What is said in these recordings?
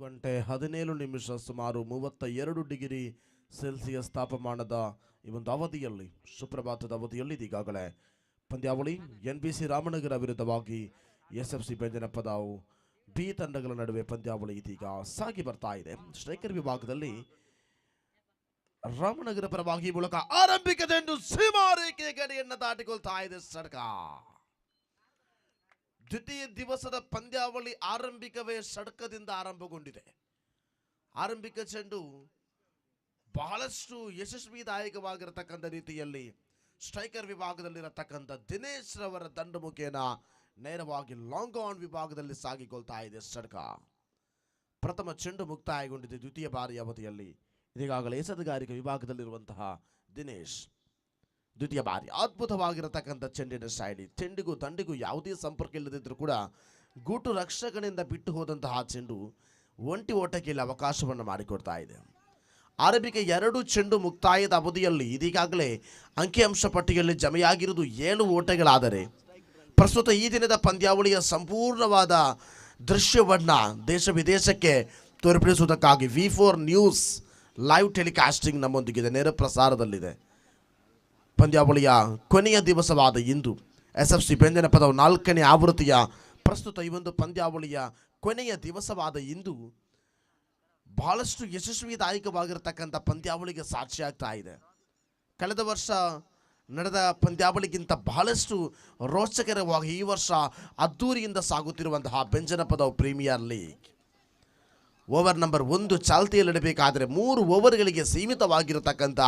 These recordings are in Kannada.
ಗಂಟೆ 17 ನಿಮಿಷ ಸುಮಾರು 32 ಡಿಗ್ರಿ ಸೆಲ್ಸಿಯಸ್ ತಾಪಮಾನದ ಈ ಒಂದು ಅವಧಿಯಲ್ಲಿ ಸುಪ್ರಭಾತದ ಅವಧಿಯಲ್ಲಿ ಈಗಾಗಲೇ ಪಂದ್ಯಾವಳಿ ಎನ್ಬಿಸಿ ರಾಮನಗರ ವಿರುದ್ಧವಾಗಿ ಎಸ್ಎಫ್ಸಿ ಬೆಂಜನಪದಾವು ಬಿ ತಂಡಗಳ ನಡುವೆ ಪಂದ್ಯಾವಳಿ ಇದೀಗ ಸಾಗಿ ಬರ್ತಾ ಇದೆ. ಸ್ಟ್ರೈಕರ್ ವಿಭಾಗದಲ್ಲಿ ರಾಮನಗರ ಪರವಾಗಿ ಮೂಲಕ ಆರಂಭಿಕದೆಂದು ಸೀಮಾರೇಖೆ ಗಡಿಯನ್ನು ದಾಟಿಕೊಳ್ತಾ ಇದೆ ಸಡ್ಕ. ದ್ವಿತೀಯ ದಿವಸದ ಪಂದ್ಯಾವಳಿ ಆರಂಭಿಕವೇ ಸಡ್ಕದಿಂದ ಆರಂಭಗೊಂಡಿದೆ. ಆರಂಭಿಕ ಚೆಂಡು ಬಹಳಷ್ಟು ಯಶಸ್ವಿದಾಯಕವಾಗಿರತಕ್ಕಂಥ ರೀತಿಯಲ್ಲಿ ಸ್ಟ್ರೈಕರ್ ವಿಭಾಗದಲ್ಲಿರತಕ್ಕಂಥ ದಿನೇಶ್ ರವರ ದಂಡು ಮುಖೇನ ನೇರವಾಗಿ ಲಾಂಗ್ ಆನ್ ವಿಭಾಗದಲ್ಲಿ ಸಾಗಿಕೊಳ್ತಾ ಇದೆ ಸಡ್ಕ. ಪ್ರಥಮ ಚೆಂಡು ಮುಕ್ತಾಯಗೊಂಡಿದೆ ದ್ವಿತೀಯ ಬಾರಿ ಅವಧಿಯಲ್ಲಿ. ಈಗಾಗಲೇ ಎಸೆತಗಾರಿಕೆ ವಿಭಾಗದಲ್ಲಿರುವಂತಹ ದಿನೇಶ್ ದ್ವಿತೀಯ ಬಾರಿ ಅದ್ಭುತವಾಗಿರತಕ್ಕಂಥ ಚೆಂಡಿನ ಶೈಲಿ. ಚೆಂಡಿಗೂ ದಂಡಿಗೂ ಯಾವುದೇ ಸಂಪರ್ಕ ಇಲ್ಲದಿದ್ದರೂ ಕೂಡ ಗೂಟು ರಕ್ಷಕನಿಂದ ಬಿಟ್ಟು ಹೋದಂತಹ ಚೆಂಡು ಒಂಟಿ ಓಟಕ್ಕೆ ಇಲ್ಲಿ ಅವಕಾಶವನ್ನು ಮಾಡಿಕೊಡ್ತಾ ಇದೆ. ಆರಂಭಿಕ 2 ಚೆಂಡು ಮುಕ್ತಾಯದ ಅವಧಿಯಲ್ಲಿ ಇದೀಗಾಗಲೇ ಅಂಕಿಅಂಶ ಪಟ್ಟಿಯಲ್ಲಿ ಜಮೆಯಾಗಿರುವುದು 7 ಓಟಗಳಾದರೆ ಪ್ರಸ್ತುತ ಈ ದಿನದ ಪಂದ್ಯಾವಳಿಯ ಸಂಪೂರ್ಣವಾದ ದೃಶ್ಯವನ್ನು ದೇಶ ವಿದೇಶಕ್ಕೆ ತೋರ್ಪಡಿಸುವುದಕ್ಕಾಗಿ V4 ನ್ಯೂಸ್ ಲೈವ್ ಟೆಲಿಕಾಸ್ಟಿಂಗ್ ನಮ್ಮೊಂದಿಗಿದೆ, ನೇರ ಪ್ರಸಾರದಲ್ಲಿದೆ. ಪಂದ್ಯಾವಳಿಯ ಕೊನೆಯ ದಿವಸವಾದ ಇಂದು ಎಸ್ಎಫ್ಸಿ ಬೆಂಜನಪದವು 4ನೇ ಆವೃತ್ತಿಯ ಪ್ರಸ್ತುತ ಈ ಒಂದು ಪಂದ್ಯಾವಳಿಯ ಕೊನೆಯ ದಿವಸವಾದ ಇಂದು ಬಹಳಷ್ಟು ಯಶಸ್ವಿದಾಯಕವಾಗಿರತಕ್ಕಂಥ ಪಂದ್ಯಾವಳಿಗೆ ಸಾಕ್ಷಿಯಾಗ್ತಾ ಇದೆ. ಕಳೆದ ವರ್ಷ ನಡೆದ ಪಂದ್ಯಾವಳಿಗಿಂತ ಬಹಳಷ್ಟು ರೋಚಕರವಾಗಿ ಈ ವರ್ಷ ಅದ್ದೂರಿಯಿಂದ ಸಾಗುತ್ತಿರುವಂತಹ ಬೆಂಜನಪದವು ಪ್ರೀಮಿಯರ್ ಲೀಗ್ ಓವರ್ ನಂಬರ್ 1 ಚಾಲ್ತಿಯಲ್ಲಿಡಬೇಕಾದರೆ 3 ಓವರ್ಗಳಿಗೆ ಸೀಮಿತವಾಗಿರತಕ್ಕಂಥ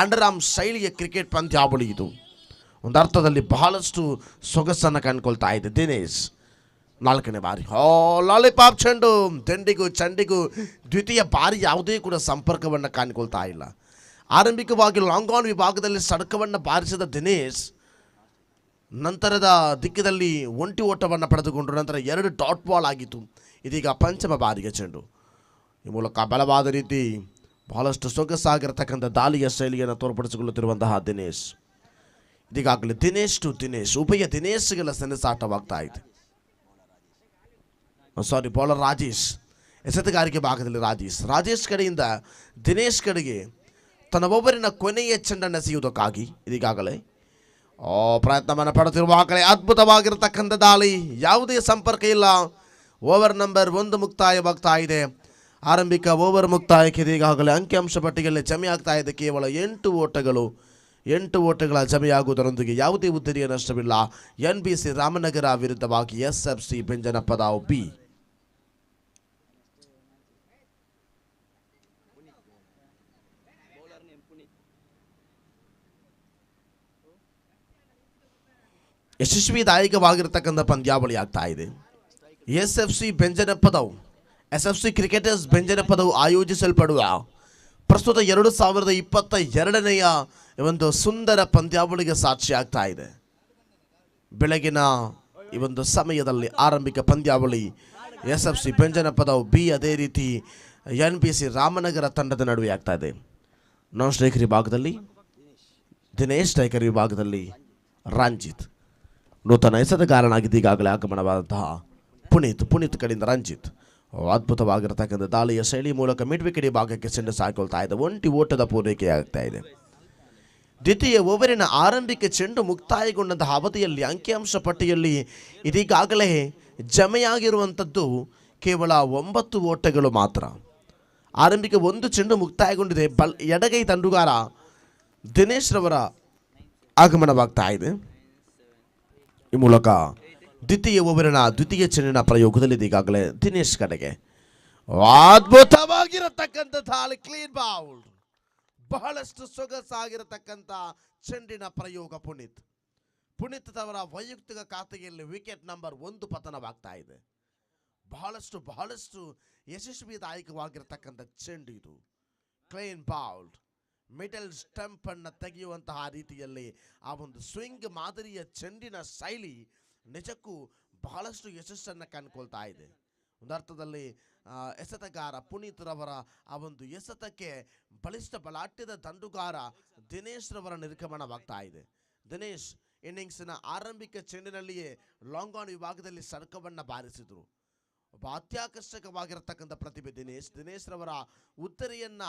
ಅಂಡರ್ಆರ್ಮ್ ಶೈಲಿಯ ಕ್ರಿಕೆಟ್ ಪಂದ್ಯಾವಳಿ ಇದು. ಒಂದು ಅರ್ಥದಲ್ಲಿ ಬಹಳಷ್ಟು ಸೊಗಸನ್ನು ಕಂಡುಕೊಳ್ತಾ ಇದೆ. ದಿನೇಶ್ 4ನೇ ಬಾರಿ ಲಾಲಿಪಾಪ್ ಚೆಂಡು ದಂಡಿಗೂ ಚಂಡಿಗೂ ದ್ವಿತೀಯ ಬಾರಿ ಯಾವುದೇ ಕೂಡ ಸಂಪರ್ಕವನ್ನು ಕಾಣಿಕೊಳ್ತಾ ಇಲ್ಲ. ಆರಂಭಿಕವಾಗಿ ಲಾಂಗ್ ಆನ್ ವಿಭಾಗದಲ್ಲಿ ಸಡಕವನ್ನು ಬಾರಿಸಿದ ದಿನೇಶ್ ನಂತರದ ದಿಕ್ಕದಲ್ಲಿ ಒಂಟಿ ಓಟವನ್ನು ಪಡೆದುಕೊಂಡರು. ನಂತರ 2 ಡಾಟ್ ಬಾಲ್ ಆಗಿತ್ತು. ಇದೀಗ ಪಂಚಮ ಬಾರಿಗೆ ಚೆಂಡು. ಈ ಮೂಲಕ ಬಲವಾದ ರೀತಿ ಬಹಳಷ್ಟು ಸೊಗಸಾಗಿರತಕ್ಕಂಥ ದಾಳಿಯ ಶೈಲಿಯನ್ನು ತೋರ್ಪಡಿಸಿಕೊಳ್ಳುತ್ತಿರುವಂತಹ ದಿನೇಶ್. ಇದೀಗಾಗಲೇ ದಿನೇಶ್ ಟು ದಿನೇಶ್ ಉಭಯ ದಿನೇಶ್ಗಳ ಸೆಣಸಾಟವಾಗ್ತಾ ಇದೆ. ಬೌಲರ್ ರಾಜೇಶ್, ಎಸೆತಗಾರಿಕೆ ಭಾಗದಲ್ಲಿ ರಾಜೇಶ್ ಕಡೆಯಿಂದ ದಿನೇಶ್ ಕಡೆಗೆ ತನ್ನ ಓವರಿನ ಕೊನೆಯ ಚೆಂಡನ್ನು ಎಸೆಯುವುದಕ್ಕಾಗಿ ಇದೀಗಾಗಲೇ ಪ್ರಯತ್ನವನ್ನು ಪಡುತ್ತಿರುವಾಗಲೇ ಅದ್ಭುತವಾಗಿರತಕ್ಕಂಥ ದಾಳಿ, ಯಾವುದೇ ಸಂಪರ್ಕ ಇಲ್ಲ. ಓವರ್ ನಂಬರ್ 1 ಮುಕ್ತಾಯವಾಗ್ತಾ ಇದೆ. ಆರಂಭಿಕ ಓವರ್ ಮುಕ್ತಾಯಕ್ಕೆ ಈಗಾಗಲೇ ಅಂಕಿಅಂಶ ಪಟ್ಟಿಯಲ್ಲಿ ಜಮೆಯಾಗ್ತಾ ಇದೆ. ಕೇವಲ 8 ಓಟಗಳು. 8 ಓಟಗಳ ಜಮೆಯಾಗುವುದರೊಂದಿಗೆ ಯಾವುದೇ ಉದ್ದರಿಯ ನಷ್ಟವಿಲ್ಲ. ಎನ್ಬಿಸಿ ರಾಮನಗರ ವಿರುದ್ಧವಾಗಿ ಎಸ್ಎಫ್ಸಿ ಬೆಂಜನಪದಾವು ಬಿ. ಯಶಸ್ವಿದಾಯಕವಾಗಿರತಕ್ಕಂಥ ಪಂದ್ಯಾವಳಿ ಆಗ್ತಾ ಇದೆ. ಎಸ್ಎಫ್ಸಿ ಬೆಂಜನಪದವು ಎಸ್ಎಫ್ಸಿ ಕ್ರಿಕೆಟರ್ಸ್ ಬೆಂಜನಪದವು ಆಯೋಜಿಸಲ್ಪಡುವ ಪ್ರಸ್ತುತ 2022ನೆಯ ಒಂದು ಸುಂದರ ಪಂದ್ಯಾವಳಿಗೆ ಸಾಕ್ಷಿಯಾಗ್ತಾ ಇದೆ. ಬೆಳಗಿನ ಈ ಒಂದು ಸಮಯದಲ್ಲಿ ಆರಂಭಿಕ ಪಂದ್ಯಾವಳಿ ಎಸ್ಎಫ್ಸಿ ಬೆಂಜನಪದವು ಬಿ, ಅದೇ ರೀತಿ ಎನ್ಬಿಸಿ ರಾಮನಗರ ತಂಡದ ನಡುವೆ ಆಗ್ತಾ ಇದೆ. ನಾನ್ ಸ್ಟ್ರೈಕರ್ ವಿಭಾಗದಲ್ಲಿ ದಿನೇಶ್, ಸ್ಟ್ರೈಕರ್ ವಿಭಾಗದಲ್ಲಿ ರಂಜಿತ್. ನೂತನ ಎಸೆತಗಾರನಾಗಿದ್ದು ಈಗಾಗಲೇ ಆಗಮನವಾದಂತಹ ಪುನೀತ್ ಕಡೆಯಿಂದ ರಂಜಿತ್ ಅದ್ಭುತವಾಗಿರತಕ್ಕಂಥ ದಾಳಿಯ ಶೈಲಿ ಮೂಲಕ ಮಿಡ್ ವಿಕೆಟ್ ಭಾಗಕ್ಕೆ ಚೆಂಡು ಸಾಕೊಳ್ತಾ ಇದೆ. ಒಂಟಿ ಓಟದ ಪೂರೈಕೆ ಆಗ್ತಾ ಇದೆ. ದ್ವಿತೀಯ ಓವರಿನ ಆರಂಭಿಕ ಚೆಂಡು ಮುಕ್ತಾಯಗೊಂಡಂತಹ ಅವಧಿಯಲ್ಲಿ ಅಂಕಿಅಂಶ ಪಟ್ಟಿಯಲ್ಲಿ ಇದೀಗಾಗಲೇ ಜಮೆಯಾಗಿರುವಂಥದ್ದು ಕೇವಲ 9 ಓಟಗಳು ಮಾತ್ರ. ಆರಂಭಿಕ 1 ಚೆಂಡು ಮುಕ್ತಾಯಗೊಂಡಿದೆ. ಎಡಗೈ ದಂಡುಗಾರ ದಿನೇಶ್ ರವರ ಆಗಮನವಾಗ್ತಾ ಇದೆ. ಈ ಮೂಲಕ ದ್ವಿತೀಯ ಓವರಿನ ದ್ವಿತೀಯ ಚೆಂಡಿನ ಪ್ರಯೋಗದಲ್ಲಿ ಈಗಾಗಲೇ ದಿನೇಶ್ ಕಡೆಗೆ ಅದ್ಭುತವಾಗಿರತಕ್ಕಂಥ ದಾಳಿ, ಕ್ಲೀನ್ ಬೌಲ್, ಬಹಳಷ್ಟು ಸೊಗಸಾಗಿರತಕ್ಕಂಥ ಚೆಂಡಿನ ಪ್ರಯೋಗ. ಪುನೀತ್ ಅವರ ವೈಯಕ್ತಿಕ ಖಾತೆಯಲ್ಲಿ ವಿಕೆಟ್ ನಂಬರ್ 1 ಪತನವಾಗ್ತಾ ಇದೆ. ಬಹಳಷ್ಟು ಯಶಸ್ವಿದಾಯಕವಾಗಿರತಕ್ಕಂಥ ಚೆಂಡು ಇದು. ಕ್ಲೀನ್ ಬೌಲ್, ಮಿಡಲ್ ಸ್ಟಂಪ್ ಅನ್ನು ತೆಗೆಯುವಂತಹ ರೀತಿಯಲ್ಲಿ ಆ ಒಂದು ಸ್ವಿಂಗ್ ಮಾದರಿಯ ಚೆಂಡಿನ ಶೈಲಿ ನಿಜಕ್ಕೂ ಬಹಳಷ್ಟು ಯಶಸ್ಸನ್ನು ಕಂಡುಕೊಳ್ತಾ ಇದೆ. ಒಂದು ಅರ್ಥದಲ್ಲಿ ಎಸೆತಗಾರ ಪುನೀತ್ ರವರ ಆ ಒಂದು ಎಸೆತಕ್ಕೆ ಬಲಿಷ್ಠ ಬಲಾಟ್ಯದ ದಂಡುಗಾರ ದಿನೇಶ್ ರವರ ನಿರ್ಗಮನವಾಗ್ತಾ ಇದೆ. ದಿನೇಶ್ ಇನ್ನಿಂಗ್ಸ್ನ ಆರಂಭಿಕ ಚೆಂಡಿನಲ್ಲಿಯೇ ಲಾಂಗ್ ಆನ್ ವಿಭಾಗದಲ್ಲಿ ಸಡಕವನ್ನು ಬಾರಿಸಿದರು. ಒಬ್ಬ ಅತ್ಯಾಕರ್ಷಕವಾಗಿರತಕ್ಕಂಥ ಪ್ರತಿಭೆ ದಿನೇಶ್ ರವರ ಉತ್ತರಿಯನ್ನ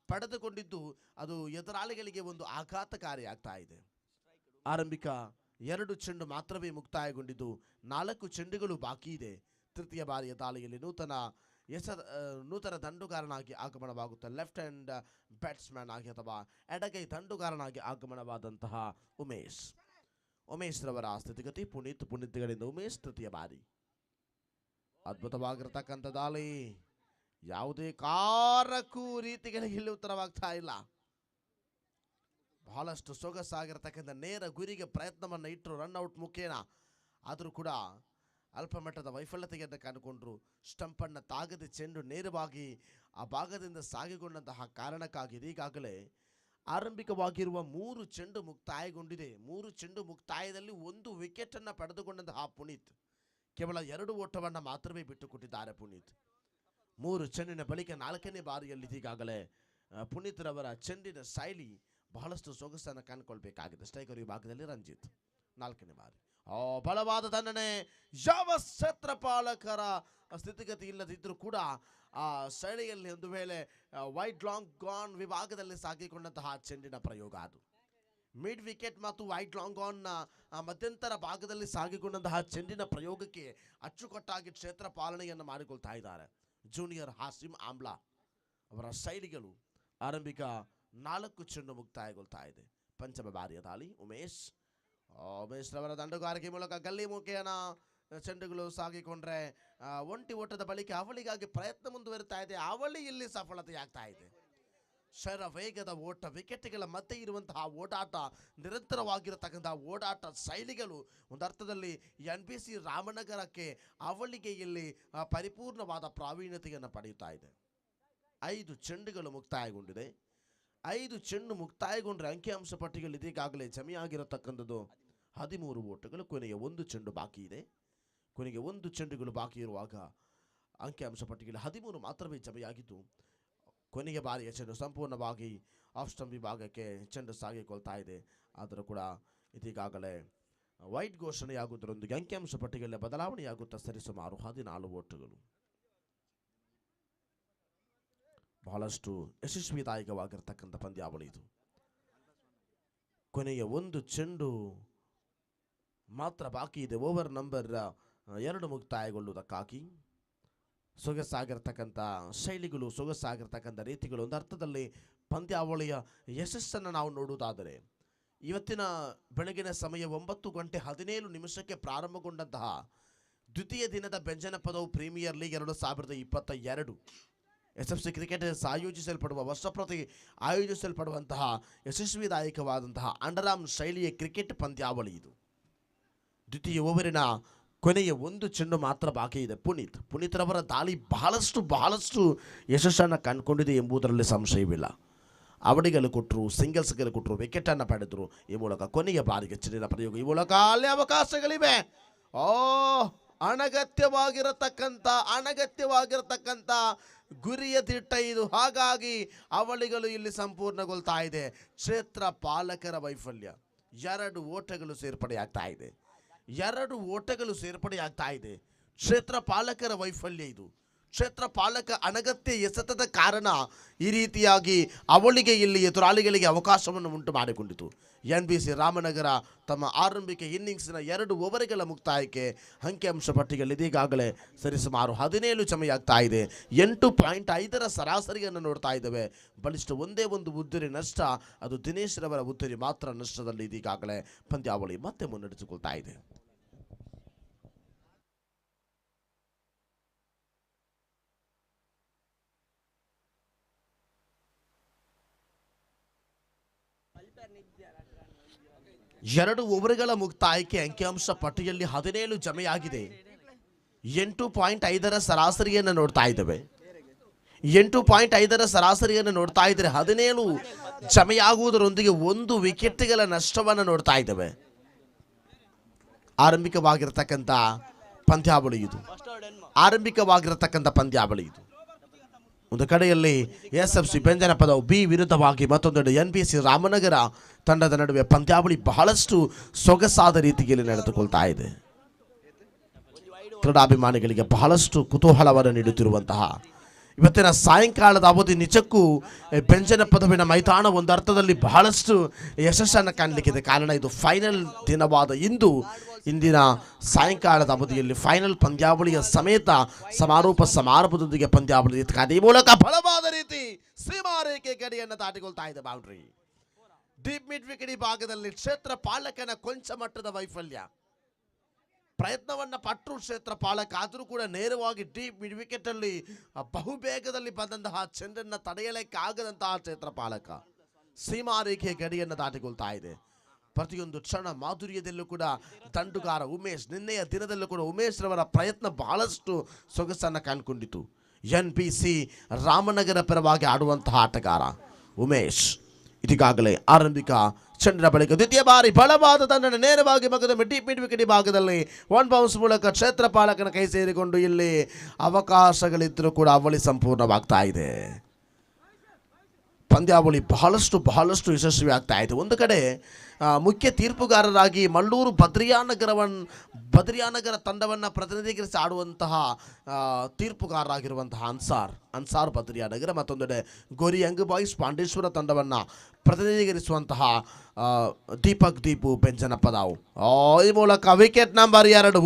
ಪಡೆದುಕೊಂಡಿದ್ದು ಅದು ಎದುರಾಳಿಗಳಿಗೆ ಒಂದು ಆಘಾತಕಾರಿ ಆಗ್ತಾ ಇದೆ. ಆರಂಭಿಕ 2 ಚೆಂಡು ಮಾತ್ರವೇ ಮುಕ್ತಾಯಗೊಂಡಿದ್ದು 4 ಚೆಂಡುಗಳು ಬಾಕಿ ಇದೆ. ತೃತೀಯ ಬಾರಿಯ ದಾಳಿಯಲ್ಲಿ ನೂತನ ದಂಡುಗಾರನಾಗಿ ಆಗಮನವಾಗುತ್ತೆ. ಲೆಫ್ಟ್ ಹ್ಯಾಂಡ್ ಬ್ಯಾಟ್ಸ್ಮನ್ ಆಗಿ ಅಥವಾ ಎಡಗೈ ದಂಡುಗಾರನಾಗಿ ಆಗಮನವಾದಂತಹ ಉಮೇಶ್ ರವರ ಸ್ಥಿತಿಗತಿ ಪುನೀತ್ಗಳಿಂದ ಉಮೇಶ್ ತೃತೀಯ ಬಾರಿ. ಅದ್ಭುತವಾಗಿರತಕ್ಕಂಥ ದಾಳಿ, ಯಾವುದೇ ಕಾರಕ್ಕೂ ರೀತಿಗಳಿಗೆ ಇಲ್ಲಿ ಉತ್ತರವಾಗ್ತಾ ಇಲ್ಲ. ಬಹಳಷ್ಟು ಸೊಗಸಾಗಿರತಕ್ಕಂಥ ನೇರ ಗುರಿಗೆ ಪ್ರಯತ್ನವನ್ನು ಇಟ್ಟರು ರನ್ಔಟ್ ಮುಖೇನ. ಆದರೂ ಕೂಡ ಅಲ್ಪ ಮಟ್ಟದ ವೈಫಲ್ಯತೆಯನ್ನು ಕಂಡುಕೊಂಡರು. ಸ್ಟಂಪನ್ನು ತಾಗದೆ ಚೆಂಡು ನೇರವಾಗಿ ಆ ಭಾಗದಿಂದ ಸಾಗಿಕೊಂಡಂತಹ ಕಾರಣಕ್ಕಾಗಿ ಈಗಾಗಲೇ ಆರಂಭಿಕವಾಗಿರುವ 3 ಚೆಂಡು ಮುಕ್ತಾಯಗೊಂಡಿದೆ. 3 ಚೆಂಡು ಮುಕ್ತಾಯದಲ್ಲಿ 1 ವಿಕೆಟನ್ನು ಪಡೆದುಕೊಂಡಂತಹ ಪುನೀತ್ ಕೇವಲ 2 ಓಟವನ್ನು ಮಾತ್ರವೇ ಬಿಟ್ಟುಕೊಟ್ಟಿದ್ದಾರೆ. ಪುನೀತ್ 3 ಚೆಂಡಿನ ಬಳಿಕ 4ನೇ ಬಾರಿಯಲ್ಲಿ ಈಗಾಗಲೇ ಪುನೀತ್ ರವರ ಚೆಂಡಿನ ಶೈಲಿ ಬಹಳಷ್ಟು ಸೊಗಸನ್ನು ಕಂಡುಕೊಳ್ಬೇಕಾಗಿದೆ. ಸ್ಟ್ರೈಕರ್ ವಿಭಾಗದಲ್ಲಿ ರಂಜಿತ್ 4ನೇ ಬಾರಿ. ಬಲವಾದ ತನ್ನನೆ ಯಾವ ಕ್ಷೇತ್ರಪಾಲಕರ ಸ್ಥಿತಿಗತಿ ಇಲ್ಲದಿದ್ದರೂ ಕೂಡ ಆ ಶೈಲಿಯಲ್ಲಿ ಒಂದು ವೇಳೆ ವೈಡ್ ಲಾಂಗ್ ಗಾನ್ ವಿಭಾಗದಲ್ಲಿ ಸಾಗಿಕೊಂಡಂತಹ ಚೆಂಡಿನ ಪ್ರಯೋಗ ಅದು. ಮಿಡ್ ವಿಕೆಟ್ ಮತ್ತು ವೈಡ್ ಲಾಂಗ್ ಗಾನ್ ಮಧ್ಯಂತರ ಭಾಗದಲ್ಲಿ ಸಾಗಿಕೊಂಡಂತಹ ಚೆಂಡಿನ ಪ್ರಯೋಗಕ್ಕೆ ಅಚ್ಚುಕಟ್ಟಾಗಿ ಕ್ಷೇತ್ರ ಪಾಲನೆಯನ್ನು ಮಾಡಿಕೊಳ್ತಾ ಇದ್ದಾರೆ ಜೂನಿಯರ್ ಹಾಸಿಮ್ ಆಮ್ಲಾ ಅವರ ಶೈಲಿಗಳು. ಆರಂಭಿಕ 4 ಚೆಂಡು ಮುಕ್ತಾಯಗೊಳ್ತಾ ಇದೆ. ಪಂಚಮ ಬಾರಿಯ ದಾಳಿ ಉಮೇಶ್ ರವರ ದಂಡುಗಾರಿಕೆ ಮೂಲಕ ಗಲ್ಲಿ ಮುಖೇನ ಚೆಂಡುಗಳು ಸಾಗಿಕೊಂಡ್ರೆ ಒಂಟಿ ಓಟದ ಬಳಿಕ ಅವಳಿಗಾಗಿ ಪ್ರಯತ್ನ ಮುಂದುವರಿತಾ ಇದೆ. ಅವಳಿ ಇಲ್ಲಿ ಸಫಲತೆಯಾಗ್ತಾ ಇದೆ. ಶರ ವೇಗದ ಓಟ, ವಿಕೆಟ್ಗಳ ಮಧ್ಯೆ ಇರುವಂತಹ ಓಡಾಟ, ನಿರಂತರವಾಗಿರತಕ್ಕಂತಹ ಓಡಾಟ ಶೈಲಿಗಳು ಒಂದರ್ಥದಲ್ಲಿ NBC ರಾಮನಗರಕ್ಕೆ ಅವಳಿಗೆ ಇಲ್ಲಿ ಪರಿಪೂರ್ಣವಾದ ಪ್ರಾವೀಣ್ಯತೆಯನ್ನು ಪಡೆಯುತ್ತಾ ಇದೆ. 5 ಚೆಂಡುಗಳು ಮುಕ್ತಾಯಗೊಂಡಿದೆ. 5 ಚೆಂಡು ಮುಕ್ತಾಯಗೊಂಡ್ರೆ ಅಂಕಿಅಂಶ ಪಟ್ಟಿಯಲ್ಲಿ ಇದೀಗಾಗಲೇ ಜಮೆಯಾಗಿರತಕ್ಕಂಥದ್ದು 13 ಓಟಗಳು. ಕೊನೆಗೆ 1 ಚೆಂಡು ಬಾಕಿ ಇದೆ. ಕೊನೆಗೆ 1 ಚೆಂಡುಗಳು ಬಾಕಿ ಇರುವಾಗ ಅಂಕಿಅಂಶ ಪಟ್ಟಿಯಲ್ಲಿ 13 ಮಾತ್ರವೇ ಜಮೆಯಾಗಿದ್ದು ಕೊನೆಯ ಬಾರಿಯ ಚೆಂಡು ಸಂಪೂರ್ಣವಾಗಿ ಆಫ್ ಸ್ಟಂಪ್ ವಿಭಾಗಕ್ಕೆ ಚೆಂಡು ಸಾಗಿಕೊಳ್ತಾ ಇದೆ. ಆದರೂ ಕೂಡ ಇದೀಗಾಗಲೇ ವೈಟ್ ಘೋಷಣೆಯಾಗುವುದರೊಂದಿಗೆ ಅಂಕಿಅಂಶ ಪಟ್ಟಿಯಲ್ಲಿ ಬದಲಾವಣೆಯಾಗುತ್ತಾ ಸರಿಸುಮಾರು 14 ಓಟಗಳು. ಬಹಳಷ್ಟು ಯಶಸ್ವಿದಾಯಕವಾಗಿರ್ತಕ್ಕಂಥ ಪಂದ್ಯಾವಳಿ ಇದು. ಕೊನೆಯ 1 ಚೆಂಡು ಮಾತ್ರ ಬಾಕಿ ಇದೆ. ಓವರ್ ನಂಬರ್ 2 ಮುಕ್ತಾಯಗೊಳ್ಳುವುದಕ್ಕಾಗಿ ಸೊಗಸಾಗಿರ್ತಕ್ಕಂಥ ಶೈಲಿಗಳು, ಸೊಗಸಾಗಿರ್ತಕ್ಕಂಥ ರೀತಿಗಳು, ಒಂದು ಅರ್ಥದಲ್ಲಿ ಪಂದ್ಯಾವಳಿಯ ಯಶಸ್ಸನ್ನು ನಾವು ನೋಡುವುದಾದರೆ ಇವತ್ತಿನ ಬೆಳಗಿನ ಸಮಯ 9:17 ಪ್ರಾರಂಭಗೊಂಡಂತಹ ದ್ವಿತೀಯ ದಿನದ ಬೆಂಜನಪದವು ಪ್ರೀಮಿಯರ್ ಲೀಗ್ 2022 SFC ಕ್ರಿಕೆಟರ್ಸ್ ಆಯೋಜಿಸಲ್ಪಡುವ ವರ್ಷಪ್ರತಿ ಆಯೋಜಿಸಲ್ಪಡುವಂತಹ ಯಶಸ್ವಿದಾಯಕವಾದಂತಹ ಅಂಡರಾಮ್ ಶೈಲಿಯ ಕ್ರಿಕೆಟ್ ಪಂದ್ಯಾವಳಿ ಇದು. ದ್ವಿತೀಯ ಓವರಿನ ಕೊನೆಯ 1 ಚೆಂಡು ಮಾತ್ರ ಬಾಕಿ ಇದೆ. ಪುನೀತ್ ರವರ ದಾಳಿ ಬಹಳಷ್ಟು ಯಶಸ್ಸನ್ನು ಕಂಡುಕೊಂಡಿದೆ ಎಂಬುದರಲ್ಲಿ ಸಂಶಯವಿಲ್ಲ. ಅವಡಿಗಳು ಕೊಟ್ಟರು, ಸಿಂಗಲ್ಸ್ಗಳು ಕೊಟ್ಟರು, ವಿಕೆಟನ್ನು ಪಡೆದರು. ಈ ಮೂಲಕ ಕೊನೆಯ ಬಾರಿಗೆ ಚೆಂಡಿನ ಪ್ರಯೋಗ, ಈ ಮೂಲಕ ಅಲ್ಲಿ ಅವಕಾಶಗಳಿವೆ. ಅನಗತ್ಯವಾಗಿರತಕ್ಕಂಥ ಗುರಿಯ ದಿಟ್ಟ ಇದು. ಹಾಗಾಗಿ ಅವಳಿಗಳು ಇಲ್ಲಿ ಸಂಪೂರ್ಣಗೊಳ್ತಾ ಇದೆ. ಕ್ಷೇತ್ರ ಪಾಲಕರ ವೈಫಲ್ಯ. 2 ಓಟಗಳು ಸೇರ್ಪಡೆಯಾಗ್ತಾ ಇದೆ. 2 ಓಟಗಳು ಸೇರ್ಪಡೆಯಾಗ್ತಾ ಇದೆ. ಕ್ಷೇತ್ರ ಪಾಲಕರ ವೈಫಲ್ಯ ಇದು. ಕ್ಷೇತ್ರ ಪಾಲಕ ಅನಗತ್ಯ ಎಸೆತದ ಕಾರಣ ಈ ರೀತಿಯಾಗಿ ಅವಳಿಗೆ ಇಲ್ಲಿ ಎದುರಾಳಿಗಳಿಗೆ ಅವಕಾಶವನ್ನು ಉಂಟು ಮಾಡಿಕೊಂಡಿತು. NBC ರಾಮನಗರ ತಮ್ಮ ಆರಂಭಿಕ ಇನ್ನಿಂಗ್ಸ್ನ 2 ಓವರ್ಗಳ ಮುಕ್ತಾಯಕ್ಕೆ ಅಂಕಿಅಂಶ ಪಟ್ಟಿಯಲ್ಲಿ ಇದೀಗಾಗಲೇ ಸರಿಸುಮಾರು 17 ಜಮೆಯಾಗ್ತಾ ಇದೆ. 8.5 ಸರಾಸರಿಯನ್ನು ನೋಡ್ತಾ ಇದ್ದೇವೆ. ಬಲಿಷ್ಠ ಒಂದೇ ಒಂದು ಉದ್ದರಿ ನಷ್ಟ, ಅದು ದಿನೇಶ್ ರವರ ಉದ್ದರಿ ಮಾತ್ರ ನಷ್ಟದಲ್ಲಿ ಇದೀಗಾಗಲೇ ಪಂದ್ಯಾವಳಿ ಮತ್ತೆ ಮುನ್ನಡೆಸಿಕೊಳ್ತಾ ಇದೆ. ಎರಡು ಓವರ್ಗಳ ಮುಕ್ತಾಯಕ್ಕೆ ಅಂಕಿಅಂಶ ಪಟ್ಟಿಯಲ್ಲಿ 17 ಜಮೆಯಾಗಿದೆ. 8.5 ಸರಾಸರಿಯನ್ನು ನೋಡ್ತಾ ಇದ್ದೇವೆ. 8.5 ಸರಾಸರಿಯನ್ನು ನೋಡ್ತಾ ಇದ್ರೆ 17 ಜಮೆಯಾಗುವುದರೊಂದಿಗೆ 1 ವಿಕೆಟ್ಗಳ ನಷ್ಟವನ್ನು ನೋಡ್ತಾ ಇದ್ದೇವೆ. ಆರಂಭಿಕವಾಗಿರತಕ್ಕಂಥ ಪಂದ್ಯಾವಳಿ ಇದು. ಒಂದು ಕಡೆಯಲ್ಲಿ SFC ಬೆಂಜನಪದವು ಬಿ ವಿರುದ್ಧವಾಗಿ, ಮತ್ತೊಂದೆಡೆ NBC ರಾಮನಗರ ತಂಡದ ನಡುವೆ ಪಂದ್ಯಾವಳಿ ಬಹಳಷ್ಟು ಸೊಗಸಾದ ರೀತಿಯಲ್ಲಿ ನಡೆದುಕೊಳ್ತಾ ಇದೆ. ಕ್ರೀಡಾಭಿಮಾನಿಗಳಿಗೆ ಬಹಳಷ್ಟು ಕುತೂಹಲವನ್ನು ನೀಡುತ್ತಿರುವಂತಹ ಇವತ್ತಿನ ಸಾಯಂಕಾಲದ ಅವಧಿ ನಿಜಕ್ಕೂ ಬೆಂಜನಪದವಿನ ಮೈದಾನ ಒಂದು ಅರ್ಥದಲ್ಲಿ ಬಹಳಷ್ಟು ಯಶಸ್ಸನ್ನು ಕಾಣಲಿಕ್ಕಿದೆ. ಕಾರಣ ಇದು ಫೈನಲ್ ದಿನವಾದ ಇಂದು ಇಂದಿನ ಸಾಯಂಕಾಲದ ಅವಧಿಯಲ್ಲಿ ಫೈನಲ್ ಪಂದ್ಯಾವಳಿಯ ಸಮೇತ ಸಮಾರೋಪ ಸಮಾರಂಭದೊಂದಿಗೆ ಪಂದ್ಯಾವಳಿ ಈ ಮೂಲಕ ಬಲವಾದ ರೀತಿ ಸೀಮಾರೇಖೆ ಗಡಿಯನ್ನು ದಾಟಿಕೊಳ್ತಾ ಇದೆ ಬೌಂಡ್ರಿ. ಡೀಪ್ ಮಿಡ್ ವಿಕೆಟ್ ಭಾಗದಲ್ಲಿ ಕ್ಷೇತ್ರ ಪಾಲಕನ ಕೊಂಚ ಮಟ್ಟದ ವೈಫಲ್ಯ. ಪ್ರಯತ್ನವನ್ನ ಪಟ್ಟರು ಕ್ಷೇತ್ರ ಪಾಲಕ, ಆದರೂ ಕೂಡ ನೇರವಾಗಿ ಡೀಪ್ ಮಿಡ್ ವಿಕೆಟ್ ಅಲ್ಲಿ ಬಹುಬೇಗದಲ್ಲಿ ಬಂದಂತಹ ಚೆಂಡನ್ನು ತಡೆಯಲಿಕ್ಕಾಗದಂತಹ ಕ್ಷೇತ್ರ ಪಾಲಕ ಸೀಮಾರೇಖೆ ಗಡಿಯನ್ನು ದಾಟಿಕೊಳ್ತಾ ಇದೆ. ಪ್ರತಿಯೊಂದು ಕ್ಷಣ ಮಾಧುರ್ಯದಲ್ಲೂ ಕೂಡ ದಂಡುಗಾರ ಉಮೇಶ್, ನಿನ್ನೆಯ ದಿನದಲ್ಲೂ ಕೂಡ ಉಮೇಶ್ ರವರ ಪ್ರಯತ್ನ ಬಹಳಷ್ಟು ಸೊಗಸನ್ನು ಕಂಡುಕೊಂಡಿತು. NBC ರಾಮನಗರ ಪರವಾಗಿ ಆಡುವಂತಹ ಆಟಗಾರ ಉಮೇಶ್ ಇದೀಗಾಗಲೇ ಆರಂಭಿಕ ಚೆಂಡಿನ ಬಳಿಕ ದ್ವಿತೀಯ ಬಾರಿ ಬಲವಾದ ತಂಡನ ನೇರವಾಗಿ ಮಗದ ಡೀಪ್ ಮಿಡ್ ವಿಕೆಟ್ ಭಾಗದಲ್ಲಿ ಒನ್ ಬೌನ್ಸ್ ಮೂಲಕ ಕ್ಷೇತ್ರ ಪಾಲಕನ ಕೈ ಸೇರಿಕೊಂಡು ಇಲ್ಲಿ ಅವಕಾಶಗಳಿದ್ದರೂ ಕೂಡ ಅವಳಿ ಸಂಪೂರ್ಣವಾಗ್ತಾ ಇದೆ. ಪಂದ್ಯಾವಳಿ ಬಹಳಷ್ಟು ಯಶಸ್ವಿ ಆಗ್ತಾ ಇದೆ. ಒಂದು ಕಡೆ ಮುಖ್ಯ ತೀರ್ಪುಗಾರರಾಗಿ ಮಳ್ಳೂರು ಬದ್ರಿಯಾನಗರ ತಂಡವನ್ನು ಪ್ರತಿನಿಧೀಕರಿಸಿ ಆಡುವಂತಹ ತೀರ್ಪುಗಾರರಾಗಿರುವಂತಹ ಅನ್ಸಾರ್ ಬದ್ರಿಯಾನಗರ, ಮತ್ತೊಂದೆಡೆ ಗೋರಿ ಯಂಗ್ ಬಾಯ್ಸ್ ಪಾಂಡೇಶ್ವರ ತಂಡವನ್ನು ಪ್ರತಿನಿಧೀಕರಿಸುವಂತಹ ದೀಪಕ್ ದೀಪು ಬೆಂಜನಪದಾವು. ಈ ಮೂಲಕ ವಿಕೆಟ್ ನಂಬರ್ 2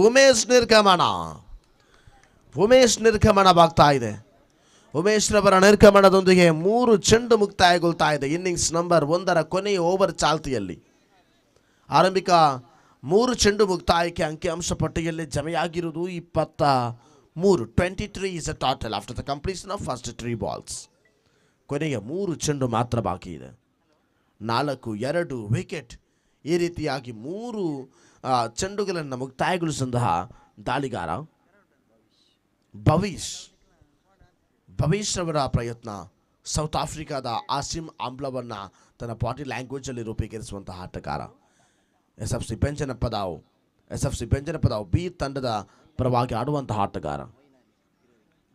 ಉಮೇಶ್ ನಿರ್ಗಮನವಾಗ್ತಾ ಇದೆ. ಉಮೇಶ್ ರವರ ನಿರ್ಗಮನದೊಂದಿಗೆ 3 ಚೆಂಡು ಮುಕ್ತಾಯಗೊಳ್ತಾ ಇದೆ. ಇನ್ನಿಂಗ್ಸ್ ನಂಬರ್ 1 ಕೊನೆಯ ಓವರ್ ಚಾಲ್ತಿಯಲ್ಲಿ ಆರಂಭಿಕ 3 ಚೆಂಡು ಮುಕ್ತಾಯಕ್ಕೆ ಅಂಕಿಅಂಶ ಪಟ್ಟಿಯಲ್ಲಿ ಜಮೆಯಾಗಿರುವುದು 23. 23 is a total after the completion of first 3 balls. ಕೊನೆಯ 3 ಚೆಂಡು ಮಾತ್ರ ಬಾಕಿ ಇದೆ. 4-2 ವಿಕೆಟ್. ಈ ರೀತಿಯಾಗಿ 3 ಚೆಂಡುಗಳನ್ನು ಮುಕ್ತಾಯಗೊಳಿಸಿದಂತಹ ದಾಳಿಗಾರ ಭವಿಷ್ ಅವರ ಪ್ರಯತ್ನ ಸೌತ್ ಆಫ್ರಿಕಾದ ಆಸಿಮ್ ಆಮ್ಲವನ್ನು ತನ್ನ ಬಾಡಿ ಲ್ಯಾಂಗ್ವೇಜಲ್ಲಿ ರೂಪೀಕರಿಸುವಂತಹ ಆಟಗಾರ. SFC ಬೆಂಜನಪದಾವ್ ಬಿ ತಂಡದ ಪರವಾಗಿ ಆಡುವಂತಹ ಆಟಗಾರ.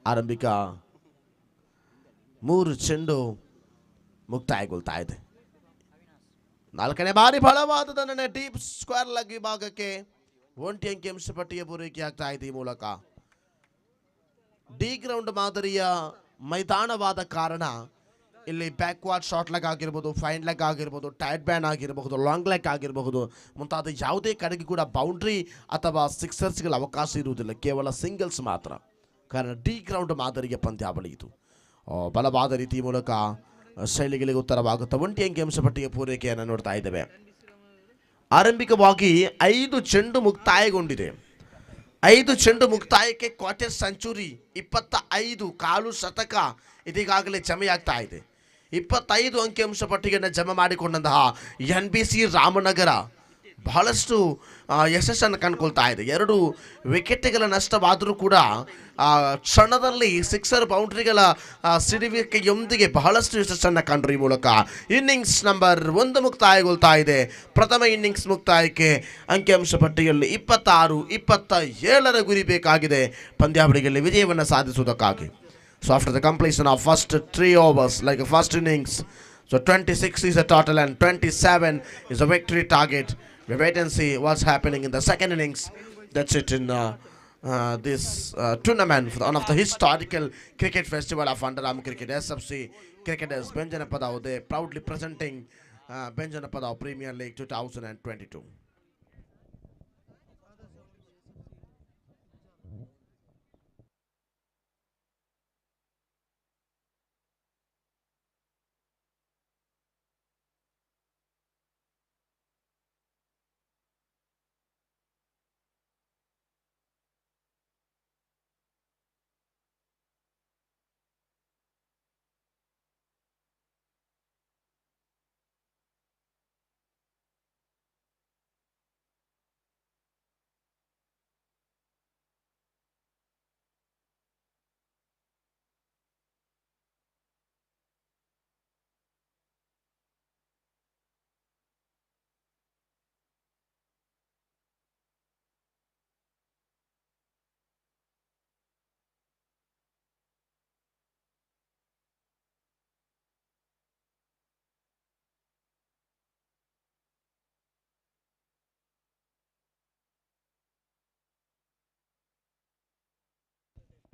ಆರಂಭಿಕ 3 ಚೆಂಡು ಮುಕ್ತಾಯಗೊಳ್ತಾ ಇದೆ. 4ನೇ ಬಾರಿ ಬಲವಾದ ತಂಡನೆ ಡೀಪ್ ಸ್ಕ್ವೇರ್ ಲೆಗ್ ವಿಭಾಗಕ್ಕೆ ಒಂಟಿ ಅಂಕಿಅಂಶ ಪಟ್ಟಿಗೆ ಪೂರೈಕೆ ಆಗ್ತಾ ಇದೆ. ಈ ಮೂಲಕ ಡಿ ಗ್ರೌಂಡ್ ಮಾದರಿಯ ಮೈದಾನವಾದ ಕಾರಣ ಇಲ್ಲಿ ಬ್ಯಾಕ್ವಾರ್ಡ್ ಶಾರ್ಟ್ ಲೆಗ್ ಆಗಿರ್ಬೋದು, ಫೈನ್ ಲೆಗ್ ಆಗಿರ್ಬೋದು, ಟೈಟ್ ಬ್ಯಾನ್ ಆಗಿರಬಹುದು, ಲಾಂಗ್ ಲೆಗ್ ಆಗಿರಬಹುದು, ಮುಂತಾದ ಯಾವುದೇ ಕಡೆಗೆ ಕೂಡ ಬೌಂಡ್ರಿ ಅಥವಾ ಸಿಕ್ಸರ್ಸ್ಗಳ ಅವಕಾಶ ಇರುವುದಿಲ್ಲ, ಕೇವಲ ಸಿಂಗಲ್ಸ್ ಮಾತ್ರ. ಕಾರಣ ಡಿ ಗ್ರೌಂಡ್ ಮಾದರಿಯ ಪಂದ್ಯಾವಳಿ ಇದು. ಬಲವಾದ ರೀತಿ ಮೂಲಕ ಶೈಲಿಗಳಿಗೆ ಉತ್ತರವಾಗುತ್ತಾ ಒಂಟಿ ಅಂಕಿಅಂಶ ಪಟ್ಟಿಗೆ ಪೂರೈಕೆಯನ್ನು ನೋಡ್ತಾ ಇದ್ದೇವೆ. ಆರಂಭಿಕವಾಗಿ 5 ಚೆಂಡು ಮುಕ್ತಾಯಗೊಂಡಿದೆ. 5 ಚೆಂಡು ಮುಕ್ತಾಯಕ್ಕೆ ಕ್ವಾರ್ಟರ್ ಸೆಂಚುರಿ 25 ಕಾಲು ಶತಕ ಇದೀಗಾಗಲೇ ಜಮೆಯಾಗ್ತಾ ಇದೆ. 25 ಅಂಕಿಅಂಶ ಪಟ್ಟಿಗೆಯನ್ನು ಜಮೆ ಮಾಡಿಕೊಂಡಂತಹ NBC ರಾಮನಗರ ಬಹಳಷ್ಟು ಯಶಸ್ಸನ್ನು ಕಂಡುಕೊಳ್ತಾ ಇದೆ. 2 ವಿಕೆಟ್ಗಳ ನಷ್ಟವಾದರೂ ಕೂಡ ಕ್ಷಣದಲ್ಲಿ ಸಿಕ್ಸರ್ ಬೌಂಡ್ರಿಗಳ ಸಿಡಿವಿಕೆಯೊಂದಿಗೆ ಬಹಳಷ್ಟು ಯಶಸ್ಸನ್ನು ಕಂಡರು. ಈ ಮೂಲಕ ಇನ್ನಿಂಗ್ಸ್ ನಂಬರ್ 1 ಮುಕ್ತಾಯಗೊಳ್ತಾ ಇದೆ. ಪ್ರಥಮ ಇನ್ನಿಂಗ್ಸ್ ಮುಕ್ತಾಯಕ್ಕೆ ಅಂಕಿಅಂಶ ಪಟ್ಟಿಯಲ್ಲಿ 26-27 ಗುರಿ ಬೇಕಾಗಿದೆ ಪಂದ್ಯಾವಳಿಯಲ್ಲಿ ವಿಜಯವನ್ನು ಸಾಧಿಸುವುದಕ್ಕಾಗಿ. So after the completion of first 3 overs, like a first innings, so 26 is a total and 27 is a victory target. We wait and see what's happening in the second innings. That's it in this tournament for one of the historical cricket festival of Underarm Cricket. SFC cricketers Benjanapadavu, they proudly presenting Benjanapadavu Premier League 2022.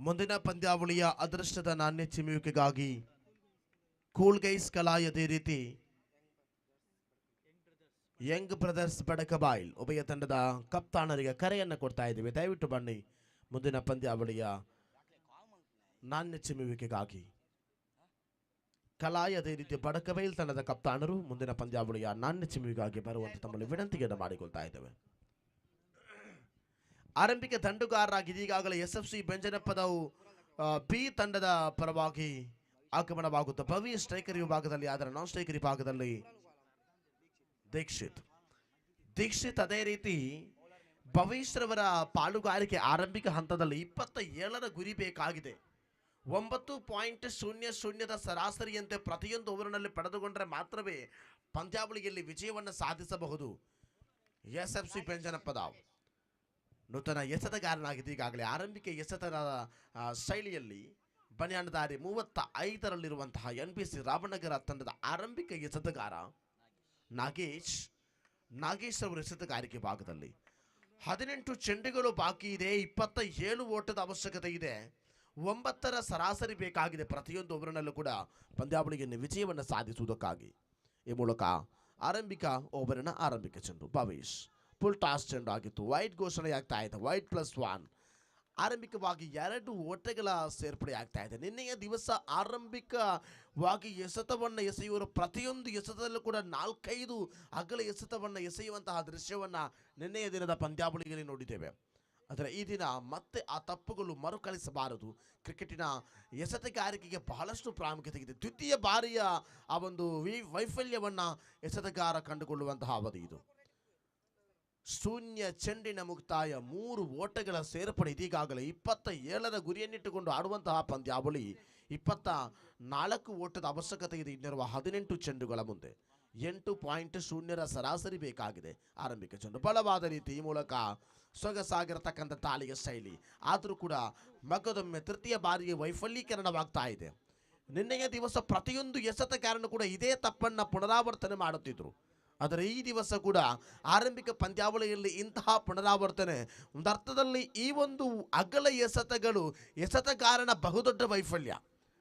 ಮುಂದಿನ ಪಂದ್ಯಾವಳಿಯ ಅದೃಷ್ಟದ ನಾಣ್ಯ ಚಿಮ್ಮುವಿಕೆಗಾಗಿ ಕೂಲ್ ಗೈಸ್ ಕಲಾಯದೇ ರೀತಿ ಯಂಗ್ ಬ್ರದರ್ಸ್ ಬಡಕಬಾಯಿಲ್ ಉಭಯ ತಂಡದ ಕಪ್ತಾನರಿಗೆ ಕರೆಯನ್ನು ಕೊಡ್ತಾ ಇದ್ದೀವಿ. ದಯವಿಟ್ಟು ಬನ್ನಿ ಮುಂದಿನ ಪಂದ್ಯಾವಳಿಯ ನಾಣ್ಯ ಚಿಮ್ಮುವಿಕೆಗಾಗಿ. ಕಲಾಯದೇ ರೀತಿ ಬಡಕಬೈಲ್ ತಂಡದ ಕಪ್ತಾನರು ಮುಂದಿನ ಪಂದ್ಯಾವಳಿಯ ನಾಣ್ಯ ಚಿಮ್ಮುವಿಗಾಗಿ ಬರುವಂತೆ ತಮ್ಮಲ್ಲಿ ವಿನಂತಿಯನ್ನು ಮಾಡಿಕೊಳ್ತಾ ಇದ್ದೇವೆ. ಆರಂಭಿಕ ದಂಡುಗಾರರಾಗಿ ಈಗಾಗಲೇ SFC ಬೆಂಜನಪದವು ಬಿ ತಂಡದ ಪರವಾಗಿ ಆಗಮನವಾಗುತ್ತೆ. ಭವಿ ಸ್ಟ್ರೈಕರ್ ವಿಭಾಗದಲ್ಲಿ, ಆದರೆ ನಾನ್ ಸ್ಟ್ರೈಕರ್ ವಿಭಾಗದಲ್ಲಿ ದೀಕ್ಷಿತ್ ಅದೇ ರೀತಿ ಭವಿಷ್ಯರವರ ಪಾಲುಗಾರಿಕೆ ಆರಂಭಿಕ ಹಂತದಲ್ಲಿ 27ರ ಗುರಿ ಬೇಕಾಗಿದೆ. 9.00 ಸರಾಸರಿಯಂತೆ ಪ್ರತಿಯೊಂದು ಓವರ್ನಲ್ಲಿ ಪಡೆದುಕೊಂಡರೆ ಮಾತ್ರವೇ ಪಂದ್ಯಾವಳಿಯಲ್ಲಿ ವಿಜಯವನ್ನು ಸಾಧಿಸಬಹುದು. SFC ಬೆಂಜನಪದಾವ್ ನೂತನ ಎಸೆತಗಾರನಾಗಿದೆ. ಈಗಾಗಲೇ ಆರಂಭಿಕ ಎಸೆತದ ಶೈಲಿಯಲ್ಲಿ ಬನ್ಯಾನದಾರಿ 35ರಲ್ಲಿರುವಂತಹ NBC ರಾಮನಗರ ತಂಡದ ಆರಂಭಿಕ ಎಸೆತಗಾರ ನಾಗೇಶ್ ಅವರ ಎಸೆತಗಾರಿಕೆ ಭಾಗದಲ್ಲಿ 18 ಚೆಂಡುಗಳು ಬಾಕಿ ಇದೆ. 27 ಓಟದ ಅವಶ್ಯಕತೆ ಇದೆ. 9ರ ಸರಾಸರಿ ಬೇಕಾಗಿದೆ ಪ್ರತಿಯೊಂದು ಓವರ್ನಲ್ಲೂ ಕೂಡ ಪಂದ್ಯಾವಳಿಯನ್ನು ವಿಜಯವನ್ನು ಸಾಧಿಸುವುದಕ್ಕಾಗಿ. ಈ ಮೂಲಕ ಆರಂಭಿಕ ಓವರಿನ ಆರಂಭಿಕ ಚೆಂಡು ಭವೇಶ್ ಫುಲ್ ಟಾಸ್ ಚೆಂಡು ಆಗಿತ್ತು. ವೈಟ್ ಘೋಷಣೆಯಾಗ್ತಾ ಇದೆ. ವೈಟ್ +1 ಆರಂಭಿಕವಾಗಿ 2 ಓಟಗಳ ಸೇರ್ಪಡೆ ಆಗ್ತಾ ಇದೆ. ನಿನ್ನೆಯ ದಿವಸ ಆರಂಭಿಕವಾಗಿ ಎಸೆತವನ್ನು ಎಸೆಯುವ ಪ್ರತಿಯೊಂದು ಎಸೆತದಲ್ಲೂ ಕೂಡ 4-5 ಅಗಲ ಎಸೆತವನ್ನು ಎಸೆಯುವಂತಹ ದೃಶ್ಯವನ್ನು ನಿನ್ನೆಯ ದಿನದ ಪಂದ್ಯಾವಳಿಯಲ್ಲಿ ನೋಡಿದ್ದೇವೆ. ಆದರೆ ಈ ದಿನ ಮತ್ತೆ ಆ ತಪ್ಪುಗಳು ಮರುಕಳಿಸಬಾರದು. ಕ್ರಿಕೆಟಿನ ಎಸೆತಗಾರಿಕೆಗೆ ಬಹಳಷ್ಟು ಪ್ರಾಮುಖ್ಯತೆ ಇದೆ. ದ್ವಿತೀಯ ಬಾರಿಯ ಆ ಒಂದು ವೈಫಲ್ಯವನ್ನು ಎಸೆತಗಾರ ಕಂಡುಕೊಳ್ಳುವಂತಹ ಅವಧಿ ಇದು. ಶೂನ್ಯ ಚೆಂಡಿನ ಮುಕ್ತಾಯ, 3 ಓಟಗಳ ಸೇರ್ಪಡೆ. ಇದೀಗಾಗಲೇ 27ರ ಗುರಿಯನ್ನಿಟ್ಟುಕೊಂಡು ಆಡುವಂತಹ ಪಂದ್ಯಾವಳಿ 24 ಓಟದ ಅವಶ್ಯಕತೆ ಇದೆ. ಇನ್ನಿರುವ 18 ಚೆಂಡುಗಳ ಮುಂದೆ 8.0ರ ಸರಾಸರಿ ಬೇಕಾಗಿದೆ. ಆರಂಭಿಕ ಚೆಂಡು ಬಲವಾದ ರೀತಿ ಈ ಮೂಲಕ ಸೊಗಸಾಗಿರತಕ್ಕಂಥ ತಾಳಿಯ ಶೈಲಿ. ಆದರೂ ಕೂಡ ಮಗದೊಮ್ಮೆ ತೃತೀಯ ಬಾರಿಗೆ ವೈಫಲ್ಯೀಕರಣವಾಗ್ತಾ ಇದೆ. ನಿನ್ನೆಯ ದಿವಸ ಪ್ರತಿಯೊಂದು ಎಸೆತಗಾರನು ಕೂಡ ಇದೇ ತಪ್ಪನ್ನು ಪುನರಾವರ್ತನೆ ಮಾಡುತ್ತಿದ್ದರು. ಆದರೆ ಈ ದಿವಸ ಕೂಡ ಆರಂಭಿಕ ಪಂದ್ಯಾವಳಿಯಲ್ಲಿ ಇಂತಹ ಪುನರಾವರ್ತನೆ ಒಂದರ್ಥದಲ್ಲಿ ಈ ಒಂದು ಅಗಲ ಎಸೆತಗಳು ಎಸೆತಗಾರನ ಬಹುದೊಡ್ಡ ವೈಫಲ್ಯ.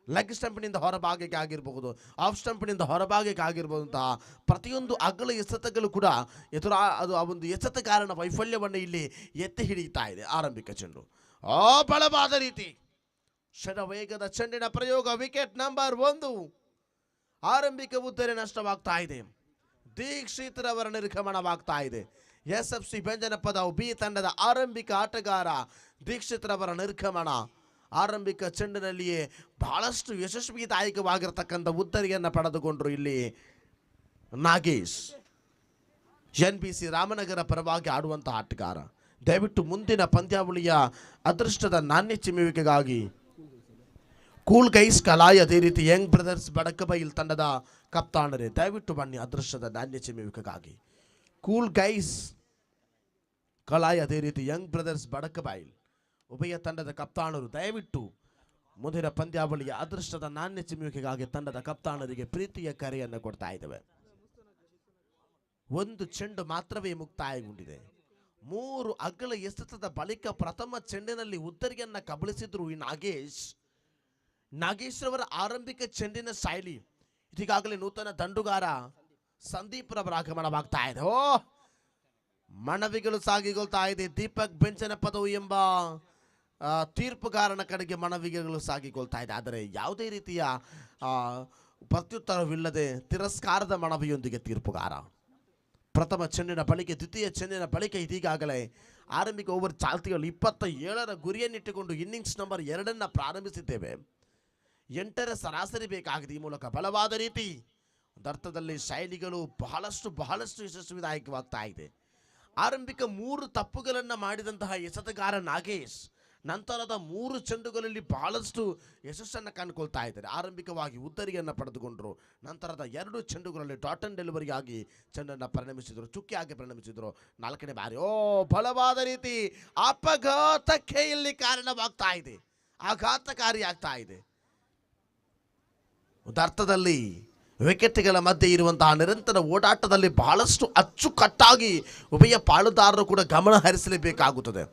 ಲೆಗ್ ಸ್ಟಂಪಿನಿಂದ ಹೊರಭಾಗಕ್ಕೆ ಆಗಿರಬಹುದು, ಆಫ್ ಸ್ಟಂಪಿನಿಂದ ಹೊರಭಾಗಕ್ಕೆ ಆಗಿರಬಹುದಂತಹ ಪ್ರತಿಯೊಂದು ಅಗಲ ಎಸೆತಗಳು ಕೂಡ ಅದು ಆ ಒಂದು ಎಸೆತಗಾರನ ವೈಫಲ್ಯವನ್ನು ಇಲ್ಲಿ ಎತ್ತಿ ಹಿಡಿಯುತ್ತಾ ಇದೆ. ಆರಂಭಿಕ ಚೆಂಡು ಬಲವಾದ ರೀತಿ ಶರವೇಗದ ಚೆಂಡಿನ ಪ್ರಯೋಗ. Wicket number 1. ಆರಂಭಿಕ ಉದ್ದರೆ ನಷ್ಟವಾಗ್ತಾ ಇದೆ. ದೀಕ್ಷಿತ್ ರವರ ನಿರ್ಗಮನವಾಗ್ತಾ ಇದೆ. SFC ಬೆಂಜನಪದವು ಬಿ ತಂಡದ ಆರಂಭಿಕ ಆಟಗಾರ ದೀಕ್ಷಿತ್ ರವರ ನಿರ್ಗಮನ. ಆರಂಭಿಕ ಚೆಂಡಿನಲ್ಲಿಯೇ ಬಹಳಷ್ಟು ಯಶಸ್ವಿದಾಯಕವಾಗಿರ್ತಕ್ಕಂಥ ಉದ್ದರಿಯನ್ನು ಪಡೆದುಕೊಂಡರು ಇಲ್ಲಿ ನಾಗೇಶ್. NBC ರಾಮನಗರ ಪರವಾಗಿ ಆಡುವಂತಹ ಆಟಗಾರ. ದಯವಿಟ್ಟು ಮುಂದಿನ ಪಂದ್ಯಾವಳಿಯ ಅದೃಷ್ಟದ ನಾಣ್ಯ ಚಿಮ್ಮುವಿಕೆಗಾಗಿ ಕೂಲ್ ಗೈಸ್ ಕಲಾಯ್ ಅದೇ ರೀತಿ ಯಂಗ್ ಬ್ರದರ್ಸ್ ಬಡಕಬೈಲ್ ತಂಡದ ಕಪ್ತಾನರೇ ದಯವಿಟ್ಟು ಬನ್ನಿ ಅದೃಷ್ಟದ ನಾಣ್ಯ ಚಿಮ್ಮುವಿಕೆಗಾಗಿ. ಕೂಲ್ ಗೈಸ್ ಕಲಾಯ್ ಅದೇ ರೀತಿ ಯಂಗ್ ಬ್ರದರ್ಸ್ ಬಡಕಬೈಲ್ ಉಭಯ ತಂಡದ ಕಪ್ತಾನರು ದಯವಿಟ್ಟು ಮುಂದಿನ ಪಂದ್ಯಾವಳಿಯ ಅದೃಷ್ಟದ ನಾಣ್ಯ ಚಿಮ್ಮುವಿಕೆಗಾಗಿ ತಂಡದ ಕಪ್ತಾನರಿಗೆ ಪ್ರೀತಿಯ ಕರೆಯನ್ನು ಕೊಡ್ತಾ ಇದ್ದೇವೆ. 1 ಚೆಂಡು ಮಾತ್ರವೇ ಮುಕ್ತಾಯಗೊಂಡಿದೆ. 3 ಅಗಲ ಎಸೆತದ ಬಳಿಕ ಪ್ರಥಮ ಚೆಂಡಿನಲ್ಲಿ ಉದ್ದರಿಯನ್ನು ಕಬಳಿಸಿದ್ರು ಈ ನಾಗೇಶ್ ರವರ ಆರಂಭಿಕ ಚೆಂಡಿನ ಶೈಲಿ. ಇದೀಗಾಗಲೇ ನೂತನ ದಂಡುಗಾರ ಸಂದೀಪ್ ರವರ ಆಗಮನವಾಗ್ತಾ ಇದೆ. ಮನವಿಗಳು ಸಾಗಿಕೊಳ್ತಾ ಇದೆ. ದೀಪಕ್ ಬೆಂಚನಪದವು ಎಂಬ ತೀರ್ಪುಗಾರನ ಕಡೆಗೆ ಮನವಿಗಳು ಸಾಗಿಕೊಳ್ತಾ ಇದೆ. ಆದರೆ ಯಾವುದೇ ರೀತಿಯ ಪ್ರತ್ಯುತ್ತರವಿಲ್ಲದೆ ತಿರಸ್ಕಾರದ ಮನವಿಯೊಂದಿಗೆ ತೀರ್ಪುಗಾರ ಪ್ರಥಮ ಚೆಂಡಿನ ಬಳಿಕ ದ್ವಿತೀಯ ಚೆಂಡಿನ ಬಳಿಕ ಇದೀಗಾಗಲೇ ಆರಂಭಿಕ ಓವರ್ ಚಾಲ್ತಿಗಳು 27ರ ಗುರಿಯನ್ನಿಟ್ಟುಕೊಂಡು ಇನ್ನಿಂಗ್ಸ್ ನಂಬರ್ 2 ಪ್ರಾರಂಭಿಸಿದ್ದೇವೆ. 8ರ ಸರಾಸರಿ ಬೇಕಾಗಿದೆ. ಈ ಮೂಲಕ ಬಲವಾದ ರೀತಿ ಅರ್ಥದಲ್ಲಿ ಶೈಲಿಗಳು ಬಹಳಷ್ಟು ಯಶಸ್ವಿದಾಯಕವಾಗ್ತಾ ಇದೆ. ಆರಂಭಿಕ 3 ತಪ್ಪುಗಳನ್ನು ಮಾಡಿದಂತಹ ಎಸೆತಗಾರ ನಾಗೇಶ್ ನಂತರದ 3 ಚೆಂಡುಗಳಲ್ಲಿ ಬಹಳಷ್ಟು ಯಶಸ್ಸನ್ನು ಕಂಡುಕೊಳ್ತಾ ಇದ್ದಾರೆ. ಆರಂಭಿಕವಾಗಿ ಉದ್ದರಿಯನ್ನು ಪಡೆದುಕೊಂಡರು. ನಂತರದ 2 ಚೆಂಡುಗಳಲ್ಲಿ ಡಾಟ್ ಅಂಡ್ ಡೆಲಿವರಿಯಾಗಿ ಚೆಂಡನ್ನು ಪರಿಣಮಿಸಿದರು, ಚುಕ್ಕಿಯಾಗಿ ಪರಿಣಮಿಸಿದರು. 4ನೇ ಬಾರಿ ಬಲವಾದ ರೀತಿ ಅಪಘಾತಕ್ಕೆ ಇಲ್ಲಿ ಕಾರಣವಾಗ್ತಾ ಇದೆ, ಆಘಾತಕಾರಿ ಆಗ್ತಾ ಇದೆ. ಅರ್ಥದಲ್ಲಿ ವಿಕೆಟ್ಗಳ ಮಧ್ಯೆ ಇರುವಂತಹ ನಿರಂತರ ಓಡಾಟದಲ್ಲಿ ಬಹಳಷ್ಟು ಅಚ್ಚುಕಟ್ಟಾಗಿ ಉಭಯ ಪಾಲುದಾರರು ಕೂಡ ಗಮನ ಹರಿಸಲೇಬೇಕಾಗುತ್ತದೆ.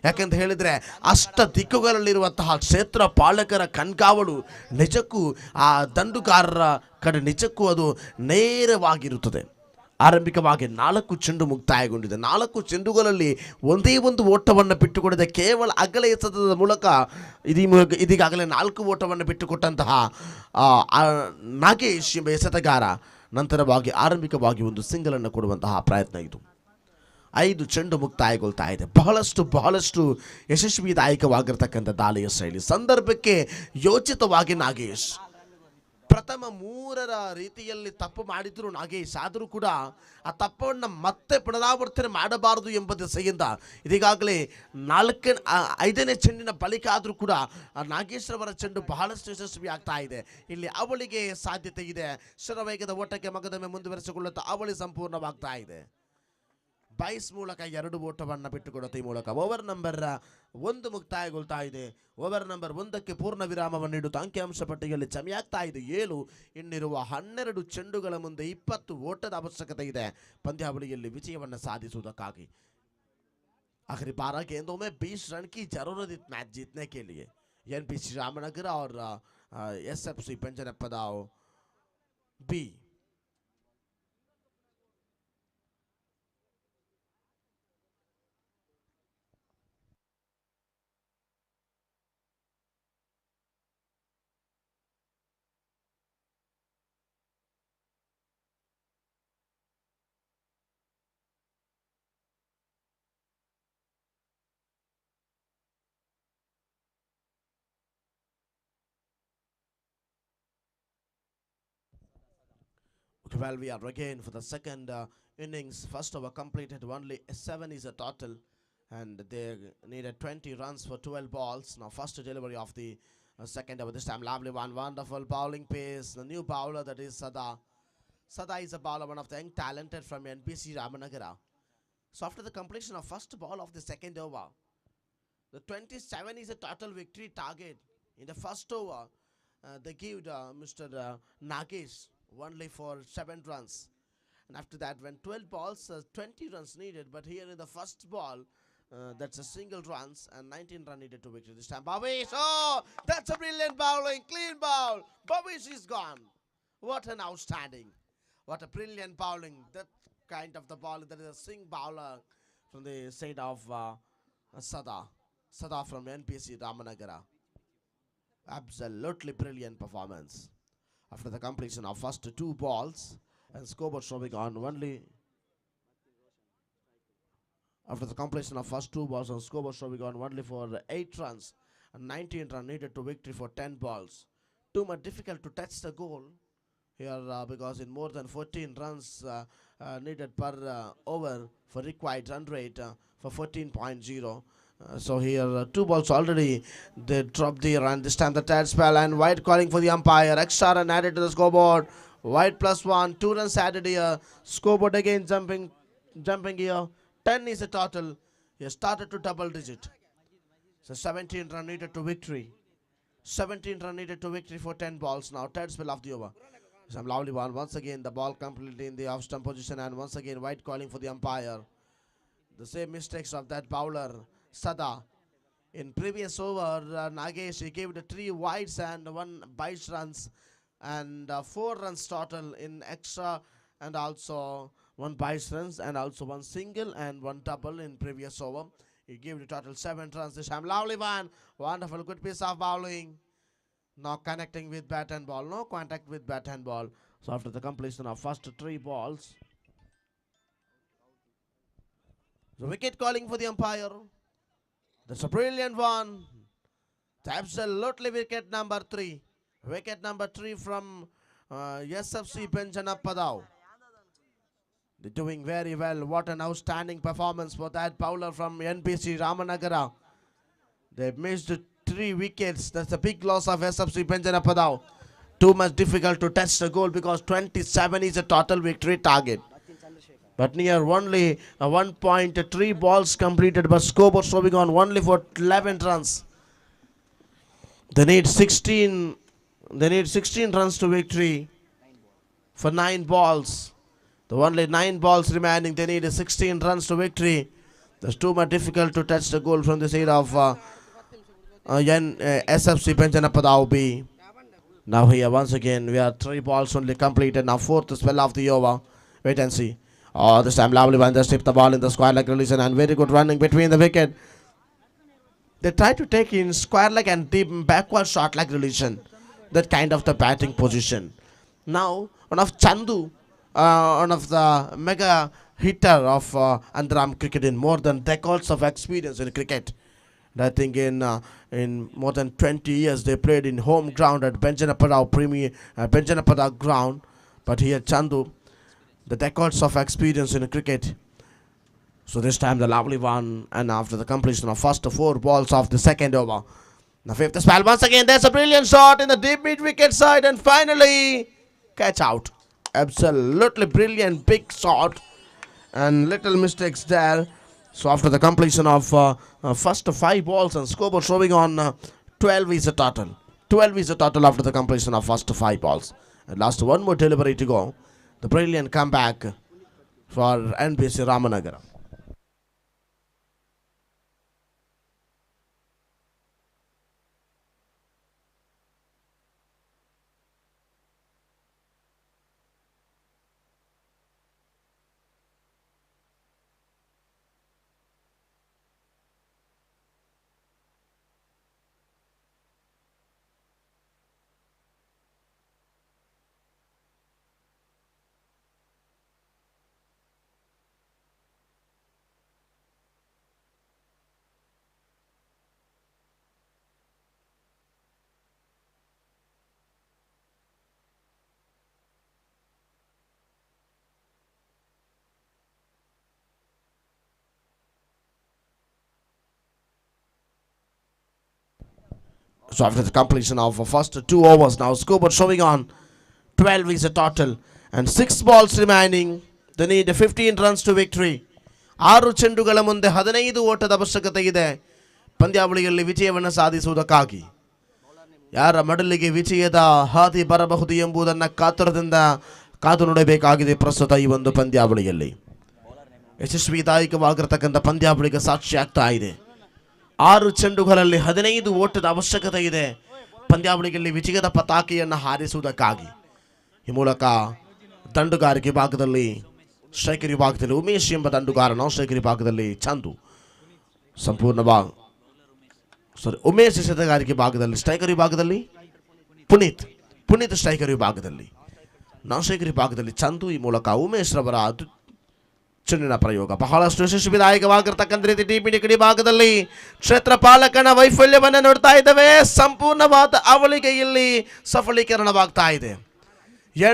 ಯಾಕೆಂತ ಹೇಳಿದರೆ ಅಷ್ಟ ದಿಕ್ಕುಗಳಲ್ಲಿರುವಂತಹ ಕ್ಷೇತ್ರ ಪಾಲಕರ ಕಣ್ಗಾವಲು ನಿಜಕ್ಕೂ ಆ ದಂಡುಗಾರರ ಕಡೆ ನಿಜಕ್ಕೂ ಅದು ನೇರವಾಗಿರುತ್ತದೆ. ಆರಂಭಿಕವಾಗಿ 4 ಚೆಂಡು ಮುಕ್ತಾಯಗೊಂಡಿದೆ. 4 ಚೆಂಡುಗಳಲ್ಲಿ ಒಂದೇ ಒಂದು ಓಟವನ್ನು ಬಿಟ್ಟುಕೊಡದೆ ಕೇವಲ ಅಗಲ ಎಸೆತದ ಮೂಲಕ ಇದೀಗಾಗಲೇ 4 ಓಟವನ್ನು ಬಿಟ್ಟುಕೊಟ್ಟಂತಹ ನಾಗೇಶ್ ಎಂಬ ಎಸೆತಗಾರ ನಂತರವಾಗಿ ಆರಂಭಿಕವಾಗಿ ಒಂದು ಸಿಂಗಲನ್ನು ಕೊಡುವಂತಹ ಪ್ರಯತ್ನ ಇದು. 5 ಚೆಂಡು ಮುಕ್ತಾಯಗೊಳ್ತಾ ಇದೆ. ಬಹಳಷ್ಟು ಯಶಸ್ವಿದಾಯಕವಾಗಿರ್ತಕ್ಕಂಥ ದಾಳಿಯ ಶೈಲಿ. ಸಂದರ್ಭಕ್ಕೆ ಯೋಚಿತವಾಗಿ ನಾಗೇಶ್ ಪ್ರಥಮ 3ರ ರೀತಿಯಲ್ಲಿ ತಪ್ಪು ಮಾಡಿದ್ರು ನಾಗೇಶ್, ಆದರೂ ಕೂಡ ಆ ತಪ್ಪವನ್ನು ಮತ್ತೆ ಪುನರಾವರ್ತನೆ ಮಾಡಬಾರದು ಎಂಬ ದಿಸೆಯಿಂದ ಇದೀಗಾಗಲೇ 5ನೇ ಚೆಂಡಿನ ಬಳಿಕ ಆದರೂ ಕೂಡ ನಾಗೇಶ್ರವರ ಚೆಂಡು ಬಹಳಷ್ಟು ಯಶಸ್ವಿ ಆಗ್ತಾ ಇದೆ. ಇಲ್ಲಿ ಅವಳಿಗೆ ಸಾಧ್ಯತೆ ಇದೆ. ಶರವೇಗದ ಓಟಕ್ಕೆ ಮಗದೊಮ್ಮೆ ಮುಂದುವರಿಸಿಕೊಳ್ಳುತ್ತಾ ಅವಳಿ ಸಂಪೂರ್ಣವಾಗ್ತಾ ಇದೆ. ಬೈಸ್ ಮೂಲಕ 2 ಓಟವನ್ನು ಬಿಟ್ಟುಕೊಡುತ್ತೆ. ಈ ಮೂಲಕ ಓವರ್ ನಂಬರ್ 1 ಮುಕ್ತಾಯಗೊಳ್ತಾ ಇದೆ. ಓವರ್ ನಂಬರ್ 1ಕ್ಕೆ ಪೂರ್ಣ ವಿರಾಮವನ್ನು ನೀಡುತ್ತಾ ಅಂಕಿಅಂಶ ಪಟ್ಟಿಯಲ್ಲಿ ಚಮಿಯಾಗ್ತಾ ಇದೆ 7. ಇನ್ನಿರುವ 12 ಚೆಂಡುಗಳ ಮುಂದೆ 20 ಓಟದ ಅವಶ್ಯಕತೆ ಇದೆ ಪಂದ್ಯಾವಳಿಯಲ್ಲಿ ವಿಜಯವನ್ನು ಸಾಧಿಸುವುದಕ್ಕಾಗಿ. आखिरी 12 गेंदों में 20 रन की जरूरत इस मैच जीतने के लिए. एनपीसी रामनगर और एसएफसी बेंजनपदाव बी. Well, we are again for the second innings. First over completed, only 7 is a total, and they needed 20 runs for 12 balls. Now first delivery of the second over. This time lovely one, wonderful bowling pace. The new bowler, that is Sada. Sada is a bowler, one of the young talented from NPC Ramanagara. So after the completion of first ball of the second over, the 27 is a total victory target. In the first over, they gave Mr. Nagesh only for 7 runs, and after that when 12 balls 20 runs needed, but here in the first ball that's a single runs and 19 run needed to victory. This time Bhavish, oh, that's a brilliant bowling, clean bowl. Bhavish is gone. What an outstanding, what a brilliant bowling. That kind of the ball, that is a swing bowler from the side of Sada from NPC Ramanagara. Absolutely brilliant performance. After the completion of first 2 balls and scoreboard showing on only. After the completion of first 2 balls and scoreboard showing on only for 8 runs and 19 runs needed to victory for 10 balls. Too much difficult to touch the goal here because in more than 14 runs needed per over for required run rate for 14.0. So here 2 balls already they dropped the run. This time the third spell and White calling for the umpire. Extra run added to the scoreboard. White +1, 2 runs added here. Scoreboard again jumping here. 10 is the total. He started to double digit. So 17 run needed to victory. 17 run needed to victory for 10 balls now. Third spell of the over. Some lovely one. Once again the ball completely in the off stump position, and once again White calling for the umpire. The same mistakes of that bowler Sada. In previous over, Nagesh, he gave the 3 wides and 1 base runs and 4 runs total in extra, and also 1 base runs and also 1 single and 1 double in previous over. He gave the total 7 runs. This time lovely one, wonderful, good piece of bowling. Now connecting with bat and ball, no contact with bat and ball. So after the completion of first 3 balls, the wicket calling for the umpire. That's a brilliant one. It's absolutely wicket number 3. Wicket number 3 from SFC Benjanapadavu. They're doing very well. What an outstanding performance for that bowler from NPC Ramanagara. They missed 3 wickets. That's a big loss of SFC Benjanapadavu. Too much difficult to touch the goal because 27 is a total victory target. But near only 1.3 balls completed, but scoreboard showing on only for 11 runs. They need 16. They need 16 runs to victory for 9 balls. The only 9 balls remaining. They need 16 runs to victory. It's too much difficult to touch the goal from the side of SFC Benjanapadavu. Now here once again we are 3 balls only completed. Now fourth spell of the over. Wait and see. Oh, this time lovely one. They strip the ball in the square leg release and very good running between the wicket. They try to take in square leg and deep backward short leg relation. That kind of the batting position. Now one of Chandu, one of the mega hitter of Andhram cricket in more than decades of experience in cricket. And I think in more than 20 years they played in home ground at Benjanapadavu ground. But here Chandu, the decades of experience in cricket. So this time the lovely one, and after the completion of first 4 balls of the second over. The fifth spell once again. There's a brilliant shot in the deep mid wicket side, and finally catch out. Absolutely brilliant big shot, and little mistakes there. So after the completion of first 5 balls and scoreboard showing on 12 is a total. 12 is a total after the completion of first 5 balls. And last one more delivery to go. The brilliant comeback for NBC Ramanagara. So after the completion of the first 2 overs, now scoreboard showing on 12 is a total, and 6 balls remaining. They need 15 runs to victory. 6 ಚೆಂಡುಗಳ ಮುಂದೆ 15 ಓಟದ ಅವಶ್ಯಕತೆ ಇದೆ ಪಂದ್ಯಾವಳಿಯಲ್ಲಿ ವಿಜಯವನ್ನು ಸಾಧಿಸುವುದಕ್ಕಾಗಿ. ಯಾರ ಮಡಲಿಗೆ ವಿಜಯದ ಹಾದಿ ಬರಬಹುದು ಎಂಬುದನ್ನು ಕಾತುರದಿಂದ ಕಾದು ನೋಡಬೇಕಾಗಿದೆ ಪ್ರಸ್ತುತ ಈ ಒಂದು ಪಂದ್ಯಾವಳಿಯಲ್ಲಿ. ಯಶಸ್ವಿದಾಯಕವಾಗಿರತಕ್ಕಂಥ ಪಂದ್ಯಾವಳಿಗೆ ಸಾಕ್ಷಿ ಆಗ್ತಾ ಇದೆ. 6 ಚೆಂಡುಗಳಲ್ಲಿ 15 ಓಟದ ಅವಶ್ಯಕತೆ ಇದೆ ಪಂದ್ಯಾವಳಿಯಲ್ಲಿ ವಿಜಯದ ಪತಾಕೆಯನ್ನು ಹಾರಿಸುವುದಕ್ಕಾಗಿ. ಈ ಮೂಲಕ ದಂಡುಗಾರಿಕೆ ಭಾಗದಲ್ಲಿ ಸ್ಟ್ರೈಕರ್ ವಿಭಾಗದಲ್ಲಿ ಉಮೇಶ್ ಎಂಬ ದಂಡುಗಾರನ, ಸ್ಟ್ರೈಕರ್ ವಿಭಾಗದಲ್ಲಿ ಚಂದು, ಸಂಪೂರ್ಣವಾಗಿ ಉಮೇಶ್ ಎಸೆತಗಾರಿಕೆ ಭಾಗದಲ್ಲಿ, ಸ್ಟ್ರೈಕರ್ ವಿಭಾಗದಲ್ಲಿ ಪುನೀತ್ ಸ್ಟ್ರೈಕರ್ ವಿಭಾಗದಲ್ಲಿ, ನಾನ್ ಸ್ಟ್ರೈಕರ್ ವಿಭಾಗದಲ್ಲಿ ಚಂದು. ಈ ಮೂಲಕ ಉಮೇಶ್ ರವರ ಚೆಂಡಿನ ಪ್ರಯೋಗ ಬಹಳಷ್ಟು ಯಶಸ್ವಿದಾಯಕವಾಗಿರ್ತಕ್ಕಂಥ ರೀತಿ ಡಿ ಭಾಗದಲ್ಲಿ ಕ್ಷೇತ್ರ ಪಾಲಕನ ವೈಫಲ್ಯವನ್ನು ನೋಡ್ತಾ ಇದ್ದೇವೆ. ಸಂಪೂರ್ಣವಾದ ಅವಳಿಗೆ ಇಲ್ಲಿ ಸಫಲೀಕರಣವಾಗ್ತಾ ಇದೆ.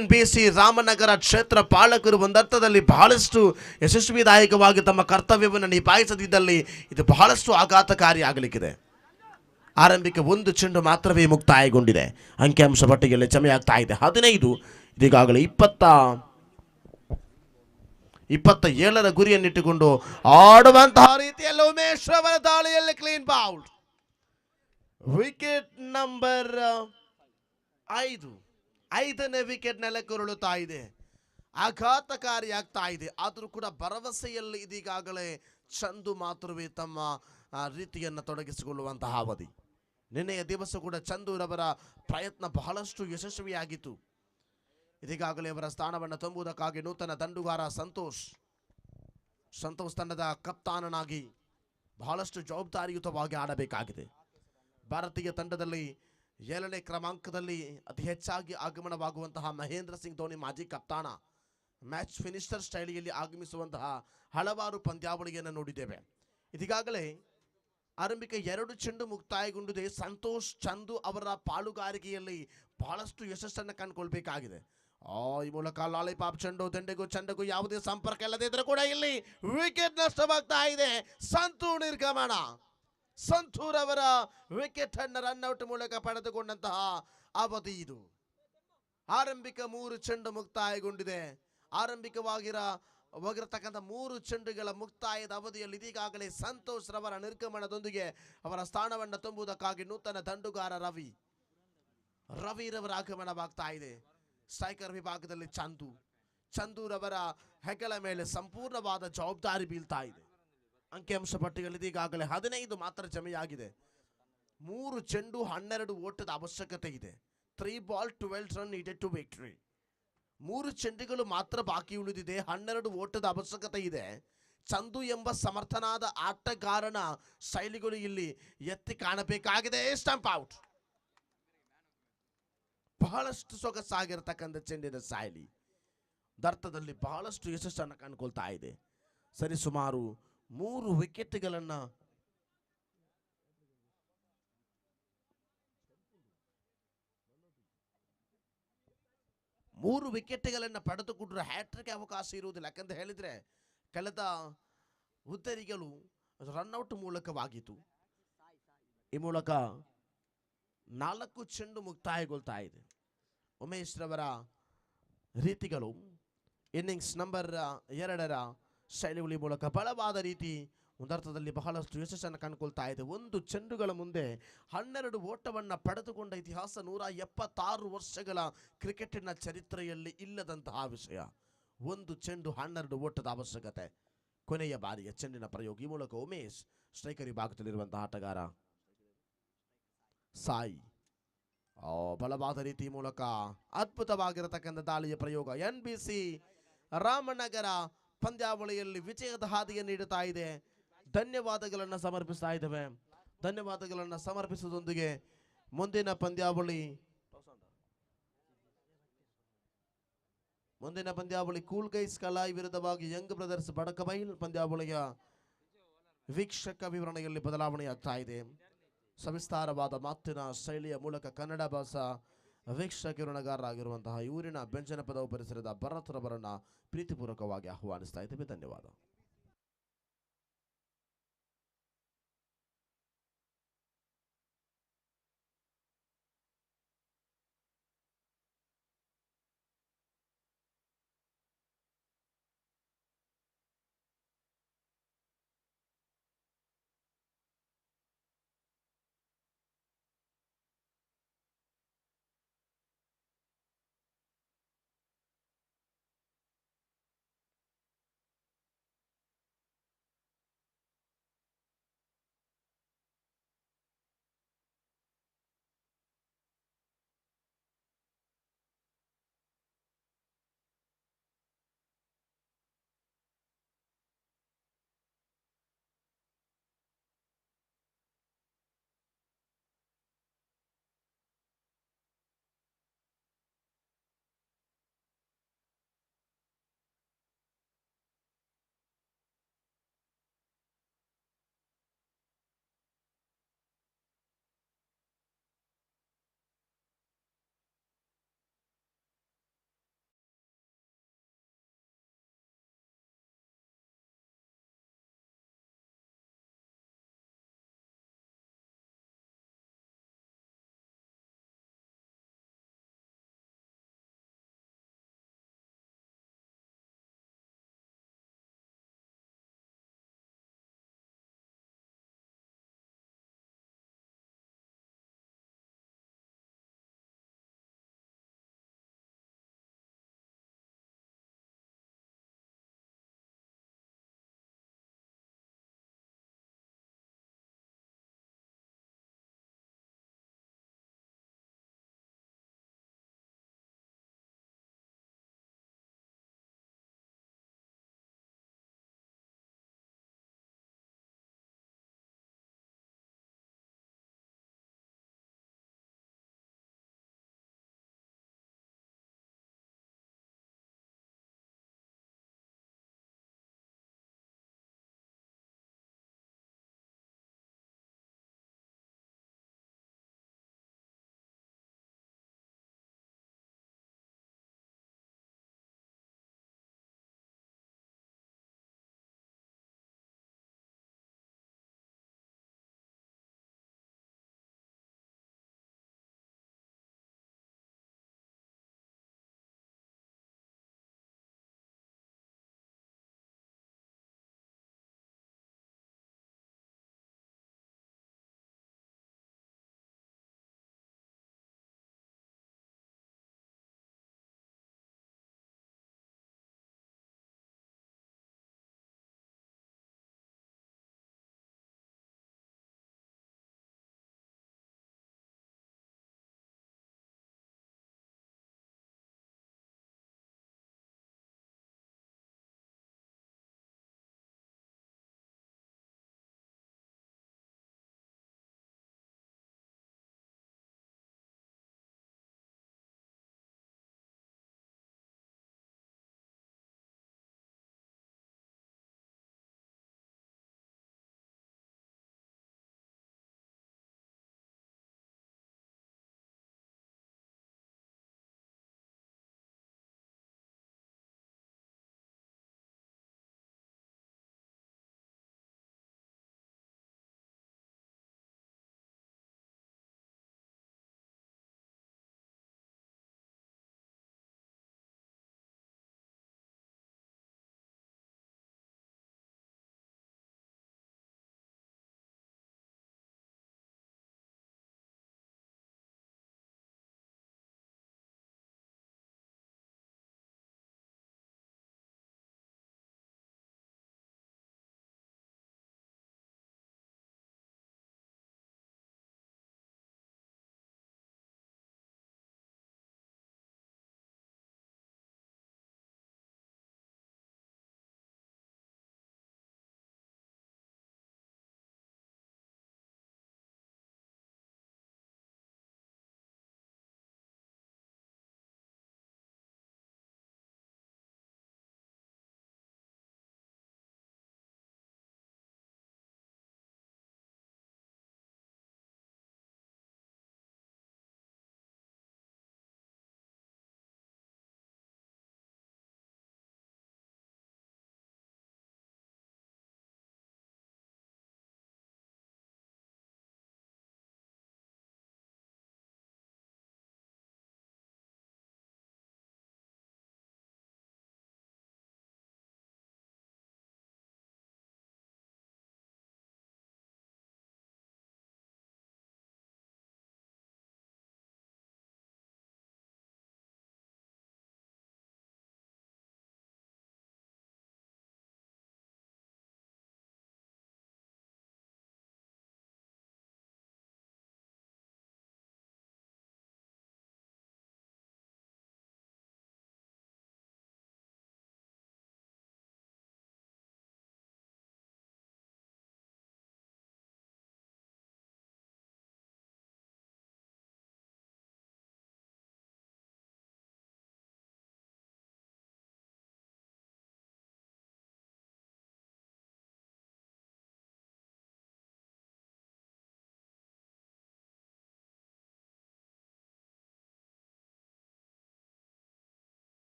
NBC ರಾಮನಗರ ಕ್ಷೇತ್ರ ಪಾಲಕರು ಒಂದರ್ಥದಲ್ಲಿ ಬಹಳಷ್ಟು ಯಶಸ್ವಿದಾಯಕವಾಗಿ ತಮ್ಮ ಕರ್ತವ್ಯವನ್ನು ನಿಭಾಯಿಸದಿದ್ದಲ್ಲಿ ಇದು ಬಹಳಷ್ಟು ಆಘಾತಕಾರಿಯಾಗಲಿಕ್ಕಿದೆ. ಆರಂಭಿಕ 1 ಚೆಂಡು ಮಾತ್ರವೇ ಮುಕ್ತಾಯಗೊಂಡಿದೆ. ಅಂಕಿಅಂಶ ಪಟ್ಟಿಯಲ್ಲಿ ಚಮೆಯಾಗ್ತಾ ಇದೆ 15. ಇದೀಗಾಗಲೇ 27ರ ಗುರಿಯನ್ನಿಟ್ಟುಕೊಂಡು ಆಡುವಂತಹ ರೀತಿಯಲ್ಲಿ ಉಮೇಶ್ ಅವರ ದಾಳಿಯಲ್ಲಿ ಕ್ಲೀನ್ ಬೌಲ್ಡ್. ವಿಕೆಟ್ ನಂಬರ್ 5ನೇ ವಿಕೆಟ್ ನೆಲಕ್ಕುರುಳುತ್ತಾ ಇದೆ. ಆಘಾತಕಾರಿಯಾಗ್ತಾ ಇದೆ. ಆದರೂ ಕೂಡ ಭರವಸೆಯಲ್ಲಿ ಇದೀಗಾಗಲೇ ಚಂದು ಮಾತ್ರವೇ ತಮ್ಮ ರೀತಿಯನ್ನು ತೊಡಗಿಸಿಕೊಳ್ಳುವಂತಹ ಅವಧಿ. ನಿನ್ನೆಯ ದಿವಸ ಕೂಡ ಚಂದೂರವರ ಪ್ರಯತ್ನ ಬಹಳಷ್ಟು ಯಶಸ್ವಿಯಾಗಿತ್ತು. ಇದೀಗಾಗಲೇ ಅವರ ಸ್ಥಾನವನ್ನು ತುಂಬುವುದಕ್ಕಾಗಿ ನೂತನ ದಂಡುಗಾರ ಸಂತೋಷ್ ತಂಡದ ಕಪ್ತಾನನಾಗಿ ಬಹಳಷ್ಟು ಜವಾಬ್ದಾರಿಯುತವಾಗಿ ಆಡಬೇಕಾಗಿದೆ. ಭಾರತೀಯ ತಂಡದಲ್ಲಿ 7ನೇ ಕ್ರಮಾಂಕದಲ್ಲಿ ಅತಿ ಹೆಚ್ಚಾಗಿ ಆಗಮನವಾಗುವಂತಹ ಮಹೇಂದ್ರ ಸಿಂಗ್ ಧೋನಿ ಮಾಜಿ ಕಪ್ತಾನ ಮ್ಯಾಚ್ ಫಿನಿಶರ್ ಶೈಲಿಯಲ್ಲಿ ಆಗಮಿಸುವಂತಹ ಹಲವಾರು ಪಂದ್ಯಾವಳಿಯನ್ನು ನೋಡಿದ್ದೇವೆ. ಇದೀಗಾಗಲೇ ಆರಂಭಿಕ 2 ಚೆಂಡು ಮುಕ್ತಾಯಗೊಂಡಿದೆ. ಸಂತೋಷ್ ಚಂದು ಅವರ ಪಾಲುಗಾರಿಕೆಯಲ್ಲಿ ಬಹಳಷ್ಟು ಯಶಸ್ಸನ್ನು ಕಂಡುಕೊಳ್ಬೇಕಾಗಿದೆ. ಈ ಮೂಲಕ ಲಾಲಿಪಾಪ್ ಚೆಂಡು ಚೆಂಡಗೂ ಯಾವುದೇ ಸಂಪರ್ಕ ಇಲ್ಲದೇ ಇದ್ರೂ ಕೂಡ ಇಲ್ಲಿ ವಿಕೆಟ್ ನಷ್ಟವಾಗ್ತಾ ಇದೆ. ನಿರ್ಗಮನ. ಸಂತೂರ್ ಅವರ ವಿಕೆಟ್ ಅನ್ನು ರನ್ಔಟ್ ಮೂಲಕ ಪಡೆದುಕೊಂಡಂತಹ ಅವಧಿ ಇದು. ಆರಂಭಿಕ 3 ಚೆಂಡು ಮುಕ್ತಾಯಗೊಂಡಿದೆ. ಆರಂಭಿಕವಾಗಿರತಕ್ಕಂಥ 3 ಚೆಂಡುಗಳ ಮುಕ್ತಾಯದ ಅವಧಿಯಲ್ಲಿ ಇದೀಗಾಗಲೇ ಸಂತೋಷ್ ರವರ ನಿರ್ಗಮನದೊಂದಿಗೆ ಅವರ ಸ್ಥಾನವನ್ನು ತುಂಬುವುದಕ್ಕಾಗಿ ನೂತನ ದಂಡುಗಾರ ರವಿರವರ ಆಗಮನವಾಗ್ತಾ ಇದೆ. ಸ್ಟ್ರೈಕರ್ ವಿಭಾಗದಲ್ಲಿ ಚಂದೂರವರ ಹೆಗಲ ಮೇಲೆ ಸಂಪೂರ್ಣವಾದ ಜವಾಬ್ದಾರಿ ಬೀಳ್ತಾ ಇದೆ. ಅಂಕಿಅಂಶ ಪಟ್ಟಿಗಳಿದೆ. ಈಗಾಗಲೇ 15 ಮಾತ್ರ ಜಮೆಯಾಗಿದೆ. 3 ಚೆಂಡು 12 ಓಟದ ಅವಶ್ಯಕತೆ ಇದೆ. 3 ball 12 run needed to victory. 3 ಚೆಂಡುಗಳು ಮಾತ್ರ ಬಾಕಿ ಉಳಿದಿದೆ. 12 ಓಟದ ಅವಶ್ಯಕತೆ ಇದೆ. ಚಂದು ಎಂಬ ಸಮರ್ಥನಾದ ಆಟಗಾರನ ಶೈಲಿಗಳು ಇಲ್ಲಿ ಎತ್ತಿ ಕಾಣಬೇಕಾಗಿದೆ. Stump out. ಬಹಳಷ್ಟು ಸೊಗಸಾಗಿರ್ತಕ್ಕಂಥ ಚೆಂಡಿನ ಶೈಲಿ ದರ್ತದಲ್ಲಿ ಬಹಳಷ್ಟು ಯಶಸ್ಸನ್ನು ಕಂಡುಕೊಳ್ತಾ ಇದೆ. ಸರಿಸುಮಾರು 3 ವಿಕೆಟ್ಗಳನ್ನು ಪಡೆದುಕೊಂಡ್ರೆ ಹ್ಯಾಟ್ರಿಕ್ ಅವಕಾಶ ಇರುವುದಿಲ್ಲ. ಯಾಕಂತ ಹೇಳಿದ್ರೆ ಕಳೆದ ಉದ್ದರಿಗಳು ರನ್ಔಟ್ ಮೂಲಕವಾಗಿತ್ತು. ಈ ಮೂಲಕ 4 ಚೆಂಡು ಮುಕ್ತಾಯಗೊಳ್ತಾ ಇದೆ. ಉಮೇಶ್ ರವರ ರೀತಿಗಳು ಇನ್ನಿಂಗ್ಸ್ ನಂಬರ್ 2ರ ಶೈಲಿಗಳ ಮೂಲಕ ಬಲವಾದ ರೀತಿ ಒಂದರ್ಥದಲ್ಲಿ ಬಹಳಷ್ಟು ಯಶಸ್ಸನ್ನು ಕಂಡುಕೊಳ್ತಾ ಇದೆ. 1 ಚೆಂಡುಗಳ ಮುಂದೆ 12 ಓಟವನ್ನು ಪಡೆದುಕೊಂಡ ಇತಿಹಾಸ 176 ವರ್ಷಗಳ ಕ್ರಿಕೆಟಿನ ಚರಿತ್ರೆಯಲ್ಲಿ ಇಲ್ಲದಂತಹ ವಿಷಯ. 1 ಚೆಂಡು 12 ಓಟದ ಅವಶ್ಯಕತೆ. ಕೊನೆಯ ಬಾರಿಯ ಚೆಂಡಿನ ಪ್ರಯೋಗ. ಈ ಮೂಲಕ ಉಮೇಶ್ ಸ್ಟ್ರೈಕರ್ ವಿಭಾಗದಲ್ಲಿರುವಂತಹ ಆಟಗಾರ ಸಾಯಿ ಬಲವಾದ ರೀತಿ ಮೂಲಕ ಅದ್ಭುತವಾಗಿರತಕ್ಕಂಥ ದಾಳಿಯ ಪ್ರಯೋಗ. NBC ರಾಮನಗರ ಪಂದ್ಯಾವಳಿಯಲ್ಲಿ ವಿಜಯದ ಹಾದಿಯನ್ನು ನೀಡುತ್ತಾ ಇದೆ. ಧನ್ಯವಾದಗಳನ್ನು ಸಮರ್ಪಿಸ್ತಾ ಇದ್ದೇವೆ. ಧನ್ಯವಾದಗಳನ್ನು ಸಮರ್ಪಿಸುವುದರೊಂದಿಗೆ ಮುಂದಿನ ಪಂದ್ಯಾವಳಿ ಕೂಲ್ ಗೈಸ್ ಕಲಾಯಿ ವಿರುದ್ಧವಾಗಿ ಯಂಗ್ ಬ್ರದರ್ಸ್ ಬಡಕಬೈಲ್ ಪಂದ್ಯಾವಳಿಯ ವೀಕ್ಷಕ ವಿವರಣೆಯಲ್ಲಿ ಬದಲಾವಣೆಯಾಗ್ತಾ ಇದೆ. ಸವಿಸ್ತಾರವಾದ ಮಾತಿನ ಶೈಲಿಯ ಮೂಲಕ ಕನ್ನಡ ಭಾಷಾ ವೀಕ್ಷಕ ವಿವರಣೆಗಾರರಾಗಿರುವಂತಹ ಊರಿನ ಬೆಂಜನಪದವು ಪರಿಸರದ ಭರತ್ರವರನ್ನ ಪ್ರೀತಿಪೂರ್ವಕವಾಗಿ ಆಹ್ವಾನಿಸ್ತಾ ಇದ್ದೇವೆ. ಧನ್ಯವಾದ.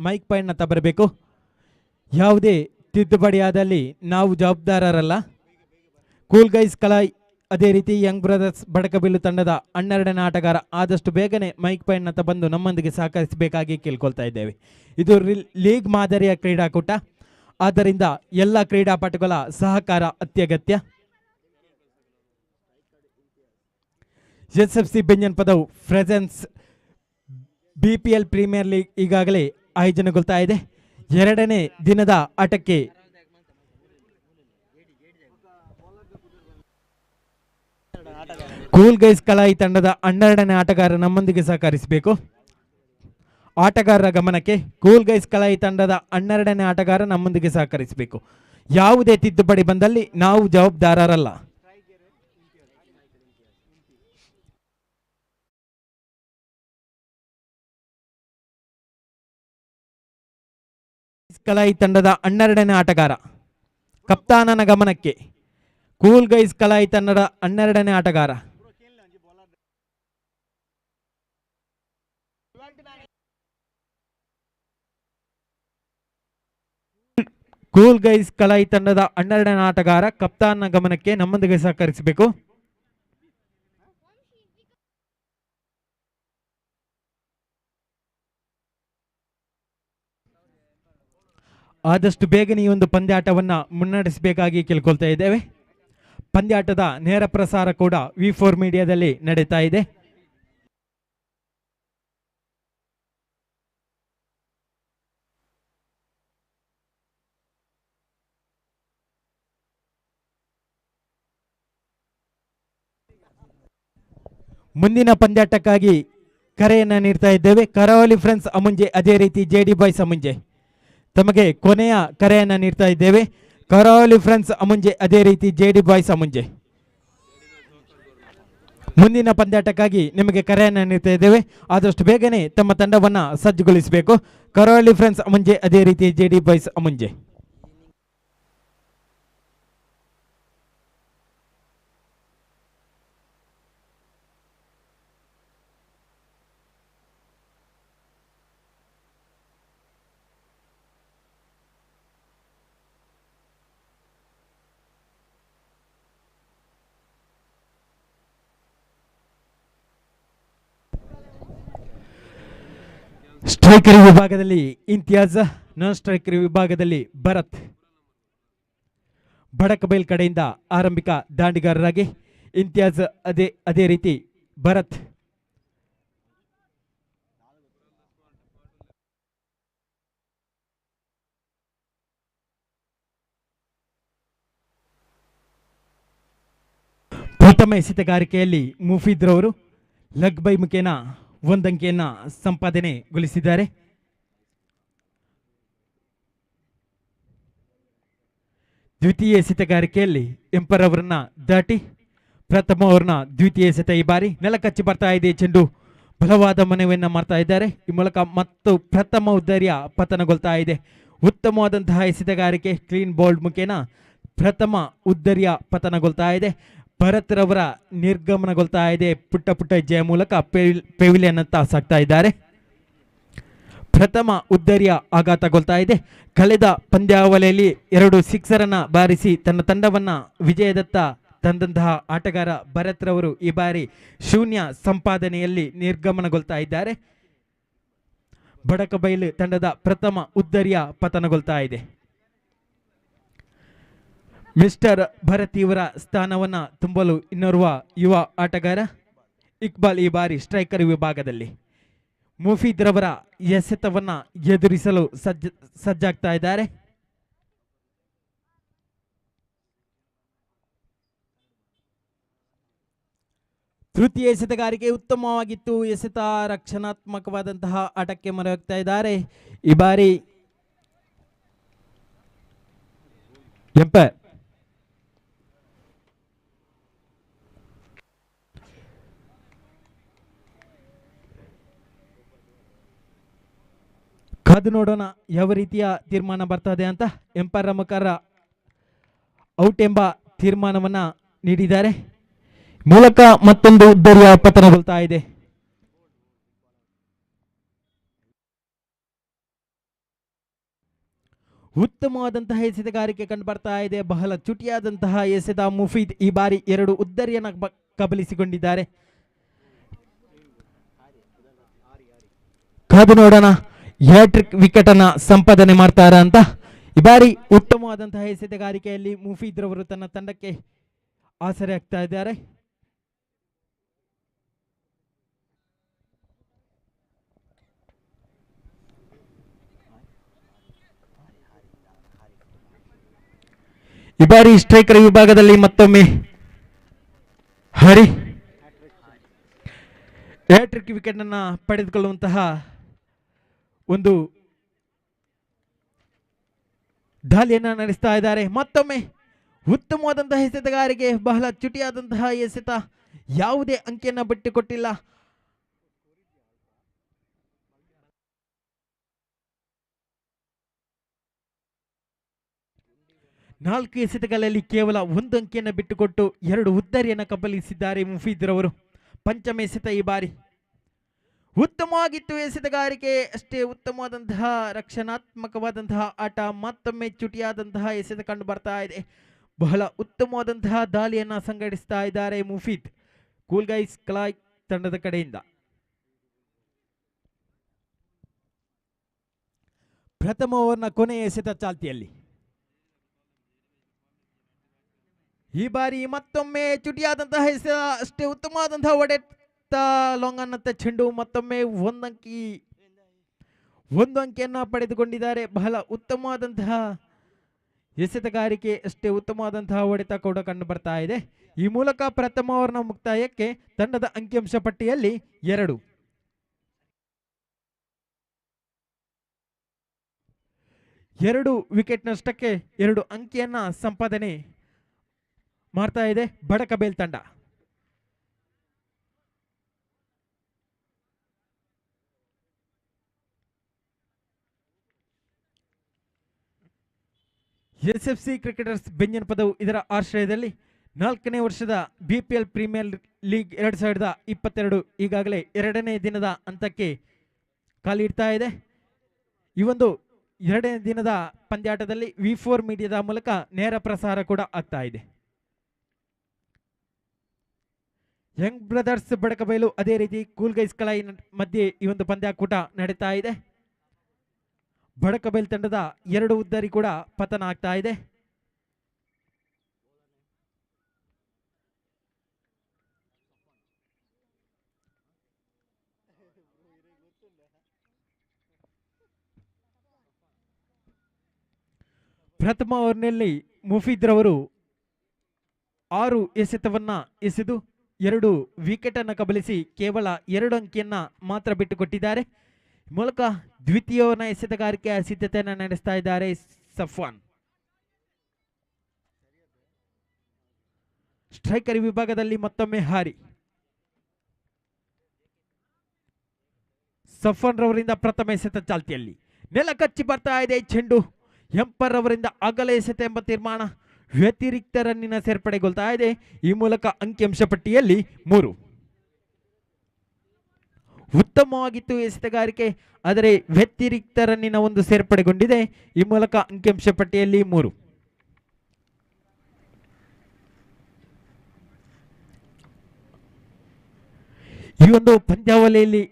ಮೈಕ್ ಪಾಯಿಂಟ್ನ ತಬರಬೇಕು. ಯಾವುದೇ ತಿದ್ದುಪಡಿಯಾದಲ್ಲಿ ನಾವು ಜವಾಬ್ದಾರರಲ್ಲ. ಕೂಲ್ ಗೈಸ್ ಕಲಾ ಅದೇ ರೀತಿ ಯಂಗ್ ಬ್ರದರ್ಸ್ ಬಡಕಬಿಲ್ಲು ತಂಡದ 12ನೇ ಆಟಗಾರ ಆದಷ್ಟು ಬೇಗನೆ ಮೈಕ್ ಪಾಯಿಂಟ್ನ ಬಂದು ನಮ್ಮೊಂದಿಗೆ ಸಹಕರಿಸಬೇಕಾಗಿ ಕೇಳ್ಕೊಳ್ತಾ ಇದ್ದೇವೆ. ಇದು ಲೀಗ್ ಮಾದರಿಯ ಕ್ರೀಡಾಕೂಟ, ಆದ್ದರಿಂದ ಎಲ್ಲ ಕ್ರೀಡಾಪಟುಗಳ ಸಹಕಾರ ಅತ್ಯಗತ್ಯ. SFC Benjanapadavu presents BPL premier league ಈಗಾಗಲೇ ಆಯೋಜನೆಗೊಳ್ತಾ ಇದೆ. 2ನೇ ದಿನದ ಆಟಕ್ಕೆ ಕೂಲ್ ಗೈಸ್ ಕಲಾಯಿ ತಂಡದ 12ನೇ ಆಟಗಾರ ನಮ್ಮೊಂದಿಗೆ ಸಹಕರಿಸಬೇಕು. ಆಟಗಾರರ ಗಮನಕ್ಕೆ, ಕೂಲ್ ಗೈಸ್ ಕಲಾಯಿ ತಂಡದ 12ನೇ ಆಟಗಾರ ನಮ್ಮೊಂದಿಗೆ ಸಹಕರಿಸಬೇಕು. ಯಾವುದೇ ತಿದ್ದುಪಡಿ ಬಂದಲ್ಲಿ ನಾವು ಜವಾಬ್ದಾರರಲ್ಲ. ಕಲಾಯಿ ತಂಡದ 12ನೇ ಆಟಗಾರ ಕಪ್ತಾನನ ಗಮನಕ್ಕೆ, ಕೂಲ್ ಗೈಸ್ ಕಲಾಯಿ ತಂಡದ 12ನೇ ಆಟಗಾರ ಕೂಲ್ ಗೈಸ್ ಕಲಾಯಿ ತಂಡದ 12ನೇ ಆಟಗಾರ ಕಪ್ತಾನ ಗಮನಕ್ಕೆ ನಮ್ಮೊಂದಿಗೆ ಸಹಕರಿಸಬೇಕು. ಆದಷ್ಟು ಬೇಗನೆ ಈ ಒಂದು ಪಂದ್ಯಾಟವನ್ನ ಮುನ್ನಡೆಸಬೇಕಾಗಿ ಕೇಳ್ಕೊಳ್ತಾ ಇದ್ದೇವೆ. ಪಂದ್ಯಾಟದ ನೇರ ಪ್ರಸಾರ ಕೂಡ V4 ಮೀಡಿಯಾದಲ್ಲಿ ನಡೀತಾ ಇದೆ. ಮುಂದಿನ ಪಂದ್ಯಾಟಕ್ಕಾಗಿ ಕರೆಯನ್ನ ನೀಡ್ತಾ ಇದ್ದೇವೆ. ಕರಾವಳಿ ಫ್ರೆಂಡ್ಸ್ ಅಮುಂಜೆ, ಅದೇ ರೀತಿ JD ಬಾಯ್ಸ್ ಅಮುಂಜೆ ತಮಗೆ ಕೊನೆಯ ಕರೆಯನ್ನ ನೀಡ್ತಾ ಇದ್ದೇವೆ. ಕರಾವಳಿ ಫ್ರೆಂಡ್ಸ್ ಅಮುಂಜೆ, ಅದೇ ರೀತಿ JD ಬಾಯ್ಸ್ ಅಮುಂಜೆ ಮುಂದಿನ ಪಂದ್ಯಾಟಕ್ಕಾಗಿ ನಿಮಗೆ ಕರೆಯನ್ನ ನೀಡ್ತಾ ಇದ್ದೇವೆ. ಆದಷ್ಟು ಬೇಗನೆ ತಮ್ಮ ತಂಡವನ್ನ ಸಜ್ಜುಗೊಳಿಸಬೇಕು. ಕರಾವಳಿ ಫ್ರೆಂಡ್ಸ್ ಅಮುಂಜೆ, ಅದೇ ರೀತಿ JD ಬಾಯ್ಸ್ ಅಮುಂಜೆ. ಸ್ಟ್ರೈಕರ್ ವಿಭಾಗದಲ್ಲಿ ಇಂತಿಯಾಜ್, ನಾನ್ ಸ್ಟ್ರೈಕರ್ ವಿಭಾಗದಲ್ಲಿ ಭರತ್. ಬಡಕಬೈಲ್ ಕಡೆಯಿಂದ ಆರಂಭಿಕ ದಾಂಡಿಗಾರರಾಗಿ ಇಂತಿಯಾಜ್, ಅದೇ ರೀತಿ ಭರತ್. ಪ್ರಥಮ ಎಸೆತಗಾರಿಕೆಯಲ್ಲಿ ಮುಫೀದ್ ರವರು ಲಗ್ ಬೈ ಮುಖೇನ 1 ಅಂಕಿಯನ್ನ ಸಂಪಾದನೆಗೊಳಿಸಿದ್ದಾರೆ. ದ್ವಿತೀಯ ಎಸೆತಗಾರಿಕೆಯಲ್ಲಿ ಎಂಪರ್ ಅವರನ್ನ ದಾಟಿ ಪ್ರಥಮ ಅವರನ್ನ ದ್ವಿತೀಯ ಎಸೆತ ಈ ಬಾರಿ ನೆಲಕಚ್ಚಿ ಬರ್ತಾ ಇದೆ. ಚೆಂಡು ಬಲವಾದ ಮನವಿಯನ್ನ ಮಾಡ್ತಾ ಇದ್ದಾರೆ. ಈ ಮೂಲಕ ಮತ್ತು ಪ್ರಥಮ ಉದ್ದರಿಯ ಪತನಗೊಳ್ತಾ ಇದೆ. ಉತ್ತಮವಾದಂತಹ ಎಸೆತಗಾರಿಕೆ, ಕ್ಲೀನ್ ಬೌಲ್ಡ್ ಮುಖೇನ ಪ್ರಥಮ ಉದ್ದರಿಯ ಪತನಗೊಳ್ತಾ ಇದೆ. ಭರತ್ ರವರ ನಿರ್ಗಮನಗೊಳ್ತಾ ಇದೆ. ಪುಟ್ಟ ಪುಟ್ಟ ಹೆಜ್ಜೆಯ ಮೂಲಕ ಪೆವಿಲಿಯನ್ ಅಂತ ಸಾಕ್ತಾ ಇದ್ದಾರೆ. ಪ್ರಥಮ ಉದ್ದರಿಯ ಆಘಾತಗೊಳ್ತಾ ಇದೆ. ಕಳೆದ ಪಂದ್ಯಾವಳಿಯಲ್ಲಿ 2 ಸಿಕ್ಸರನ್ನ ಬಾರಿಸಿ ತನ್ನ ತಂಡವನ್ನ ವಿಜಯದತ್ತ ತಂದಂತಹ ಆಟಗಾರ ಭರತ್ ರವರು ಈ ಬಾರಿ ಶೂನ್ಯ ಸಂಪಾದನೆಯಲ್ಲಿ ನಿರ್ಗಮನಗೊಳ್ತಾ ಇದ್ದಾರೆ. ಬಡಕಬೈಲು ತಂಡದ ಪ್ರಥಮ ಉದ್ದರಿಯ ಪತನಗೊಳ್ತಾ ಇದೆ. ಮಿಸ್ಟರ್ ಭರತ್ ಇವರ ಸ್ಥಾನವನ್ನ ತುಂಬಲು ಇನ್ನೋರ್ವ ಯುವ ಆಟಗಾರ ಇಕ್ಬಾಲ್ ಈ ಬಾರಿ ಸ್ಟ್ರೈಕರ್ ವಿಭಾಗದಲ್ಲಿ ಮುಫೀದ್ ರವರ ಎಸೆತವನ್ನ ಎದುರಿಸಲು ಸಜ್ಜಾಗ್ತಾ ಇದ್ದಾರೆ. ತೃತೀಯ ಎಸೆತಗಾರಿಕೆ ಉತ್ತಮವಾಗಿತ್ತು. ಎಸೆತ ರಕ್ಷಣಾತ್ಮಕವಾದಂತಹ ಆಟಕ್ಕೆ ಮೊರೆ ಹೋಗ್ತಾ ಇದ್ದಾರೆ. ಈ ಬಾರಿ ಎಂಪೈರ್ ಕಾದು ನೋಡೋಣ ಯಾವ ರೀತಿಯ ತೀರ್ಮಾನ ಬರ್ತದೆ ಅಂತ. ಎಂಪೈರ್ ಮುಖಾರ ಔಟ್ ಎಂಬ ತೀರ್ಮಾನವನ್ನ ನೀಡಿದ್ದಾರೆ. ಮೂಲಕ ಮತ್ತೊಂದು ಉದ್ದರಿಯ ಪತನಗೊಳ್ತಾ ಇದೆ. ಉತ್ತಮವಾದಂತಹ ಎಸೆತಗಾರಿಕೆ ಕಂಡು ಬರ್ತಾ ಇದೆ. ಬಹಳ ಚುಟಿಯಾದಂತಹ ಎಸೆತ ಮುಫೀದ್ ಈ ಬಾರಿ 2 ಉದ್ದರಿಯನ್ನು ಕಬಲಿಸಿಕೊಂಡಿದ್ದಾರೆ. ಕಾದು ನೋಡೋಣ ಹ್ಯಾಟ್ರಿಕ್ ವಿಕೆಟ್ ಅನ್ನ ಸಂಪಾದನೆ ಮಾಡ್ತಾರ ಅಂತ. ಈ ಬಾರಿ ಉತ್ತಮವಾದಂತಹ ಎಸೆತಗಾರಿಕೆಯಲ್ಲಿ ಮುಫೀದ್ ರವರು ತನ್ನ ತಂಡಕ್ಕೆ ಆಸರೆ ಆಗ್ತಾ ಇದ್ದಾರೆ. ಈ ಬಾರಿ ಸ್ಟ್ರೈಕರ್ ವಿಭಾಗದಲ್ಲಿ ಮತ್ತೊಮ್ಮೆ ಹರಿ ಹ್ಯಾಟ್ರಿಕ್ ವಿಕೆಟ್ ಅನ್ನ ಪಡೆದುಕೊಳ್ಳುವಂತಹ ಒಂದು ದಾಳಿಯನ್ನ ನಡೆಸ್ತಾ ಇದ್ದಾರೆ. ಮತ್ತೊಮ್ಮೆ ಉತ್ತಮವಾದಂತಹ ಎಸೆತಗಾರಿಕೆ, ಬಹಳ ಚುಟಿಯಾದಂತಹ ಎಸೆತ, ಯಾವುದೇ ಅಂಕಿಯನ್ನ ಬಿಟ್ಟುಕೊಟ್ಟಿಲ್ಲ. ನಾಲ್ಕು ಎಸೆತಗಳಲ್ಲಿ ಕೇವಲ 1 ಅಂಕಿಯನ್ನು ಬಿಟ್ಟುಕೊಟ್ಟು 2 ಉದ್ದರಿಯನ್ನು ಕಬಲಿಸಿದ್ದಾರೆ ಮುಫೀದ್ ರವರು. ಪಂಚಮ ಎಸೆತ ಈ ಬಾರಿ ಉತ್ತಮವಾಗಿತ್ತು. ಎಸೆತಗಾರಿಕೆ ಅಷ್ಟೇ ಉತ್ತಮವಾದಂತಹ ರಕ್ಷಣಾತ್ಮಕವಾದಂತಹ ಆಟ. ಮತ್ತೊಮ್ಮೆ ಚುಟಿಯಾದಂತಹ ಎಸೆತ ಕಂಡು ಬರ್ತಾ ಇದೆ. ಬಹಳ ಉತ್ತಮವಾದಂತಹ ದಾಳಿಯನ್ನ ಸಂಘಟಿಸ್ತಾ ಇದ್ದಾರೆ ಮುಫೀದ್ ಕೂಲ್ ಗೈಸ್ ಕಲಾಯ್ ತಂಡದ ಕಡೆಯಿಂದ. ಪ್ರಥಮ ಓವರ್ನ ಕೊನೆಯ ಎಸೆತ ಚಾಲ್ತಿಯಲ್ಲಿ. ಈ ಬಾರಿ ಮತ್ತೊಮ್ಮೆ ಚುಟಿಯಾದಂತಹ ಎಸೆತ, ಅಷ್ಟೇ ಉತ್ತಮವಾದಂತಹ ಹೊಡೆತ, ಲಾಂಗ್ ಅನ್ನತ್ತ ಚೆಂಡು. ಮತ್ತೊಮ್ಮೆ ಒಂದು ಅಂಕಿಯನ್ನ ಪಡೆದುಕೊಂಡಿದ್ದಾರೆ. ಬಹಳ ಉತ್ತಮವಾದಂತಹ ಎಸೆತಗಾರಿಕೆ, ಅಷ್ಟೇ ಉತ್ತಮವಾದಂತಹ ಹೊಡೆತ ಕೂಡ ಕಂಡು ಬರ್ತಾ ಇದೆ. ಈ ಮೂಲಕ ಪ್ರಥಮ ಓವರ್ನ ಮುಕ್ತಾಯಕ್ಕೆ ತಂಡದ ಅಂಕಿಅಂಶ ಪಟ್ಟಿಯಲ್ಲಿ 2 ವಿಕೆಟ್ ನಷ್ಟಕ್ಕೆ 2 ಅಂಕಿಯನ್ನ ಸಂಪಾದನೆ ಮಾಡ್ತಾ ಇದೆ ಬಡಕಬೇಲ್ ತಂಡ. ಎಸ್ಎಫ್ಸಿ ಕ್ರಿಕೆಟರ್ಸ್ ಬೆಂಜನಪದವು ಇದರ ಆಶ್ರಯದಲ್ಲಿ 4ನೇ ವರ್ಷದ ಬಿಪಿಎಲ್ ಪ್ರೀಮಿಯರ್ ಲೀಗ್ 2022 ಈಗಾಗಲೇ 2ನೇ ದಿನದ ಹಂತಕ್ಕೆ ಕಾಲಿಡ್ತಾ ಇದೆ. ಈ ಒಂದು 2ನೇ ದಿನದ ಪಂದ್ಯಾಟದಲ್ಲಿ V4 ಮೀಡಿಯಾದ ಮೂಲಕ ನೇರ ಪ್ರಸಾರ ಕೂಡ ಆಗ್ತಾ ಇದೆ. ಯಂಗ್ ಬ್ರದರ್ಸ್ ಬಡಕಬೈಲು, ಅದೇ ರೀತಿ ಕೂಲ್ ಗೈಸ್ ಕಲಾಯಿ ಮಧ್ಯೆ ಈ ಒಂದು ಪಂದ್ಯಾಕೂಟ ನಡೀತಾ ಇದೆ. ಬಡಕಬೈಲ್ ತಂಡದ 2 ಉದ್ದರಿ ಕೂಡ ಪತನ ಆಗ್ತಾ ಇದೆ. ಪ್ರಥಮ ಓವರ್ನಲ್ಲಿ ಮುಫೀದ್ ರವರು 6 ಎಸೆತವನ್ನ ಎಸೆದು 2 ವಿಕೆಟ್ ಅನ್ನು ಕಬಲಿಸಿ ಕೇವಲ 2 ಅಂಕಿಯನ್ನ ಮಾತ್ರ ಬಿಟ್ಟುಕೊಟ್ಟಿದ್ದಾರೆ. ಮೂಲಕ ದ್ವಿತೀಯ ಓವರ್ನ ಎಸೆತಗಾರಿಕೆಯ ಸಿದ್ಧತೆಯನ್ನು ನಡೆಸ್ತಾ ಇದ್ದಾರೆ ಸಫ್ವಾನ್. ಸ್ಟ್ರೈಕರ್ ವಿಭಾಗದಲ್ಲಿ ಮತ್ತೊಮ್ಮೆ ಹಾರಿ ಸಫ್ವಾನ್ ರವರಿಂದ ಪ್ರಥಮ ಎಸೆತ ಚಾಲ್ತಿಯಲ್ಲಿ. ನೆಲ ಕಚ್ಚಿ ಬರ್ತಾ ಇದೆ ಚೆಂಡು. ಎಂಪರ್ ಅವರಿಂದ ಅಗಲ ಎಸೆತ ಎಂಬ ತೀರ್ಮಾನ. ವ್ಯತಿರಿಕ್ತ ರನ್ನಿನ ಸೇರ್ಪಡೆಗೊಳ್ತಾ ಇದೆ. ಈ ಮೂಲಕ ಅಂಕಿಅಂಶ ಪಟ್ಟಿಯಲ್ಲಿ 3. ಉತ್ತಮವಾಗಿತ್ತು ಎಸೆತಗಾರಿಕೆ, ಆದರೆ ವ್ಯತಿರಿಕ್ತ ರನ್ನಿನ ಒಂದು ಸೇರ್ಪಡೆಗೊಂಡಿದೆ. ಈ ಮೂಲಕ ಅಂಕಿಅಂಶ ಪಟ್ಟಿಯಲ್ಲಿ 3. ಈ ಒಂದು ಪಂದ್ಯಾವಳಿಯಲ್ಲಿ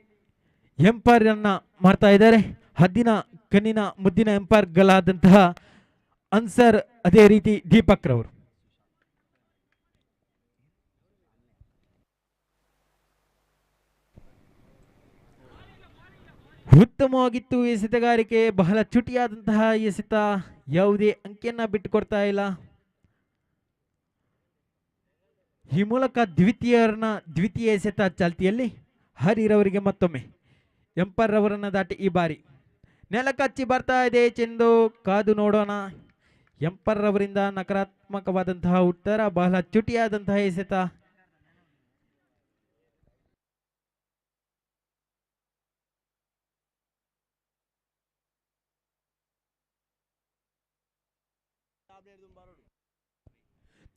ಎಂಪೈರ್ ಅನ್ನ ಮಾಡ್ತಾ ಇದ್ದಾರೆ ಹದ್ದಿನ ಕಣ್ಣಿನ ಮುದ್ದಿನ ಎಂಪೈರ್ಗಳಾದಂತಹ ಅನ್ಸರ್, ಅದೇ ರೀತಿ ದೀಪಕ್ ರವರು. ಉತ್ತಮವಾಗಿತ್ತು ಎಸೆತಗಾರಿಕೆ, ಬಹಳ ಚುಟಿಯಾದಂತಹ ಎಸೆತ, ಯಾವುದೇ ಅಂಕಿಯನ್ನ ಬಿಟ್ಟುಕೊಡ್ತಾ ಇಲ್ಲ. ಈ ಮೂಲಕ ದ್ವಿತೀಯ ಎಸೆತ ಚಾಲ್ತಿಯಲ್ಲಿ ಹರಿರವರಿಗೆ ಮತ್ತೊಮ್ಮೆ ಎಂಪೈರ್ ರವರನ್ನ ದಾಟಿ ಈ ಬಾರಿ ನೆಲ ಕಚ್ಚಿ ಬರ್ತಾ ಇದೆ ಚೆಂಡು. ಕಾದು ನೋಡೋಣ. ಎಂಪೈರ್ ರವರಿಂದ ನಕಾರಾತ್ಮಕವಾದಂತಹ ಉತ್ತರ, ಬಹಳ ಚುಟಿಯಾದಂತಹ ಎಸೆತ.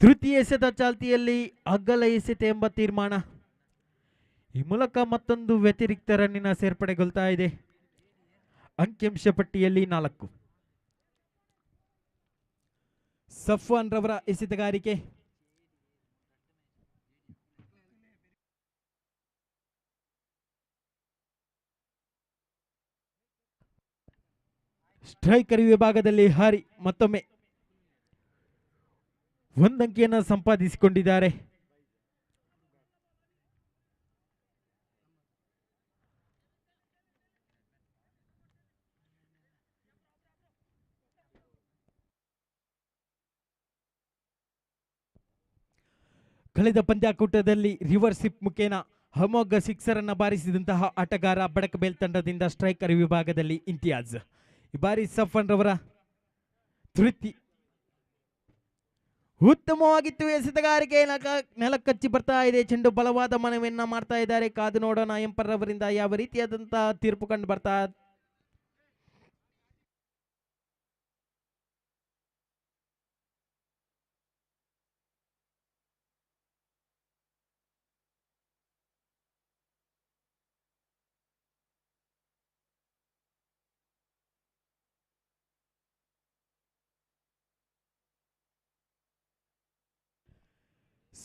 ತೃತೀಯ ಎಸೆತ ಚಾಲ್ತಿಯಲ್ಲಿ ಅಗಲ ಎಸೆತ ಎಂಬ ತೀರ್ಮಾನ. ಈ ಮೂಲಕ ಮತ್ತೊಂದು ವ್ಯತಿರಿಕ್ತ ರನ್ನಿನ ಸೇರ್ಪಡೆಗೊಳ್ತಾ ಇದೆ. ಅಂಕಿಅಂಶ ಪಟ್ಟಿಯಲ್ಲಿ 4. ಸಫ್ವಾನ್ ರವರ ಎಸೆತಗಾರಿಕೆ. ಸ್ಟ್ರೈಕರ್ ವಿಭಾಗದಲ್ಲಿ ಹಾರಿ ಮತ್ತೊಮ್ಮೆ ಒಂದಂಕಿಯನ್ನು ಸಂಪಾದಿಸಿಕೊಂಡಿದ್ದಾರೆ. ಕಳೆದ ಪಂದ್ಯಾಕೂಟದಲ್ಲಿ ರಿವರ್ಸ್ ಹಿಪ್ ಮುಖೇನ ಅಮೋಘ ಸಿಕ್ಸರ್ ಅನ್ನು ಬಾರಿಸಿದಂತಹ ಆಟಗಾರ ಬಡಕಬೇಲ್ ತಂಡದಿಂದ ಸ್ಟ್ರೈಕರ್ ವಿಭಾಗದಲ್ಲಿ ಇಂತಿಯಾಜ್. ಈ ಬಾರಿ ಸಫ್ವಾನ್ ರವರ ತೃಪ್ತಿ ಉತ್ತಮವಾಗಿತ್ತು. ಎಸೆತಗಾರಿಕೆ ನೆಲಕ್ಕಚ್ಚಿ ಬರ್ತಾ ಇದೆ. ಚೆಂಡು ಬಲವಾದ ಮನವಿಯನ್ನ ಮಾಡ್ತಾ ಇದ್ದಾರೆ. ಕಾದು ನೋಡೋಣ ಎಂಪರ್ ಅವರಿಂದ ಯಾವ ರೀತಿಯಾದಂತಹ ತೀರ್ಪು ಕಂಡು ಬರ್ತಾ.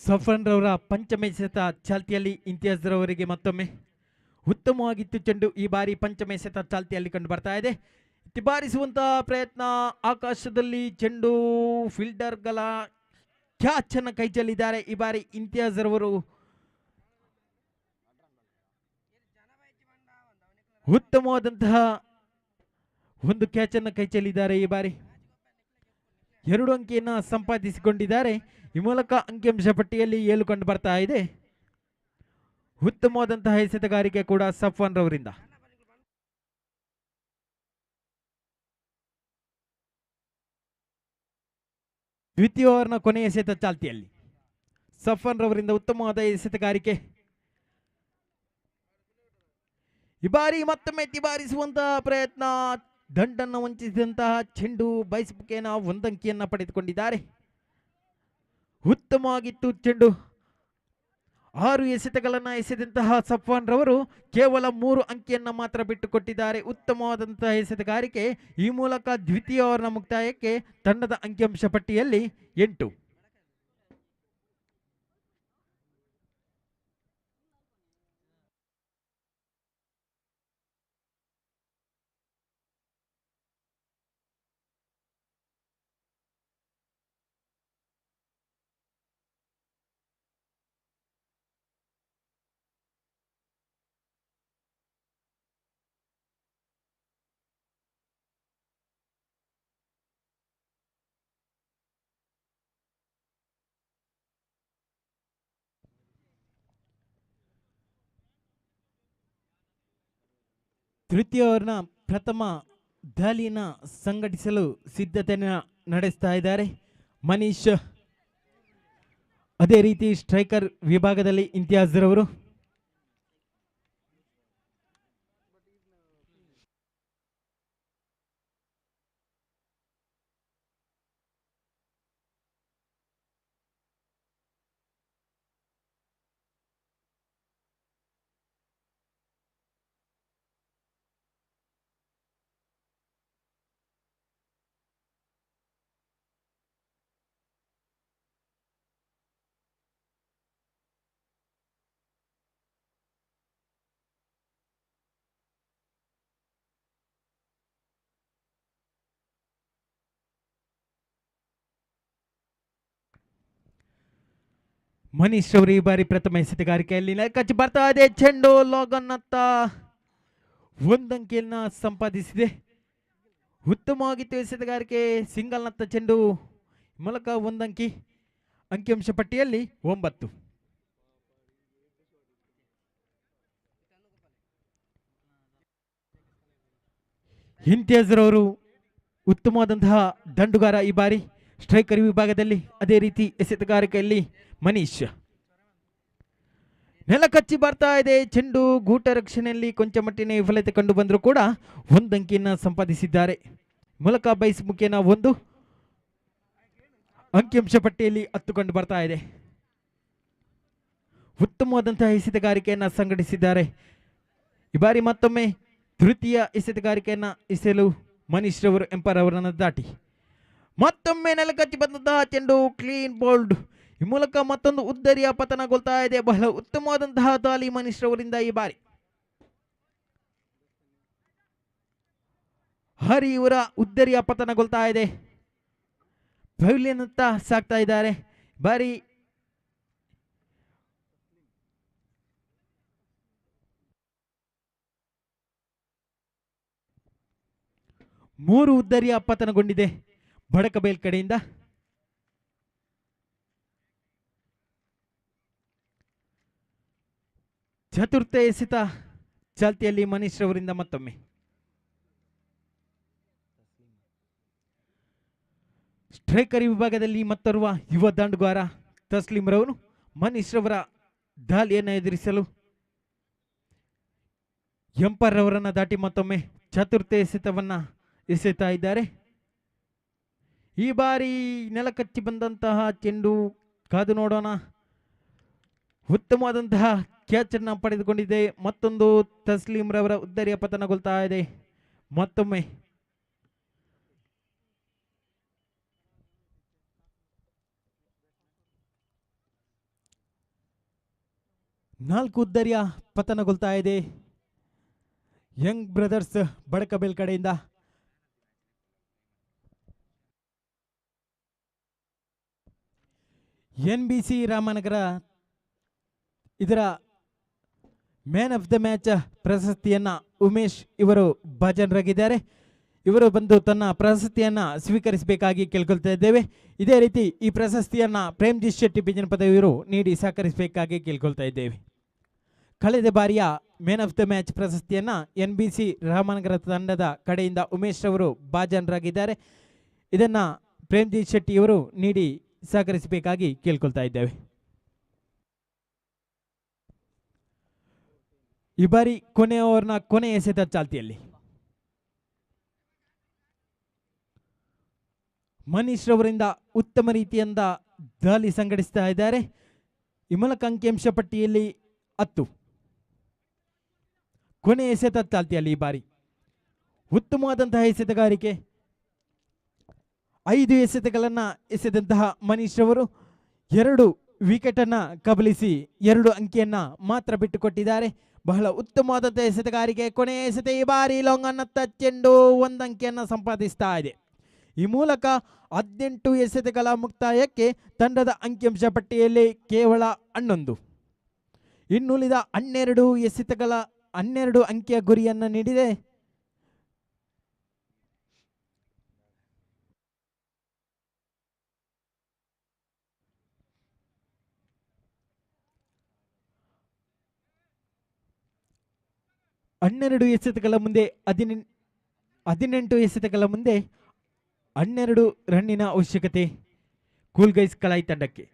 ಸಫ್ವಾನ್ ರವರ ಪಂಚಮ ಎಸೆತ ಚಾಲ್ತಿಯಲ್ಲಿ ಇಂತಿಯಾಜ್ ರವರಿಗೆ ಮತ್ತೊಮ್ಮೆ ಉತ್ತಮವಾಗಿತ್ತು. ಚೆಂಡು ಈ ಬಾರಿ ಪಂಚಮ ಎಸೆತ ಚಾಲ್ತಿಯಲ್ಲಿ ಕಂಡು ಬರ್ತಾ ಇದೆ. ಬಾರಿಸುವಂತಹ ಪ್ರಯತ್ನ ಆಕಾಶದಲ್ಲಿ. ಚೆಂಡು ಫೀಲ್ಡರ್ಗಳ ಕ್ಯಾಚ್ ಅನ್ನು ಕೈ ಚೆಲ್ಲಿದ್ದಾರೆ. ಈ ಬಾರಿ ಇಂತಿಯಾಜ್ ರವರು ಉತ್ತಮವಾದಂತಹ ಒಂದು ಕ್ಯಾಚ್ ಅನ್ನು ಕೈ ಚೆಲ್ಲಿದ್ದಾರೆ. ಈ ಬಾರಿ 2 ಅಂಕಿಯನ್ನು ಸಂಪಾದಿಸಿಕೊಂಡಿದ್ದಾರೆ. ಈ ಮೂಲಕ ಅಂಕಿಅಂಶ ಪಟ್ಟಿಯಲ್ಲಿ 7 ಕಂಡು ಬರ್ತಾ ಇದೆ. ಉತ್ತಮವಾದಂತಹ ಎಸೆತಗಾರಿಕೆ ಕೂಡ ಸಫ್ವಾನ್ ರವರಿಂದ. ದ್ವಿತೀಯ ಓವರ್ನ ಕೊನೆಯ ಎಸೆತ ಚಾಲ್ತಿಯಲ್ಲಿ ಸಫ್ವಾನ್ ರವರಿಂದ ಉತ್ತಮವಾದ ಎಸೆತಗಾರಿಕೆ. ಈ ಬಾರಿ ಮತ್ತೊಮ್ಮೆ ಬಾರಿಸುವಂತಹ ಪ್ರಯತ್ನ. ದಂಡನ್ನು ವಂಚಿಸಿದಂತಹ ಚೆಂಡು ಬಯಸ್ಬುಕೇನ ಒಂದಂಕಿಯನ್ನು ಪಡೆದುಕೊಂಡಿದ್ದಾರೆ. ಉತ್ತಮವಾಗಿತ್ತು ಚೆಂಡು. 6 ಎಸೆತಗಳನ್ನು ಎಸೆದಂತಹ ಸಫ್ವಾನ್ ರವರು ಕೇವಲ 3 ಅಂಕಿಯನ್ನು ಮಾತ್ರ ಬಿಟ್ಟುಕೊಟ್ಟಿದ್ದಾರೆ. ಉತ್ತಮವಾದಂತಹ ಎಸೆತಗಾರಿಕೆ. ಈ ಮೂಲಕ ದ್ವಿತೀಯ ಓವರ್ನ ಮುಕ್ತಾಯಕ್ಕೆ ತಂಡದ ಅಂಕಿಅಂಶ ಪಟ್ಟಿಯಲ್ಲಿ 8. ತೃತೀಯ ಓವರ್ನ ಪ್ರಥಮ ದಾಳಿನ ಸಂಘಟಿಸಲು ಸಿದ್ಧತೆಯನ್ನು ನಡೆಸ್ತಾ ಇದ್ದಾರೆ ಮನೀಶ್. ಅದೇ ರೀತಿ ಸ್ಟ್ರೈಕರ್ ವಿಭಾಗದಲ್ಲಿ ಇಂತಿಯಾಜ್ ರವರು. ಮನೀಶ್ ಅವರು ಈ ಬಾರಿ ಪ್ರಥಮ ಎಸೆತಗಾರಿಕೆಯಲ್ಲಿ ಕಚ್ಚಿ ಬರ್ತಾ ಇದೆ. ಚೆಂಡು ಲಾಗನ್ ಅತ್ತ ಒಂದಂಕಿಯನ್ನ ಸಂಪಾದಿಸಿದೆ. ಉತ್ತಮವಾಗಿತ್ತು ಎಸೆತಗಾರಿಕೆ. ಸಿಂಗಲ್ ನತ್ತ ಚೆಂಡು ಮೂಲಕ ಒಂದಂಕಿ. ಅಂಕಿಅಂಶ ಪಟ್ಟಿಯಲ್ಲಿ 9. ಇಂತಿಯಾಜ್ ರವರು ಉತ್ತಮವಾದಂತಹ ದಂಡುಗಾರ ಈ ಬಾರಿ ಸ್ಟ್ರೈಕರ್ ವಿಭಾಗದಲ್ಲಿ. ಅದೇ ರೀತಿ ಎಸೆತಗಾರಿಕೆಯಲ್ಲಿ ಮನೀಶ್. ನೆಲಕಚ್ಚಿ ಬರ್ತಾ ಇದೆ ಚೆಂಡು. ಗೂಟ ರಕ್ಷಣೆಯಲ್ಲಿ ಕೊಂಚ ಮಟ್ಟಿನ ವಿಫಲತೆ ಕಂಡು ಬಂದರೂ ಕೂಡ ಒಂದಂಕಿಯನ್ನು ಸಂಪಾದಿಸಿದ್ದಾರೆ. ಮೂಲಕ ಬೈಸ್ ಮುಖೇನ 1. ಅಂಕಿಅಂಶ ಪಟ್ಟಿಯಲ್ಲಿ 10 ಕಂಡು ಬರ್ತಾ ಇದೆ. ಉತ್ತಮವಾದಂತಹ ಎಸೆತಗಾರಿಕೆಯನ್ನು ಸಂಘಟಿಸಿದ್ದಾರೆ. ಈ ಬಾರಿ ಮತ್ತೊಮ್ಮೆ ತೃತೀಯ ಎಸೆತಗಾರಿಕೆಯನ್ನು ಎಸೆಯಲು ಮನೀಶ್ ರವರು ಎಂಪರ್ ಅವರನ್ನು ದಾಟಿ ಮತ್ತೊಮ್ಮೆ ನೆಲಕಚ್ಚಿ ಬಂದಂತಹ ಚೆಂಡು ಕ್ಲೀನ್ ಬೋಲ್ಡ್. ಈ ಮೂಲಕ ಮತ್ತೊಂದು ಉದ್ದರಿಯ ಪತನಗೊಳ್ತಾ ಇದೆ. ಬಹಳ ಉತ್ತಮವಾದಂತಹ ದಾಳಿ ಮನೀಶ್ ರವರಿಂದ ಈ ಬಾರಿ. ಹರಿ ಇವರ ಉದ್ದರಿಯ ಪತನಗೊಳ್ತಾ ಇದೆ. ಪವಿಲಿಯನ್ ಅಂತ ಸಾಕ್ತಾ ಇದ್ದಾರೆ. ಬಾರಿ ಮೂರು ಉದ್ದರಿಯ ಪತನಗೊಂಡಿದೆ ಬಡಕಬೇಲ್ ಕಡೆಯಿಂದ. ಚತುರ್ಥ ಎಸೆತ ಚಾಲ್ತಿಯಲ್ಲಿ ಮನೀಶ್ ರವರಿಂದ ಮತ್ತೊಮ್ಮೆ. ಸ್ಟ್ರೈಕರ್ ವಿಭಾಗದಲ್ಲಿ ಮತ್ತೋರ್ವ ಯುವ ದಾಂಡುಗಾರ ತಸ್ಲಿಂ ರವರು ಮನೀಶ್ ರವರ ದಾಳಿಯನ್ನು ಎದುರಿಸಲು ಎಂಪರ್ ರವರನ್ನ ದಾಟಿ ಮತ್ತೊಮ್ಮೆ ಚತುರ್ಥ ಎಸೆತವನ್ನ ಎಸೆತಾ ಇದ್ದಾರೆ. ಈ ಬಾರಿ ನೆಲಕಚ್ಚಿ ಬಂದಂತಹ ಚೆಂಡು ಕಾದು ನೋಡೋಣ. ಉತ್ತಮವಾದಂತಹ ಕ್ಯಾಚ್ ಅನ್ನ ಪಡೆದುಕೊಂಡಿದೆ. ಮತ್ತೊಂದು ತಸ್ಲಿಂ ರವರ ಉದ್ದರಿಯ ಪತನಗೊಳ್ತಾ ಇದೆ. ಮತ್ತೊಮ್ಮೆ ನಾಲ್ಕು ಉದ್ದರಿಯ ಪತನಗೊಳ್ತಾ ಇದೆ ಯಂಗ್ ಬ್ರದರ್ಸ್ ಬಡಕಬೇಲ್ ಕಡೆಯಿಂದ. NBC ರಾಮನಗರ ಇದರ ಮ್ಯಾನ್ ಆಫ್ ದ ಮ್ಯಾಚ್ ಪ್ರಶಸ್ತಿಯನ್ನ ಉಮೇಶ್ ಇವರು ಭಾಜನರಾಗಿದ್ದಾರೆ. ಇವರು ಬಂದು ತನ್ನ ಪ್ರಶಸ್ತಿಯನ್ನ ಸ್ವೀಕರಿಸಬೇಕಾಗಿ ಕೇಳ್ಕೊಳ್ತಾ ಇದ್ದೇವೆ. ಇದೇ ರೀತಿ ಈ ಪ್ರಶಸ್ತಿಯನ್ನ ಪ್ರೇಮ್ಜಿತ್ ಶೆಟ್ಟಿ ಬೆಂಜನಪದವು ಇವರು ನೀಡಿ ಸಹಕರಿಸಬೇಕಾಗಿ ಕೇಳ್ಕೊಳ್ತಾ ಇದ್ದೇವೆ. ಕಳೆದ ಬಾರಿಯ ಮ್ಯಾನ್ ಆಫ್ ದ ಮ್ಯಾಚ್ ಪ್ರಶಸ್ತಿಯನ್ನ NBC ರಾಮನಗರ ತಂಡದ ಕಡೆಯಿಂದ ಉಮೇಶ್ ಅವರು ಭಾಜನರಾಗಿದ್ದಾರೆ. ಇದನ್ನ ಪ್ರೇಮ್ಜಿತ್ ಶೆಟ್ಟಿ ಇವರು ನೀಡಿ ಸಹಕರಿಸಬೇಕಾಗಿ ಕೇಳ್ಕೊಳ್ತಾ ಇದ್ದೇವೆ. ಈ ಬಾರಿ ಕೊನೆಯ ಓವರ್ನ ಕೊನೆಯ ಎಸೆತ ಚಾಲ್ತಿಯಲ್ಲಿ ಮನೀಶ್ ರವರಿಂದ ಉತ್ತಮ ರೀತಿಯಿಂದ ದಾಳಿ ಸಂಘಟಿಸ್ತಾ ಇದ್ದಾರೆ. ಈ ಮೂಲಕ ಅಂಕಿಅಂಶ ಪಟ್ಟಿಯಲ್ಲಿ 10. ಕೊನೆಯ ಎಸೆತ ಚಾಲ್ತಿಯಲ್ಲಿ ಈ ಬಾರಿ ಉತ್ತಮವಾದಂತಹ ಎಸೆತಗಾರಿಕೆ. 5 ಎಸೆತಗಳನ್ನು ಎಸೆದಂತಹ ಮನೀಶ್ ರವರು 2 ವಿಕೆಟ್ ಅನ್ನ ಕಬಲಿಸಿ 2 ಅಂಕಿಯನ್ನ ಮಾತ್ರ ಬಿಟ್ಟುಕೊಟ್ಟಿದ್ದಾರೆ. ಬಹಳ ಉತ್ತಮವಾದಂತಹ ಎಸೆತಗಾರಿಕೆ. ಕೊನೆಯ ಎಸೆತ ಈ ಬಾರಿ ಲಾಂಗ್ ಅನ್ನತ್ತ ಚೆಂಡು 1 ಅಂಕಿಯನ್ನ ಸಂಪಾದಿಸ್ತಾ ಇದೆ. ಈ ಮೂಲಕ 18 ಎಸೆತಗಳ ಮುಕ್ತಾಯಕ್ಕೆ ತಂಡದ ಅಂಕಿಅಂಶ ಪಟ್ಟಿಯಲ್ಲಿ ಕೇವಲ 11. ಇನ್ನುಳಿದ 12 ಎಸೆತಗಳ 12 ಅಂಕಿಯ ಗುರಿಯನ್ನು ನೀಡಿದೆ. ಹನ್ನೆರಡು ಎಸೆತಗಳ ಮುಂದೆ 18 ಎಸೆತಗಳ ಮುಂದೆ 12 ರನ್ನಿನ ಅವಶ್ಯಕತೆ ಕೂಲ್ ಗೈಸ್ ಕಳಾಯಿ ತಂಡಕ್ಕೆ.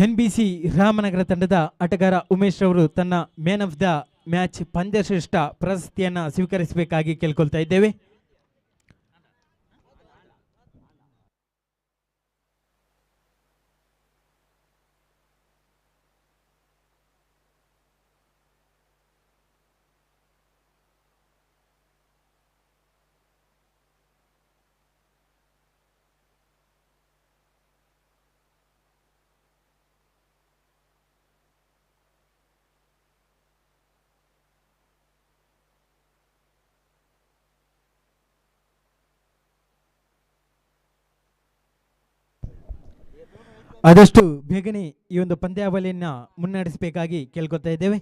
NBC ರಾಮನಗರ ತಂಡದ ಆಟಗಾರ ಉಮೇಶ್ ಅವರು ತನ್ನ ಮ್ಯಾನ್ ಆಫ್ ದ ಮ್ಯಾಚ್ ಪಂದ್ಯಶ್ರೇಷ್ಠ ಪ್ರಶಸ್ತಿಯನ್ನು ಸ್ವೀಕರಿಸಬೇಕಾಗಿ ಕೇಳ್ಕೊಳ್ತಾ ಇದ್ದೇವೆ. ಆದಷ್ಟು ಬೇಗನೆ ಈ ಒಂದು ಪಂದ್ಯಾವಳಿಯನ್ನ ಮುನ್ನಡೆಸಬೇಕಾಗಿ ಕೇಳ್ಕೊತಾ ಇದ್ದೇವೆ.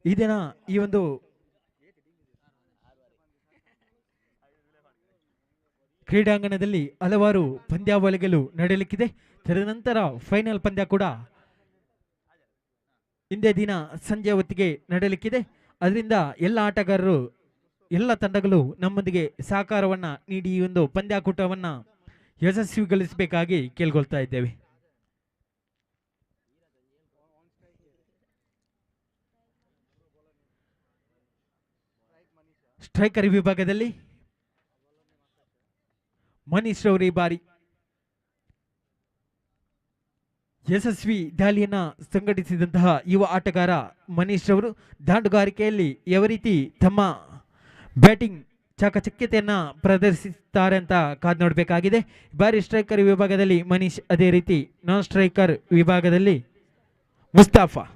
ಈ ದಿನ ಈ ಒಂದು ಕ್ರೀಡಾಂಗಣದಲ್ಲಿ ಹಲವಾರು ಪಂದ್ಯಾವಳಿಗಳು ನಡೆಯಲಿಕ್ಕಿದೆ. ತದನಂತರ ಫೈನಲ್ ಪಂದ್ಯ ಕೂಡ ಇಂದೇ ದಿನ ಸಂಜೆ ಹೊತ್ತಿಗೆ ನಡೆಯಲಿಕ್ಕಿದೆ. ಅದರಿಂದ ಎಲ್ಲ ಆಟಗಾರರು ಎಲ್ಲ ತಂಡಗಳು ನಮ್ಮೊಂದಿಗೆ ಸಹಕಾರವನ್ನ ನೀಡಿ ಈ ಒಂದು ಪಂದ್ಯಾಕೂಟವನ್ನ ಯಶಸ್ವಿಗೊಳಿಸಬೇಕಾಗಿ ಕೇಳ್ಕೊಳ್ತಾ ಇದ್ದೇವೆ. ಸ್ಟ್ರೈಕರ್ ವಿಭಾಗದಲ್ಲಿ ಮನೀಶ್ ರವರು ಈ ಬಾರಿ ಯಶಸ್ವಿ ದಾಳಿಯನ್ನ ಸಂಘಟಿಸಿದಂತಹ ಯುವ ಆಟಗಾರ ಮನೀಶ್ ರವರು ದಾಂಡುಗಾರಿಕೆಯಲ್ಲಿ ಯಾವ ರೀತಿ ತಮ್ಮ ಬ್ಯಾಟಿಂಗ್ ಚಾಕಚಕ್ಯತೆಯನ್ನ ಪ್ರದರ್ಶಿಸುತ್ತಾರೆ ಅಂತ ಕಾದು ನೋಡಬೇಕಾಗಿದೆ. ಬಾರಿ ಸ್ಟ್ರೈಕರ್ ವಿಭಾಗದಲ್ಲಿ ಮನೀಶ್, ಅದೇ ರೀತಿ ನಾನ್ ಸ್ಟ್ರೈಕರ್ ವಿಭಾಗದಲ್ಲಿ ಮುಸ್ತಾಫಾ.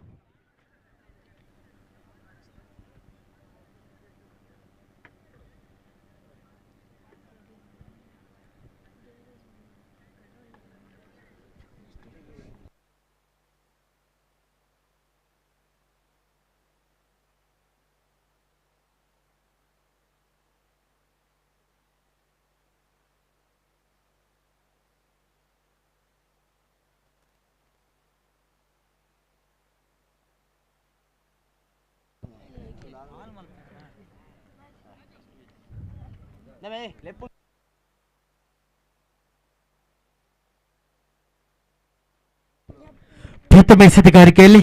ಪ್ರಥಮ ಎಸೆತಗಾರಿಕೆಯಲ್ಲಿ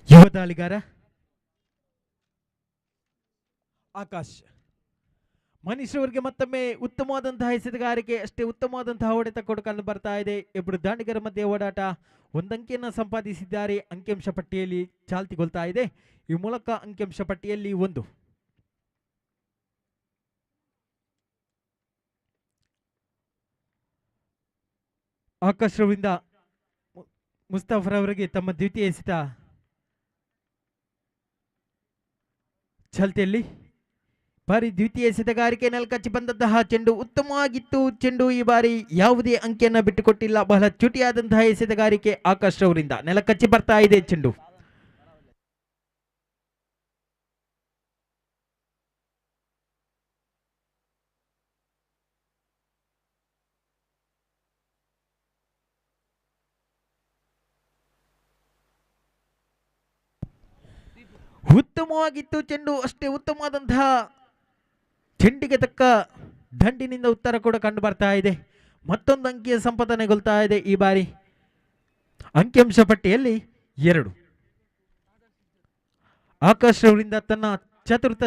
ಯುವ ದಾಳಿಗಾರ ಆಕಾಶ್. ಮನೀಶ್ ಅವರಿಗೆ ಮತ್ತೊಮ್ಮೆ ಉತ್ತಮವಾದಂತಹ ಎಸೆತಗಾರಿಕೆ, ಅಷ್ಟೇ ಉತ್ತಮವಾದಂತಹ ಹೊಡೆತ ಕೊಡಕನ್ನು ಬರ್ತಾ ಇದೆ. ಇಬ್ಬರು ದಾಂಡಿಗರ ಮಧ್ಯೆ ಓಡಾಟ, ಒಂದಂಕಿಯನ್ನು ಸಂಪಾದಿಸಿದ್ದಾರೆ. ಅಂಕಿಅಂಶ ಪಟ್ಟಿಯಲ್ಲಿ ಚಾಲ್ತಿಗೊಳ್ತಾ ಇದೆ. ಈ ಮೂಲಕ ಅಂಕಿಅಂಶ ಪಟ್ಟಿಯಲ್ಲಿ 1. ಆಕಾಶ್ ರವರಿಂದ ಮುಸ್ತಫರ್ ಅವರಿಗೆ ತಮ್ಮ ದ್ವಿತೀಯ ಎಸೆತ ಚಾಲ್ತಿಯಲ್ಲಿ. ಬಾರಿ ದ್ವಿತೀಯ ಎಸೆತಗಾರಿಕೆ ನೆಲಕಚ್ಚಿ ಬಂದಂತಹ ಚೆಂಡು ಉತ್ತಮವಾಗಿತ್ತು. ಚೆಂಡು ಈ ಬಾರಿ ಯಾವುದೇ ಅಂಕಿಯನ್ನ ಬಿಟ್ಟುಕೊಟ್ಟಿಲ್ಲ. ಬಹಳ ಚುಟಿಯಾದಂತಹ ಎಸೆತಗಾರಿಕೆ ಆಕಾಶ್ ರವರಿಂದ ನೆಲಕಚ್ಚಿ ಬರ್ತಾ ಇದೆ ಚೆಂಡು. ಉತ್ತಮವಾಗಿತ್ತು ಚೆಂಡು, ಅಷ್ಟೇ ಉತ್ತಮವಾದಂತಹ ಚೆಂಡಿಗೆ ತಕ್ಕ ದಂಡಿನಿಂದ ಉತ್ತರ ಕೂಡ ಕಂಡು ಬರ್ತಾ ಇದೆ. ಮತ್ತೊಂದು ಅಂಕಿಯ ಸಂಪಾದನೆಗೊಳ್ತಾ ಇದೆ. ಈ ಬಾರಿ ಅಂಕಿಅಂಶ ಪಟ್ಟಿಯಲ್ಲಿ 2. ಆಕಾಶ್ ರವರಿಂದ ತನ್ನ ಚತುರ್ಥ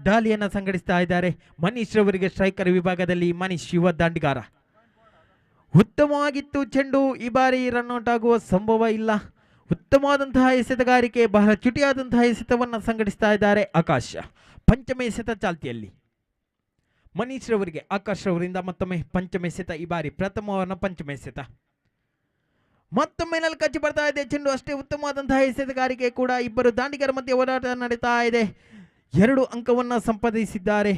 ದಾಳಿಯನ್ನು ಸಂಘಟಿಸ್ತಾ ಇದ್ದಾರೆ. ಮನೀಶ್ ರವರಿಗೆ ಸ್ಟ್ರೈಕರ್ ವಿಭಾಗದಲ್ಲಿ ಮನೀಶ್ ಯುವ ದಾಂಡಿಗಾರ. ಉತ್ತಮವಾಗಿತ್ತು ಚೆಂಡು, ಈ ಬಾರಿ ರನ್ಔಟ್ ಆಗುವ ಸಂಭವ ಇಲ್ಲ. ಉತ್ತಮವಾದಂತಹ ಎಸೆತಗಾರಿಕೆ, ಬಹಳ ಚುಟಿಯಾದಂತಹ ಎಸೆತವನ್ನು ಸಂಘಟಿಸ್ತಾ ಇದ್ದಾರೆ ಆಕಾಶ್. ಪಂಚಮ ಎಸೆತ ಚಾಲ್ತಿಯಲ್ಲಿ ಮನೀಶ್ ರವರಿಗೆ ಆಕಾಶ್ ರವರಿಂದ ಮತ್ತೊಮ್ಮೆ ಪಂಚಮ ಎಸೆತ. ಈ ಬಾರಿ ಪ್ರಥಮವನ್ನ ಪಂಚಮ ಎಸೆತ. ಮತ್ತೊಮ್ಮೆ ನೆಲಕಚ್ಚಿ ಬರ್ತಾ ಇದೆ ಚೆಂಡು, ಅಷ್ಟೇ ಉತ್ತಮವಾದಂತಹ ಎಸೆತಗಾರಿಕೆ ಕೂಡ. ಇಬ್ಬರು ದಾಂಡಿಗರ ಮಧ್ಯೆ ಹೋರಾಟ ನಡೀತಾ ಇದೆ. 2 ಅಂಕವನ್ನ ಸಂಪಾದಿಸಿದ್ದಾರೆ.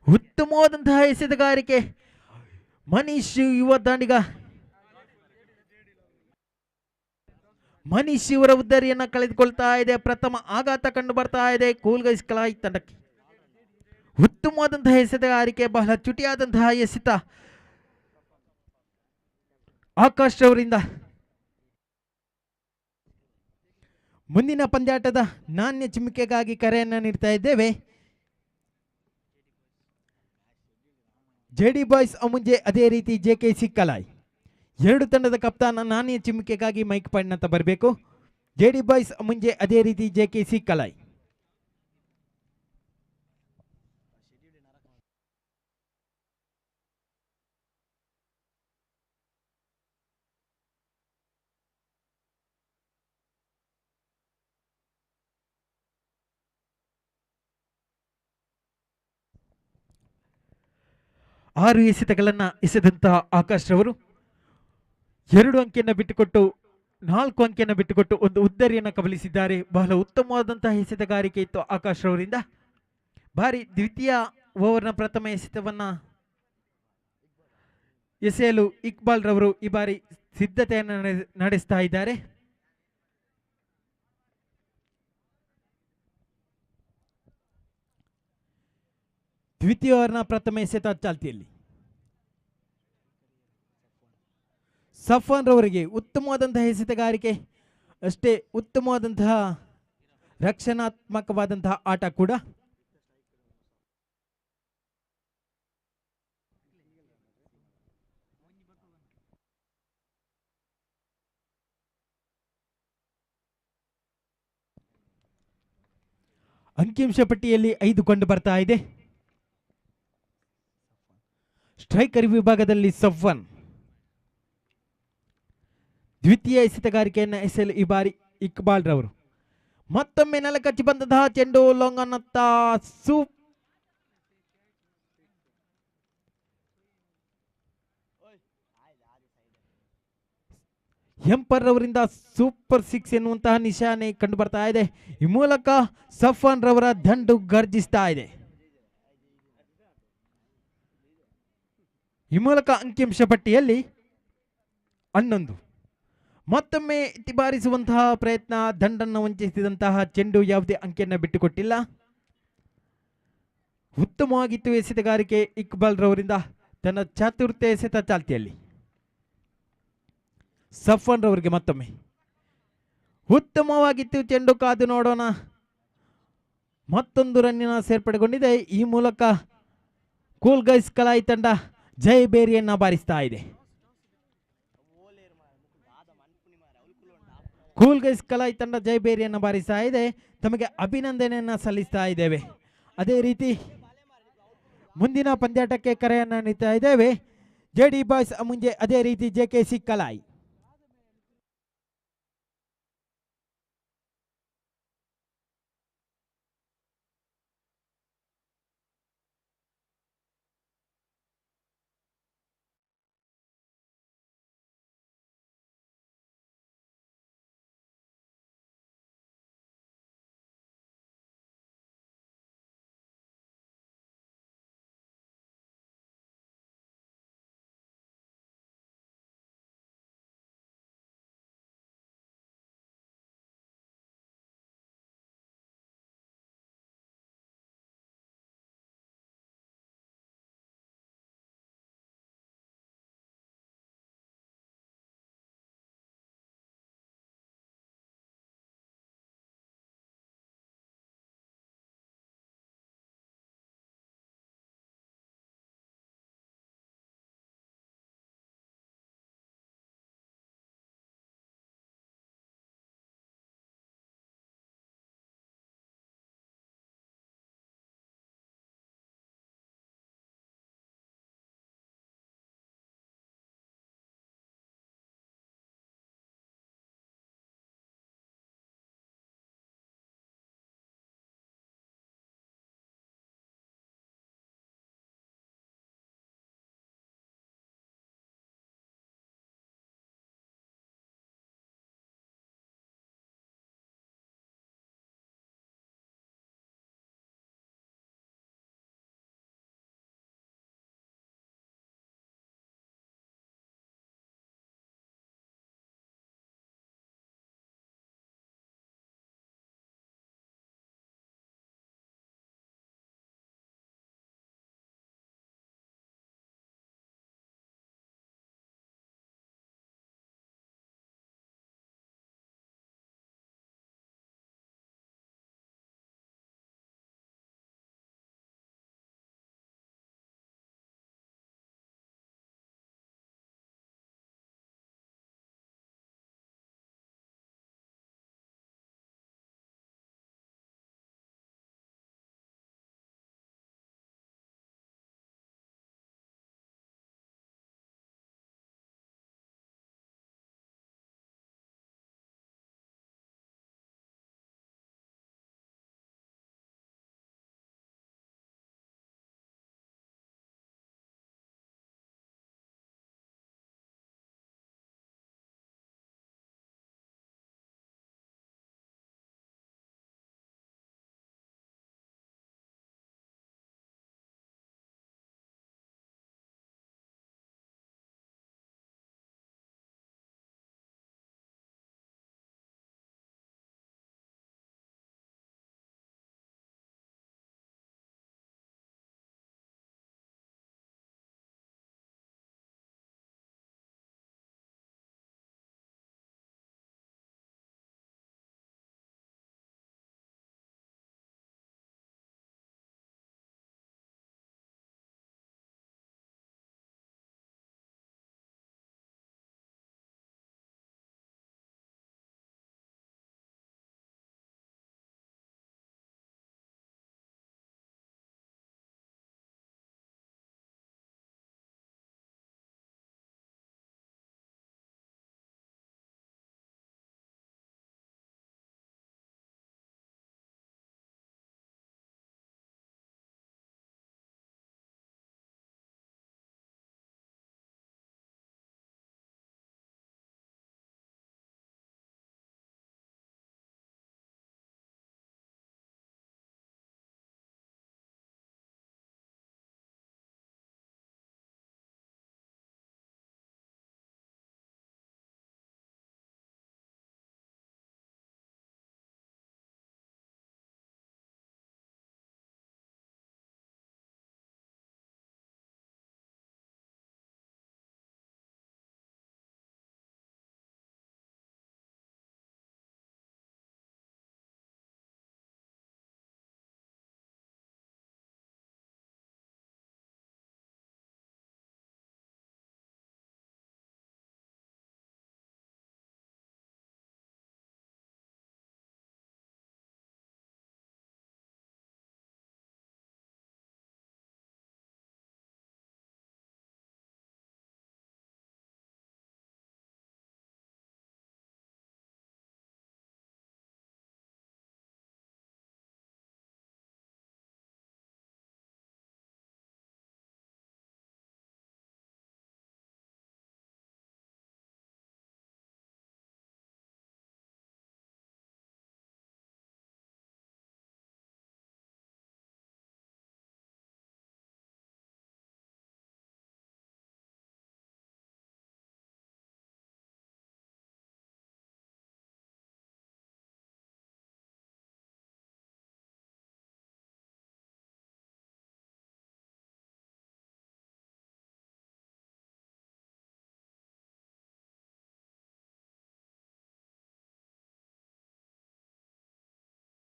ಉತ್ತಮವಾದಂತಹ ಎಸೆತಗಾರಿಕೆ ಮನೀಶ್ ಯುವ ದಾಂಡಿಗ. ಮನೀಶ್ ಇವರ ಉದ್ದರಿಯನ್ನ ಕಳೆದುಕೊಳ್ತಾ ಇದೆ. ಪ್ರಥಮ ಆಘಾತ ಕಂಡು ಬರ್ತಾ ಇದೆ ಕೂಲ್ಗೈಸ್ ಕಲಾಯಿ ತಂಡಕ್ಕೆ. ಉತ್ತಮವಾದಂತಹ ಎಸೆತಗಾರಿಕೆ, ಬಹಳ ಚುಟಿಯಾದಂತಹ ಎಸೆತ ಆಕಾಶ್ ಅವರಿಂದ. ಮುಂದಿನ ಪಂದ್ಯಾಟದ ನಾಣ್ಯ ಚಿಮ್ಮಿಕೆಗಾಗಿ ಕರೆಯನ್ನ ನೀಡ್ತಾ ಇದ್ದೇವೆ. ಜೆಡಿ ಬಾಯ್ಸ್ ಅಮುಂಜೆ, ಅದೇ ರೀತಿ JKC ಕಲಾಯ್. 2 ತಂಡದ ಕಪ್ತಾನ ನಾಣ್ಯ ಚಿಮ್ಮಿಕೆಗಾಗಿ ಮೈಕ್ ಪಾಯಿಂಟ್ ಅಂತ ಬರಬೇಕು. ಜೆಡಿ ಬಾಯ್ಸ್ ಅಮುಂಜೆ, ಅದೇ ರೀತಿ JKC ಕಲಾಯ್. ಎಸೆತಗಳನ್ನು ಎಸೆದಂತಹ ಆಕಾಶ್ ರವರು 2 ಅಂಕಿಯನ್ನು ಬಿಟ್ಟುಕೊಟ್ಟು 4 ಅಂಕಿಯನ್ನು ಬಿಟ್ಟುಕೊಟ್ಟು ಒಂದು ಉದ್ದರಿಯನ್ನು ಕಬಲಿಸಿದ್ದಾರೆ. ಬಹಳ ಉತ್ತಮವಾದಂತಹ ಎಸೆತಗಾರಿಕೆ ಇತ್ತು ಆಕಾಶ್ ರವರಿಂದ. ಬಾರಿ ದ್ವಿತೀಯ ಓವರ್ನ ಪ್ರಥಮ ಎಸೆತವನ್ನ ಎಸೆಯಲು ಇಕ್ಬಾಲ್ ರವರು ಈ ಬಾರಿ ಸಿದ್ಧತೆಯನ್ನು ನಡೆಸ್ತಾ ಇದ್ದಾರೆ. ದ್ವಿತೀಯ ಓವರ್ನ ಪ್ರಥಮ ಎಸೆತ ಚಾಲ್ತಿಯಲ್ಲಿ. ಸಫಾನ್ ರವರಿಗೆ ಉತ್ತಮವಾದಂತಹ ಎಸೆತಗಾರಿಕೆ, ಅಷ್ಟೇ ಉತ್ತಮವಾದಂತಹ ರಕ್ಷಣಾತ್ಮಕವಾದಂತಹ ಆಟ ಕೂಡ. ಅಂಕಿಅಂಶ ಪಟ್ಟಿಯಲ್ಲಿ 5 ಕಂಡು ಬರ್ತಾ ಇದೆ. ಸ್ಟ್ರೈಕರ್ ವಿಭಾಗದಲ್ಲಿ ಸಫ್ವಾನ್ ದ್ವಿತೀಯ ಎಸೆತಗಾರಿಕೆಯನ್ನು ಎಸೆಯಲು ಈ ಬಾರಿ ಇಕ್ಬಾಲ್ ರವರು. ಮತ್ತೊಮ್ಮೆ ನೆಲಕಚ್ಚಿ ಬಂದಂತಹ ಚೆಂಡು ಲೊಂಗನತ್ತ ಎಂಪರ್ ರವರಿಂದ ಸೂಪರ್ 6 ಎನ್ನುವಂತಹ ನಿಶಾನೆ ಕಂಡು ಬರ್ತಾ ಇದೆ. ಈ ಮೂಲಕ ಸಫಾನ್ ರವರ ದಂಡು ಗರ್ಜಿಸ್ತಾ ಇದೆ. ಈ ಮೂಲಕ ಅಂಕಿಅಂಶ ಪಟ್ಟಿಯಲ್ಲಿ 11. ಮತ್ತೊಮ್ಮೆ ಬಾರಿಸುವಂತಹ ಪ್ರಯತ್ನ, ದಂಡನ್ನು ವಂಚಿಸಿದಂತಹ ಚೆಂಡು ಯಾವುದೇ ಅಂಕಿಯನ್ನು ಬಿಟ್ಟುಕೊಟ್ಟಿಲ್ಲ. ಉತ್ತಮವಾಗಿತ್ತು ಎಸೆತಗಾರಿಕೆ ಇಕ್ಬಾಲ್ ರವರಿಂದ ತನ್ನ ಚಾತುರ್ಯ ಎಸೆತ ಚಾಲ್ತಿಯಲ್ಲಿ. ಸಫಾನ್ ರವರಿಗೆ ಮತ್ತೊಮ್ಮೆ ಉತ್ತಮವಾಗಿತ್ತು ಚೆಂಡು, ಕಾದು ನೋಡೋಣ. ಮತ್ತೊಂದು ರನ್ನಿನ ಸೇರ್ಪಡೆಗೊಂಡಿದೆ. ಈ ಮೂಲಕ ಕೂಲ್ ಗೈಸ್ ಕಲಾಯಿ ತಂಡ ಜಯಬೇರಿಯನ್ನ ಬಾರಿಸ್ತಾ ಇದೆ. ಕೂಲ್ ಗೈಸ್ ಕಲಾಯಿ ತಂಡ ಜಯಬೇರಿಯನ್ನ ಬಾರಿಸ್ತಾ ಇದೆ. ತಮಗೆ ಅಭಿನಂದನೆಯನ್ನ ಸಲ್ಲಿಸ್ತಾ ಇದ್ದೇವೆ. ಅದೇ ರೀತಿ ಮುಂದಿನ ಪಂದ್ಯಾಟಕ್ಕೆ ಕರೆಯನ್ನ ನೀಡ್ತಾ ಇದ್ದೇವೆ. ಜೆಡಿ ಬಾಯ್ಸ್ ಮುಂಜೆ, ಅದೇ ರೀತಿ JKC ಕಲಾಯಿ.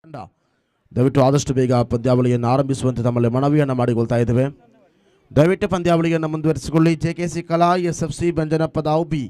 ದಯವಿಟ್ಟು ಆದಷ್ಟು ಬೇಗ ಪಂದ್ಯಾವಳಿಯನ್ನು ಆರಂಭಿಸುವಂತೆ ತಮ್ಮಲ್ಲಿ ಮನವಿಯನ್ನು ಮಾಡಿಕೊಳ್ತಾ ಇದ್ದೇವೆ. ದಯವಿಟ್ಟು ಪಂದ್ಯಾವಳಿಯನ್ನು ಮುಂದುವರಿಸಿಕೊಳ್ಳಿ. JKC ಕಲಾ SFC ಬೆಂಜನಪದಾವು B.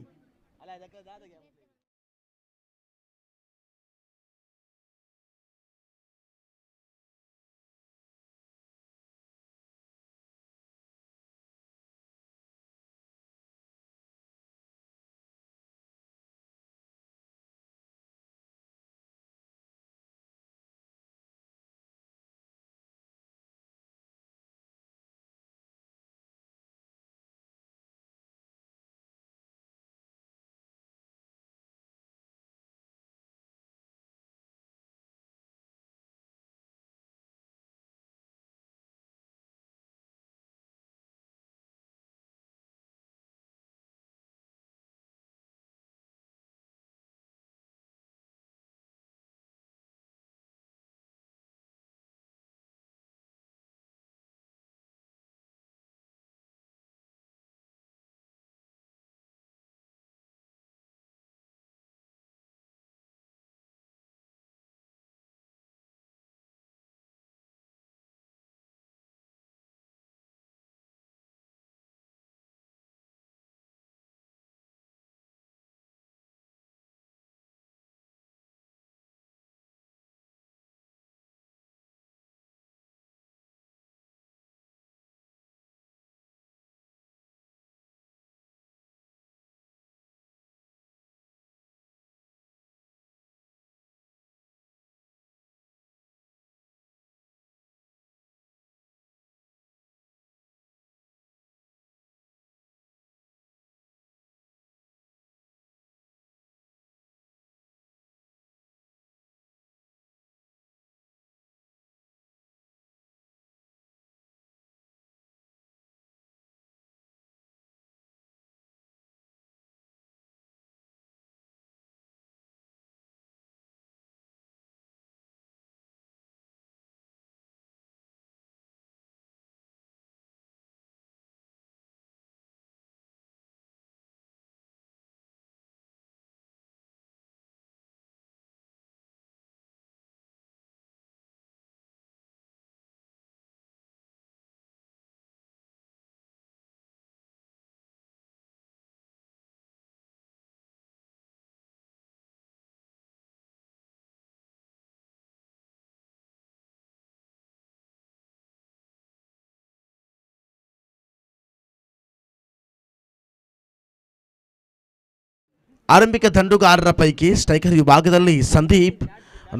ಆರಂಭಿಕ ದಂಡುಗಾರರ ಪೈಕಿ ಸ್ಟ್ರೈಕರ್ ವಿಭಾಗದಲ್ಲಿ ಸಂದೀಪ್,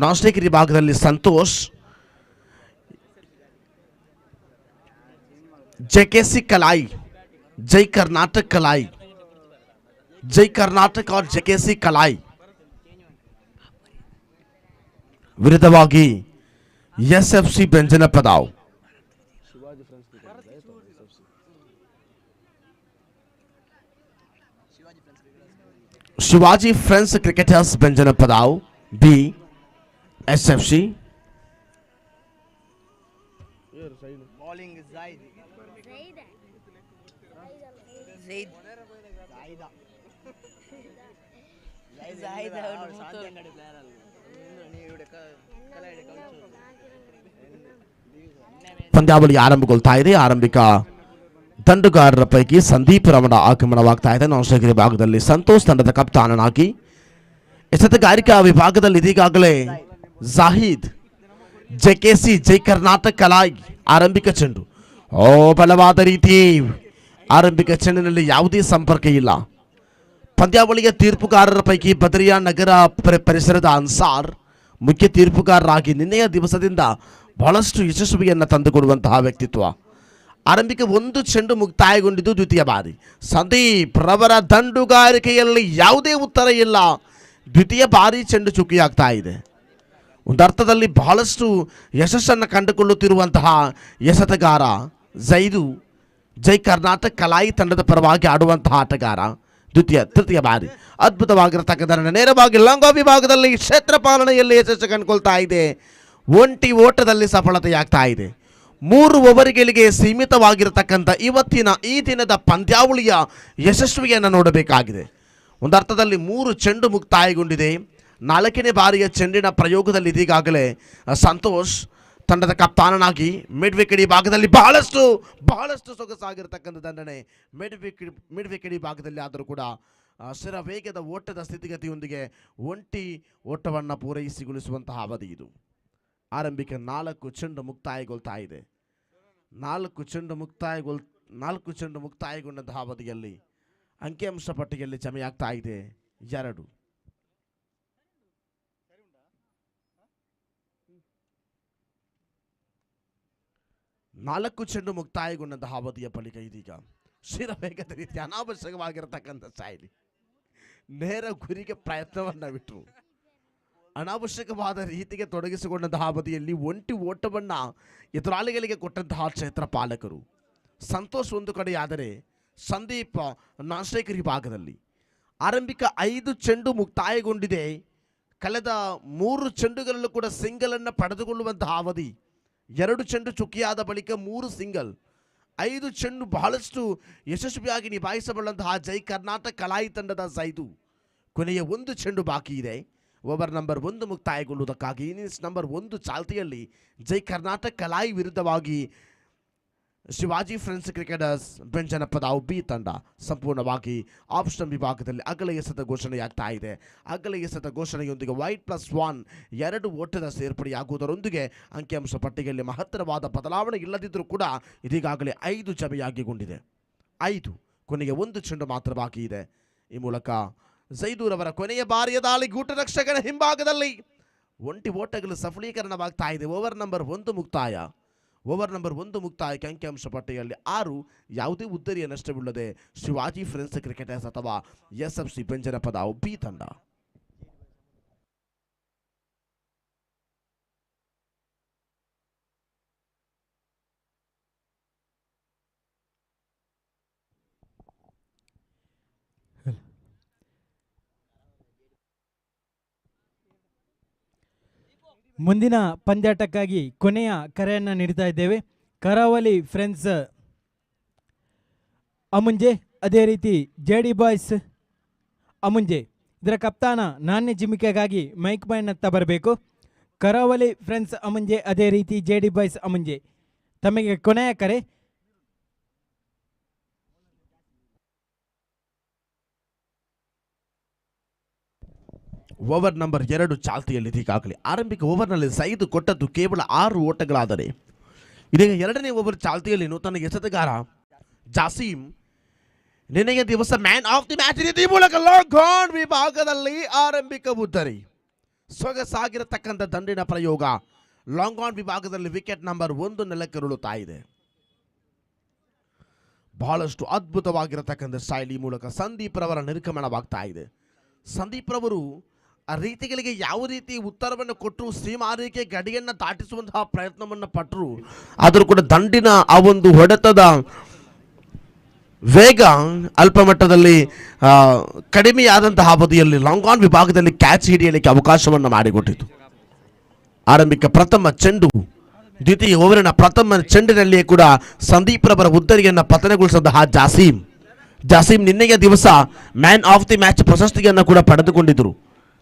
ನಾನ್ ಸ್ಟ್ರೈಕರ್ ವಿಭಾಗದಲ್ಲಿ ಸಂತೋಷ್. JKC कलाई, जय कर्नाटक कलाई, जय कर्नाटक और JKC कलाई ವಿರುದ್ಧವಾಗಿ SFC Benjanapadavu. Shivaji friends cricketers Benjanapadavu B SFC. Bowling Zaid Zaid Zaid ಪಂದ್ಯಾವಳಿ ಆರಂಭಗೊಳ್ತಾ ಇದೆ. ಆರಂಭಿಕ ದಂಡುಗಾರರ ಪೈಕಿ ಸಂದೀಪ್ ರಮಣ ಆಗಮನವಾಗ್ತಾ ಇದೆ. ನಾನ್ ಸ್ಟ್ರೈಕರ್ ವಿಭಾಗದಲ್ಲಿ ಸಂತೋಷ್ ತಂಡದ ಕಪ್ತಾನನಾಗಿ. ಎಸೆತಗಾರಿಕಾ ವಿಭಾಗದಲ್ಲಿ ಇದೀಗಾಗಲೇ ಜಾಹಿದ್. JKC ಜೈ ಕರ್ನಾಟಕ ಕಲಾಯ್ ಆರಂಭಿಕ ಚೆಂಡು. ಬಲವಾದ ರೀತಿ ಆರಂಭಿಕ ಚೆಂಡಿನಲ್ಲಿ ಯಾವುದೇ ಸಂಪರ್ಕ ಇಲ್ಲ. ಪಂದ್ಯಾವಳಿಯ ತೀರ್ಪುಗಾರರ ಪೈಕಿ ಬದರಿಯಾ ನಗರ ಪರಿಸರದ ಅನ್ಸಾರ್ ಮುಖ್ಯ ತೀರ್ಪುಗಾರರಾಗಿ ನಿನ್ನೆಯ ದಿವಸದಿಂದ ಬಹಳಷ್ಟು ಯಶಸ್ವಿಯನ್ನು ತಂದುಕೊಡುವಂತಹ ವ್ಯಕ್ತಿತ್ವ. ಆರಂಭಿಕ ಒಂದು ಚೆಂಡು ಮುಕ್ತಾಯಗೊಂಡಿದ್ದು ದ್ವಿತೀಯ ಬಾರಿ. ಸಂದೀಪ್ ರವರ ದಂಡುಗಾರಿಕೆಯಲ್ಲಿ ಯಾವುದೇ ಉತ್ತರ ಇಲ್ಲ. ದ್ವಿತೀಯ ಬಾರಿ ಚೆಂಡು ಚುಕ್ಕಿಯಾಗ್ತಾ ಇದೆ. ಒಂದರ್ಥದಲ್ಲಿ ಬಹಳಷ್ಟು ಯಶಸ್ಸನ್ನು ಕಂಡುಕೊಳ್ಳುತ್ತಿರುವಂತಹ ಎಸೆತಗಾರ ಜೈದು. ಜೈ ಕರ್ನಾಟಕ ಕಲಾಯಿ ತಂಡದ ಪರವಾಗಿ ಆಡುವಂತಹ ಆಟಗಾರ. ತೃತೀಯ ಬಾರಿ ಅದ್ಭುತವಾಗಿರತಕ್ಕಂಥ ನೇರವಾಗಿ ಲಂಗ ವಿಭಾಗದಲ್ಲಿ ಕ್ಷೇತ್ರ ಪಾಲನೆಯಲ್ಲಿ ಯಶಸ್ಸು ಕಂಡುಕೊಳ್ತಾ ಇದೆ. ಒಂಟಿ ಓಟದಲ್ಲಿ ಸಫಲತೆಯಾಗ್ತಾ ಇದೆ. 3 ಓವರ್ಗಳಿಗೆ ಸೀಮಿತವಾಗಿರತಕ್ಕಂಥ ಈ ದಿನದ ಪಂದ್ಯಾವಳಿಯ ಯಶಸ್ವಿಯನ್ನು ನೋಡಬೇಕಾಗಿದೆ. ಒಂದರ್ಥದಲ್ಲಿ 3 ಚೆಂಡು ಮುಕ್ತಾಯಗೊಂಡಿದೆ. 4ನೇ ಬಾರಿಯ ಚೆಂಡಿನ ಪ್ರಯೋಗದಲ್ಲಿ ಇದೀಗಾಗಲೇ ಸಂತೋಷ್ ತಂಡದ ಕಪ್ತಾನನಾಗಿ ಮಿಡ್ ವಿಕೆಟ್ ಭಾಗದಲ್ಲಿ ಬಹಳಷ್ಟು ಸೊಗಸಾಗಿರ್ತಕ್ಕಂಥ ದಂಡನೆ ಮಿಡ್ ವಿಕೆಟ್ ಭಾಗದಲ್ಲಿ ಆದರೂ ಕೂಡ ಸ್ಥಿರ ವೇಗದ ಓಟದ ಸ್ಥಿತಿಗತಿಯೊಂದಿಗೆ ಒಂಟಿ ಓಟವನ್ನು ಪೂರೈಸಿಗೊಳಿಸುವಂತಹ ಅವಧಿ ಇದು. ಆರಂಭಿಕ 4 ಚೆಂಡು ಮುಕ್ತಾಯಗೊಳ್ತಾ ಇದೆ. 4 ಚೆಂಡು ಮುಕ್ತಾಯಗೊಂಡಂತಹ ಅವಧಿಯಲ್ಲಿ ಅಂಕಿಅಂಶ ಪಟ್ಟಿಯಲ್ಲಿ ಜಮೆಯಾಗ್ತಾ ಇದೆ 2. 4 ಚೆಂಡು ಮುಕ್ತಾಯಗೊಂಡಂತಹ ಅವಧಿಯ ಬಳಿಕ ಇದೀಗ ಶಿರವೇಗದ ರೀತಿ ಅನಾವಶ್ಯಕವಾಗಿರತಕ್ಕಂಥ ಶೈಲಿ ನೇರ ಗುರಿಗೆ ಪ್ರಯತ್ನವನ್ನು ಬಿಟ್ಟರು. ಅನಾವಶ್ಯಕವಾದ ರೀತಿಗೆ ತೊಡಗಿಸಿಕೊಂಡಂತಹ ಅವಧಿಯಲ್ಲಿ ಒಂಟಿ ಓಟವನ್ನು ಎದುರಾಳಿಗಳಿಗೆ ಕೊಟ್ಟಂತಹ ಕ್ಷೇತ್ರ ಪಾಲಕರು. ಸಂತೋಷ್ ಒಂದು ಕಡೆಯಾದರೆ ಸಂದೀಪ್ ನಾಸ್ಟೇಕರ್ ಭಾಗದಲ್ಲಿ. ಆರಂಭಿಕ 5 ಚೆಂಡು ಮುಕ್ತಾಯಗೊಂಡಿದೆ. ಕಳೆದ 3 ಚೆಂಡುಗಳಲ್ಲೂ ಕೂಡ ಸಿಂಗಲನ್ನು ಪಡೆದುಕೊಳ್ಳುವಂತಹ ಅವಧಿ. 2 ಚೆಂಡು ಚುಕ್ಕಿಯಾದ ಬಳಿಕ 3 ಸಿಂಗಲ್. 5 ಚೆಂಡು ಬಹಳಷ್ಟು ಯಶಸ್ವಿಯಾಗಿ ನಿಭಾಯಿಸಬಲ್ಲಂತಹ ಜೈ ಕರ್ನಾಟಕ ಕಲಾಯಿ ತಂಡದ ಸೈದು. ಕೊನೆಯ 1 ಚೆಂಡು ಬಾಕಿ ಇದೆ. ಓವರ್ ನಂಬರ್ 1 ಮುಕ್ತಾಯಗೊಳ್ಳುವುದಕ್ಕಾಗಿ ಇನ್ನಿಂಗ್ಸ್ ನಂಬರ್ 1 ಚಾಲ್ತಿಯಲ್ಲಿ ಜೈ ಕರ್ನಾಟಕ ಕಲಾಯಿ ವಿರುದ್ಧವಾಗಿ ಶಿವಾಜಿ ಫ್ರೆಂಡ್ಸ್ ಕ್ರಿಕೆಟರ್ಸ್ ಬೆಂಜನಪದಾವು ಬಿ ತಂಡ ಸಂಪೂರ್ಣವಾಗಿ ಆಪ್ಷನ್ ವಿಭಾಗದಲ್ಲಿ ಅಗಲ ಎಸೆತ ಘೋಷಣೆಯಾಗ್ತಾ ಇದೆ. ಅಗಲ ಎಸೆತ ಘೋಷಣೆಯೊಂದಿಗೆ Y+1 2 ಓಟದ ಸೇರ್ಪಡೆಯಾಗುವುದರೊಂದಿಗೆ ಅಂಕಿಅಂಶ ಪಟ್ಟಿಯಲ್ಲಿ ಮಹತ್ತರವಾದ ಬದಲಾವಣೆ ಇಲ್ಲದಿದ್ದರೂ ಕೂಡ ಇದೀಗಾಗಲೇ 5 ಜಮೆಯಾಗಿಗೊಂಡಿದೆ. 5 ಕೊನೆಗೆ 1 ಚೆಂಡು ಮಾತ್ರ ಬಾಕಿ ಇದೆ. ಈ ಮೂಲಕ ಝೈದೂರ್ ಅವರ ಕೊನೆಯ ಬಾರಿಯ ದಾಳಿ ಗೂಟ ರಕ್ಷಕನ ಹಿಂಭಾಗದಲ್ಲಿ ಒಂಟಿ ಓಟಗಳು ಸಫಲೀಕರಣವಾಗ್ತಾ ಇದೆ. ಓವರ್ ನಂಬರ್ 1 ಮುಕ್ತಾಯ. ಓವರ್ ನಂಬರ್ 1 ಮುಕ್ತಾಯಕ್ಕೆ ಅಂಕಿಅಂಶ ಪಟ್ಟಿಯಲ್ಲಿ 6. ಯಾವುದೇ ಉದ್ದರಿಯ ನಷ್ಟವಿಲ್ಲದೆ ಶಿವಾಜಿ ಫ್ರೆಂಡ್ಸ್ ಕ್ರಿಕೆಟರ್ಸ್ ಅಥವಾ SFC ಬೆಂಜನಪದಾವು ಬಿ ತಂಡ. ಮುಂದಿನ ಪಂದ್ಯಾಟಕ್ಕಾಗಿ ಕೊನೆಯ ಕರೆಯನ್ನು ನೀಡ್ತಾ ಇದ್ದೇವೆ. ಕರಾವಳಿ ಫ್ರೆಂಡ್ಸ್ ಅಮುಂಜೆ, ಅದೇ ರೀತಿ JD ಬಾಯ್ಸ್ ಅಮುಂಜೆ ಇದರ ಕಪ್ತಾನ ನಾಣ್ಯ ಜಿಮಿಕೆಗಾಗಿ ಮೈಕ್ ಮೈನತ್ತ ಬರಬೇಕು. ಕರಾವಳಿ ಫ್ರೆಂಡ್ಸ್ ಅಮುಂಜೆ, ಅದೇ ರೀತಿ JD ಬಾಯ್ಸ್ ಅಮುಂಜೆ ತಮಗೆ ಕೊನೆಯ ಕರೆ. ಓವರ್ ನಂಬರ್ 2 ಚಾಲ್ತಿಯಲ್ಲಿ ಈಗಾಗಲೇ ಆರಂಭಿಕ ಓವರ್ನಲ್ಲಿ ಸೈದು ಕೊಟ್ಟದ್ದು ಕೇವಲ 6 ಓಟಗಳಾದರೆ ಇದೀಗ 2ನೇ ಓವರ್ ಚಾಲ್ತಿಯಲ್ಲಿ ನೂತನ ಎಸೆತಗಾರ ಜಾಸೀಮ್ ನಿನ್ನೆಯ ದಿವಸ ಮ್ಯಾನ್ ಆಫ್ ದಿ ಮ್ಯಾಚ್ ರೀತಿ ಮೂಲಕ ಲಾಂಗ್ ಆನ್ ವಿಭಾಗದಲ್ಲಿ ಆರಂಭಿಕ ಉದ್ದರಿ ಸೊಗಸಾಗಿರತಕ್ಕಂಥ ದಂಡಿನ ಪ್ರಯೋಗ. ಲಾಂಗ್ ಆನ್ ವಿಭಾಗದಲ್ಲಿ ವಿಕೆಟ್ ನಂಬರ್ 1 ನೆಲಕ್ಕರುಳುತ್ತಾ ಇದೆ. ಬಹಳಷ್ಟು ಅದ್ಭುತವಾಗಿರತಕ್ಕಂಥ ಶೈಲಿ ಮೂಲಕ ಸಂದೀಪ್ ರವರ ನಿರ್ಗಮನವಾಗ್ತಾ ಇದೆ. ಸಂದೀಪ್ ರವರು ಆ ರೀತಿಗಳಿಗೆ ಯಾವ ರೀತಿ ಉತ್ತರವನ್ನು ಕೊಟ್ಟರು, ಸೀಮಾರೇಖೆ ಗಡಿಯನ್ನು ದಾಟಿಸುವಂತಹ ಪ್ರಯತ್ನವನ್ನು ಪಟ್ಟರು, ಆದರೂ ಕೂಡ ದಂಡಿನ ಆ ಒಂದು ಹೊಡೆತದ ವೇಗ ಅಲ್ಪ ಮಟ್ಟದಲ್ಲಿ ಕಡಿಮೆಯಾದಂತಹ ಅವಧಿಯಲ್ಲಿ ಲಾಂಗ್ ಆನ್ ವಿಭಾಗದಲ್ಲಿ ಕ್ಯಾಚ್ ಹಿಡಿಯಲಿಕ್ಕೆ ಅವಕಾಶವನ್ನು ಮಾಡಿಕೊಟ್ಟಿತು. ಆರಂಭಿಕ ಪ್ರಥಮ ಚೆಂಡು ದ್ವಿತೀಯ ಓವರಿನ ಪ್ರಥಮ ಚೆಂಡಿನಲ್ಲಿಯೇ ಕೂಡ ಸಂದೀಪ್ ರವರ ಉದ್ದರಿಯನ್ನು ಪತನಗೊಳಿಸಿದಂತಹ ಜಾಸೀಮ್ ನಿನ್ನೆಯ ದಿವಸ ಮ್ಯಾನ್ ಆಫ್ ದಿ ಮ್ಯಾಚ್ ಪ್ರಶಸ್ತಿಯನ್ನು ಕೂಡ ಪಡೆದುಕೊಂಡಿದ್ದರು.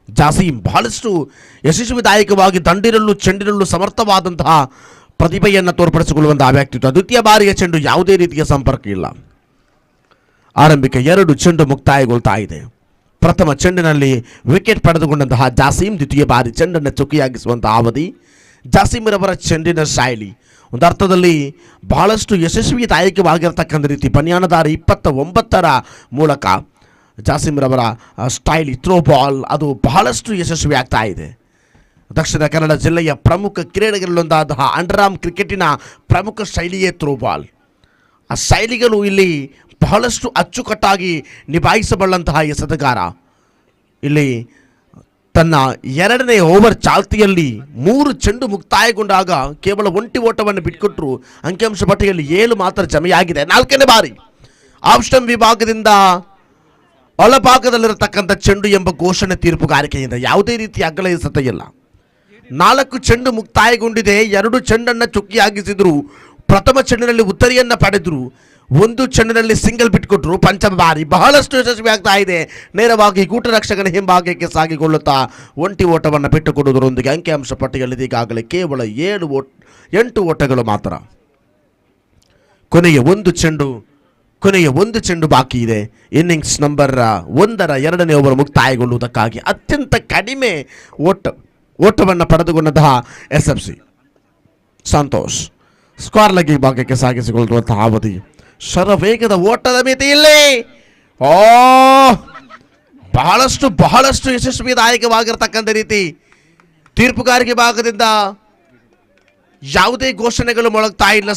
ಜಾಸೀಮ್ ಬಹಳಷ್ಟು ಯಶಸ್ವಿದಾಯಕವಾಗಿ ದಂಡಿನಲ್ಲೂ ಚೆಂಡಿನಲ್ಲೂ ಸಮರ್ಥವಾದಂತಹ ಪ್ರತಿಭೆಯನ್ನು ತೋರ್ಪಡಿಸಿಕೊಳ್ಳುವಂತಹ ವ್ಯಕ್ತಿತ್ವ. ದ್ವಿತೀಯ ಬಾರಿಯ ಚೆಂಡು ಯಾವುದೇ ರೀತಿಯ ಸಂಪರ್ಕ ಇಲ್ಲ. ಆರಂಭಿಕ 2 ಚೆಂಡು ಮುಕ್ತಾಯಗೊಳ್ತಾ ಇದೆ. ಪ್ರಥಮ ಚೆಂಡಿನಲ್ಲಿ ವಿಕೆಟ್ ಪಡೆದುಕೊಂಡಂತಹ ಜಾಸೀಮ್ ದ್ವಿತೀಯ ಬಾರಿ ಚೆಂಡನ್ನು ಚುಕ್ಕಿಯಾಗಿಸುವಂತಹ ಅವಧಿ. ಜಾಸೀಮ್ರವರ ಚೆಂಡಿನ ಶೈಲಿ ಒಂದರ್ಥದಲ್ಲಿ ಬಹಳಷ್ಟು ಯಶಸ್ವಿದಾಯಕವಾಗಿರತಕ್ಕಂಥ ರೀತಿ ಬನಿಯಾನದಾರ 29ರ ಮೂಲಕ ಜಾಸೀಮ್ರವರ ಸ್ಟೈಲಿ ಥ್ರೋ ಬಾಲ್ ಅದು ಬಹಳಷ್ಟು ಯಶಸ್ವಿ ಆಗ್ತಾ ಇದೆ. ದಕ್ಷಿಣ ಕನ್ನಡ ಜಿಲ್ಲೆಯ ಪ್ರಮುಖ ಕ್ರೀಡೆಗಳಲ್ಲೊಂದಾದ ಅಂಡರ್ ಆರ್ಮ್ ಕ್ರಿಕೆಟಿನ ಪ್ರಮುಖ ಶೈಲಿಯೇ ಥ್ರೋ ಬಾಲ್. ಆ ಶೈಲಿಗಳು ಇಲ್ಲಿ ಬಹಳಷ್ಟು ಅಚ್ಚುಕಟ್ಟಾಗಿ ನಿಭಾಯಿಸಬಲ್ಲಂತಹ ಎಸೆತಗಾರ. ಇಲ್ಲಿ ತನ್ನ 2ನೇ ಓವರ್ ಚಾಲ್ತಿಯಲ್ಲಿ 3 ಚೆಂಡು ಮುಕ್ತಾಯಗೊಂಡಾಗ ಕೇವಲ ಒಂಟಿ ಓಟವನ್ನು ಬಿಟ್ಕೊಟ್ರು. ಅಂಕಿಅಂಶ ಪಟ್ಟಿಯಲ್ಲಿ 7 ಮಾತ್ರ ಜಮೆಯಾಗಿದೆ. 4ನೇ ಬಾರಿ ಆಪ್ಷನ್ ವಿಭಾಗದಿಂದ ಒಳಭಾಗದಲ್ಲಿರತಕ್ಕಂಥ ಚೆಂಡು ಎಂಬ ಘೋಷಣೆ ತೀರ್ಪುಗಾರಿಕೆಯಿಂದ ಯಾವುದೇ ರೀತಿಯ ಅಗಲ ಎಸೆತ ಇಲ್ಲ. 4 ಚೆಂಡು ಮುಕ್ತಾಯಗೊಂಡಿದೆ. 2 ಚೆಂಡನ್ನು ಚುಕ್ಕಿಯಾಗಿಸಿದ್ರು. ಪ್ರಥಮ ಚೆಂಡಿನಲ್ಲಿ ಉತ್ತರಿಯನ್ನು ಪಡೆದರು. ಒಂದು ಚೆಂಡಿನಲ್ಲಿ ಸಿಂಗಲ್ ಬಿಟ್ಕೊಟ್ರು. ಪಂಚಮ ಬಾರಿ ಬಹಳಷ್ಟು ಯಶಸ್ವಿ ಆಗ್ತಾ ಇದೆ. ನೇರವಾಗಿ ಕೂಟರಕ್ಷಕನ ಹಿಂಭಾಗಕ್ಕೆ ಸಾಗಿಕೊಳ್ಳುತ್ತಾ ಒಂಟಿ ಓಟವನ್ನು ಬಿಟ್ಟುಕೊಡುವುದರೊಂದಿಗೆ ಅಂಕಿಅಂಶ ಪಟ್ಟಿಯಲ್ಲಿ ಈಗಾಗಲೇ ಕೇವಲ 8 ಓಟಗಳು ಮಾತ್ರ. ಕೊನೆಯ ಒಂದು ಚೆಂಡು ಬಾಕಿ ಇದೆ. ಇನ್ನಿಂಗ್ಸ್ ನಂಬರ್ 1ರ 2ನೇ ಓವರ್ ಮುಕ್ತಾಯಗೊಳ್ಳುವುದಕ್ಕಾಗಿ ಅತ್ಯಂತ ಕಡಿಮೆ ಓಟವನ್ನು ಪಡೆದುಕೊಂಡಂತಹ SFC ಸಂತೋಷ್ ಸ್ಕ್ವಾರ್ ಲೆಗ್ ಭಾಗಕ್ಕೆ ಸಾಗಿಸಿಕೊಳ್ಳುವಂತಹ ಅವಧಿ. ಶರವೇಗದ ಓಟದ ಮಿತಿಯಲ್ಲಿ ಬಹಳಷ್ಟು ಯಶಸ್ವಿದಾಯಕವಾಗಿರ್ತಕ್ಕಂಥ ರೀತಿ ತೀರ್ಪುಗಾರಿಕೆ ಭಾಗದಿಂದ ಯಾವುದೇ ಘೋಷಣೆಗಳು ಮೊಳಗ್ತಾ ಇಲ್ಲ.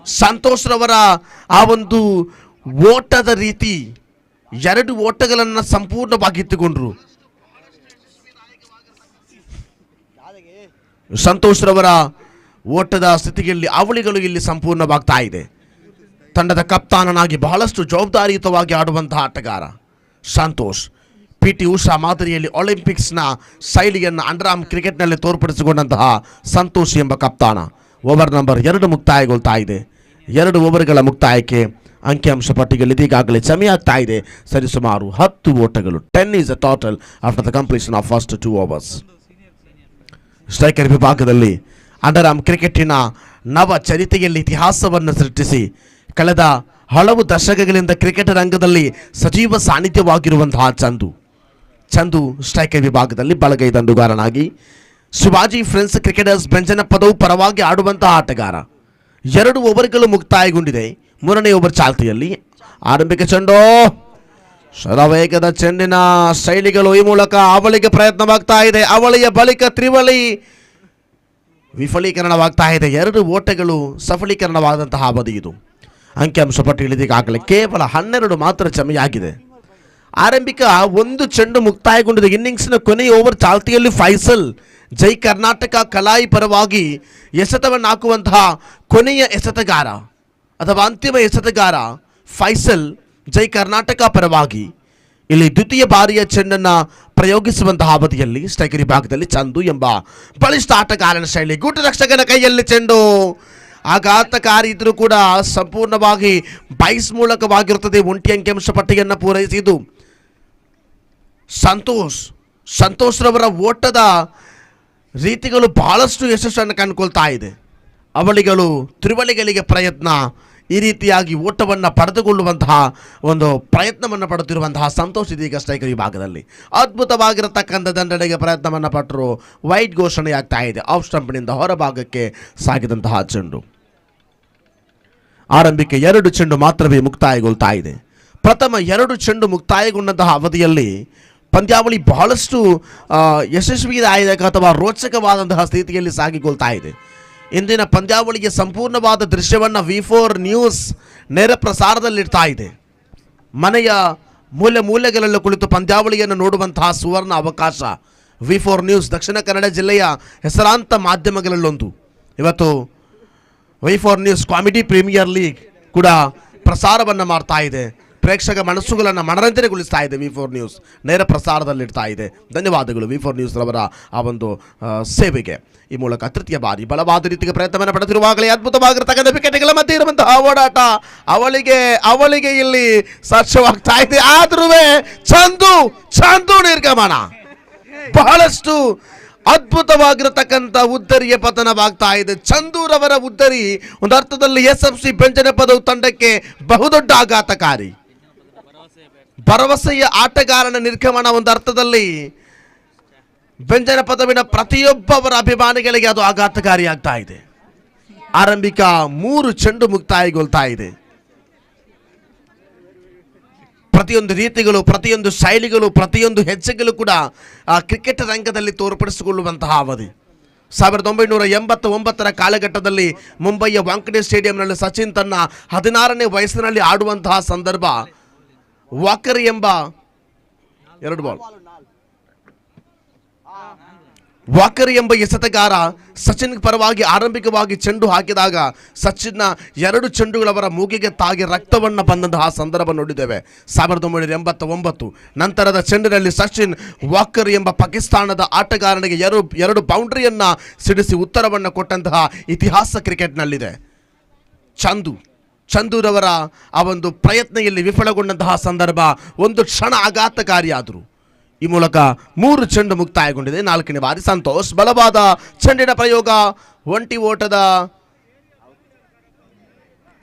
ಸಂತೋಷ್ ರವರ ಆ ಒಂದು ಓಟದ ರೀತಿ 2 ಓಟಗಳನ್ನು ಸಂಪೂರ್ಣವಾಗಿ ಎತ್ತಿಕೊಂಡ್ರು. ಸಂತೋಷ್ ರವರ ಓಟದ ಸ್ಥಿತಿಯಲ್ಲಿ ಅವಳಿಗಳು ಇಲ್ಲಿ ಸಂಪೂರ್ಣವಾಗ್ತಾ ಇದೆ. ತಂಡದ ಕಪ್ತಾನನಾಗಿ ಬಹಳಷ್ಟು ಜವಾಬ್ದಾರಿಯುತವಾಗಿ ಆಡುವಂತಹ ಆಟಗಾರ ಸಂತೋಷ್. PT ಉಷಾ ಮಾದರಿಯಲ್ಲಿ ಒಲಿಂಪಿಕ್ಸ್ನ ಶೈಲಿಯನ್ನು ಅಂಡರ್ ಕ್ರಿಕೆಟ್ನಲ್ಲಿ ತೋರ್ಪಡಿಸಿಕೊಂಡಂತಹ ಸಂತೋಷ್ ಎಂಬ ಕಪ್ತಾನ. ಓವರ್ ನಂಬರ್ 2 ಮುಕ್ತಾಯಗೊಳ್ತಾ ಇದೆ. 2 ಓವರ್ಗಳ ಮುಕ್ತಾಯಕ್ಕೆ ಅಂಕಿಅಂಶ ಪಟ್ಟಿಯಲ್ಲಿ ಈಗಾಗಲೇ ಸಮಯಾಗ್ತಾ ಇದೆ. ಸರಿಸುಮಾರು 10 ಓಟಗಳು. 10 is a total after the completion of first 2 overs. Striker ವಿಭಾಗದಲ್ಲಿ ಅಂಡರ್ ಕ್ರಿಕೆಟಿನ ನವ ಚರಿತೆಯಲ್ಲಿ ಇತಿಹಾಸವನ್ನು ಸೃಷ್ಟಿಸಿ ಕಳೆದ ಹಲವು ದಶಕಗಳಿಂದ ಕ್ರಿಕೆಟ್ ರಂಗದಲ್ಲಿ ಸಜೀವ ಸಾನ್ನಿಧ್ಯವಾಗಿರುವಂತಹ ಚಂದು ಸ್ಟ್ರೈಕರ್ ವಿಭಾಗದಲ್ಲಿ ಬಲಗೈ ದಂಡುಗಾರನಾಗಿ ಶಿವಾಜಿ ಫ್ರೆಂಡ್ಸ್ ಕ್ರಿಕೆಟರ್ಸ್ ಬೆಂಜನಪದವು ಪರವಾಗಿ ಆಡುವಂತಹ ಆಟಗಾರ. 2 ಓವರ್ಗಳು ಮುಕ್ತಾಯಗೊಂಡಿದೆ. 3ನೇ ಓವರ್ ಚಾಲ್ತಿಯಲ್ಲಿ ಆರಂಭಿಕ ಚೆಂಡು. ಶರವೇಗದ ಚೆಂಡಿನ ಶೈಲಿಗಳು ಈ ಮೂಲಕ ಅವಳಿಗೆ ಪ್ರಯತ್ನವಾಗ್ತಾ ಇದೆ. ಅವಳಿಯ ಬಳಿಕ ತ್ರಿವಳಿ ವಿಫಲೀಕರಣವಾಗ್ತಾ ಇದೆ. 2 ಓಟಗಳು ಸಫಲೀಕರಣವಾದಂತಹ ಅವಧಿ ಇದು. ಅಂಕಿಅಂಶ ಪಟ್ಟಿಯಲ್ಲಿ ಈಗಾಗಲೇ ಕೇವಲ 12 ಮಾತ್ರ ಸಮಯಾಗಿದೆ. ಆರಂಭಿಕ 1 ಚೆಂಡು ಮುಕ್ತಾಯಗೊಂಡಿದೆ. ಇನ್ನಿಂಗ್ಸ್ನ ಕೊನೆಯ ಓವರ್ ಚಾಲ್ತಿಯಲ್ಲಿ ಫೈಸಲ್ ಜೈ ಕರ್ನಾಟಕ ಕಲಾಯಿ ಪರವಾಗಿ ಎಸೆತವನ್ನು ಹಾಕುವಂತಹ ಕೊನೆಯ ಎಸೆತಗಾರ ಅಥವಾ ಅಂತಿಮ ಎಸೆತಗಾರ ಫೈಸಲ್ ಜೈ ಕರ್ನಾಟಕ ಪರವಾಗಿ ಇಲ್ಲಿ ದ್ವಿತೀಯ ಬಾರಿಯ ಚೆಂಡನ್ನು ಪ್ರಯೋಗಿಸುವಂತಹ ಅವಧಿಯಲ್ಲಿ ಸ್ಟ್ರೈಕರ್ ವಿಭಾಗದಲ್ಲಿ ಚಂದು ಎಂಬ ಬಲಿಷ್ಠ ಆಟಗಾರನ ಶೈಲಿ. ಗೂಟರಕ್ಷಕನ ಕೈಯಲ್ಲಿ ಚೆಂಡು ಆಘಾತಕಾರಿ ಇದ್ರೂ ಕೂಡ ಸಂಪೂರ್ಣವಾಗಿ ಬೈಸ್ ಮೂಲಕವಾಗಿರುತ್ತದೆ. 1 ಅಂಕಿಅಂಶ ಪಟ್ಟಿಯನ್ನು ಪೂರೈಸಿದ್ದು ಸಂತೋಷ್ ರವರ ಓಟದ ರೀತಿಗಳು ಬಹಳಷ್ಟು ಯಶಸ್ಸನ್ನು ಕಂಡುಕೊಳ್ತಾ ಇದೆ. ಅವಳಿಗಳು ತ್ರಿವಳಿಗಳಿಗೆ ಪ್ರಯತ್ನ, ಈ ರೀತಿಯಾಗಿ ಓಟವನ್ನು ಪಡೆದುಕೊಳ್ಳುವಂತಹ ಒಂದು ಪ್ರಯತ್ನವನ್ನು ಪಡುತ್ತಿರುವಂತಹ ಸಂತೋಷ್ ಇದೀಗ ಸ್ಟ್ರೈಕರ್ ವಿಭಾಗದಲ್ಲಿ ಅದ್ಭುತವಾಗಿರತಕ್ಕಂಥ ದಂಡನೆಗೆ ಪ್ರಯತ್ನವನ್ನು ಪಟ್ಟರು. ವೈಟ್ ಘೋಷಣೆಯಾಗ್ತಾ ಇದೆ. ಆಫ್ ಸ್ಟಂಪ್ನಿಂದ ಹೊರಭಾಗಕ್ಕೆ ಸಾಗಿದಂತಹ ಚೆಂಡು. ಆರಂಭಿಕ 2 ಚೆಂಡು ಮಾತ್ರವೇ ಮುಕ್ತಾಯಗೊಳ್ತಾ ಇದೆ. ಪ್ರಥಮ 2 ಚೆಂಡು ಮುಕ್ತಾಯಗೊಂಡಂತಹ ಅವಧಿಯಲ್ಲಿ ಪಂದ್ಯಾವಳಿ ಬಹಳಷ್ಟು ಯಶಸ್ವಿದಾಯಕ ಅಥವಾ ರೋಚಕವಾದಂತಹ ಸ್ಥಿತಿಯಲ್ಲಿ ಸಾಗಿಕೊಳ್ತಾ ಇದೆ. ಇಂದಿನ ಪಂದ್ಯಾವಳಿಗೆ ಸಂಪೂರ್ಣವಾದ ದೃಶ್ಯವನ್ನು V4 ನ್ಯೂಸ್ ನೇರ ಪ್ರಸಾರದಲ್ಲಿಡ್ತಾ ಇದೆ. ಮನೆಯ ಮೂಲೆಗಳಲ್ಲೂ ಕುಳಿತು ಪಂದ್ಯಾವಳಿಯನ್ನು ನೋಡುವಂತಹ ಸುವರ್ಣ ಅವಕಾಶ V4 ನ್ಯೂಸ್ ದಕ್ಷಿಣ ಕನ್ನಡ ಜಿಲ್ಲೆಯ ಹೆಸರಾಂತ ಮಾಧ್ಯಮಗಳಲ್ಲೊಂದು. ಇವತ್ತು V4 news comedy premier league ಕೂಡ ಪ್ರಸಾರವನ್ನು ಮಾಡ್ತಾ ಇದೆ. ಪ್ರೇಕ್ಷಕ ಮನಸ್ಸುಗಳನ್ನು ಮನರಂಜನೆಗೊಳಿಸ್ತಾ ಇದೆ. V4 ನ್ಯೂಸ್ ನೇರ ಪ್ರಸಾರದಲ್ಲಿಡ್ತಾ ಇದೆ. ಧನ್ಯವಾದಗಳು V4 ನ್ಯೂಸ್ ರವರ ಆ ಒಂದು ಸೇವೆಗೆ. ಈ ಮೂಲಕ ತೃತೀಯ ಬಾರಿ ಬಲವಾದ ರೀತಿಗೆ ಪ್ರಯತ್ನವನ್ನು ಪಡೆದಿರುವಾಗಲೇ ಅದ್ಭುತವಾಗಿರ್ತಕ್ಕಂಥ ವಿಕೆಟ್ಗಳ ಮಧ್ಯೆ ಇರುವಂತಹ ಓಡಾಟ ಅವಳಿಗೆ ಇಲ್ಲಿ ಸಾಧ್ಯವಾಗ್ತಾ ಇದೆ. ಆದ್ರೂ ಚಂದು ನಿರ್ಗಮನ. ಬಹಳಷ್ಟು ಅದ್ಭುತವಾಗಿರತಕ್ಕಂಥ ಉದ್ದರಿಯ ಪತನವಾಗ್ತಾ ಇದೆ. ಚಂದೂರವರ ಉದ್ದರಿ ಒಂದು ಅರ್ಥದಲ್ಲಿ SFC ಬೆಂಜನಪದವು ತಂಡಕ್ಕೆ ಬಹುದೊಡ್ಡ ಆಘಾತಕಾರಿ. ಭರವಸೆಯ ಆಟಗಾರನ ನಿರ್ಗಮನ ಒಂದು ಅರ್ಥದಲ್ಲಿ ಬೆಂಜನಪದವಿನ ಪ್ರತಿಯೊಬ್ಬವರ ಅಭಿಮಾನಿಗಳಿಗೆ ಅದು ಆಘಾತಕಾರಿಯಾಗ್ತಾ ಇದೆ. ಆರಂಭಿಕ 3 ಚೆಂಡು ಮುಕ್ತಾಯಗೊಳ್ತಾ ಇದೆ. ಪ್ರತಿಯೊಂದು ರೀತಿಗಳು, ಪ್ರತಿಯೊಂದು ಶೈಲಿಗಳು, ಪ್ರತಿಯೊಂದು ಹೆಜ್ಜೆಗಳು ಕೂಡ ಕ್ರಿಕೆಟ್ ರಂಗದಲ್ಲಿ ತೋರ್ಪಡಿಸಿಕೊಳ್ಳುವಂತಹ ಅವಧಿ. 1989ರ ಕಾಲಘಟ್ಟದಲ್ಲಿ ಮುಂಬೈಯ ವಾಂಖೆಡೆ ಸ್ಟೇಡಿಯಂನಲ್ಲಿ ಸಚಿನ್ ತನ್ನ 16ನೇ ವಯಸ್ಸಿನಲ್ಲಿ ಆಡುವಂತಹ ಸಂದರ್ಭ ವಾಕರ್ ಎಂಬ 2 ಬಾಲ್ ವಾಕರ್ ಎಂಬ ಎಸೆತಗಾರ ಸಚಿನ್ ಪರವಾಗಿ ಆರಂಭಿಕವಾಗಿ ಚೆಂಡು ಹಾಕಿದಾಗ ಸಚಿನ್ನ 2 ಚೆಂಡುಗಳವರ ಮೂಗಿಗೆ ತಾಗಿ ರಕ್ತವನ್ನು ಬಂದಂತಹ ಸಂದರ್ಭ ನೋಡಿದ್ದೇವೆ 1989. ನಂತರದ ಚೆಂಡಿನಲ್ಲಿ ಸಚಿನ್ ವಾಕರ್ ಎಂಬ ಪಾಕಿಸ್ತಾನದ ಆಟಗಾರನಿಗೆ 2 ಬೌಂಡ್ರಿಯನ್ನು ಸಿಡಿಸಿ ಉತ್ತರವನ್ನು ಕೊಟ್ಟಂತಹ ಇತಿಹಾಸ ಕ್ರಿಕೆಟ್ನಲ್ಲಿದೆ. ಚಂದೂರವರ ಆ ಒಂದು ಪ್ರಯತ್ನ ಇಲ್ಲಿ ವಿಫಲಗೊಂಡಂತಹ ಸಂದರ್ಭ ಒಂದು ಕ್ಷಣ ಆಘಾತಕಾರಿಯಾದರು. ಈ ಮೂಲಕ 3 ಚೆಂಡು ಮುಕ್ತಾಯಗೊಂಡಿದೆ. 4ನೇ ಬಾರಿ ಸಂತೋಷ್ ಬಲವಾದ ಚೆಂಡಿನ ಪ್ರಯೋಗ, ಒಂಟಿ ಓಟದ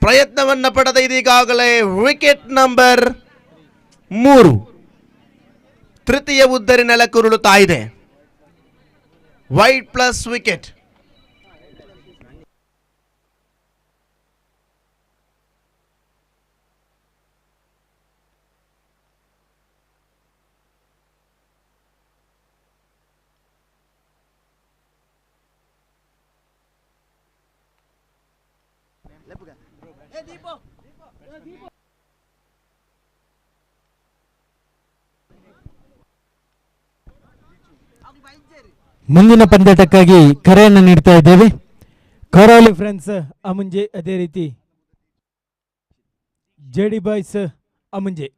ಪ್ರಯತ್ನವನ್ನ ಪಡೆದ ಇದೀಗಾಗಲೇ ವಿಕೆಟ್ ನಂಬರ್ 3 ತೃತೀಯ ಉದ್ದರಿ ನೆಲಕ್ಕುರುಳುತ್ತಾ ಇದೆ. Wide plus wicket. ಮುಂದಿನ ಪಂದ್ಯಾಟಕ್ಕಾಗಿ ಕರೆಯನ್ನು ನೀಡ್ತಾ ಇದ್ದೇವೆ. ಕರಾವಳಿ ಫ್ರೆಂಡ್ಸ್ ಅಮುಂಜೆ, ಅದೇ ರೀತಿ ಜೆಡಿ ಬಾಯ್ಸ್ ಅಮುಂಜೆ.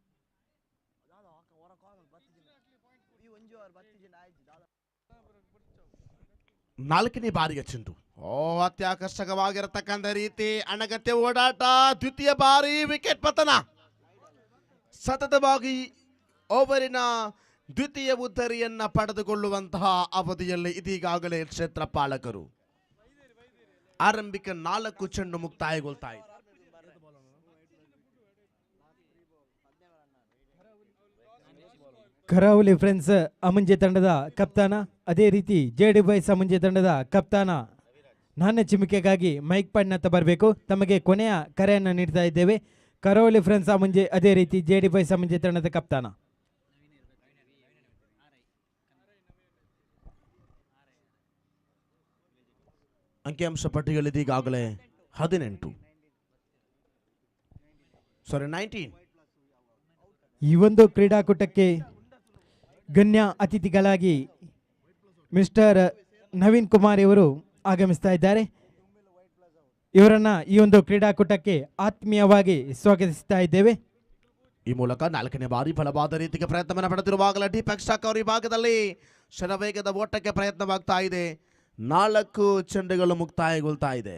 ನಾಲ್ಕನೇ ಬಾರಿಗೆ ಚೆಂಡು ಅತ್ಯಾಕರ್ಷಕವಾಗಿರತಕ್ಕಂಥ ರೀತಿ ಅನಗತ್ಯ ಓಡಾಟ. ದ್ವಿತೀಯ ಬಾರಿ ವಿಕೆಟ್ ಪತನ. ಸತತವಾಗಿ ಓವರಿನ ದ್ವಿತೀಯ ಉದ್ದರಿಯನ್ನ ಪಡೆದುಕೊಳ್ಳುವಂತಹ ಅವಧಿಯಲ್ಲಿ ಇದೀಗಾಗಲೇ ಕ್ಷೇತ್ರ ಪಾಲಕರು ಆರಂಭಿಕ 4 ಚೆಂಡು ಮುಕ್ತಾಯಗೊಳ್ತಾ ಇದೆ. ಕರಾವಳಿ ಫ್ರೆಂಡ್ಸ್ ಅಮುಂಜೆ ತಂಡದ ಕಪ್ತಾನ, ಅದೇ ರೀತಿ ಜೆಡಿ ಬಾಯ್ಸ್ ಅಮುಂಜೆ ತಂಡದ ಕಪ್ತಾನ ನಾಣ್ಯ ಚಿಮಿಕೆಗಾಗಿ ಮೈಕ್ ಪಾಡ್ನತ್ತ ಬರಬೇಕು. ತಮಗೆ ಕೊನೆಯ ಕರೆಯನ್ನು ನೀಡ್ತಾ ಇದ್ದೇವೆ. ಕರಾವಳಿ ಫ್ರೆಂಡ್ಸ್ ಅಮುಂಜೆ, ಅದೇ ರೀತಿ ಜೆಡಿ ಬಾಯ್ಸ್ ಅಮುಂಜೆ ತಂಡದ ಕಪ್ತಾನ. ಅಂಕಿಅಂಶ ಪಟ್ಟಿಯಲ್ಲಿ ಈಗಾಗಲೇ 19 ಈ ಒಂದು ಕ್ರೀಡಾಕೂಟಕ್ಕೆ ಗಣ್ಯ ಅತಿಥಿಗಳಾಗಿ ಮಿಸ್ಟರ್ ನವೀನ್ ಕುಮಾರ್ ಇವರು ಆಗಮಿಸ್ತಾ ಇದ್ದಾರೆ. ಇವರನ್ನ ಈ ಒಂದು ಕ್ರೀಡಾಕೂಟಕ್ಕೆ ಆತ್ಮೀಯವಾಗಿ ಸ್ವಾಗತಿಸ್ತಾ ಇದ್ದೇವೆ. ಈ ಮೂಲಕ 4ನೇ ಬಾರಿ ಬಲವಾದ ರೀತಿಗೆ ಪ್ರಯತ್ನವನ್ನು ಪಡೆದಿರುವಾಗಲೇ ಡಿಪೆಕ್ಸ್ ಅವರ ವಿಭಾಗದಲ್ಲಿ ಶರವೇಗದ ಓಟಕ್ಕೆ ಪ್ರಯತ್ನವಾಗ್ತಾ ಇದೆ. 4 ಚೆಂಡುಗಳು ಮುಕ್ತಾಯಗೊಳ್ತಾ ಇದೆ.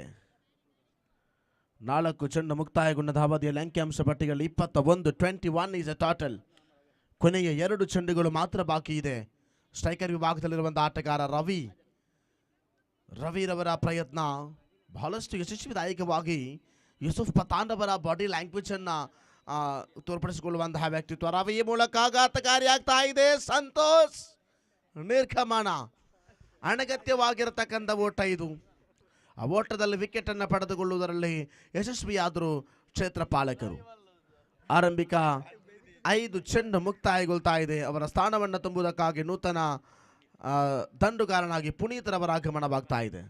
4 ಚೆಂಡು ಮುಕ್ತಾಯಗೊಂಡ ಅವಧಿಯಲ್ಲಿ ಅಂಕಿಅಂಶ ಪಟ್ಟಿಯಲ್ಲಿ 21 ಈಸ್ ಎ ಟೋಟಲ್. ಕೊನೆಯ 2 ಚೆಂಡುಗಳು ಮಾತ್ರ ಬಾಕಿ ಇದೆ. ಸ್ಟ್ರೈಕರ್ ವಿಭಾಗದಲ್ಲಿರುವಂತಹ ಆಟಗಾರ ರವಿರವರ ಪ್ರಯತ್ನ ಬಹಳಷ್ಟು ಯಶಸ್ವಿದಾಯಕವಾಗಿ ಯೂಸುಫ್ ಪತಾನ್ ಅವರ ಬಾಡಿ ಲ್ಯಾಂಗ್ವೇಜ್ ಅನ್ನ ತೋರ್ಪಡಿಸಿಕೊಳ್ಳುವಂತಹ ವ್ಯಕ್ತಿತ್ವ. ರವಿ ಮೂಲಕ ಆಘಾತಕಾರಿಯಾಗ್ತಾ ಇದೆ. ಸಂತೋಷ್ ನಿರ್ಗಮನ. ಅನಗತ್ಯವಾಗಿರತಕ್ಕಂಥ ಓಟ ಇದು. ಆ ಓಟದಲ್ಲಿ ವಿಕೆಟ್ ಅನ್ನು ಪಡೆದುಕೊಳ್ಳುವುದರಲ್ಲಿ ಯಶಸ್ವಿಯಾದರು ಕ್ಷೇತ್ರ ಪಾಲಕರು. ಆರಂಭಿಕ 5 ಚೆಂಡು ಮುಕ್ತಾಯಗೊಳ್ತಾ ಇದೆ. ಅವರ ಸ್ಥಾನವನ್ನು ತುಂಬುವುದಕ್ಕಾಗಿ ನೂತನ ದಂಡುಗಾರನಾಗಿ ಪುನೀತರವರ ಆಗಮನವಾಗ್ತಾ ಇದೆ.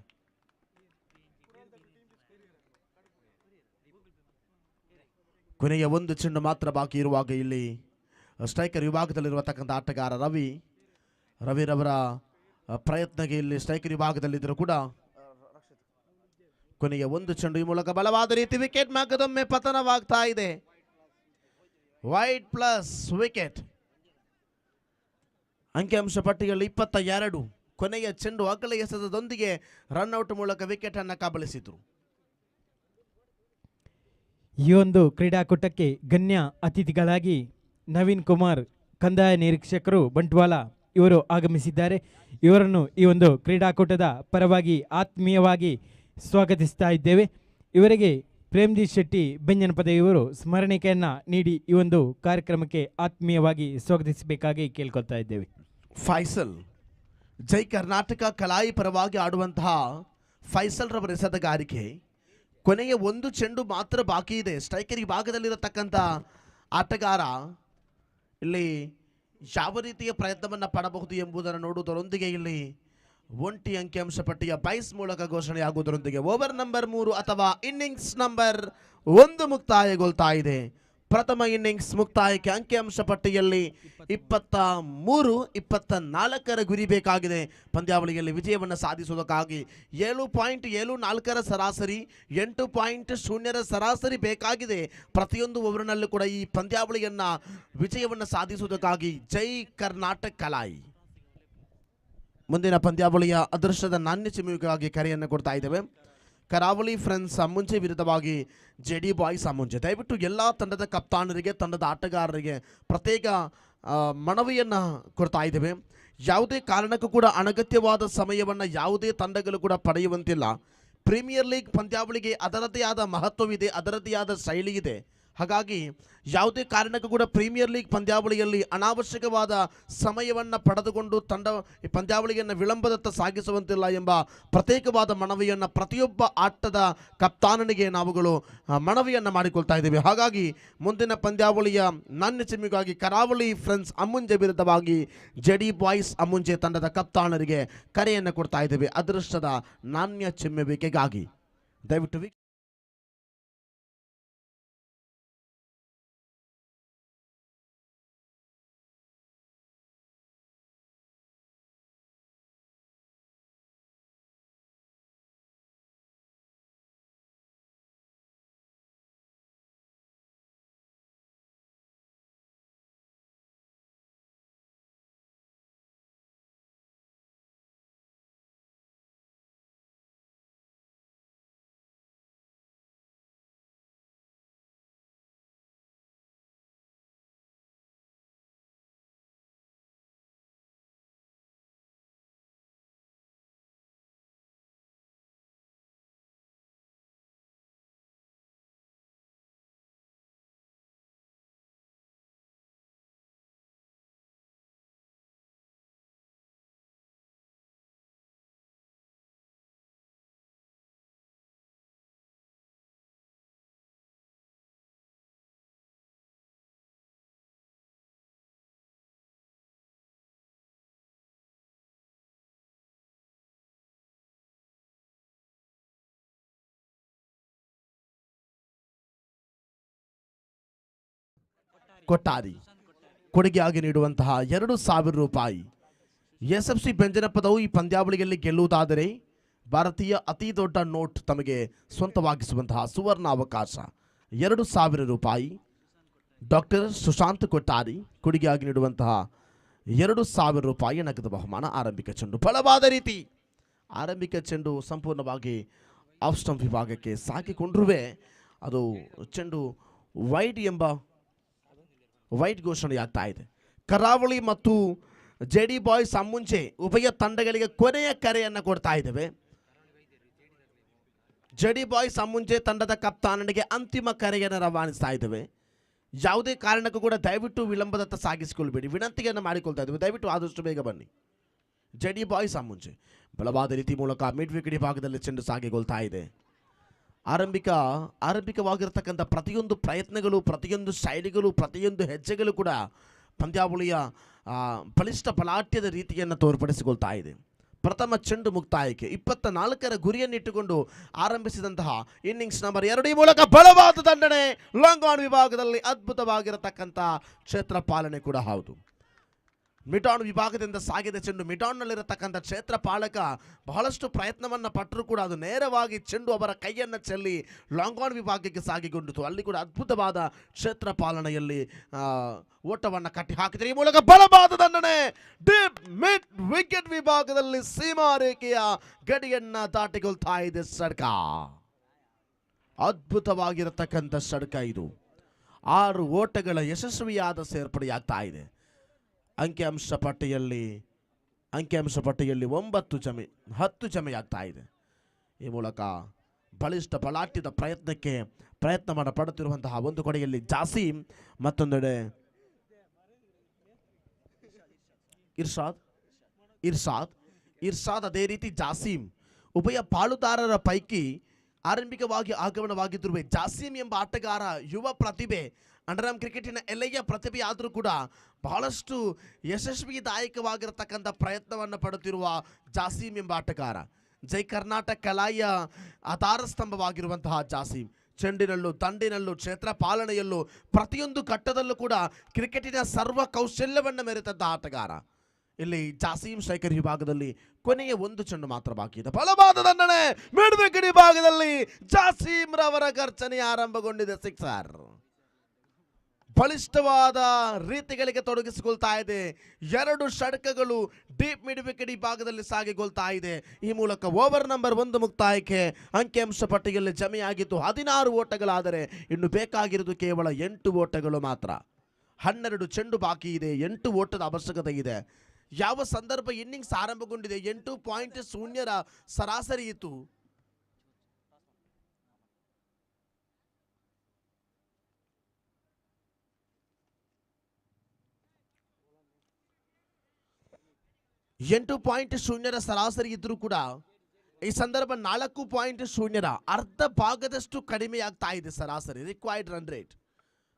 ಕೊನೆಯ 1 ಚೆಂಡು ಮಾತ್ರ ಬಾಕಿ ಇರುವಾಗ ಇಲ್ಲಿ ಸ್ಟ್ರೈಕರ್ ವಿಭಾಗದಲ್ಲಿರುವತಕ್ಕಂಥ ಆಟಗಾರ ರವಿರವರ ಪ್ರಯತ್ನಕ್ಕೆ ಇಲ್ಲಿ ಸ್ಟ್ರೈಕರ್ ವಿಭಾಗದಲ್ಲಿದ್ದರೂ ಕೂಡ ಕೊನೆಯ 1 ಚೆಂಡು ಈ ಮೂಲಕ ಬಲವಾದ ರೀತಿ ವಿಕೆಟ್ ಮಗದೊಮ್ಮೆ ಪತನವಾಗ್ತಾ ಇದೆ. Wide plus wicket. ಅಂಕಿಅಂಶ ಪಟ್ಟಿಯಲ್ಲಿ 22. ಕೊನೆಯ ಚೆಂಡು ಅಗಲ ಎಸೆತದೊಂದಿಗೆ ರನ್ಔಟ್ ಮೂಲಕ ವಿಕೆಟ್ ಅನ್ನು ಕಬಳಿಸಿತು. ಈ ಒಂದು ಕ್ರೀಡಾಕೂಟಕ್ಕೆ ಗಣ್ಯ ಅತಿಥಿಗಳಾಗಿ ನವೀನ್ ಕುಮಾರ್, ಕಂದಾಯ ನಿರೀಕ್ಷಕರು ಬಂಟ್ವಾಳ ಇವರು ಆಗಮಿಸಿದ್ದಾರೆ. ಇವರನ್ನು ಈ ಒಂದು ಕ್ರೀಡಾಕೂಟದ ಪರವಾಗಿ ಆತ್ಮೀಯವಾಗಿ ಸ್ವಾಗತಿಸ್ತಾ ಇದ್ದೇವೆ. ಇವರಿಗೆ ಪ್ರೇಮ್ಜೀತ್ ಶೆಟ್ಟಿ ಬೆಂಜನಪದ ಇವರು ಸ್ಮರಣಿಕೆಯನ್ನು ನೀಡಿ ಈ ಒಂದು ಕಾರ್ಯಕ್ರಮಕ್ಕೆ ಆತ್ಮೀಯವಾಗಿ ಸ್ವಾಗತಿಸಬೇಕಾಗಿ ಕೇಳ್ಕೊಳ್ತಾ ಇದ್ದೇವೆ. ಫೈಸಲ್ ಜೈ ಕರ್ನಾಟಕ ಕಲಾಯಿ ಪರವಾಗಿ ಆಡುವಂತಹ ಫೈಸಲ್ ರವರ ಎಸೆತಗಾರಿಕೆ. ಕೊನೆಯ 1 ಚೆಂಡು ಮಾತ್ರ ಬಾಕಿ ಇದೆ. ಸ್ಟ್ರೈಕರ್ ವಿಭಾಗದಲ್ಲಿರತಕ್ಕಂಥ ಆಟಗಾರ ಇಲ್ಲಿ ಯಾವ ರೀತಿಯ ಪ್ರಯತ್ನವನ್ನು ಪಡಬಹುದು ಎಂಬುದನ್ನು ನೋಡುವುದರೊಂದಿಗೆ ಇಲ್ಲಿ ಒಂಟಿ ಅಂಕಿಅಂಶ ಪಟ್ಟಿಯ ಬೈಸ್ ಮೂಲಕ ಘೋಷಣೆಯಾಗುವುದರೊಂದಿಗೆ ಓವರ್ ನಂಬರ್ 3 ಅಥವಾ ಇನ್ನಿಂಗ್ಸ್ ನಂಬರ್ 1 ಮುಕ್ತಾಯಗೊಳ್ತಾ ಇದೆ. ಪ್ರಥಮ ಇನ್ನಿಂಗ್ಸ್ ಮುಕ್ತಾಯಕ್ಕೆ ಅಂಕಿಅಂಶ ಪಟ್ಟಿಯಲ್ಲಿ 23-24 ಗುರಿ ಬೇಕಾಗಿದೆ. ಪಂದ್ಯಾವಳಿಯಲ್ಲಿ ವಿಜಯವನ್ನು ಸಾಧಿಸುವುದಕ್ಕಾಗಿ 7.74 ಸರಾಸರಿ, 8.0 ಸರಾಸರಿ ಬೇಕಾಗಿದೆ. ಪ್ರತಿಯೊಂದು ಓವರ್ನಲ್ಲೂ ಕೂಡ ಈ ಪಂದ್ಯಾವಳಿಯನ್ನು ವಿಜಯವನ್ನು ಸಾಧಿಸುವುದಕ್ಕಾಗಿ ಜೈ ಕರ್ನಾಟಕ ಕಲಾಯಿ. ಮುಂದಿನ ಪಂದ್ಯಾವಳಿಯ ಅದೃಷ್ಟದ ನಾಣ್ಯ ಚಿಮ್ಮುವಿಗಾಗಿ ಕರೆಯನ್ನು ಕೊಡ್ತಾ ಇದ್ದೇವೆ. ಕರಾವಳಿ ಫ್ರೆಂಡ್ಸ್ ಅಮ್ಮುಂಜೆ ವಿರುದ್ಧವಾಗಿ ಜೆಡಿ ಬಾಯ್ಸ್ ಅಮ್ಮುಂಜೆ. ದಯವಿಟ್ಟು ಎಲ್ಲ ತಂಡದ ಕಪ್ತಾನರಿಗೆ, ತಂಡದ ಆಟಗಾರರಿಗೆ ಪ್ರತ್ಯೇಕ ಮನವಿಯನ್ನು ಕೊಡ್ತಾ ಇದ್ದೇವೆ. ಯಾವುದೇ ಕಾರಣಕ್ಕೂ ಕೂಡ ಅನಗತ್ಯವಾದ ಸಮಯವನ್ನು ಯಾವುದೇ ತಂಡಗಳು ಕೂಡ ಪಡೆಯುವಂತಿಲ್ಲ. ಪ್ರೀಮಿಯರ್ ಲೀಗ್ ಪಂದ್ಯಾವಳಿಗೆ ಅದರದ್ದೇ ಆದ ಮಹತ್ವವಿದೆ, ಅದರದ್ದೇ ಆದ ಶೈಲಿ ಇದೆ. ಹಾಗಾಗಿ ಯಾವುದೇ ಕಾರಣಕ್ಕೂ ಕೂಡ ಪ್ರೀಮಿಯರ್ ಲೀಗ್ ಪಂದ್ಯಾವಳಿಯಲ್ಲಿ ಅನಾವಶ್ಯಕವಾದ ಸಮಯವನ್ನು ಪಡೆದುಕೊಂಡು ಈ ಪಂದ್ಯಾವಳಿಯನ್ನು ವಿಳಂಬದತ್ತ ಸಾಗಿಸುವಂತಿಲ್ಲ ಎಂಬ ಪ್ರತ್ಯೇಕವಾದ ಮನವಿಯನ್ನು ಪ್ರತಿಯೊಬ್ಬ ಆಟದ ಕಪ್ತಾನನಿಗೆ ನಾವುಗಳು ಮನವಿಯನ್ನು ಮಾಡಿಕೊಳ್ತಾ ಇದ್ದೇವೆ. ಹಾಗಾಗಿ ಮುಂದಿನ ಪಂದ್ಯಾವಳಿಯ ನಾಣ್ಯ ಚಿಮ್ಮಿಗಾಗಿ ಕರಾವಳಿ ಫ್ರೆಂಡ್ಸ್ ಅಮ್ಮುಂಜೆ ವಿರುದ್ಧವಾಗಿ ಜೆಡಿ ಬಾಯ್ಸ್ ಅಮ್ಮುಂಜೆ ತಂಡದ ಕಪ್ತಾನರಿಗೆ ಕರೆಯನ್ನು ಕೊಡ್ತಾ ಇದ್ದೇವೆ ಅದೃಷ್ಟದ ನಾಣ್ಯ ಚಿಮ್ಮುವಿಕೆಗಾಗಿ. ದಯವಿಟ್ಟು ಕೊಟ್ಟಾರಿ ಕೊಡುಗೆಯಾಗಿ ನೀಡುವಂತಹ 2,000 ರೂಪಾಯಿ. SFC ಬೆಂಜನಪದವು ಈ ಪಂದ್ಯಾವಳಿಯಲ್ಲಿ ಗೆಲ್ಲುವುದಾದರೆ ಭಾರತೀಯ ಅತಿ ದೊಡ್ಡ ನೋಟ್ ತಮಗೆ ಸ್ವಂತವಾಗಿಸುವಂತಹ ಸುವರ್ಣ ಅವಕಾಶ. 2,000 ರೂಪಾಯಿ. ಡಾಕ್ಟರ್ ಸುಶಾಂತ್ ಕೊಟ್ಟಾರಿ ಕೊಡುಗೆಯಾಗಿ ನೀಡುವಂತಹ 2,000 ರೂಪಾಯಿ ನಗದು ಬಹುಮಾನ. ಆರಂಭಿಕ ಚೆಂಡು ಬಲವಾದ ರೀತಿ, ಆರಂಭಿಕ ಚೆಂಡು ಸಂಪೂರ್ಣವಾಗಿ ಆಫ್ ಸ್ಟಂಪ್ ವಿಭಾಗಕ್ಕೆ ಸಾಕಿಕೊಂಡ್ರುವೆ ಅದು ಚೆಂಡು ವೈಡ್ ಘೋಷಣೆಯಾಗ್ತಾ ಇದೆ. ಕರಾವಳಿ ಮತ್ತು ಜೆಡಿ ಬಾಯ್ಸ್ ಅಮ್ಮುಂಜೆ ಉಭಯ ತಂಡಗಳಿಗೆ ಕೊನೆಯ ಕರೆಯನ್ನು ಕೊಡ್ತಾ ಇದ್ದೇವೆ. ಜೆಡಿ ಬಾಯ್ಸ್ ಅಮ್ಮುಂಜೆ ತಂಡದ ಕಪ್ತಾನನಿಗೆ ಅಂತಿಮ ಕರೆಯನ್ನು ರವಾನಿಸ್ತಾ ಇದ್ದೇವೆ. ಯಾವುದೇ ಕಾರಣಕ್ಕೂ ಕೂಡ ದಯವಿಟ್ಟು ವಿಳಂಬದತ್ತ ಸಾಗಿಸಿಕೊಳ್ಬೇಡಿ, ವಿನಂತಿಯನ್ನು ಮಾಡಿಕೊಳ್ತಾ ಇದ್ದೇವೆ. ದಯವಿಟ್ಟು ಆದಷ್ಟು ಬೇಗ ಬನ್ನಿ. ಜೆಡಿ ಬಾಯ್ಸ್ ಅಮ್ಮುಂಜೆ ಬಲವಾದ ರೀತಿ ಮೂಲಕ ಮಿಡ್ ವಿಕೆಟ್ ಭಾಗದಲ್ಲಿ ಚೆಂಡು ಸಾಗಿಕೊಳ್ತಾ ಇದೆ. ಆರಂಭಿಕವಾಗಿರ್ತಕ್ಕಂಥ ಪ್ರತಿಯೊಂದು ಪ್ರಯತ್ನಗಳು, ಪ್ರತಿಯೊಂದು ಶೈಲಿಗಳು, ಪ್ರತಿಯೊಂದು ಹೆಜ್ಜೆಗಳು ಕೂಡ ಪಂದ್ಯಾವಳಿಯ ಬಲಿಷ್ಠ ಬಲಾಢ್ಯದ ರೀತಿಯನ್ನು ತೋರ್ಪಡಿಸಿಕೊಳ್ತಾ ಇದೆ. ಪ್ರಥಮ ಚೆಂಡು ಮುಕ್ತಾಯಕ್ಕೆ 24ರ ಗುರಿಯನ್ನಿಟ್ಟುಕೊಂಡು ಆರಂಭಿಸಿದಂತಹ ಇನ್ನಿಂಗ್ಸ್ ನಂಬರ್ 2 ಈ ಮೂಲಕ ಬಲವಾದ ದಂಡನೆ. ಲಾಂಗ್ ಆನ್ ವಿಭಾಗದಲ್ಲಿ ಅದ್ಭುತವಾಗಿರತಕ್ಕಂಥ ಕ್ಷೇತ್ರ ಪಾಲನೆ ಕೂಡ ಹೌದು. ಮಿಡಾನ್ ವಿಭಾಗದಿಂದ ಸಾಗಿದ ಚೆಂಡು ಮಿಡಾನ್ನಲ್ಲಿರತಕ್ಕಂಥ ಕ್ಷೇತ್ರ ಪಾಲಕ ಬಹಳಷ್ಟು ಪ್ರಯತ್ನವನ್ನು ಪಟ್ಟರೂ ಕೂಡ ಅದು ನೇರವಾಗಿ ಚೆಂಡು ಅವರ ಕೈಯನ್ನು ಚೆಲ್ಲಿ ಲಾಂಗ್ ಆನ್ ವಿಭಾಗಕ್ಕೆ ಸಾಗಿಕೊಂಡಿತು. ಅಲ್ಲಿ ಕೂಡ ಅದ್ಭುತವಾದ ಕ್ಷೇತ್ರ ಪಾಲನೆಯಲ್ಲಿ ಓಟವನ್ನು ಕಟ್ಟಿ ಹಾಕಿದರೆ ಈ ಮೂಲಕ ಬಲವಾದ ದಂಡನೆ. ಡೀಪ್ ಮಿಡ್ ವಿಕೆಟ್ ವಿಭಾಗದಲ್ಲಿ ಸೀಮಾ ರೇಖೆಯ ಗಡಿಯನ್ನು ದಾಟಿಕೊಳ್ತಾ ಇದೆ ಸಡ್ಕ. ಅದ್ಭುತವಾಗಿರತಕ್ಕಂಥ ಸಡ್ಕ ಇದು. 6 ಓಟಗಳ ಯಶಸ್ವಿಯಾದ ಸೇರ್ಪಡೆಯಾಗ್ತಾ ಇದೆ. ಅಂಕಿಅಂಶ ಪಟ್ಟಿಯಲ್ಲಿ 10 ಜಮೆಯಾಗ್ತಾ ಇದೆ. ಈ ಮೂಲಕ ಬಲಿಷ್ಠ ಬಲಾಢ್ಯದ ಪ್ರಯತ್ನವನ್ನು ಪಡುತ್ತಿರುವಂತಹ ಒಂದು ಕಡೆಯಲ್ಲಿ ಜಾಸೀಮ್, ಮತ್ತೊಂದೆಡೆ ಇರ್ಷಾದ್ ಅದೇ ರೀತಿ ಜಾಸೀಮ್ ಉಭಯ ಪಾಲುದಾರರ ಪೈಕಿ ಆರಂಭಿಕವಾಗಿ ಆಗಮನವಾಗಿದ್ದರೂ ಜಾಸೀಮ್ ಎಂಬ ಆಟಗಾರ ಯುವ ಪ್ರತಿಭೆ, ಅಂಡರ್ಆರ್ಮ್ ಕ್ರಿಕೆಟಿನ ಎಲೆಯ ಪ್ರತಿಭೆ ಆದರೂ ಕೂಡ ಬಹಳಷ್ಟು ಯಶಸ್ವಿದಾಯಕವಾಗಿರತಕ್ಕಂಥ ಪ್ರಯತ್ನವನ್ನು ಪಡುತ್ತಿರುವ ಜಾಸೀಮ್ ಎಂಬ ಆಟಗಾರ. ಜೈ ಕರ್ನಾಟಕ ಕಲಾಯಿಯ ಆಧಾರ ಸ್ತಂಭವಾಗಿರುವಂತಹ ಜಾಸೀಮ್ ಚೆಂಡಿನಲ್ಲೂ, ದಂಡಿನಲ್ಲೂ, ಕ್ಷೇತ್ರ ಪಾಲನೆಯಲ್ಲೂ ಪ್ರತಿಯೊಂದು ಘಟ್ಟದಲ್ಲೂ ಕೂಡ ಕ್ರಿಕೆಟಿನ ಸರ್ವ ಕೌಶಲ್ಯವನ್ನು ಮೆರೆತಂಥ ಆಟಗಾರ. ಇಲ್ಲಿ ಜಾಸೀಮ್ ಸ್ಟ್ರೈಕರ್ ವಿಭಾಗದಲ್ಲಿ ಕೊನೆಯ ಒಂದು ಚೆಂಡು ಮಾತ್ರ ಬಾಕಿ ಇದೆ. ಬಲವಾದ ದಂಡನೆ ಮಿಡ್ ವಿಕೆಟ್ ವಿಭಾಗದಲ್ಲಿ ಜಾಸೀಮ್ ರವರ ಗರ್ಜನೆ ಆರಂಭಗೊಂಡಿದೆ. ಸಿಕ್ಸರ್. ಬಲಿಷ್ಠವಾದ ರೀತಿಗಳಿಗೆ ತೊಡಗಿಸಿಕೊಳ್ತಾ ಇದೆ. 2 ಷಟ್ಕಗಳು ಡೀಪ್ ಮಿಡ್ ವಿಕೆಟ್ ಭಾಗದಲ್ಲಿ ಸಾಗಿಕೊಳ್ತಾ ಇದೆ. ಈ ಮೂಲಕ ಓವರ್ ನಂಬರ್ 1 ಮುಕ್ತಾಯಕ್ಕೆ ಅಂಕಿಅಂಶ ಪಟ್ಟಿಯಲ್ಲಿ ಜಮೆಯಾಗಿದ್ದು 16 ಓಟಗಳಾದರೆ ಇನ್ನು ಬೇಕಾಗಿರುವುದು ಕೇವಲ 8 ಓಟಗಳು ಮಾತ್ರ. 12 ಚೆಂಡು ಬಾಕಿ ಇದೆ, 8 ಓಟದ ಅವಶ್ಯಕತೆ ಇದೆ. ಯಾವ ಸಂದರ್ಭ ಇನ್ನಿಂಗ್ಸ್ ಆರಂಭಗೊಂಡಿದೆ 8.0 ಸರಾಸರಿ ಇತ್ತು. ಸರಾಸರಿ ಇದ್ರೂ ಕೂಡ ಈ ಸಂದರ್ಭ 4.0 ಅರ್ಧ ಭಾಗದಷ್ಟು ಕಡಿಮೆಯಾಗ್ತಾ ಇದೆ ಸರಾಸರಿ ರಿಕ್ವೈರ್ಡ್ ರನ್ ರೇಟ್.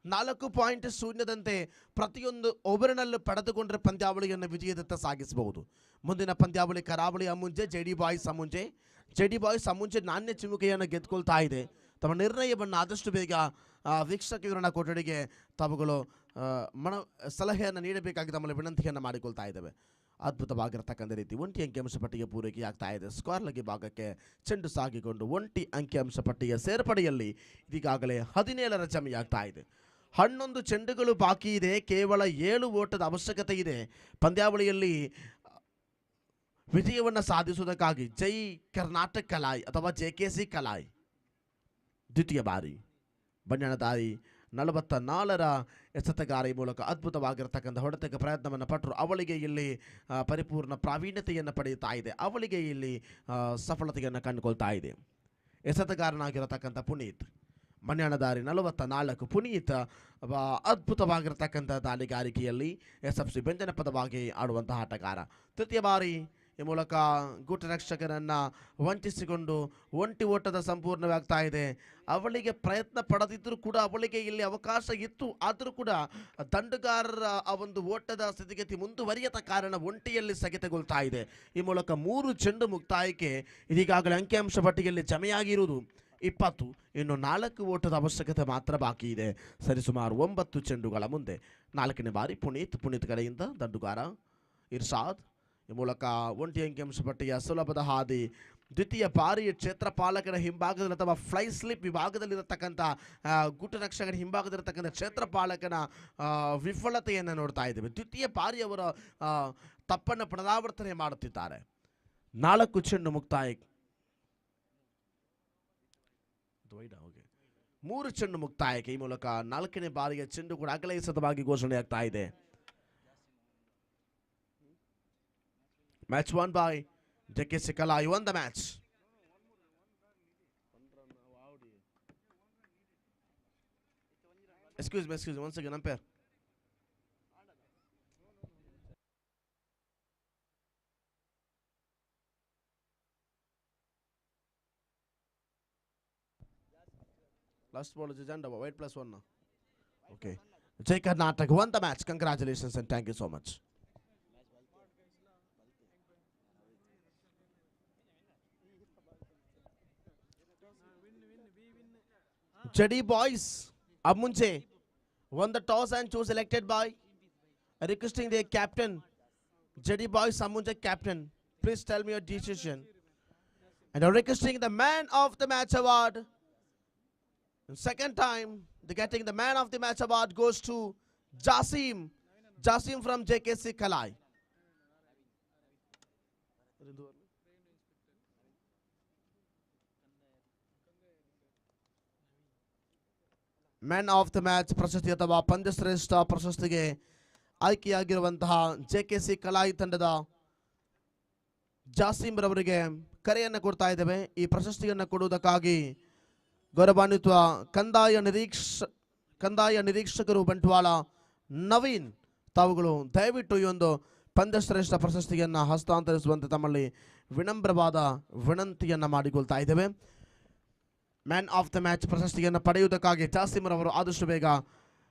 4.0ದಂತೆ ಪ್ರತಿಯೊಂದು ಓವರ್ನಲ್ಲೂ ಪಡೆದುಕೊಂಡ್ರೆ ಪಂದ್ಯಾವಳಿಯನ್ನು ವಿಜಯದತ್ತ ಸಾಗಿಸಬಹುದು. ಮುಂದಿನ ಪಂದ್ಯಾವಳಿ ಕರಾವಳಿ ಅಮ್ಮುಂಜೆ ಜೆಡಿ ಬಾಯ್ಸ್ ಅಮ್ಮುಂಜೆ ನಾಣ್ಯ ಚಿಮುಕೆಯನ್ನು ಗೆದ್ದುಕೊಳ್ತಾ ಇದೆ. ತಮ್ಮ ನಿರ್ಣಯವನ್ನು ಆದಷ್ಟು ಬೇಗ ವೀಕ್ಷಕರ ಕೊಠಡಿಗೆ ತಾವುಗಳು ಸಲಹೆಯನ್ನು ನೀಡಬೇಕಾಗಿ ತಮ್ಮಲ್ಲಿ ವಿನಂತಿಯನ್ನು ಮಾಡಿಕೊಳ್ತಾ ಇದ್ದೇವೆ. ಅದ್ಭುತವಾಗಿರತಕ್ಕಂಥ ರೀತಿ 1 ಅಂಕಿಅಂಶ ಪಟ್ಟಿಗೆ ಪೂರೈಕೆಯಾಗ್ತಾ ಇದೆ. ಸ್ಕ್ವೇರ್ ಲಗಿ ಭಾಗಕ್ಕೆ ಚೆಂಡು ಸಾಗಿಕೊಂಡು 1 ಅಂಕಿಅಂಶ ಪಟ್ಟಿಯ ಸೇರ್ಪಡೆಯಲ್ಲಿ ಈಗಾಗಲೇ 17ರ ಜಮೆಯಾಗ್ತಾ ಇದೆ. 11 ಚೆಂಡುಗಳು ಬಾಕಿ ಇದೆ, ಕೇವಲ 7 ಓಟದ ಅವಶ್ಯಕತೆ ಇದೆ. ಪಂದ್ಯಾವಳಿಯಲ್ಲಿ ವಿಜಯವನ್ನು ಸಾಧಿಸುವುದಕ್ಕಾಗಿ ಜೈ ಕರ್ನಾಟಕ ಕಲಾಯ್ ಅಥವಾ JKC ಕಲಾಯ್ ದ್ವಿತೀಯ ಬಾರಿ ಬಂಜನದಾರಿ 44ರ ಎಸೆತಗಾರ ಈ ಮೂಲಕ ಅದ್ಭುತವಾಗಿರತಕ್ಕಂಥ ಹೊಡೆತಕ್ಕೆ ಪ್ರಯತ್ನವನ್ನು ಪಟ್ಟರು. ಅವಳಿಗೆ ಇಲ್ಲಿ ಪರಿಪೂರ್ಣ ಪ್ರಾವೀಣ್ಯತೆಯನ್ನು ಪಡೆಯುತ್ತಾ ಇದೆ. ಅವಳಿಗೆ ಇಲ್ಲಿ ಸಫಲತೆಯನ್ನು ಕಂಡುಕೊಳ್ತಾ ಇದೆ. ಎಸೆತಗಾರನಾಗಿರತಕ್ಕಂಥ ಪುನೀತ್ ಮನ್ಯಾಣದಾರಿ 44. ಪುನೀತ್ ಅದ್ಭುತವಾಗಿರತಕ್ಕಂಥ ದಾಳಿಗಾರಿಕೆಯಲ್ಲಿ SFC ಬೆಂಜನಪದವಾಗಿ ಆಡುವಂತಹ ಆಟಗಾರ. ತೃತೀಯ ಬಾರಿ ಈ ಮೂಲಕ ಗೂಟರಕ್ಷಕರನ್ನು ವಂಚಿಸಿಕೊಂಡು 1 ಓಟದ ಸಂಪೂರ್ಣವಾಗ್ತಾ ಇದೆ. ಅವಳಿಗೆ ಪ್ರಯತ್ನ ಪಡೆದಿದ್ದರೂ ಕೂಡ ಅವಳಿಗೆ ಇಲ್ಲಿ ಅವಕಾಶ ಇತ್ತು, ಆದರೂ ಕೂಡ ದಂಡುಗಾರರ ಆ ಒಂದು ಓಟದ ಸ್ಥಿತಿಗತಿ ಮುಂದುವರಿಯದ ಕಾರಣ ಒಂಟಿಯಲ್ಲಿ ಸ್ಥಗಿತಗೊಳ್ತಾ ಇದೆ. ಈ ಮೂಲಕ 3 ಚೆಂಡು ಮುಕ್ತಾಯಕ್ಕೆ ಇದೀಗಾಗಲೇ ಅಂಕಿಅಂಶ ಪಟ್ಟಿಯಲ್ಲಿ ಜಮೆಯಾಗಿರುವುದು 20. ಇನ್ನು 4 ಓಟದ ಅವಶ್ಯಕತೆ ಮಾತ್ರ ಬಾಕಿ ಇದೆ. ಸರಿಸುಮಾರು 9 ಚೆಂಡುಗಳ ಮುಂದೆ 4ನೇ ಬಾರಿ ಪುನೀತ್ ಕಡೆಯಿಂದ ದಂಡುಗಾರ ಇರ್ಷಾದ್ ಈ ಮೂಲಕ 1 ಅಂಕಿಅಂಶ ಪಟ್ಟಿಯ ಸುಲಭದ ಹಾದಿ. ದ್ವಿತೀಯ ಬಾರಿ ಕ್ಷೇತ್ರಪಾಲಕರ ಹಿಂಭಾಗದಲ್ಲಿ ಅಥವಾ ಫ್ಲೈ ಸ್ಲಿಪ್ ವಿಭಾಗದಲ್ಲಿರತಕ್ಕಂಥ ಗೂಟರಕ್ಷಕರ ಹಿಂಭಾಗದಲ್ಲಿರತಕ್ಕಂಥ ಕ್ಷೇತ್ರಪಾಲಕನ ವಿಫಲತೆಯನ್ನು ನೋಡ್ತಾ ಇದ್ದೇವೆ. ದ್ವಿತೀಯ ಬಾರಿ ಅವರ ತಪ್ಪನ್ನು ಪುನರಾವರ್ತನೆ ಮಾಡುತ್ತಿದ್ದಾರೆ. 4 ಚೆಂಡು ಮುಕ್ತಾಯ, 3 ಚೆಂಡು ಮುಕ್ತಾಯಕ್ಕೆ ಈ ಮೂಲಕ 4ನೇ ಬಾರಿಯ ಚೆಂಡು ಕೂಡ ಅಗಲೈಸತವಾಗಿ ಘೋಷಣೆಯಾಗ್ತಾ ಇದೆ. Match won by JKC Kalai. Won the match. Excuse me. Once again, umpire. Last ball is Janda. White +1 now. Okay. Jai Karnataka won the match. Congratulations and thank you so much. Jedi boys Amunche won the toss and chose selected by requesting their captain. Jedi boys Amunche captain, please tell me your decision. And requesting the man of the match award. And second time the getting the man of the match award goes to Jasim from JKC Kalai. Man of the match ಪ್ರಶಸ್ತಿ ಅಥವಾ ಪಂದ್ಯಶ್ರೇಷ್ಠ ಪ್ರಶಸ್ತಿಗೆ ಆಯ್ಕೆಯಾಗಿರುವಂತಹ JKC ಕಲಾಯಿ ತಂಡದ ಜಾಸಿಂ ರವರಿಗೆ ಕರೆಯನ್ನು ಕೊಡ್ತಾ ಇದ್ದೇವೆ. ಈ ಪ್ರಶಸ್ತಿಯನ್ನು ಕೊಡುವುದಕ್ಕಾಗಿ ಗೌರವಾನ್ವಿತ ಕಂದಾಯ ನಿರೀಕ್ಷಕರು ಬಂಟ್ವಾಳ ನವೀನ್ ತಾವುಗಳು ದಯವಿಟ್ಟು ಈ ಒಂದು ಪಂದ್ಯಶ್ರೇಷ್ಠ ಪ್ರಶಸ್ತಿಯನ್ನು ಹಸ್ತಾಂತರಿಸುವಂತೆ ತಮ್ಮಲ್ಲಿ ವಿನಮ್ರವಾದ ವಿನಂತಿಯನ್ನು ಮಾಡಿಕೊಳ್ತಾ ಇದ್ದೇವೆ. ಮ್ಯಾನ್ ಆಫ್ ದ ಮ್ಯಾಚ್ ಪ್ರಶಸ್ತಿಯನ್ನು ಪಡೆಯುವುದಕ್ಕಾಗಿ ಜಾಸಿಮರವರು ಆದಷ್ಟು ಬೇಗ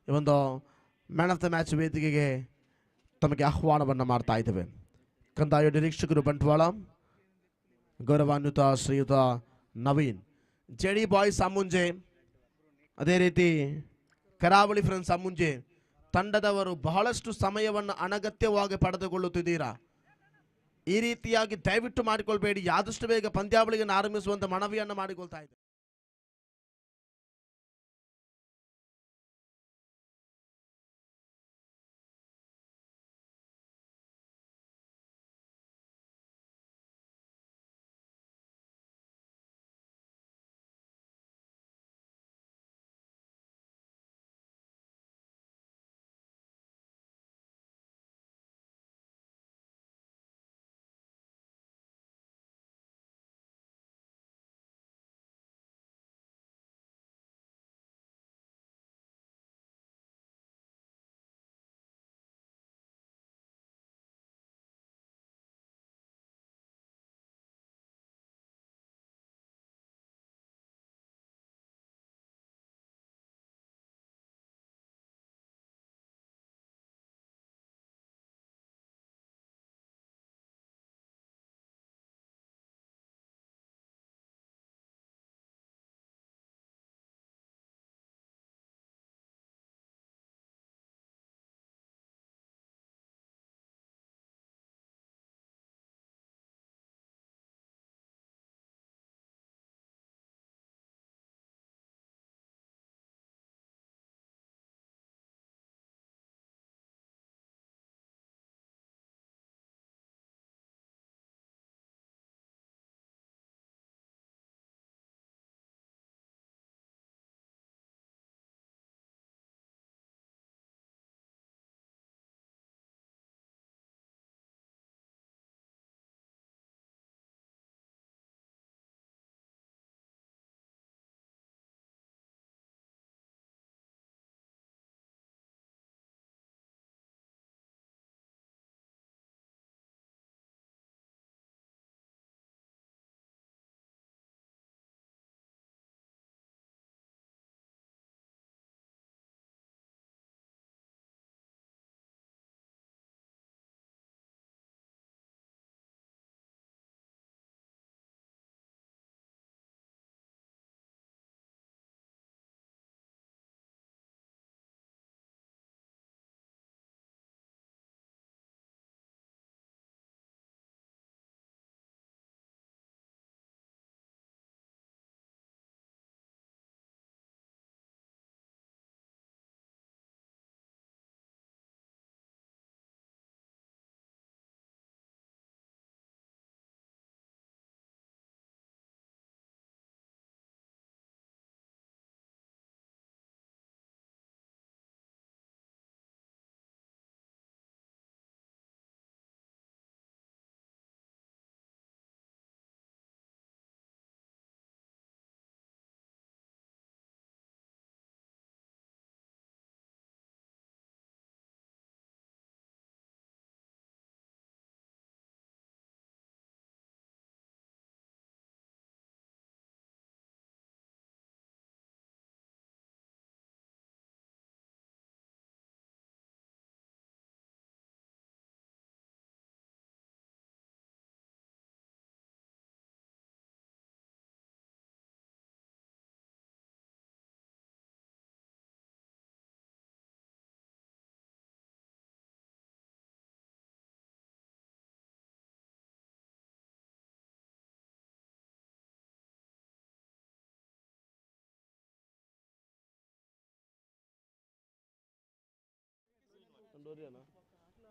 ಈ ಒಂದು ಮ್ಯಾನ್ ಆಫ್ ದ ಮ್ಯಾಚ್ ವೇದಿಕೆಗೆ ತಮಗೆ ಆಹ್ವಾನವನ್ನು ಮಾಡ್ತಾ ಇದ್ದೇವೆ. ಕಂದಾಯ ನಿರೀಕ್ಷಕರು ಬಂಟ್ವಾಳ ಗೌರವಾನ್ವಿತ ಶ್ರೀಯುತ ನವೀನ್, JD ಬಾಯ್ಸ್ ಅಮ್ಮುಂಜೆ, ಅದೇ ರೀತಿ ಕರಾವಳಿ ಫ್ರೆಂಡ್ಸ್ ಅಮ್ಮುಂಜೆ ತಂಡದವರು ಬಹಳಷ್ಟು ಸಮಯವನ್ನು ಅನಗತ್ಯವಾಗಿ ಪಡೆದುಕೊಳ್ಳುತ್ತಿದ್ದೀರಾ. ಈ ರೀತಿಯಾಗಿ ದಯವಿಟ್ಟು ಮಾಡಿಕೊಳ್ಬೇಡಿ. ಆದಷ್ಟು ಬೇಗ ಪಂದ್ಯಾವಳಿಯನ್ನು ಆರಂಭಿಸುವಂತ ಮನವಿಯನ್ನು ಮಾಡಿಕೊಳ್ತಾ ಇದ್ದೇವೆ.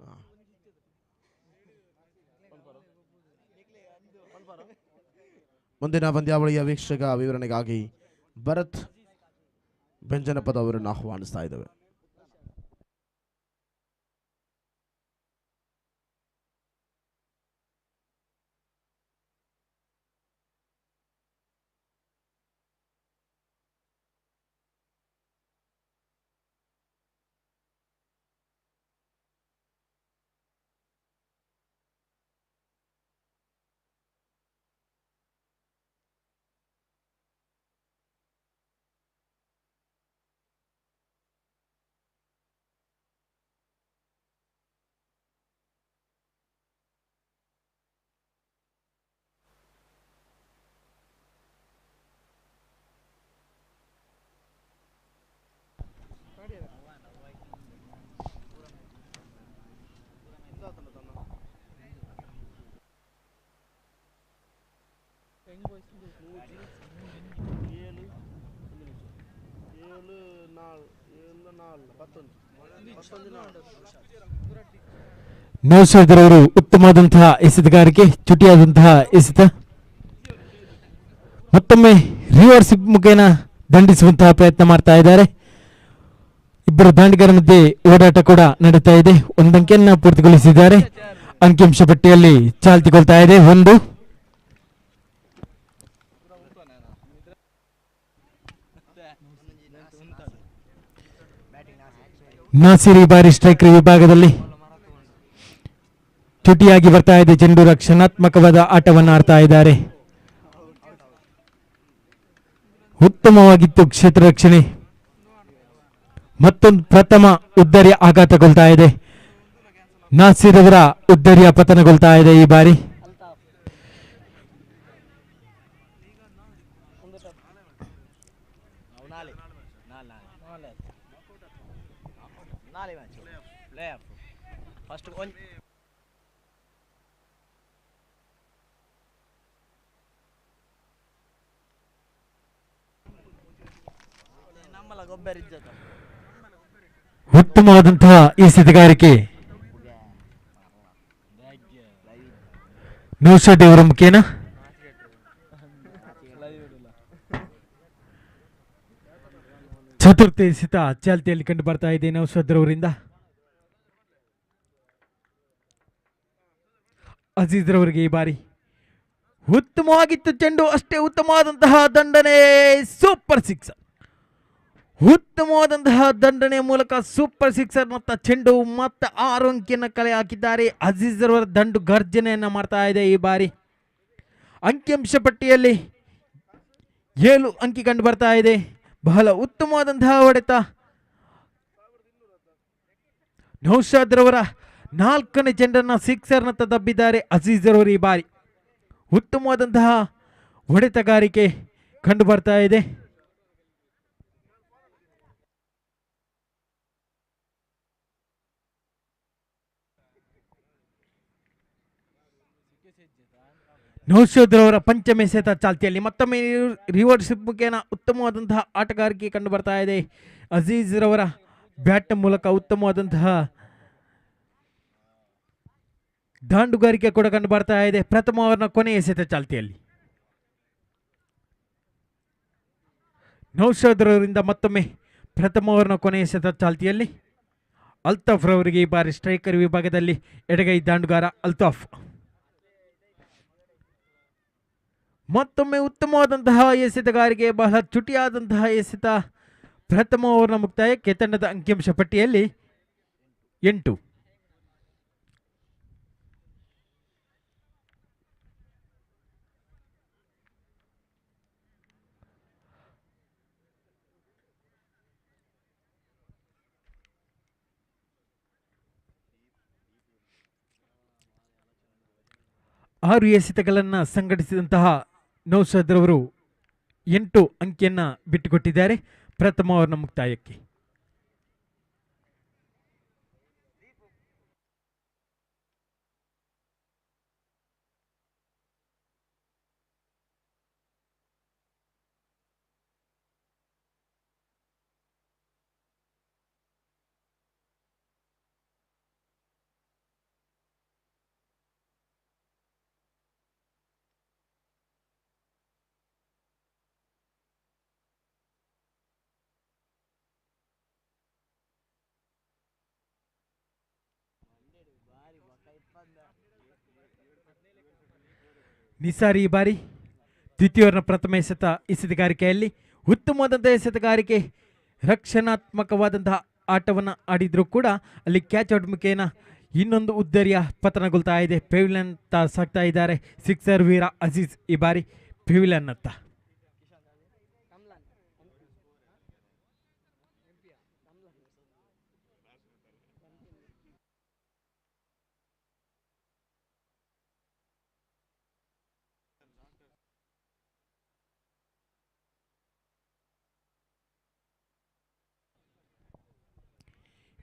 ಹಾ. ಮುಂದಿನ ಪಂದ್ಯಾವಳಿಯ ವೀಕ್ಷಕ ವಿವರಣೆಗಾಗಿ ಭರತ್ ಬೆಂಜನಪದ ಅವರನ್ನು ಆಹ್ವಾನಿಸ್ತಾ ಇದ್ದೇವೆ. ನೌಶಾದ್ರವರು ಉತ್ತಮವಾದಂತಹ ಎಸೆತಗಾರಿಕೆ, ಚುಟಿಯಾದಂತಹ ಎಸೆತ, ಮತ್ತೊಮ್ಮೆ ರಿವರ್ಸ್ ಮುಖೇನ ದಂಡಿಸುವಂತಹ ಪ್ರಯತ್ನ ಮಾಡ್ತಾ ಇದ್ದಾರೆ. ಇಬ್ಬರು ದಾಂಡಿಗರ ಮಧ್ಯೆ ಓಡಾಟ ಕೂಡ ನಡೀತಾ ಇದೆ. ಒಂದಂಕೆಯನ್ನ ಪೂರ್ತಿಗೊಳಿಸಿದ್ದಾರೆ. ಅಂಕಿಅಂಶ ಪಟ್ಟಿಯಲ್ಲಿ ಚಾಲ್ತಿಗೊಳ್ತಾ ಇದೆ. ಒಂದು ನಾಸಿರ್ ಈ ಬಾರಿ ಸ್ಟ್ರೈಕರ್ ವಿಭಾಗದಲ್ಲಿ ಚುಟಿಯಾಗಿ ಬರ್ತಾ ಇದೆ. ಚೆಂಡು ರಕ್ಷಣಾತ್ಮಕವಾದ ಆಟವನ್ನು ಆಡ್ತಾ ಇದ್ದಾರೆ. ಉತ್ತಮವಾಗಿತ್ತು ಕ್ಷೇತ್ರ ರಕ್ಷಣೆ. ಮತ್ತೊಂದು ಪ್ರಥಮ ಉದ್ದರಿಯ ಆಘಾತಗೊಳ್ತಾ ಇದೆ. ನಾಸಿರ್ ಅವರ ಉದ್ದರಿಯ ಪತನಗೊಳ್ತಾ ಇದೆ ಈ ಬಾರಿ. ಉತ್ತಮವಾದಂತಹ ಎಸೆತಗಾರಿಕೆ ನೌಶಾದ್ ಅವರ ಮುಖೇನ. ಚತುರ್ಥ ಎಸೆತ ಚಾಲ್ತಿಯಲ್ಲಿ ಕಂಡು ಬರ್ತಾ ಇದೆ ನೌಶಾದ್ ರವರಿಂದ. ಅಜೀಜ್ ರವರಿಗೆ ಈ ಬಾರಿ ಉತ್ತಮವಾಗಿತ್ತು ಚೆಂಡು, ಅಷ್ಟೇ ಉತ್ತಮವಾದಂತಹ ದಂಡನೆ, ಸೂಪರ್ ಸಿಕ್ಸ್. ಉತ್ತಮವಾದಂತಹ ದಂಡನೆಯ ಮೂಲಕ ಸೂಪರ್ ಸಿಕ್ಸರ್ ಮತ್ತು ಚೆಂಡು ಮತ್ತೆ 6 ಅಂಕಿಯನ್ನು ಕಲೆ ಹಾಕಿದ್ದಾರೆ. ಅಜೀಜ್ ರವರ ದಂಡು ಗರ್ಜನೆಯನ್ನ ಮಾಡ್ತಾ ಇದೆ ಈ ಬಾರಿ. ಅಂಕಿಅಂಶ ಪಟ್ಟಿಯಲ್ಲಿ 7 ಅಂಕಿ ಕಂಡು ಬರ್ತಾ ಇದೆ. ಬಹಳ ಉತ್ತಮವಾದಂತಹ ಹೊಡೆತ. ನೌಶಾದ್ ರವರ 4ನೇ ಚೆಂಡನ್ನು ಸಿಕ್ಸರ್ನತ್ತ ದಬ್ಬಿದ್ದಾರೆ ಅಜೀಜ್ ರವರು ಈ ಬಾರಿ. ಉತ್ತಮವಾದಂತಹ ಹೊಡೆತಗಾರಿಕೆ ಕಂಡು ಬರ್ತಾ ಇದೆ. ನೌಶಾದ್ ರವರ ಪಂಚಮ ಎಸೆತ ಚಾಲ್ತಿಯಲ್ಲಿ ಮತ್ತೊಮ್ಮೆ ರಿವರ್ಸ್ ಮುಖೇನ ಉತ್ತಮವಾದಂತಹ ಆಟಗಾರಿಕೆ ಕಂಡು ಬರ್ತಾ ಇದೆ. ಅಜೀಜ್ ರವರ ಬ್ಯಾಟ್ ಮೂಲಕ ಉತ್ತಮವಾದಂತಹ ದಾಂಡುಗಾರಿಕೆ ಕೂಡ ಕಂಡು ಬರ್ತಾ ಇದೆ. ಪ್ರಥಮ ಓವರ್ನ ಕೊನೆಯ ಎಸೆತ ಚಾಲ್ತಿಯಲ್ಲಿ ನೌಶಾದ್ ರವರಿಂದ ಮತ್ತೊಮ್ಮೆ ಪ್ರಥಮ ಓವರ್ನ ಕೊನೆಯ ಎಸೆತ ಚಾಲ್ತಿಯಲ್ಲಿ ಅಲ್ತಾಫ್ ರವರಿಗೆ ಈ ಬಾರಿ ಸ್ಟ್ರೈಕರ್ ವಿಭಾಗದಲ್ಲಿ ಎಡಗೈ ದಾಂಡುಗಾರ ಅಲ್ತಾಫ್. ಮತ್ತೊಮ್ಮೆ ಉತ್ತಮವಾದಂತಹ ಎಸೆತಗಾರಿಕೆ, ಬಹಳ ಚುಟಿಯಾದಂತಹ ಎಸೆತ. ಪ್ರಥಮ ಓವರ್ನ ಮುಕ್ತಾಯಕ್ಕೆ ತಂಡದ ಅಂಕಿಅಂಶ ಪಟ್ಟಿಯಲ್ಲಿ 8. ಆರು ಎಸೆತಗಳನ್ನು ಸಂಘಟಿಸಿದಂತಹ ನೌಶಾದ್ ರವರು 8 ಅಂಕಿಯನ್ನು ಬಿಟ್ಟುಕೊಟ್ಟಿದ್ದಾರೆ ಪ್ರಥಮ ಓವರ್ನ ಮುಕ್ತಾಯಕ್ಕೆ. ನಿಸಾರ್ ಈ ಬಾರಿ ದ್ವಿತೀಯ ಓವರ್ನ ಪ್ರಥಮ ಎಸೆತಗಾರಿಕೆಯಲ್ಲಿ ಉತ್ತಮವಾದಂತಹ ಎಸೆತಗಾರಿಕೆ, ರಕ್ಷಣಾತ್ಮಕವಾದಂತಹ ಆಟವನ್ನು ಆಡಿದ್ರು ಕೂಡ ಅಲ್ಲಿ ಕ್ಯಾಚ್ ಔಟ್ ಮುಖೇನ ಇನ್ನೊಂದು ಉದ್ದರಿಯ ಪತನಗೊಳ್ತಾ ಇದೆ. ಪೆವಿಲಿಯನ್ ಅಂತ ಸಾಕ್ತಾ ಇದ್ದಾರೆ ಸಿಕ್ಸರ್ ವೀರ ಅಜೀಜ್ ಈ ಬಾರಿ ಪೆವಿಲಿಯನ್ ಅಂತ.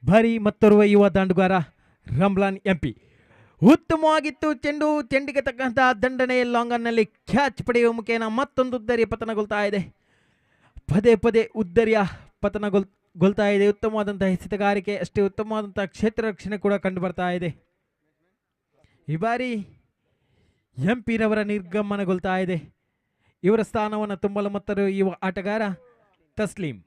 ಭಾರಿ ಮತ್ತೋರ್ವ ಯುವ ದಾಂಡುಗಾರ ರಂಬ್ಲಾನ್ ಎಂಪಿ. ಉತ್ತಮವಾಗಿತ್ತು ಚೆಂಡು, ಚೆಂಡಿಗೆ ತಕ್ಕಂತಹ ದಂಡನೆ ಲಾಂಗನ್ನಲ್ಲಿ ಕ್ಯಾಚ್ ಪಡೆಯುವ ಮುಖೇನ ಮತ್ತೊಂದು ಉದ್ದರಿಯ ಪತನಗೊಳ್ತಾ ಇದೆ. ಪದೇ ಪದೇ ಉದ್ದರಿಯ ಪತನಗೊಳ್ತಾ ಇದೆ. ಉತ್ತಮವಾದಂತಹ ಎಸೆತಗಾರಿಕೆ, ಅಷ್ಟೇ ಉತ್ತಮವಾದಂತಹ ಕ್ಷೇತ್ರ ರಕ್ಷಣೆ ಕೂಡ ಕಂಡು ಬರ್ತಾ ಇದೆ. ಈ ಬಾರಿ ಎಂಪಿರವರ ನಿರ್ಗಮನಗೊಳ್ತಾ ಇದೆ. ಇವರ ಸ್ಥಾನವನ್ನು ತುಂಬಲು ಮತ್ತೊರು ಯುವ ಆಟಗಾರ ತಸ್ಲೀಂ.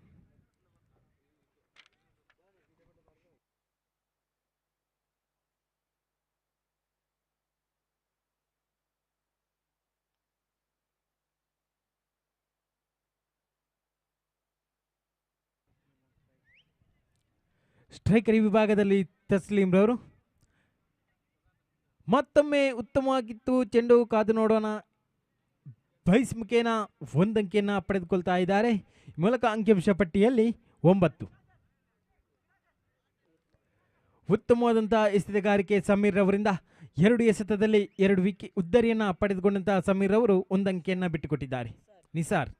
ಸ್ಟ್ರೈಕರ್ ವಿಭಾಗದಲ್ಲಿ ತಸ್ಲೀಂ ರವರು. ಮತ್ತೊಮ್ಮೆ ಉತ್ತಮವಾಗಿತ್ತು ಚೆಂಡು, ಕಾದು ನೋಡೋಣ. ಬೈಸ್ ಮುಖೇನ ಒಂದಂಕಿಯನ್ನು ಪಡೆದುಕೊಳ್ತಾ ಇದ್ದಾರೆ. ಮೂಲಕ ಅಂಕಿಅಂಶ ಪಟ್ಟಿಯಲ್ಲಿ 9. ಉತ್ತಮವಾದಂತಹ ಎಸೆತಗಾರಿಕೆ ಸಮೀರ್ ಅವರಿಂದ 2 ಎಸೆತದಲ್ಲಿ 2 ವಿಕೆಟ್ ಉದ್ದರಿಯನ್ನು ಪಡೆದುಕೊಂಡಂತಹ ಸಮೀರ್ ಅವರು 1 ಅಂಕಿಯನ್ನು ಬಿಟ್ಟುಕೊಟ್ಟಿದ್ದಾರೆ. ನಿಸಾರ್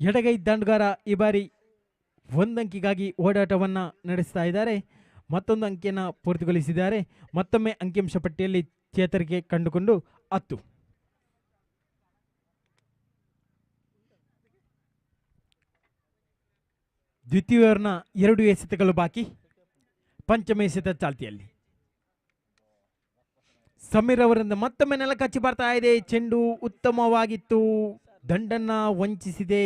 ಎಡಗೈ ದಾಂಡುಗಾರ ಈ ಬಾರಿ 1 ಅಂಕಿಗಾಗಿ ಓಡಾಟವನ್ನು ನಡೆಸ್ತಾ ಇದ್ದಾರೆ. ಮತ್ತೊಂದು ಅಂಕಿಯನ್ನು ಪೂರ್ತಿಗೊಳಿಸಿದ್ದಾರೆ. ಮತ್ತೊಮ್ಮೆ ಅಂಕಿಅಂಶ ಪಟ್ಟಿಯಲ್ಲಿ ಚೇತರಿಕೆ ಕಂಡುಕೊಂಡು 10. ದ್ವಿತೀಯ ಓವರ್ನ 2 ಎಸೆತಗಳು ಬಾಕಿ. ಪಂಚಮ ಎಸೆತ ಚಾಲ್ತಿಯಲ್ಲಿ. ಸಮೀರ್ ಅವರಿಂದ ಮತ್ತೊಮ್ಮೆ ನೆಲಕಚ್ಚಿ ಬರ್ತಾ ಇದೆ. ಚೆಂಡು ಉತ್ತಮವಾಗಿತ್ತು, ದಂಡನ್ನ ವಂಚಿಸಿದೆ.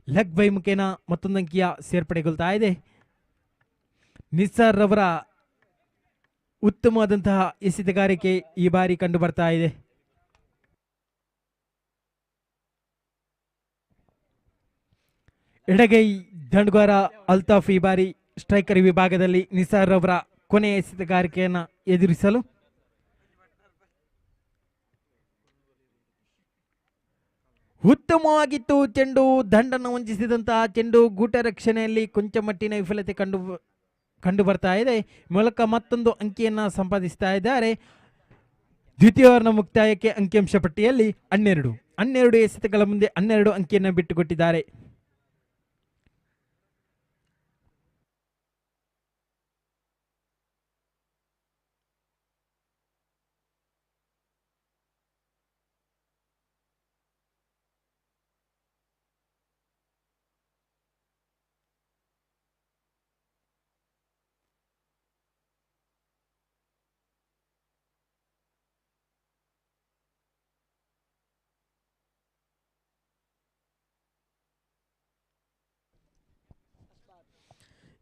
ಲೆಗ್ ಬೈ ಮುಖೇನ ಮತ್ತೊಂದು ಅಂಕಿಯ ಸೇರ್ಪಡೆಗೊಳ್ತಾ ಇದೆ. ನಿಸಾರ್ ರವರ ಉತ್ತಮವಾದಂತಹ ಎಸೆತಗಾರಿಕೆ ಈ ಬಾರಿ ಕಂಡು ಬರ್ತಾ ಇದೆ. ಎಡಗೈ ದಂಡುಗಾರ ಅಲ್ತಾಫ್ ಈ ಬಾರಿ ಸ್ಟ್ರೈಕರ್ ವಿಭಾಗದಲ್ಲಿ ನಿಸಾರ್ ರವರ ಕೊನೆಯ ಎಸೆತಗಾರಿಕೆಯನ್ನು ಎದುರಿಸಲು ಉತ್ತಮವಾಗಿತ್ತು ಚೆಂಡು, ದಂಡನ್ನು ವಂಚಿಸಿದಂತಹ ಚೆಂಡು. ಗೂಟ ರಕ್ಷಣೆಯಲ್ಲಿ ಕೊಂಚ ಮಟ್ಟಿನ ವಿಫಲತೆ ಕಂಡು ಬರ್ತಾ ಇದೆ. ಮೂಲಕ ಮತ್ತೊಂದು ಅಂಕಿಯನ್ನು ಸಂಪಾದಿಸ್ತಾ ಇದ್ದಾರೆ. ದ್ವಿತೀಯ ಓವರ್ನ ಮುಕ್ತಾಯಕ್ಕೆ ಅಂಕಿಅಂಶ ಪಟ್ಟಿಯಲ್ಲಿ 12 ಎಸೆತಗಳ ಮುಂದೆ 12 ಅಂಕಿಯನ್ನು ಬಿಟ್ಟುಕೊಟ್ಟಿದ್ದಾರೆ.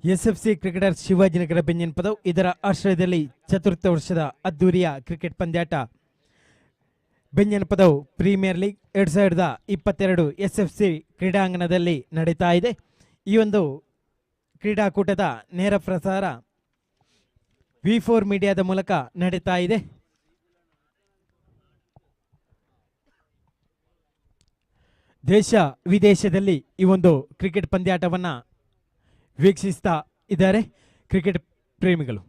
ಎಸ್ಎಫ್ಸಿ ಕ್ರಿಕೆಟರ್ಸ್ ಶಿವಾಜಿನಗರ ಬೆಂಜನಪದವು ಇದರ ಆಶ್ರಯದಲ್ಲಿ ಚತುರ್ಥ ವರ್ಷದ ಅದ್ದೂರಿಯ ಕ್ರಿಕೆಟ್ ಪಂದ್ಯಾಟ ಬೆಂಜನಪದವು ಪ್ರೀಮಿಯರ್ ಲೀಗ್ 2022 ಎಸ್ಎಫ್ಸಿ ಕ್ರೀಡಾಂಗಣದಲ್ಲಿ ನಡೀತಾ ಇದೆ. ಈ ಒಂದು ಕ್ರೀಡಾಕೂಟದ ನೇರ ಪ್ರಸಾರ V4 ಮೀಡಿಯಾದ ಮೂಲಕ ನಡೀತಾ ಇದೆ. ದೇಶ ವಿದೇಶದಲ್ಲಿ ಈ ಒಂದು ಕ್ರಿಕೆಟ್ ಪಂದ್ಯಾಟವನ್ನು ವೀಕ್ಷಿಸ್ತಾ ಇದ್ದಾರೆ ಕ್ರಿಕೆಟ್ ಪ್ರೇಮಿಗಳು.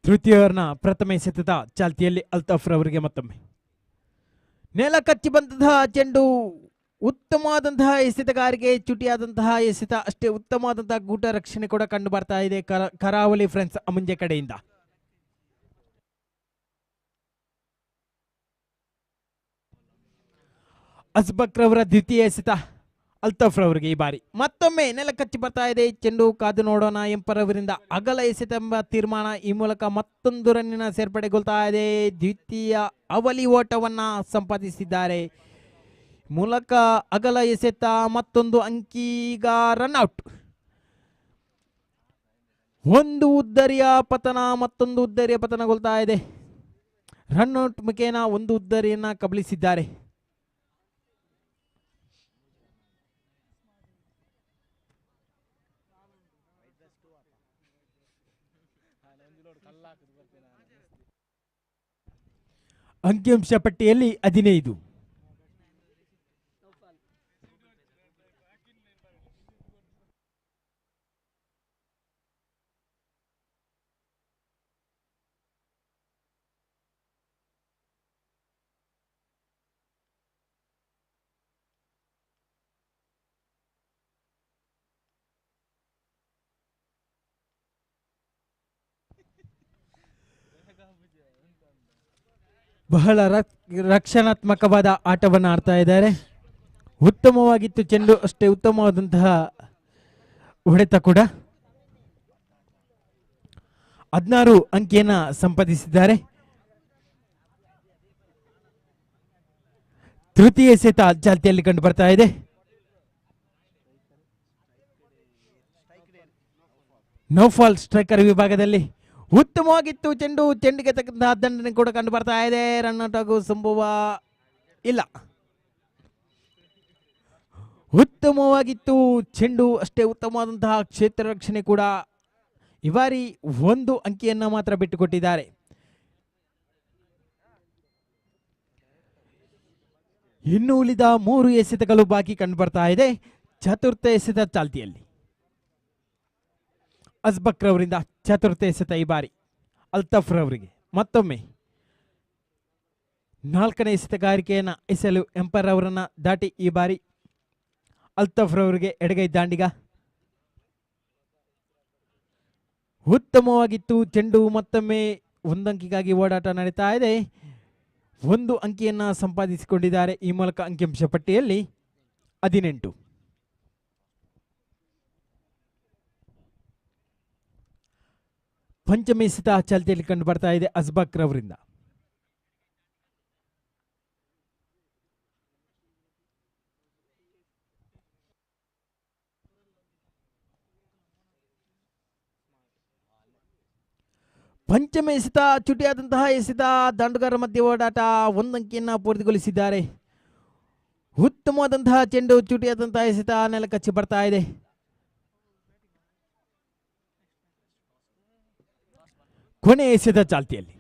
ತೃತೀಯ ಓವರ್ನ ಪ್ರಥಮ ಎಸೆತದ ಚಾಲ್ತಿಯಲ್ಲಿ ಅಲ್ತಾಫ್ ರವರಿಗೆ ಮತ್ತೊಮ್ಮೆ ನೆಲ ಕಚ್ಚಿ ಬಂದಂತಹ ಚೆಂಡು, ಉತ್ತಮವಾದಂತಹ ಎಸೆತಗಾರಿಕೆ, ಚುಟಿಯಾದಂತಹ ಎಸೆತ, ಅಷ್ಟೇ ಉತ್ತಮವಾದಂತಹ ಗೂಟ ರಕ್ಷಣೆ ಕೂಡ ಕಂಡು ಬರ್ತಾ ಇದೆ ಕರಾವಳಿ ಫ್ರೆಂಡ್ಸ್ ಅಮುಂಜೆ ಕಡೆಯಿಂದ. ಅಸ್ಬಕ್ ರವರ ದ್ವಿತೀಯ ಎಸೆತ ಅಲ್ತಾಫ್ ರವರಿಗೆ ಈ ಬಾರಿ ಮತ್ತೊಮ್ಮೆ ನೆಲ ಕಚ್ಚಿ ಬರ್ತಾ ಇದೆ ಚೆಂಡು, ಕಾದು ನೋಡೋಣ. ಎಂಪರ್ ಅವರಿಂದ ಅಗಲ ಎಸೆತೆಂಬ ತೀರ್ಮಾನ, ಈ ಮೂಲಕ ಮತ್ತೊಂದು ರನ್ನಿನ ಸೇರ್ಪಡೆಗೊಳ್ತಾ ಇದೆ. ದ್ವಿತೀಯ ಅವಲಿ ಓಟವನ್ನ ಸಂಪಾದಿಸಿದ್ದಾರೆ. ಮೂಲಕ ಅಗಲ ಎಸೆತ ಮತ್ತೊಂದು ಅಂಕೀಗ ರನ್ಔಟ್. ಒಂದು ಉದ್ದರಿಯ ಪತನ, ಮತ್ತೊಂದು ಉದ್ದರಿಯ ಪತನಗೊಳ್ತಾ ಇದೆ. ರನ್ಔಟ್ ಮುಖೇನ ಒಂದು ಉದ್ದರಿಯನ್ನ ಕಬಳಿಸಿದ್ದಾರೆ. ಅಂಕಿಅಂಶ ಪಟ್ಟಿಯಲ್ಲಿ 15. ಬಹಳ ರಕ್ಷಣಾತ್ಮಕವಾದ ಆಟವನ್ನು ಆಡ್ತಾ ಇದ್ದಾರೆ. ಉತ್ತಮವಾಗಿತ್ತು ಚೆಂಡು, ಅಷ್ಟೇ ಉತ್ತಮವಾದಂತಹ ಹೊಡೆತ ಕೂಡ. 16 ಅಂಕಿಯನ್ನ ಸಂಪಾದಿಸಿದ್ದಾರೆ. ತೃತೀಯ ಎಸೆತ ಚಾಲ್ತಿಯಲ್ಲಿ ಕಂಡು ಬರ್ತಾ ಇದೆ. ನೌಫಾಲ್ ಸ್ಟ್ರೈಕರ್ ವಿಭಾಗದಲ್ಲಿ ಉತ್ತಮವಾಗಿತ್ತು ಚೆಂಡು, ಚೆಂಡಿಗೆ ತಕ್ಕಂತಹ ದಂಡನೆ ಕೂಡ ಕಂಡು ಬರ್ತಾ ಇದೆ. ರನ್ಔಟ್ ಆಗುವ ಸಂಭವ ಇಲ್ಲ. ಉತ್ತಮವಾಗಿತ್ತು ಚೆಂಡು, ಅಷ್ಟೇ ಉತ್ತಮವಾದಂತಹ ಕ್ಷೇತ್ರ ರಕ್ಷಣೆ ಕೂಡ. ಈ ಬಾರಿ ಒಂದು ಅಂಕಿಯನ್ನ ಮಾತ್ರ ಬಿಟ್ಟುಕೊಟ್ಟಿದ್ದಾರೆ. ಇನ್ನು ಉಳಿದ 3 ಎಸೆತಗಳು ಬಾಕಿ ಕಂಡು ಬರ್ತಾ ಇದೆ ಚತುರ್ಥ ಎಸೆತ ಚಾಲ್ತಿಯಲ್ಲಿ. ಅಸ್ಬಕ್ ರವರಿಂದ ಚತುರ್ಥ ಎಸೆತ ಈ ಬಾರಿ ಅಲ್ತಾಫ್ ರವರಿಗೆ. ಮತ್ತೊಮ್ಮೆ 4ನೇ ಎಸೆತಗಾರಿಕೆಯನ್ನು ಎಸೆಯಲು ಎಂಪೈರ್ ಅವರನ್ನ ದಾಟಿ ಈ ಬಾರಿ ಅಲ್ತಾಫ್ ರವರಿಗೆ ಎಡಗೈ ದಾಂಡಿಗ. ಉತ್ತಮವಾಗಿತ್ತು ಚೆಂಡು, ಮತ್ತೊಮ್ಮೆ ಒಂದಂಕಿಗಾಗಿ ಓಡಾಟ ನಡೀತಾ ಇದೆ. ಒಂದು ಅಂಕಿಯನ್ನ ಸಂಪಾದಿಸಿಕೊಂಡಿದ್ದಾರೆ. ಈ ಮೂಲಕ ಅಂಕಿಅಂಶ ಪಟ್ಟಿಯಲ್ಲಿ 18. ಪಂಚಮ ಎಸೆತ ಚಾಲ್ತಿಯಲ್ಲಿ ಕಂಡು ಬರ್ತಾ ಇದೆ ಅಸ್ಬಕ್ ರವರಿಂದ. ಪಂಚಮ ಎಸೆತ ಚುಟಿಯಾದಂತಹ ಎಸೆತ, ದಾಂಡುಗಾರ ಮಧ್ಯೆ ಓಡಾಟ, ಒಂದಂಕಿಯನ್ನ ಪೂರ್ತಿಗೊಳಿಸಿದ್ದಾರೆ. ಉತ್ತಮವಾದಂತಹ ಚೆಂಡು, ಚುಟಿಯಾದಂತಹ ಎಸೆತ ನೆಲ ಕಚ್ಚಿ ಬರ್ತಾ ಇದೆ. ಕೊನೆ ಎಸೆತ ಚಾಲ್ತಿಯಲ್ಲಿ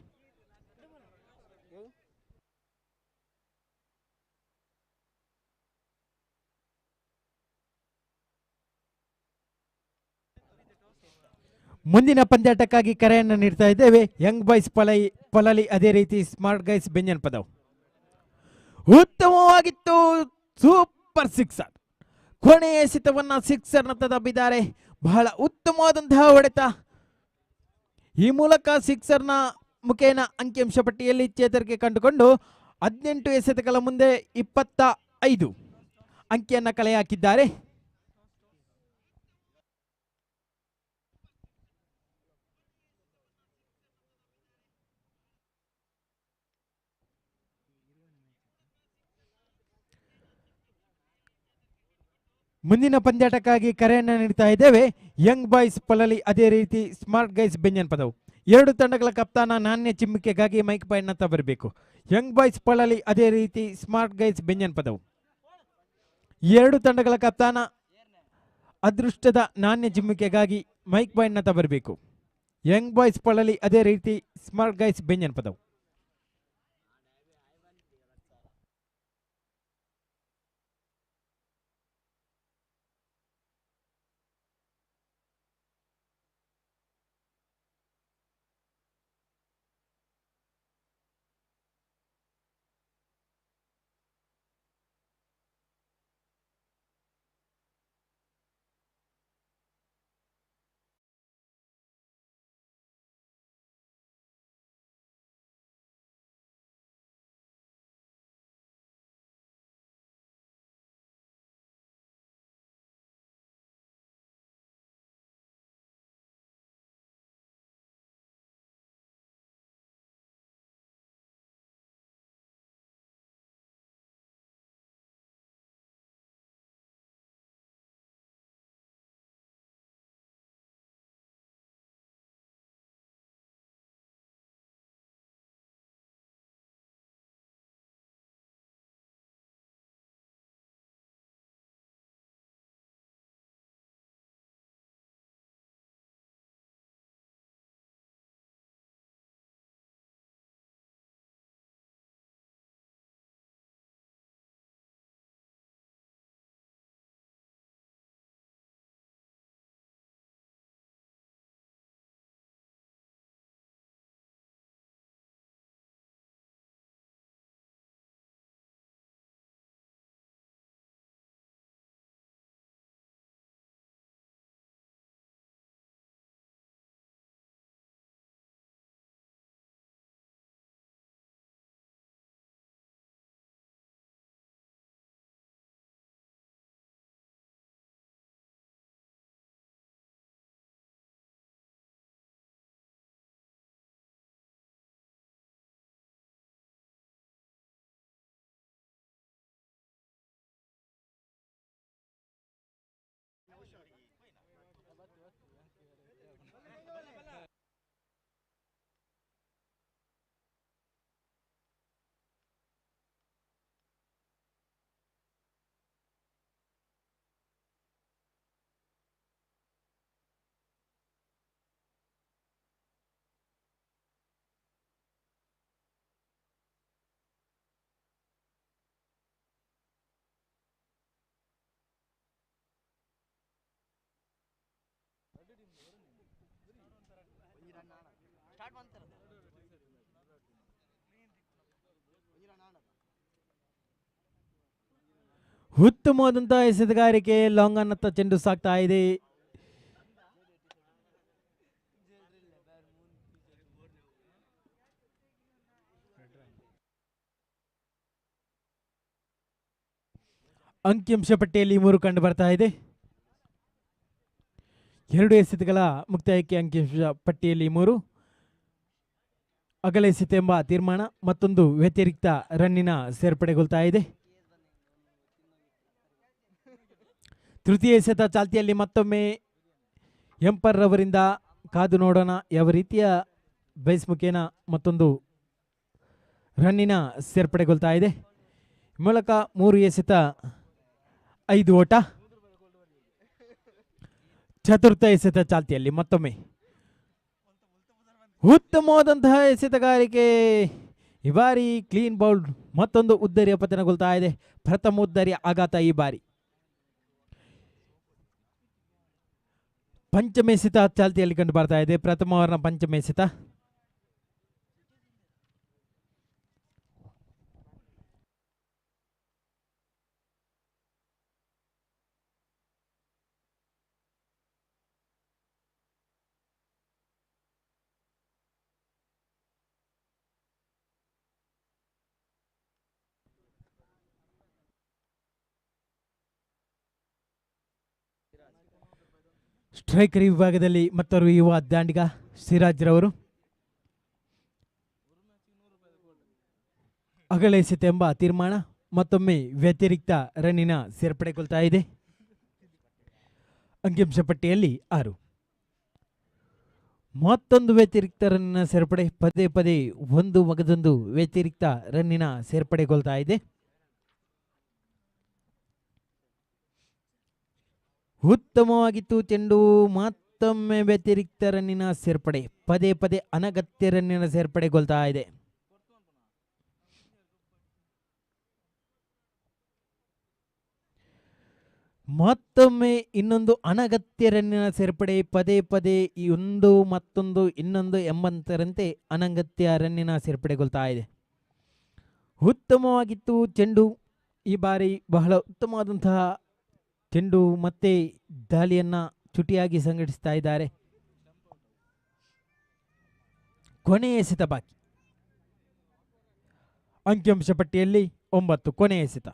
ಮುಂದಿನ ಪಂದ್ಯಾಟಕ್ಕಾಗಿ ಕರೆಯನ್ನು ನೀಡ್ತಾ ಇದ್ದೇವೆ. ಯಂಗ್ ಬಾಯ್ಸ್ ಪಲಲಿ, ಅದೇ ರೀತಿ ಸ್ಮಾರ್ಟ್ ಗೈಸ್ ಬೆಂಜನಪದವು. ಉತ್ತಮವಾಗಿತ್ತು, ಸೂಪರ್ ಸಿಕ್ಸರ್. ಕೊನೆಯ ಎಸೆತವನ್ನ ಸಿಕ್ಸರ್ ನತ್ತ ದಬ್ಬಿದ್ದಾರೆ. ಬಹಳ ಉತ್ತಮವಾದಂತಹ ಹೊಡೆತ. ಈ ಮೂಲಕ ಸಿಕ್ಸರ್ನ ಮುಖೇನ ಅಂಕಿಅಂಶ ಪಟ್ಟಿಯಲ್ಲಿ ಚೇತರಿಕೆ ಕಂಡುಕೊಂಡು 18 ಎಸೆತಗಳ ಮುಂದೆ 25 ಅಂಕಿಯನ್ನ ಕಲೆ ಹಾಕಿದ್ದಾರೆ. ಮುಂದಿನ ಪಂದ್ಯಾಟಕ್ಕಾಗಿ ಕರೆಯನ್ನು ನೀಡ್ತಾ ಇದ್ದೇವೆ. ಯಂಗ್ ಬಾಯ್ಸ್ ಪಲಲಿ, ಅದೇ ರೀತಿ ಸ್ಮಾರ್ಟ್ ಗೈಸ್ ಬೆಂಜನಪದವು. 2 ತಂಡಗಳ ಕಪ್ತಾನ ನಾಣ್ಯ ಚಿಮ್ಮಿಕೆಗಾಗಿ ಮೈಕ್ ಪಾಯಿಂಟ್ ನತ್ತ ಬರಬೇಕು. ಯಂಗ್ ಬಾಯ್ಸ್ ಪಲಲಿ, ಅದೇ ರೀತಿ ಸ್ಮಾರ್ಟ್ ಗೈಸ್ ಬೆಂಜನಪದವು. 2 ತಂಡಗಳ ಕಪ್ತಾನ ಅದೃಷ್ಟದ ನಾಣ್ಯ ಚಿಮ್ಮಿಕೆಗಾಗಿ ಮೈಕ್ ಪಾಯಿಂಟ್ ನತ್ತ ಬರಬೇಕು. ಯಂಗ್ ಬಾಯ್ಸ್ ಪಲಲಿ, ಅದೇ ರೀತಿ ಸ್ಮಾರ್ಟ್ ಗೈಸ್ ಬೆಂಜನಪದವು. ಉತ್ತಮವಾದಂತಹ ಎಸೆತಗಾರಿಕೆ, ಲಾಂಗ್ ಅನ್ನತ್ತ ಚೆಂಡು ಸಾಗ್ತಾ ಇದೆ. ಅಂಕಿಅಂಶ ಪಟ್ಟಿಯಲ್ಲಿ 3 ಕಂಡು ಬರ್ತಾ ಇದೆ. 2 ಎಸೆತಗಳ ಮುಕ್ತಾಯಕ್ಕೆ ಅಂಕಿಅಂಶ ಪಟ್ಟಿಯಲ್ಲಿ 3. ಅಗಲ ಎಸೆತ ಎಂಬ ತೀರ್ಮಾನ, ಮತ್ತೊಂದು ವ್ಯತಿರಿಕ್ತ ರನ್ನಿನ ಸೇರ್ಪಡೆಗೊಳ್ತಾ ಇದೆ. ತೃತೀಯ ಎಸೆತ ಚಾಲ್ತಿಯಲ್ಲಿ ಮತ್ತೊಮ್ಮೆ ಎಂಪರ್ ಅವರಿಂದ ಕಾದು ನೋಡೋಣ ಯಾವ ರೀತಿಯ ಬೇಸ್ ಮುಖೇನ ಮತ್ತೊಂದು ರನ್ನಿನ ಸೇರ್ಪಡೆಗೊಳ್ತಾ ಇದೆ. ಮೂಲಕ 3 ಎಸೆತ 5 ಓಟ. ಚತುರ್ಥ ಎಸೆತ ಚಾಲ್ತಿಯಲ್ಲಿ ಮತ್ತೊಮ್ಮೆ ಉತ್ತಮವಾದಂತಹ ಎಸೆತಗಾರಿಕೆ. ಈ ಬಾರಿ ಕ್ಲೀನ್ ಬೌಲ್, ಮತ್ತೊಂದು ಉದ್ದರಿಯ ಪತನಗೊಳ್ತಾ ಇದೆ. ಪ್ರಥಮ ಉದ್ದರಿಯ ಆಘಾತ ಈ ಬಾರಿ. ಪಂಚಮ ಎಸೆತ ಚಾಲ್ತಿಯಲ್ಲಿ ಕಂಡು ಬರ್ತಾ ಇದೆ. ಪ್ರಥಮ ಓವರ್ನ ಪಂಚಮ ಎಸೆತ. ಸ್ಟ್ರೈಕರ್ ವಿಭಾಗದಲ್ಲಿ ಮತ್ತೊರು ಯುವ ದಾಂಡಿಗ ಸಿರಾಜ್ ರವರು. ಅಗಲ ಎಸೆತ ಎಂಬ ತೀರ್ಮಾನ, ಮತ್ತೊಮ್ಮೆ ವ್ಯತಿರಿಕ್ತ ರನ್ನಿನ ಸೇರ್ಪಡೆಗೊಳ್ತಾ ಇದೆ. ಅಂಕಿಅಂಶ ಪಟ್ಟಿಯಲ್ಲಿ 6. ಮತ್ತೊಂದು ವ್ಯತಿರಿಕ್ತ ರನ್ನಿನ ಸೇರ್ಪಡೆ. ಪದೇ ಪದೇ ಒಂದು ಮಗದೊಂದು ವ್ಯತಿರಿಕ್ತ ರನ್ನಿನ ಸೇರ್ಪಡೆಗೊಳ್ತಾ ಇದೆ. ಉತ್ತಮವಾಗಿತ್ತು ಚೆಂಡು. ಮತ್ತೊಮ್ಮೆ ವ್ಯತಿರಿಕ್ತ ರನ್ನಿನ ಸೇರ್ಪಡೆ. ಪದೇ ಪದೇ ಅನಗತ್ಯ ರನ್ನಿನ ಸೇರ್ಪಡೆಗೊಳ್ತಾ ಇದೆ. ಮತ್ತೊಮ್ಮೆ ಇನ್ನೊಂದು ಅನಗತ್ಯ ರನ್ನಿನ ಸೇರ್ಪಡೆ. ಪದೇ ಪದೇ ಈ ಒಂದು ಮತ್ತೊಂದು ಇನ್ನೊಂದು ಎಂಬಂತರಂತೆ ಅನಗತ್ಯ ರನ್ನಿನ ಸೇರ್ಪಡೆಗೊಳ್ತಾ ಇದೆ. ಉತ್ತಮವಾಗಿತ್ತು ಚೆಂಡು. ಈ ಬಾರಿ ಬಹಳ ಉತ್ತಮವಾದಂತಹ ಚೆಂಡು. ಮತ್ತೆ ದಾಳಿಯನ್ನ ಚುಟಿಯಾಗಿ ಸಂಘಟಿಸ್ತಾ ಇದ್ದಾರೆ. ಕೊನೆಯ ಎಸೆತ ಬಾಕಿ. ಅಂಕಿಅಂಶ ಪಟ್ಟಿಯಲ್ಲಿ 9. ಕೊನೆಯ ಎಸೆತ.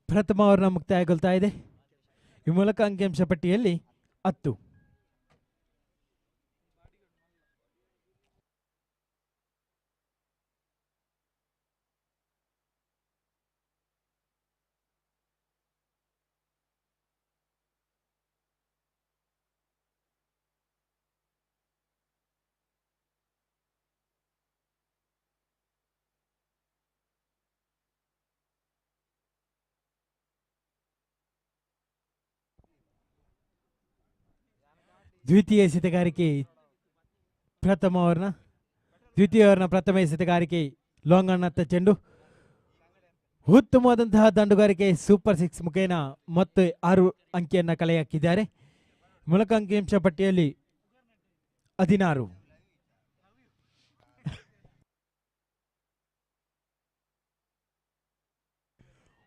ಪ್ರಥಮ ಓವರ್ನ ಮುಕ್ತಾಯಗೊಳ್ತಾ ಇದೆ. ಈ ಮೂಲಕ ಅಂಕಿಅಂಶ ಪಟ್ಟಿಯಲ್ಲಿ 10. ದ್ವಿತೀಯ ಎಸೆತಗಾರಿಕೆ ದ್ವಿತೀಯ ಓವರ್ನ ಪ್ರಥಮ ಎಸೆತಗಾರಿಕೆ. ಲಾಂಗ್ ಅನ್ನತ್ತ ಚೆಂಡು. ಉತ್ತಮವಾದಂತಹ ದಂಡುಗಾರಿಕೆ. ಸೂಪರ್ 6 ಮುಖೇನ ಮತ್ತೆ 6 ಅಂಕಿಯನ್ನ ಕಲೆ ಹಾಕಿದ್ದಾರೆ. ಮೂಲಕ ಅಂಕಿಅಂಶ ಪಟ್ಟಿಯಲ್ಲಿ 16.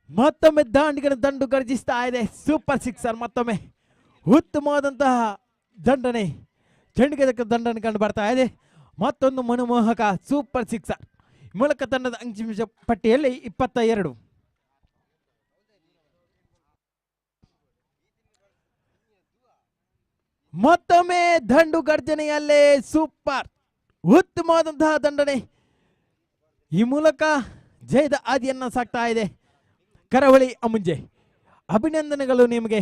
ಮತ್ತೊಮ್ಮೆ ದಾಂಡಿಗನ ದಂಡು ಗರ್ಜಿಸ್ತಾ ಇದೆ. ಸೂಪರ್ 6 ಮತ್ತೊಮ್ಮೆ ಉತ್ತಮವಾದಂತಹ ದಂಡನೆ, ಚೆಂಡಿಗೆ ದಂಡನೆ ಕಂಡು ಬರ್ತಾ ಇದೆ. ಮತ್ತೊಂದು ಮನಮೋಹಕ ಸೂಪರ್ 6 ಮೂಲಕ ತಂಡದ ಅಂಕಿಅಂಶ ಪಟ್ಟಿಯಲ್ಲಿ 22. ಮತ್ತೊಮ್ಮೆ ದಂಡು ಗರ್ಜನೆಯಲ್ಲೇ ಸೂಪರ್ ಉತ್ತಮವಾದಂತಹ ದಂಡನೆ. ಈ ಮೂಲಕ ಜಯದ ಹಾದಿಯನ್ನ ಸಾಕ್ತಾ ಇದೆ ಕರಾವಳಿ ಅಮುಂಜೆ. ಅಭಿನಂದನೆಗಳು ನಿಮಗೆ.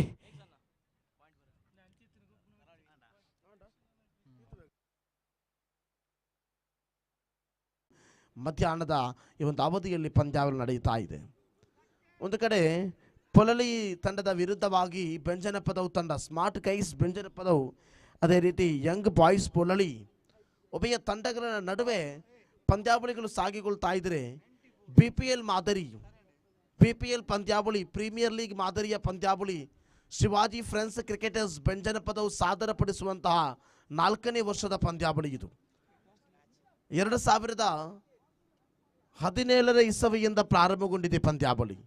ಮಧ್ಯಾಹ್ನದ ಈ ಒಂದು ಅವಧಿಯಲ್ಲಿ ಪಂದ್ಯಾವಳಿ ನಡೆಯುತ್ತಾ ಇದೆ. ಒಂದು ಕಡೆ ಪೊಲಲಿ ತಂಡದ ವಿರುದ್ಧವಾಗಿ ಬೆಂಜನಪದವು ತಂಡ, ಸ್ಮಾರ್ಟ್ ಗೈಸ್ ಬೆಂಜನಪದವು, ಅದೇ ರೀತಿ ಯಂಗ್ ಬಾಯ್ಸ್ ಪೊಲಲಿ, ಉಭಯ ತಂಡಗಳ ನಡುವೆ ಪಂದ್ಯಾವಳಿಗಳು ಸಾಗಿಕೊಳ್ತಾ ಇದ್ದರೆ BPL ಪಂದ್ಯಾವಳಿ, ಪ್ರೀಮಿಯರ್ ಲೀಗ್ ಮಾದರಿಯ ಪಂದ್ಯಾವಳಿ ಶಿವಾಜಿ ಫ್ರೆಂಡ್ಸ್ ಕ್ರಿಕೆಟರ್ಸ್ ಬೆಂಜನಪದವು ಸಾದರಪಡಿಸುವಂತಹ 4ನೇ ವರ್ಷದ ಪಂದ್ಯಾವಳಿ ಇದು. 2017ರ ಇಸವಿಯಿಂದ ಪ್ರಾರಂಭಗೊಂಡಿದೆ ಪಂದ್ಯಾವಳಿ.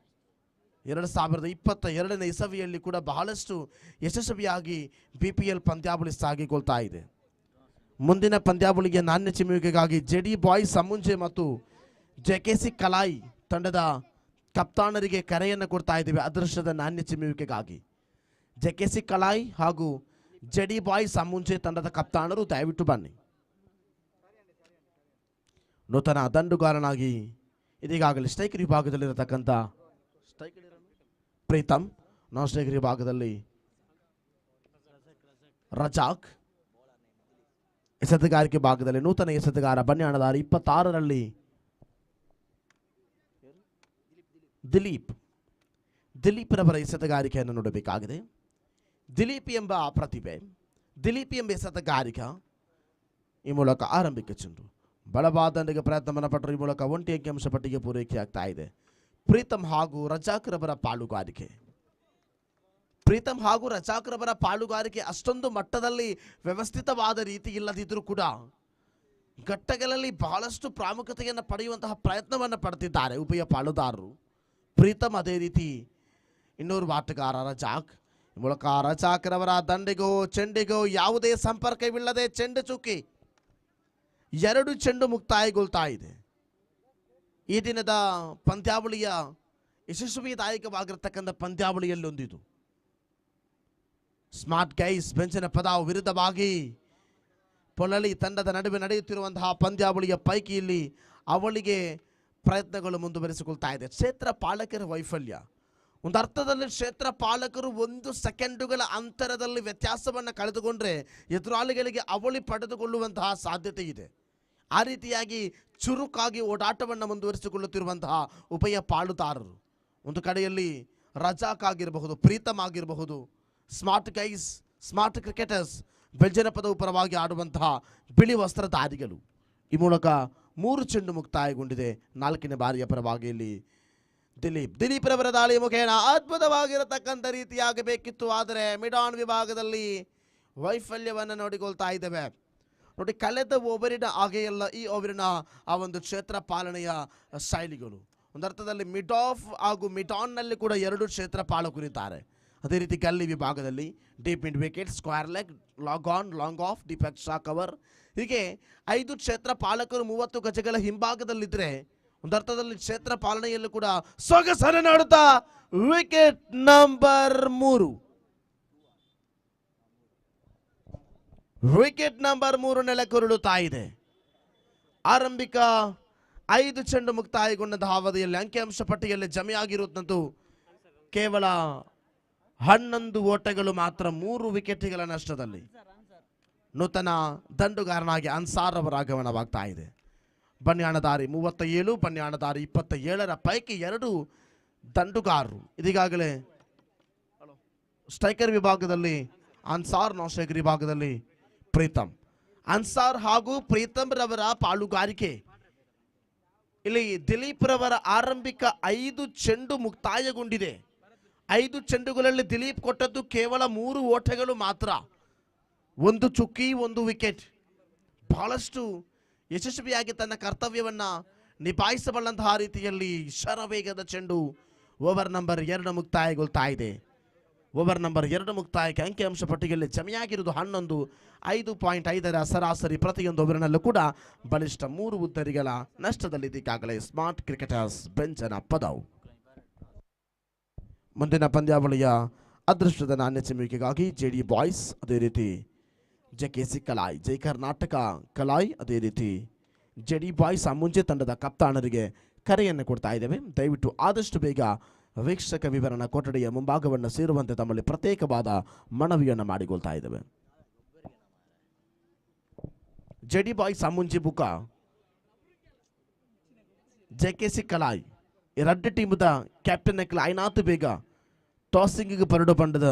2022ನೇ ಇಸವಿಯಲ್ಲಿ ಕೂಡ ಬಹಳಷ್ಟು ಯಶಸ್ವಿಯಾಗಿ BPL ಪಂದ್ಯಾವಳಿ ಸಾಗಿಕೊಳ್ತಾ ಇದೆ. ಮುಂದಿನ ಪಂದ್ಯಾವಳಿಗೆ ನಾಣ್ಯ ಚಿಮ್ಮುವಿಕೆಗಾಗಿ JD ಬಾಯ್ಸ್ ಅಮುಂಜೆ ಮತ್ತು JKC ಕಲಾಯಿ ತಂಡದ ಕಪ್ತಾನರಿಗೆ ಕರೆಯನ್ನು ಕೊಡ್ತಾ ಇದ್ದೇವೆ ಅದೃಷ್ಟದ ನಾಣ್ಯ ಚಿಮ್ಮುವಿಕೆಗಾಗಿ. JKC ಕಲಾಯಿ ಹಾಗೂ JD ಬಾಯ್ಸ್ ಅಮುಂಜೆ ತಂಡದ ಕಪ್ತಾನರು ದಯವಿಟ್ಟು ಬನ್ನಿ. ನೂತನ ದಂಡುಗಾರನಾಗಿ ಇದೀಗಾಗಲೇ ಸ್ಟ್ರೈಕರ್ ವಿಭಾಗದಲ್ಲಿರತಕ್ಕಂಥ ಪ್ರೀತಮ್, ನಾನ್ ಸ್ಟ್ರೈಕರ್ ವಿಭಾಗದಲ್ಲಿ ರಜಾಕ್, ಎಸೆತಗಾರಿಕೆ ಭಾಗದಲ್ಲಿ ನೂತನ ಎಸೆತಗಾರ ಬನ್ಯಾಣದಾರಿ 26ರಲ್ಲಿ ದಿಲೀಪ್ರವರ ಎಸೆತಗಾರಿಕೆಯನ್ನು ನೋಡಬೇಕಾಗಿದೆ. ದಿಲೀಪ್ ಎಂಬ ಪ್ರತಿಭೆ, ದಿಲೀಪ್ ಎಂಬ ಎಸೆತಗಾರಿಕ ಈ ಮೂಲಕ ಆರಂಭಿಕ ಚೆಂಡು ಬಲವಾದಂಡೆಗೆ ಪ್ರಯತ್ನವನ್ನು ಪಟ್ಟರು. ಈ ಮೂಲಕ 1 ಅಂಕಿಅಂಶ ಪಟ್ಟಿಗೆ ಪೂರೈಕೆ ಆಗ್ತಾ ಇದೆ. ಪ್ರೀತಮ್ ಹಾಗೂ ರಜಾಕ್ರವರ ಪಾಲುಗಾರಿಕೆ ಅಷ್ಟೊಂದು ಮಟ್ಟದಲ್ಲಿ ವ್ಯವಸ್ಥಿತವಾದ ರೀತಿ ಇಲ್ಲದಿದ್ದರೂ ಕೂಡ ಘಟ್ಟಗಳಲ್ಲಿ ಬಹಳಷ್ಟು ಪ್ರಾಮುಖ್ಯತೆಯನ್ನು ಪಡೆಯುವಂತಹ ಪ್ರಯತ್ನವನ್ನು ಪಡ್ತಿದ್ದಾರೆ ಉಭಯ ಪಾಲುದಾರರು. ಪ್ರೀತಮ್ ಅದೇ ರೀತಿ ಇನ್ನೋರ್ವ ಆಟಗಾರ ರಜಾಕ್. ಈ ಮೂಲಕ ರಜಾಕ್ರವರ ದಂಡೆಗೋ ಚೆಂಡಿಗೋ ಯಾವುದೇ ಸಂಪರ್ಕವಿಲ್ಲದೆ ಚೆಂಡು ಚುಕ್ಕಿ 2 ಚೆಂಡು ಮುಕ್ತಾಯಗೊಳ್ತಾ ಇದೆ. ಈ ದಿನದ ಪಂದ್ಯಾವಳಿಯ ಯಶಸ್ವಿದಾಯಕವಾಗಿರ್ತಕ್ಕಂಥ ಪಂದ್ಯಾವಳಿಯಲ್ಲೊಂದಿದು. ಸ್ಮಾರ್ಟ್ ಗೈಸ್ ಬೆಂಜನಪದಾವು ವಿರುದ್ಧವಾಗಿ ಪೊಲಲಿ ತಂಡದ ನಡುವೆ ನಡೆಯುತ್ತಿರುವಂತಹ ಪಂದ್ಯಾವಳಿಯ ಪೈಕಿ ಇಲ್ಲಿ ಅವಳಿಗೆ ಪ್ರಯತ್ನಗಳು ಮುಂದುವರಿಸಿಕೊಳ್ತಾ ಇದೆ. ಕ್ಷೇತ್ರ ಪಾಲಕರ ವೈಫಲ್ಯ, ಒಂದು ಅರ್ಥದಲ್ಲಿ ಕ್ಷೇತ್ರ ಪಾಲಕರು 1 ಸೆಕೆಂಡುಗಳ ಅಂತರದಲ್ಲಿ ವ್ಯತ್ಯಾಸವನ್ನು ಕಳೆದುಕೊಂಡ್ರೆ ಎದುರಾಳಿಗಳಿಗೆ ಅವಳಿ ಪಡೆದುಕೊಳ್ಳುವಂತಹ ಸಾಧ್ಯತೆ ಇದೆ. ಆ ರೀತಿಯಾಗಿ ಚುರುಕಾಗಿ ಓಡಾಟವನ್ನು ಮುಂದುವರಿಸಿಕೊಳ್ಳುತ್ತಿರುವಂತಹ ಉಭಯ ಪಾಲುದಾರರು. ಒಂದು ಕಡೆಯಲ್ಲಿ ರಜಾಕ್ ಆಗಿರಬಹುದು, ಪ್ರೀತಮ್ ಆಗಿರಬಹುದು, ಸ್ಮಾರ್ಟ್ ಗೈಸ್, ಸ್ಮಾರ್ಟ್ ಕ್ರಿಕೆಟರ್ಸ್ ಬೆಂಜನಪದವು ಪರವಾಗಿ ಆಡುವಂತಹ ಬಿಳಿ ವಸ್ತ್ರಧಾರಿಗಳು. ಈ ಮೂಲಕ 3 ಚೆಂಡು ಮುಕ್ತಾಯಗೊಂಡಿದೆ 4ನೇ ಬಾರಿಯ ಪರವಾಗಿ ಇಲ್ಲಿ ದಿಲೀಪ್ರವರ ದಾಳಿ ಮುಖೇನ ಅದ್ಭುತವಾಗಿರತಕ್ಕಂಥ ರೀತಿಯಾಗಬೇಕಿತ್ತು. ಆದರೆ ಮಿಡಾನ್ ವಿಭಾಗದಲ್ಲಿ ವೈಫಲ್ಯವನ್ನು ನೋಡಿಕೊಳ್ತಾ ಇದ್ದೇವೆ. ನೋಡಿ, ಕಳೆದ ಓವರಿನ ಹಾಗೆಯಲ್ಲ ಈ ಓವರಿನ ಆ ಒಂದು ಕ್ಷೇತ್ರ ಪಾಲನೆಯ ಶೈಲಿಗಳು. ಒಂದರ್ಥದಲ್ಲಿ ಮಿಡ್ ಆಫ್ ಹಾಗೂ ಮಿಡಾನ್ನಲ್ಲಿ ಕೂಡ 2 ಕ್ಷೇತ್ರ ಪಾಲಕರಿದ್ದಾರೆ. ಅದೇ ರೀತಿ ಗಲ್ಲಿ ವಿಭಾಗದಲ್ಲಿ deep mid wicket, square leg, log on, long of, deep extra cover, ಹೀಗೆ 5 ಕ್ಷೇತ್ರ ಪಾಲಕರು 30 ಗಜಗಳ ಹಿಂಭಾಗದಲ್ಲಿದ್ದರೆ ಒಂದರ್ಥದಲ್ಲಿ ಕ್ಷೇತ್ರ ಪಾಲನೆಯಲ್ಲೂ ಕೂಡ ಸೊಗಸನ್ನು ನೋಡುತ್ತಾ ವಿಕೆಟ್ ನಂಬರ್ 3 ನೆಲಕುರುಳುತ್ತಾ ಇದೆ. ಆರಂಭಿಕ 5 ಚೆಂಡು ಮುಕ್ತಾಯಗೊಂಡಂತಹ ಅವಧಿಯಲ್ಲಿ ಅಂಕಿಅಂಶ ಪಟ್ಟಿಯಲ್ಲಿ ಜಮೆಯಾಗಿರುತ್ತಂತೂ ಕೇವಲ 11 ಓಟಗಳು ಮಾತ್ರ 3 ವಿಕೆಟ್ಗಳ ನಷ್ಟದಲ್ಲಿ. ನೂತನ ದಂಡುಗಾರನಾಗಿ ಅನ್ಸಾರ್ ಅವರ ಆಗಮನವಾಗ್ತಾ ಇದೆ. ಬನ್ಯಾಣದಾರಿ 37, ಬನ್ಯಾಣದಾರಿ 27ರ ಪೈಕಿ 2 ದಂಡುಗಾರರು. ಇದೀಗಾಗಲೇ ಸ್ಟ್ರೈಕರ್ ವಿಭಾಗದಲ್ಲಿ ಅನ್ಸಾರ್, ನಾನ್ ಸ್ಟ್ರೈಕರ್ ವಿಭಾಗದಲ್ಲಿ ಪ್ರೀತಮ್. ಅನ್ಸಾರ್ ಹಾಗೂ ಪ್ರೀತಮ್ ರವರ ಪಾಲುಗಾರಿಕೆ. ಇಲ್ಲಿ ದಿಲೀಪ್ ರವರ ಆರಂಭಿಕ 5 ಚೆಂಡು ಮುಕ್ತಾಯಗೊಂಡಿದೆ. 5 ಚೆಂಡುಗಳಲ್ಲಿ ದಿಲೀಪ್ ಕೊಟ್ಟದ್ದು ಕೇವಲ 3 ಓಟಗಳು ಮಾತ್ರ, 1 ಚುಕ್ಕಿ, 1 ವಿಕೆಟ್. ಬಹಳಷ್ಟು ಯಶಸ್ವಿಯಾಗಿ ತನ್ನ ಕರ್ತವ್ಯವನ್ನು ನಿಭಾಯಿಸಬಲ್ಲಂತಹ ರೀತಿಯಲ್ಲಿ ಶರವೇಗದ ಚೆಂಡು ಓವರ್ ನಂಬರ್ 2 ಮುಕ್ತಾಯಗೊಳ್ತಾ ಇದೆ. ಓವರ್ ನಂಬರ್ 2 ಮುಕ್ತಾಯಕ್ಕೆ ಅಂಕಿಅಂಶ ಪಟ್ಟಿಯಲ್ಲಿ ಜಮೆಯಾಗಿರುವುದು 11. 5.5ರ ಸರಾಸರಿ ಪ್ರತಿಯೊಂದು ಓವರಿನಲ್ಲೂ ಕೂಡ ಬಲಿಷ್ಠ 3 ಉದ್ದರಿಗಳ ನಷ್ಟದಲ್ಲಿದ್ದಾಗಲೇ ಸ್ಮಾರ್ಟ್ ಕ್ರಿಕೆಟರ್ಸ್ ಬೆಂಜನಪದವು. ಮುಂದಿನ ಪಂದ್ಯಾವಳಿಯ ಅದೃಷ್ಟದ ನಾಣ್ಯ ಚಿಮ್ಮುವಿಕೆಗಾಗಿ JD ಬಾಯ್ಸ್, ಅದೇ ರೀತಿ JKC ಕಲಾಯ್, ಜೈ ಕರ್ನಾಟಕ ಕಲಾಯ್, ಅದೇ ರೀತಿ JD ಬಾಯ್ಸ್ ಅಮುಂಜೆ ತಂಡದ ಕಪ್ತಾನರಿಗೆ ಕರೆಯನ್ನು ಕೊಡ್ತಾ ಇದ್ದೇವೆ. ದಯವಿಟ್ಟು ಆದಷ್ಟು ಬೇಗ ವೀಕ್ಷಕ ವಿವರಣ ಕೊಠಡಿಯ ಮುಂಭಾಗವನ್ನು ಸೇರುವಂತೆ ತಮ್ಮಲ್ಲಿ ಪ್ರತ್ಯೇಕವಾದ ಮನವಿಯನ್ನು ಮಾಡಿಕೊಳ್ತಾ ಇದ್ದೇವೆ. ಜೆಡಿ ಬಾಯ್ ಸಾಮುಂಜಿ ಬುಕ ಜೆಕೆಸಿ ಕಲಾಯ್ ಈ ಎರಡು ಟೀಮದ ಕ್ಯಾಪ್ಟನ್ ಎಕ್ಲ ಆಯ್ನಾತು ಬೇಗ ಟಾಸಿಂಗಿಗೆ ಪರಡು ಬಂಡದ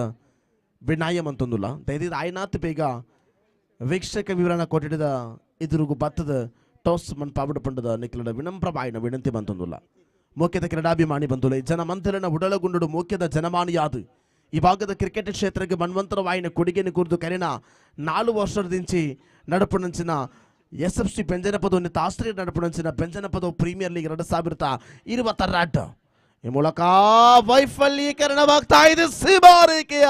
ವಿನಾಯಂ ಅಂತಂದುಲ್ಲ ದಯದಿದ್ದು ಆಯ್ನಾತು ಬೇಗ ವೀಕ್ಷಕ ವಿವರಣ ಕೊಟ್ಟಿಡಿದ ಎದುರುಗು ಬತ್ತದ ಟಾಸ್ ಮನ್ ಪಾವಡ ಪಂಡದ ನಿಖಿಲದ ವಿನಮ್ರ ಬಾಯಿನ ವಿನಂತಿ ಬಂತಂದುಲ್ಲ. ಮುಖ್ಯದ ಕ್ರೀಡಾಭಿಮಾನಿ ಬಂಧುಲೆ ಜನಮಂಥಲನ ಉಡಲಗುಂಡು ಮುಖ್ಯದ ಜನಮಾನಿಯಾದು ಈ ಭಾಗದ ಕ್ರಿಕೆಟ್ ಕ್ಷೇತ್ರಕ್ಕೆ ಮನ್ವಂತರವಾಯಿನ ಕೊಡುಗೆಯನ್ನು ಕುರಿತು ಕರೆನ 4 ವರ್ಷದಿಂಚಿ ನಡಪುಣಂಚಿನ SFC ಬೆಂಜನಪದವು ತಾಸ್ತ್ರೀಯ ನಡಪುಣಂಚಿನ ಬೆಂಜನಪದವು ಪ್ರೀಮಿಯರ್ ಲೀಗ್ 2022 ಈ ಮೂಲಕ ವೈಫಲ್ಯೀಕರಣವಾಗ್ತಾ ಇದೆ. ಸೀಮಾರೇಖೆಯ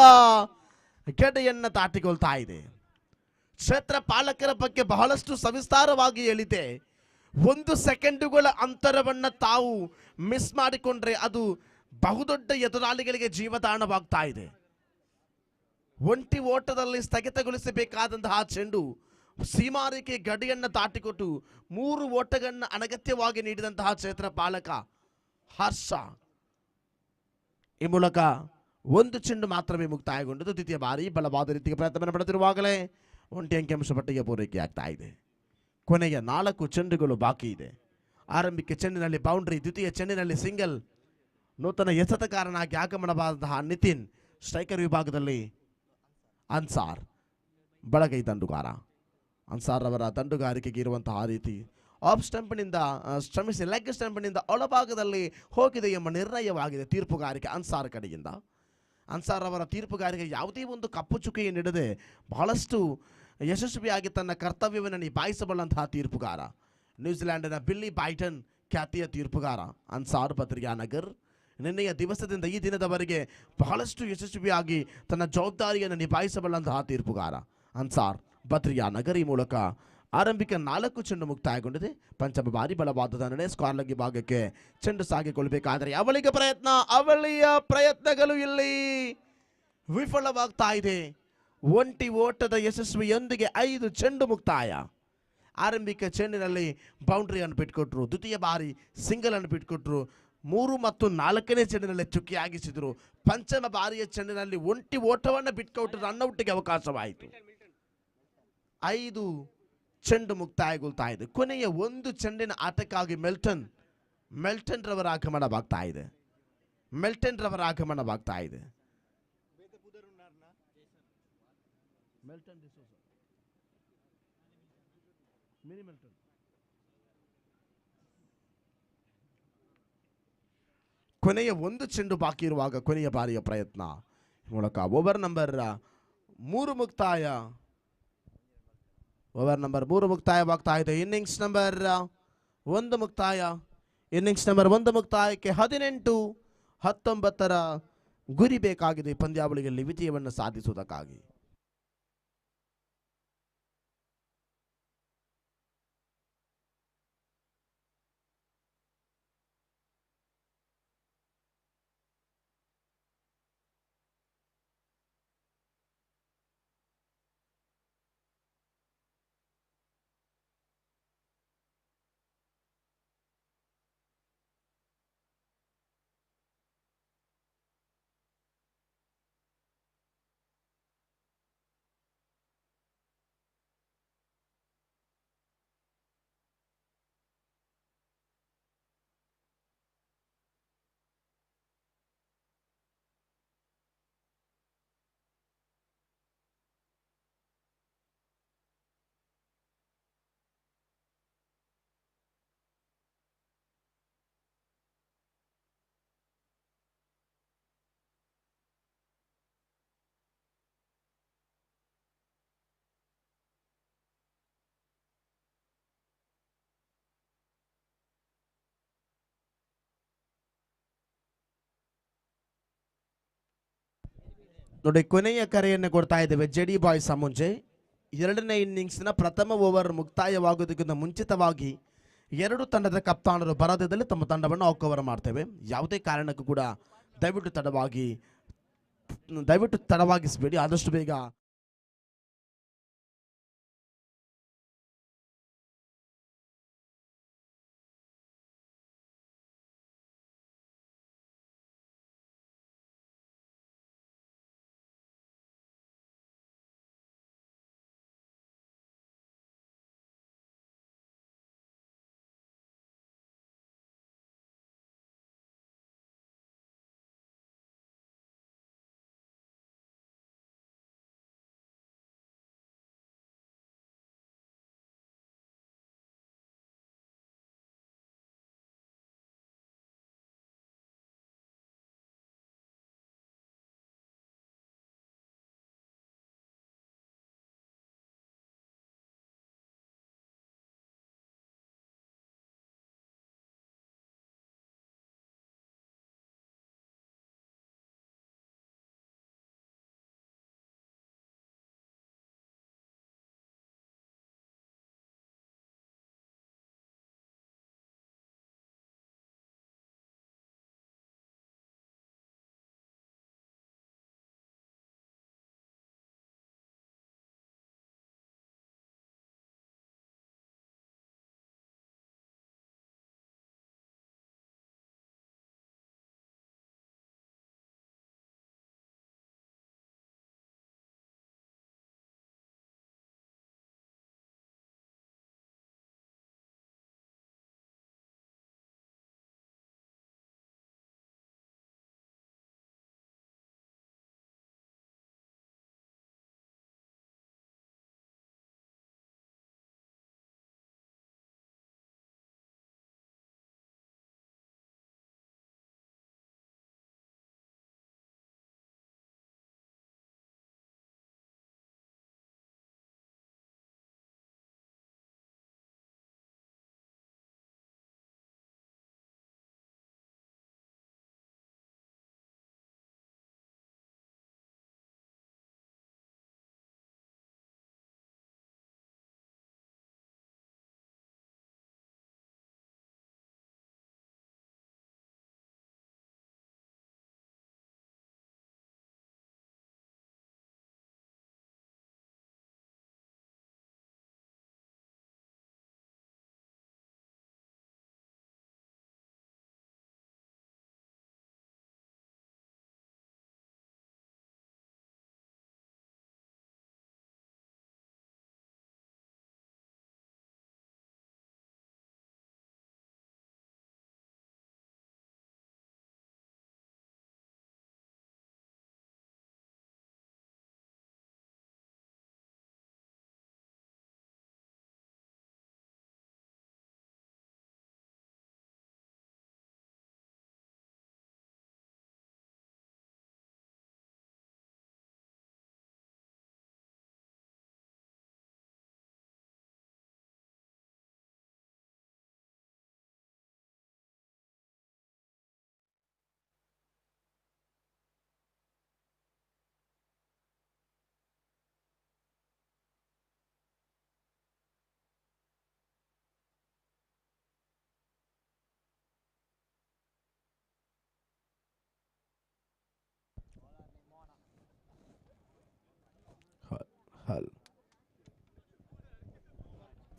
ಗಡಿಯನ್ನು ದಾಟಿಕೊಳ್ತಾ ಇದೆ. ಕ್ಷೇತ್ರ ಪಾಲಕರ ಬಗ್ಗೆ ಬಹಳಷ್ಟು ಸವಿಸ್ತಾರವಾಗಿ ಹೇಳಿದೆ. 1 ಸೆಕೆಂಡುಗಳ ಅಂತರವನ್ನು ತಾವು ಮಿಸ್ ಮಾಡಿಕೊಂಡ್ರೆ ಅದು ಬಹುದೊಡ್ಡ ಎದುರಾಳಿಗಳಿಗೆ ಜೀವದಾನವಾಗ್ತಾ ಇದೆ. ಒಂಟಿ ಓಟದಲ್ಲಿ ಸ್ಥಗಿತಗೊಳಿಸಬೇಕಾದಂತಹ ಚೆಂಡು ಸೀಮಾರೇಖೆ ಗಡಿಯನ್ನು ದಾಟಿಕೊಟ್ಟು 3 ಓಟಗಳನ್ನು ಅನಗತ್ಯವಾಗಿ ನೀಡಿದಂತಹ ಕ್ಷೇತ್ರ ಪಾಲಕ ಹರ್ಷ ಈ ಮೂಲಕ 1 ಚೆಂಡು ಮಾತ್ರವೇ ಮುಕ್ತಾಯಗೊಂಡಿದ್ದು. ದ್ವಿತೀಯ ಬಾರಿ ಬಲವಾದ ರೀತಿಗೆ ಪ್ರಯತ್ನ ಮಾಡುತ್ತಿರುವಾಗಲೇ 1 ಅಂಕಿಅಂಶ ಪಟ್ಟಿಗೆ ಪೂರೈಕೆ ಆಗ್ತಾ ಇದೆ. ಕೊನೆಯ 4 ಚೆಂಡುಗಳು ಬಾಕಿ ಇದೆ. ಆರಂಭಿಕ ಚೆಂಡಿನಲ್ಲಿ ಬೌಂಡ್ರಿ, ದ್ವಿತೀಯ ಚೆಂಡಿನಲ್ಲಿ ಸಿಂಗಲ್. ನೂತನ ಎಸೆತಗಾರನಾಗಿ ಆಗಮನವಾದಂತಹ ನಿತಿನ್, ಸ್ಟ್ರೈಕರ್ ವಿಭಾಗದಲ್ಲಿ ಅನ್ಸಾರ್ ಬಳಗೈ ದಂಡುಗಾರ. ಅನ್ಸಾರ್ ಅವರ ದಂಡುಗಾರಿಕೆಗೆ ಇರುವಂತಹ ರೀತಿ ಆಫ್ ಸ್ಟಂಪ್ನಿಂದ ಶ್ರಮಿಸಿ ಲೆಗ್ ಸ್ಟಂಪ್ನಿಂದ ಒಳಭಾಗದಲ್ಲಿ ಹೋಗಿದೆ ಎಂಬ ನಿರ್ಣಯವಾಗಿದೆ ತೀರ್ಪುಗಾರಿಕೆ ಅನ್ಸಾರ್ ಕಡೆಯಿಂದ. ಅನ್ಸಾರ್ ಅವರ ತೀರ್ಪುಗಾರಿಕೆ ಯಾವುದೇ ಒಂದು ಕಪ್ಪು ಚುಕ್ಕೆಯನ್ನು ನೀಡದೆ ಬಹಳಷ್ಟು ಯಶಸ್ವಿಯಾಗಿ ತನ್ನ ಕರ್ತವ್ಯವನ್ನು ನಿಭಾಯಿಸಬಲ್ಲಂತಹ ತೀರ್ಪುಗಾರ. ನ್ಯೂಜಿಲೆಂಡಿನ ಬಿಲ್ಲಿ ಬೈಟನ್ ಖ್ಯಾತಿಯ ತೀರ್ಪುಗಾರ ಅನ್ಸಾರ್ ಬದ್ರಿಯಾನಗರ್ ನಿನ್ನೆಯ ದಿವಸದಿಂದ ಈ ದಿನದವರೆಗೆ ಬಹಳಷ್ಟು ಯಶಸ್ವಿಯಾಗಿ ತನ್ನ ಜವಾಬ್ದಾರಿಯನ್ನು ನಿಭಾಯಿಸಬಲ್ಲಂತಹ ತೀರ್ಪುಗಾರ ಅನ್ಸಾರ್ ಬದ್ರಿಯಾನಗರ್. ಈ ಮೂಲಕ ಆರಂಭಿಕ 4 ಚೆಂಡು ಮುಕ್ತಾಯಗೊಂಡಿದೆ. ಪಂಚಮ ಬಾರಿ ಬಲವಾದ ದಂಡನೆ ಸ್ಕಾರ್ಲಗಿ ಭಾಗಕ್ಕೆ ಚೆಂಡು ಸಾಗಿಕೊಳ್ಳಬೇಕಾದರೆ ಅವಳಿಯ ಪ್ರಯತ್ನಗಳು ಇಲ್ಲಿ ವಿಫಲವಾಗ್ತಾ ಇದೆ. ಒಂಟಿ ಓಟದ ಯಶಸ್ವಿಯೊಂದಿಗೆ 5 ಚೆಂಡು ಮುಕ್ತಾಯ. ಆರಂಭಿಕ ಚೆಂಡಿನಲ್ಲಿ ಬೌಂಡ್ರಿಯನ್ನು ಬಿಟ್ಕೊಟ್ರು, ದ್ವಿತೀಯ ಬಾರಿ ಸಿಂಗಲ್ ಅನ್ನು ಬಿಟ್ಕೊಟ್ರು, 3 ಮತ್ತು 4ನೇ ಚೆಂಡಿನಲ್ಲಿ ಚುಕ್ಕಿಯಾಗಿಸಿದ್ರು. ಪಂಚಮ ಬಾರಿಯ ಚೆಂಡಿನಲ್ಲಿ ಒಂಟಿ ಓಟವನ್ನು ಬಿಟ್ಕೊಟ್ಟು ರನ್ಔಟ್ಗೆ ಅವಕಾಶವಾಯಿತು. 5 ಚೆಂಡು ಮುಕ್ತಾಯಗೊಳ್ತಾ ಇದೆ. ಕೊನೆಯ 1 ಚೆಂಡಿನ ಆಟಕ್ಕಾಗಿ ಮೆಲ್ಟನ್ ರವರ ಆಗಮನವಾಗ್ತಾ ಇದೆ. ಕೊನೆಯ 1 ಚೆಂಡು ಬಾಕಿ ಇರುವಾಗ ಕೊನೆಯ ಬಾರಿಯ ಪ್ರಯತ್ನ ಮೂಲಕ ಓವರ್ ನಂಬರ್ 3 ಮುಕ್ತಾಯವಾಗ್ತಾ ಇದೆ. ಇನ್ನಿಂಗ್ಸ್ ನಂಬರ್ 1 ಮುಕ್ತಾಯ. ಇನ್ನಿಂಗ್ಸ್ ನಂಬರ್ 1 ಮುಕ್ತಾಯಕ್ಕೆ 18-19 ಗುರಿ ಬೇಕಾಗಿದೆ ಪಂದ್ಯಾವಳಿಯಲ್ಲಿ ವಿಜಯವನ್ನು ಸಾಧಿಸುವುದಕ್ಕಾಗಿ. ನೋಡಿ, ಕೊನೆಯ ಕರೆಯನ್ನು ಕೊಡ್ತಾ ಇದ್ದೇವೆ. ಜೆಡಿ ಬಾಯ್ಸ್ ಮುಂಚೆ 2ನೇ ಇನ್ನಿಂಗ್ಸ್ನ ಪ್ರಥಮ ಓವರ್ ಮುಕ್ತಾಯವಾಗುವುದಕ್ಕಿಂತ ಮುಂಚಿತವಾಗಿ 2 ತಂಡದ ಕಪ್ತಾನರು ಬರದಿದ್ದಲ್ಲಿ ತಮ್ಮ ತಂಡವನ್ನು ಔಟ್ ಕವರ್ ಮಾಡ್ತೇವೆ. ಯಾವುದೇ ಕಾರಣಕ್ಕೂ ಕೂಡ ದಯವಿಟ್ಟು ತಡವಾಗಿಸಬೇಡಿ. ಆದಷ್ಟು ಬೇಗ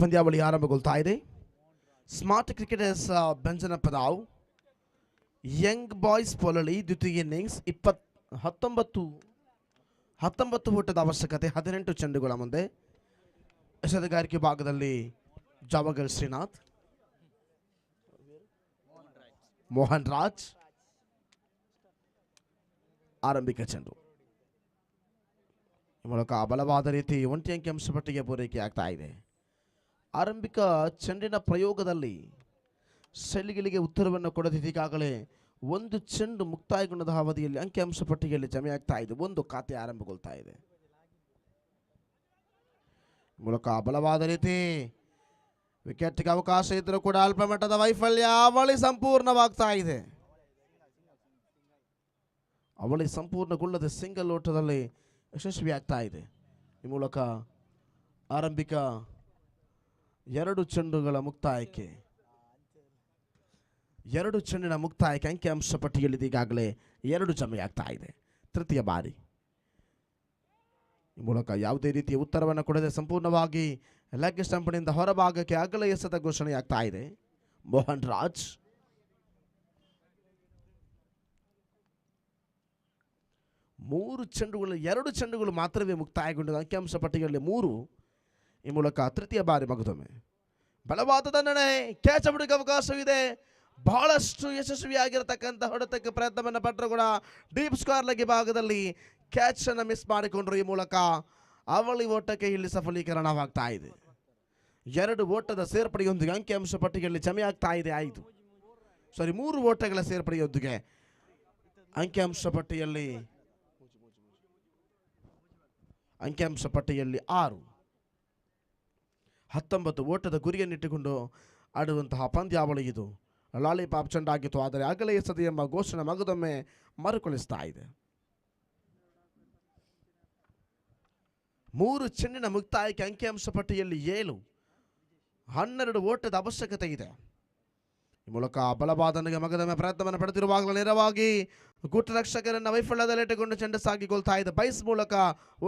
ಪಂದ್ಯಾವಳಿ ಆರಂಭಗೊಳ್ತಾ ಇದೆ. ಸ್ಮಾರ್ಟ್ ಕ್ರಿಕೆಟರ್ಸ್ ಬೆಂಜನಪದಾವ್ ಯಂಗ್ ಬಾಯ್ಸ್ ಪೊಲಳಿ ದ್ವಿತೀಯ ಇನ್ನಿಂಗ್ಸ್ 19 ಓಟದ ಅವಶ್ಯಕತೆ, 18 ಚೆಂಡುಗಳ ಮುಂದೆ. ಎಸೆತಗಾರಿಕೆ ಭಾಗದಲ್ಲಿ ಜಾವಗಲ್ ಶ್ರೀನಾಥ್, ಮೋಹನ್ ರಾಜ್. ಆರಂಭಿಕ ಚೆಂಡು ಈ ಮೂಲಕ ಬಲವಾದ ರೀತಿ ಒಂಟಿ ಅಂಕಿ ಅಂಶ ಪಟ್ಟಿಗೆ ಪೂರೈಕೆ ಆಗ್ತಾ ಇದೆ. ಆರಂಭಿಕ ಚೆಂಡಿನ ಪ್ರಯೋಗದಲ್ಲಿ ಶೈಲಿಗಳಿಗೆ ಉತ್ತರವನ್ನು ಕೊಡದಿದ್ದು ಈಗಾಗಲೇ ಒಂದು ಚೆಂಡು ಮುಕ್ತಾಯಗೊಂಡ ಅವಧಿಯಲ್ಲಿ ಅಂಕಿಅಂಶ ಪಟ್ಟಿಗೆಯಲ್ಲಿ ಜಮೆಯಾಗ್ತಾ ಇದೆ. ಒಂದು ಖಾತೆ ಆರಂಭಗೊಳ್ತಾ ಇದೆ. ಮೂಲಕ ಬಲವಾದ ರೀತಿ ವಿಕೆಟ್ಗೆ ಅವಕಾಶ ಇದ್ದರೂ ಕೂಡ ಅಲ್ಪ ಮಟ್ಟದ ವೈಫಲ್ಯ. ಅವಳಿ ಸಂಪೂರ್ಣವಾಗ್ತಾ ಇದೆ. ಅವಳಿ ಸಂಪೂರ್ಣಗೊಳ್ಳದೆ ಸಿಂಗಲ್ ಓಟದಲ್ಲಿ ಯಶಸ್ವಿ ಆಗ್ತಾ ಇದೆ. ಈ ಮೂಲಕ ಆರಂಭಿಕ 2 ಚೆಂಡುಗಳ ಮುಕ್ತಾಯಕ್ಕೆ 2 ಚೆಂಡಿನ ಮುಕ್ತಾಯಕ್ಕೆ ಅಂಕಿಅಂಶ ಪಟ್ಟಿಯಲ್ಲಿ ಈಗಾಗಲೇ 2 ಜಮೆಯಾಗ್ತಾ ಇದೆ. ತೃತೀಯ ಬಾರಿ ಈ ಮೂಲಕ ಯಾವುದೇ ರೀತಿಯ ಉತ್ತರವನ್ನು ಕೊಡದೆ ಸಂಪೂರ್ಣವಾಗಿ ಲೆಗ್ ಸ್ಟಂಪ್ನಿಂದ ಹೊರಭಾಗಕ್ಕೆ ಅಗಲ ಎಸೆತ ಘೋಷಣೆಯಾಗ್ತಾ ಇದೆ. ಮೋಹನ್ ರಾಜ್ ಮೂರು ಚೆಂಡುಗಳು 2 ಚೆಂಡುಗಳು ಮಾತ್ರವೇ ಮುಕ್ತಾಯಗೊಂಡಿದೆ. ಅಂಕಿಅಂಶ ಪಟ್ಟಿಯಲ್ಲಿ 3. ಈ ಮೂಲಕ ತೃತೀಯ ಬಾರಿ ಮಗದೊಮ್ಮೆ ಬಲವಾದ ದಂಡನೆ. ಕ್ಯಾಚ್ ಬಿಡುಗ ಅವಕಾಶವಿದೆ. ಬಹಳಷ್ಟು ಯಶಸ್ವಿಯಾಗಿರತಕ್ಕಂಥ ಹೊಡೆತಕ್ಕೆ ಪ್ರಯತ್ನವನ್ನು ಪಟ್ಟರು ಕೂಡ ಡೀಪ್ ಸ್ಕ್ವೇರ್ ಲೆಗ್ ಭಾಗದಲ್ಲಿ ಕ್ಯಾಚ್ ಅನ್ನು ಮಿಸ್ ಮಾಡಿಕೊಂಡ್ರು. ಈ ಮೂಲಕ ಅವಳಿ ಓಟಕ್ಕೆ ಇಲ್ಲಿ ಸಫಲೀಕರಣವಾಗ್ತಾ ಇದೆ. 2 ಓಟದ ಸೇರ್ಪಡೆಯೊಂದಿಗೆ ಅಂಕಿಅಂಶ ಪಟ್ಟಿಯಲ್ಲಿ ಜಮೆಯಾಗ್ತಾ ಇದೆ 3 ಓಟಗಳ ಸೇರ್ಪಡೆಯೊಂದಿಗೆ ಅಂಕಿಅಂಶ ಪಟ್ಟಿಯಲ್ಲಿ 6. 19 ಓಟದ ಗುರಿಯನ್ನಿಟ್ಟುಕೊಂಡು ಆಡುವಂತಹ ಪಂದ್ಯಾವಳಿ ಇದು. ಲಾಲಿಪಾಪ್ ಚೆಂಡಾಗಿತ್ತು, ಆದರೆ ಅಗಲ ಎಸೆತ ಎಂಬ ಘೋಷಣೆ ಮಗದೊಮ್ಮೆ ಮರುಕಳಿಸ್ತಾ ಇದೆ. 3 ಚೆಂಡಿನ ಮುಕ್ತಾಯಕ್ಕೆ ಅಂಕಿಅಂಶ ಪಟ್ಟಿಯಲ್ಲಿ 7. 12 ಓಟದ ಅವಶ್ಯಕತೆ ಇದೆ. ಈ ಮೂಲಕ ಬಲವಾದನಿಗೆ ಮಗದೊಮ್ಮೆ ಪ್ರಯತ್ನವನ್ನು ಪಡೆದಿರುವಾಗಲೂ ನೇರವಾಗಿ ಗುಟ್ಟರಕ್ಷಕರನ್ನು ವೈಫಲ್ಯದಲ್ಲಿಟ್ಟುಕೊಂಡು ಚೆಂಡು ಸಾಗಿಕೊಳ್ತಾ ಇದೆ. ಬೈಸ್ ಮೂಲಕ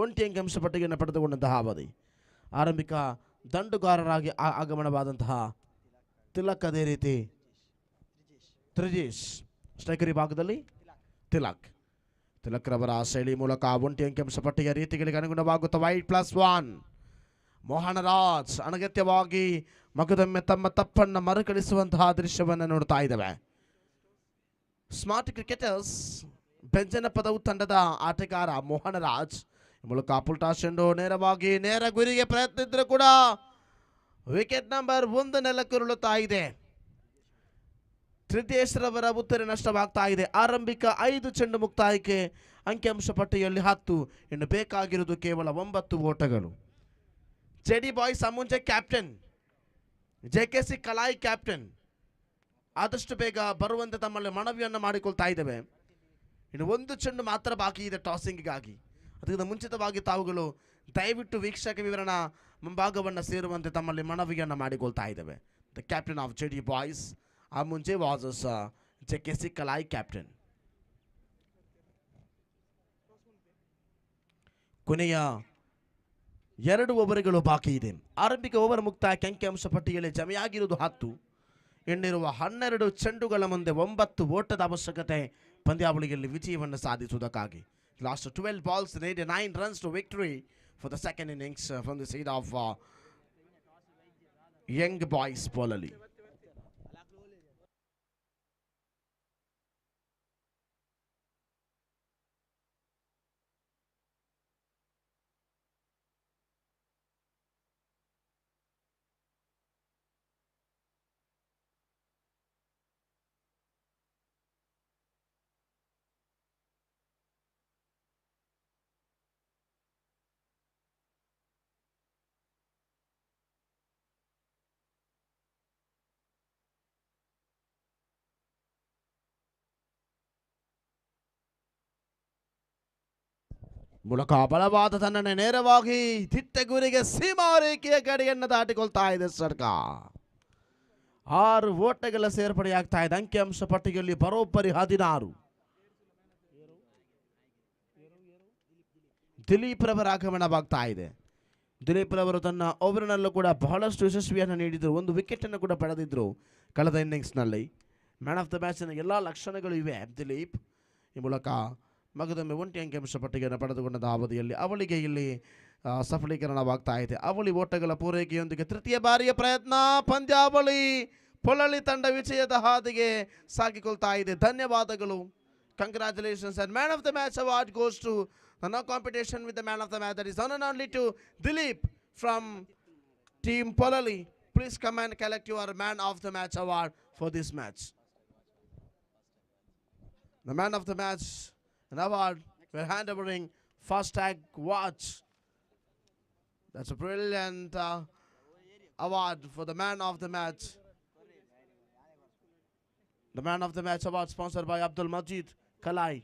ಒಂಟಿ ಅಂಕಿಅಂಶ ಪಟ್ಟಿಗೆಯನ್ನು ಪಡೆದುಕೊಂಡಂತಹ ಅವಧಿ. ಆರಂಭಿಕ ದಂಡುಗಾರರಾಗಿ ಆಗಮನವಾದಂತಹ ತಿಲಕ್, ಅದೇ ರೀತಿ ತ್ರಿಜೇಶ್. ಸ್ಟ್ರೈಕರಿ ಭಾಗದಲ್ಲಿ ತಿಲಕ್ ರವರ ಶೈಲಿ ಮೂಲಕ ಒಂಟಿ ಅಂಕಿಅಂಶ ಪಟ್ಟಿಯ ರೀತಿಗಳಿಗೆ ಅನುಗುಣವಾಗುತ್ತಾ ವೈಡ್+1. ಮೋಹನ್ ರಾಜ್ ಅನಗತ್ಯವಾಗಿ ಮಗದೊಮ್ಮೆ ತಮ್ಮ ತಪ್ಪನ್ನು ಮರುಕಳಿಸುವಂತಹ ದೃಶ್ಯವನ್ನು ನೋಡ್ತಾ ಇದ್ದೇವೆ. ಸ್ಮಾರ್ಟ್ ಕ್ರಿಕೆಟರ್ಸ್ ಬೆಂಜನಪದವು ತಂಡದ ಆಟಗಾರ ಮೋಹನ್ ರಾಜ್ ಮೂಲಕ ಪುಲ್ಟಾ ಚೆಂಡು ನೇರವಾಗಿ ನೇರ ಗುರಿಗೆ ಪ್ರಯತ್ನ ಇದ್ದರೂ ಕೂಡ ವಿಕೆಟ್ ನಂಬರ್ 1 ನೆಲಕ್ಕುರುಳುತ್ತಾ ಇದೆ. ತ್ರಿದೇಶ್ ರವರ ಉತ್ತರ ನಷ್ಟವಾಗ್ತಾ ಇದೆ. ಆರಂಭಿಕ 5 ಚೆಂಡು ಮುಕ್ತಾಯಕ್ಕೆ ಅಂಕಿಅಂಶ ಪಟ್ಟಿಯಲ್ಲಿ 10. ಇನ್ನು ಬೇಕಾಗಿರುವುದು ಕೇವಲ 9 ಓಟಗಳು. ಜೆಡಿ ಬಾಯ್ಸ್ ಮುಂಚೆ ಕ್ಯಾಪ್ಟನ್ JKC ಕಲಾಯಿ ಕ್ಯಾಪ್ಟನ್ ಆದಷ್ಟು ಬೇಗ ಬರುವಂತೆ ತಮ್ಮಲ್ಲಿ ಮನವಿಯನ್ನು ಮಾಡಿಕೊಳ್ತಾ ಇದ್ದೇವೆ. ಇನ್ನು 1 ಚೆಂಡು ಮಾತ್ರ ಬಾಕಿ ಇದೆ ಟಾಸಿಂಗ್ಗಾಗಿ. ಅದಕ್ಕಿಂತ ಮುಂಚಿತವಾಗಿ ತಾವುಗಳು ದಯವಿಟ್ಟು ವೀಕ್ಷಕ ವಿವರಣಾ ಮುಂಭಾಗವನ್ನು ಸೇರುವಂತೆ ತಮ್ಮಲ್ಲಿ ಮನವಿಯನ್ನು ಮಾಡಿಕೊಳ್ತಾ ಇದ್ದೇವೆ. The captain of JD boys ಮುಂಚೆ ವಾಸ್ JKC ಕಲಾಯಿ ಕ್ಯಾಪ್ಟನ್. ಕೊನೆಯ 2 ಓವರ್ಗಳು ಬಾಕಿ ಇದೆ. ಆರಂಭಿಕ ಓವರ್ ಮುಕ್ತಾಯಕ್ಕೆ ಅಂಕಿಅಂಶ ಪಟ್ಟಿಯಲ್ಲಿ ಜಮೆಯಾಗಿರುವುದು 10. ಇನ್ನಿರುವ 12 ಚೆಂಡುಗಳ ಮುಂದೆ 9 ಓಟದ ಅವಶ್ಯಕತೆ ಪಂದ್ಯಾವಳಿಯಲ್ಲಿ ವಿಜಯವನ್ನು ಸಾಧಿಸುವುದಕ್ಕಾಗಿ. Last 12 balls need 9 runs to victory for the second innings from the side of young boys Polali. ಮೂಲಕ ಬಲವಾದ ದಂಡನೆ ನೇರವಾಗಿ ದಿಟ್ಟಗುರಿಗೆ ಸೀಮಾ ರೇಖೆಯ ಗಡಿಯನ್ನು ದಾಟಿಕೊಳ್ತಾ ಇದೆ ಸರ್ಕಾರ. 6 ಓಟಗಳ ಸೇರ್ಪಡೆಯಾಗ್ತಾ ಇದೆ. ಅಂಕಿಅಂಶ ಪಟ್ಟಿಯಲ್ಲಿ ಬರೋಬ್ಬರಿ 16. ದಿಲೀಪ್ ರವರ ಆಗಮನವಾಗ್ತಾ ಇದೆ. ದಿಲೀಪ್ ರವರು ತನ್ನ ಓವರ್ನಲ್ಲೂ ಕೂಡ ಬಹಳಷ್ಟು ಯಶಸ್ವಿಯನ್ನು ನೀಡಿದರು. ಒಂದು ವಿಕೆಟನ್ನು ಕೂಡ ಪಡೆದಿದ್ದರು ಕಳೆದ ಇನ್ನಿಂಗ್ಸ್ನಲ್ಲಿ. ಮ್ಯಾನ್ ಆಫ್ ದ ಮ್ಯಾಚಿನ ಎಲ್ಲ ಲಕ್ಷಣಗಳು ಇವೆ ದಿಲೀಪ್. ಈ ಮೂಲಕ ಮಗದೊಮ್ಮೆ 1 ಅಂಕಿಅಂಶ ಪಟ್ಟಿಗೆಯನ್ನು ಪಡೆದುಕೊಂಡ ಅವಧಿಯಲ್ಲಿ ಅವಳಿಗೆ ಇಲ್ಲಿ ಸಫಲೀಕರಣವಾಗ್ತಾ ಇದೆ. ಅವಳಿ ಓಟಗಳ ಪೂರೈಕೆಯೊಂದಿಗೆ ತೃತೀಯ ಬಾರಿಯ ಪ್ರಯತ್ನ. ಪಂದ್ಯಾವಳಿ ಪೊಳಲಿ ತಂಡ ವಿಜಯದ ಹಾದಿಗೆ ಸಾಗಿಕೊಳ್ತಾ ಇದೆ. ಧನ್ಯವಾದಗಳು. Congratulations, and man of the match award goes to the no competition with the man of the match, that is none and only to Dilip from team Polali. Please come and collect your man of the match award for this match. The man of the match, an award we're hand overing Fastag Watch. That's a brilliant award for the man of the match. The man of the match award sponsored by Abdul Majid Kalai.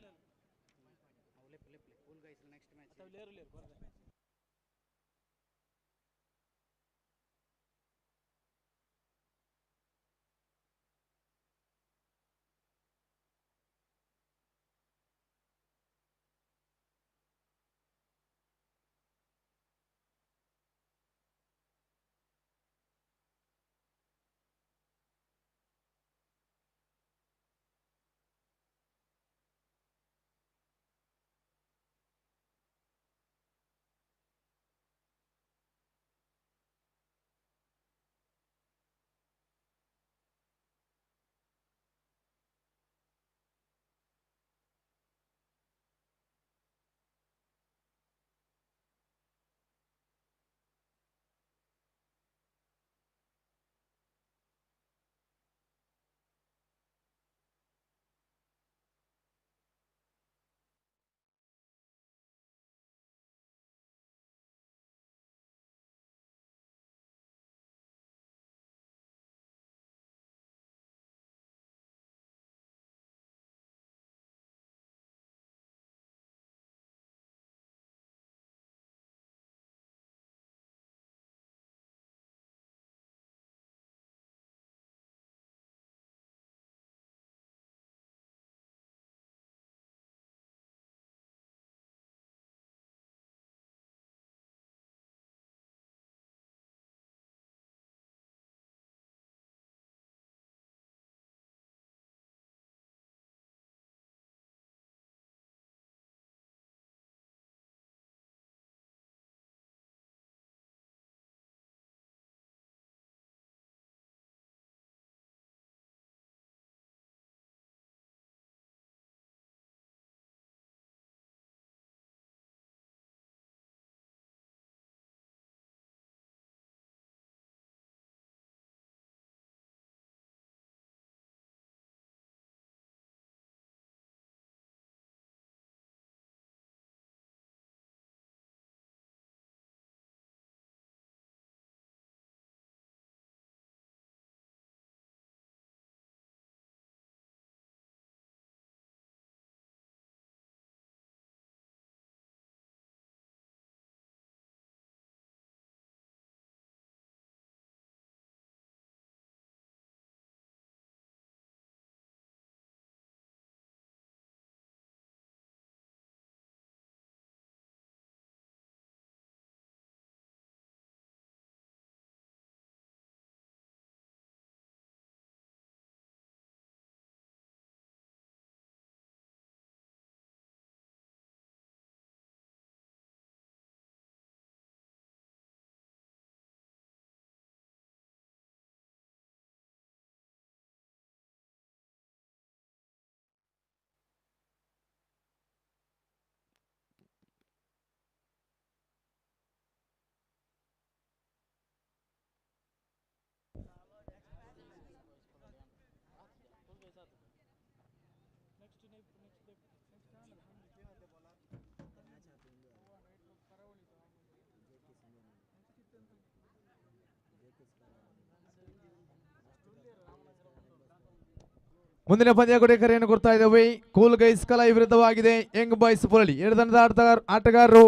ಮುಂದಿನ ಪಂದ್ಯ ಕೂಡ ಕರೆಯನ್ನು ಕೊಡ್ತಾ ಇದ್ದೇವೆ. ಕೂಲ್ ಗೈಸ್ ಕಲೈ ವಿರುದ್ಧವಾಗಿದೆ ಯಂಗ್ ಬಾಯ್ಸ್ ಪುರಳಿ. ಎರಡು ತಂಡದ ಆಟಗಾರರು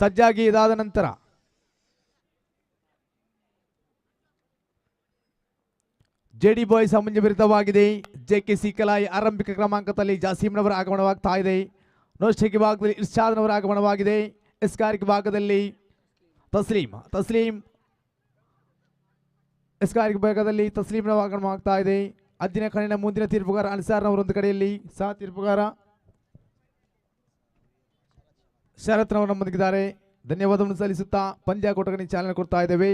ಸಜ್ಜಾಗಿ ಇದಾದ ನಂತರ ಜೆಡಿ ಬಾಯ್ಸ್ ಮುಂಜೆ ವಿರುದ್ಧವಾಗಿದೆ ಜೆಕೆಸಿ ಕಲೈ. ಆರಂಭಿಕ ಕ್ರಮಾಂಕದಲ್ಲಿ ಜಾಸೀಮ್ನವರ ಆಗಮನವಾಗ್ತಾ ಇದೆ. ನೋಸ್ಟಿಕ್ ಭಾಗದಲ್ಲಿ ಇರ್ಷಾದ್ನವರ ಆಗಮನವಾಗಿದೆ. ಎಸ್ಕಾರಿಕ್ ಭಾಗದಲ್ಲಿ ತಸ್ಲೀಂ ಎಸ್ಕಾರಿಕ್ ಭಾಗದಲ್ಲಿ ತಸ್ಲೀಮ್ನ ಆಗಮನವಾಗ್ತಾ ಇದೆ. ಅದ್ದಿನ ಕಣ್ಣಿನ ಮುಂದಿನ ತೀರ್ಪುಗಾರ ಅನ್ಸಾರ್ನವರ ಒಂದು ಕಡೆಯಲ್ಲಿ ಸಹ ತೀರ್ಪುಗಾರ ಶರತ್ನವರು ನಮ್ಮೊಂದಿಗಿದ್ದಾರೆ. ಧನ್ಯವಾದವನ್ನು ಸಲ್ಲಿಸುತ್ತಾ ಪಂದ್ಯ ಕೊಟ್ಟಗನಿ ಚಾಲನೆ ಕೊಡ್ತಾ ಇದ್ದೇವೆ.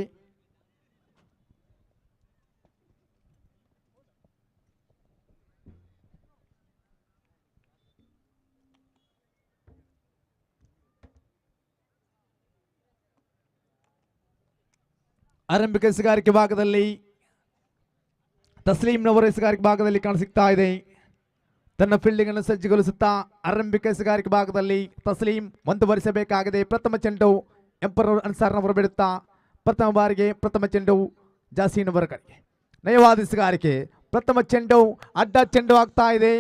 ಆರಂಭಿಕ ಎಸೆಗಾರಿಕೆ ಭಾಗದಲ್ಲಿ ತಸ್ಲೀಂನವರ ಎಸೆಗಾರಿಕೆ ಭಾಗದಲ್ಲಿ ಕಾಣಸಿಗ್ತಾ ಇದೆ. ತನ್ನ ಫೀಲ್ಡಿಂಗ್ ಅನ್ನು ಸಜ್ಜುಗೊಳಿಸುತ್ತಾ ಆರಂಭಿಕ ಎಸೆಗಾರಿಕೆ ಭಾಗದಲ್ಲಿ ತಸ್ಲೀಂ ಮುಂದುವರಿಸಬೇಕಾಗಿದೆ. ಪ್ರಥಮ ಚೆಂಡು ಎಂಪರರ್ ಅನ್ಸಾರ್ನವರು ಬಿಡುತ್ತಾ ಪ್ರಥಮ ಬಾರಿಗೆ ಪ್ರಥಮ ಚೆಂಡು ಜಾಸೀನವರ ಕಡೆಗೆ. ನಯವಾದ ಎಸೆಗಾರಿಕೆ. ಪ್ರಥಮ ಚೆಂಡು ಅಡ್ಡ ಚೆಂಡು ಆಗ್ತಾ ಇದೆ.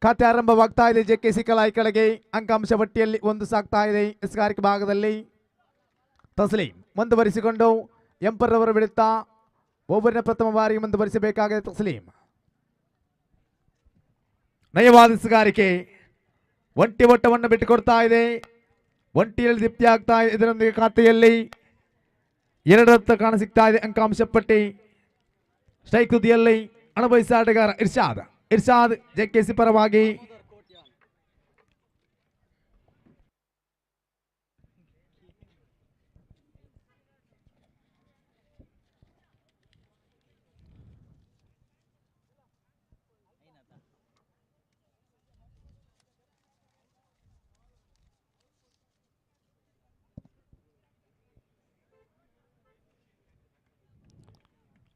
ಖಾತೆ ಆರಂಭವಾಗ್ತಾ ಇದೆ. ಜೆಕೆಸಿ ಕಲಾಯಿ ಕೆಳಗೆ ಅಂಕಾಂಶ ಪಟ್ಟಿಯಲ್ಲಿ ಒಂದು ಸಾಗ್ತಾ ಇದೆ. ಎಸೆಗಾರಿಕೆ ಭಾಗದಲ್ಲಿ ತಸ್ಲೀಂ ಮುಂದುವರಿಸಿಕೊಂಡು ಎಂಪರ್ ಅವರು ಬಿಡುತ್ತಾ ಒಬ್ಬರನ್ನ ಪ್ರಥಮ ಬಾರಿಗೆ ಮುಂದುವರಿಸಬೇಕಾಗಿದೆ. ತಸ್ಲೀಂ ನಯವಾದ ಎಸೆಗಾರಿಕೆ. ಒಂಟಿ ಒಟ್ಟವನ್ನು ಬಿಟ್ಟುಕೊಡ್ತಾ ಇದೆ. ಒಂಟಿಯಲ್ಲಿ ದಿಪ್ತಿ ಆಗ್ತಾ ಇದೆ. ಇದರೊಂದಿಗೆ ಖಾತೆಯಲ್ಲಿ 2 ರತ್ತ ಕಾಣಸಿಗ್ತಾ ಇದೆ. ಅಂಕಾಂಶ ಪಟ್ಟಿ ಸ್ಟ್ರೈಕ್ ತುದಿಯಲ್ಲಿ ಅನುಭವಿಸ ಆಟಗಾರ ಇರ್ಷಾದ್ ಜೆಕೆಸಿ ಪರವಾಗಿ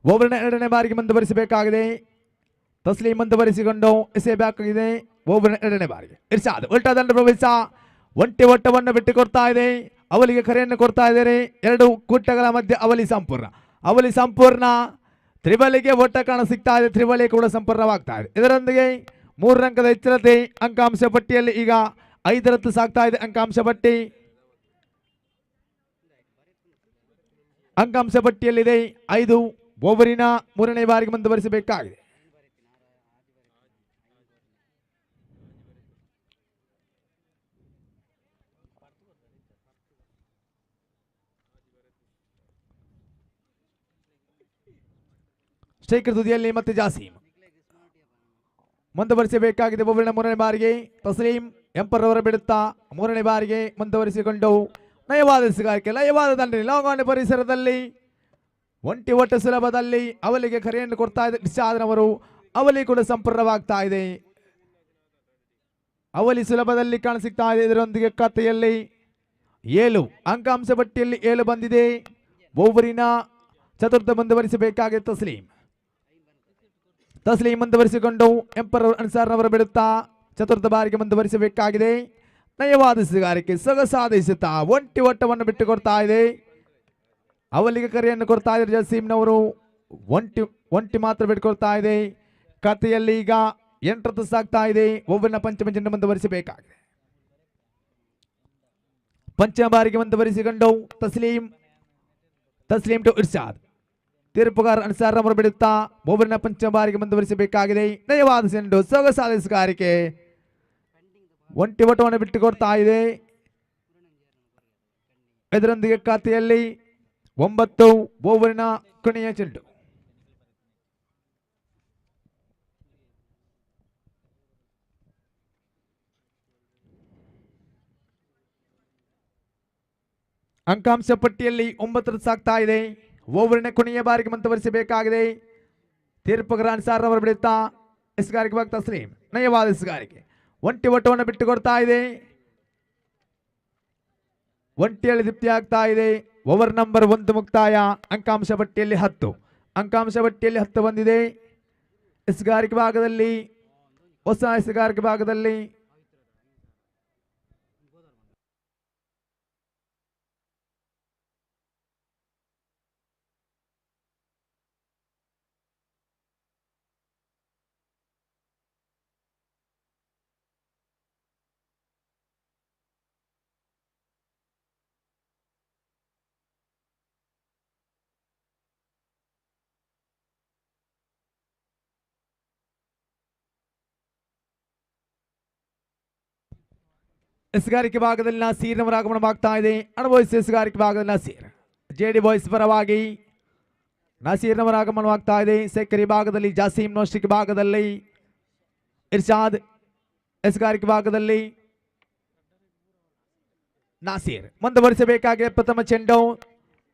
ಓವರ್ನ 2ನೇ ಬಾರಿಗೆ ಮುಂದುವರಿಸಬೇಕಾಗಿದೆ. ತಸ್ಲೀಂ ಮುಂದುವರಿಸಿಕೊಂಡು ಎಸೆಬೇಕಾಗಿದೆ. ಓವರ್ನ 2ನೇ ಬಾರಿಗೆ ಇರ್ಷಾದ್ ಉಲ್ಟಾ ದಂಡ ಪ್ರವೇಶ. ಒಂಟಿ ಒಟ್ಟವನ್ನು ಬಿಟ್ಟುಕೊಡ್ತಾ ಇದೆ. ಅವಲಿಗೆ ಕರೆಯನ್ನು ಕೊಡ್ತಾ ಇದ್ದಾರೆ. 2 ಕೂಟಗಳ ಮಧ್ಯೆ ಅವಲಿ ಸಂಪೂರ್ಣ ತ್ರಿಬಲಿಗೆ ಒಟ್ಟ ಕಾಣಸಿಗ್ತಾ ಇದೆ. ತ್ರಿಬಲಿ ಕೂಡ ಸಂಪೂರ್ಣವಾಗ್ತಾ ಇದೆ. ಇದರೊಂದಿಗೆ 3 ಅಂಕದ ಎಚ್ಚರತೆ. ಅಂಕಾಂಶ ಪಟ್ಟಿಯಲ್ಲಿ ಈಗ 5 ರತ್ತು ಸಾಗ್ತಾ ಇದೆ. ಅಂಕಾಂಶ ಪಟ್ಟಿಯಲ್ಲಿದೆ 5. ಓವರಿನ 3ನೇ ಬಾರಿಗೆ ಮುಂದುವರಿಸಬೇಕಾಗಿದೆ. ಸ್ಟ್ರೈಕರ್ ತುದಿಯಲ್ಲಿ ಮತ್ತೆ ಜಾಸೀಮ್ ಮುಂದುವರಿಸಬೇಕಾಗಿದೆ. ಓವರಿನ 3ನೇ ಬಾರಿಗೆ ತಸ್ಲೀಂ ಎಂಪರ್ ಅವರ ಬಿಡುತ್ತಾ 3ನೇ ಬಾರಿಗೆ ಮುಂದುವರಿಸಿಕೊಂಡು ನಯವಾದ ಎಸೆಗಾರಿಕೆ. ಲಯವಾದ ದಂಡನೆ ಲಾಂಗಾಣೆ ಪರಿಸರದಲ್ಲಿ ಒಂಟಿ ಒಟ್ಟ ಸುಲಭದಲ್ಲಿ ಅವಲಿಗೆ ಕರೆಯನ್ನು ಕೊಡ್ತಾ ಇದೆ. ಇರ್ಷಾದ್ನವರು ಅವಲಿ ಕೂಡ ಸಂಪೂರ್ಣವಾಗ್ತಾ ಇದೆ. ಅವಲಿ ಸುಲಭದಲ್ಲಿ ಕಾಣಸಿಗ್ತಾ ಇದೆ. ಇದರೊಂದಿಗೆ ಖಾತೆಯಲ್ಲಿ 7 ಅಂಕಾಂಶ ಪಟ್ಟಿಯಲ್ಲಿ 7 ಬಂದಿದೆ. ಓವರಿನ ಚತುರ್ಥ ಮುಂದುವರಿಸಬೇಕಾಗಿದೆ. ತಸ್ಲೀಂ ಮುಂದುವರಿಸಿಕೊಂಡು ಎಂಪರ್ ಅನ್ಸಾರ್ನವರ ಬಿಡುತ್ತಾ ಚತುರ್ಥ ಬಾರಿಗೆ ಮುಂದುವರಿಸಬೇಕಾಗಿದೆ. ನಯವಾದ ಎಸೆಗಾರಿಕೆ ಸೊಗಸಾಧಿಸುತ್ತಾ ಒಂಟಿ ಒಟ್ಟವನ್ನು ಬಿಟ್ಟುಕೊಡ್ತಾ ಇದೆ. ಅವಲಿಗೆ ಕರೆಯನ್ನು ಕೊಡ್ತಾ ಇದ್ದಾರೆ ಜಾಸೀಮ್ನವರು. ಒಂಟಿ ಮಾತ್ರ ಬಿಟ್ಟುಕೊಡ್ತಾ ಇದೆ. ಖಾತೆಯಲ್ಲಿ ಈಗ 8 ರತ್ತು ಸಾಗ್ತಾ ಇದೆ. ಒಬ್ಬನ ಪಂಚಮ ಚೆಂಡು ಮುಂದುವರಿಸಬೇಕಾಗಿದೆ. ಪಂಚಮ ಬಾರಿಗೆ ಮುಂದುವರಿಸಿಕೊಂಡು ತಸ್ಲೀಂ ಟು ಇರ್ಷಾದ್. ತೀರ್ಪುಗಾರ ಅನ್ಸಾರ್ನವರು ಬಿಡುತ್ತಾ ಒಬ್ಬನ ಪಂಚಮ ಬಾರಿಗೆ ಮುಂದುವರಿಸಬೇಕಾಗಿದೆ. ನಯವಾದ ಚೆಂಡು ಸೊಗಸಾದ ಎಸೆಗಾರಿಕೆ. ಒಂಟಿ ಒಟ್ಟವನ್ನು ಬಿಟ್ಟುಕೊಡ್ತಾ ಇದೆ. ಇದರೊಂದಿಗೆ ಖಾತೆಯಲ್ಲಿ 9. ಓವರಿನ ಕೊನೆಯ ಚೆಂಡು. ಅಂಕಾಂಶ ಪಟ್ಟಿಯಲ್ಲಿ 9 ಸಾಗ್ತಾ ಇದೆ. ಓವರಿನ ಕೊನೆಯ ಬಾರಿಗೆ ಮುಂದುವರಿಸಬೇಕಾಗಿದೆ. ತೀರ್ಪುಗಾರ ಅನ್ಸಾರ್ನವರು ಬಿಡುತ್ತಾ ಎಸೆಗಾರಿಕೆ ಭಾಗ ತಸ್ಲೀಂ ನಯವಾದ ಎಸೆಗಾರಿಕೆ. ಒಂಟಿ ಒಟ್ಟವನ್ನು ಬಿಟ್ಟುಕೊಡ್ತಾ ಇದೆ. ಒಂಟಿಯಲ್ಲಿ ದಿಪ್ತಿ ಆಗ್ತಾ ಇದೆ. ಓವರ್ ನಂಬರ್ 1 ಮುಕ್ತಾಯ. ಅಂಕಾಂಶ ಪಟ್ಟಿಯಲ್ಲಿ 10 ಬಂದಿದೆ. ಎಸೆಗಾರಿಕೆ ಭಾಗದಲ್ಲಿ ಹೊಸ ಎಸೆಗಾರಿಕೆ ಭಾಗದಲ್ಲಿ ಎಸ್ಗಾರಿಕೆ ಭಾಗದಲ್ಲಿ ನಾಸೀರ್ನವರ ಆಗಮನವಾಗ್ತಾ ಇದೆ. ಅನುಭವಿಸಿ ಎಸ್ಗಾರಿಕೆ ಭಾಗದಲ್ಲಿ ನಾಸೀರ್. ಜೆಡಿ ಬಾಯ್ಸ್ ಪರವಾಗಿ ನಾಸೀರ್ನವರ ಆಗಮನವಾಗ್ತಾ ಇದೆ. ಸೇಕರಿ ಭಾಗದಲ್ಲಿ ಜಾಸೀಮ್, ನೋಸ್ಟಿಕ್ ಭಾಗದಲ್ಲಿ ಇರ್ಷಾದ್, ಎಸ್ಗಾರಿಕೆ ಭಾಗದಲ್ಲಿ ನಾಸೀರ್. ಮುಂದುವರಿಸಬೇಕಾಗಿದೆ ಪ್ರಥಮ ಚೆಂಡು.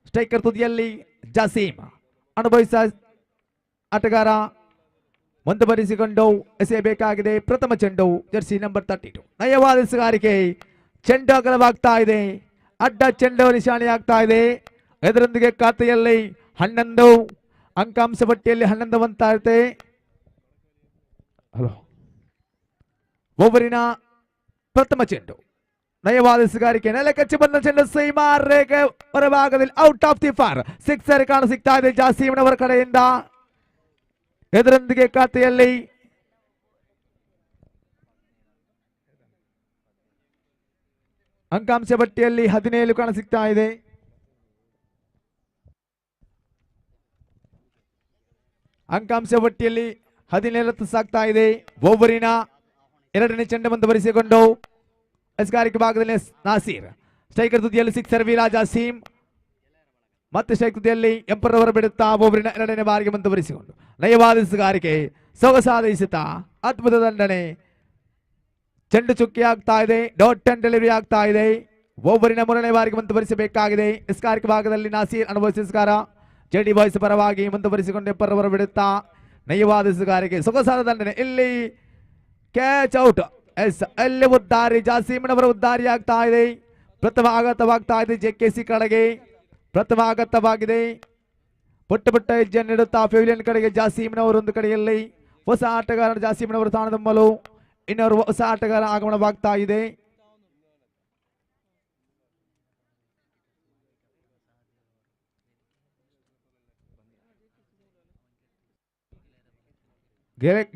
ಸ್ಟ್ರೈಕರ್ ತುದಿಯಲ್ಲಿ ಜಾಸೀಮ್. ಅನುಭವಿಸ ಆಟಗಾರ ಮುಂದುವರಿಸಿಕೊಂಡು ಎಸೆಯಬೇಕಾಗಿದೆ ಪ್ರಥಮ ಚೆಂಡು. Jersey number 32. ನಯವಾದ ಎಸೆಗಾರಿಕೆ. ಚೆಂಡು ಅಗಲವಾಗ್ತಾ ಇದೆ. ಅಡ್ಡ ಚೆಂಡು ನಿಶಾನೆಯಾಗ್ತಾ ಇದೆ. ಇದರೊಂದಿಗೆ ಖಾತೆಯಲ್ಲಿ 11 ಅಂಕಾಂಶ ಪಟ್ಟಿಯಲ್ಲಿ 11 ಬಂತಾ ಇರುತ್ತೆ. ಓವರಿನ ಪ್ರಥಮ ಚೆಂಡು. ನಯವಾದ ಎಸೆಗಾರಿಕೆ. ನೆಲ ಕಚ್ಚಿ ಬಂದ ಚೆಂಡು ಸೀಮಾ ರೇಖೆ ಹೊರಭಾಗದಲ್ಲಿ out of the for. Sixer ಕಾಣ ಸಿಗ್ತಾ ಇದೆ ಜಾಸೀಮ್ನವರ ಕಡೆಯಿಂದ. ಇದರೊಂದಿಗೆ ಖಾತೆಯಲ್ಲಿ ಅಂಕಾಂಶ ಪಟ್ಟಿಯಲ್ಲಿ 17 ಕಾಣ ಸಿಗ್ತಾ ಇದೆ. ಅಂಕಾಂಶ ಪಟ್ಟಿಯಲ್ಲಿ 17 ಸಾಗ್ತಾ ಇದೆ. ಓವರಿನ ಎರಡನೇ ಚೆಂಡು ಮುಂದುವರಿಸಿಕೊಂಡು ಎಸ್ಗಾರಿಕೆ ಭಾಗದಲ್ಲಿ ನಾಸೀರ್. ಸ್ಟ್ರೈಕರ್ ತುದಿಯಲ್ಲಿ ಸಿಕ್ಸರ್ ವೀಲಾ ಜಾಸೀಮ್. ಮತ್ತೆ ಸ್ಟ್ರೈಕ್ ತುದಿಯಲ್ಲಿ ಎಂಪರ್ ಅವರು ಬಿಡುತ್ತಾ ಓವರಿನ ಎರಡನೇ ಬಾರಿಗೆ ಮುಂದುವರಿಸಿಕೊಂಡು ನಯವಾದ ಎಸೆಗಾರಿಕೆ. ಸೊಗಸಾದ ಎಸೆತ. ಅದ್ಭುತ ದಂಡನೆ. ಚೆಂಡು ಚುಕ್ಕಿ ಆಗ್ತಾ ಇದೆ. ಡಾಟ್ ಅಂಡ್ ಡೆಲಿವರಿ ಆಗ್ತಾ ಇದೆ. ಓವರಿನ ಮೂರನೇ ಬಾರಿಗೆ ಮುಂದುವರಿಸಬೇಕಾಗಿದೆ. ಎಸ್ಗಾರಿಕೆ ಭಾಗದಲ್ಲಿ ನಾಸೀರ್ ಅನುಭವಿಸಿಸ್ಕಾರ. ಜೆಡಿ ಬಾಯ್ಸ್ ಪರವಾಗಿ ಮುಂದುವರಿಸಿಕೊಂಡು ಎಂಪರ್ ಅವರು ಬಿಡುತ್ತಾ ನಯವಾದ ಎಸೆಗಾರಿಕೆ. ಸೊಗಸಾದ ದಂಡನೆ. ಇಲ್ಲಿ ಕ್ಯಾಚ್ ಔಟ್. ಎಸ್, ಅಲ್ಲಿ ಉದ್ದಾರಿ ಜಾಸೀಮ್ನವರ ಉದ್ದಾರಿ ಆಗ್ತಾ ಇದೆ. ಪ್ರಥಮ ಆಘಾತವಾಗ್ತಾ ಇದೆ ಜೆಕೆಸಿ ಕಡೆಗೆ. ಪ್ರಥಮ ಆಘಾತವಾಗಿದೆ. ಪುಟ್ಟ ಪುಟ್ಟ ಹೆಜ್ಜೆಯನ್ನು ನೀಡುತ್ತಾ ಪೆವಿಲಿಯನ್ ಕಡೆಗೆ ಜಾಸೀಮ್ನವರು ಒಂದು ಕಡೆಯಲ್ಲಿ. ಹೊಸ ಆಟಗಾರ ಜಾಸೀಮ್ನವರ ಸ್ಥಾನ ತುಂಬಲು ಇನ್ನೊರು ಹೊಸ ಆಟಗಾರ ಆಗಮನವಾಗ್ತಾ ಇದೆ.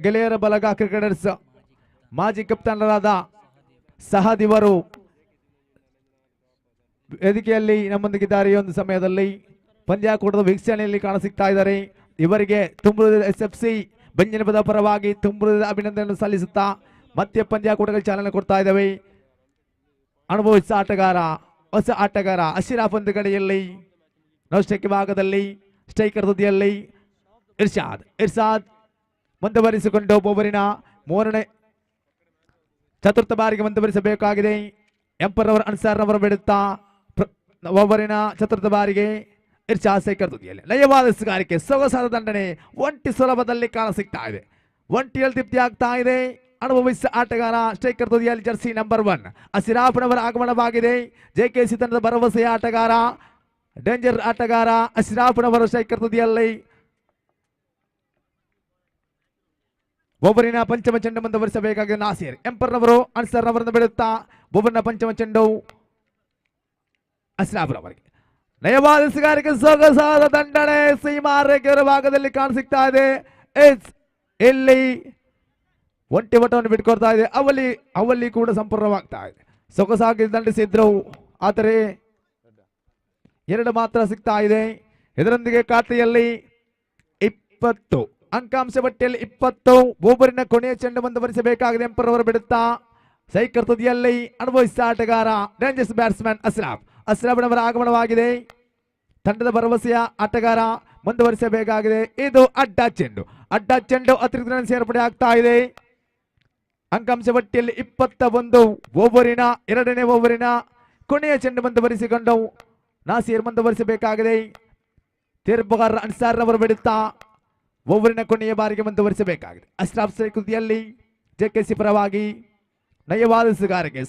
ಗೆಳೆಯರ ಬಲಗ ಕ್ರಿಕೆಟರ್ಸ್ ಮಾಜಿ ಕಪ್ತಾನರಾದ ಸಹದಿವರು ವೇದಿಕೆಯಲ್ಲಿ ನಮ್ಮೊಂದಿಗಿದ್ದಾರೆ. ಈ ಒಂದು ಸಮಯದಲ್ಲಿ ಪಂದ್ಯಾಕೂಟದ ವೀಕ್ಷಣೆಯಲ್ಲಿ ಕಾಣಸಿಗ್ತಾ ಇದ್ದಾರೆ. ಇವರಿಗೆ ತುಂಬುರದ SFC ಬೆಂಜನಪದ ಪರವಾಗಿ ತುಂಬುರದ ಅಭಿನಂದನೆ ಸಲ್ಲಿಸುತ್ತಾ ಮತ್ತೆ ಪಂದ್ಯಾಕೂಟಗಳು ಚಾಲನೆ ಕೊಡ್ತಾ ಇದ್ದಾವೆ. ಅನುಭವಿಸಿದ ಆಟಗಾರ ಹೊಸ ಆಟಗಾರ ಅಶ್ರಾಫ್ ಒಂದು ಕಡೆಯಲ್ಲಿ, ನೌಸ್ಟೆಕ್ ಭಾಗದಲ್ಲಿ ಸ್ಟ್ರೈಕರ್ ತುದಿಯಲ್ಲಿ ಇರ್ಷಾದ್ ಮುಂದುವರಿಸಿಕೊಂಡು ಓವರಿನ ಮೂರನೇ ಚತುರ್ಥ ಬಾರಿಗೆ ಮುಂದುವರಿಸಬೇಕಾಗಿದೆ. ಎಂಪರ್ ಅವರ ಅನ್ಸಾರ್ನವರು ಬಿಡುತ್ತಾ ಓವರಿನ ಚತುರ್ಥ ಬಾರಿಗೆ ಇರ್ಷಾದ್ ಸ್ಟ್ರೈಕರ್ ತುದಿಯಲ್ಲಿ. ನಯವಾದ ಎಸೆಗಾರಿಕೆ. ಸೊಗಸಾದ ದಂಡನೆ. ಒಂಟಿ ಸುಲಭದಲ್ಲಿ ಕಾಣಸಿಗ್ತಾ ಇದೆ. ಒಂಟಿಯಲ್ಲಿ ತೃಪ್ತಿ ಆಗ್ತಾ ಇದೆ. ಅನುಭವಿಸಿದ ಆಟಗಾರ ಸ್ಟ್ರೈಕರ್ ತುದಿಯಲ್ಲಿ ಜರ್ಸಿ ನಂಬರ್ 1 ಅಶ್ರಾಫ್ನವರ ಆಗಮನವಾಗಿದೆ. JKC ತಂಡದ ಭರವಸೆಯ ಆಟಗಾರ, ಡೇಂಜರ್ ಆಟಗಾರ ಅಶ್ರಾಫ್ನವರು ಸ್ಟ್ರೈಕರ್ ತುದಿಯಲ್ಲಿ. ಓವರಿನ ಪಂಚಮ ಚೆಂಡು ಮುಂದುವರಿಸಬೇಕಾಗಿದೆ ನಾಸೀರ್. ಎಂಪರ್ನವರು ಅನ್ಸರ್ನವರನ್ನು ಬಿಡುತ್ತಾ ಓವರ್ನ ಪಂಚಮ ಚೆಂಡು ಅಶ್ರಾಫ್ನವರಿಗೆ. ನಯವಾದ ಎಸೆಗಾರಿಕೆ. ಸೊಗಸಾದ ದಂಡನೆ. ಸೀಮಾ ರೇಖೆಯ ಭಾಗದಲ್ಲಿ ಕಾಣಸಿಗ್ತಾ ಇದೆ. ಇಲ್ಲಿ ಒಂಟಿ ವಟವನ್ನು ಬಿಟ್ಕೊಡ್ತಾ ಇದೆ. ಅವಲ್ಲಿ ಕೂಡ ಸಂಪೂರ್ಣವಾಗ್ತಾ ಇದೆ. ಸೊಗಸಾಗಿ ದಂಡಿಸಿದ್ರು, ಆದರೆ 2 ಮಾತ್ರ ಸಿಗ್ತಾ ಇದೆ. ಇದರೊಂದಿಗೆ ಖಾತೆಯಲ್ಲಿ 20 ಅಂಕಾಂಶ ಪಟ್ಟಿಯಲ್ಲಿ 20. ಓವರಿನ ಕೊನೆಯ ಚೆಂಡು ಮುಂದುವರಿಸಬೇಕಾಗಿದೆ. ಎಂಪರ್ ಅವರು ಬಿಡುತ್ತಾ ಸ್ಟ್ರೈಕರ್ ತುದಿಯಲ್ಲಿ ಅನುಭವಿಸಿದ ಆಟಗಾರ ಡೇಂಜರ್ಸ್ ಬ್ಯಾಟ್ಸ್ಮನ್ ಅಶ್ರಾಫ್ನವರ ಆಗಮನವಾಗಿದೆ. ತಂಡದ ಭರವಸೆಯ ಆಟಗಾರ ಮುಂದುವರಿಸಬೇಕಾಗಿದೆ. ಇದು ಅಡ್ಡ ಚೆಂಡು. ಅತಿರಿಕ್ತ ಸೇರ್ಪಡೆ ಆಗ್ತಾ ಇದೆ. ಅಂಕಾಂಶ ಪಟ್ಟಿಯಲ್ಲಿ 21. ಓವರಿನ ಎರಡನೇ ಓವರಿನ ಕೊನೆಯ ಚೆಂಡು ಮುಂದುವರಿಸಿಕೊಂಡು ನಾಸೀರ್ ಮುಂದುವರಿಸಬೇಕಾಗಿದೆ. ತೀರ್ಪುಗಾರ ಅನ್ಸಾರ್ನವರು ಬಿಡುತ್ತಾ ಓವರಿನ ಕೊನೆಯ ಬಾರಿಗೆ ಮುಂದುವರಿಸಬೇಕಾಗಿದೆ. ಅಶ್ರಾಫ್ ಸ್ಟ್ರೈಕ್ ತುದಿಯಲ್ಲಿ JKC ಪರವಾಗಿ ನಯವಾದ ಎಸೆಗಾರಿಕೆ.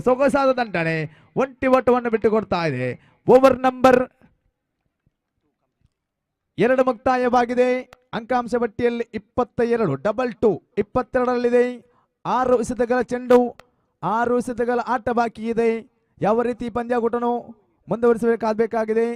ಸೊಗಸಾದ ದಂಡನೆ. ಒಂಟಿ ಓಟವನ್ನು ಬಿಟ್ಟು ಕೊಡ್ತಾ ಇದೆ. Over number 2 ಮುಕ್ತಾಯವಾಗಿದೆ. ಅಂಕಾಂಶ ಪಟ್ಟಿಯಲ್ಲಿ 22 2 22ರಲ್ಲಿದೆ. 6 ಎಸೆತಗಳ ಚೆಂಡು, 6 ಎಸೆತಗಳ ಆಟ ಬಾಕಿ ಇದೆ. ಯಾವ ರೀತಿ ಪಂದ್ಯಾಕೂಟವನ್ನು ಮುಂದುವರಿಸಬೇಕಾಗಬೇಕಾಗಿದೆ.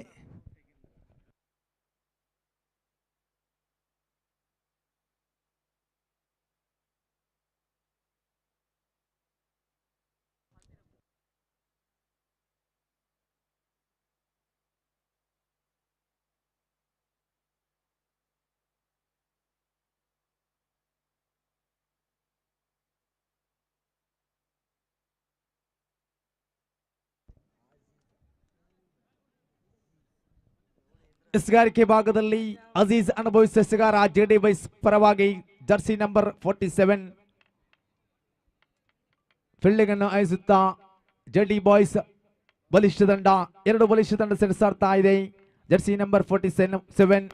ಎಸ್ಗಾರಿಕೆ ಭಾಗದಲ್ಲಿ ಅಜೀಜ್ ಅನುಭವಿಸಿದ ಎಸೆಗಾರ ಜೆಡಿ ಬಾಯ್ಸ್ ಪರವಾಗಿ ಜರ್ಸಿ ನಂಬರ್ 47 ಫೀಲ್ಡಿಂಗ್ ಅನ್ನು ಆಯಿಸುತ್ತಾ ಜೆಡಿ ಬಾಯ್ಸ್ ಬಲಿಷ್ಠ ತಂಡ, ಎರಡು ಬಲಿಷ್ಠ ತಂಡ ಸೆಣಸಾಡ್ತಾ ಇದೆ. ಜರ್ಸಿ ನಂಬರ್ 47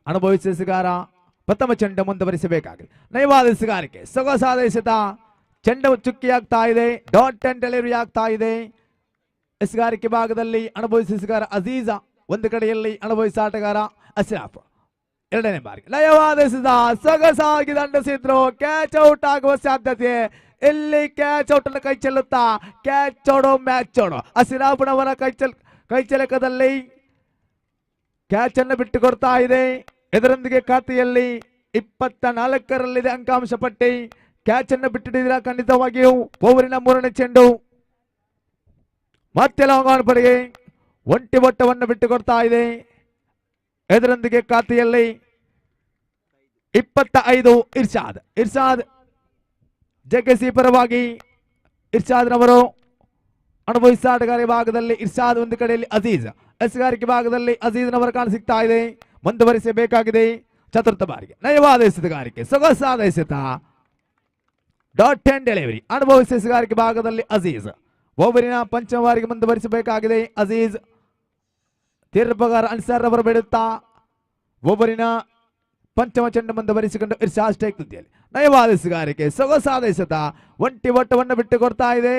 ಅನುಭವಿಸಿದ ಎಸೆಗಾರ ಪ್ರಥಮ ಚೆಂಡ ಮುಂದುವರಿಸಬೇಕಾಗಿದೆ. ನಯವಾದ ಎಸೆಗಾರಿಕೆ, ಸೊಗಸಾದ ಎಸೆತ, ಚೆಂಡ ಚುಕ್ಕಿಯಾಗ್ತಾ ಇದೆ, ಡಾಟ್ ಅಂಡ್ ಡೆಲಿವರಿ ಆಗ್ತಾ ಇದೆ. ಎಸೆಗಾರಿಕೆ ಭಾಗದಲ್ಲಿ ಅನುಭವಿಸಿದ ಎಸೆಗಾರ ಅಜೀಜ, ಒಂದು ಕಡೆಯಲ್ಲಿ ಅನುಭವಿಸಿದ ಆಟಗಾರ ಅಶ್ರಾಫ್. ಎರಡನೇ ಬಾರಿ ನಯವಾದ ಎಸೆತ, ಸೊಗಸಾಗಿ ದಂಡಿಸಿದ್ರು, ಕ್ಯಾಚ್ ಔಟ್ ಆಗುವ ಸಾಧ್ಯತೆ. ಇಲ್ಲಿ ಕ್ಯಾಚ್ ಔಟ್ ಅನ್ನು ಕೈ ಚೆಲ್ಲುತ್ತಾ ಕ್ಯಾಚ್ ಓಡೋ ಮ್ಯಾಚ್ ಓಡೋ ಅಶ್ರಾಫ್ನವರ ಕೈಚಲಕದಲ್ಲಿ ಕ್ಯಾಚ್ ಅನ್ನು ಬಿಟ್ಟು ಕೊಡ್ತಾ ಇದೆ. ಇದರೊಂದಿಗೆ ಖಾತೆಯಲ್ಲಿ 24ರಲ್ಲಿದೆ ಅಂಕಾಂಶ ಪಟ್ಟಿ. ಕ್ಯಾಚ್ ಅನ್ನು ಬಿಟ್ಟಿದ್ದೀರಾ ಖಂಡಿತವಾಗಿಯೂ. ಓವರಿನ ಮೂರನೇ ಚೆಂಡು ಮತ್ತೆ ಲಾಂಗ್ ಆನ್ ಪಡೆಗೆ ಒಂಟಿ ಒಟ್ಟವನ್ನು ಬಿಟ್ಟು ಕೊಡ್ತಾ ಇದೆ. ಇದರೊಂದಿಗೆ ಖಾತೆಯಲ್ಲಿ 25 ಇರ್ಷಾದ್ ಜೆಕೆಸಿ ಪರವಾಗಿ ಇರ್ಷಾದ್ನವರು ಅನುಭವಿಸಿದ ಆಟಗಾರ ಭಾಗದಲ್ಲಿ ಇರ್ಷಾದ್, ಒಂದು ಕಡೆಯಲ್ಲಿ ಅಜೀಜ್. ಎಸೆಗಾರಿಕೆ ಭಾಗದಲ್ಲಿ ಅಜೀಜ್ನವರ ಕಾಣ ಸಿಗ್ತಾ ಇದೆ, ಮುಂದುವರಿಸಬೇಕಾಗಿದೆ. ಚತುರ್ಥ ಬಾರಿಗೆ ನಯವಾದ ಎಸೆತಗಾರಿಕೆ, ಸೊಗಸಾದ ಎಸೆತ, ಡಾಟ್ ಅಂಡ್ ಡೆಲಿವರಿ ಅನುಭವಿಸಿದ ಎಸೆಗಾರಿಕೆ ಭಾಗದಲ್ಲಿ ಅಜೀಜ್. ಓವರಿನ ಪಂಚಮ ಬಾರಿಗೆ ಮುಂದುವರಿಸಬೇಕಾಗಿದೆ ಅಜೀಜ್. ತೀರ್ಪಗಾರ ಅನ್ಸಾರ್ ಅವರು ಬಿಡುತ್ತಾ ಓವರಿನ ಪಂಚಮ ಚೆಂಡು ಮುಂದುವರಿಸಿಕೊಂಡು ಇರ್ಷಾದ್ ಸ್ಟ್ರೈಕ್ ತುದಿಯಲ್ಲಿ. ನಯವಾದ ಎಸೆಗಾರಿಕೆ, ಸೊಗಸಾದ ಎಸೆತ, ಒಂಟಿ ಒಟ್ಟವನ್ನು ಬಿಟ್ಟು ಕೊಡ್ತಾ ಇದೆ.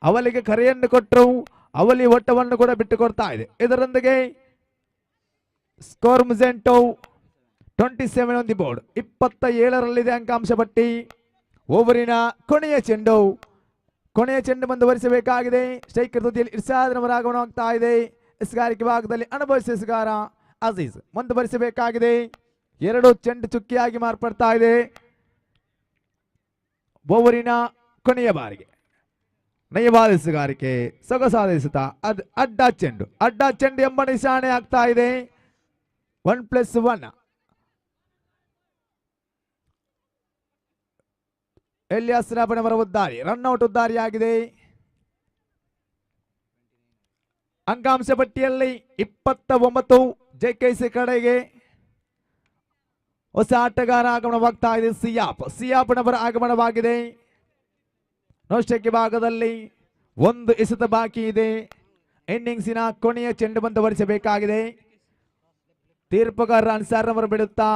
ಅವಲಿಗೆ ಕರೆಯನ್ನು ಕೊಟ್ಟರು, ಅವಲಿ ಒಟ್ಟವನ್ನು ಕೂಡ ಬಿಟ್ಟು ಕೊಡ್ತಾ ಇದೆ. ಇದರೊಂದಿಗೆ ಸ್ಕೋರ್ ಮುಜೆಂಟೋ 27 ಆನ್ ದಿ ಬೋರ್ಡ್, 27ರಲ್ಲಿದೆ ಅಂಕಾಂಶ ಪಟ್ಟಿ. ಓವರಿನ ಕೊನೆಯ ಚೆಂಡು ಮುಂದುವರಿಸಬೇಕಾಗಿದೆ. ಸ್ಟ್ರೈಕರ್ ತುದಿಯಲ್ಲಿ ಇರ್ಷಾದ್ನವರ ಆಗಮನವಾಗ್ತಾ ಇದೆ. ಎಸೆಗಾರಿಕೆ ಭಾಗದಲ್ಲಿ ಅನುಭವಿಸಿದ ಎಸೆಗಾರ ಅಜೀಜ್ ಮುಂದುವರಿಸಬೇಕಾಗಿದೆ. ಎರಡು ಚೆಂಡು ಚುಕ್ಕಿಯಾಗಿ ಮಾರ್ಪಡ್ತಾ ಇದೆ. ಓವರಿನ ಕೊನೆಯ ಬಾರಿಗೆ ನಯವಾದ ಎಸೆಗಾರಿಕೆ, ಸೊಗಸಾದ ಎಸೆತ, ಅಡ್ಡ ಚೆಂಡು ಎಂಬ ನಿಶಾನೆ ಆಗ್ತಾ ಇದೆ. 1+1 ಎಲಿಯಾಸ್ ರಾಪನವರ ಉದ್ದಾರಿ, ರನ್ಔಟ್ ಉದ್ದಾರಿಯಾಗಿದೆ. ಅಂಕಾಂಶ ಪಟ್ಟಿಯಲ್ಲಿ 29 ಜೆಕೆಸಿ ಕಡೆಗೆ ಹೊಸ ಆಟಗಾರ ಆಗಮನವಾಗ್ತಾ ಇದೆ. ಸಿಯಾಪ್ನವರ ಆಗಮನವಾಗಿದೆ. ನೋಷ್ಟಕ್ಕೆ ಭಾಗದಲ್ಲಿ ಒಂದು ಎಸೆತ ಬಾಕಿ ಇದೆ. ಇನ್ನಿಂಗ್ಸಿನ ಕೊನೆಯ ಚೆಂಡು ಮುಂದುವರಿಸಬೇಕಾಗಿದೆ. ತೀರ್ಪುಗಾರ ಅನ್ಸಾರ್ನವರು ಬಿಡುತ್ತಾ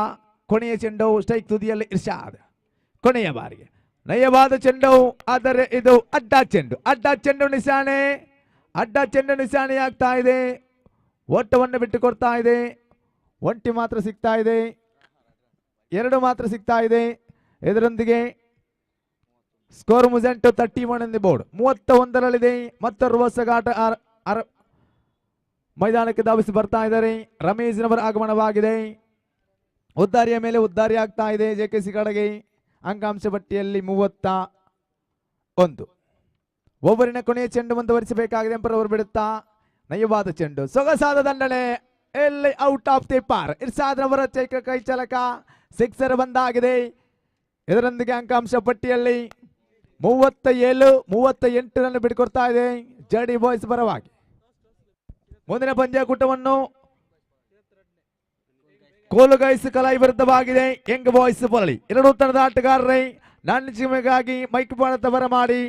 ಕೊನೆಯ ಚೆಂಡು ಸ್ಟ್ರೈಕ್ ತುದಿಯಲ್ಲಿ ಇರ್ಷಾದ್. ಕೊನೆಯ ಬಾರಿಗೆ ನಯವಾದ ಚೆಂಡು, ಆದರೆ ಇದು ಅಡ್ಡ ಚೆಂಡು ನಿಶಾನೆ ಆಗ್ತಾ ಇದೆ. ಓಟವನ್ನು ಬಿಟ್ಟು ಕೊಡ್ತಾ ಇದೆ. ಒಂಟಿ ಮಾತ್ರ ಸಿಗ್ತಾ ಇದೆ, ಎರಡು ಮಾತ್ರ ಸಿಗ್ತಾ ಇದೆ. ಇದರೊಂದಿಗೆ ಸ್ಕೋರ್ ಮುಜೆಂಟು 31 ಆನ್ ದಿ ಬೋರ್ಡ್, 31ರಲ್ಲಿದೆ. ಮತ್ತೋರ್ವ ಹೊಸಗಾಟ ಮೈದಾನಕ್ಕೆ ಧಾವಿಸಿ ಬರ್ತಾ ಇದ್ದಾರೆ. ರಮೇಶ್ನವರ ಆಗಮನವಾಗಿದೆ. ಉದ್ದಾರಿಯ ಮೇಲೆ ಉದ್ದಾರಿ ಆಗ್ತಾ ಇದೆ ಜೆಕೆಸಿ ಕಡೆಗೆ. ಅಂಕಾಂಶ ಪಟ್ಟಿಯಲ್ಲಿ 31. ಓವರಿನ ಕೊನೆಯ ಚೆಂಡು ಮುಂದುವರಿಸಬೇಕಾಗಿದೆ. ಎಂಪರ್ ಅವರು ಬಿಡುತ್ತಾ ನಯವಾದ ಚೆಂಡು, ಸೊಗಸಾದ ದಂಡನೆ, ಎಲ್ಲಿ ಔಟ್ ಆಫ್ ದಿ ಪಾರ್. ಇರ್ಷಾದ್ನವರ ಕೈ ಚಲಕ ಸಿಕ್ಸರ್ ಬಂದಾಗಿದೆ. ಇದರೊಂದಿಗೆ ಅಂಕಾಂಶ ಪಟ್ಟಿಯಲ್ಲಿ 38 ರನ್ ಬಿಟ್ಟುಕೊಡ್ತಾ ಇದೆ ಜೆಡಿ ಬಾಯ್ಸ್ ಪರವಾಗಿ. ಮುಂದಿನ ಪಂದ್ಯಾಕೂಟವನ್ನು ಕೋಲುಗೈಸ್ ಕಲಾಯಿ ವಿರುದ್ಧವಾಗಿದೆ ಯಂಗ್ ಬಾಯ್ಸ್ ಪರಳಿ. ಎರಡೂ ತಂಡದ ಆಟಗಾರರೇ ನಾಣ್ಯಗಾಗಿ ಮೈಕ್ ಬಾಣ ಮಾಡಿ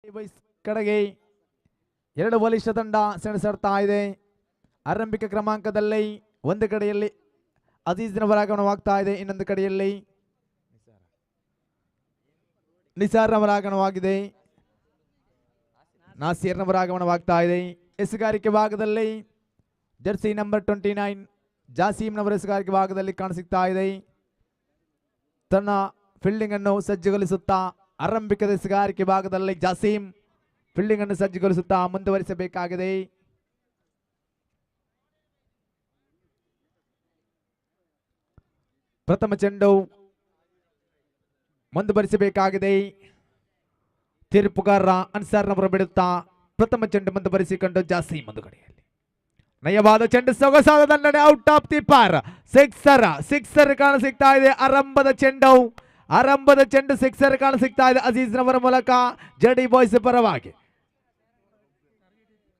ಕಡೆಗೆ ಎರಡು ಬಲಿಷ್ಠ ತಂಡ ಸೆಣಸಾಡ್ತಾ ಇದೆ. ಆರಂಭಿಕ ಕ್ರಮಾಂಕದಲ್ಲಿ ಒಂದು ಕಡೆಯಲ್ಲಿ ಅಜೀಜ್ನವರ ಆಗಮನವಾಗ್ತಾ ಇದೆ, ಇನ್ನೊಂದು ಕಡೆಯಲ್ಲಿ ನಿಸಾರ್ನವರ ಆಗಮನವಾಗಿದೆ. ನಾಸೀರ್ನವರ ಆಗಮನವಾಗ್ತಾ ಇದೆ. ಎಸುಗಾರಿಕೆ ಭಾಗದಲ್ಲಿ ಜರ್ಸಿ ನಂಬರ್ 29 ಜಾಸೀಮ್ನವರ ಎಸುಗಾರಿಕೆ ಭಾಗದಲ್ಲಿ ಕಾಣಸಿಗ್ತಾ ಇದೆ. ತನ್ನ ಫೀಲ್ಡಿಂಗ್ ಅನ್ನು ಸಜ್ಜುಗೊಳಿಸುತ್ತಾ ಆರಂಭಿಕದ ಎಸುಗಾರಿಕೆ ಭಾಗದಲ್ಲಿ ಜಾಸೀಮ್ ಫೀಲ್ಡಿಂಗ್ ಅನ್ನು ಸಜ್ಜುಗೊಳಿಸುತ್ತಾ ಮುಂದುವರಿಸಬೇಕಾಗಿದೆ. ಪ್ರಥಮ ಚೆಂಡು ಮುಂದುವರಿಸಬೇಕಾಗಿದೆ. ತೀರ್ಪುಗಾರ ಅನ್ಸಾರ್ನವರು ಬಿಡುತ್ತಾ ಪ್ರಥಮ ಚೆಂಡು ಮುಂದುವರಿಸಿಕೊಂಡು ಜಾಸೀಮ್ ಮುಂದುಗಡೆಯಲ್ಲಿ ನಯವಾದ ಚೆಂಡು, ಸೊಗಸಾದ ದಂಡನೆ, ಔಟ್ ಆಫ್ ದಿ ಪಾರ್. ಸಿಕ್ಸರ್ ಕಾಣಸಿಗ್ತಾ ಇದೆ. ಆರಂಭದ ಚೆಂಡು ಸಿಕ್ಸರ್ ಕಾಣಸಿಗ್ತಾ ಇದೆ ಅಜೀಜ್ನವರ ಮೂಲಕ ಜಡಿ ಬಾಯ್ಸ್ ಪರವಾಗಿ.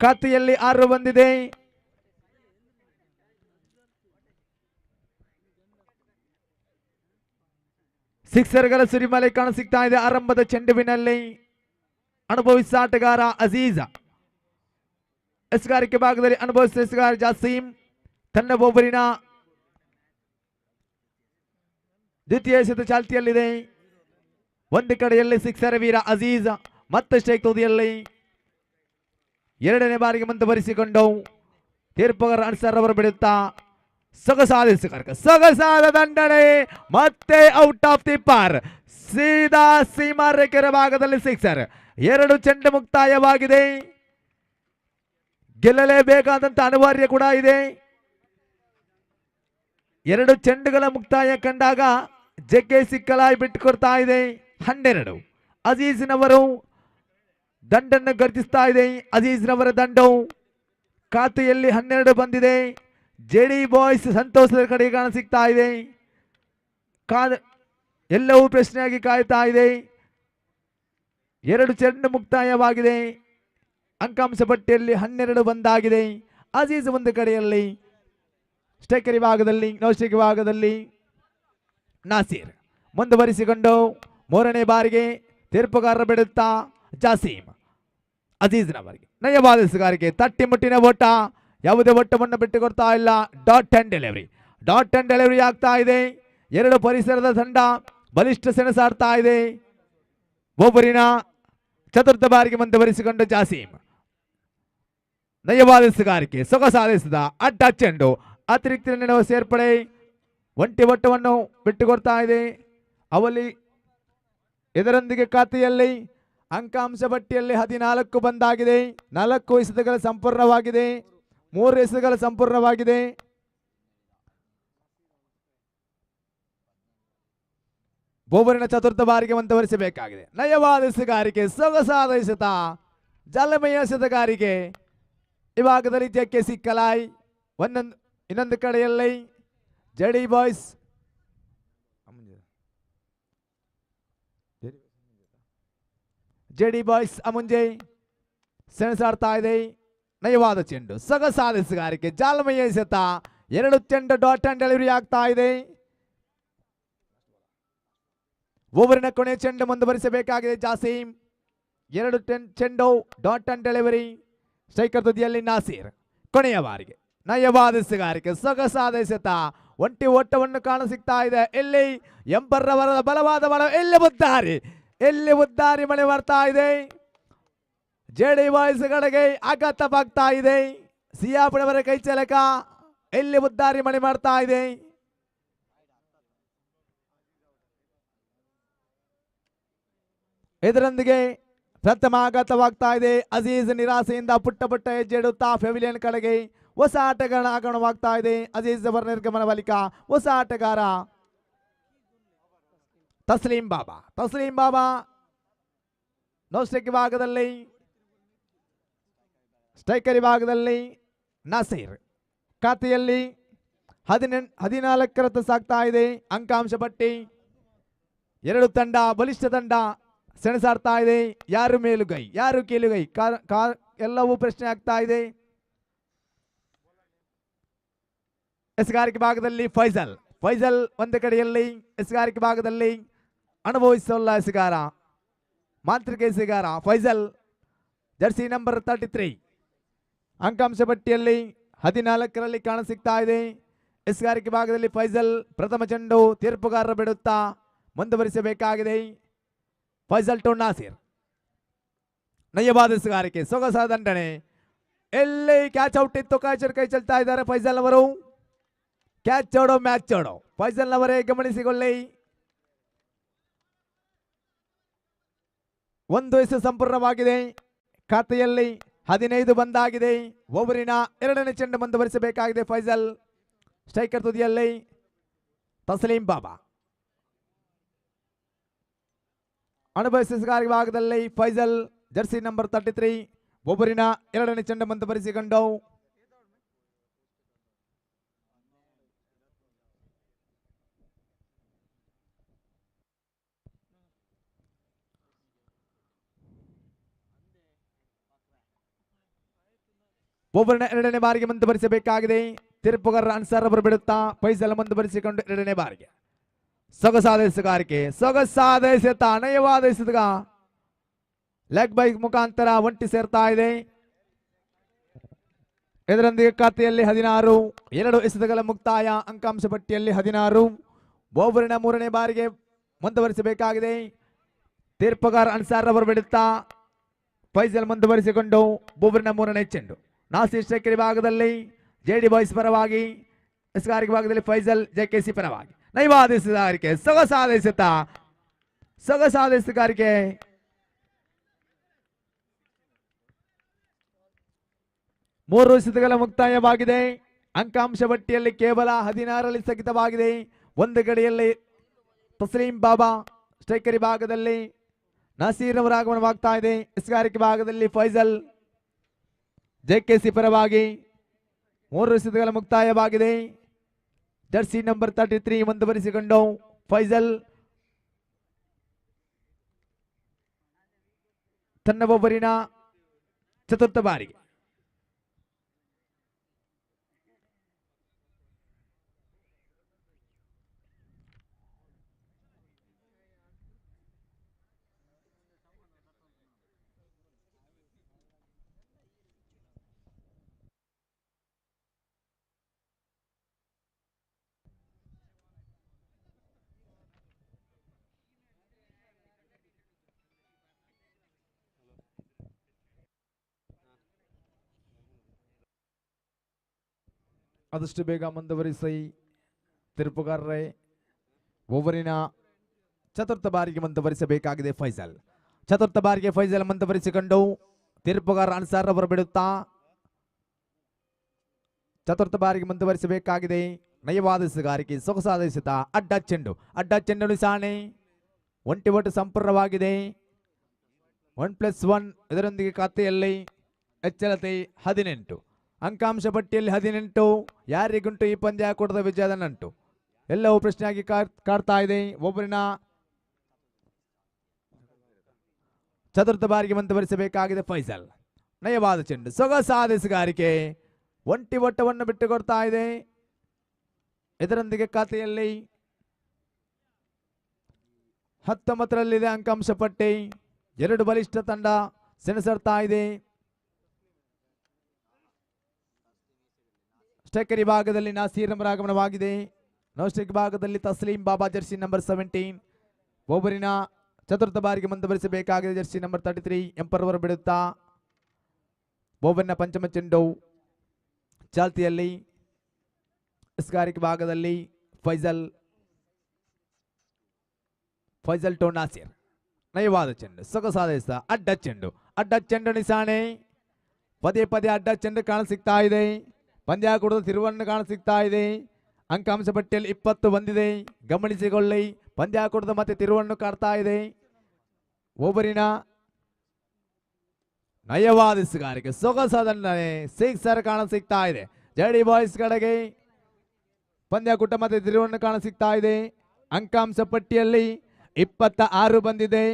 ಖಾತೆಯಲ್ಲಿ 6 ಬಂದಿದೆ. ಸಿಕ್ಸರ್ಗಳ ಸುರಿಮಲೆ ಕಾಣಸಿಗ್ತಾ ಇದೆ ಆರಂಭದ ಚೆಂಡುವಿನಲ್ಲಿ. ಅನುಭವಿಸಿದ ಆಟಗಾರ ಅಜೀಜ್, ಎಸುಗಾರಿಕೆ ಭಾಗದಲ್ಲಿ ಅನುಭವಿಸಿದ ಎಸುಗಾರ ಜಾಸೀಮ್. ತನ್ನ ಒಬ್ಬರಿನ ದ್ವಿತೀಯ ಎಸೆತ ಚಾಲ್ತಿಯಲ್ಲಿದೆ. ಒಂದು ಕಡೆಯಲ್ಲಿ ಸಿಕ್ಸರ್ ವೀರ ಅಜೀಜ್ ಮತ್ತಷ್ಟೇ ತುದಿಯಲ್ಲಿ ಎರಡನೇ ಬಾರಿಗೆ ಮುಂದುವರಿಸಿಕೊಂಡು ತೀರ್ಪುಗಾರ ಅನ್ಸರ್ ಅವರು ಬಿಡುತ್ತಾ ಸೊಗಸಾದ ದಂಡನೆ, ಮತ್ತೆ ಔಟ್ ಆಫ್ ದಿ ಪಾರ್. ಸೀದಾ ಸೀಮಾ ರೇಖೆಯ ಭಾಗದಲ್ಲಿ ಸಿಕ್ಸರ್. 2 ಚೆಂಡು ಮುಕ್ತಾಯವಾಗಿದೆ. ಗೆಲ್ಲಲೇಬೇಕಾದಂತ ಅನಿವಾರ್ಯ ಕೂಡ ಇದೆ. 2 ಚೆಂಡುಗಳ ಮುಕ್ತಾಯ ಕಂಡಾಗ ಜಗ್ಗೆ ಸಿಕ್ಕಲಾಯಿ ಬಿಟ್ಟುಕೊಡ್ತಾ ಇದೆ. 12 ಅಜೀಜ್ನವರು ದಂಡನ್ನು ಗರ್ಜಿಸ್ತಾ ಇದೆ. ಅಜೀಜ್ನವರ ದಂಡವು ಖಾತೆಯಲ್ಲಿ 12 ಬಂದಿದೆ. ಜೆಡಿ ಬಾಯ್ಸ್ ಸಂತೋಷದ ಕಡೆ ಕಾಣಸಿಗ್ತಾ ಇದೆ. ಎಲ್ಲವೂ ಪ್ರಶ್ನೆಯಾಗಿ ಕಾಯ್ತಾ ಇದೆ. 2 ಚೆಂಡು ಮುಕ್ತಾಯವಾಗಿದೆ. ಅಂಕಾಂಶ ಪಟ್ಟಿಯಲ್ಲಿ 12 ಬಂದಾಗಿದೆ. ಅಜೀಜ್ ಒಂದು ಕಡೆಯಲ್ಲಿ ಸ್ಟ್ರೈಕರ್ ವಿಭಾಗದಲ್ಲಿ ನೌಸ್ಟ್ರೈಕ್ ವಿಭಾಗದಲ್ಲಿ ನಾಸೀರ್ ಮುಂದುವರಿಸಿಕೊಂಡು ಮೂರನೇ ಬಾರಿಗೆ ತೀರ್ಪುಗಾರರ ಬಿಡುತ್ತಾ ಜಾಸೀಮ್ ಅಜೀಜ್ನವರಿಗೆ ನಯವಾದ ಎಸುಗಾರಿಕೆ, ತಟ್ಟಿ ಮುಟ್ಟಿನ ಓಟ, ಯಾವುದೇ ಓಟವನ್ನು ಬಿಟ್ಟುಕೊಡ್ತಾ ಇಲ್ಲ. ಡಾಟ್ ಅಂಡ್ ಡೆಲಿವರಿ ಆಗ್ತಾ ಇದೆ. 2 ಪರಿಸರದ ತಂಡ ಬಲಿಷ್ಠ ಸೆಣಸಾಡ್ತಾ ಇದೆ. ಒಬ್ಬರಿನ ಚತುರ್ಥ ಬಾರಿಗೆ ಮುಂದುವರಿಸಿಕೊಂಡು ಜಾಸೀಮ್ ನಯವಾದ ಎಸುಗಾರಿಕೆ, ಸೊಗಸಾಧಿಸಿದ ಅಡ್ಡ ಚೆಂಡು, ಅತಿರಿಕ್ತ ನಡೆಯುವ ಸೇರ್ಪಡೆ, ಒಂಟಿ ಒಟ್ಟವನ್ನು ಬಿಟ್ಟುಕೊಡ್ತಾ ಇದೆ. ಅವಲ್ಲಿ ಇದರೊಂದಿಗೆ ಖಾತೆಯಲ್ಲಿ ಅಂಕಾಂಶ ಪಟ್ಟಿಯಲ್ಲಿ 14 ಬಂದಾಗಿದೆ. 4 ಎಸೆತಗಳು ಸಂಪೂರ್ಣವಾಗಿದೆ. 3 ಎಸೆತಗಳು ಸಂಪೂರ್ಣವಾಗಿದೆ. ಬೋಬರಿನ ಚತುರ್ಥ ಬಾರಿಗೆ ಮುಂದುವರಿಸಬೇಕಾಗಿದೆ. ನಯವಾದ ಎಸೆಗಾರಿಕೆ, ಸೊಗಸಾದ ಎಸೆತ, ಜಲಮಯ ಎಸೆತಗಾರಿಕೆ. ಈ ಭಾಗದಲ್ಲಿ ಜಕ್ಕೆ ಸಿಕ್ಕಲಾಯ್. ಇನ್ನೊಂದು ಕಡೆಯಲ್ಲಿ ಜಡಿ ಬಾಯ್ಸ್ ಅಮುಂಜೆ ಸೆಣಸಾಡ್ತಾ ಇದೆ. ನಯವಾದ ಚೆಂಡು, ಸೊಗಸಾದ ಎಸೆಗಾರಿಕೆ, ಜಾಲಮಯ ಎಸೆತ. 2 ಚೆಂಡು ಡಾಟ್ ಅಂಡ್ ಡೆಲಿವರಿ ಆಗ್ತಾ ಇದೆ. ಓವರಿನ ಕೊನೆ ಚೆಂಡು ಮುಂದುವರಿಸಬೇಕಾಗಿದೆ ಜಾಸೀಮ್. 2 ಚೆಂಡು ಡಾಟ್ ಅಂಡ್ ಡೆಲಿವರಿ. ಸ್ಟ್ರೈಕರ್ ತುದಿಯಲ್ಲಿ ನಾಸೀರ್. ಕೊನೆಯ ಬಾರಿಗೆ ನಯವಾದ ಎಸೆಗಾರಿಕೆ, ಸೊಗಸಾದ ಎಸೆತ, ಒಂಟಿ ಓಟವನ್ನು ಕಾಣಸಿಗ್ತಾ ಇದೆ. ಇಲ್ಲಿ ಎಂಬರ್ರವರ ಬಲವಾದ ಬಲ, ಎಲ್ಲಿ ಉದ್ದಾರಿ ಮಳೆ ಬರ್ತಾ ಇದೆ. ಜೆಡಿ ಬಾಯ್ಸ್ ಕಡೆಗೆ ಆಘಾತವಾಗ್ತಾ ಇದೆ. ಸಿಯಾಪುರವರ ಕೈ ಚಲಕ ಎಲ್ಲಿ ಉದ್ದಾರಿ ಮಳೆ ಮಾಡ್ತಾ ಇದೆ. ಇದರೊಂದಿಗೆ ಪ್ರಥಮ ಆಘಾತವಾಗ್ತಾ ಇದೆ. ಅಜೀಜ್ ನಿರಾಸೆಯಿಂದ ಪುಟ್ಟ ಹೆಜ್ಜೆ ಇಡುತ್ತಾ ಪೆವಿಲಿಯನ್ ಕಡೆಗೆ. ಹೊಸ ಆಟಗಾರ ಆಗಮನವಾಗ್ತಾ ಇದೆ. ಅಜೀಜ್ ಅವರ ನಿರ್ಗಮನ ಬಳಿಕ ಹೊಸ ಆಟಗಾರ ತಸ್ಲೀಂ ಬಾಬಾ ಸ್ಟ್ರೈಕರ್ ವಿಭಾಗದಲ್ಲಿ ನಾಸೀರ್. ಖಾತೆಯಲ್ಲಿ 14 ಸಾಗ್ತಾ ಇದೆ. ಅಂಕಾಂಶ ಪಟ್ಟಿ 2 ತಂಡ ಬಲಿಷ್ಠ ತಂಡ ಸೆಣಸಾಡ್ತಾ ಇದೆ. ಯಾರು ಮೇಲುಗೈ ಯಾರು ಕೀಲುಗೈ ಎಲ್ಲವೂ ಪ್ರಶ್ನೆ ಆಗ್ತಾ ಇದೆ. ಎಸೆಗಾರಿಕೆ ಭಾಗದಲ್ಲಿ ಫೈಜಲ್ ಒಂದು ಕಡೆಯಲ್ಲಿ, ಎಸೆಗಾರಿಕೆ ಭಾಗದಲ್ಲಿ ಅನುಭವಿಸಲ್ಲ ಎಸೆಗಾರ ಮಾಂತ್ರಿಕ ಎಸೆಗಾರ ಫೈಜಲ್ ಜರ್ಸಿ ನಂಬರ್ 33 ಅಂಕಾಂಶ ಪಟ್ಟಿಯಲ್ಲಿ 14ರಲ್ಲಿ ಕಾಣಸಿಗ್ತಾ ಇದೆ. ಎಸ್ಗಾರಿಕೆ ಭಾಗದಲ್ಲಿ ಫೈಜಲ್ ಪ್ರಥಮ ಚೆಂಡು ತೀರ್ಪುಗಾರರು ಬಿಡುತ್ತಾ ಮುಂದುವರಿಸಬೇಕಾಗಿದೆ. ಫೈಜಲ್ ಟು ನಾಸಿರ್ ನಯವಾದ ಎಸ್ಗಾರಿಕೆ ಸೊಗಸಾದ ದಂಡನೆ. ಎಲ್ಲಿ ಕ್ಯಾಚ್ ಔಟ್ ಇತ್ತು, ಕೈ ಚೆಲ್ತಾ ಇದ್ದಾರೆ ಫೈಜಲ್ ಅವರು. ಕ್ಯಾಚ್ ಆಡೋ ಮ್ಯಾಚ್ ಆಡೋ ಫೈಜಲ್ ಅವರೇ ಗಮನಿಸಿಕೊಳ್ಳಿ. ಒಂದು ಎಸೆ ಸಂಪೂರ್ಣವಾಗಿದೆ. ಖಾತೆಯಲ್ಲಿ 15 ಬಂದಾಗಿದೆ. ಓವರಿನ 2ನೇ ಚೆಂಡು ಮುಂದುವರಿಸಬೇಕಾಗಿದೆ ಫೈಜಲ್. ಸ್ಟ್ರೈಕರ್ ತುದಿಯಲ್ಲಿ ತಸ್ಲೀಂ ಬಾಬಾ. ಅನುಭವಿಸಿದ ಭಾಗದಲ್ಲಿ ಫೈಜಲ್ ಜರ್ಸಿ ನಂಬರ್ 33 ಓವರಿನ 2ನೇ ಚೆಂಡು ಮುಂದುವರಿಸಿಕೊಂಡು ಓವರ್ನ 2ನೇ ಬಾರಿಗೆ ಮುಂದುವರಿಸಬೇಕಾಗಿದೆ. ತೀರ್ಪುಗಾರರ ಅನ್ಸಾರ್ ಅವರು ಬಿಡುತ್ತಾ ಫೈಜಲ್ ಮುಂದುವರಿಸಿಕೊಂಡು 2ನೇ ಬಾರಿಗೆ ಸೊಗಸಾದ ಎಸೆಗಾರಿಕೆ, ಸೊಗಸಾದ ಎಸೆತ, ನಯವಾದ ಎಸೆತ ಲೆಗ್ ಬೈಕ್ ಮುಖಾಂತರ ಒಂಟಿ ಸೇರ್ತಾ ಇದೆ. ಇದರೊಂದಿಗೆ ಖಾತೆಯಲ್ಲಿ 16, 2 ಎಸೆತಗಳ ಮುಕ್ತಾಯ. ಅಂಕಾಂಶ ಪಟ್ಟಿಯಲ್ಲಿ 16. ಓವರಿನ 3ನೇ ಬಾರಿಗೆ ಮುಂದುವರಿಸಬೇಕಾಗಿದೆ. ತೀರ್ಪುಗಾರ ಅನ್ಸಾರ್ ಅವರು ಬಿಡುತ್ತಾ ಫೈಜಲ್ ಮುಂದುವರಿಸಿಕೊಂಡು ಓವರಿನ 3ನೇ ಚೆಂಡು ನಾಸಿರ್ ಸ್ಟ್ರೈಕರ್ ಭಾಗದಲ್ಲಿ ಜೆಡಿ ಬಾಯ್ಸ್ ಪರವಾಗಿ, ಎಸ್ಗಾರಿಕೆ ಭಾಗದಲ್ಲಿ ಫೈಜಲ್ ಜೆಕೆಸಿ ಪರವಾಗಿ. ನೈವಾದ ಎಸೆಗಾರಿಕೆ, ಸೊಗಸಾದ ಎಸೆತ, ಸೊಗಸಾದ ಎಸೆಗಾರಿಕೆ. ಮೂರು ಎಸೆತಗಳ ಮುಕ್ತಾಯವಾಗಿದೆ. ಅಂಕಾಂಶ ಪಟ್ಟಿಯಲ್ಲಿ ಕೇವಲ 16ರಲ್ಲಿ ಸ್ಥಗಿತವಾಗಿದೆ. ಒಂದು ಗಡಿಯಲ್ಲಿ ತಸ್ಲೀಂ ಬಾಬಾ, ಸ್ಟ್ರೈಕರಿ ಭಾಗದಲ್ಲಿ ನಸೀರ್ ಅವರ ಆಗಮನವಾಗ್ತಾ ಇದೆ. ಎಸ್ಗಾರಿಕೆ ಭಾಗದಲ್ಲಿ ಫೈಜಲ್ ಜೆಕೆಸಿ ಪರವಾಗಿ 3 ಎಸೆತಗಳ ಮುಕ್ತಾಯವಾಗಿದೆ. ಜರ್ಸಿ ನಂಬರ್ 33 ಮುಂದುವರಿಸಿಕೊಂಡು ಫೈಜಲ್ ತನ್ನ ಓವರಿನ 4ಥ ಬಾರಿಗೆ ಆದಷ್ಟು ಬೇಗ ಮುಂದುವರಿಸಿ ತೀರ್ಪುಗಾರರೇ. ಓವರಿನ 4ಥ ಬಾರಿಗೆ ಮುಂದುವರಿಸಬೇಕಾಗಿದೆ ಫೈಜಲ್. 4ಥ ಬಾರಿಗೆ ಫೈಜಲ್ ಮುಂದುವರಿಸಿಕೊಂಡು ತೀರ್ಪುಗಾರ ಅನ್ಸಾರ್ ಅವರು ಬಿಡುತ್ತಾ 4ಥ ಬಾರಿಗೆ ಮುಂದುವರಿಸಬೇಕಾಗಿದೆ. ನಯವಾದ ಎಸೆಗಾರಿಕೆ, ಸೊಗಸಾದ ಎಸೆತ, ಅಡ್ಡ ಚೆಂಡು ನಿಸಾಣೆ. ಒಂಟಿ ಒಟ್ಟು ಸಂಪೂರ್ಣವಾಗಿದೆ. 1+1 ಇದರೊಂದಿಗೆ ಖಾತೆಯಲ್ಲಿ ಎಚ್ಚರತೆ 18. ಅಂಕಾಂಶ ಪಟ್ಟಿಯಲ್ಲಿ 18. ಯಾರಿಗುಂಟು ಈ ಪಂದ್ಯ ಕೂಟದ ವಿಜಯದ ನಂಟು? ಎಲ್ಲವೂ ಪ್ರಶ್ನೆಯಾಗಿ ಕಾಡ್ತಾ ಇದೆ. ಒಬ್ಬರಿನ 4ಥ ಬಾರಿಗೆ ಮುಂದುವರಿಸಬೇಕಾಗಿದೆ ಫೈಜಲ್. ನಯವಾದ ಚೆಂಡು, ಸೊಗಸಾದ ಎಸೆಗಾರಿಕೆ, ಒಂಟಿ ಒಟ್ಟವನ್ನು ಬಿಟ್ಟುಕೊಡ್ತಾ ಇದೆ. ಇದರೊಂದಿಗೆ ಖಾತೆಯಲ್ಲಿ 19ರಲ್ಲಿದೆ ಅಂಕಾಂಶ ಪಟ್ಟಿ. 2 ಬಲಿಷ್ಠ ತಂಡ ಸೆಣಸರ್ತಾ ಇದೆ. ಸ್ಟ್ರೈಕರಿ ಭಾಗದಲ್ಲಿ ನಾಸೀರ್ ಅವರ ಆಗಮನವಾಗಿದೆ. ನೌಸ್ಟಿಕ್ ಭಾಗದಲ್ಲಿ ತಸ್ಲೀಂ ಬಾಬಾ ಜರ್ಸಿ ನಂಬರ್ 17 ಓವರಿನ 4ಥ ಬಾರಿಗೆ ಮುಂದುವರಿಸಬೇಕಾಗಿದೆ. ಜರ್ಸಿ ನಂಬರ್ 33 ಎಂಪರ್ ಅವರು ಬಿಡುತ್ತಾ ಓವರ್ನ 5ಮ ಚೆಂಡು ಚಾಲ್ತಿಯಲ್ಲಿ. ಎಸ್ಗಾರಿಕೆ ಭಾಗದಲ್ಲಿ ಫೈಜಲ್ ಟು ನಾಸಿರ್. ನಯವಾದ ಚೆಂಡು, ಸೊಗಸಾದ ಎಸೆತ, ಅಡ್ಡ ಚೆಂಡು ನಿಸಾಣೆ. ಪದೇ ಅಡ್ಡ ಚೆಂಡು ಕಾಣಸಿಗ್ತಾ ಇದೆ. ಪಂದ್ಯಾಕೂಟದ ತಿರುವನ್ನು ಕಾಣಸಿಗ್ತಾ ಇದೆ. ಅಂಕಾಂಶ ಪಟ್ಟಿಯಲ್ಲಿ 20 ಬಂದಿದೆ. ಗಮನಿಸಿಕೊಳ್ಳಿ, ಪಂದ್ಯಾಕೂಟದ ಮತ್ತೆ ತಿರುವನ್ನು ಕಾಡ್ತಾ ಇದೆ. ಓವರಿನ ನಯವಾದ ಎಸೆಗಾರಿಕೆ, ಸೊಗಸಾದ ಸಿಕ್ಸರ್ ಕಾಣಸಿಗ್ತಾ ಇದೆ. ಜೆಡಿ ಬಾಯ್ಸ್ ಕಡೆಗೆ ಪಂದ್ಯಾಕೂಟ ಮತ್ತೆ ತಿರುವನ್ನು ಕಾಣಸಿಗ್ತಾ ಇದೆ. ಅಂಕಾಂಶ ಪಟ್ಟಿಯಲ್ಲಿ 26 ಬಂದಿದೆ.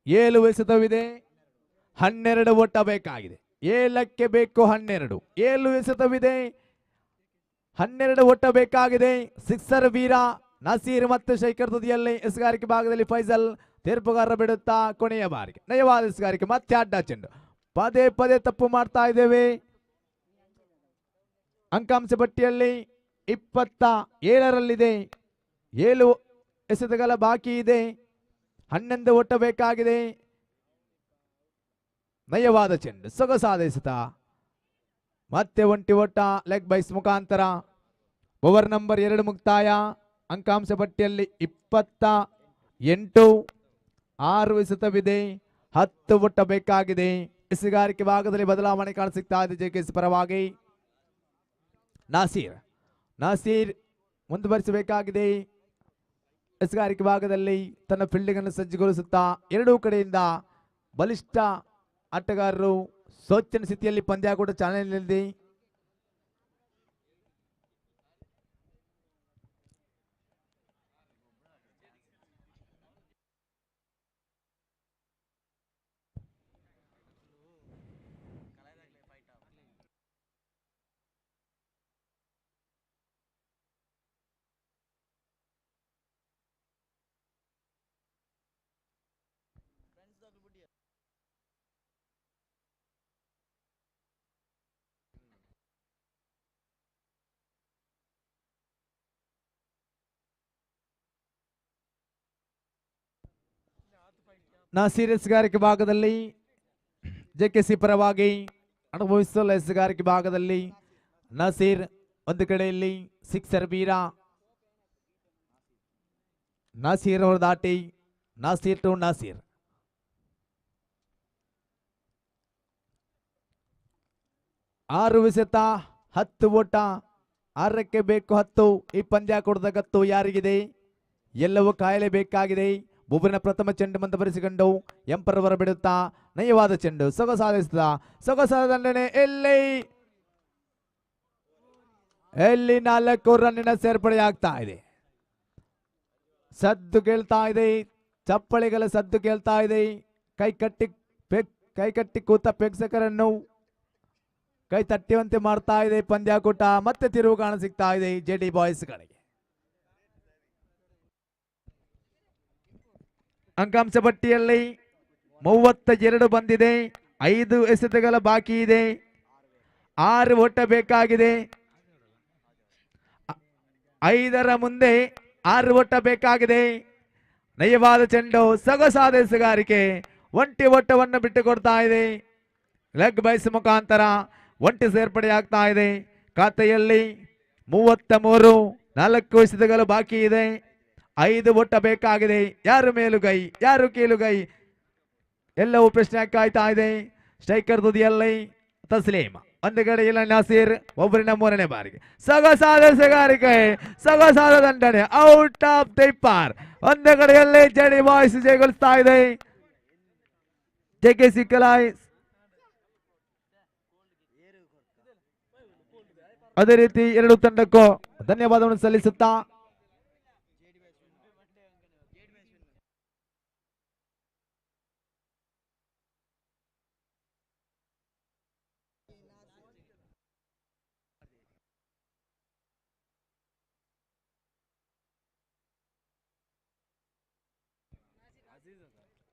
7 ಎಸೆತವಿದೆ. 12 ಓಟ ಬೇಕಾಗಿದೆ. 7ಕ್ಕೆ ಬೇಕು 12. 7 ಎಸೆತವಿದೆ. 12 ಓಟ ಬೇಕಾಗಿದೆ. ಸಿಕ್ಸರ್ ವೀರ ನಸೀರ್ ಮತ್ತು ಶೇಖರ್ ತುದಿಯಲ್ಲಿ. ಎಸ್ಗಾರಿಕೆ ಭಾಗದಲ್ಲಿ ಫೈಜಲ್ ತೀರ್ಪುಗಾರ ಬಿಡುತ್ತಾ ಕೊನೆಯ ಬಾರಿಗೆ ನಯವಾದ ಎಸೆಗಾರಿಕೆ ಮತ್ತೆ ಅಡ್ಡ ಚೆಂಡು ಪದೇ ಪದೇ ತಪ್ಪು ಮಾಡ್ತಾ ಇದ್ದೇವೆ. ಅಂಕಾಂಶ ಪಟ್ಟಿಯಲ್ಲಿ 27ರಲ್ಲಿದೆ. 7 ಎಸೆತಗಳ ಬಾಕಿ ಇದೆ. 11 ಓಟ ಬೇಕಾಗಿದೆ. ನಯವಾದ ಚೆಂಡು ಸೊಗಸಾದ ಎಸೆತ ಮತ್ತೆ ಒಂಟಿ ಓಟ ಲೆಗ್ ಬೈಸ್ ಮುಖಾಂತರ. ಓವರ್ ನಂಬರ್ 2 ಮುಕ್ತಾಯ. ಅಂಕಾಂಶ ಪಟ್ಟಿಯಲ್ಲಿ 28. 6 ಎಸೆತವಿದೆ. 10 ಓಟ ಬೇಕಾಗಿದೆ. ಎಸೆಗಾರಿಕೆ ಭಾಗದಲ್ಲಿ ಬದಲಾವಣೆ ಕಾಣಸಿಗ್ತಾ ಇದೆ ಜೆಕೆಸಿ ಪರವಾಗಿ. ನಾಸೀರ್ ಮುಂದುವರಿಸಬೇಕಾಗಿದೆ. ಎಸೆಗಾರಿಕೆ ಭಾಗದಲ್ಲಿ ತನ್ನ ಫೀಲ್ಡಿಂಗ್ ಅನ್ನು ಸಜ್ಜುಗೊಳಿಸುತ್ತಾ ಎರಡೂ ಕಡೆಯಿಂದ ಬಲಿಷ್ಠ ಆಟಗಾರರು ಶೋಚನ ಸ್ಥಿತಿಯಲ್ಲಿ ಪಂದ್ಯಾಕೂಟ ಚಾಲನೆಯಲ್ಲಿದೆ. ನಾಸೀರ್ ಎಸೆಗಾರಿಕೆ ಭಾಗದಲ್ಲಿ ಜೆಕೆಸಿ ಪರವಾಗಿ ಅನುಭವಿಸಲು ಎಸೆಗಾರಿಕೆ ಭಾಗದಲ್ಲಿ ನಾಸೀರ್ ಒಂದು ಕಡೆಯಲ್ಲಿ ಸಿಕ್ಸರ್ ಬೀರ. ನಾಸೀರ್ ಅವರು ದಾಟಿ ನಾಸೀರ್ ಟು ನಾಸೀರ್. ಆರು ಎಸೆತ 10 ಓಟ. 6ಕ್ಕೆ ಬೇಕು 10. ಈ ಪಂದ್ಯಾಕೂಟದ ಗತ್ತು ಯಾರಿಗಿದೆ? ಎಲ್ಲವೂ ಕಾಯಲೇಬೇಕಾಗಿದೆ. ಬುಬ್ರನ ಪ್ರಥಮ ಚೆಂಡು ಮುಂದುವರಿಸಿಕೊಂಡು ಎಂಪರ್ ಹೊರ ಬಿಡುತ್ತಾ ನಯವಾದ ಚೆಂಡು ಸೊಗಸಾದ ದಂಡನೆ. ಎಲ್ಲಿ 4 ರನ್ನಿನ ಸೇರ್ಪಡೆಯಾಗ್ತಾ ಇದೆ. ಸದ್ದು ಕೇಳ್ತಾ ಇದೆ. ಚಪ್ಪಳಿಗಳ ಸದ್ದು ಕೇಳ್ತಾ ಇದೆ. ಕೈ ಕಟ್ಟಿ ಕೂತ ಪ್ರೇಕ್ಷಕರನ್ನು ಕೈ ತಟ್ಟುವಂತೆ ಮಾಡ್ತಾ ಇದೆ ಪಂದ್ಯಾಕೂಟ. ಮತ್ತೆ ತಿರುವು ಕಾಣ ಸಿಗ್ತಾ ಇದೆ ಜೆಡಿ ಬಾಯ್ಸ್ಗಳಿಗೆ. ಅಂಕಾಂಶ ಪಟ್ಟಿಯಲ್ಲಿ 32 ಬಂದಿದೆ. 5 ಎಸೆತಗಳ ಬಾಕಿ ಇದೆ. 6 ಓಟ ಬೇಕಾಗಿದೆ. 5ರ ಮುಂದೆ 6 ಓಟ ಬೇಕಾಗಿದೆ. ನಯವಾದ ಚೆಂಡು ಸೊಗಸಾದ ಎಸೆಗಾರಿಕೆ. ಒಂಟಿ ಓಟವನ್ನು ಬಿಟ್ಟು ಕೊಡ್ತಾ ಇದೆ. ಲೆಗ್ ಬೈಸ್ ಮುಖಾಂತರ ಒಂಟಿ ಸೇರ್ಪಡೆ ಆಗ್ತಾ ಇದೆ. ಖಾತೆಯಲ್ಲಿ 33. 4 ಎಸೆತಗಳು ಬಾಕಿ ಇದೆ. 5 ಓಟ ಬೇಕಾಗಿದೆ. ಯಾರು ಮೇಲುಗೈ ಯಾರು ಕೀಲುಗೈ ಎಲ್ಲವೂ ಪ್ರಶ್ನೆ ಕಾಯ್ತಾ ಇದೆ. ಸ್ಟ್ರೈಕರ್ ತುದಿಯಲ್ಲಿ ತಸ್ಲೀಮ್, ಒಂದು ಕಡೆಯಲ್ಲಿ ನಾಸೀರ್. ಒಬ್ಬರಿನ 3ನೇ ಬಾರಿಗೆ ಸೊಗಸಾದ ಎಸೆಗಾರಿಕೆ, ಸೊಗಸಾದ ದಂಡನೆ, ಔಟ್ ಆಫ್ ದಿ ಪಾರ್. ಒಂದು ಕಡೆಯಲ್ಲಿ ಜೆಡಿ ಬಾಯ್ಸ್ ಜಯಗೊಳಿಸ್ತಾ ಇದೆ. ಜೆಕೆಸಿ ಕಲಾಯ್ಸ್ ಅದೇ ರೀತಿ ಎರಡು ತಂಡಕ್ಕೂ ಧನ್ಯವಾದವನ್ನು ಸಲ್ಲಿಸುತ್ತಾ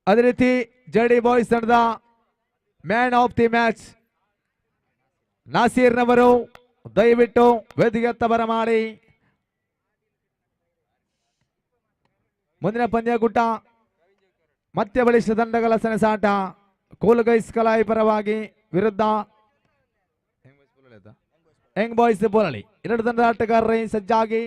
ಅದೇ ರೀತಿ ಜೆಡಿ ಬಾಯ್ಸ್ ತಂಡದ ಮ್ಯಾನ್ ಆಫ್ ದಿ ಮ್ಯಾಚ್ ನಾಸೀರ್ನವರು ದಯವಿಟ್ಟು ವೇದಿಕೆ ಬರಮಾಡಿ. ಮುಂದಿನ ಪಂದ್ಯಕೂಟ ಮತ್ತೆ ಬಲಿಷ್ಠ ತಂಡಗಳ ಸೆಣಸಾಟ. ಕೂಲ್ಗೈಸ್ ಕಲಾಯಿ ಪರವಾಗಿ ವಿರುದ್ಧ ಯಂಗ್ ಬಾಯ್ಸ್ ಬೋಲಳಿ. ಎರಡು ತಂಡದ ಆಟಗಾರರೇ ಸಜ್ಜಾಗಿ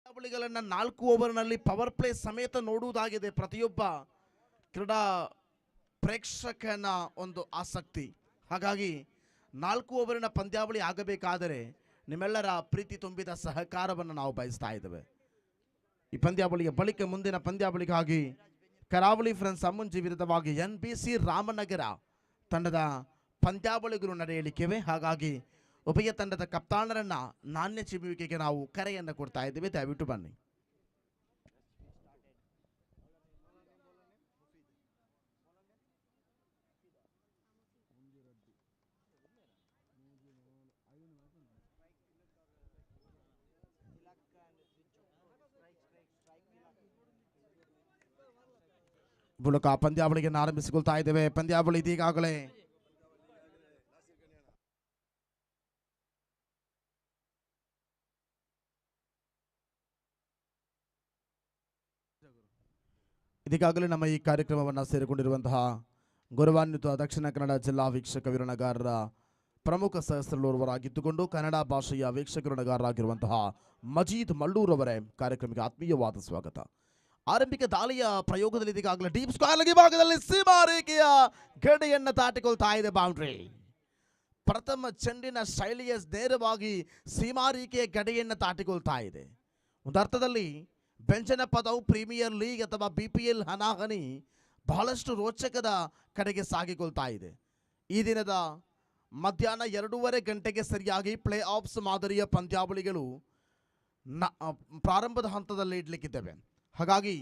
ಪಂದ್ಯಾವಳಿಗಳನ್ನು 4 ಓವರ್ನಲ್ಲಿ ಪವರ್ ಪ್ಲೇ ಸಮೇತ ನೋಡುವುದಾಗಿದೆ ಪ್ರತಿಯೊಬ್ಬ ಕ್ರೀಡಾ ಪ್ರೇಕ್ಷಕನ ಒಂದು ಆಸಕ್ತಿ. ಹಾಗಾಗಿ 4 ಓವರಿನ ಪಂದ್ಯಾವಳಿ ಆಗಬೇಕಾದರೆ ನಿಮ್ಮೆಲ್ಲರ ಪ್ರೀತಿ ತುಂಬಿದ ಸಹಕಾರವನ್ನು ನಾವು ಬಯಸ್ತಾ ಇದ್ದೇವೆ. ಈ ಪಂದ್ಯಾವಳಿಯ ಬಳಿಕ ಮುಂದಿನ ಪಂದ್ಯಾವಳಿಗಾಗಿ ಕರಾವಳಿ ಫ್ರೆಂಡ್ಸ್ ಅಮ್ಮುಂಜಿ ವಿರುದ್ಧವಾಗಿ NBC ರಾಮನಗರ ತಂಡದ ಪಂದ್ಯಾವಳಿಗಳು ನಡೆಯಲಿಕ್ಕಿವೆ. ಹಾಗಾಗಿ ಉಭಯ ತಂಡದ ಕಪ್ತಾನರನ್ನ ನಾಣ್ಯ ಚಿಮ್ಮುವಿಕೆಗೆ ನಾವು ಕರೆಯನ್ನು ಕೊಡ್ತಾ ಇದ್ದೇವೆ. ದಯವಿಟ್ಟು ಬನ್ನಿ. ಮೂಲಕ ಪಂದ್ಯಾವಳಿಯನ್ನು ಆರಂಭಿಸಿಕೊಳ್ತಾ ಇದ್ದೇವೆ. ಪಂದ್ಯಾವಳಿ ಇದೀಗಾಗಲೇ ನಮ್ಮ ಈ ಕಾರ್ಯಕ್ರಮವನ್ನು ಸೇರಿಕೊಂಡಿರುವಂತಹ ಗೌರವಾನ್ವಿತ ದಕ್ಷಿಣ ಕನ್ನಡ ಜಿಲ್ಲಾ ವೀಕ್ಷಕ ವಿವರಣಗಾರರ ಪ್ರಮುಖ ಸದಸ್ಯರಲ್ಲೋರ್ವರಾಗಿದ್ದುಕೊಂಡು ಕನ್ನಡ ಭಾಷೆಯ ವೀಕ್ಷಕ ವಿವರಣಗಾರರಾಗಿರುವಂತಹ ಮಜೀದ್ ಮಳ್ಳೂರವರೇ ಕಾರ್ಯಕ್ರಮಕ್ಕೆ ಆತ್ಮೀಯವಾದ ಸ್ವಾಗತ. ಆರಂಭಿಕ ದಾಳಿಯ ಪ್ರಯೋಗದಲ್ಲಿ ಇದೀಗಾಗಲೇ ಡೀಪ್ ಸ್ಕ್ವೇರ್ ಭಾಗದಲ್ಲಿ ಸೀಮಾರೇಖೆಯ ಗಡಿಯನ್ನು ದಾಟಿಕೊಳ್ತಾ ಇದೆ ಬೌಂಡ್ರಿ. ಪ್ರಥಮ ಚೆಂಡಿನ ಶೈಲಿಯ ನೇರವಾಗಿ ಸೀಮಾರೇಖೆಯ ಗಡಿಯನ್ನು ದಾಟಿಕೊಳ್ತಾ ಇದೆ. ಒಂದು ಅರ್ಥದಲ್ಲಿ ಬೆಂಜನಪದವು ಪ್ರೀಮಿಯರ್ ಲೀಗ್ ಅಥವಾ BPL ಹನಾಹನಿ ಬಹಳಷ್ಟು ರೋಚಕದ ಕಡೆಗೆ ಸಾಗಿಕೊಳ್ತಾ ಇದೆ. ಈ ದಿನದ ಮಧ್ಯಾಹ್ನ 2:30 ಗಂಟೆಗೆ ಸರಿಯಾಗಿ ಪ್ಲೇ ಆಫ್ಸ್ ಮಾದರಿಯ ಪಂದ್ಯಾವಳಿಗಳು ಪ್ರಾರಂಭದ ಹಂತದಲ್ಲಿ ಇಡ್ಲಿಕ್ಕಿದ್ದೇವೆ. ಹಾಗಾಗಿ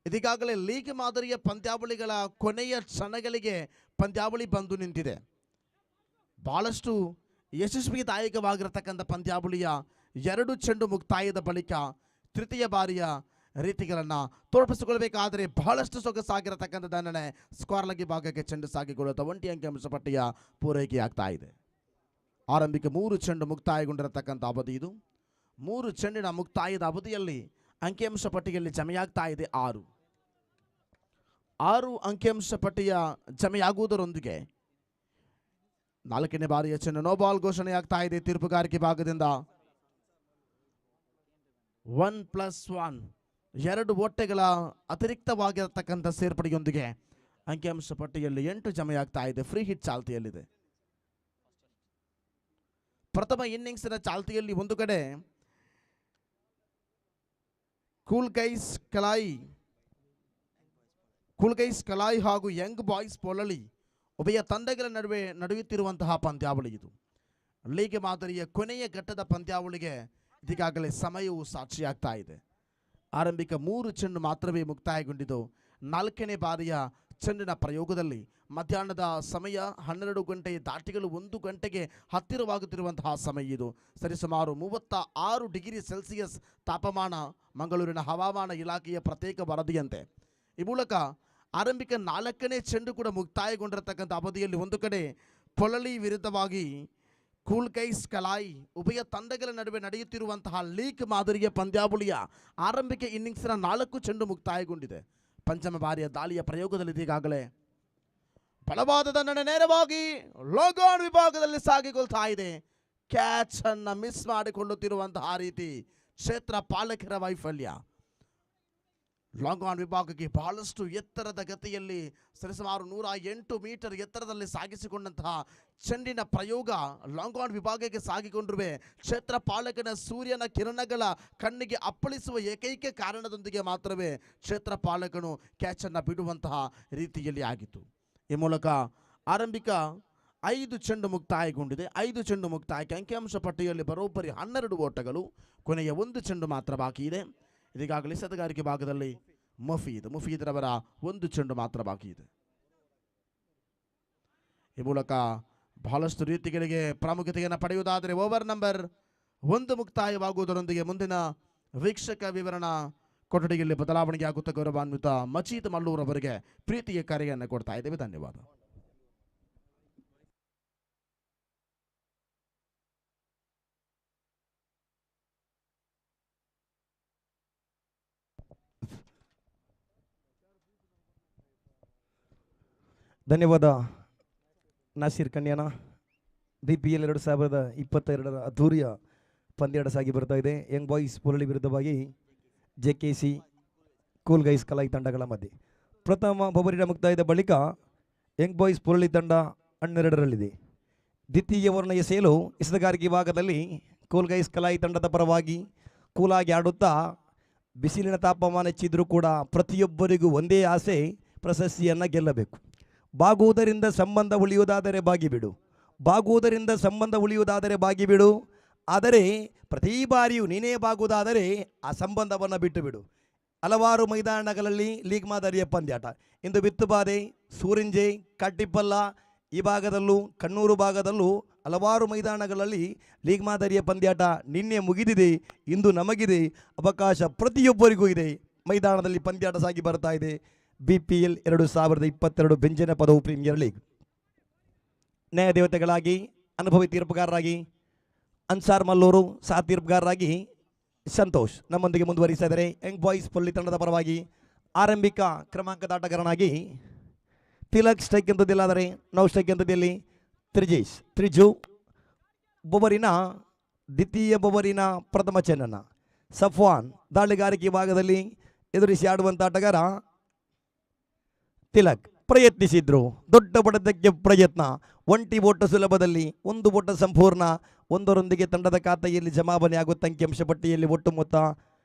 ಇದೀಗಾಗಲೇ ಲೀಗ್ ಮಾದರಿಯ ಪಂದ್ಯಾವಳಿಗಳ ಕೊನೆಯ ಕ್ಷಣಗಳಿಗೆ ಪಂದ್ಯಾವಳಿ ಬಂದು ನಿಂತಿದೆ. ಬಹಳಷ್ಟು ಯಶಸ್ವಿದಾಯಕವಾಗಿರತಕ್ಕಂಥ ಪಂದ್ಯಾವಳಿಯ 2 ಚೆಂಡು ಮುಕ್ತಾಯದ ಬಳಿಕ ತೃತೀಯ ಬಾರಿಯ ರೀತಿಗಳನ್ನು ತೋರ್ಪಿಸಿಕೊಳ್ಳಬೇಕಾದರೆ ಬಹಳಷ್ಟು ಸೊಗಸಾಗಿರತಕ್ಕಂಥ ದಂಡನೆ ಸ್ಕ್ವೇರ್ ಭಾಗಕ್ಕೆ ಚೆಂಡು ಸಾಗಿಕೊಳ್ಳುತ್ತಾ 1 ಅಂಕಿಅಂಶ ಪಟ್ಟಿಯ ಪೂರೈಕೆಯಾಗ್ತಾ ಇದೆ. ಆರಂಭಿಕ 3 ಚೆಂಡು ಮುಕ್ತಾಯಗೊಂಡಿರತಕ್ಕಂಥ ಅವಧಿ ಇದು. 3 ಚೆಂಡಿನ ಮುಕ್ತಾಯದ ಅವಧಿಯಲ್ಲಿ ಅಂಕಿಅಂಶ ಪಟ್ಟಿಯಲ್ಲಿ ಜಮೆಯಾಗ್ತಾ ಇದೆ 6 ಅಂಕಿಅಂಶ ಪಟ್ಟಿಯ ಜಮೆಯಾಗುವುದರೊಂದಿಗೆ 4ನೇ ಬಾರಿಯ ಚೆಂಡು ನೋ ಬಾಲ್ ಘೋಷಣೆಯಾಗ್ತಾ ಇದೆ. ತೀರ್ಪುಗಾರಿಕೆ ಭಾಗದಿಂದ 1+1 2 ಓಟೆಗಳ ಅತಿರಿಕ್ತವಾಗಿರತಕ್ಕಂಥ ಸೇರ್ಪಡೆಯೊಂದಿಗೆ ಅಂಕಿಅಂಶ ಪಟ್ಟಿಯಲ್ಲಿ 8 ಜಮೆಯಾಗ್ತಾ ಇದೆ. ಫ್ರೀ ಹಿಟ್ ಚಾಲ್ತಿಯಲ್ಲಿದೆ. ಪ್ರಥಮ ಇನ್ನಿಂಗ್ಸಿನ ಚಾಲ್ತಿಯಲ್ಲಿ ಒಂದು ಕಡೆ ಕೂಲ್ ಗೈಸ್ ಕಲಾಯಿ ಹಾಗೂ ಯಂಗ್ ಬಾಯ್ಸ್ ಪೊಲಳಿ ಉಭಯ ತಂಡಗಳ ನಡುವೆ ನಡೆಯುತ್ತಿರುವಂತಹ ಪಂದ್ಯಾವಳಿ ಇದು. ಲೀಗ್ ಮಾದರಿಯ ಕೊನೆಯ ಘಟ್ಟದ ಪಂದ್ಯಾವಳಿಗೆ ಇದೀಗಾಗಲೇ ಸಮಯವು ಸಾಕ್ಷಿಯಾಗ್ತಾ ಇದೆ. ಆರಂಭಿಕ 3 ಚೆಂಡು ಮಾತ್ರವೇ ಮುಕ್ತಾಯಗೊಂಡಿದ್ದು 4ನೇ ಬಾರಿಯ ಚೆಂಡಿನ ಪ್ರಯೋಗದಲ್ಲಿ ಮಧ್ಯಾಹ್ನದ ಸಮಯ 12 ಗಂಟೆ ದಾಟಿಗಳು 1 ಗಂಟೆಗೆ ಹತ್ತಿರವಾಗುತ್ತಿರುವಂತಹ ಸಮಯ ಇದು. ಸರಿಸುಮಾರು 36 ಡಿಗ್ರಿ ಸೆಲ್ಸಿಯಸ್ ತಾಪಮಾನ ಮಂಗಳೂರಿನ ಹವಾಮಾನ ಇಲಾಖೆಯ ಪ್ರತ್ಯೇಕ ವರದಿಯಂತೆ. ಈ ಮೂಲಕ ಆರಂಭಿಕ 4ನೇ ಚೆಂಡು ಕೂಡ ಮುಕ್ತಾಯಗೊಂಡಿರತಕ್ಕಂಥ ಅವಧಿಯಲ್ಲಿ ಒಂದು ಕಡೆ ಪೊಲಳಿ ವಿರುದ್ಧವಾಗಿ ಕೂಲ್ ಗೈಸ್ ಕಲಾಯಿ ಉಭಯ ತಂಡಗಳ ನಡುವೆ ನಡೆಯುತ್ತಿರುವಂತಹ ಲೀಗ್ ಮಾದರಿಯ ಪಂದ್ಯಾವಳಿಯ ಆರಂಭಿಕ ಇನ್ನಿಂಗ್ಸ್ನ 4 ಚೆಂಡು ಮುಕ್ತಾಯಗೊಂಡಿದೆ. ಪಂಚಮ ಬಾರಿಯ ದಾಳಿಯ ಪ್ರಯೋಗದಲ್ಲಿ ಇದೀಗಾಗಲೇ ಬಲವಾದ ದಂಡನೆ ನೇರವಾಗಿ ಲಾಂಗ್ ಆನ್ ವಿಭಾಗದಲ್ಲಿ ಸಾಗಿಕೊಳ್ತಾ ಇದೆ. ಕ್ಯಾಚ್ ಅನ್ನು ಮಿಸ್ ಮಾಡಿಕೊಳ್ಳುತ್ತಿರುವಂತಹ ರೀತಿ ಕ್ಷೇತ್ರ ಪಾಲಕರ ವೈಫಲ್ಯ. ಲಾಂಗ್ ಆನ್ ವಿಭಾಗಕ್ಕೆ ಬಹಳಷ್ಟು ಎತ್ತರದ ಗತಿಯಲ್ಲಿ ಸರಿಸುಮಾರು 108 ಮೀಟರ್ ಎತ್ತರದಲ್ಲಿ ಸಾಗಿಸಿಕೊಂಡಂತಹ ಚೆಂಡಿನ ಪ್ರಯೋಗ ಲಾಂಗ್ ಆನ್ ವಿಭಾಗಕ್ಕೆ ಸಾಗಿಕೊಂಡಿರುವೆ ಕ್ಷೇತ್ರ ಪಾಲಕನ ಸೂರ್ಯನ ಕಿರಣಗಳ ಕಣ್ಣಿಗೆ ಅಪ್ಪಳಿಸುವ ಏಕೈಕ ಕಾರಣದೊಂದಿಗೆ ಮಾತ್ರವೇ ಕ್ಷೇತ್ರ ಪಾಲಕನು ಕ್ಯಾಚನ್ನು ಬಿಡುವಂತಹ ರೀತಿಯಲ್ಲಿ ಆಗಿತ್ತು. ಈ ಮೂಲಕ ಆರಂಭಿಕ 5 ಚೆಂಡು ಮುಕ್ತಾಯಗೊಂಡಿದೆ. 5 ಚೆಂಡು ಮುಕ್ತಾಯಕ್ಕೆ ಅಂಕಿಅಂಶ ಪಟ್ಟಿಯಲ್ಲಿ ಬರೋಬ್ಬರಿ 12 ಓಟಗಳು. ಕೊನೆಯ 1 ಚೆಂಡು ಮಾತ್ರ ಬಾಕಿ ಇದೆ. ಇದೀಗಾಗಲೇ ಸತಗಾರಿಕೆ ಭಾಗದಲ್ಲಿ ಮುಫೀದ್ರವರ 1 ಚೆಂಡು ಮಾತ್ರ ಬಾಕಿ ಇದೆ. ಈ ಮೂಲಕ ಬಹಳಷ್ಟು ರೀತಿಗಳಿಗೆ ಪ್ರಾಮುಖ್ಯತೆಯನ್ನು ಪಡೆಯುವುದಾದರೆ ಓವರ್ ನಂಬರ್ 1 ಮುಕ್ತಾಯವಾಗುವುದರೊಂದಿಗೆ ಮುಂದಿನ ವೀಕ್ಷಕ ವಿವರಣಾ ಕೊಠಡಿಯಲ್ಲಿ ಬದಲಾವಣೆಯಾಗುತ್ತಾ ಗೌರವಾನ್ವಿತ ಮಜೀದ್ ಮಳ್ಳೂರ್ ಅವರಿಗೆ ಪ್ರೀತಿಯ ಕರೆಯನ್ನು ಕೊಡ್ತಾ ಇದ್ದೇವೆ. ಧನ್ಯವಾದ. ಧನ್ಯವಾದ ನಾಸೀರ್ ಕನ್ಯಾನ. BPL 2022 ಅದ್ದೂರಿಯ ಪಂದ್ಯಾಟ ಸಾಗಿ ಬರ್ತಾ ಇದೆ. ಯಂಗ್ ಬಾಯ್ಸ್ ಪುರಳಿ ವಿರುದ್ಧವಾಗಿ JKC ಕೂಲ್ ಗೈಸ್ ಕಲಾಯಿ ತಂಡಗಳ ಮಧ್ಯೆ ಪ್ರಥಮ ಬಬರಿನ ಮುಕ್ತಾಯದ ಬಳಿಕ ಯಂಗ್ ಬಾಯ್ಸ್ ಪುರಳಿ ತಂಡ 12ರಲ್ಲಿದೆ. ದ್ವಿತೀಯ ವರ್ಣ ಎಸೆಯಲು ಎಸೆತಗಾರಿಕೆ ಭಾಗದಲ್ಲಿ ಕೂಲ್ ಗೈಸ್ ಕಲಾಯಿ ತಂಡದ ಪರವಾಗಿ ಕೂಲಾಗಿ ಆಡುತ್ತಾ ಬಿಸಿಲಿನ ತಾಪಮಾನ ಹೆಚ್ಚಿದ್ರೂ ಕೂಡ ಪ್ರತಿಯೊಬ್ಬರಿಗೂ ಒಂದೇ ಆಸೆ, ಪ್ರಶಸ್ತಿಯನ್ನು ಗೆಲ್ಲಬೇಕು. ಬಾಗುವುದರಿಂದ ಸಂಬಂಧ ಉಳಿಯುವುದಾದರೆ ಬಾಗಿಬಿಡು, ಬಾಗುವುದರಿಂದ ಸಂಬಂಧ ಉಳಿಯುವುದಾದರೆ ಬಾಗಿಬಿಡು, ಆದರೆ ಪ್ರತಿ ಬಾರಿಯೂ ನೀನೇ ಬಾಗುವುದಾದರೆ ಆ ಸಂಬಂಧವನ್ನು ಬಿಟ್ಟು ಬಿಡು. ಹಲವಾರು ಮೈದಾನಗಳಲ್ಲಿ ಲೀಗ್ ಮಾದರಿಯ ಪಂದ್ಯಾಟ ಇಂದು ಬಿತ್ತುಬಾದೆ, ಸೂರಿಂಜೆ, ಕಟ್ಟಿಪ್ಪಲ್ಲ ಈ ಭಾಗದಲ್ಲೂ ಕಣ್ಣೂರು ಭಾಗದಲ್ಲೂ ಹಲವಾರು ಮೈದಾನಗಳಲ್ಲಿ ಲೀಗ್ ಮಾದರಿಯ ಪಂದ್ಯಾಟ ನಿನ್ನೆ ಮುಗಿದಿದೆ. ಇಂದು ನಮಗಿದೆ ಅವಕಾಶ, ಪ್ರತಿಯೊಬ್ಬರಿಗೂ ಇದೆ. ಮೈದಾನದಲ್ಲಿ ಪಂದ್ಯಾಟ ಸಾಗಿ ಬರ್ತಾ ಇದೆ. BPL 2022 Benjanapadavu premier league. ನ್ಯಾಯದೇವತೆಗಳಾಗಿ ಅನುಭವಿ ತೀರ್ಪುಗಾರರಾಗಿ ಅನ್ಸಾರ್ ಮಲ್ಲೂರು, ಸಹ ತೀರ್ಪುಗಾರರಾಗಿ ಸಂತೋಷ್ ನಮ್ಮೊಂದಿಗೆ ಮುಂದುವರಿಸ್ತಾ ಇದ್ದಾರೆ. ಯಂಗ್ ಬಾಯ್ಸ್ ಪುರಳಿ ತಂಡದ ಪರವಾಗಿ ಆರಂಭಿಕ ಕ್ರಮಾಂಕದ ಆಟಗಾರನಾಗಿ ತಿಲಕ್ ಸ್ಟ್ರೈಕ್ ಎಂತದಿಲ್ಲಾದರೆ ನೌ ಸ್ಟ್ರೈಕ್ ಎಂತದಲ್ಲಿ ತ್ರಿಜು ಬೊಬರಿನ ದ್ವಿತೀಯ ಬೊಬರಿನ ಪ್ರಥಮ ಚೆನ್ನನ ಸಫ್ವಾನ್ ದಾಳಿಗಾರಿಕೆ ಭಾಗದಲ್ಲಿ ಎದುರಿಸಿ ಆಡುವಂಥ ಆಟಗಾರ ತಿಲಕ್ ಪ್ರಯತ್ನಿಸಿದ್ರು. ದೊಡ್ಡ ಬಡದಕ್ಕೆ ಪ್ರಯತ್ನ, ಒಂಟಿ ಓಟ ಸುಲಭದಲ್ಲಿ, ಒಂದು ಓಟ ಸಂಪೂರ್ಣ, ಒಂದರೊಂದಿಗೆ ತಂಡದ ಖಾತೆಯಲ್ಲಿ ಜಮಾವಣೆ ಆಗುತ್ತ ಅಂಕಿಅಂಶ ಪಟ್ಟಿಯಲ್ಲಿ ಒಟ್ಟು ಮೊತ್ತ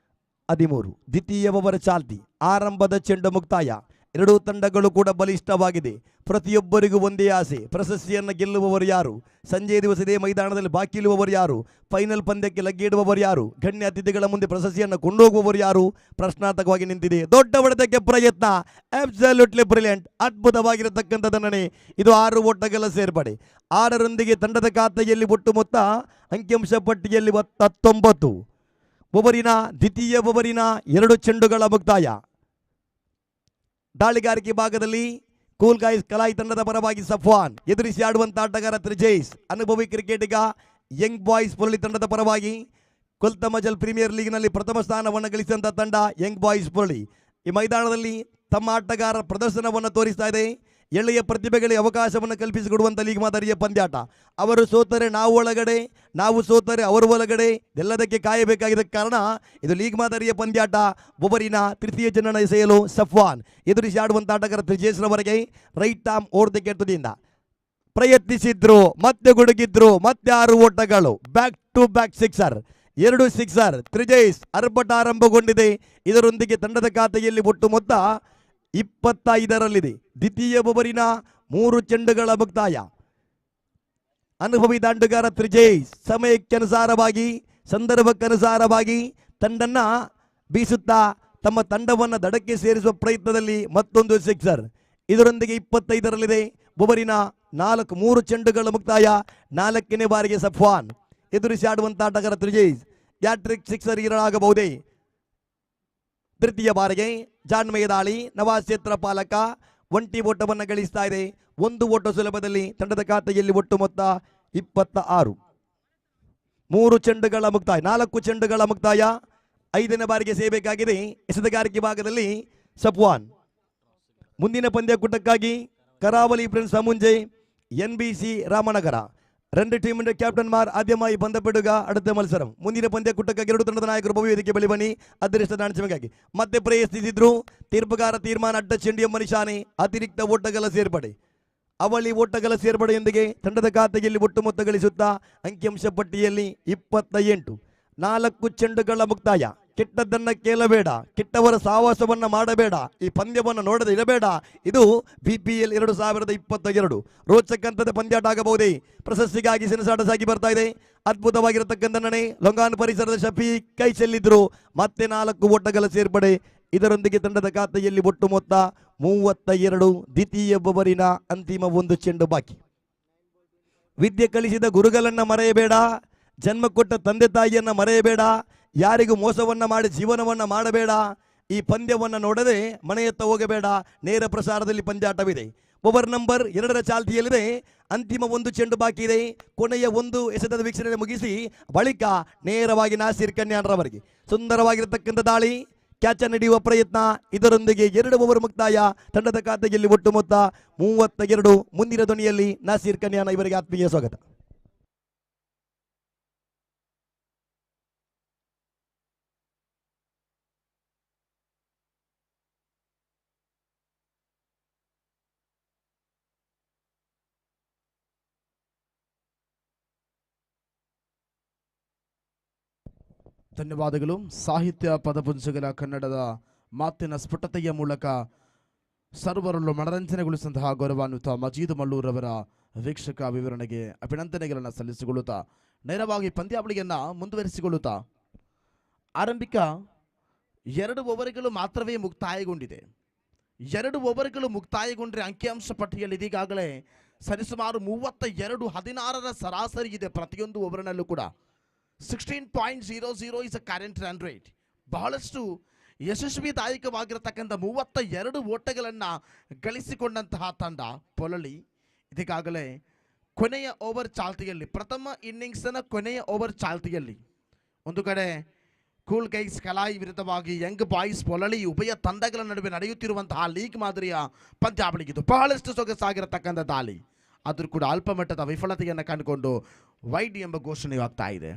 13. ದ್ವಿತೀಯ ಓವರ್ ಚಾಲ್ತಿ, ಆರಂಭದ ಚೆಂಡು ಮುಕ್ತಾಯ. ಎರಡೂ ತಂಡಗಳು ಕೂಡ ಬಲಿಷ್ಠವಾಗಿದೆ. ಪ್ರತಿಯೊಬ್ಬರಿಗೂ ಒಂದೇ ಆಸೆ, ಪ್ರಶಸ್ತಿಯನ್ನು ಗೆಲ್ಲುವವರು ಯಾರು, ಸಂಜೆ ದಿವಸ ಇದೇ ಮೈದಾನದಲ್ಲಿ ಬಾಕಿ ಇರುವವರು ಯಾರು, ಫೈನಲ್ ಪಂದ್ಯಕ್ಕೆ ಲಗ್ಗೆಯಿಡುವವರು ಯಾರು, ಗಣ್ಯ ಅತಿಥಿಗಳ ಮುಂದೆ ಪ್ರಶಸ್ತಿಯನ್ನು ಕೊಂಡೋಗುವವರು ಯಾರು ಪ್ರಶ್ನಾರ್ಥಕವಾಗಿ ನಿಂತಿದೆ. ದೊಡ್ಡ ಹೊಡೆತಕ್ಕೆ ಪ್ರಯತ್ನ, ಅಬ್ಸಲ್ಯೂಟ್ಲಿ ಬ್ರಿಲಿಯಂಟ್, ಅದ್ಭುತವಾಗಿರತಕ್ಕಂಥ ದಂಡನೆ. ಇದು 6 ಓಟಗಳ ಸೇರ್ಪಡೆ. 6ರೊಂದಿಗೆ ತಂಡದ ಖಾತೆಯಲ್ಲಿ ಒಟ್ಟು ಮೊತ್ತ ಅಂಕಿಅಂಶ ಪಟ್ಟಿಯಲ್ಲಿ 19. ಬೊಬರಿನ ದ್ವಿತೀಯ ಬೊಬರಿನ 2 ಚೆಂಡುಗಳ ಮುಕ್ತಾಯ. ದಾಳಿಗಾರಿಕೆ ಭಾಗದಲ್ಲಿ ಕೂಲ್ ಗೈಸ್ ಕಲಾಯಿ ತಂಡದ ಪರವಾಗಿ ಸಫ್ವಾನ್ ಎದುರಿಸಿ ಆಡುವಂತ ಆಟಗಾರ ತ್ರಿಜೇಶ್, ಅನುಭವಿ ಕ್ರಿಕೆಟಿಗ ಯಂಗ್ ಬಾಯ್ಸ್ ಪುರಳಿ ತಂಡದ ಪರವಾಗಿ ಕೊಲ್ತಮಜಲ್ ಪ್ರೀಮಿಯರ್ ಲೀಗ್ನಲ್ಲಿ ಪ್ರಥಮ ಸ್ಥಾನವನ್ನು ಗಳಿಸಿದಂಥ ತಂಡ ಯಂಗ್ ಬಾಯ್ಸ್ ಪುರಳಿ. ಈ ಮೈದಾನದಲ್ಲಿ ತಮ್ಮ ಆಟಗಾರ ಪ್ರದರ್ಶನವನ್ನು ತೋರಿಸ್ತಾ ಇದೆ. ಎಳೆಯ ಪ್ರತಿಭೆಗಳಿಗೆ ಅವಕಾಶವನ್ನು ಕಲ್ಪಿಸಿಕೊಡುವಂಥ ಲೀಗ್ ಮಾದರಿಯ ಪಂದ್ಯಾಟ. ಅವರು ಸೋತರೆ ನಾವು ಒಳಗಡೆ, ನಾವು ಸೋತರೆ ಅವರು ಒಳಗಡೆ, ಎಲ್ಲದಕ್ಕೆ ಕಾಯಬೇಕಾಗಿದ್ದ ಕಾರಣ ಇದು ಲೀಗ್ ಮಾದರಿಯ ಪಂದ್ಯಾಟ. ಬೊಬರಿನ ತೃತೀಯ ಜನನ ಎಸೆಯಲು ಸಫ್ವಾನ್ ಎದುರಿಸಿ ಆಡುವಂಥ ಆಟಗಾರ ತ್ರಿಜೇಶ್ರವರೆಗೆ ರೈಟ್ ಆರ್ಮ್ ಓರ್ದಕ್ಕೆ ತುದಿಯಿಂದ ಪ್ರಯತ್ನಿಸಿದ್ರು, ಮತ್ತೆ ಗುಡುಗಿದ್ರು, ಮತ್ತೆ 6 ಓಟಗಳು, back to back sixer, 2 sixer. Trijesh ಅರ್ಭಟ ಆರಂಭಗೊಂಡಿದೆ. ಇದರೊಂದಿಗೆ ತಂಡದ ಖಾತೆಯಲ್ಲಿ ಒಟ್ಟು ಮೊತ್ತ 25ರಲ್ಲಿದೆ. ದ್ವಿತೀಯ ಬೊಬರಿನ 3 ಚೆಂಡುಗಳ ಮುಕ್ತಾಯ. ಅನುಭವಿ ದಾಂಡುಗಾರ ತ್ರಿಜೇಶ್ ಸಮಯಕ್ಕನುಸಾರವಾಗಿ, ಸಂದರ್ಭಕ್ಕನುಸಾರವಾಗಿ ತಂಡನ್ನ ಬೀಸುತ್ತಾ ತಮ್ಮ ತಂಡವನ್ನು ದಡಕ್ಕೆ ಸೇರಿಸುವ ಪ್ರಯತ್ನದಲ್ಲಿ ಮತ್ತೊಂದು ಸಿಕ್ಸರ್. ಇದರೊಂದಿಗೆ 25ರಲ್ಲಿದೆ. ಬೊಬರಿನ 3 ಚೆಂಡುಗಳ ಮುಕ್ತಾಯ. 4ನೇ ಬಾರಿಗೆ ಸಫ್ವಾನ್ ಎದುರಿಸಿ ಆಡುವಂತ ಆಟಗಾರ ತ್ರಿಜೇಶ್ ಹ್ಯಾಟ್ರಿಕ್ ಸಿಕ್ಸರ್ ಇರಲಾಗಬಹುದೇ? ತೃತೀಯ ಬಾರಿಗೆ ಜಾಣ್ಮೆಯ ದಾಳಿ, ನವಾಜ್ ಕ್ಷೇತ್ರ ಪಾಲಕ ಒಂಟಿ ಓಟವನ್ನು ಗಳಿಸ್ತಾ ಇದೆ. 1 ಓಟ ಸುಲಭದಲ್ಲಿ ತಂಡದ ಖಾತೆಯಲ್ಲಿ ಒಟ್ಟು ಮೊತ್ತ 26. 3 ಚೆಂಡುಗಳ ಮುಕ್ತಾಯ, 4 ಚೆಂಡುಗಳ ಮುಕ್ತಾಯ. 5ನೇ ಬಾರಿಗೆ ಸೇಬೇಕಾಗಿದೆ ಎಸೆತಗಾರಿಕೆ ഭാഗದಲ್ಲಿ ಸಫ್ವಾನ್. ಮುಂದಿನ ಪಂದ್ಯಕೂಟಕ್ಕಾಗಿ കരാവലി പ്രിൻസ് അമുഞ്ചെ NBC രാമനഗര 2 ടീമിന്റെ ക്യാപ്റ്റന്മാർ ആദ്യമായി ബന്ധപ്പെടുക അടുത്ത മത്സരം. ಮುಂದಿನ ಪಂದ್ಯಕೂಟಕ್ಕಾಗಿ 2 ತಂಡದ ನಾಯಕರು ಬಹುವೇದಿಕೆ ಬಳಿ ಬನ್ನಿ. ಅದೃಷ್ಟ ದಾಣಿಸಬೇಕಾಗಿ ಮತ್ತೆ ಪ್ರಯತ್ನಿಸಿದ್ರು. ತೀರ್ಪುಗಾರ ತೀರ್ಮಾನ ಅಡ್ಡ ಚೆಂಡಿಯ ಮನಿಷಾನೆ, ಅತಿರಿಕ್ತ ಓಟಗಳ ಸೇರ್ಪಡೆ. ಅವಳಿ ಓಟಗಳ ಸೇರ್ಪಡೆಯೊಂದಿಗೆ ತಂಡದ ಖಾತೆಯಲ್ಲಿ ಒಟ್ಟು ಮೊತ್ತ ಗಳಿಸುತ್ತಾ ಅಂಕಿಅಂಶ ಪಟ್ಟಿಯಲ್ಲಿ 28. 4 ಚೆಂಡುಗಳ ಮುಕ್ತಾಯ. ಕೆಟ್ಟದ್ದನ್ನ ಕೇಳಬೇಡ, ಕೆಟ್ಟವರ ಸಾವಾಸವನ್ನ ಮಾಡಬೇಡ, ಈ ಪಂದ್ಯವನ್ನು ನೋಡದೆ ಇರಬೇಡ. ಇದು BPL 2022 ರೋಚಕ ಹಂತದ ಪಂದ್ಯಾಟ ಆಗಬಹುದೇ? ಪ್ರಶಸ್ತಿಗಾಗಿ ಸೆಣಸಾಟ ಸಾಗಿ ಬರ್ತಾ ಇದೆ. ಅದ್ಭುತವಾಗಿರತಕ್ಕಂಥ ನಡೆ. ಲೊಂಗಾನ್ ಪರಿಸರದ ಶಫೀಕ್ ಕೈ ಚೆಲ್ಲಿದ್ರು. ಮತ್ತೆ 4 ಓಟಗಳ ಸೇರ್ಪಡೆ. ಇದರೊಂದಿಗೆ ತಂಡದ ಖಾತೆಯಲ್ಲಿ ಒಟ್ಟು ಮೊತ್ತ 32. ದ್ವಿತೀಯ ಬೊಬರಿನ ಅಂತಿಮ 1 ಚೆಂಡು ಬಾಕಿ. ವಿದ್ಯೆ ಕಲಿಸಿದ ಗುರುಗಳನ್ನ ಮರೆಯಬೇಡ, ಜನ್ಮ ಕೊಟ್ಟ ತಂದೆ ತಾಯಿಯನ್ನ ಮರೆಯಬೇಡ, ಯಾರಿಗೂ ಮೋಸವನ್ನ ಮಾಡಿ ಜೀವನವನ್ನ ಮಾಡಬೇಡ. ಈ ಪಂದ್ಯವನ್ನ ನೋಡದೆ ಮನೆಯತ್ತ ಹೋಗಬೇಡ. ನೇರ ಪ್ರಸಾರದಲ್ಲಿ ಪಂದ್ಯಾಟವಿದೆ. ಓವರ್ ನಂಬರ್ 2ರ ಚಾಲ್ತಿಯಲ್ಲಿದೆ. ಅಂತಿಮ 1 ಚೆಂಡು ಬಾಕಿ ಇದೆ. ಕೊನೆಯ 1 ಎಸೆತದ ವೀಕ್ಷಣೆ ಮುಗಿಸಿ ಬಳಿಕ ನೇರವಾಗಿ ನಾಸಿರ್ ಕನ್ಯಾನ್ರವರೆಗೆ ಸುಂದರವಾಗಿರತಕ್ಕಂಥ ದಾಳಿ, ಕ್ಯಾಚ್ ಅನ್ನು ಹಿಡಿಯುವ ಪ್ರಯತ್ನ. ಇದರೊಂದಿಗೆ 2 ಓವರ್ ಮುಕ್ತಾಯ. ತಂಡದ ಖಾತೆಯಲ್ಲಿ ಒಟ್ಟು ಮೊತ್ತ 32. ಮುಂದಿನ ಧ್ವನಿಯಲ್ಲಿ ನಾಸಿರ್ ಕನ್ಯಾನ ಇವರಿಗೆ ಆತ್ಮೀಯ ಸ್ವಾಗತ. ಧನ್ಯವಾದಗಳು. ಸಾಹಿತ್ಯ ಪದಪುಂಜಗಳ ಕನ್ನಡದ ಮಾತಿನ ಸ್ಫುಟತೆಯ ಮೂಲಕ ಸರ್ವರಲ್ಲೂ ಮನರಂಜನೆಗೊಳಿಸಿದಂತಹ ಗೌರವಾನ್ವಿತ ಮಜೀದ್ ಮಲ್ಲೂರವರ ವೀಕ್ಷಕ ವಿವರಣೆಗೆ ಅಭಿನಂದನೆಗಳನ್ನು ಸಲ್ಲಿಸಿಕೊಳ್ಳುತ್ತಾ ನೇರವಾಗಿ ಪಂದ್ಯಾವಳಿಯನ್ನು ಮುಂದುವರಿಸಿಕೊಳ್ಳುತ್ತಾ ಆರಂಭಿಕ 2 ಓವರ್ಗಳು ಮಾತ್ರವೇ ಮುಕ್ತಾಯಗೊಂಡಿದೆ. 2 ಓವರ್ಗಳು ಮುಕ್ತಾಯಗೊಂಡ್ರೆ ಅಂಕಿಅಂಶ ಪಟ್ಟಿಯಲ್ಲಿ ಇದೀಗಾಗಲೇ ಸರಿಸುಮಾರು 32-16 ಸರಾಸರಿ ಇದೆ ಪ್ರತಿಯೊಂದು ಓವರ್ನಲ್ಲೂ ಕೂಡ. 16.00 is a current run rate. ಬಹಳಷ್ಟು ಯಶಸ್ವಿದಾಯಕವಾಗಿರತಕ್ಕಂಥ 32 ಓಟಗಳನ್ನು ಗಳಿಸಿಕೊಂಡಂತಹ ತಂಡ ಪೊಲಳಿ ಇದೀಗಾಗಲೇ ಕೊನೆಯ ಓವರ್ ಚಾಲ್ತಿಯಲ್ಲಿ, ಪ್ರಥಮ ಇನ್ನಿಂಗ್ಸ್ನ ಕೊನೆಯ ಓವರ್ ಚಾಲ್ತಿಯಲ್ಲಿ ಒಂದು ಕಡೆ ಕೂಲ್ ಗೈಸ್ ಕಲಾಯಿ ವಿರುದ್ಧವಾಗಿ ಯಂಗ್ ಬಾಯ್ಸ್ ಪೊಲಳಿ ಉಭಯ ತಂಡಗಳ ನಡುವೆ ನಡೆಯುತ್ತಿರುವಂತಹ ಲೀಗ್ ಮಾದರಿಯ ಪಂದ್ಯಾವಳಿಗಿದ್ದು ಬಹಳಷ್ಟು ಸೊಗಸಾಗಿರತಕ್ಕಂಥ ದಾಳಿ. ಆದರೂ ಕೂಡ ಅಲ್ಪ ಮಟ್ಟದ ವಿಫಲತೆಯನ್ನು ಕಂಡುಕೊಂಡು ವೈಡ್ ಎಂಬ ಘೋಷಣೆಯಾಗ್ತಾ ಇದೆ,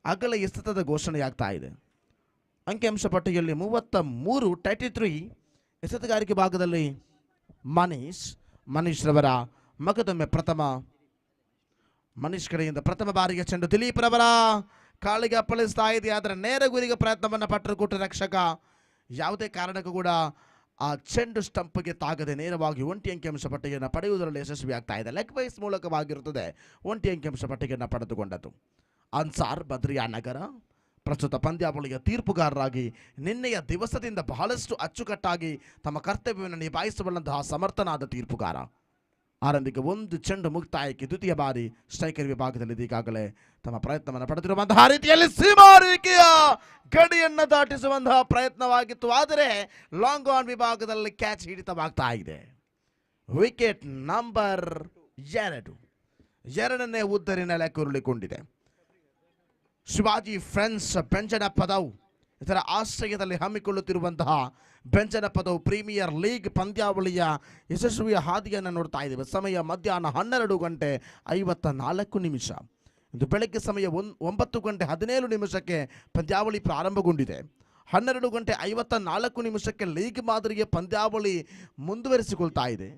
ಅಗಲ ಎಸೆತದ ಘೋಷಣೆಯಾಗ್ತಾ ಇದೆ. ಅಂಕಿಅಂಶ ಪಟ್ಟಿಯಲ್ಲಿ 33 ಎಸೆತಗಾರಿಕೆ ಭಾಗದಲ್ಲಿ ಮನೀಶ್ ರವರ ಮಗದೊಮ್ಮೆ ಪ್ರಥಮ, ಮನೀಶ್ ಕಡೆಯಿಂದ ಪ್ರಥಮ ಬಾರಿಗೆ ಚೆಂಡು ದಿಲೀಪ್ ರವರ ಕಾಲಿಗೆ ಅಪ್ಪಳಿಸ್ತಾ ಇದೆ. ಆದರೆ ನೇರ ಗುರಿಗೆ ಪ್ರಯತ್ನವನ್ನು ಪಟ್ಟರು ಕೊಟ್ಟ ರಕ್ಷಕ ಯಾವುದೇ ಕಾರಣಕ್ಕೂ ಕೂಡ ಆ ಚೆಂಡು ಸ್ಟಂಪ್ಗೆ ತಾಗದೆ ನೇರವಾಗಿ 1 ಅಂಕಿಅಂಶ ಪಟ್ಟಿಯನ್ನು ಪಡೆಯುವುದರಲ್ಲಿ ಯಶಸ್ವಿಯಾಗ್ತಾ ಇದೆ. ಲೆಗ್ ವೈಸ್ ಮೂಲಕವಾಗಿರುತ್ತದೆ 1 ಅಂಕಿಅಂಶ ಪಟ್ಟಿಯನ್ನು ಪಡೆದುಕೊಂಡದ್ದು. ಅನ್ಸಾರ್ ಬದ್ರಿಯಾ ನಗರ ಪ್ರಸ್ತುತ ಪಂದ್ಯಾವಳಿಯ ತೀರ್ಪುಗಾರರಾಗಿ ನಿನ್ನೆಯ ದಿವಸದಿಂದ ಬಹಳಷ್ಟು ಅಚ್ಚುಕಟ್ಟಾಗಿ ತಮ್ಮ ಕರ್ತವ್ಯವನ್ನು ನಿಭಾಯಿಸಬಲ್ಲಂತಹ ಸಮರ್ಥನಾದ ತೀರ್ಪುಗಾರ. ಆರಂಭಿಕ 1 ಚೆಂಡು ಮುಕ್ತಾಯಕ್ಕೆ ದ್ವಿತೀಯ ಬಾರಿ ಸ್ಟ್ರೈಕರ್ ವಿಭಾಗದಲ್ಲಿ ಈಗಾಗಲೇ ತಮ್ಮ ಪ್ರಯತ್ನವನ್ನು ಪಡೆದಿರುವಂತಹ ರೀತಿಯಲ್ಲಿ ಸೀಮಾರೇಖೆಯ ಗಡಿಯನ್ನು ದಾಟಿಸುವಂತಹ ಪ್ರಯತ್ನವಾಗಿತ್ತು. ಆದರೆ ಲಾಂಗ್ ಆನ್ ವಿಭಾಗದಲ್ಲಿ ಕ್ಯಾಚ್ ಹಿಡಿತವಾಗ್ತಾ ಇದೆ. ವಿಕೆಟ್ ನಂಬರ್ 2 ಎರಡನೇ ಉದ್ದರಿನ ಲೆಕ್ಕುರುಳಿಕೊಂಡಿದೆ. ಶಿವಾಜಿ ಫ್ರೆಂಡ್ಸ್ ಬೆಂಜನಪದವು ಇದರ ಆಶ್ರಯದಲ್ಲಿ ಹಮ್ಮಿಕೊಳ್ಳುತ್ತಿರುವಂತಹ ಬೆಂಜನಪದವು ಪ್ರೀಮಿಯರ್ ಲೀಗ್ ಪಂದ್ಯಾವಳಿಯ ಯಶಸ್ವಿಯ ಹಾದಿಯನ್ನು ನೋಡ್ತಾ ಇದ್ದೇವೆ. ಸಮಯ ಮಧ್ಯಾಹ್ನ 12:54. ಇಂದು ಬೆಳಗ್ಗೆ ಸಮಯ 9:17 ಪಂದ್ಯಾವಳಿ ಪ್ರಾರಂಭಗೊಂಡಿದೆ. 12:54 ಲೀಗ್ ಮಾದರಿಯ ಪಂದ್ಯಾವಳಿ ಮುಂದುವರಿಸಿಕೊಳ್ತಾ ಇದೆ.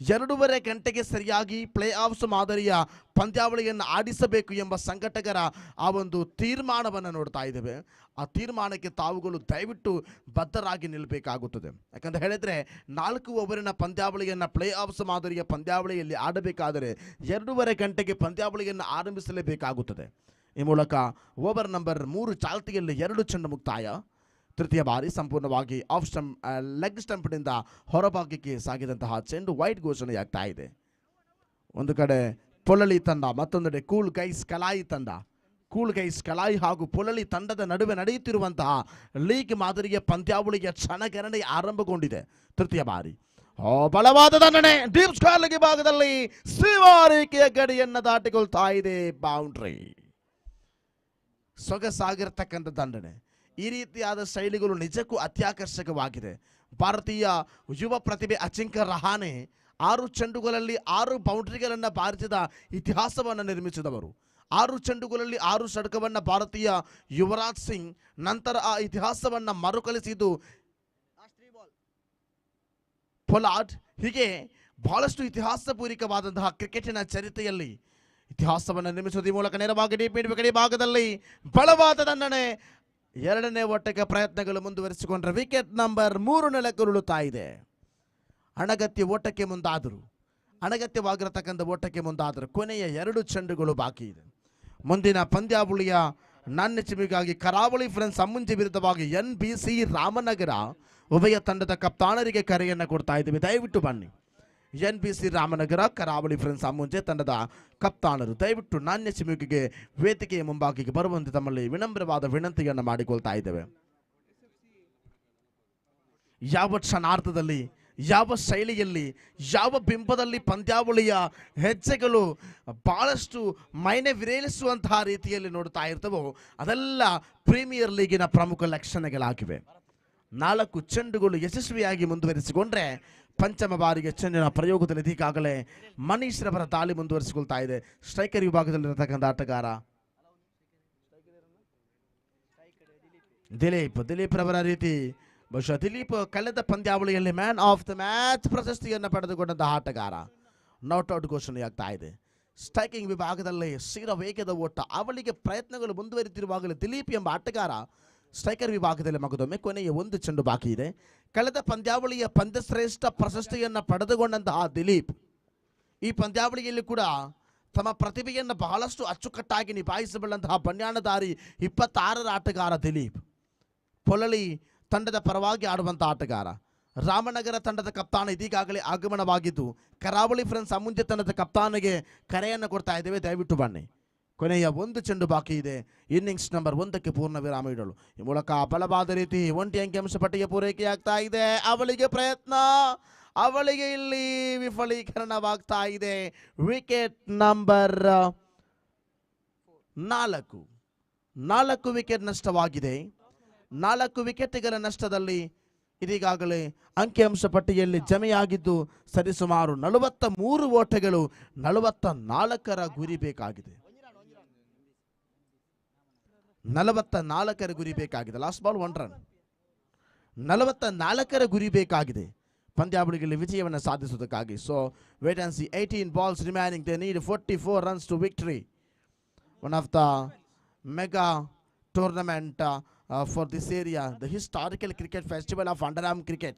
2.5 ಗಂಟೆಗೆ ಸರಿಯಾಗಿ ಪ್ಲೇ ಆಫ್ಸ್ ಮಾದರಿಯ ಪಂದ್ಯಾವಳಿಯನ್ನು ಆಡಿಸಬೇಕು ಎಂಬ ಸಂಘಟಕರ ಆ ಒಂದು ತೀರ್ಮಾನವನ್ನು ನೋಡ್ತಾ ಇದ್ದೇವೆ. ಆ ತೀರ್ಮಾನಕ್ಕೆ ತಾವುಗಳು ದಯವಿಟ್ಟು ಬದ್ಧರಾಗಿ ನಿಲ್ಲಬೇಕಾಗುತ್ತದೆ. ಯಾಕಂತ ಹೇಳಿದರೆ 4 ಓವರಿನ ಪಂದ್ಯಾವಳಿಯನ್ನು ಪ್ಲೇ ಆಫ್ಸ್ ಮಾದರಿಯ ಪಂದ್ಯಾವಳಿಯಲ್ಲಿ ಆಡಬೇಕಾದರೆ 2.5 ಗಂಟೆಗೆ ಪಂದ್ಯಾವಳಿಯನ್ನು ಆರಂಭಿಸಲೇಬೇಕಾಗುತ್ತದೆ. ಈ ಮೂಲಕ ಓವರ್ ನಂಬರ್ 3 ಚಾಲ್ತಿಯಲ್ಲಿ 2 ಚೆಂಡು ಮುಕ್ತಾಯ. ತೃತೀಯ ಬಾರಿ ಸಂಪೂರ್ಣವಾಗಿ ಆಫ್ ಸ್ಟಂಪ್ ಲೆಗ್ ಸ್ಟಂಪ್ನಿಂದ ಹೊರಭಾಗಕ್ಕೆ ಸಾಗಿದಂತಹ ಚೆಂಡು ವೈಡ್ ಘೋಷಣೆಯಾಗ್ತಾ ಇದೆ. ಒಂದು ಕಡೆ ಪೊಲಳಿ ತಂಡ, ಮತ್ತೊಂದೆಡೆ ಕೂಲ್ ಗೈಸ್ ಕಲಾಯಿ ತಂಡ. ಕೂಲ್ ಗೈಸ್ ಕಲಾಯಿ ಹಾಗೂ ಪೊಲಳಿ ತಂಡದ ನಡುವೆ ನಡೆಯುತ್ತಿರುವಂತಹ ಲೀಗ್ ಮಾದರಿಯ ಪಂದ್ಯಾವಳಿಯ ಕ್ಷಣಗಣನೆ ಆರಂಭಗೊಂಡಿದೆ. ತೃತೀಯ ಬಾರಿ ಬಲವಾದ ದಂಡನೆ ಡೀಪ್ ಸ್ಕ್ವೇರ್ ಭಾಗದಲ್ಲಿ ಸೀಮಾರೇಖೆಯ ಗಡಿಯನ್ನು ದಾಟಿಕೊಳ್ತಾ ಇದೆ. ಬೌಂಡ್ರಿ. ಸೊಗಸಾಗಿರ್ತಕ್ಕಂಥ ದಂಡನೆ. ಈ ರೀತಿಯಾದ ಶೈಲಿಗಳು ನಿಜಕ್ಕೂ ಅತ್ಯಾಕರ್ಷಕವಾಗಿದೆ. ಭಾರತೀಯ ಯುವ ಪ್ರತಿಭೆ ಅಜಿಂಕ್ಯ ರಹಾನೆ 6 ಚೆಂಡುಗಳಲ್ಲಿ 6 ಬೌಂಡ್ರಿಗಳನ್ನು ಬಾರಿಸಿದ ಇತಿಹಾಸವನ್ನು ನಿರ್ಮಿಸಿದವರು. 6 ಚೆಂಡುಗಳಲ್ಲಿ 6 ಷಟ್ಕವನ್ನು ಭಾರತೀಯ ಯುವರಾಜ್ ಸಿಂಗ್ ನಂತರ ಆ ಇತಿಹಾಸವನ್ನು ಮರುಕಳಿಸಿದ್ದು ಪೊಲಾರ್ಡ್. ಹೀಗೆ ಬಹಳಷ್ಟು ಇತಿಹಾಸಪೂರ್ವಕವಾದಂತಹ ಕ್ರಿಕೆಟಿನ ಚರಿತ್ರೆಯಲ್ಲಿ ಇತಿಹಾಸವನ್ನು ನಿರ್ಮಿಸುವ ಮೂಲಕ ನೇರವಾಗಿ ಡೀಪ್ ಮಿಡ್ ಗಡಿ ಭಾಗದಲ್ಲಿ ಬಲವಾದ ದಂಡನೆ. ಎರಡನೇ ಓಟಕ್ಕೆ ಪ್ರಯತ್ನಗಳು ಮುಂದುವರಿಸಿಕೊಂಡ್ರೆ ವಿಕೆಟ್ ನಂಬರ್ 3 ನೆಲಕ್ಕುರುಳುತ್ತಾ ಇದೆ. ಅನಗತ್ಯವಾಗಿರತಕ್ಕಂಥ ಓಟಕ್ಕೆ ಮುಂದಾದರು. ಕೊನೆಯ 2 ಚೆಂಡುಗಳು ಬಾಕಿ ಇದೆ. ಮುಂದಿನ ಪಂದ್ಯಾವಳಿಯ ನಾಣ್ಯಚಿಮಿಗಾಗಿ ಕರಾವಳಿ ಫ್ರೆಂಡ್ಸ್ ಅಮ್ಮುಂಜೆ ವಿರುದ್ಧವಾಗಿ NBC ರಾಮನಗರ ಉಭಯ ತಂಡದ ಕಪ್ತಾನರಿಗೆ ಕರೆಯನ್ನು ಕೊಡ್ತಾ ಇದ್ದೀವಿ. ದಯವಿಟ್ಟು ಬನ್ನಿ. NBC ರಾಮನಗರ ಕರಾವಳಿ ಫ್ರೆಂಡ್ಸ್ ಅಮ್ಮುಂಜೆ ತಂಡದ ಕಪ್ತಾನರು ದಯವಿಟ್ಟು ನಾಣ್ಯ ಚಿಮುಕಿಗೆ ವೇದಿಕೆಯ ಮುಂಭಾಗಿಗೆ ಬರುವಂತೆ ತಮ್ಮಲ್ಲಿ ವಿನಮ್ರವಾದ ವಿನಂತಿಯನ್ನು ಮಾಡಿಕೊಳ್ತಾ ಇದ್ದೇವೆ. ಯಾವ ಕ್ಷಣಾರ್ಥದಲ್ಲಿ, ಯಾವ ಶೈಲಿಯಲ್ಲಿ, ಯಾವ ಬಿಂಬದಲ್ಲಿ ಪಂದ್ಯಾವಳಿಯ ಹೆಜ್ಜೆಗಳು ಬಹಳಷ್ಟು ಮೈನೆ ವಿರೇಳಿಸುವಂತಹ ರೀತಿಯಲ್ಲಿ ನೋಡ್ತಾ ಇರ್ತವೋ ಅದೆಲ್ಲ ಪ್ರೀಮಿಯರ್ ಲೀಗಿನ ಪ್ರಮುಖ ಲಕ್ಷಣಗಳಾಗಿವೆ. 4 ಚೆಂಡುಗಳು ಯಶಸ್ವಿಯಾಗಿ ಮುಂದುವರಿಸಿಕೊಂಡ್ರೆ ಪಂಚಮ ಬಾರಿಗೆ ಚೆಂಡಿನ ಪ್ರಯೋಗದಲ್ಲಿ ಈಗಾಗಲೇ ಮನೀಶ್ ರವರ ದಾಳಿ ಮುಂದುವರಿಸಿಕೊಳ್ತಾ ಇದೆ. ಸ್ಟ್ರೈಕರ್ ವಿಭಾಗದಲ್ಲಿರತಕ್ಕಂಥ ಆಟಗಾರ ದಿಲೀಪ್ ರವರ ರೀತಿ ಬಹುಶಃ ದಿಲೀಪ್ ಕಳೆದ ಪಂದ್ಯಾವಳಿಯಲ್ಲಿ ಮ್ಯಾನ್ ಆಫ್ ದ ಮ್ಯಾಚ್ ಪ್ರಶಸ್ತಿಯನ್ನು ಪಡೆದುಕೊಂಡಂತಹ ಆಟಗಾರ. ನಾಟ್ ಔಟ್ ಘೋಷಣೆಯಾಗ್ತಾ ಇದೆ. ಸ್ಟ್ರೈಕಿಂಗ್ ವಿಭಾಗದಲ್ಲಿ ಶೀರ ವೇಗದ ಓಟ, ಅವಳಿಗೆ ಪ್ರಯತ್ನಗಳು ಮುಂದುವರಿತಿರುವಾಗಲೇ ದಿಲೀಪ್ ಎಂಬ ಆಟಗಾರ ಸ್ಟ್ರೈಕರ್ ವಿಭಾಗದಲ್ಲಿ ಮಗದೊಮ್ಮೆ ಕೊನೆಯ ಒಂದು ಚೆಂಡು ಬಾಕಿ ಇದೆ. ಕಳೆದ ಪಂದ್ಯಾವಳಿಯ ಪಂದ್ಯಶ್ರೇಷ್ಠ ಪ್ರಶಸ್ತಿಯನ್ನು ಪಡೆದುಕೊಂಡಂತಹ ದಿಲೀಪ್ ಈ ಪಂದ್ಯಾವಳಿಯಲ್ಲಿ ಕೂಡ ತಮ್ಮ ಪ್ರತಿಭೆಯನ್ನು ಬಹಳಷ್ಟು ಅಚ್ಚುಕಟ್ಟಾಗಿ ನಿಭಾಯಿಸಬಲ್ಲಂತಹ ಬನ್ಯಾಣದಾರಿ 26ರ ಆಟಗಾರ ದಿಲೀಪ್. ಪೊಳಲಿ ತಂಡದ ಪರವಾಗಿ ಆಡುವಂಥ ಆಟಗಾರ. ರಾಮನಗರ ತಂಡದ ಕಪ್ತಾನ ಇದೀಗಾಗಲೇ ಆಗಮನವಾಗಿದ್ದು, ಕರಾವಳಿ ಫ್ರೆಂಡ್ಸ್ ಅಮುಂಜೆ ತಂಡದ ಕಪ್ತಾನಿಗೆ ಕರೆಯನ್ನು ಕೊಡ್ತಾ ಇದ್ದೇವೆ, ದಯವಿಟ್ಟು ಬನ್ನಿ. ಕೊನೆಯ ಒಂದು ಚೆಂಡು ಬಾಕಿ ಇದೆ. ಇನ್ನಿಂಗ್ಸ್ ನಂಬರ್ 1ಕ್ಕೆ ಪೂರ್ಣ ವಿರಾಮ ಇಡಲು ಈ ಮೂಲಕ ಬಲವಾದ ರೀತಿ ಒಂಟಿ ಅಂಕಿಅಂಶ ಪಟ್ಟಿಗೆ ಪೂರೈಕೆಯಾಗ್ತಾ ಇದೆ. ಅವಳಿಗೆ ಪ್ರಯತ್ನ, ಅವಳಿಗೆ ಇಲ್ಲಿ ವಿಫಲೀಕರಣವಾಗ್ತಾ ಇದೆ. ವಿಕೆಟ್ ನಂಬರ್ 4 ವಿಕೆಟ್ ನಷ್ಟವಾಗಿದೆ. 4 ವಿಕೆಟ್ಗಳ ನಷ್ಟದಲ್ಲಿ ಇದೀಗಾಗಲೇ ಅಂಕಿಅಂಶ ಪಟ್ಟಿಯಲ್ಲಿ ಜಮೆಯಾಗಿದ್ದು ಸರಿಸುಮಾರು 43 ಓಟಗಳು 44ರ ಗುರಿ ಬೇಕಾಗಿದೆ. 44ರ ಗುರಿ ಬೇಕಾಗಿದೆ. Last ball 1 run. 44ರ ಗುರಿ ಬೇಕಾಗಿದೆ ಪಂದ್ಯಾವಳಿಯಲ್ಲಿ ವಿಜಯವನ್ನು ಸಾಧಿಸುವುದಕ್ಕಾಗಿ. So wait and see. 18 balls remaining. They need 44 runs to victory. One of the mega tournament for this area, the historical cricket festival of underarm cricket.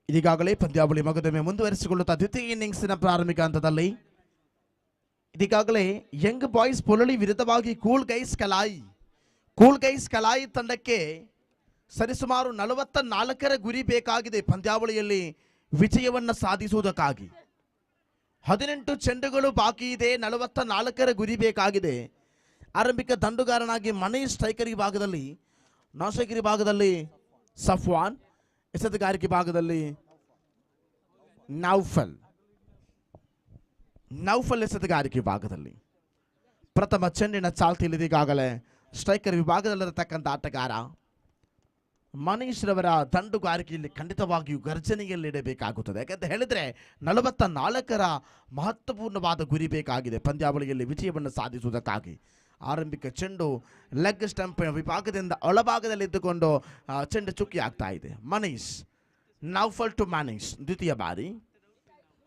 ಇದೀಗಾಗಲೇ ಪಂದ್ಯಾವಳಿ ಮಗದೊಮ್ಮೆ ಮುಂದುವರಿಸಿಕೊಳ್ಳುತ್ತಾ ದ್ವಿತೀಯ ಇನ್ನಿಂಗ್ಸ್ನ ಪ್ರಾರಂಭಿಕ ಹಂತದಲ್ಲಿ ಇದೀಗಾಗಲೇ ಯಂಗ್ ಬಾಯ್ಸ್ ಪೊಳಲಿ ವಿರುದ್ಧವಾಗಿ ಕೂಲ್ ಗೈಸ್ ಕಲಾಯಿ ತಂಡಕ್ಕೆ ಸರಿಸುಮಾರು 44ರ ಗುರಿ ಬೇಕಾಗಿದೆ ಪಂದ್ಯಾವಳಿಯಲ್ಲಿ ವಿಜಯವನ್ನು ಸಾಧಿಸುವುದಕ್ಕಾಗಿ. 18 ಚೆಂಡುಗಳು ಬಾಕಿ ಇದೆ. 44ರ ಗುರಿ ಬೇಕಾಗಿದೆ. ಆರಂಭಿಕ ದಂಡುಗಾರನಾಗಿ ಮನೆ ಸ್ಟ್ರೈಕರ್ ವಿಭಾಗದಲ್ಲಿ, ನಾಶಕರಿ ಭಾಗದಲ್ಲಿ ಸಫ್ವಾನ್, ಎಸೆತಗಾರಿಕೆ ಭಾಗದಲ್ಲಿ ನೌಫಲ್ ಎಸೆತಗಾರಿಕೆ ಭಾಗದಲ್ಲಿ ಪ್ರಥಮ ಚೆಂಡಿನ ಚಾಲ್ತಿಯಲ್ಲಿ ಇದೀಗಾಗಲೇ ಸ್ಟ್ರೈಕರ್ ವಿಭಾಗದಲ್ಲಿರತಕ್ಕಂಥ ಆಟಗಾರ ಮನೀಶ್ ರವರ ದಂಡುಗಾರಿಕೆಯಲ್ಲಿ ಖಂಡಿತವಾಗಿಯೂ ಗರ್ಜನೆಯಲ್ಲಿಡಬೇಕಾಗುತ್ತದೆ. ಯಾಕಂತ ಹೇಳಿದ್ರೆ 44ರ ಮಹತ್ವಪೂರ್ಣವಾದ ಗುರಿ ಬೇಕಾಗಿದೆ ಪಂದ್ಯಾವಳಿಯಲ್ಲಿ ವಿಜಯವನ್ನು ಸಾಧಿಸುವುದಕ್ಕಾಗಿ. ಆರಂಭಿಕ ಚೆಂಡು ಲೆಗ್ ಸ್ಟಂಪ್ ವಿಭಾಗದಿಂದ ಒಳಭಾಗದಲ್ಲಿ ಇದ್ದುಕೊಂಡು ಚೆಂಡು ಚುಕ್ಕಿ ಆಗ್ತಾ ಇದೆ. ಮನೀಶ್ ನೌಫಲ್ ಟು ಮನೀಶ್ ದ್ವಿತೀಯ ಬಾರಿ.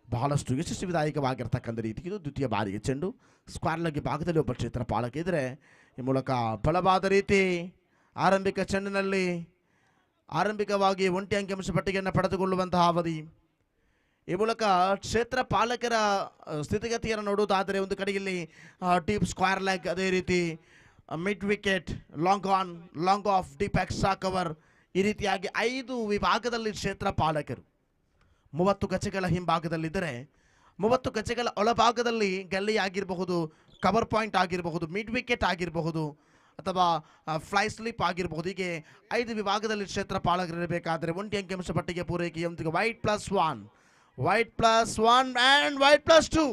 ಬಹಳಷ್ಟು ಯಶಸ್ವಿದಾಯಕವಾಗಿರ್ತಕ್ಕಂಥ ರೀತಿ ಇದು. ದ್ವಿತೀಯ ಬಾರಿಗೆ ಚೆಂಡು ಸ್ಕ್ವೇರ್ ಲೆಗ್ ಭಾಗದಲ್ಲಿ ಒಬ್ಬ ಕ್ಷೇತ್ರ ಪಾಲಕ ಇದ್ದರೆ ಈ ಮೂಲಕ ಬಲವಾದ ರೀತಿ ಆರಂಭಿಕ ಚೆಂಡಿನಲ್ಲಿ ಆರಂಭಿಕವಾಗಿ ಒಂಟಿ ಅಂಕಿಅಂಶ ಪಟ್ಟಿಗೆಯನ್ನು ಪಡೆದುಕೊಳ್ಳುವಂತಹ ಅವಧಿ. ಈ ಮೂಲಕ ಕ್ಷೇತ್ರ ಪಾಲಕರ ಸ್ಥಿತಿಗತಿಯನ್ನು ನೋಡುವುದಾದರೆ ಒಂದು ಕಡೆಯಲ್ಲಿ ಡೀಪ್ ಸ್ಕ್ವೇರ್ ಲೆಗ್, ಅದೇ ರೀತಿ mid wicket, long on, long of, deep extra cover, ಈ ರೀತಿಯಾಗಿ 5 ವಿಭಾಗದಲ್ಲಿ ಕ್ಷೇತ್ರ ಪಾಲಕರು 30 ಗಜಗಳ ಹಿಂಭಾಗದಲ್ಲಿದ್ದರೆ 30 ಗಜಗಳ ಒಳಭಾಗದಲ್ಲಿ ಗಲ್ಲಿ ಆಗಿರಬಹುದು, ಕವರ್ ಪಾಯಿಂಟ್ ಆಗಿರಬಹುದು, ಮಿಡ್ ವಿಕೆಟ್ ಆಗಿರಬಹುದು ಅಥವಾ ಫ್ಲೈ ಸ್ಲಿಪ್ ಆಗಿರಬಹುದು. ಹೀಗೆ 5 ವಿಭಾಗದಲ್ಲಿ ಕ್ಷೇತ್ರ ಪಾಲಕರಿರಬೇಕಾದರೆ ಒಂಟಿ ಅಂಕಿಅಂಶ ಪಟ್ಟಿಗೆ ಪೂರೈಕೆಯೊಂದಿಗೆ wide plus one and wide plus 2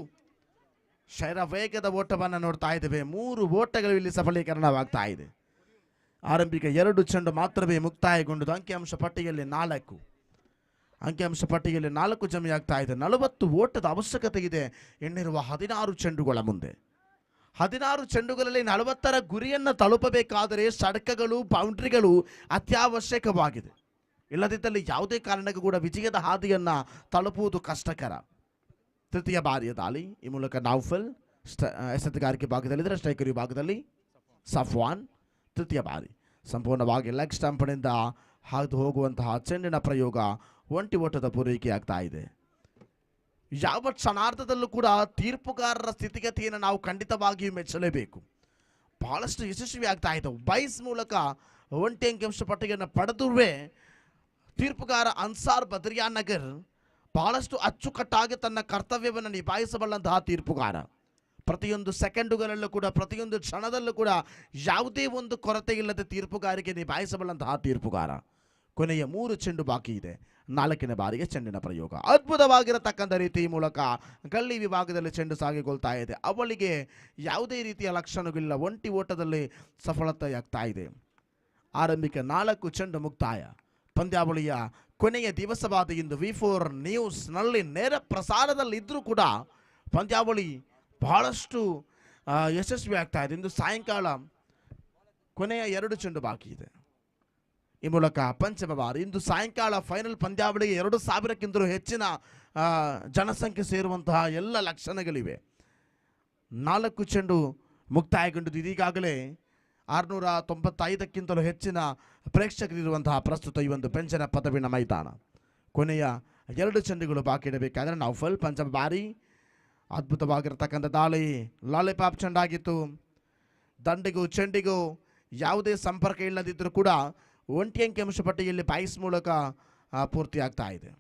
ಶರ ವೇಗದ ಓಟವನ್ನು ನೋಡ್ತಾ ಇದ್ದೇವೆ. 3 ಓಟಗಳು ಇಲ್ಲಿ ಸಫಲೀಕರಣವಾಗ್ತಾ ಇದೆ. ಆರಂಭಿಕ 2 ಚೆಂಡು ಮಾತ್ರವೇ ಮುಕ್ತಾಯಗೊಂಡು ಅಂಕಿಅಂಶ ಪಟ್ಟಿಯಲ್ಲಿ 4 ಅಂಕಿಅಂಶ ಪಟ್ಟಿಯಲ್ಲಿ 4 ಜಮೆಯಾಗ್ತಾ ಇದೆ. 40 ಓಟದ ಅವಶ್ಯಕತೆ ಇದೆ ಇನ್ನಿರುವ 16 ಚೆಂಡುಗಳ ಮುಂದೆ. 16 ಚೆಂಡುಗಳಲ್ಲಿ 40ರ ಗುರಿಯನ್ನು ತಲುಪಬೇಕಾದರೆ ಷಟ್ಕಗಳು, ಬೌಂಡ್ರಿಗಳು ಅತ್ಯವಶ್ಯಕವಾಗಿದೆ. ಇಲ್ಲದಿದ್ದಲ್ಲಿ ಯಾವುದೇ ಕಾರಣಕ್ಕೂ ಕೂಡ ವಿಜಯದ ಹಾದಿಯನ್ನು ತಲುಪುವುದು ಕಷ್ಟಕರ. ತೃತೀಯ ಬಾರಿಯ ದಾಳಿ. ಈ ಮೂಲಕ ನೌಫಲ್ ಎಸೆತಗಾರಿಕೆ ಭಾಗದಲ್ಲಿದ್ದರೆ ಸ್ಟ್ರೈಕರ್ ವಿಭಾಗದಲ್ಲಿ ಸಫ್ವಾನ್. ತೃತೀಯ ಬಾರಿ ಸಂಪೂರ್ಣವಾಗಿ ಲೆಗ್ ಸ್ಟಂಪ್ನಿಂದ ಹಾದು ಹೋಗುವಂತಹ ಚೆಂಡಿನ ಪ್ರಯೋಗ ಒಂಟಿ ಓಟದ ಪೂರೈಕೆಯಾಗ್ತಾ ಇದೆ. ಯಾವ ಕ್ಷಣಾರ್ಧದಲ್ಲೂ ಕೂಡ ತೀರ್ಪುಗಾರರ ಸ್ಥಿತಿಗತಿಯನ್ನು ನಾವು ಖಂಡಿತವಾಗಿಯೂ ಮೆಚ್ಚಲೇಬೇಕು. ಬಹಳಷ್ಟು ಯಶಸ್ವಿ ಆಗ್ತಾ ಇದ್ದವು. ಬೈಸ್ ಮೂಲಕ ಒಂಟಿ ಅಂಕಿಅಂಶ ಪಟ್ಟಿಗೆಯನ್ನು ಪಡೆದುವೇ ತೀರ್ಪುಗಾರ ಅನ್ಸಾರ್ ಬದ್ರಿಯಾ ನಗರ್ ಬಹಳಷ್ಟು ಅಚ್ಚುಕಟ್ಟಾಗಿ ತನ್ನ ಕರ್ತವ್ಯವನ್ನು ನಿಭಾಯಿಸಬಲ್ಲಂತಹ ತೀರ್ಪುಗಾರ. ಪ್ರತಿಯೊಂದು ಸೆಕೆಂಡುಗಳಲ್ಲೂ ಕೂಡ, ಪ್ರತಿಯೊಂದು ಕ್ಷಣದಲ್ಲೂ ಕೂಡ ಯಾವುದೇ ಒಂದು ಕೊರತೆ ಇಲ್ಲದೆ ತೀರ್ಪುಗಾರಿಕೆ ನಿಭಾಯಿಸಬಲ್ಲಂತಹ ತೀರ್ಪುಗಾರ. ಕೊನೆಯ 3 ಚೆಂಡು ಬಾಕಿ ಇದೆ. 4ನೇ ಬಾರಿಗೆ ಚೆಂಡಿನ ಪ್ರಯೋಗ ಅದ್ಭುತವಾಗಿರತಕ್ಕಂಥ ರೀತಿ ಮೂಲಕ ಗಲ್ಲಿ ವಿಭಾಗದಲ್ಲಿ ಚೆಂಡು ಸಾಗಿಕೊಳ್ತಾ ಇದೆ. ಅವಳಿಗೆ ಯಾವುದೇ ರೀತಿಯ ಲಕ್ಷಣಗಳಿಲ್ಲ. ಒಂಟಿ ಓಟದಲ್ಲಿ ಸಫಲತೆಯಾಗ್ತಾ ಇದೆ. ಆರಂಭಿಕ 4 ಚೆಂಡು ಮುಕ್ತಾಯ. ಪಂದ್ಯಾವಳಿಯ ಕೊನೆಯ ದಿವಸವಾದ ಇಂದು V4 ನ್ಯೂಸ್ನಲ್ಲಿ ನೇರ ಪ್ರಸಾರದಲ್ಲಿದ್ದರೂ ಕೂಡ ಪಂದ್ಯಾವಳಿ ಬಹಳಷ್ಟು ಯಶಸ್ವಿ ಆಗ್ತಾ ಇದೆ. ಇಂದು ಸಾಯಂಕಾಲ ಕೊನೆಯ 2 ಚೆಂಡು ಬಾಕಿ ಇದೆ. ಈ ಮೂಲಕ ಪಂಚಮ ಬಾರಿ ಇಂದು ಸಾಯಂಕಾಲ ಫೈನಲ್ ಪಂದ್ಯಾವಳಿಗೆ 2000ಕ್ಕಿಂತಲೂ ಹೆಚ್ಚಿನ ಜನಸಂಖ್ಯೆ ಸೇರುವಂತಹ ಎಲ್ಲ ಲಕ್ಷಣಗಳಿವೆ. 4 ಚೆಂಡು ಮುಕ್ತಾಯಗೊಂಡಿದ್ದು ಇದೀಗಾಗಲೇ 695ಕ್ಕಿಂತಲೂ ಹೆಚ್ಚಿನ ಪ್ರೇಕ್ಷಕರಿರುವಂತಹ ಪ್ರಸ್ತುತ ಈ ಒಂದು ಬೆಂಜನಪದವಿನ ಮೈದಾನ. ಕೊನೆಯ 2 ಚೆಂಡುಗಳು ಬಾಕಿ ಇಡಬೇಕಾದ್ರೆ ನೌಫಲ್ ಪಂಚಮ ಬಾರಿ. ಅದ್ಭುತವಾಗಿರ್ತಕ್ಕಂಥ ದಾಳಿ, ಲಾಲಿಪಾಪ್ ಚೆಂಡಾಗಿತ್ತು. ದಂಡಿಗೂ ಚೆಂಡಿಗೂ ಯಾವುದೇ ಸಂಪರ್ಕ ಇಲ್ಲದಿದ್ದರೂ ಕೂಡ ಒಂಟಿ ಅಂಕಿಅಂಶ ಪಟ್ಟಿಯಲ್ಲಿ ಬಾಯ್ಸ್ ಮೂಲಕ ಪೂರ್ತಿಯಾಗ್ತಾ ಇದೆ.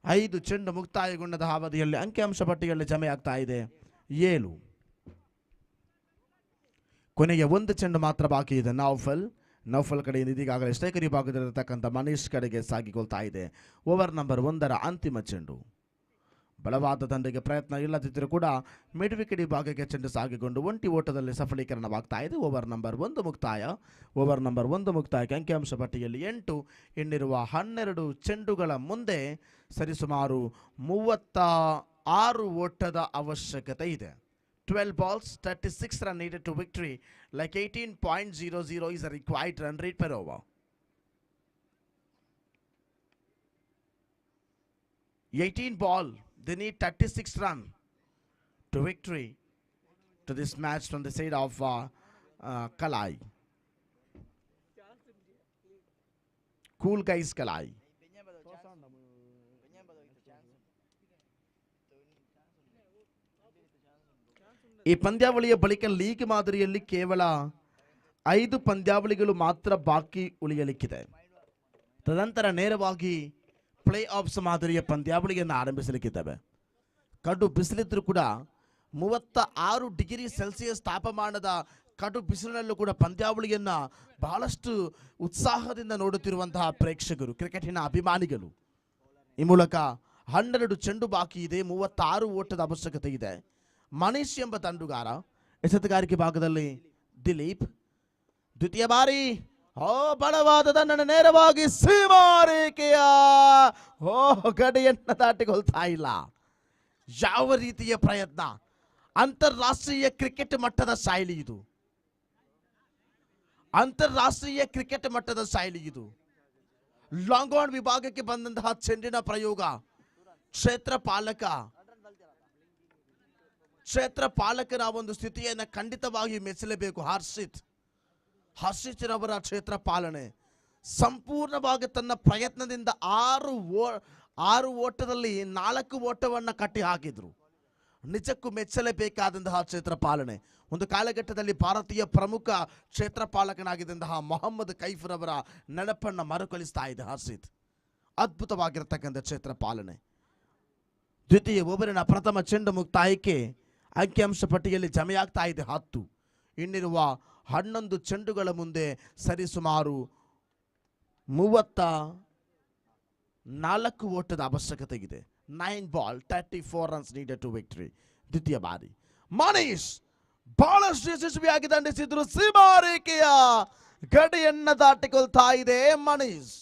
5 ಚೆಂಡು ಮುಕ್ತಾಯಗೊಂಡ ಅವಧಿಯಲ್ಲಿ ಅಂಕಿಅಂಶ ಪಟ್ಟಿಯಲ್ಲಿ ಜಮೆಯಾಗ್ತಾ ಇದೆ 7. ಕೊನೆಯ 1 ಚೆಂಡು ಮಾತ್ರ ಬಾಕಿ ಇದೆ. ನೌಫಲ್ ಕಡೆಯಿಂದ ಇದೀಗಾಗಲೇ ಸ್ಟ್ರೈಕರ್ ವಿಭಾಗದಲ್ಲಿರತಕ್ಕಂಥ ಮನೀಶ್ ಕಡೆಗೆ ಸಾಗಿಕೊಳ್ತಾ ಇದೆ. ಓವರ್ ನಂಬರ್ 1ರ ಅಂತಿಮ ಚೆಂಡು. ಬಲವಾದ ದಂಡೆಗೆ ಪ್ರಯತ್ನ ಇಲ್ಲದಿದ್ದರೂ ಕೂಡ ಮಿಡ್ ವಿಕೆಟ್ ವಿಭಾಗಕ್ಕೆ ಚೆಂಡು ಸಾಗಿಕೊಂಡು ಒಂಟಿ ಓಟದಲ್ಲಿ ಸಫಲೀಕರಣವಾಗ್ತಾ ಇದೆ. ಓವರ್ ನಂಬರ್ 1 ಮುಕ್ತಾಯ. ಓವರ್ ನಂಬರ್ 1 ಮುಕ್ತಾಯಕ್ಕೆ ಅಂಕಿಅಂಶ ಪಟ್ಟಿಯಲ್ಲಿ 8. ಇನ್ನಿರುವ 12 ಚೆಂಡುಗಳ ಮುಂದೆ ಸರಿಸುಮಾರು 36 ಓಟದ ಅವಶ್ಯಕತೆ ಇದೆ. 12 balls, 36 run needed to victory, like 18.00 is a required run rate per over. 18 ball, they need 36 run to victory to this match from the side of Kalai. Cool guys Kalai. ಈ ಪಂದ್ಯಾವಳಿಯ ಬಳಿಕ ಲೀಗ್ ಮಾದರಿಯಲ್ಲಿ ಕೇವಲ 5 ಪಂದ್ಯಾವಳಿಗಳು ಮಾತ್ರ ಬಾಕಿ ಉಳಿಯಲಿಕ್ಕಿದೆ. ತದನಂತರ ನೇರವಾಗಿ ಪ್ಲೇ ಆಫ್ಸ್ ಮಾದರಿಯ ಪಂದ್ಯಾವಳಿಯನ್ನು ಆರಂಭಿಸಲಿಕ್ಕಿದ್ದಾವೆ. ಕಡು ಬಿಸಿಲಿದ್ರೂ ಕೂಡ 36 ಡಿಗ್ರಿ ಸೆಲ್ಸಿಯಸ್ ತಾಪಮಾನದ ಕಡು ಬಿಸಿಲಿನಲ್ಲೂ ಕೂಡ ಪಂದ್ಯಾವಳಿಯನ್ನು ಬಹಳಷ್ಟು ಉತ್ಸಾಹದಿಂದ ನೋಡುತ್ತಿರುವಂತಹ ಪ್ರೇಕ್ಷಕರು, ಕ್ರಿಕೆಟಿನ ಅಭಿಮಾನಿಗಳು. ಈ ಮೂಲಕ 12 ಚೆಂಡು ಬಾಕಿ ಇದೆ, 36 ಓಟದ ಅವಶ್ಯಕತೆ ಇದೆ. ಮನೀಶ್ ಎಂಬ ತಂಡುಗಾರ ಎಸೆತಗಾರಿಕೆ ಭಾಗದಲ್ಲಿ ದಿಲೀಪ್. ದ್ವಿತೀಯ ಬಾರಿ ಬಲವಾದ ದಂಡನೆ ನೇರವಾಗಿ ಸೀಮಾರೇಖೆಯ ಗಡಿಯನ್ನು ದಾಟಿಕೊಳ್ತಾ ಇಲ್ಲ. ಯಾವ ರೀತಿಯ ಪ್ರಯತ್ನ, ಅಂತಾರಾಷ್ಟ್ರೀಯ ಕ್ರಿಕೆಟ್ ಮಟ್ಟದ ಶೈಲಿ ಇದು. ಅಂತಾರಾಷ್ಟ್ರೀಯ ಕ್ರಿಕೆಟ್ ಮಟ್ಟದ ಶೈಲಿ ಇದು. ಲಾಂಗ್ ಆನ್ ವಿಭಾಗಕ್ಕೆ ಬಂದಂತಹ ಚೆಂಡಿನ ಪ್ರಯೋಗ ಕ್ಷೇತ್ರ ಪಾಲಕನ ಒಂದು ಸ್ಥಿತಿಯನ್ನು ಖಂಡಿತವಾಗಿ ಮೆಚ್ಚಲೇಬೇಕು. ಹರ್ಷಿತ್ರವರ ಕ್ಷೇತ್ರ ಪಾಲನೆ ಸಂಪೂರ್ಣವಾಗಿ ತನ್ನ ಪ್ರಯತ್ನದಿಂದ 6 ಓಟದಲ್ಲಿ 4 ಓಟವನ್ನು ಕಟ್ಟಿ ಹಾಕಿದ್ರು. ನಿಜಕ್ಕೂ ಮೆಚ್ಚಲೇಬೇಕಾದಂತಹ ಕ್ಷೇತ್ರ ಪಾಲನೆ. ಒಂದು ಕಾಲಘಟ್ಟದಲ್ಲಿ ಭಾರತೀಯ ಪ್ರಮುಖ ಕ್ಷೇತ್ರ ಪಾಲಕನಾಗಿದ್ದಂತಹ ಮೊಹಮ್ಮದ್ ಕೈಫ್ರವರ ನೆನಪನ್ನು ಮರುಕಳಿಸ್ತಾ ಇದೆ ಹರ್ಷಿತ್. ಅದ್ಭುತವಾಗಿರತಕ್ಕಂಥ ಕ್ಷೇತ್ರ ಪಾಲನೆ. ದ್ವಿತೀಯ ಓವರಿನ ಪ್ರಥಮ ಚೆಂಡು ಮುಕ್ತಾಯಕ್ಕೆ ಅಂಕಿಅಂಶ ಪಟ್ಟಿಯಲ್ಲಿ ಜಮೆಯಾಗ್ತಾ ಇದೆ 10. ಇನ್ನಿರುವ 11 ಚೆಂಡುಗಳ ಮುಂದೆ ಸರಿಸುಮಾರು 34 ಓಟದ ಅವಶ್ಯಕತೆ ಇದೆ. 9 ball 34 runs needed to victory. ದ್ವಿತೀಯ ಬಾರಿ ಮನೀಶ್ ಬಹಳಷ್ಟು ಯಶಸ್ವಿಯಾಗಿ ದಂಡಿಸಿದ್ರು. ಸೀಮಾರೇಖೆಯ ಗಡಿಯನ್ನ ದಾಟಿಕೊಳ್ತಾ ಇದೆ ಮನೀಶ್.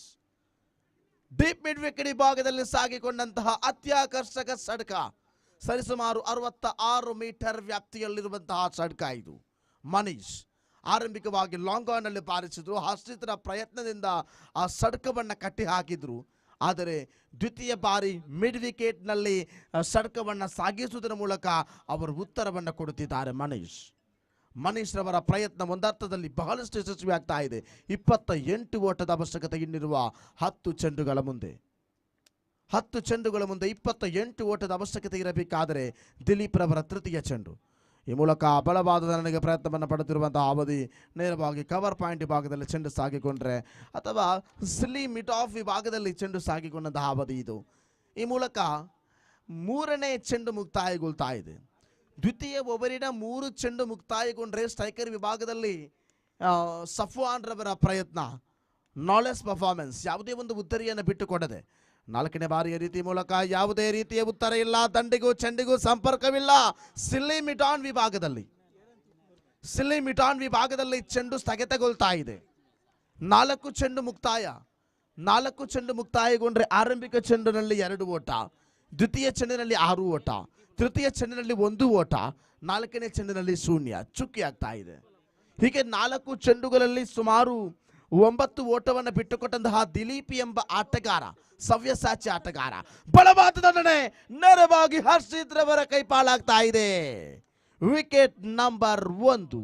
ಡೀಪ್ ಮಿಡ್ ವಿಕೆಟ್ ಭಾಗದಲ್ಲಿ ಸಾಗಿಕೊಂಡಂತಹ ಅತ್ಯಾಕರ್ಷಕ ಸಡ್ಕ, ಸರಿಸುಮಾರು 66 ಮೀಟರ್ ವ್ಯಾಪ್ತಿಯಲ್ಲಿರುವಂತಹ ಸಡ್ಕ ಇದು. ಮನೀಶ್ ಆರಂಭಿಕವಾಗಿ ಲಾಂಗ್ ಆನ್ ನಲ್ಲಿ ಬಾರಿಸಿದ್ರು. ಹರ್ಷಿತರ ಪ್ರಯತ್ನದಿಂದ ಆ ಸಡ್ಕವನ್ನು ಕಟ್ಟಿ ಹಾಕಿದ್ರು. ಆದರೆ ದ್ವಿತೀಯ ಬಾರಿ ಮಿಡ್ ವಿಕೆಟ್ ನಲ್ಲಿ ಸಡ್ಕವನ್ನು ಸಾಗಿಸುವುದರ ಮೂಲಕ ಅವರು ಉತ್ತರವನ್ನು ಕೊಡುತ್ತಿದ್ದಾರೆ. ಮನೀಶ್ ರವರ ಪ್ರಯತ್ನ ಒಂದರ್ಥದಲ್ಲಿ ಬಹಳಷ್ಟು ಯಶಸ್ವಿ ಆಗ್ತಾ ಇದೆ. 28 ಓಟದ ಅವಶ್ಯಕತೆ ಇನ್ನಿರುವ 10 ಚೆಂಡುಗಳ ಮುಂದೆ 28 ಓಟದ ಅವಶ್ಯಕತೆ ಇರಬೇಕಾದರೆ ದಿಲೀಪ್ ರವರ ತೃತೀಯ ಚೆಂಡು. ಈ ಮೂಲಕ ಬಲವಾದ ನನಗೆ ಪ್ರಯತ್ನವನ್ನು ಪಡುತ್ತಿರುವಂತಹ ಅವಧಿ ನೇರವಾಗಿ ಕವರ್ ಪಾಯಿಂಟ್ ವಿಭಾಗದಲ್ಲಿ ಚೆಂಡು ಸಾಗಿಕೊಂಡ್ರೆ ಅಥವಾ ಸ್ಲಿ ಮಿಡ್ ಆಫ್ ವಿಭಾಗದಲ್ಲಿ ಚೆಂಡು ಸಾಗಿಕೊಂಡಂತಹ ಅವಧಿ ಇದು. ಈ ಮೂಲಕ 3ನೇ ಚೆಂಡು ಮುಕ್ತಾಯಗೊಳ್ತಾ ಇದೆ. ದ್ವಿತೀಯ ಓವರಿನ 3 ಚೆಂಡು ಮುಕ್ತಾಯಗೊಂಡ್ರೆ ಸ್ಟ್ರೈಕರ್ ವಿಭಾಗದಲ್ಲಿ ಸಫ್ವಾನ್ ರವರ ಪ್ರಯತ್ನ, ನಾಲೆಸ್ ಪರ್ಫಾರ್ಮೆನ್ಸ್, ಯಾವುದೇ ಒಂದು ಉತ್ತರಿಯನ್ನು ಬಿಟ್ಟುಕೊಡದೆ 4ನೇ ಬಾರಿಯ ರೀತಿ ಮೂಲಕ ಯಾವುದೇ ರೀತಿಯ ಉತ್ತರ ಇಲ್ಲ. ದಂಡಿಗೂ ಚೆಂಡಿಗೂ ಸಂಪರ್ಕವಿಲ್ಲ. ಸಿಲ್ಲಿ ಮಿಟಾನ್ ವಿಭಾಗದಲ್ಲಿ ಚೆಂಡು ಸ್ಥಗಿತಗೊಳ್ತಾ ಇದೆ. 4 ಚೆಂಡು ಮುಕ್ತಾಯಗೊಂಡ್ರೆ ಆರಂಭಿಕ ಚೆಂಡಿನಲ್ಲಿ 2 ಓಟ, ದ್ವಿತೀಯ ಚೆಂಡಿನಲ್ಲಿ 6 ಓಟ, ತೃತೀಯ ಚೆಂಡಿನಲ್ಲಿ 1 ಓಟ, 4ನೇ ಚೆಂಡಿನಲ್ಲಿ 0. ಚುಕ್ಕಿ ಆಗ್ತಾ ಇದೆ. ಹೀಗೆ 4 ಚೆಂಡುಗಳಲ್ಲಿ ಸುಮಾರು 9 ಓಟವನ್ನು ಬಿಟ್ಟುಕೊಟ್ಟಂತಹ ದಿಲೀಪ್ ಎಂಬ ಆಟಗಾರ, ಸವ್ಯಸಾಚಿ ಆಟಗಾರ, ಬಲವಾದ ದಂಡನೆ ನೇರವಾಗಿ ಹರ್ಷಿತ್ ರವರ ಕೈಪಾಲಾಗ್ತಾ ಇದೆ. Wicket number 1.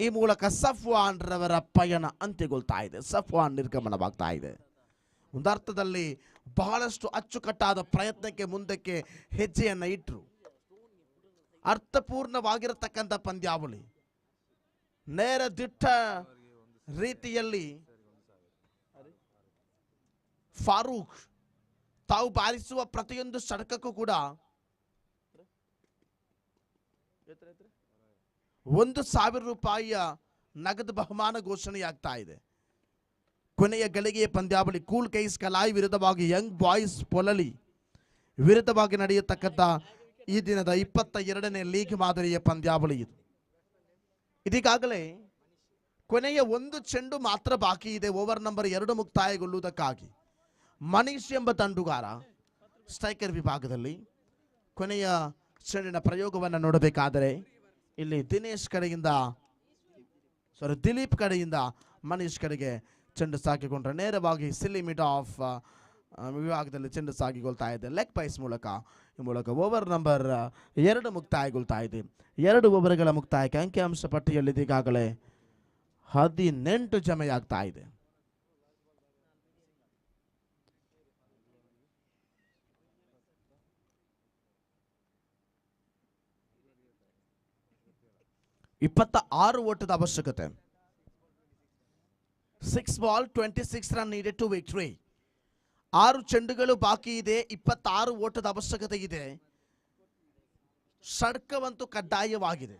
ಈ ಮೂಲಕ ಸಫ್ವಾನ್ ರವರ ಪಯಣ ಅಂತ್ಯಗೊಳ್ತಾ ಇದೆ. ಸಫ್ವಾನ್ ನಿರ್ಗಮನವಾಗ್ತಾ ಇದೆ. ಒಂದರ್ಥದಲ್ಲಿ ಬಹಳಷ್ಟು ಅಚ್ಚುಕಟ್ಟಾದ ಪ್ರಯತ್ನಕ್ಕೆ ಮುಂದಕ್ಕೆ ಹೆಜ್ಜೆಯನ್ನು ಇಟ್ಟರು. ಅರ್ಥಪೂರ್ಣವಾಗಿರತಕ್ಕಂಥ ಪಂದ್ಯಾವಳಿ, ನೇರ ದಿಟ್ಟ ರೀತಿಯಲ್ಲಿ ಫಾರೂಕ್ ತಾವು ಬಾರಿಸುವ ಪ್ರತಿಯೊಂದು ಷಟಕಕ್ಕೂ ಕೂಡ 1,000 ರೂಪಾಯಿಯ ನಗದು ಬಹುಮಾನ ಘೋಷಣೆಯಾಗ್ತಾ ಇದೆ. ಕೊನೆಯ ಗಳಿಗೆಯ ಪಂದ್ಯಾವಳಿ ಕೂಲ್ ಕೈಸ್ ಕಲಾಯಿ ವಿರುದ್ಧವಾಗಿ ಯಂಗ್ ಬಾಯ್ಸ್ ಪೊಲಲಿ ವಿರುದ್ಧವಾಗಿ ನಡೆಯತಕ್ಕಂಥ ಈ ದಿನದ 22ನೇ ಲೀಗ್ ಮಾದರಿಯ ಪಂದ್ಯಾವಳಿ ಇದು. ಇದೀಗಾಗಲೇ ಕೊನೆಯ 1 ಚೆಂಡು ಮಾತ್ರ ಬಾಕಿ ಇದೆ ಓವರ್ ನಂಬರ್ 2 ಮುಕ್ತಾಯಗೊಳ್ಳುವುದಕ್ಕಾಗಿ. ಮನೀಶ್ ಎಂಬ ತಂಡುಗಾರ ಸ್ಟ್ರೈಕರ್ ವಿಭಾಗದಲ್ಲಿ ಕೊನೆಯ ಚೆಂಡಿನ ಪ್ರಯೋಗವನ್ನು ನೋಡಬೇಕಾದರೆ ಇಲ್ಲಿ ದಿಲೀಪ್ ಕಡೆಯಿಂದ ಮನೀಶ್ ಕಡೆಗೆ ಚೆಂಡು ಸಾಕಿಕೊಂಡ್ರೆ ನೇರವಾಗಿ ಸಿಲ್ಲಿ ಮಿಡ್ ಆಫ್ ವಿಭಾಗದಲ್ಲಿ ಚೆಂಡು ಸಾಗಿಕೊಳ್ತಾ ಇದೆ ಲೆಗ್ ಪೈಸ್ ಮೂಲಕ. ಈ ಮೂಲಕ ಓವರ್ ನಂಬರ್ 2 ಮುಕ್ತಾಯಗೊಳ್ತಾ ಇದೆ. 2 ಓವರ್ಗಳ ಮುಕ್ತಾಯಕ್ಕೆ ಅಂಕಿಅಂಶ ಪಟ್ಟಿಯಲ್ಲಿ ಈಗಾಗಲೇ 18 ಜಮೆಯಾಗ್ತಾ ಇದೆ. +26 ಓಟದ ಅವಶ್ಯಕತೆ. 6 ball 26 run needed to victory. 6 ಚೆಂಡುಗಳು ಬಾಕಿ ಇದೆ. 26 ಓಟದ ಅವಶ್ಯಕತೆ ಇದೆ. ಷಡ್ಕವಂತೂ ಕಡ್ಡಾಯವಾಗಿದೆ.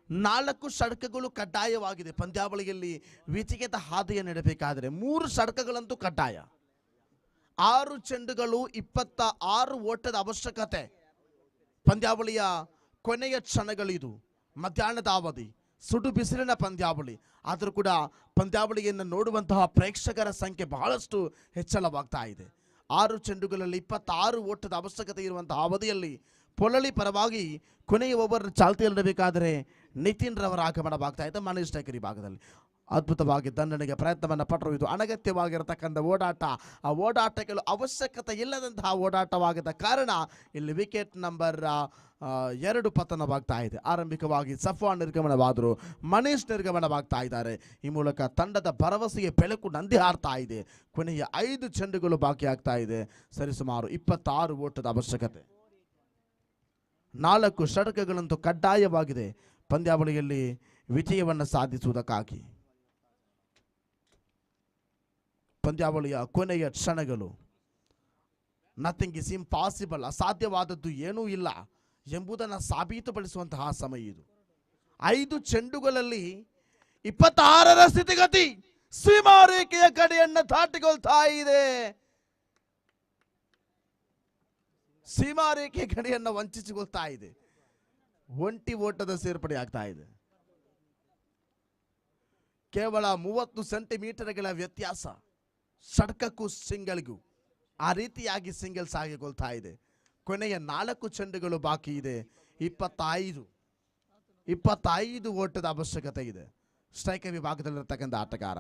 4 ಷಡ್ಕಗಳು ಕಡ್ಡಾಯವಾಗಿದೆ. ಪಂದ್ಯಾವಳಿಯಲ್ಲಿ ವಿಜಯದ ಹಾದಿಯನ್ನು ನೀಡಬೇಕಾದರೆ 3 ಷಡ್ಕಗಳಂತೂ ಕಡ್ಡಾಯ. 6 ಚೆಂಡುಗಳು 26 ಓಟದ ಅವಶ್ಯಕತೆ. ಪಂದ್ಯಾವಳಿಯ ಕೊನೆಯ ಕ್ಷಣಗಳಿದು. ಮಧ್ಯಾಹ್ನದ ಅವಧಿ, ಸುಡು ಬಿಸಿಲಿನ ಪಂದ್ಯಾವಳಿ. ಆದರೂ ಕೂಡ ಪಂದ್ಯಾವಳಿಯನ್ನು ನೋಡುವಂತಹ ಪ್ರೇಕ್ಷಕರ ಸಂಖ್ಯೆ ಬಹಳಷ್ಟು ಹೆಚ್ಚಳವಾಗ್ತಾ ಇದೆ. 6 ಚೆಂಡುಗಳಲ್ಲಿ 26 ಓಟದ ಅವಶ್ಯಕತೆ ಇರುವಂತಹ ಅವಧಿಯಲ್ಲಿ ಪೊಳಲಿ ಪರವಾಗಿ ಕೊನೆಯ ಓವರ್ ಚಾಲ್ತಿಯಲ್ಲಿರಬೇಕಾದರೆ ನಿತಿನ್ ರವರ ಆಗಮನವಾಗ್ತಾ ಇದೆ ಮನೀಶ್ ಟೇಕರಿ ಭಾಗದಲ್ಲಿ. ಅದ್ಭುತವಾಗಿ ದಂಡನೆಗೆ ಪ್ರಯತ್ನವನ್ನು ಪಟ್ಟರು. ಇದು ಅನಗತ್ಯವಾಗಿರತಕ್ಕಂಥ ಓಡಾಟ, ಆ ಓಡಾಟಗಳು ಅವಶ್ಯಕತೆ ಇಲ್ಲದಂತಹ ಓಡಾಟವಾಗಿದ್ದ ಕಾರಣ ಇಲ್ಲಿ ವಿಕೆಟ್ ನಂಬರ್ 2 ಪತನವಾಗ್ತಾ ಇದೆ. ಆರಂಭಿಕವಾಗಿ ಸಫ್ವಾನ್ ನಿರ್ಗಮನವಾದರು, ಮನೀಶ್ ನಿರ್ಗಮನವಾಗ್ತಾ ಇದ್ದಾರೆ. ಈ ಮೂಲಕ ತಂಡದ ಭರವಸೆಗೆ ಬೆಳಕು ನಂದಿ ಹಾರ್ತಾ ಇದೆ. ಕೊನೆಯ 5 ಚೆಂಡುಗಳು ಬಾಕಿ ಆಗ್ತಾ ಇದೆ. ಸರಿಸುಮಾರು 26 ಓಟದ ಅವಶ್ಯಕತೆ. 4 ಷಟಕಗಳಂತೂ ಕಡ್ಡಾಯವಾಗಿದೆ ಪಂದ್ಯಾವಳಿಯಲ್ಲಿ ವಿಜಯವನ್ನು ಸಾಧಿಸುವುದಕ್ಕಾಗಿ. ಪಂದ್ಯಾವಳಿಯ ಕೊನೆಯ ಕ್ಷಣಗಳು. ನಥಿಂಗ್ ಇಸ್ ಇಂಪಾಸಿಬಲ್, ಅಸಾಧ್ಯವಾದದ್ದು ಏನೂ ಇಲ್ಲ ಎಂಬುದನ್ನು ಸಾಬೀತುಪಡಿಸುವಂತಹ ಸಮಯ ಇದು. 5 ಚೆಂಡುಗಳಲ್ಲಿ 26ರ ಸ್ಥಿತಿಗತಿ. ಸೀಮಾರೇಖೆಯ ಕಡೆಯನ್ನು ದಾಟಿಕೊಳ್ತಾ ಇದೆ. ಸೀಮಾರೇಖೆಯ ಕಡೆಯನ್ನು ವಂಚಿಸಿಕೊಳ್ತಾ ಇದೆ. ಒಂಟಿ ಓಟದ ಸೇರ್ಪಡೆ ಆಗ್ತಾ ಇದೆ. ಕೇವಲ 30 ಸೆಂಟಿಮೀಟರ್ಗಳ ವ್ಯತ್ಯಾಸ ಷಟ್ಕಕ್ಕೂ ಸಿಂಗಲ್ಗೂ. ಆ ರೀತಿಯಾಗಿ ಸಿಂಗಲ್ಸ್ ಆಗಿಕೊಳ್ತಾ ಇದೆ. ಕೊನೆಯ 4 ಚೆಂಡುಗಳು ಬಾಕಿ ಇದೆ. 25 ಓಟದ ಅವಶ್ಯಕತೆ ಇದೆ. ಸ್ಟ್ರೈಕರ್ ವಿಭಾಗದಲ್ಲಿರತಕ್ಕಂಥ ಆಟಗಾರ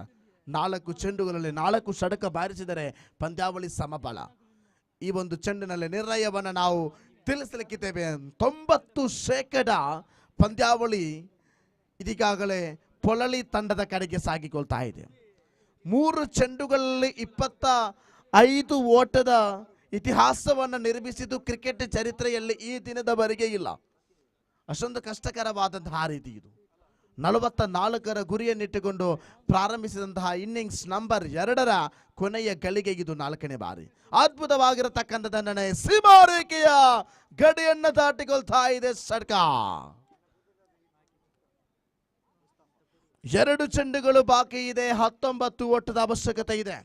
4 ಚೆಂಡುಗಳಲ್ಲಿ 4 ಷಟಕ ಬಾರಿಸಿದರೆ ಪಂದ್ಯಾವಳಿ ಸಮಬಲ. ಈ ಒಂದು ಚೆಂಡಿನಲ್ಲಿ ನಿರ್ಣಯವನ್ನು ನಾವು ತಿಳಿಸಲಿಕ್ಕಿದ್ದೇವೆ. 90% ಪಂದ್ಯಾವಳಿ ಇದೀಗಾಗಲೇ ಪೊಳಲಿ ತಂಡದ ಕಡೆಗೆ ಸಾಗಿಕೊಳ್ತಾ ಇದೆ. 3 ಚೆಂಡುಗಳಲ್ಲಿ 25 ಓಟದ ಇತಿಹಾಸವನ್ನು ನಿರ್ಮಿಸಿದ್ದು ಕ್ರಿಕೆಟ್ ಚರಿತ್ರೆಯಲ್ಲಿ ಈ ದಿನದವರೆಗೆ ಇಲ್ಲ. ಅಷ್ಟೊಂದು ಕಷ್ಟಕರವಾದಂತಹ ರೀತಿ ಇದು. 44ರ ಗುರಿಯನ್ನಿಟ್ಟುಕೊಂಡು ಪ್ರಾರಂಭಿಸಿದಂತಹ ಇನ್ನಿಂಗ್ಸ್ ನಂಬರ್ 2ರ ಕೊನೆಯ ಗಳಿಗೆ ಇದು 4ನೇ ಬಾರಿ. ಅದ್ಭುತವಾಗಿರತಕ್ಕಂಥ ದಂಡನೆ. ಸೀಮಾರೇಖೆಯ ಗಡಿಯನ್ನು ದಾಟಿಕೊಳ್ತಾ ಇದೆ ಷಟ್ಕ. 2 ಚೆಂಡುಗಳು ಬಾಕಿ ಇದೆ. 19 ಓಟದ ಅವಶ್ಯಕತೆ ಇದೆ.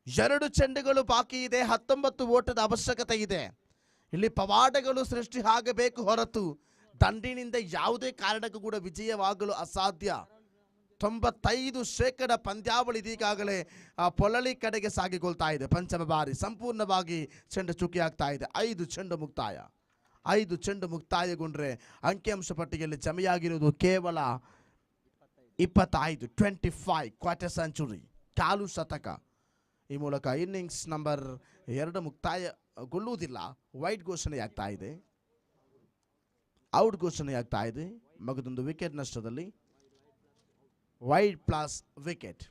2 ಚೆಂಡುಗಳು ಬಾಕಿ ಇದೆ. 19 ಓಟದ ಅವಶ್ಯಕತೆ ಇದೆ. ಇಲ್ಲಿ ಪವಾಡಗಳು ಸೃಷ್ಟಿ ಆಗಬೇಕು ಹೊರತು ದಂಡಿನಿಂದ ಯಾವುದೇ ಕಾರಣಕ್ಕೂ ಕೂಡ ವಿಜಯವಾಗಲು ಅಸಾಧ್ಯ. 95% ಪಂದ್ಯಾವಳಿ ಇದೀಗಾಗಲೇ ಪೊಳಲಿ ಕಡೆಗೆ ಸಾಗಿಕೊಳ್ತಾ ಇದೆ. ಪಂಚಮ ಬಾರಿ ಸಂಪೂರ್ಣವಾಗಿ ಚೆಂಡು ಚುಕ್ಕಿ ಆಗ್ತಾ ಇದೆ. 5 ಚೆಂಡು ಮುಕ್ತಾಯ. 5 ಚೆಂಡು ಮುಕ್ತಾಯಗೊಂಡ್ರೆ ಅಂಕಿಅಂಶ ಪಟ್ಟಿಯಲ್ಲಿ ಜಮೆಯಾಗಿರುವುದು ಕೇವಲ 25, 25 ಕ್ವಾರ್ಟರ್ ಸೆಂಚುರಿ, ಕಾಲು ಶತಕ. ಈ ಮೂಲಕ ಇನ್ನಿಂಗ್ಸ್ ನಂಬರ್ 2 ಮುಕ್ತಾಯಗೊಳ್ಳುವುದಿಲ್ಲ. ವೈಟ್ ಘೋಷಣೆಯಾಗ್ತಾ ಇದೆ, ಔಟ್ ಘೋಷಣೆಯಾಗ್ತಾ ಇದೆ. ಮಗದೊಂದು ವಿಕೆಟ್ ನಷ್ಟದಲ್ಲಿ ವೈಡ್ ಪ್ಲಸ್ ವಿಕೆಟ್.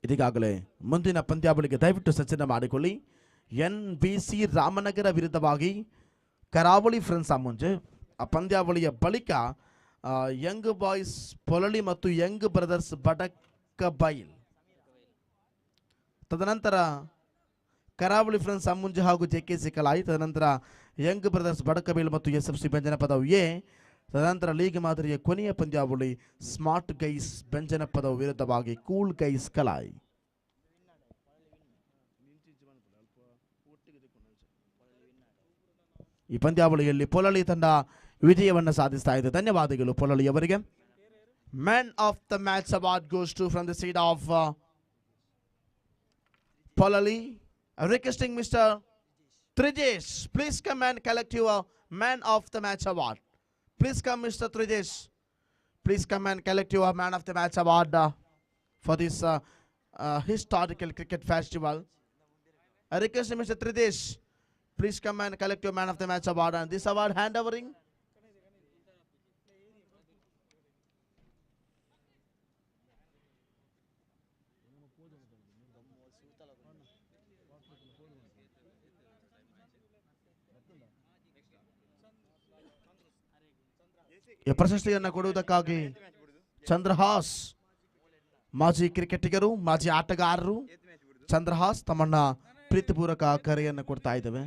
ಇದೀಗಾಗಲೇ ಮುಂದಿನ ಪಂದ್ಯಾವಳಿಗೆ ದಯವಿಟ್ಟು ಸಜ್ಜನೆ ಮಾಡಿಕೊಳ್ಳಿ. NBC ರಾಮನಗರ ವಿರುದ್ಧವಾಗಿ ಕರಾವಳಿ ಫ್ರೆಂಡ್ಸ್ ಮುಂಜೆ ಆ ಪಂದ್ಯಾವಳಿಯ ಬಳಿಕ ಯಂಗ್ ಬಾಯ್ಸ್ ಪೊಳಲಿ ಮತ್ತು ಯಂಗ್ ಬ್ರದರ್ಸ್ ಬಡಕಬೈಲ್, ತದನಂತರ ಕರಾವಳಿ ಫ್ರೆಂಡ್ಸ್ ಅಮ್ಮುಂಜೆ ಹಾಗೂ JKC ಕಲಾಯಿ, ತದನಂತರ ಯಂಗ್ ಬ್ರದರ್ಸ್ ಬಡಕಬೈಲ್ ಮತ್ತು SFC ಬೆಂಜನಪದವು ಎ, ತದನಂತರ ಲೀಗ್ ಮಾದರಿಯ ಕೊನೆಯ ಪಂದ್ಯಾವಳಿ ಸ್ಮಾರ್ಟ್ ಗೈಸ್ ಬೆಂಜನಪದವು ವಿರುದ್ಧವಾಗಿ ಕೂಲ್ ಗೈಸ್ ಕಲಾಯಿ. ಈ ಪಂದ್ಯಾವಳಿಯಲ್ಲಿ ಪೊಳಲಿ ತಂಡ ವಿಜಯವನ್ನು ಸಾಧಿಸ್ತಾ ಇದೆ. ಧನ್ಯವಾದಗಳು ಪೊಳಲಿಯವರಿಗೆ. Man of the match award goes to from the side of Polali. Requesting Mr. Trijesh, please come and collect your man of the match award. Please come, Mr. Trijesh. Please come and collect your man of the match award for this historical cricket festival. I request Mr. Trijesh, please come and collect your man of the match award. And this award handovering ಈ ಪ್ರಶಸ್ತಿಯನ್ನು ಕೊಡುವುದಕ್ಕಾಗಿ ಚಂದ್ರಹಾಸ್, ಮಾಜಿ ಕ್ರಿಕೆಟಿಗರು, ಮಾಜಿ ಆಟಗಾರರು ಚಂದ್ರಹಾಸ್ ತಮ್ಮನ್ನ ಪ್ರೀತಿಪೂರ್ವಕ ಕರೆಯನ್ನು ಕೊಡ್ತಾ ಇದ್ದೇವೆ.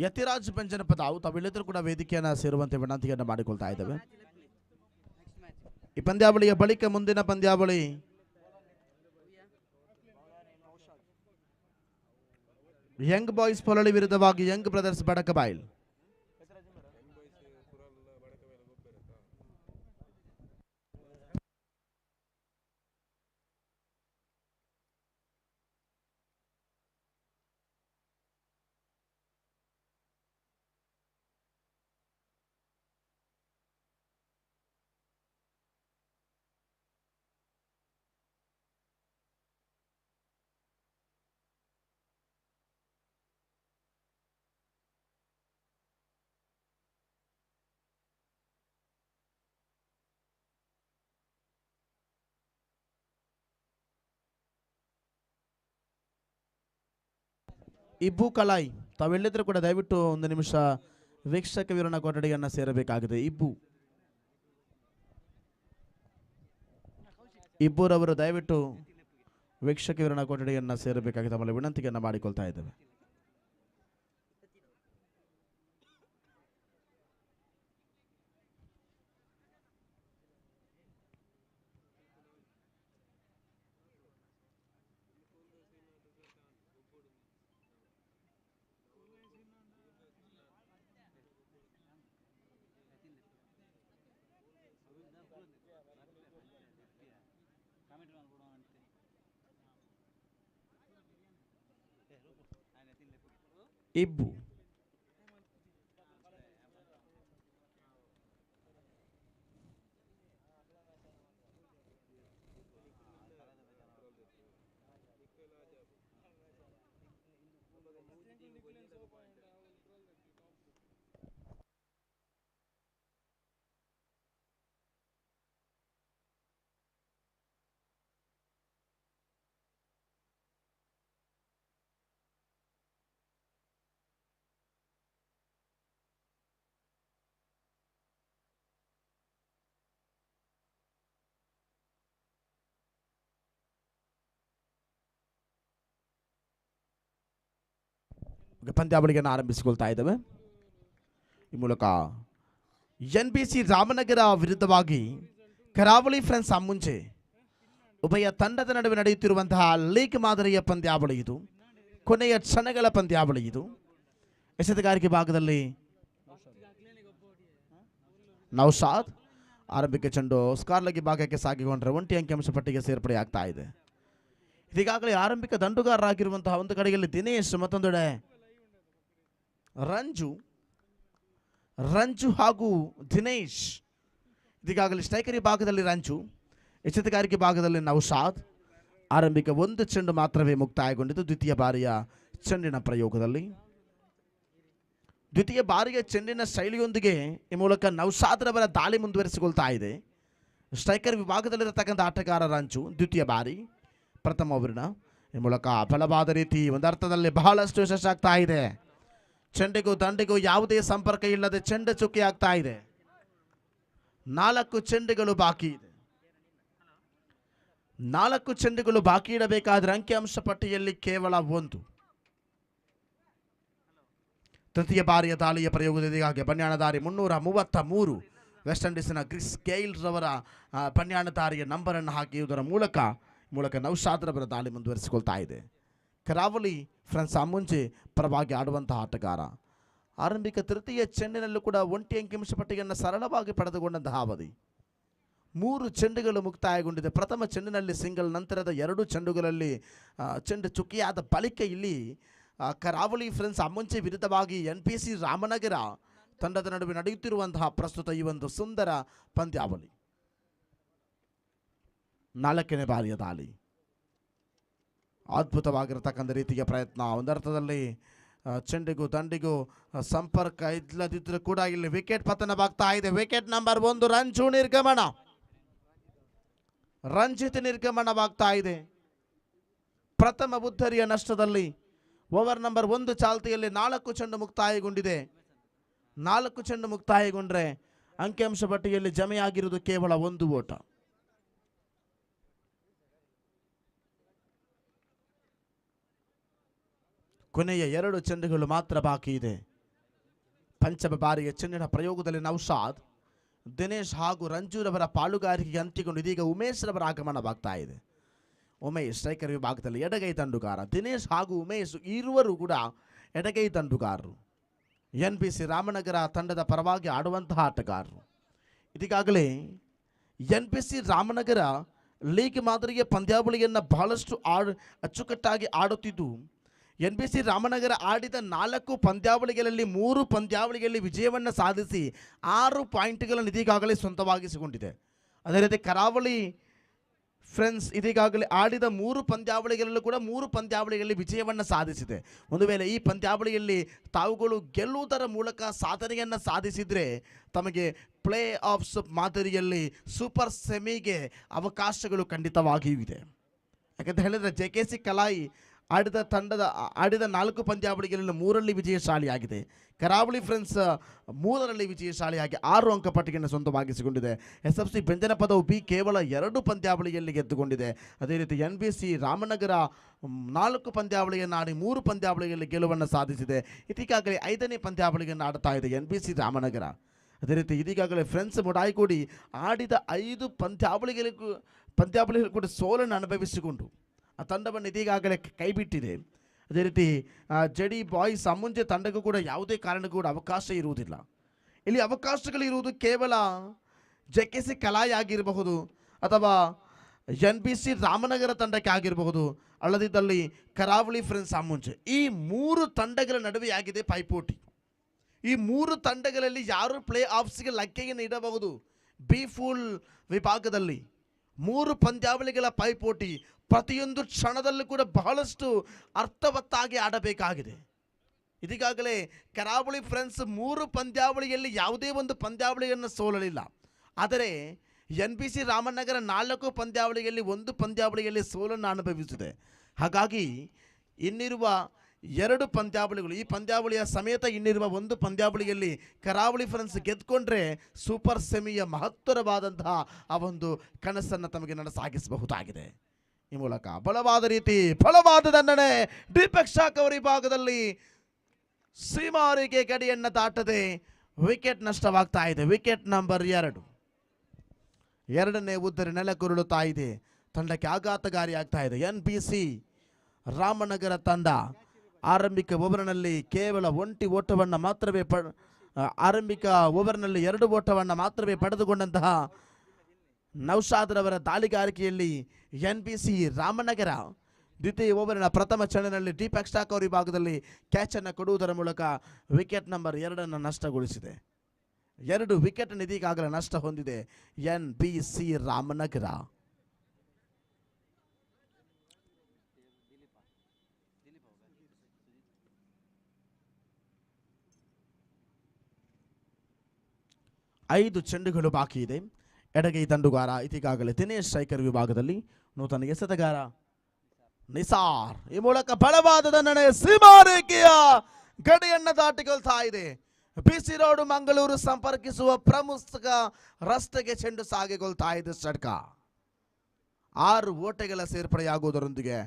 ಯತಿರಾಜ್ ಬೆಂಜನಪದಾವು ತಾವೆಲ್ಲರೂ ಕೂಡ ವೇದಿಕೆಯನ್ನು ಸೇರುವಂತೆ ವಿನಂತಿಯನ್ನು ಮಾಡಿಕೊಳ್ತಾ ಇದ್ದೇವೆ. ಈ ಪಂದ್ಯಾವಳಿಯ ಬಳಿಕ ಮುಂದಿನ ಪಂದ್ಯಾವಳಿ ಯಂಗ್ ಬಾಯ್ಸ್ ಪೊಲಳಿ ವಿರುದ್ಧವಾಗಿ ಯಂಗ್ ಬ್ರದರ್ಸ್ ಬಡಕಬಾಯಿಲ್. ಇಬ್ಬು ಕಲಾಯ್ ತಾವೆಲ್ಲರೂ ಕೂಡ ದಯವಿಟ್ಟು ಒಂದು ನಿಮಿಷ ವೀಕ್ಷಕ ವಿವರಣ ಕೊಠಡಿಯನ್ನು ಸೇರಬೇಕಾಗಿದೆ. ಇಬ್ಬರವರು ದಯವಿಟ್ಟು ವೀಕ್ಷಕ ವಿವರಣ ಕೊಠಡಿಯನ್ನು ಸೇರಬೇಕಾಗಿದೆ. ಆಮೇಲೆ ವಿನಂತಿಯನ್ನು ಮಾಡಿಕೊಳ್ತಾ ಇದ್ದೇವೆ. ಇಬ್ಬು ಪಂದ್ಯಾವಳಿಯನ್ನು ಆರಂಭಿಸಿಕೊಳ್ತಾ ಇದ್ದೇವೆ. ಈ ಮೂಲಕ NBC ರಾಮನಗರ ವಿರುದ್ಧವಾಗಿ ಕರಾವಳಿ ಫ್ರೆಂಡ್ಸ್ ಮುಂಚೆ ಉಭಯ ತಂಡದ ನಡುವೆ ನಡೆಯುತ್ತಿರುವಂತಹ ಲೀಗ್ ಮಾದರಿಯ ಪಂದ್ಯಾವಳಿ ಇದು. ಕೊನೆಯ ಕ್ಷಣಗಳ ಪಂದ್ಯಾವಳಿ ಇದು. ಎಸೆತಗಾರಿಕೆ ಭಾಗದಲ್ಲಿ ನೌಶಾದ್ ಆರಂಭಿಕ ಚೆಂಡು ಸ್ಕಾರ್ಲಗಿ ಭಾಗಕ್ಕೆ ಸಾಗಿಕೊಂಡ್ರೆ ಒಂಟಿ ಅಂಕಿಅಂಶ ಪಟ್ಟಿಗೆ ಸೇರ್ಪಡೆ ಆಗ್ತಾ ಇದೆ. ಇದೀಗಾಗಲೇ ಆರಂಭಿಕ ದಂಡುಗಾರರಾಗಿರುವಂತಹ ಒಂದು ಕಡೆಯಲ್ಲಿ ದಿನೇಶ್, ಮತ್ತೊಂದೆಡೆ ರಂಜು ಹಾಗೂ ದಿನೇಶ್. ಇದೀಗಾಗಲೇ ಸ್ಟ್ರೈಕರಿ ಭಾಗದಲ್ಲಿ ರಂಜು, ಎಚ್ಚರಿಕೆಗಾರಿಕೆ ಭಾಗದಲ್ಲಿ ನೌಶಾದ್. ಆರಂಭಿಕ ಒಂದು ಚೆಂಡು ಮಾತ್ರವೇ ಮುಕ್ತಾಯಗೊಂಡಿದ್ದು ದ್ವಿತೀಯ ಬಾರಿಯ ಚೆಂಡಿನ ಪ್ರಯೋಗದಲ್ಲಿ. ದ್ವಿತೀಯ ಬಾರಿಯ ಚೆಂಡಿನ ಶೈಲಿಯೊಂದಿಗೆ ಈ ಮೂಲಕ ನೌಶಾದ್ರವರ ದಾಳಿ ಮುಂದುವರಿಸಿಕೊಳ್ತಾ ಇದೆ. ಸ್ಟ್ರೈಕರ್ ವಿಭಾಗದಲ್ಲಿರತಕ್ಕಂಥ ಆಟಗಾರ ರಂಜು ದ್ವಿತೀಯ ಬಾರಿ, ಪ್ರಥಮ ಓವರಿನ ಈ ಮೂಲಕ ಬಲವಾದ ರೀತಿ ಒಂದರ್ಥದಲ್ಲಿ ಬಹಳಷ್ಟು ಯಶಸ್ಸಾಗ್ತಾ ಇದೆ. ಚೆಂಡಿಗೂ ದಂಡಿಗೂ ಯಾವುದೇ ಸಂಪರ್ಕ ಇಲ್ಲದೆ ಚೆಂಡು ಚುಕ್ಕಿ ಆಗ್ತಾ ಇದೆ. 4 ಚೆಂಡುಗಳು ಬಾಕಿ ಇದೆ. 4 ಚೆಂಡುಗಳು ಬಾಕಿ ಇಡಬೇಕಾದ್ರೆ ಅಂಕಿಅಂಶ ಪಟ್ಟಿಯಲ್ಲಿ ಕೇವಲ 1. ತೃತೀಯ ಬಾರಿಯ ದಾಳಿಯ ಪ್ರಯೋಗದೊಂದಿಗೆ ಬನ್ಯಾಣದಾರಿ 333 ವೆಸ್ಟ್ ಇಂಡೀಸಿನ ಕ್ರಿಸ್ ಗೇಲ್ ರವರ ಬನ್ಯಾಣದಾರಿಯ ನಂಬರನ್ನು ಹಾಕಿಯುವುದರ ಮೂಲಕ ನೌಶಾದ್ರವರ ದಾಳಿ ಮುಂದುವರಿಸಿಕೊಳ್ತಾ ಇದೆ. ಕರಾವಳಿ ಫ್ರೆಂಡ್ಸ್ ಮುಂಚೆ ಪರವಾಗಿ ಆಡುವಂತಹ ಆಟಗಾರ. ಆರಂಭಿಕ ತೃತೀಯ ಚೆಂಡಿನಲ್ಲೂ ಕೂಡ ಒಂಟಿ ಅಂಕಿಅಂಶ ಪಟ್ಟಿಯನ್ನು ಸರಳವಾಗಿ ಪಡೆದುಕೊಂಡಂತಹ ಅವಧಿ. 3 ಚೆಂಡುಗಳು ಮುಕ್ತಾಯಗೊಂಡಿದೆ. ಪ್ರಥಮ ಚೆಂಡಿನಲ್ಲಿ ಸಿಂಗಲ್, ನಂತರದ 2 ಚೆಂಡುಗಳಲ್ಲಿ ಚೆಂಡು ಚುಕ್ಕಿಯಾದ ಬಳಿಕ ಇಲ್ಲಿ ಕರಾವಳಿ ಫ್ರೆಂಡ್ಸ್ ಮುಂಚೆ ವಿರುದ್ಧವಾಗಿ NPC ರಾಮನಗರ ತಂಡದ ನಡುವೆ ನಡೆಯುತ್ತಿರುವಂತಹ ಪ್ರಸ್ತುತ ಈ ಒಂದು ಸುಂದರ ಪಂದ್ಯಾವಳಿ. 4ನೇ ಬಾರಿಯ ದಾಳಿ. ಅದ್ಭುತವಾಗಿರತಕ್ಕಂಥ ರೀತಿಯ ಪ್ರಯತ್ನ. ಒಂದರ್ಥದಲ್ಲಿ ಚೆಂಡಿಗೂ ದಂಡಿಗೂ ಸಂಪರ್ಕ ಇಲ್ಲದಿದ್ದರೂ ಕೂಡ ಇಲ್ಲಿ ವಿಕೆಟ್ ಪತನವಾಗ್ತಾ ಇದೆ. ವಿಕೆಟ್ ನಂಬರ್ 1 ರಂಜು ನಿರ್ಗಮನ, ರಂಜಿತ್ ನಿರ್ಗಮನವಾಗ್ತಾ ಇದೆ. ಪ್ರಥಮ ಬುದ್ಧರಿಯ ನಷ್ಟದಲ್ಲಿ ಓವರ್ ನಂಬರ್ 1 ಚಾಲ್ತಿಯಲ್ಲಿ 4 ಚೆಂಡು ಮುಕ್ತಾಯಗೊಂಡಿದೆ. 4 ಚೆಂಡು ಮುಕ್ತಾಯಗೊಂಡ್ರೆ ಅಂಕಿಅಂಶ ಪಟ್ಟಿಯಲ್ಲಿ ಜಮೆಯಾಗಿರುವುದು ಕೇವಲ 1 ಓಟ. ಕೊನೆಯ 2 ಚೆಂಡುಗಳು ಮಾತ್ರ ಬಾಕಿ ಇದೆ. ಪಂಚಮ ಬಾರಿಗೆ ಚೆಂಡಿನ ಪ್ರಯೋಗದಲ್ಲಿ ನೌಶಾದ್, ದಿನೇಶ್ ಹಾಗೂ ರಂಜೂರವರ ಪಾಲುಗಾರಿಕೆಗೆ ಅಂಟಿಕೊಂಡು ಇದೀಗ ಉಮೇಶ್ ರವರ ಆಗಮನವಾಗ್ತಾ ಇದೆ. ಉಮೇಶ್ ಸ್ಟ್ರೈಕರ್ ವಿಭಾಗದಲ್ಲಿ ಎಡಗೈ ತಂಡುಗಾರ. ದಿನೇಶ್ ಹಾಗೂ ಉಮೇಶ್ ಇರುವರು ಕೂಡ ಎಡಗೈ ತಂಡುಗಾರರು. NBC ರಾಮನಗರ ತಂಡದ ಪರವಾಗಿ ಆಡುವಂತಹ ಆಟಗಾರರು. ಇದೀಗಾಗಲೇ NBC ರಾಮನಗರ ಲೀಗ್ ಮಾದರಿಯ ಪಂದ್ಯಾವಳಿಯನ್ನು ಬಹಳಷ್ಟು ಅಚ್ಚುಕಟ್ಟಾಗಿ ಆಡುತ್ತಿದ್ದು, NBC ರಾಮನಗರ ಆಡಿದ 4 ಪಂದ್ಯಾವಳಿಗಳಲ್ಲಿ 3 ಪಂದ್ಯಾವಳಿಗಳಲ್ಲಿ ವಿಜಯವನ್ನು ಸಾಧಿಸಿ 6 ಪಾಯಿಂಟ್ಗಳನ್ನು ಇದೀಗಾಗಲೇ ಸ್ವಂತವಾಗಿಸಿಕೊಂಡಿದೆ. ಅದೇ ರೀತಿ ಕರಾವಳಿ ಫ್ರೆಂಡ್ಸ್ ಇದೀಗಾಗಲೇ ಆಡಿದ 3 ಪಂದ್ಯಾವಳಿಗಳಲ್ಲೂ ಕೂಡ 3 ಪಂದ್ಯಾವಳಿಗಳಲ್ಲಿ ವಿಜಯವನ್ನು ಸಾಧಿಸಿದೆ. ಒಂದು ವೇಳೆ ಈ ಪಂದ್ಯಾವಳಿಯಲ್ಲಿ ತಾವುಗಳು ಗೆಲ್ಲುವುದರ ಮೂಲಕ ಸಾಧನೆಯನ್ನು ಸಾಧಿಸಿದರೆ ತಮಗೆ ಪ್ಲೇ ಆಫ್ಸ್ ಮಾದರಿಯಲ್ಲಿ ಸೂಪರ್ ಸೆಮಿಗೆ ಅವಕಾಶಗಳು ಖಂಡಿತವಾಗಿಯೂ ಇದೆ. ಯಾಕಂತ ಹೇಳಿದರೆ JKC ಕಲಾಯಿ ಆಡಿದ 4 ಪಂದ್ಯಾವಳಿಗಳಲ್ಲಿ 3ರಲ್ಲಿ ವಿಜಯಶಾಲಿಯಾಗಿದೆ. ಕರಾವಳಿ ಫ್ರೆಂಡ್ಸ್ 3ರಲ್ಲಿ ವಿಜಯಶಾಲಿಯಾಗಿ 6 ಅಂಕ ಪಟ್ಟಿಗೆಯನ್ನು ಸ್ವಂತವಾಗಿಸಿಕೊಂಡಿದೆ. SFC ಬೆಂಜನಪದವು B ಕೇವಲ 2 ಪಂದ್ಯಾವಳಿಯಲ್ಲಿ ಗೆದ್ದುಕೊಂಡಿದೆ. ಅದೇ ರೀತಿ NBC ರಾಮನಗರ 4 ಪಂದ್ಯಾವಳಿಯನ್ನು ಆಡಿ 3 ಪಂದ್ಯಾವಳಿಯಲ್ಲಿ ಗೆಲುವನ್ನು ಸಾಧಿಸಿದೆ. ಇದೀಗಾಗಲೇ 5ನೇ ಪಂದ್ಯಾವಳಿಯನ್ನು ಆಡ್ತಾ ಇದೆ NBC ರಾಮನಗರ. ಅದೇ ರೀತಿ ಇದೀಗಾಗಲೇ ಫ್ರೆಂಡ್ಸ್ ಮುಡಾಯಿಕೋಡಿ ಆಡಿದ 5 ಪಂದ್ಯಾವಳಿಗಳು ಕೂಡ ಸೋಲನ್ನು ಅನುಭವಿಸಿಕೊಂಡು ಆ ತಂಡವನ್ನು ಇದೀಗಾಗಲೇ ಕೈಬಿಟ್ಟಿದೆ. ಅದೇ ರೀತಿ JD ಬಾಯ್ಸ್ ಅಮ್ಮುಂಜೆ ತಂಡಕ್ಕೂ ಕೂಡ ಯಾವುದೇ ಕಾರಣಕ್ಕೂ ಕೂಡ ಅವಕಾಶ ಇರುವುದಿಲ್ಲ. ಇಲ್ಲಿ ಅವಕಾಶಗಳಿರುವುದು ಕೇವಲ JKC ಕಲಾಯಿ ಆಗಿರಬಹುದು ಅಥವಾ NBC ರಾಮನಗರ ತಂಡಕ್ಕೆ ಆಗಿರಬಹುದು, ಅಲ್ಲದಿದ್ದಲ್ಲಿ ಕರಾವಳಿ ಫ್ರೆಂಡ್ಸ್ ಅಮ್ಮುಂಜೆ. ಈ 3 ತಂಡಗಳ ನಡುವೆ ಆಗಿದೆ ಪೈಪೋಟಿ. ಈ 3 ತಂಡಗಳಲ್ಲಿ ಯಾರು ಪ್ಲೇ ಆಫ್ಸ್ಗೆ ಲಗ್ಗೆಯನ್ನು ಇಡಬಹುದು? B4 ವಿಭಾಗದಲ್ಲಿ 3 ಪಂದ್ಯಾವಳಿಗಳ ಪೈಪೋಟಿ. ಪ್ರತಿಯೊಂದು ಕ್ಷಣದಲ್ಲೂ ಕೂಡ ಬಹಳಷ್ಟು ಅರ್ಥವತ್ತಾಗಿ ಆಡಬೇಕಾಗಿದೆ. ಇದೀಗಾಗಲೇ ಕರಾವಳಿ ಫ್ರೆಂಡ್ಸ್ 3 ಪಂದ್ಯಾವಳಿಯಲ್ಲಿ ಯಾವುದೇ ಒಂದು ಪಂದ್ಯಾವಳಿಯನ್ನು ಸೋಲಲಿಲ್ಲ. ಆದರೆ NBC ರಾಮನಗರ 4 ಪಂದ್ಯಾವಳಿಯಲ್ಲಿ 1 ಪಂದ್ಯಾವಳಿಯಲ್ಲಿ ಸೋಲನ್ನು ಅನುಭವಿಸಿದೆ. ಹಾಗಾಗಿ ಇನ್ನಿರುವ 2 ಪಂದ್ಯಾವಳಿಗಳು, ಈ ಪಂದ್ಯಾವಳಿಯ ಸಮೇತ ಇನ್ನಿರುವ 1 ಪಂದ್ಯಾವಳಿಯಲ್ಲಿ ಕರಾವಳಿ ಫ್ರೆಂಡ್ಸ್ ಗೆದ್ದುಕೊಂಡ್ರೆ ಸೂಪರ್ ಸೆಮಿಯ ಮಹತ್ತರವಾದಂತಹ ಆ ಒಂದು ಕನಸನ್ನು ತಮಗೆ ನನಸಾಗಿಸಬಹುದಾಗಿದೆ. ಈ ಮೂಲಕ ಬಲವಾದ ದಂಡನೆ ದೀಪಕ್ ಶಾಕ್ ಅವರ ವಿಭಾಗದಲ್ಲಿ ಸೀಮಾರಿಗೆ ಗಡಿಯನ್ನು ದಾಟದೆ ವಿಕೆಟ್ ನಷ್ಟವಾಗ್ತಾ ಇದೆ. Wicket number 2. 2ನೇ ಉದ್ದರಿ ನೆಲಕುರುಳುತ್ತಾ ಇದೆ. ತಂಡಕ್ಕೆ ಆಘಾತಕಾರಿಯಾಗ್ತಾ ಇದೆ. NBC ರಾಮನಗರ ತಂಡ ಆರಂಭಿಕ ಓವರ್ನಲ್ಲಿ ಕೇವಲ 1 ಓಟವನ್ನು ಮಾತ್ರವೇ ಆರಂಭಿಕ ಓವರ್ನಲ್ಲಿ 2 ಓಟವನ್ನು ಮಾತ್ರವೇ ಪಡೆದುಕೊಂಡಂತಹ ನೌಶಾದ್ರವರ ದಾಳಿಗಾರಿಕೆಯಲ್ಲಿ NBC ರಾಮನಗರ ದ್ವಿತೀಯ ಓವರಿನ ಪ್ರಥಮ ಚರಣದಲ್ಲಿ ದೀಪಕ್ ಶಾಕ್ ಅವರ ವಿಭಾಗದಲ್ಲಿ ಕ್ಯಾಚನ್ನು ಕೊಡುವುದರ ಮೂಲಕ ವಿಕೆಟ್ ನಂಬರ್ 2 ನಷ್ಟಗೊಳಿಸಿದೆ. 2 ವಿಕೆಟ್ ಇದೀಗಾಗಲೇ ನಷ್ಟ ಹೊಂದಿದೆ NBC ರಾಮನಗರ. ಐದು ಚೆಂಡುಗಳು ಬಾಕಿ ಇದೆ. ಎಡಗೈ ತಂಡುಗಾರ ಇದೀಗಾಗಲೇ ದಿನೇಶ್ ಸ್ಟ್ರೈಕರ್ ವಿಭಾಗದಲ್ಲಿ, ನೂತನ ಎಸೆತಗಾರ ನಿಸಾರ್. ಈ ಮೂಲಕ ಬಲವಾದ ದಂಡನೆ ಸೀಮಾರೇಖೆಯ ಗಡಿಯನ್ನು ದಾಟಿಕೊಳ್ತಾ ಇದೆ. BC ರೋಡ್ ಮಂಗಳೂರು ಸಂಪರ್ಕಿಸುವ ಪ್ರಮುಖ ರಸ್ತೆಗೆ ಚೆಂಡು ಸಾಗಿಕೊಳ್ತಾ ಇದೆ. ಷಟ್ಕ 6 ಓಟಗಳ ಸೇರ್ಪಡೆಯಾಗುವುದರೊಂದಿಗೆ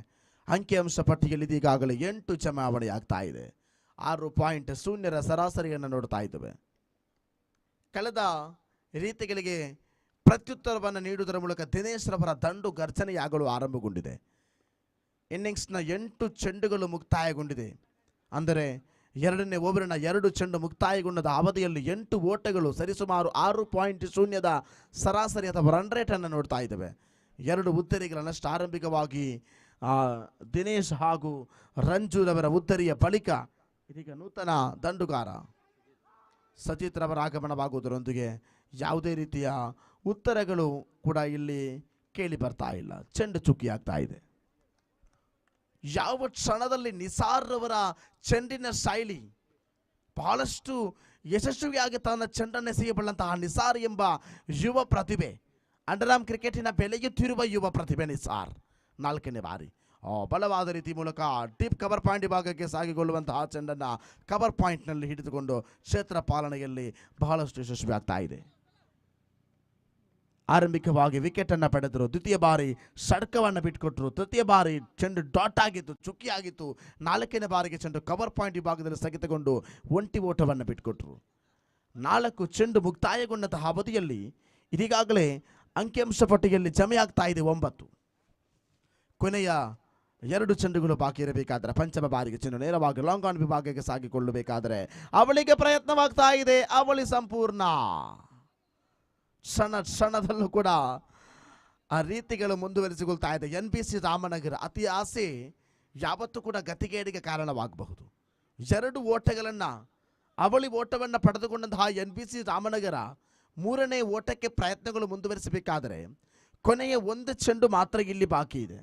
ಅಂಕಿಅಂಶ ಪಟ್ಟಿಯಲ್ಲಿ ಇದೀಗಾಗಲೇ 8 ಜಮಾವಣೆಯಾಗ್ತಾ ಇದೆ. 6.0 ಸರಾಸರಿಯನ್ನು ನೋಡ್ತಾ ಇದ್ದೇವೆ. ಕಳೆದ ರೀತಿಗಳಿಗೆ ಪ್ರತ್ಯುತ್ತರವನ್ನು ನೀಡುವುದರ ಮೂಲಕ ದಿನೇಶ್ ರವರ ದಂಡು ಗರ್ಜನೆಯಾಗಲು ಆರಂಭಗೊಂಡಿದೆ. ಇನ್ನಿಂಗ್ಸ್ನ 8 ಚೆಂಡುಗಳು ಮುಕ್ತಾಯಗೊಂಡಿದೆ. ಅಂದರೆ 2ನೇ ಓವರಿನ 2 ಚೆಂಡು ಮುಕ್ತಾಯಗೊಂಡ ಅವಧಿಯಲ್ಲಿ 8 ಓಟಗಳು, ಸರಿಸುಮಾರು 6.0 ಸರಾಸರಿ ಅಥವಾ ರನ್ ರೇಟನ್ನು ನೋಡ್ತಾ ಇದ್ದೇವೆ. 2 ಉದ್ದರಿಗಳ ನಷ್ಟ. ಆರಂಭಿಕವಾಗಿ ದಿನೇಶ್ ಹಾಗೂ ರಂಜೂರವರ ಉದ್ದರಿಯ ಬಳಿಕ ಇದೀಗ ನೂತನ ದಂಡುಗಾರ ಸಜಿತ್ ರವರ ಆಗಮನವಾಗುವುದರೊಂದಿಗೆ ಯಾವುದೇ ರೀತಿಯ ಉತ್ತರಗಳು ಕೂಡ ಇಲ್ಲಿ ಕೇಳಿ ಬರ್ತಾ ಇಲ್ಲ. ಚೆಂಡು ಚುಕ್ಕಿಯಾಗ್ತಾ ಇದೆ. ಯಾವ ಕ್ಷಣದಲ್ಲಿ ನಿಸಾರ್ ರವರ ಚೆಂಡಿನ ಶೈಲಿ ಬಹಳಷ್ಟು ಯಶಸ್ವಿಯಾಗಿ ತನ್ನ ಚೆಂಡನ್ನು ಎಸೆಯಬಲ್ಲಂತಹ ನಿಸಾರ್ ಎಂಬ ಯುವ ಪ್ರತಿಭೆ, ಅಂಡರ್ಆರ್ಮ್ ಕ್ರಿಕೆಟಿನ ಬೆಳೆಯುತ್ತಿರುವ ಯುವ ಪ್ರತಿಭೆ ನಿಸಾರ್ 4ನೇ ಬಾರಿ ಬಲವಾದ ರೀತಿ ಮೂಲಕ ಡೀಪ್ ಕವರ್ ಪಾಯಿಂಟ್ ವಿಭಾಗಕ್ಕೆ ಸಾಗಿಕೊಳ್ಳುವಂತಹ ಚೆಂಡನ್ನು ಕವರ್ ಪಾಯಿಂಟ್ನಲ್ಲಿ ಹಿಡಿದುಕೊಂಡು ಕ್ಷೇತ್ರ ಪಾಲನೆಯಲ್ಲಿ ಬಹಳಷ್ಟು ಯಶಸ್ವಿ ಆಗ್ತಾ ಇದೆ. ಆರಂಭಿಕವಾಗಿ ವಿಕೆಟ್ ಅನ್ನು ಪಡೆದರು. ದ್ವಿತೀಯ ಬಾರಿ ಷಡ್ಕವನ್ನು ಬಿಟ್ಟುಕೊಟ್ಟರು. ತೃತೀಯ ಬಾರಿ ಚೆಂಡು ಡಾಟ್ ಆಗಿತ್ತು, ಚುಕ್ಕಿ ಆಗಿತ್ತು. 4ನೇ ಬಾರಿಗೆ ಚೆಂಡು ಕವರ್ ಪಾಯಿಂಟ್ ವಿಭಾಗದಲ್ಲಿ ಸ್ಥಗಿತಗೊಂಡು ಒಂಟಿ ಓಟವನ್ನು ಬಿಟ್ಟುಕೊಟ್ಟರು. 4 ಚೆಂಡು ಮುಕ್ತಾಯಗೊಂಡಂತಹ ಅವಧಿಯಲ್ಲಿ ಇದೀಗಾಗಲೇ ಅಂಕಿಅಂಶ ಪಟ್ಟಿಯಲ್ಲಿ ಜಮೆಯಾಗ್ತಾ ಇದೆ 9. ಕೊನೆಯ 2 ಚೆಂಡುಗಳು ಬಾಕಿ ಇರಬೇಕಾದ್ರೆ ಪಂಚಮ ಬಾರಿಗೆ ಚೆಂಡು ನೇರವಾಗಿ ಲಾಂಗ್ ಆನ್ ವಿಭಾಗಕ್ಕೆ ಸಾಗಿಕೊಳ್ಳಬೇಕಾದರೆ ಅವಳಿಗೆ ಪ್ರಯತ್ನವಾಗ್ತಾ ಇದೆ. ಅವಳಿ ಸಂಪೂರ್ಣ ಕ್ಷಣದಲ್ಲೂ ಕೂಡ ಆ ರೀತಿಗಳು ಮುಂದುವರಿಸಿಕೊಳ್ತಾ ಇದೆ. NBC ರಾಮನಗರ ಅತಿ ಆಸೆ ಯಾವತ್ತೂ ಕೂಡ ಗತಿಗೇಡಿಗೆ ಕಾರಣವಾಗಬಹುದು. 2 ಓಟಗಳನ್ನು ಅವಳಿ ಓಟವನ್ನು ಪಡೆದುಕೊಂಡಂತಹ NBC ರಾಮನಗರ 3ನೇ ಓಟಕ್ಕೆ ಪ್ರಯತ್ನಗಳು ಮುಂದುವರಿಸಬೇಕಾದರೆ ಕೊನೆಯ 1 ಚೆಂಡು ಮಾತ್ರ ಇಲ್ಲಿ ಬಾಕಿ ಇದೆ.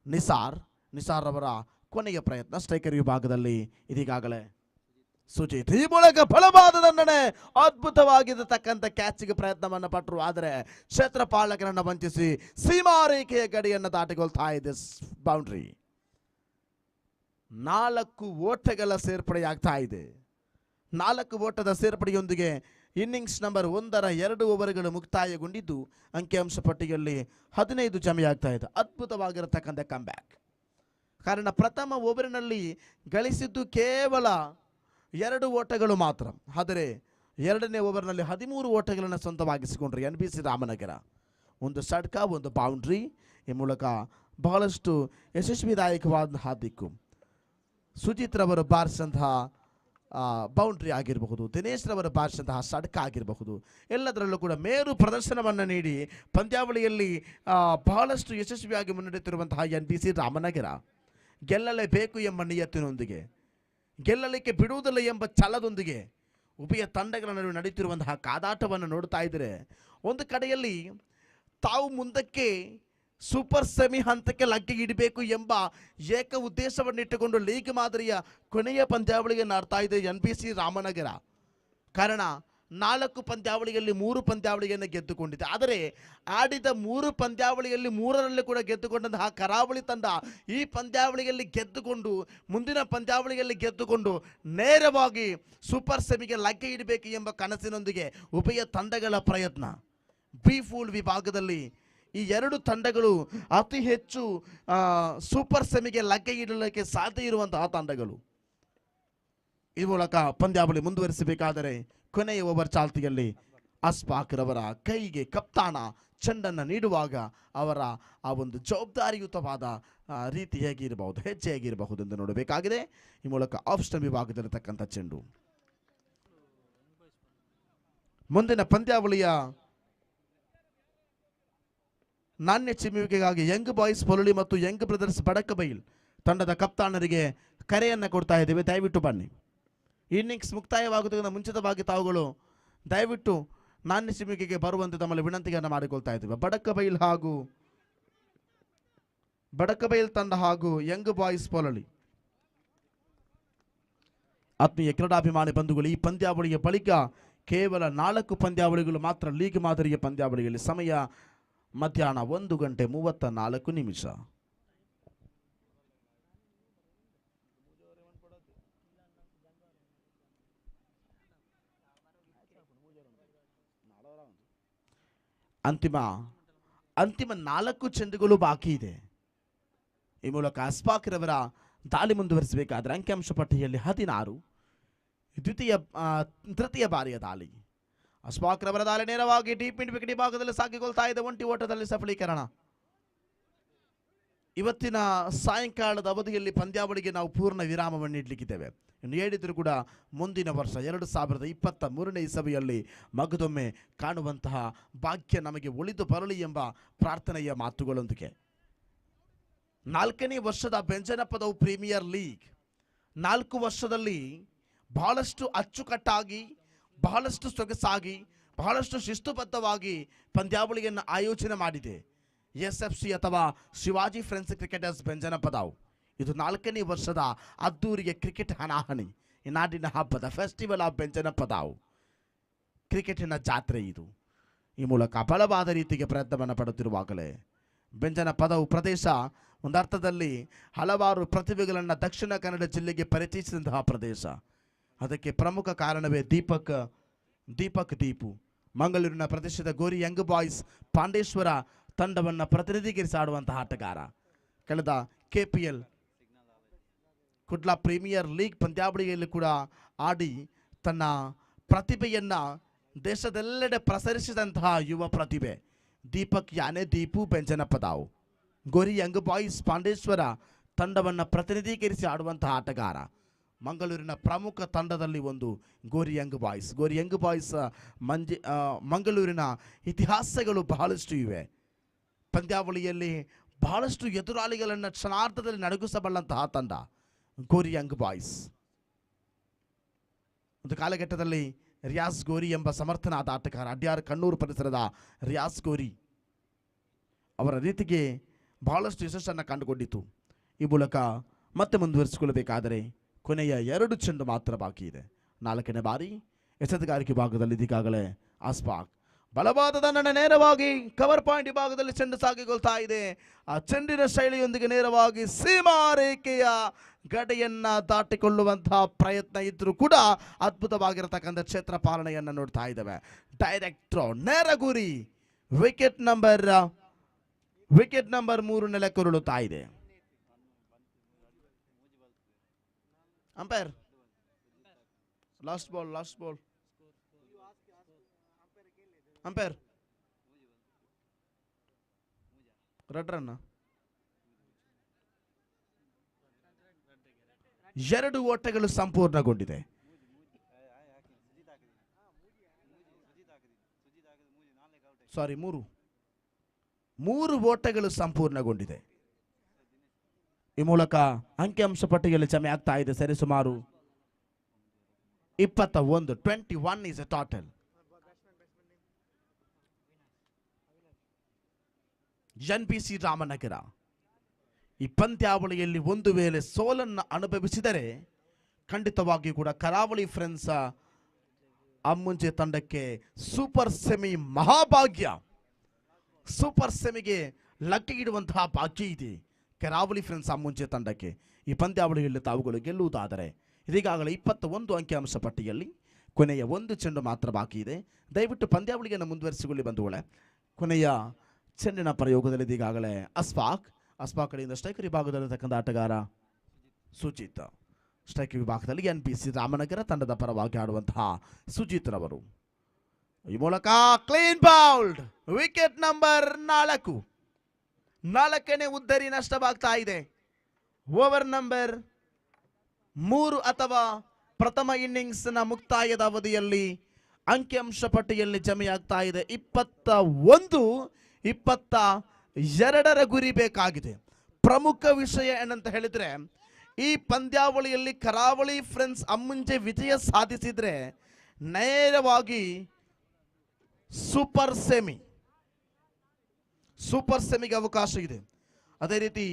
ನಿಸಾರ್ ಅವರ ಕೊನೆಯ ಪ್ರಯತ್ನ ಸ್ಟ್ರೈಕರ್ ವಿಭಾಗದಲ್ಲಿ ಇದೀಗಾಗಲೇ ಸುಜಿತ್ ಈ ಮೂಲಕ ಬಲವಾದ ದಂಡನೆ, ಅದ್ಭುತವಾಗಿರತಕ್ಕಂಥ ಕ್ಯಾಚ್ಗೆ ಪ್ರಯತ್ನವನ್ನು ಪಟ್ಟರು. ಆದರೆ ಕ್ಷೇತ್ರಪಾಲಕರನ್ನು ವಂಚಿಸಿ ಸೀಮಾರೇಖೆಯ ಗಡಿಯನ್ನು ದಾಟಿಕೊಳ್ತಾ ಇದೆ ಬೌಂಡ್ರಿ. 4 ಓಟಗಳ ಸೇರ್ಪಡೆಯಾಗ್ತಾ ಇದೆ. 4 ಓಟದ ಸೇರ್ಪಡೆಯೊಂದಿಗೆ ಇನ್ನಿಂಗ್ಸ್ ನಂಬರ್ 1ರ 2 ಓವರ್ಗಳು ಮುಕ್ತಾಯಗೊಂಡಿದ್ದು ಅಂಕಿಅಂಶ ಪಟ್ಟಿಯಲ್ಲಿ 15 ಜಮೆಯಾಗ್ತಾ ಇದೆ. ಅದ್ಭುತವಾಗಿರತಕ್ಕಂಥ ಕಂಬ್ಯಾಕ್. ಕಾರಣ ಪ್ರಥಮ ಓವರಿನಲ್ಲಿ ಗಳಿಸಿದ್ದು ಕೇವಲ 2 ಓಟಗಳು ಮಾತ್ರ. ಆದರೆ 2ನೇ ಓವರ್ನಲ್ಲಿ 13 ಓಟಗಳನ್ನು ಸ್ವಂತವಾಗಿಸಿಕೊಂಡ್ರು NBC ರಾಮನಗರ. 1 ಷಡ್ಕ, 1 ಬೌಂಡ್ರಿ. ಈ ಮೂಲಕ ಬಹಳಷ್ಟು ಯಶಸ್ವಿದಾಯಕವಾದಂತಹ ದಿಕ್ಕು. ಸುಜಿತ್ ರವರು ಬಾರಿಸಿದಂತಹ ಬೌಂಡ್ರಿ ಆಗಿರಬಹುದು, ದಿನೇಶ್ ರವರು ಬಾರಿಸಿದಂತಹ ಷಡ್ಕ ಆಗಿರಬಹುದು, ಎಲ್ಲದರಲ್ಲೂ ಕೂಡ ಮೇರು ಪ್ರದರ್ಶನವನ್ನು ನೀಡಿ ಪಂದ್ಯಾವಳಿಯಲ್ಲಿ ಬಹಳಷ್ಟು ಯಶಸ್ವಿಯಾಗಿ ಮುನ್ನಡೆಯುತ್ತಿರುವಂತಹ NBC ರಾಮನಗರ ಗೆಲ್ಲಲೇಬೇಕು ಎಂಬ ನಿಯತ್ತಿನೊಂದಿಗೆ, ಗೆಲ್ಲಲಿಕ್ಕೆ ಬಿಡುವುದಿಲ್ಲ ಎಂಬ ಛಲದೊಂದಿಗೆ ಉಭಯ ತಂಡಗಳ ನಡುವೆ ನಡೀತಿರುವಂತಹ ಕಾದಾಟವನ್ನು ನೋಡ್ತಾ ಇದ್ದರೆ ಒಂದು ಕಡೆಯಲ್ಲಿ ತಾವು ಮುಂದಕ್ಕೆ ಸೂಪರ್ ಸೆಮಿ ಹಂತಕ್ಕೆ ಲಗ್ಗೆ ಇಡಬೇಕು ಎಂಬ ಏಕ ಉದ್ದೇಶವನ್ನಿಟ್ಟುಕೊಂಡು ಲೀಗ್ ಮಾದರಿಯ ಕೊನೆಯ ಪಂದ್ಯಾವಳಿಗೆ ನಾಡ್ತಾ ಇದೆ NBC ರಾಮನಗರ. ಕಾರಣ 4 ಪಂದ್ಯಾವಳಿಯಲ್ಲಿ 3 ಪಂದ್ಯಾವಳಿಯನ್ನು ಗೆದ್ದುಕೊಂಡಿದೆ. ಆದರೆ ಆಡಿದ 3 ಪಂದ್ಯಾವಳಿಯಲ್ಲಿ 3ರಲ್ಲೂ ಕೂಡ ಗೆದ್ದುಕೊಂಡಂತಹ ಕರಾವಳಿ ತಂಡ ಈ ಪಂದ್ಯಾವಳಿಯಲ್ಲಿ ಗೆದ್ದುಕೊಂಡು ಮುಂದಿನ ಪಂದ್ಯಾವಳಿಯಲ್ಲಿ ಗೆದ್ದುಕೊಂಡು ನೇರವಾಗಿ ಸೂಪರ್ ಸೆಮಿಗೆ ಲಗ್ಗೆ ಇಡಬೇಕು ಎಂಬ ಕನಸಿನೊಂದಿಗೆ ಉಭಯ ತಂಡಗಳ ಪ್ರಯತ್ನ. B4 ವಿಭಾಗದಲ್ಲಿ ಈ 2 ತಂಡಗಳು ಅತಿ ಹೆಚ್ಚು ಸೂಪರ್ ಸೆಮಿಗೆ ಲಗ್ಗೆ ಇಡಲಿಕ್ಕೆ ಸಾಧ್ಯ ಇರುವಂತಹ ತಂಡಗಳು. ಈ ಮೂಲಕ ಪಂದ್ಯಾವಳಿ ಮುಂದುವರಿಸಬೇಕಾದರೆ ಕೊನೆಯ ಓವರ್ ಚಾಲ್ತಿಯಲ್ಲಿ ಅಸ್ಫಾಕ್ ರವರ ಕೈಗೆ ಕಪ್ತಾನ ಚೆಂಡನ್ನು ನೀಡುವಾಗ ಅವರ ಆ ಒಂದು ಜವಾಬ್ದಾರಿಯುತವಾದ ರೀತಿ ಹೇಗಿರಬಹುದು, ಹೆಜ್ಜೆ ಹೇಗಿರಬಹುದು ಎಂದು ನೋಡಬೇಕಾಗಿದೆ. ಈ ಮೂಲಕ ಆಫ್ ಸ್ಟಂಪ್ ವಿಭಾಗದಲ್ಲಿರತಕ್ಕಂಥ ಚೆಂಡು ಮುಂದಿನ ಪಂದ್ಯಾವಳಿಯ ನಾಣ್ಯ ಚಿಮ್ಮುವಿಕೆಗಾಗಿ ಯಂಗ್ ಬಾಯ್ಸ್ ಪೊಲಳಿ ಮತ್ತು ಯಂಗ್ ಬ್ರದರ್ಸ್ ಬಡಕಬೈಲ್ ತಂಡದ ಕಪ್ತಾನರಿಗೆ ಕರೆಯನ್ನು ಕೊಡ್ತಾ ಇದ್ದೇವೆ. ದಯವಿಟ್ಟು ಬನ್ನಿ. ಇನ್ನಿಂಗ್ಸ್ ಮುಕ್ತಾಯವಾಗುವುದಕ್ಕಿಂತ ಮುಂಚಿತವಾಗಿ ತಾವುಗಳು ದಯವಿಟ್ಟು ನಾಣ್ಯ ಚಿಮ್ಮುವಿಕೆಗೆ ಬರುವಂತೆ ತಮ್ಮಲ್ಲಿ ವಿನಂತಿಯನ್ನು ಮಾಡಿಕೊಳ್ತಾ ಇದ್ದೇವೆ. ಬಡಕಬೈಲ್ ತಂಡ ಹಾಗೂ ಯಂಗ್ ಬಾಯ್ಸ್ ಪೊಲಳಿ ಆತ್ಮೀಯ ಕ್ರೀಡಾಭಿಮಾನಿ ಬಂಧುಗಳು, ಈ ಪಂದ್ಯಾವಳಿಯ ಬಳಿಕ ಕೇವಲ 4 ಪಂದ್ಯಾವಳಿಗಳು ಮಾತ್ರ ಲೀಗ್ ಮಾದರಿಯ ಪಂದ್ಯಾವಳಿಯಲ್ಲಿ. ಸಮಯ ಮಧ್ಯಾಹ್ನ 1:34. ಅಂತಿಮ 4 ಚೆಂಡುಗಳು ಬಾಕಿ ಇದೆ. ಈ ಮೂಲಕ ಅಸ್ಫಾಕ್ ರವರ ದಾಳಿ ಮುಂದುವರಿಸಬೇಕಾದ್ರೆ ಅಂಕಿಅಂಶ ಪಟ್ಟಿಯಲ್ಲಿ 16. ತೃತೀಯ ಬಾರಿಯ ದಾಳಿ. ಅಸ್ಫಾಕ್ ರವರ ದಾಳಿ ನೇರವಾಗಿ ಡೀಪ್ ಮಿಡ್ ವಿಕೆಟ್ ಭಾಗದಲ್ಲಿ ಸಾಗಿಕೊಳ್ತಾ ಇದೆ. ಒಂಟಿ ಓಟದಲ್ಲಿ ಸಫಲೀಕರಣ. ಇವತ್ತಿನ ಸಾಯಂಕಾಲದ ಅವಧಿಯಲ್ಲಿ ಪಂದ್ಯಾವಳಿಗೆ ನಾವು ಪೂರ್ಣ ವಿರಾಮವನ್ನು ನೀಡಲಿಕ್ಕಿದ್ದೇವೆ. ಇನ್ನು ಹೇಳಿದರೂ ಕೂಡ ಮುಂದಿನ ವರ್ಷ 2023ನೇ ಇಸವಿಯಲ್ಲಿ ಮಗದೊಮ್ಮೆ ಕಾಣುವಂತಹ ಭಾಗ್ಯ ನಮಗೆ ಒಲಿದು ಬರಲಿ ಎಂಬ ಪ್ರಾರ್ಥನೆಯ ಮಾತುಗಳೊಂದಿಗೆ 4ನೇ ವರ್ಷದ ಬೆಂಜನಪದವು ಪ್ರೀಮಿಯರ್ ಲೀಗ್ 4 ವರ್ಷದಲ್ಲಿ ಬಹಳಷ್ಟು ಅಚ್ಚುಕಟ್ಟಾಗಿ, ಬಹಳಷ್ಟು ಸೊಗಸಾಗಿ, ಬಹಳಷ್ಟು ಶಿಸ್ತುಬದ್ಧವಾಗಿ ಪಂದ್ಯಾವಳಿಯನ್ನು ಆಯೋಜನೆ ಮಾಡಿದೆ SFC ಅಥವಾ ಶಿವಾಜಿ ಫ್ರೆಂಡ್ಸ್ ಕ್ರಿಕೆಟರ್ಸ್ ಬೆಂಜನಪದವು. ಇದು 4ನೇ ವರ್ಷದ ಅದ್ದೂರಿಯ ಕ್ರಿಕೆಟ್ ಹಣಾಹಣಿ, ಈ ನಾಡಿನ ಹಬ್ಬದ ಫೆಸ್ಟಿವಲ್ ಆಫ್ ಬೆಂಜನಪದವು, ಕ್ರಿಕೆಟಿನ ಜಾತ್ರೆ ಇದು. ಈ ಮೂಲಕ ಬಲವಾದ ರೀತಿಗೆ ಪ್ರಯತ್ನವನ್ನು ಪಡುತ್ತಿರುವಾಗಲೇ ಬೆಂಜನಪದವು ಪ್ರದೇಶ ಒಂದರ್ಥದಲ್ಲಿ ಹಲವಾರು ಪ್ರತಿಭೆಗಳನ್ನು ದಕ್ಷಿಣ ಕನ್ನಡ ಜಿಲ್ಲೆಗೆ ಪರಿಚಯಿಸಿದಂತಹ ಪ್ರದೇಶ. ಅದಕ್ಕೆ ಪ್ರಮುಖ ಕಾರಣವೇ ದೀಪಕ್ ದೀಪು ಮಂಗಳೂರಿನ ಪ್ರತಿಷ್ಠಿತ ಗೋರಿ ಯಂಗ್ ಬಾಯ್ಸ್ ಪಾಂಡೇಶ್ವರ ತಂಡವನ್ನು ಪ್ರತಿನಿಧೀಕರಿಸಿ ಆಡುವಂತಹ ಆಟಗಾರ. ಕಳೆದ KPL ಕುಡ್ಲಾ ಪ್ರೀಮಿಯರ್ ಲೀಗ್ ಪಂದ್ಯಾವಳಿಯಲ್ಲಿ ಕೂಡ ಆಡಿ ತನ್ನ ಪ್ರತಿಭೆಯನ್ನ ದೇಶದೆಲ್ಲೆಡೆ ಪ್ರಸರಿಸಿದಂತಹ ಯುವ ಪ್ರತಿಭೆ ದೀಪಕ್ ಯಾನೆ ದೀಪು ಬೆಂಜನಪದಾವು. ಗೋರಿ ಯಂಗ್ ಬಾಯ್ಸ್ ಪಾಂಡೇಶ್ವರ ತಂಡವನ್ನು ಪ್ರತಿನಿಧೀಕರಿಸಿ ಆಡುವಂತಹ ಆಟಗಾರ. ಮಂಗಳೂರಿನ ಪ್ರಮುಖ ತಂಡದಲ್ಲಿ ಒಂದು ಗೋರಿ ಯಂಗ್ ಬಾಯ್ಸ್. ಗೋರಿ ಯಂಗ್ ಬಾಯ್ಸ್ ಮಂಗಳೂರಿನ ಇತಿಹಾಸಗಳು ಬಹಳಷ್ಟು ಇವೆ. ಪಂದ್ಯಾವಳಿಯಲ್ಲಿ ಬಹಳಷ್ಟು ಎದುರಾಳಿಗಳನ್ನು ಕ್ಷಣಾರ್ಧದಲ್ಲಿ ನಡಗಿಸಬಲ್ಲಂತಹ ತಂಡ ಗೋರಿ ಯಂಗ್ ಬಾಯ್ಸ್. ಒಂದು ಕಾಲಘಟ್ಟದಲ್ಲಿ ರಿಯಾಸ್ ಗೋರಿ ಎಂಬ ಸಮರ್ಥನಾದ ಆಟಗಾರ, ಅಡ್ಯಾರ್ ಕಣ್ಣೂರು ಪರಿಸರದ ರಿಯಾಸ್ ಗೋರಿ ಅವರ ರೀತಿಗೆ ಬಹಳಷ್ಟು ಯಶಸ್ಸನ್ನು ಕಂಡುಕೊಂಡಿತು. ಈ ಮೂಲಕ ಮತ್ತೆ ಮುಂದುವರಿಸಿಕೊಳ್ಳಬೇಕಾದರೆ ಕೊನೆಯ 2 ಚೆಂಡು ಮಾತ್ರ ಬಾಕಿ ಇದೆ. 4ನೇ ಬಾರಿ ಎಸೆತಗಾರಿಕೆ ಭಾಗದಲ್ಲಿ ಇದೀಗಾಗಲೇ ಅಸ್ಪಾಕ್ ಬಲವಾದ ದಂಡನೆ ನೇರವಾಗಿ ಕವರ್ ಪಾಯಿಂಟ್ ವಿಭಾಗದಲ್ಲಿ ಚೆಂಡು ಸಾಗಿಕೊಳ್ತಾ ಇದೆ. ಆ ಚೆಂಡಿನ ಶೈಲಿಯೊಂದಿಗೆ ನೇರವಾಗಿ ಸೀಮಾ ರೇಖೆಯ ಗಡಿಯನ್ನ ದಾಟಿಕೊಳ್ಳುವಂತಹ ಪ್ರಯತ್ನ ಇದ್ರೂ ಕೂಡ ಅದ್ಭುತವಾಗಿರತಕ್ಕಂಥ ಕ್ಷೇತ್ರ ಪಾಲನೆಯನ್ನು ನೋಡ್ತಾ ಇದ್ದೇವೆ. ಡೈರೆಕ್ಟ್ ನೇರ ಗುರಿ. ವಿಕೆಟ್ ನಂಬರ್ 3 ನೆಲಕ್ಕುರುಳುತ್ತಾ ಇದೆ. Umpire last ball umpire red run. 2 ಓಟಗಳು ಸಂಪೂರ್ಣಗೊಂಡಿದೆ. ಸಾರಿ 3 ಓಟಗಳು ಸಂಪೂರ್ಣಗೊಂಡಿದೆ. ಈ ಮೂಲಕ ಅಂಕಿಅಂಶ ಪಟ್ಟಿಯಲ್ಲಿ ಜಮೆ ಆಗ್ತಾ ಇದೆ ಸರಿಸುಮಾರು 21 is a total. NBC Ramanagara ಈ ಪಂದ್ಯಾವಳಿಯಲ್ಲಿ ಒಂದು ವೇಳೆ ಸೋಲನ್ನು ಅನುಭವಿಸಿದರೆ ಖಂಡಿತವಾಗಿಯೂ ಕೂಡ ಕರಾವಳಿ ಫ್ರೆಂಡ್ಸ್ ಅಮ್ಮುಂಜೆ ತಂಡಕ್ಕೆ ಸೂಪರ್ ಸೆಮಿ ಮಹಾಭಾಗ್ಯ. ಸೂಪರ್ ಸೆಮಿಗೆ ಲಗ್ಗೆಯಿಡುವಂತಹ ಭಾಗ್ಯ ಇದೆ ಕರಾವಳಿ ಫ್ರೆಂಡ್ಸ್ ಅಮ್ಮುಂಜೆ ತಂಡಕ್ಕೆ. ಈ ಪಂದ್ಯಾವಳಿಯಲ್ಲಿ ತಾವುಗಳು ಗೆಲ್ಲುವುದಾದರೆ ಇದೀಗಾಗಲೇ 21 ಅಂಕಿಅಂಶ ಪಟ್ಟಿಯಲ್ಲಿ ಕೊನೆಯ 1 ಚೆಂಡು ಮಾತ್ರ ಬಾಕಿ ಇದೆ. ದಯವಿಟ್ಟು ಪಂದ್ಯಾವಳಿಯನ್ನು ಮುಂದುವರಿಸಿಕೊಳ್ಳಿ ಬಂಧುಗಳೇ. ಕೊನೆಯ ಚೆಂಡಿನ ಪ್ರಯೋಗದಲ್ಲಿ ಇದೀಗಾಗಲೇ ಅಸ್ಪಾಕ್ ಕಡೆಯಿಂದ ಸ್ಟ್ರೈಕರ್ ವಿಭಾಗದಲ್ಲಿರತಕ್ಕಂಥ ಆಟಗಾರ ಸುಜಿತ್. ಸ್ಟ್ರೈಕರ್ ವಿಭಾಗದಲ್ಲಿ NBC ರಾಮನಗರ ತಂಡದ ಪರವಾಗಿ ಆಡುವಂತಹ ಸುಜಿತ್ ರವರು. ಈ ಮೂಲಕ ಕ್ಲೀನ್ ಬೌಲ್ಡ್. Wicket number 4. 4ನೇ ಉದ್ದರಿ ನಷ್ಟವಾಗ್ತಾ ಇದೆ. ಓವರ್ ನಂಬರ್ 3 ಅಥವಾ ಪ್ರಥಮ ಇನ್ನಿಂಗ್ಸ್ನ ಮುಕ್ತಾಯದ ಅವಧಿಯಲ್ಲಿ ಅಂಕಿಅಂಶ ಪಟ್ಟಿಯಲ್ಲಿ ಜಮೆಯಾಗ್ತಾ ಇದೆ 21-22 ಗುರಿ ಬೇಕಾಗಿದೆ. ಪ್ರಮುಖ ವಿಷಯ ಏನಂತ ಹೇಳಿದ್ರೆ ಈ ಪಂದ್ಯಾವಳಿಯಲ್ಲಿ ಕರಾವಳಿ ಫ್ರೆಂಡ್ಸ್ ಅಮ್ಮುಂಜೆ ವಿಜಯ ಸಾಧಿಸಿದ್ರೆ ನೇರವಾಗಿ ಸೂಪರ್ ಸೆಮಿಗೆ ಅವಕಾಶ ಇದೆ. ಅದೇ ರೀತಿ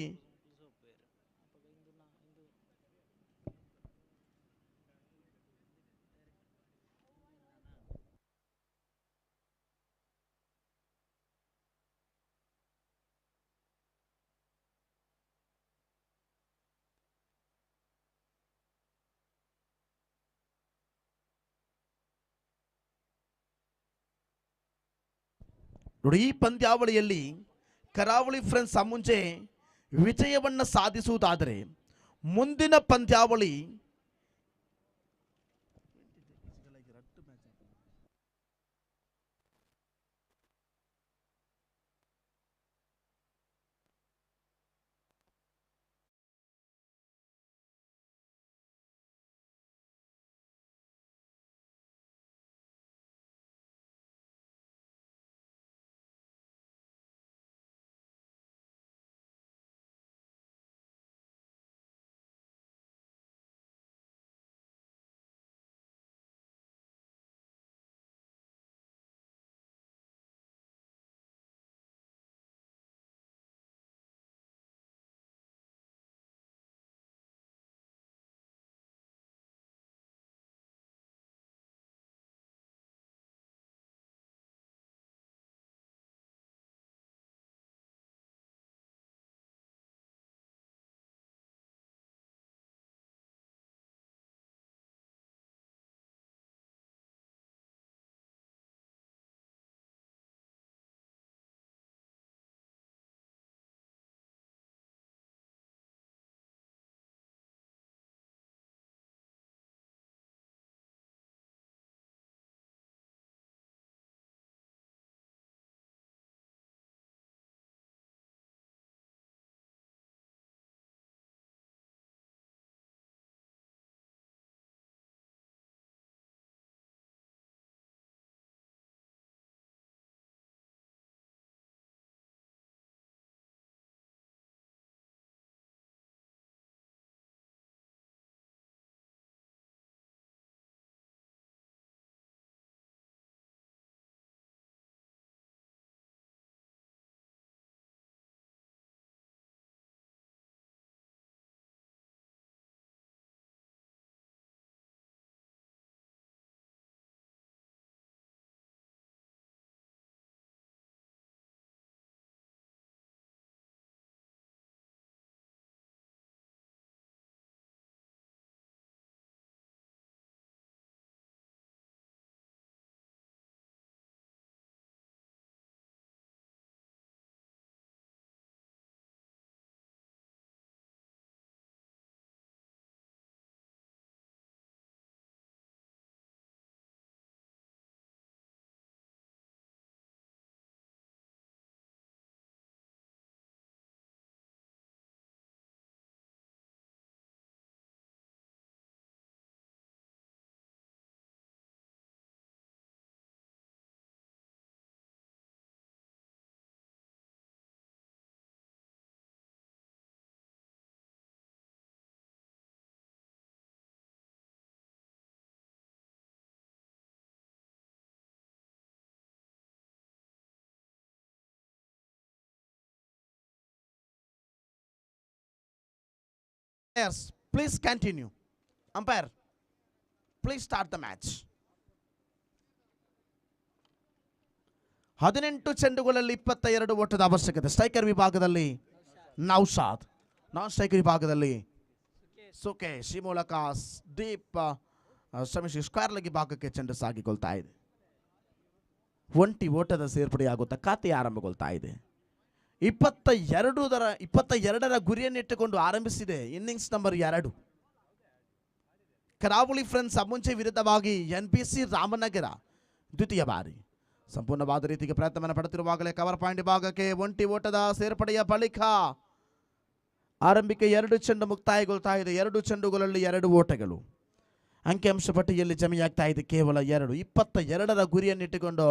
ನೋಡಿ, ಈ ಪಂದ್ಯಾವಳಿಯಲ್ಲಿ ಕರಾವಳಿ ಫ್ರೆಂಡ್ಸ್ ಅಮ್ಮುಂಜೆ ವಿಜಯವನ್ನು ಸಾಧಿಸುವುದಾದರೆ ಮುಂದಿನ ಪಂದ್ಯಾವಳಿ Yes, please continue. Umpire, please start the match. 18 ಚೆಂಡುಗಳಲ್ಲಿ 22 ಓಟದ ಅವಶ್ಯಕತೆ. ಸ್ಟ್ರೈಕರ್ ವಿಭಾಗದಲ್ಲಿ ನೌಶಾದ್, ನಾನ್ ಸ್ಟ್ರೈಕರ್ ವಿಭಾಗದಲ್ಲಿ ಸುಕೇಶ್. ಈ ಮೂಲಕ ಡೀಪ್ ಸ್ಕ್ವೇರ್ ಲೆಗ್ ಭಾಗಕ್ಕೆ ಚೆಂಡು ಸಾಗಿಕೊಳ್ತಾ ಇದೆ. ಒಂಟಿ ಓಟದ ಸೇರ್ಪಡೆಯಾಗುತ್ತಾ ಖಾತೆ ಆರಂಭಗೊಳ್ತಾ ಇದೆ. 22ರ ಗುರಿಯನ್ನಿಟ್ಟುಕೊಂಡು ಆರಂಭಿಸಿದೆ ಇನ್ನಿಂಗ್ಸ್ ನಂಬರ್ 2. ಕರಾವಳಿ ಫ್ರೆಂಡ್ಸ್ ಮುಂಚೆ ವಿರುದ್ಧವಾಗಿ NPC ರಾಮನಗರ ದ್ವಿತೀಯ ಬಾರಿ ಸಂಪೂರ್ಣವಾದ ರೀತಿಗೆ ಪ್ರಯತ್ನವನ್ನು ಪಡುತ್ತಿರುವಾಗಲೇ ಕವರ್ ಪಾಯಿಂಟ್ ಭಾಗಕ್ಕೆ ಒಂಟಿ ಓಟದ ಸೇರ್ಪಡೆಯ ಬಳಿಕ ಆರಂಭಿಕ 2 ಚೆಂಡು ಮುಕ್ತಾಯಗೊಳ್ತಾ ಇದೆ. 2 ಚೆಂಡುಗಳಲ್ಲಿ 2 ಓಟಗಳು. ಅಂಕಿಅಂಶ ಪಟ್ಟಿಯಲ್ಲಿ ಜಮೆಯಾಗ್ತಾ ಇದೆ ಕೇವಲ 2. 22ರ ಗುರಿಯನ್ನಿಟ್ಟುಕೊಂಡು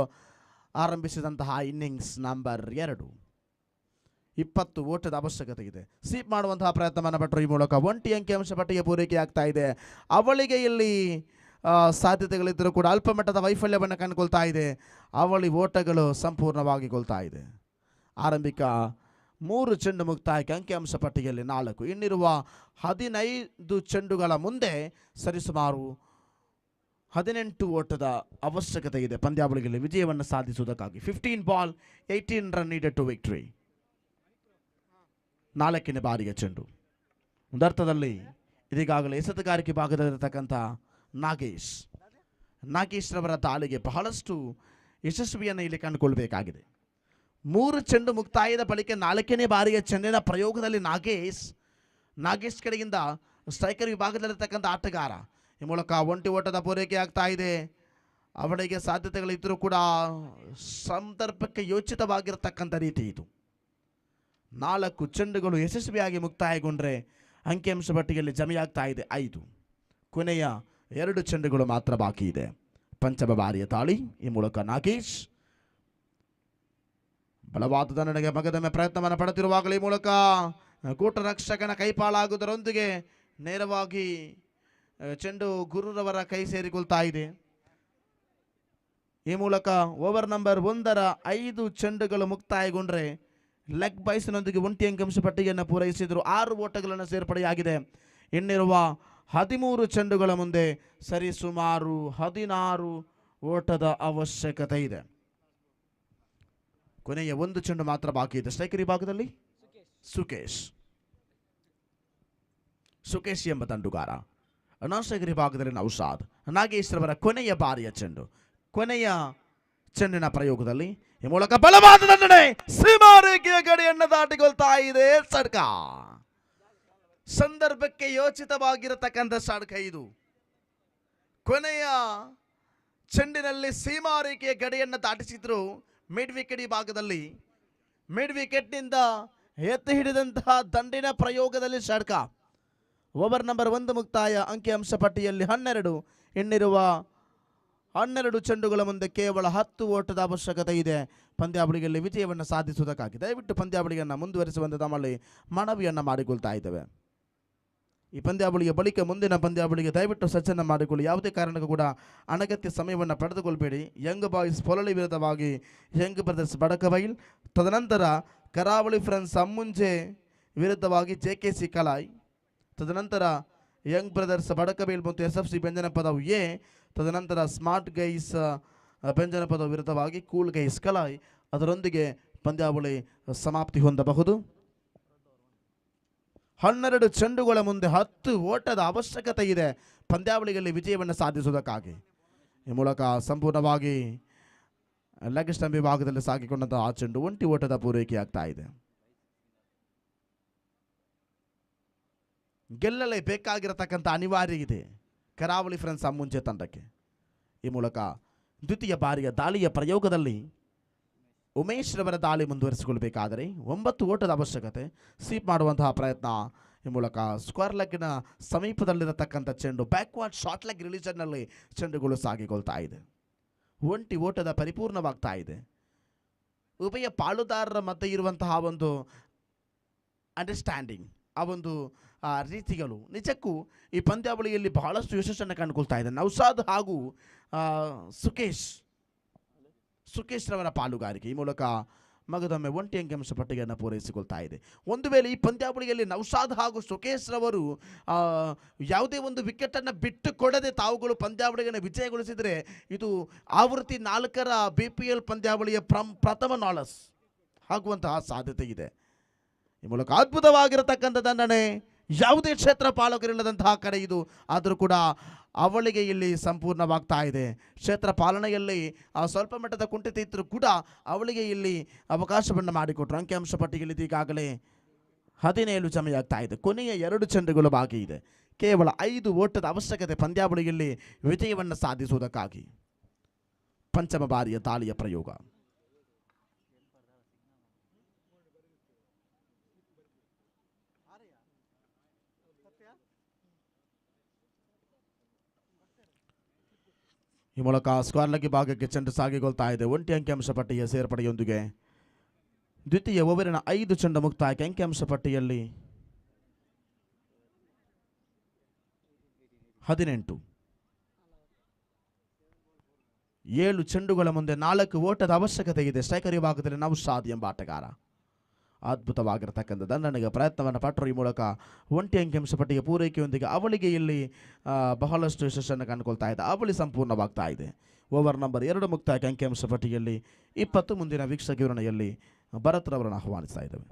ಆರಂಭಿಸಿದಂತಹ ಇನ್ನಿಂಗ್ಸ್ ನಂಬರ್ 2. 20 ಓಟದ ಅವಶ್ಯಕತೆ ಇದೆ. ಸ್ವೀಪ್ ಮಾಡುವಂತಹ ಪ್ರಯತ್ನವನ್ನು ಪಟ್ಟರು. ಈ ಮೂಲಕ ಒಂಟಿ ಅಂಕಿಅಂಶ ಪಟ್ಟಿಗೆ ಪೂರೈಕೆ ಆಗ್ತಾ ಇದೆ. ಅವಳಿಗೆ ಇಲ್ಲಿ ಸಾಧ್ಯತೆಗಳಿದ್ದರೂ ಕೂಡ ಅಲ್ಪ ಮಟ್ಟದ ವೈಫಲ್ಯವನ್ನು ಕಂಡುಕೊಳ್ತಾ ಇದೆ. ಅವಳಿ ಓಟಗಳು ಸಂಪೂರ್ಣವಾಗಿ ಕೊಳ್ತಾ ಇದೆ. ಆರಂಭಿಕ 3 ಚೆಂಡು ಮುಕ್ತಾಯಕ್ಕೆ ಅಂಕಿಅಂಶ ಪಟ್ಟಿಯಲ್ಲಿ 4. ಇನ್ನಿರುವ 15 ಚೆಂಡುಗಳ ಮುಂದೆ ಸರಿಸುಮಾರು 18 ಓಟದ ಅವಶ್ಯಕತೆ ಇದೆ ಪಂದ್ಯಾವಳಿಯಲ್ಲಿ ವಿಜಯವನ್ನು ಸಾಧಿಸುವುದಕ್ಕಾಗಿ. 15 ball 18 run needed to victory. 4ನೇ ಬಾರಿಯ ಚೆಂಡು. ಒಂದರ್ಥದಲ್ಲಿ ಇದೀಗಾಗಲೇ ಎಸೆತಗಾರಿಕೆ ಭಾಗದಲ್ಲಿರತಕ್ಕಂಥ ನಾಗೇಶ್ ರವರ ದಾಳಿಗೆ ಬಹಳಷ್ಟು ಯಶಸ್ವಿಯನ್ನು ಇಲ್ಲಿ ಕಂಡುಕೊಳ್ಬೇಕಾಗಿದೆ. 3 ಚೆಂಡು ಮುಕ್ತಾಯದ ಬಳಿಕ 4ನೇ ಬಾರಿಯ ಚೆಂಡಿನ ಪ್ರಯೋಗದಲ್ಲಿ ನಾಗೇಶ್ ಕಡೆಯಿಂದ ಸ್ಟ್ರೈಕರ್ ವಿಭಾಗದಲ್ಲಿರತಕ್ಕಂಥ ಆಟಗಾರ. ಈ ಮೂಲಕ ಒಂಟಿ ಓಟದ ಪೂರೈಕೆ ಆಗ್ತಾ ಇದೆ. ಅವಳಿಗೆ ಸಾಧ್ಯತೆಗಳಿದ್ದರೂ ಕೂಡ ಸಂದರ್ಭಕ್ಕೆ ಯೋಚಿತವಾಗಿರತಕ್ಕಂಥ ರೀತಿ ಇದು. 4 ಚೆಂಡುಗಳು ಯಶಸ್ವಿಯಾಗಿ ಮುಕ್ತಾಯಗೊಂಡ್ರೆ ಅಂಕಿಅಂಶ ಪಟ್ಟಿಯಲ್ಲಿ ಜಮೆಯಾಗ್ತಾ ಇದೆ 5. ಕೊನೆಯ 2 ಚೆಂಡುಗಳು ಮಾತ್ರ ಬಾಕಿ ಇದೆ. ಪಂಚಮ ಬಾರಿಯ ದಾಳಿ. ಈ ಮೂಲಕ ನಾಗೇಶ್ ಬಲವಾದ ದಂಡನೆಗೆ ಮಗದೊಮ್ಮೆ ಪ್ರಯತ್ನವನ್ನು ಪಡುತ್ತಿರುವಾಗಲೇ ಈ ಮೂಲಕ ಕೂಟರಕ್ಷಕನ ಕೈಪಾಳಾಗುವುದರೊಂದಿಗೆ ನೇರವಾಗಿ ಚೆಂಡು ಗುರುರವರ ಕೈ ಸೇರಿಕೊಳ್ತಾ ಇದೆ. ಈ ಮೂಲಕ ಓವರ್ ನಂಬರ್ 1ರ 5 ಚೆಂಡುಗಳು ಮುಕ್ತಾಯಗೊಂಡ್ರೆ ಲೆಗ್ ಬೈಸ್ನೊಂದಿಗೆ ಒಂಟಿ ಅಂಕಿಅಂಶ ಪಟ್ಟಿಯನ್ನು ಪೂರೈಸಿದರು. 6 ಓಟಗಳನ್ನು ಸೇರ್ಪಡೆಯಾಗಿದೆ. ಇನ್ನಿರುವ 13 ಚೆಂಡುಗಳ ಮುಂದೆ ಸರಿಸುಮಾರು 16 ಓಟದ ಅವಶ್ಯಕತೆ ಇದೆ. ಕೊನೆಯ 1 ಚೆಂಡು ಮಾತ್ರ ಬಾಕಿ ಇದೆ. ಸ್ಟ್ರೈಕರ್ ವಿಭಾಗದಲ್ಲಿ ಸುಕೇಶ್ ಎಂಬ ತಂಡುಗಾರ. ನಾನ್ ಸ್ಟ್ರೈಕರ್ ವಿಭಾಗದಲ್ಲಿ ನೌಶಾದ್. ನಾಗೇಶ್ ರವರ ಕೊನೆಯ ಬಾರಿಯ ಚೆಂಡು. ಕೊನೆಯ ಚೆಂಡಿನ ಪ್ರಯೋಗದಲ್ಲಿ ಈ ಮೂಲಕ ಬಲವಾದ ದಂಡನೆ. ಸೀಮಾರೇಖೆಯ ಗಡಿಯನ್ನು ದಾಟಿಕೊಳ್ತಾ ಇದೆ ಸಡ್ಕ. ಸಂದರ್ಭಕ್ಕೆ ಯೋಚಿತವಾಗಿರತಕ್ಕಂಥ ಸಡ್ಕ ಇದು. ಕೊನೆಯ ಚೆಂಡಿನಲ್ಲಿ ಸೀಮಾರೇಖೆಯ ಗಡಿಯನ್ನು ದಾಟಿಸಿದ್ರು. ಮಿಡ್ ವಿಕೆಟ್ ಭಾಗದಲ್ಲಿ ಮಿಡ್ ವಿಕೆಟ್ನಿಂದ ಎತ್ತಿ ಹಿಡಿದಂತಹ ದಂಡಿನ ಪ್ರಯೋಗದಲ್ಲಿ ಸಡ್ಕ. ಓವರ್ ನಂಬರ್ 1 ಮುಕ್ತಾಯ. ಅಂಕಿಅಂಶ ಪಟ್ಟಿಯಲ್ಲಿ 12. ಇನ್ನಿರುವ 12 ಚೆಂಡುಗಳ ಮುಂದೆ ಕೇವಲ 10 ಓಟದ ಅವಶ್ಯಕತೆ ಇದೆ ಪಂದ್ಯಾವಳಿಯಲ್ಲಿ ವಿಜಯವನ್ನು ಸಾಧಿಸುವುದಕ್ಕಾಗಿ. ದಯವಿಟ್ಟು ಪಂದ್ಯಾವಳಿಯನ್ನು ಮುಂದುವರಿಸುವಂತೆ ತಮ್ಮಲ್ಲಿ ಮನವಿಯನ್ನು ಮಾಡಿಕೊಳ್ತಾ ಇದ್ದೇವೆ. ಈ ಪಂದ್ಯಾವಳಿಯ ಬಳಿಕ ಮುಂದಿನ ಪಂದ್ಯಾವಳಿಗೆ ದಯವಿಟ್ಟು ಸಜ್ಜನ್ನು ಮಾಡಿಕೊಳ್ಳಿ. ಯಾವುದೇ ಕಾರಣಕ್ಕೂ ಕೂಡ ಅನಗತ್ಯ ಸಮಯವನ್ನು ಪಡೆದುಕೊಳ್ಬೇಡಿ. ಯಂಗ್ ಬಾಯ್ಸ್ ಪೊಲಳಿ ವಿರುದ್ಧವಾಗಿ ಯಂಗ್ ಬ್ರದರ್ಸ್ ಬಡಕಬೈಲ್, ತದನಂತರ ಕರಾವಳಿ ಫ್ರೆಂಡ್ಸ್ ಅಮ್ಮುಂಜೆ ವಿರುದ್ಧವಾಗಿ JKC ಕಲಾಯ್, ತದನಂತರ ಯಂಗ್ ಬ್ರದರ್ಸ್ ಬಡಕಬೈಲ್ ಮತ್ತು SFC ಬೆಂಜನಪದವು ಎ, ತದನಂತರ ಸ್ಮಾರ್ಟ್ ಗೈಸ್ ಬೆಂಜನಪದವು ವಿರುದ್ಧವಾಗಿ ಕೂಲ್ ಗೈಸ್ ಕಲಾಯ್. ಅದರೊಂದಿಗೆ ಪಂದ್ಯಾವಳಿ ಸಮಾಪ್ತಿ ಹೊಂದಬಹುದು. 12 ಚೆಂಡುಗಳ ಮುಂದೆ 10 ಓಟದ ಅವಶ್ಯಕತೆ ಇದೆ ಪಂದ್ಯಾವಳಿಯಲ್ಲಿ ವಿಜಯವನ್ನು ಸಾಧಿಸುವುದಕ್ಕಾಗಿ. ಈ ಮೂಲಕ ಸಂಪೂರ್ಣವಾಗಿ ಲೆಗ್ ಸ್ಟಂಪ್ ವಿಭಾಗದಲ್ಲಿ ಸಾಗಿಕೊಂಡಂತಹ ಆ ಚೆಂಡು ಒಂಟಿ ಓಟದ ಪೂರೈಕೆ ಆಗ್ತಾ ಇದೆ. ಗೆಲ್ಲಲೇ ಬೇಕಾಗಿರತಕ್ಕಂಥ ಅನಿವಾರ್ಯ ಇದೆ ಕರಾವಳಿ ಫ್ರೆಂಡ್ಸ್ ಮುಂಚೆ ತಂಡಕ್ಕೆ. ಈ ಮೂಲಕ ದ್ವಿತೀಯ ಬಾರಿಯ ದಾಳಿಯ ಪ್ರಯೋಗದಲ್ಲಿ ಉಮೇಶ್ ರವರ ದಾಳಿ ಮುಂದುವರಿಸಿಕೊಳ್ಳಬೇಕಾದರೆ 9 ಓಟದ ಅವಶ್ಯಕತೆ. ಸ್ವೀಪ್ ಮಾಡುವಂತಹ ಪ್ರಯತ್ನ. ಈ ಮೂಲಕ ಸ್ಕ್ವೇರ್ ಲೆಗ್ನ ಸಮೀಪದಲ್ಲಿರತಕ್ಕಂಥ ಚೆಂಡು ಬ್ಯಾಕ್ವರ್ಡ್ ಶಾರ್ಟ್ ಲೆಗ್ ರಿಲೀಜನ್ನಲ್ಲಿ ಚೆಂಡುಗಳು ಸಾಗಿಕೊಳ್ತಾ ಇದೆ. ಒಂಟಿ ಓಟದ ಪರಿಪೂರ್ಣವಾಗ್ತಾ ಇದೆ. ಉಭಯ ಪಾಲುದಾರರ ಮಧ್ಯೆ ಇರುವಂತಹ ಒಂದು ಅಂಡರ್ಸ್ಟ್ಯಾಂಡಿಂಗ್, ಆ ಒಂದು ರೀತಿಗಳು ನಿಜಕ್ಕೂ ಈ ಪಂದ್ಯಾವಳಿಯಲ್ಲಿ ಬಹಳಷ್ಟು ಯಶಸ್ಸನ್ನು ಕಂಡುಕೊಳ್ತಾ ಇದೆ. ನೌಶಾದ್ ಹಾಗೂ ಸುಕೇಶ್ ರವರ ಪಾಲುಗಾರಿಕೆ. ಈ ಮೂಲಕ ಮಗದೊಮ್ಮೆ ಒಂಟಿ ಅಂಕಿಅಂಶ ಪಟ್ಟಿಗೆಯನ್ನು ಪೂರೈಸಿಕೊಳ್ತಾ ಇದೆ. ಒಂದು ವೇಳೆ ಈ ಪಂದ್ಯಾವಳಿಯಲ್ಲಿ ನೌಶಾದ್ ಹಾಗೂ ಸುಕೇಶ್ ರವರು ಯಾವುದೇ ಒಂದು ವಿಕೆಟನ್ನು ಬಿಟ್ಟು ಕೊಡದೆ ತಾವುಗಳು ಪಂದ್ಯಾವಳಿಯನ್ನು ವಿಜಯಗೊಳಿಸಿದರೆ ಇದು ಆವೃತ್ತಿ 4ರ BPL ಪಂದ್ಯಾವಳಿಯ ಪ್ರಥಮ ನಾಳಸ್ ಆಗುವಂತಹ ಸಾಧ್ಯತೆ ಇದೆ. ಈ ಮೂಲಕ ಅದ್ಭುತವಾಗಿರತಕ್ಕಂಥ ದಂಡನೆ, ಯಾವುದೇ ಕ್ಷೇತ್ರ ಪಾಲಕರಿಲ್ಲದಂತಹ ಕಡೆ ಇದು, ಆದರೂ ಕೂಡ ಅವಳಿಗೆ ಇಲ್ಲಿ ಸಂಪೂರ್ಣವಾಗ್ತಾ ಇದೆ. ಕ್ಷೇತ್ರ ಪಾಲನೆಯಲ್ಲಿ ಸ್ವಲ್ಪ ಮಟ್ಟದ ಕುಂಠಿತ ಇದ್ದರೂ ಕೂಡ ಅವಳಿಗೆ ಇಲ್ಲಿ ಅವಕಾಶವನ್ನು ಮಾಡಿಕೊಟ್ರು. ಅಂಕಿಅಂಶ ಪಟ್ಟಿಯಲ್ಲಿ ಈಗಾಗಲೇ 17 ಜಮೆಯಾಗ್ತಾ ಇದೆ. ಕೊನೆಯ 2 ಚೆಂಡುಗಳು ಬಾಕಿ ಇದೆ. ಕೇವಲ 5 ಓಟದ ಅವಶ್ಯಕತೆ ಪಂದ್ಯಾವಳಿಯಲ್ಲಿ ವಿಜಯವನ್ನು ಸಾಧಿಸುವುದಕ್ಕಾಗಿ. ಪಂಚಮ ಬಾರಿಯ ದಾಳಿಯ ಪ್ರಯೋಗ. ಈ ಮೂಲಕ ಸ್ಕ್ವಾರ್ಲಗಿ ಭಾಗಕ್ಕೆ ಚೆಂಡು ಸಾಗಿಕೊಳ್ತಾ ಇದೆ. ಒಂಟಿ ಅಂಕಿಅಂಶ ಪಟ್ಟಿಯ ಸೇರ್ಪಡೆಯೊಂದಿಗೆ ದ್ವಿತೀಯ ಓವರಿನ 5 ಚೆಂಡು ಮುಕ್ತಾಯಕ್ಕೆ ಅಂಕಿಅಂಶ ಪಟ್ಟಿಯಲ್ಲಿ 18. 7 ಚೆಂಡುಗಳ ಮುಂದೆ 4 ಓಟದ ಅವಶ್ಯಕತೆ ಇದೆ. ಸ್ಟ್ರೈಕರ್ ವಿಭಾಗದಲ್ಲಿ ನೌಶಾದ್ ಎಂಬ ಆಟಗಾರ ಅದ್ಭುತವಾಗಿರತಕ್ಕಂಥ ದಂಡನೆಗೆ ಪ್ರಯತ್ನವನ್ನು ಪಟ್ಟರು. ಈ ಮೂಲಕ ಒಂಟಿ ಅಂಕಿಅಂಶ ಪಟ್ಟಿಗೆ ಪೂರೈಕೆಯೊಂದಿಗೆ ಅವಳಿಗೆ ಇಲ್ಲಿ ಬಹಳಷ್ಟು ಯಶಸ್ಸನ್ನು ಕಂಡುಕೊಳ್ತಾ ಇದೆ. ಅವಳಿ ಸಂಪೂರ್ಣವಾಗ್ತಾ ಇದೆ. ಓವರ್ ನಂಬರ್ 2 ಮುಕ್ತಾಯಕ್ಕೆ ಅಂಕಿಅಂಶ ಪಟ್ಟಿಯಲ್ಲಿ 20. ಮುಂದಿನ ವೀಕ್ಷಕ ವಿವರಣೆಯಲ್ಲಿ ಭರತ್ ರವರನ್ನು ಆಹ್ವಾನಿಸ್ತಾ ಇದ್ದೇವೆ.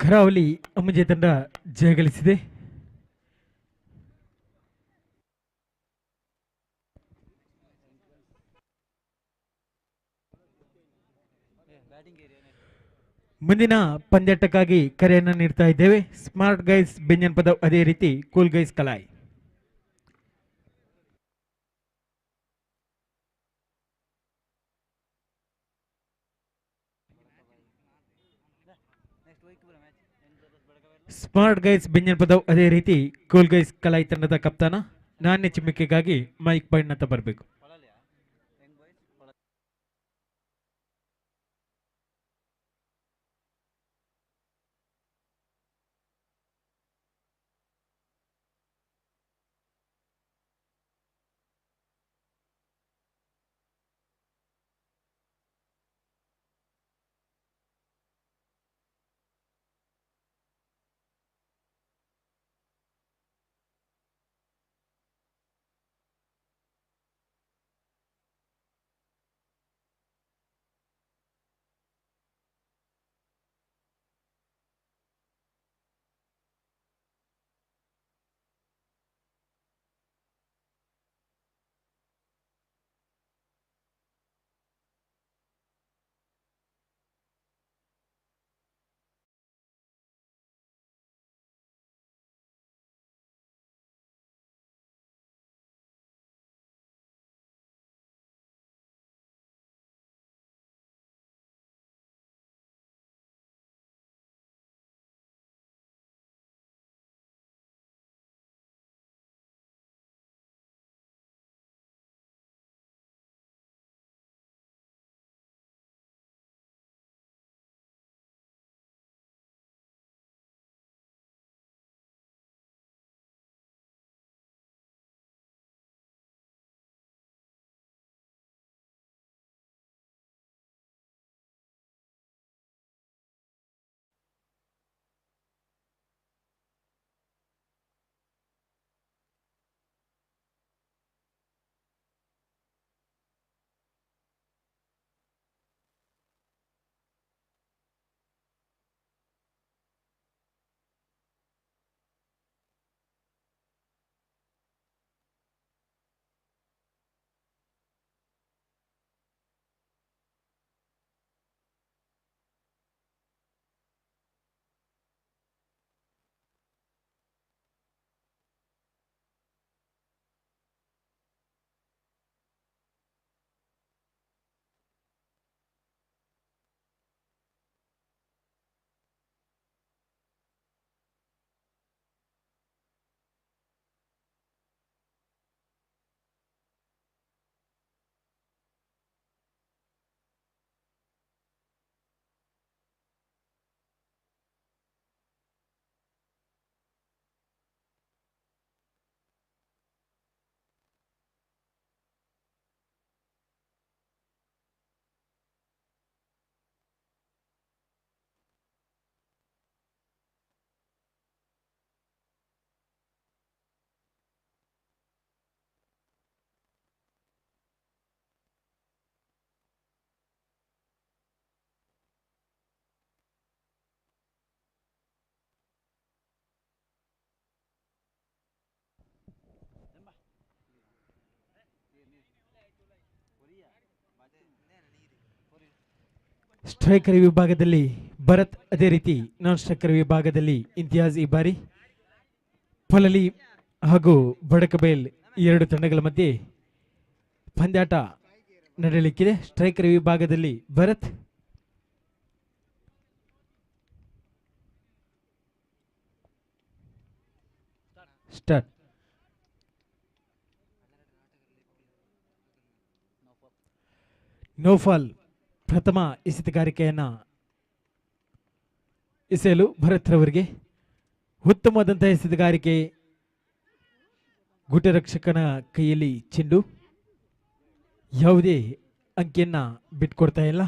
ಕರಾವಳಿ ಅಮ್ಮಜೆ ತಂಡ ಜಯಗಳಿಸಿದೆ. ಮುಂದಿನ ಪಂದ್ಯಾಟಕ್ಕಾಗಿ ಕರೆಯನ್ನು ನೀಡ್ತಾ ಇದ್ದೇವೆ. ಸ್ಮಾರ್ಟ್ ಗೈಸ್ ಬೆಂಜನಪದವು, ಅದೇ ರೀತಿ cool guys ಕಲಾಯ್. Smart guys Benjanapadavu, ಅದೇ ರೀತಿ ಕೂಲ್ ಗೈಸ್ ಕಲಾಯ್ ತಂಡದ ಕಪ್ತಾನ ನಾಣ್ಯ ಚಿಮ್ಮಿಕೆಗಾಗಿ ಮೈಕ್ ಪಾಯಿಂಟ್ ಅಂತ ಬರಬೇಕು. ಸ್ಟ್ರೈಕರ್ ವಿಭಾಗದಲ್ಲಿ ಭರತ್, ಅದೇ ರೀತಿ ನಾನ್ ಸ್ಟ್ರೈಕರ್ ವಿಭಾಗದಲ್ಲಿ ಇಂತಿಯಾಜ್ ಈ ಬಾರಿ ಪೊಲಲಿ ಹಾಗೂ ಬಡಕಬೇಲ್ ಈ ಎರಡು ತಂಡಗಳ ಮಧ್ಯೆ ಪಂದ್ಯಾಟ ನಡೆಯಲಿಕ್ಕಿದೆ. ಸ್ಟ್ರೈಕರ್ ವಿಭಾಗದಲ್ಲಿ ಭರತ್, ಸ್ಟಾರ್ಟ್. ನೋಫಾಲ್ ಪ್ರಥಮ ಎಸೆತಗಾರಿಕೆಯನ್ನ ಎಸೆಯಲು ಭರತ್ ರವರಿಗೆ ಉತ್ತಮವಾದಂತಹ ಎಸೆತಗಾರಿಕೆ. ಗುಟರಕ್ಷಕನ ಕೈಯಲ್ಲಿ ಚೆಂಡು, ಯಾವುದೇ ಅಂಕಿಯನ್ನ ಬಿಟ್ಕೊಡ್ತಾ ಇಲ್ಲ.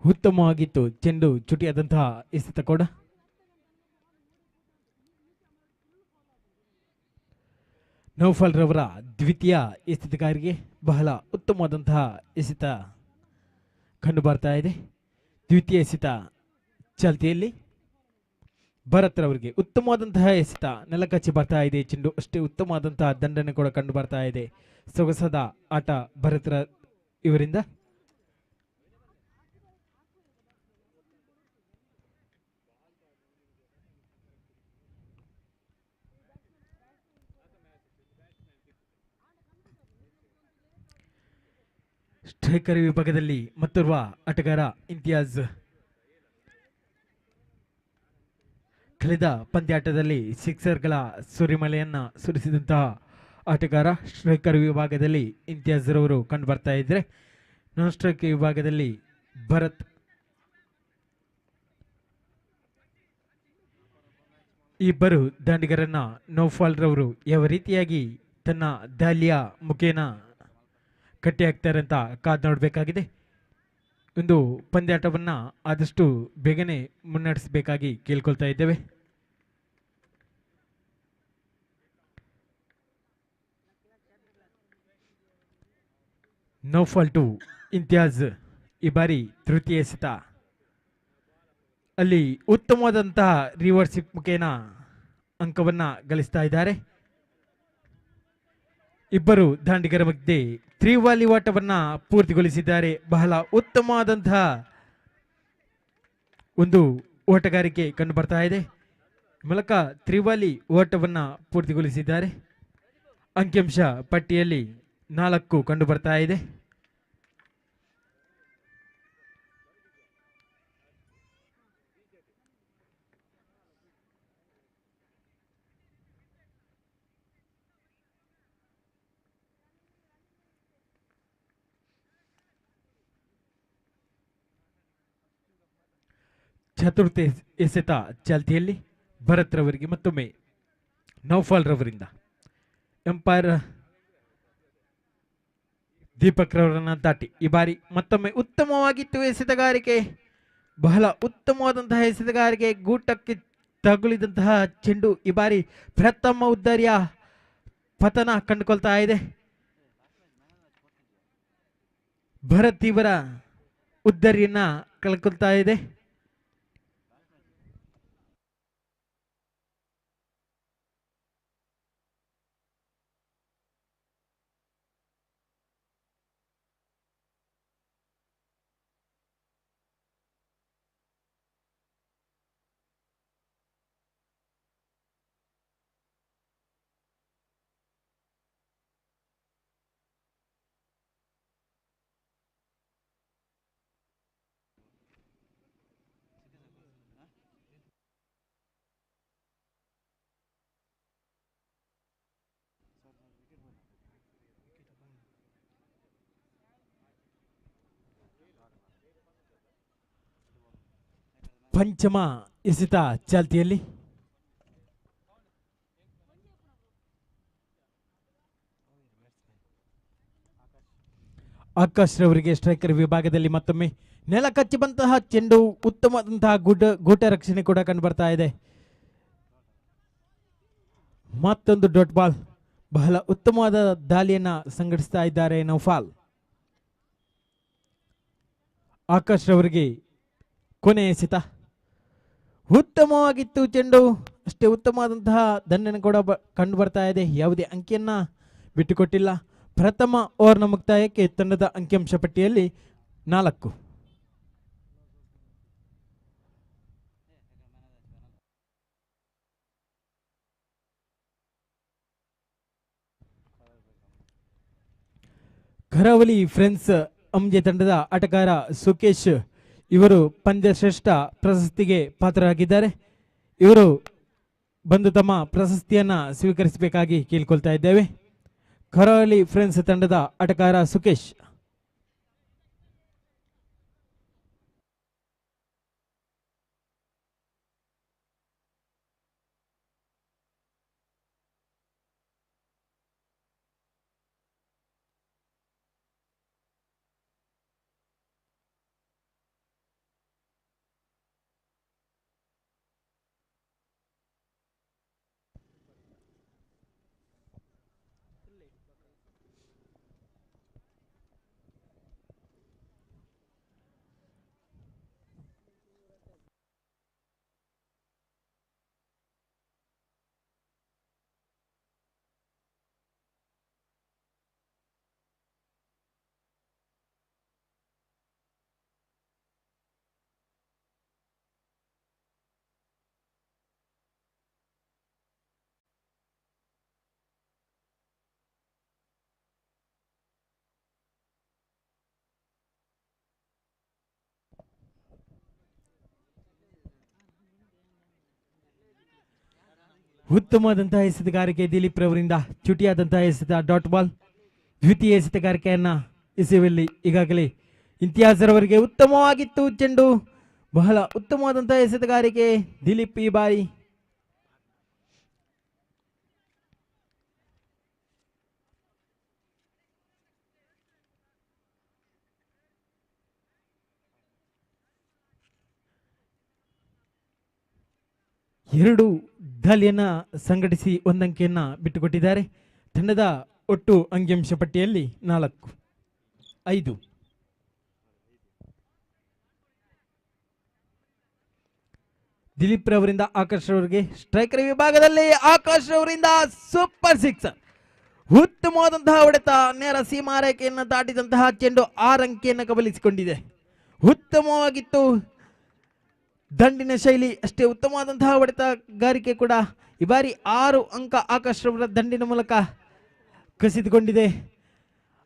ಉತ್ತಮವಾಗಿತ್ತು ಚೆಂಡು, ಚುಟಿಯಾದಂತಹ ಎಸೆತ ಕೂಡ. ನೌಫಲ್ ರವರ ದ್ವಿತೀಯ ಎಸೆತಗಾರಿಗೆ ಬಹಳ ಉತ್ತಮವಾದಂತಹ ಎಸೆತ ಕಂಡು ಬರ್ತಾ ಇದೆ. ದ್ವಿತೀಯ ಎಸೆತ ಚಾಲ್ತಿಯಲ್ಲಿ ಭರತ್ ರವರಿಗೆ ಉತ್ತಮವಾದಂತಹ ಎಸೆತ, ನೆಲಕಚ್ಚಿ ಬರ್ತಾ ಇದೆ ಚೆಂಡು, ಅಷ್ಟೇ ಉತ್ತಮವಾದಂತಹ ದಂಡನೆ ಕೂಡ ಕಂಡು ಬರ್ತಾ ಇದೆ. ಸೊಗಸಾದ ಆಟ ಭರತ್ ಇವರಿಂದ. ಸ್ಟ್ರೈಕರ್ ವಿಭಾಗದಲ್ಲಿ ಮತ್ತೋರ್ವ ಆಟಗಾರ ಇಂತಿಯಾಜ್. ಕಳೆದ ಪಂದ್ಯಾಟದಲ್ಲಿ ಸಿಕ್ಸರ್ಗಳ ಸುರಿಮಳೆಯನ್ನ ಸುರಿಸಿದಂತಹ ಆಟಗಾರ. ಸ್ಟ್ರೈಕರ್ ವಿಭಾಗದಲ್ಲಿ ಇಂತಿಯಾಜ್ ರವರು ಕಂಡು ಬರ್ತಾ ಇದ್ರೆ, ನಾನ್ ಸ್ಟ್ರೈಕ್ ವಿಭಾಗದಲ್ಲಿ ಭರತ್. ಇಬ್ಬರು ದಾಂಡಿಗರನ್ನ ನೌಫಾಲ್ ರವರು ಯಾವ ರೀತಿಯಾಗಿ ತನ್ನ ದಾಳಿಯ ಮುಖೇನ ಕಟ್ಟಿ ಹಾಕ್ತಾರೆ ಅಂತ ಕಾದು ನೋಡಬೇಕಾಗಿದೆ. ಒಂದು ಪಂದ್ಯಾಟವನ್ನ ಆದಷ್ಟು ಬೇಗನೆ ಮುನ್ನಡೆಸಬೇಕಾಗಿ ಕೇಳ್ಕೊಳ್ತಾ ಇದ್ದೇವೆ. ನೌಫಾಲ್ ಟು ಇಂತಿಯಾಜ್ ಈ ಬಾರಿ ತೃತೀಯ ಎಸೆತ. ಅಲ್ಲಿ ಉತ್ತಮವಾದಂತಹ ರಿವರ್ಸಿಪ್ ಮುಖೇನ ಅಂಕವನ್ನ ಗಳಿಸ್ತಾ ಇದ್ದಾರೆ. ಇಬ್ಬರು ದಾಂಡಿಗರ ಮಧ್ಯೆ ತ್ರಿವಾಲಿ ಓಟವನ್ನ ಪೂರ್ತಿಗೊಳಿಸಿದ್ದಾರೆ. ಬಹಳ ಉತ್ತಮವಾದಂತಹ ಒಂದು ಓಟಗಾರಿಕೆ ಕಂಡು ಬರ್ತಾ ಇದೆ. ಮೂಲಕ ತ್ರಿವಾಲಿ ಓಟವನ್ನ ಪೂರ್ತಿಗೊಳಿಸಿದ್ದಾರೆ. ಅಂಕಿಅಂಶ ಪಟ್ಟಿಯಲ್ಲಿ 4 ಕಂಡು ಬರ್ತಾ ಇದೆ. ಚತುರ್ಥ ಎಸೆತ ಚಾಲ್ತಿಯಲ್ಲಿ ಭರತ್ ರವರಿಗೆ ಮತ್ತೊಮ್ಮೆ ನೌಫಾಲ್ ರವರಿಂದ. ಎಂಪೈರ್ ದೀಪಕ್ ರವರನ್ನ ದಾಟಿ ಈ ಬಾರಿ ಮತ್ತೊಮ್ಮೆ ಉತ್ತಮವಾಗಿತ್ತು ಎಸೆತಗಾರಿಕೆ. ಬಹಳ ಉತ್ತಮವಾದಂತಹ ಎಸೆತಗಾರಿಕೆ, ಗೂಟಕ್ಕೆ ತಗುಲಿದಂತಹ ಚೆಂಡು ಈ ಬಾರಿ ಪ್ರಥಮ ಉದ್ದರಿಯ ಪತನ ಕಂಡುಕೊಳ್ತಾ ಇದೆ. ಭರತ್ ಇವರ ಉದ್ದರಿಯನ್ನ ಕಳ್ಕೊಳ್ತಾ ಇದೆ. ಪಂಚಮ ಎಸೆತ ಚಾಲ್ತಿಯಲ್ಲಿ ಆಕಾಶ್ ರವರಿಗೆ ಸ್ಟ್ರೈಕರ್ ವಿಭಾಗದಲ್ಲಿ ಮತ್ತೊಮ್ಮೆ ನೆಲ ಕಚ್ಚಿ ಬಂತಹ ಚೆಂಡು, ಉತ್ತಮವಾದಂತಹ ಗೂಟ ರಕ್ಷಣೆ ಕೂಡ ಕಂಡು ಬರ್ತಾ ಇದೆ. ಮತ್ತೊಂದು ಡಾಟ್ ಬಾಲ್. ಬಹಳ ಉತ್ತಮವಾದ ದಾಳಿಯನ್ನ ಸಂಘಟಿಸ್ತಾ ಇದ್ದಾರೆ ನೌಫಾಲ್. ಆಕಾಶ್ ರವರಿಗೆ ಕೊನೆಯ ಎಸೆತ. ಉತ್ತಮವಾಗಿತ್ತು ಚೆಂಡು, ಅಷ್ಟೇ ಉತ್ತಮವಾದಂತಹ ದಂಡನೆ ಕೂಡ ಕಂಡು ಬರ್ತಾ ಇದೆ. ಯಾವುದೇ ಅಂಕಿಯನ್ನ ಬಿಟ್ಟುಕೊಟ್ಟಿಲ್ಲ. ಪ್ರಥಮ ಓವರ್ನ ಮುಕ್ತಾಯಕ್ಕೆ ತಂಡದ ಅಂಕಿಅಂಶ ಪಟ್ಟಿಯಲ್ಲಿ 4. ಕರಾವಳಿ ಫ್ರೆಂಡ್ಸ್ ಅಂಜೆ ತಂಡದ ಆಟಗಾರ ಸುಕೇಶ್ ಇವರು ಪಂದ್ಯಶ್ರೇಷ್ಠ ಪ್ರಶಸ್ತಿಗೆ ಪಾತ್ರರಾಗಿದ್ದಾರೆ. ಇವರು ಬಂದು ತಮ್ಮ ಪ್ರಶಸ್ತಿಯನ್ನ ಸ್ವೀಕರಿಸಬೇಕಾಗಿ ಕೇಳಿಕೊಳ್ತಾ ಇದ್ದೇವೆ. ಕರಾವಳಿ ಫ್ರೆಂಡ್ಸ್ ತಂಡದ ಆಟಗಾರ ಸುಕೇಶ್. ಉತ್ತಮವಾದಂತಹ ಎಸೆತಗಾರಿಕೆ ದಿಲೀಪ್ ರವರಿಂದ ಚುಟಿಯಾದಂತಹ ಎಸೆತ ಡಾಟ್ ಬಾಲ್. ದ್ವಿತೀಯ ಎಸೆತಗಾರಿಕೆಯನ್ನ ಎಸೆಯುವಲ್ಲಿ ಈಗಾಗಲೇ ಇಂತಿಯಾಜ್ ರವರಿಗೆ ಉತ್ತಮವಾಗಿತ್ತು ಚೆಂಡು. ಬಹಳ ಉತ್ತಮವಾದಂತಹ ಎಸೆತಗಾರಿಕೆ ದಿಲೀಪ್ ಈ ಬಾರಿ. ಎರಡು ದಾಳಿಯನ್ನ ಸಂಘಟಿಸಿ ಒಂದಂಕಿಯನ್ನ ಬಿಟ್ಟುಕೊಟ್ಟಿದ್ದಾರೆ. ತಂಡದ ಒಟ್ಟು ಅಂಕಿಅಂಶ ಪಟ್ಟಿಯಲ್ಲಿ 4-5. ದಿಲೀಪ್ ರವರಿಂದ ಆಕಾಶ್ ರವರಿಗೆ ಸ್ಟ್ರೈಕರ್ ವಿಭಾಗದಲ್ಲಿ ಆಕಾಶ್ ರವರಿಂದ ಸೂಪರ್ 6. ಉತ್ತಮವಾದಂತಹ ಹೊಡೆತ, ನೇರ ಸೀಮಾರೇಖೆಯನ್ನು ದಾಟಿದಂತಹ ಚೆಂಡು 6 ಅಂಕಿಯನ್ನು ಕಬಲಿಸಿಕೊಂಡಿದೆ. ಉತ್ತಮವಾಗಿತ್ತು ದಂಡಿನ ಶೈಲಿ, ಅಷ್ಟೇ ಉತ್ತಮವಾದಂತಹ ಹೊಡೆತಗಾರಿಕೆ ಕೂಡ. ಈ ಬಾರಿ 6 ಅಂಕ ಆಕಾಶ್ ರವರ ದಂಡಿನ ಮೂಲಕ ಕಸಿದುಕೊಂಡಿದೆ.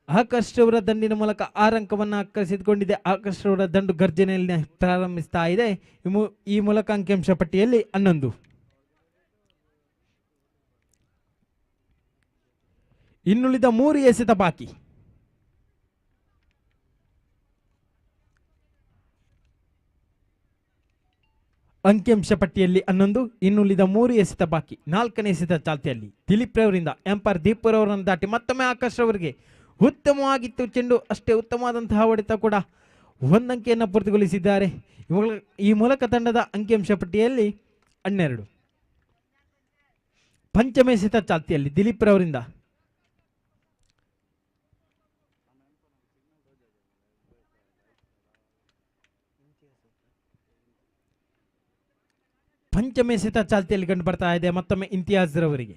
ಆಕಾಶ್ ರವರ ದಂಡಿನ ಮೂಲಕ 6 ಅಂಕವನ್ನು ಕಸಿದುಕೊಂಡಿದೆ. ಆಕಾಶ್ ರವರ ದಂಡು ಗರ್ಜನೆಯಲ್ಲಿ ಪ್ರಾರಂಭಿಸ್ತಾ ಇದೆ. ಈ ಮೂಲಕ ಅಂಕಿಅಂಶ ಪಟ್ಟಿಯಲ್ಲಿ 11. ಇನ್ನುಳಿದ 3 ಎಸೆತ ಬಾಕಿ. ಅಂಕಿಅಂಶ ಪಟ್ಟಿಯಲ್ಲಿ 11, ಇನ್ನುಳಿದ 3 ಎಸೆತ ಬಾಕಿ. 4ನೇ ಎಸೆತ ಚಾಲ್ತಿಯಲ್ಲಿ ದಿಲೀಪ್ ರವರಿಂದ ಎಂಪೈರ್ ದೀಪರ್ ಅವರನ್ನು ದಾಟಿ ಮತ್ತೊಮ್ಮೆ ಆಕಾಶ್ ಅವರಿಗೆ ಉತ್ತಮವಾಗಿತ್ತು ಚೆಂಡು, ಅಷ್ಟೇ ಉತ್ತಮವಾದಂತಹ ಹೊಡೆತ ಕೂಡ. 1 ಅಂಕಿಯನ್ನು ಪೂರ್ತಿಗೊಳಿಸಿದ್ದಾರೆ. ಈ ಮೂಲಕ ತಂಡದ ಅಂಕಿಅಂಶ ಪಟ್ಟಿಯಲ್ಲಿ 12. ಪಂಚಮ ಎಸೆತ ಚಾಲ್ತಿಯಲ್ಲಿ ದಿಲೀಪ್ ರವರಿಂದ ಪಂಚಮ ಎಸೆತ ಚಾಲ್ತಿಯಲ್ಲಿ ಕಂಡು ಬರ್ತಾ ಇದೆ. ಮತ್ತೊಮ್ಮೆ ಇಂತಿಯಾಜ್ ರವರಿಗೆ.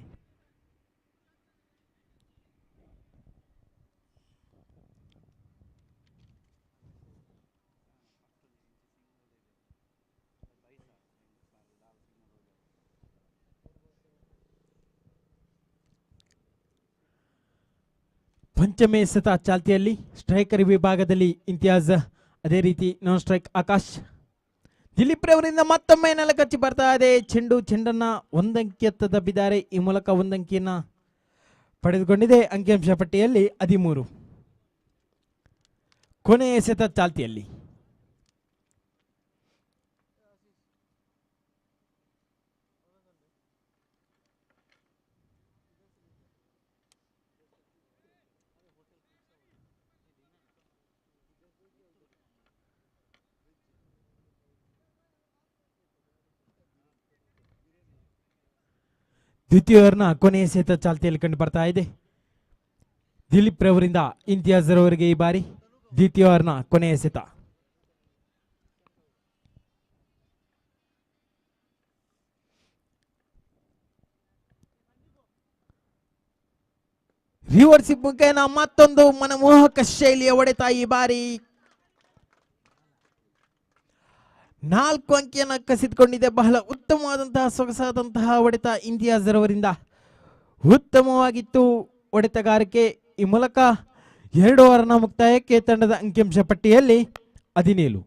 ಪಂಚಮ ಎಸೆತ ಚಾಲ್ತಿಯಲ್ಲಿ ಸ್ಟ್ರೈಕರ್ ವಿಭಾಗದಲ್ಲಿ ಇಂತಿಯಾಜ್, ಅದೇ ರೀತಿ ನಾನ್ ಸ್ಟ್ರೈಕ್ ಆಕಾಶ್. ದಿಲೀಪ್ ರವರಿಂದ ಮತ್ತೊಮ್ಮೆ ನೆಲಕಚ್ಚಿ ಬರ್ತಾ ಇದೆ ಚೆಂಡನ್ನ 1 ಅಂಕಿಯತ್ತ ದಬ್ಬಿದ್ದಾರೆ. ಈ ಮೂಲಕ 1 ಅಂಕಿಯನ್ನ ಪಡೆದುಕೊಂಡಿದೆ. ಅಂಕಿಅಂಶ ಪಟ್ಟಿಯಲ್ಲಿ 13. ಕೊನೆಯ ಎಸೆತ ಚಾಲ್ತಿಯಲ್ಲಿ ದ್ವಿತೀಯ ಓವರ್ನ ಕೊನೆಯ ಎಸೆತ ಚಾಲ್ತಿಯಲ್ಲಿ ಕಂಡು ಬರ್ತಾ ಇದೆ. ದಿಲೀಪ್ ರವರಿಂದ ಇಂತಿಯಾಜ್ ರವರಿಗೆ ಈ ಬಾರಿ ದ್ವಿತೀಯ ಓವರ್ನ ಕೊನೆಯ ಎಸೆತ. ರಿವರ್ಸ್ ಮುಖೇನ ಮತ್ತೊಂದು ಮನಮೋಹಕ ಶೈಲಿಯ ಹೊಡೆತ. ಈ ಬಾರಿ 4 ಅಂಕಿಯನ್ನು ಕಸಿದುಕೊಂಡಿದೆ. ಬಹಳ ಉತ್ತಮವಾದಂತಹ ಸೊಗಸಾದಂತಹ ಹೊಡೆತ ಇಂತಿಯಾಜ್ ರವರಿಂದ. ಉತ್ತಮವಾಗಿತ್ತು ಹೊಡೆತಗಾರಿಕೆ. ಈ ಮೂಲಕ 2 ಓವರ್ನ ಮುಕ್ತಾಯಕ್ಕೆ ತಂಡದ ಅಂಕಿಅಂಶ ಪಟ್ಟಿಯಲ್ಲಿ 17.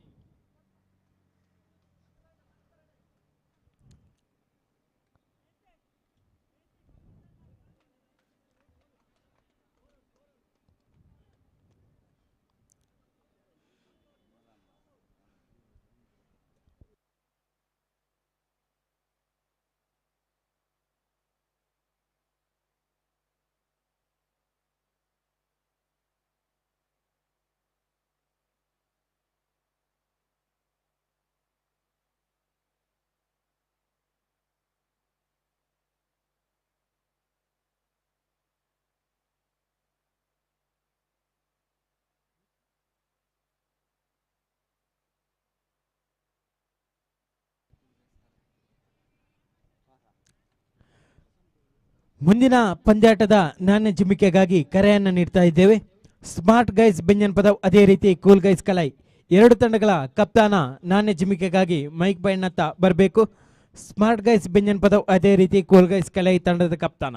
ಮುಂದಿನ ಪಂದ್ಯಾಟದ ನಾಣ್ಯ ಚಿಮ್ಮಿಕೆಗಾಗಿ ಕರೆಯನ್ನು ನೀಡ್ತಾ ಇದ್ದೇವೆ. ಸ್ಮಾರ್ಟ್ ಗೈಸ್ ಬೆಂಜನಪದವ್, ಅದೇ ರೀತಿ ಕೂಲ್ ಗೈಸ್ ಕಲೈ, 2 ತಂಡಗಳ ಕಪ್ತಾನ ನಾಣ್ಯ ಚಿಮ್ಮಿಕೆಗಾಗಿ ಮೈಕ್ ಬಣ್ಣತ್ತ ಬರಬೇಕು. ಸ್ಮಾರ್ಟ್ ಗೈಸ್ ಬೆಂಜನಪದವ್, ಅದೇ ರೀತಿ ಕೂಲ್ ಗೈಸ್ ಕಲೈ ತಂಡದ ಕಪ್ತಾನ.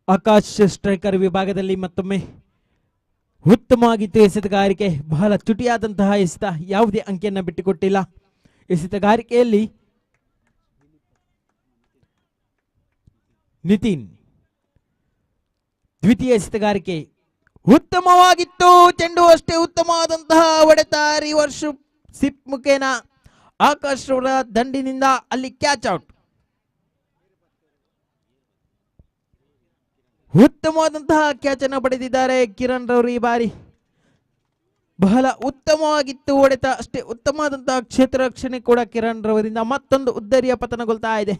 ಆಕಾಶ್ ಸ್ಟ್ರೈಕರ್ ವಿಭಾಗದಲ್ಲಿ ಮತ್ತೊಮ್ಮೆ ಉತ್ತಮವಾಗಿತ್ತು ಎಸೆತಗಾರಿಕೆ. ಬಹಳ ತುಟಿಯಾದಂತಹ ಎಸೆತ, ಯಾವುದೇ ಅಂಕಿಯನ್ನು ಬಿಟ್ಟುಕೊಟ್ಟಿಲ್ಲ. ಎಸೆತಗಾರಿಕೆಯಲ್ಲಿ ನಿತಿನ್ ದ್ವಿತೀಯ ಎಸೆತಗಾರಿಕೆ ಉತ್ತಮವಾಗಿತ್ತು. ಚೆಂಡು ಅಷ್ಟೇ ಉತ್ತಮವಾದಂತಹ ಹೊಡೆತ. ರಿವರ್ಸ್ ಸಿಪ್ ಮುಖೇನ ಆಕಾಶ್ ಅವರ ದಂಡಿನಿಂದ ಅಲ್ಲಿ ಕ್ಯಾಚ್ ಔಟ್. ಉತ್ತಮವಾದಂತಹ ಕ್ಯಾಚ್ ಅನ್ನು ಪಡೆದಿದ್ದಾರೆ ಕಿರಣ್ ರವರು. ಈ ಬಾರಿ ಬಹಳ ಉತ್ತಮವಾಗಿತ್ತು ಹೊಡೆತ, ಅಷ್ಟೇ ಉತ್ತಮವಾದಂತಹ ಕ್ಷೇತ್ರ ರಕ್ಷಣೆ ಕೂಡ ಕಿರಣ್ ರವರಿಂದ. ಮತ್ತೊಂದು ಉದ್ದರಿಯ ಪತನಗೊಳ್ತಾ ಇದೆ.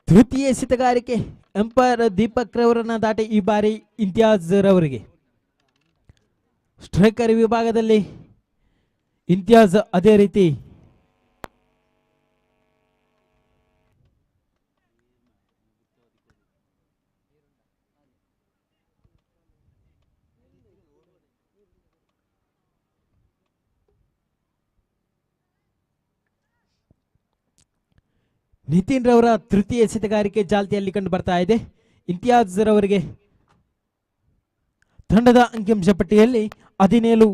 ತೃತೀಯ ಎಸೆತಗಾರಿಕೆ ಎಂಪೈರ್ ದೀಪಕ್ ರವರನ್ನ ದಾಟಿ ಈ ಬಾರಿ ಇಂತಿಯಾಜ್ ರವರಿಗೆ. ಸ್ಟ್ರೈಕರ್ ವಿಭಾಗದಲ್ಲಿ ಇಂತಿಯಾಜ್, ಅದೇ ರೀತಿ ನಿತಿನ್ ರವರ ತೃತೀಯ ಎಸೆತಗಾರಿಕೆ ಚಾಲ್ತಿಯಲ್ಲಿ ಕಂಡು ಬರ್ತಾ ಇದೆ. ಇಂತಿಯಾಜ್ ರವರಿಗೆ ತಂಡದ ಅಂಕಿಅಂಶ ಪಟ್ಟಿಯಲ್ಲಿ 17.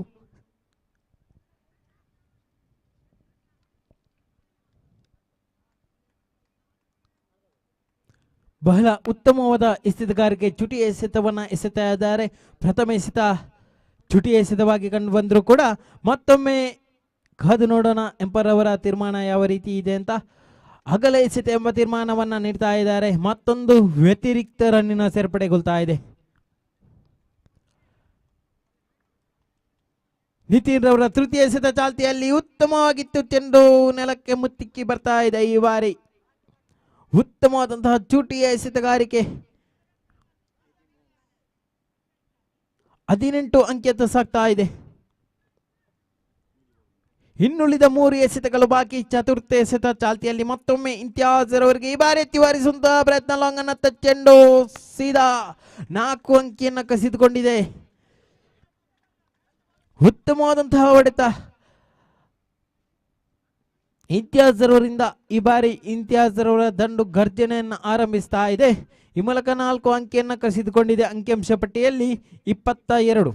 ಬಹಳ ಉತ್ತಮವಾದ ಎಸೆತಗಾರಿಕೆ. ಚುಟಿ ಎಸೆತವನ್ನ ಎಸೆತಾ ಇದ್ದಾರೆ. ಪ್ರಥಮ ಎಸೆತ ಚುಟಿ ಎಸೆತವಾಗಿ ಕಂಡು ಬಂದರೂ ಕೂಡ ಮತ್ತೊಮ್ಮೆ ಕಾದು ನೋಡೋಣ ಎಂಪೈರ್ ಅವರ ತೀರ್ಮಾನ ಯಾವ ರೀತಿ ಇದೆ ಅಂತ. ಅಗಲ ಎಸೆತ ಎಂಬ ತೀರ್ಮಾನವನ್ನ ನೀಡ್ತಾ ಇದ್ದಾರೆ. ಮತ್ತೊಂದು ವ್ಯತಿರಿಕ್ತ ರನ್ನಿನ ಸೇರ್ಪಡೆಗೊಳ್ತಾ ಇದೆ. ನಿತಿನ್ ರವರ ತೃತೀಯ ಎಸೆತ ಚಾಲ್ತಿಯಲ್ಲಿ ಉತ್ತಮವಾಗಿತ್ತು. ಚೆಂಡು ನೆಲಕ್ಕೆ ಮುತ್ತಿಕ್ಕಿ ಬರ್ತಾ ಇದೆ. ಈ ಬಾರಿ ಉತ್ತಮವಾದಂತಹ ಚೂಟಿಯ ಎಸೆತಗಾರಿಕೆ. 18 ಅಂಕಿಯತ್ತ ಸಾಗ್ತಾ ಇದೆ. ಇನ್ನುಳಿದ 3 ಎಸೆತಗಳು ಬಾಕಿ. ಚತುರ್ಥ ಎಸೆತ ಚಾಲ್ತಿಯಲ್ಲಿ ಮತ್ತೊಮ್ಮೆ ಇಂತಿಯಾಜ್ ರವರಿಗೆ. ಈ ಬಾರಿ ತಿವಾರಿಸುವಂತಹ ಪ್ರಯತ್ನ. ಲಾಂಗ್ ಅನ್ನ ಚೆಂಡು ಸೀದಾ 4 ಅಂಕಿಯನ್ನು ಕಸಿದುಕೊಂಡಿದೆ. ಉತ್ತಮವಾದಂತಹ ಹೊಡೆತ ಇಂತಿಯಾಜ್ ರವರಿಂದ. ಈ ಬಾರಿ ಇಂತಿಯಾಜ್ ರವರ ದಂಡು ಗರ್ಜನೆಯನ್ನು ಆರಂಭಿಸ್ತಾ ಇದೆ. ಈ ಮೂಲಕ 4 ಅಂಕಿಯನ್ನು ಕಸಿದುಕೊಂಡಿದೆ. ಅಂಕಿಅಂಶ ಪಟ್ಟಿಯಲ್ಲಿ 22.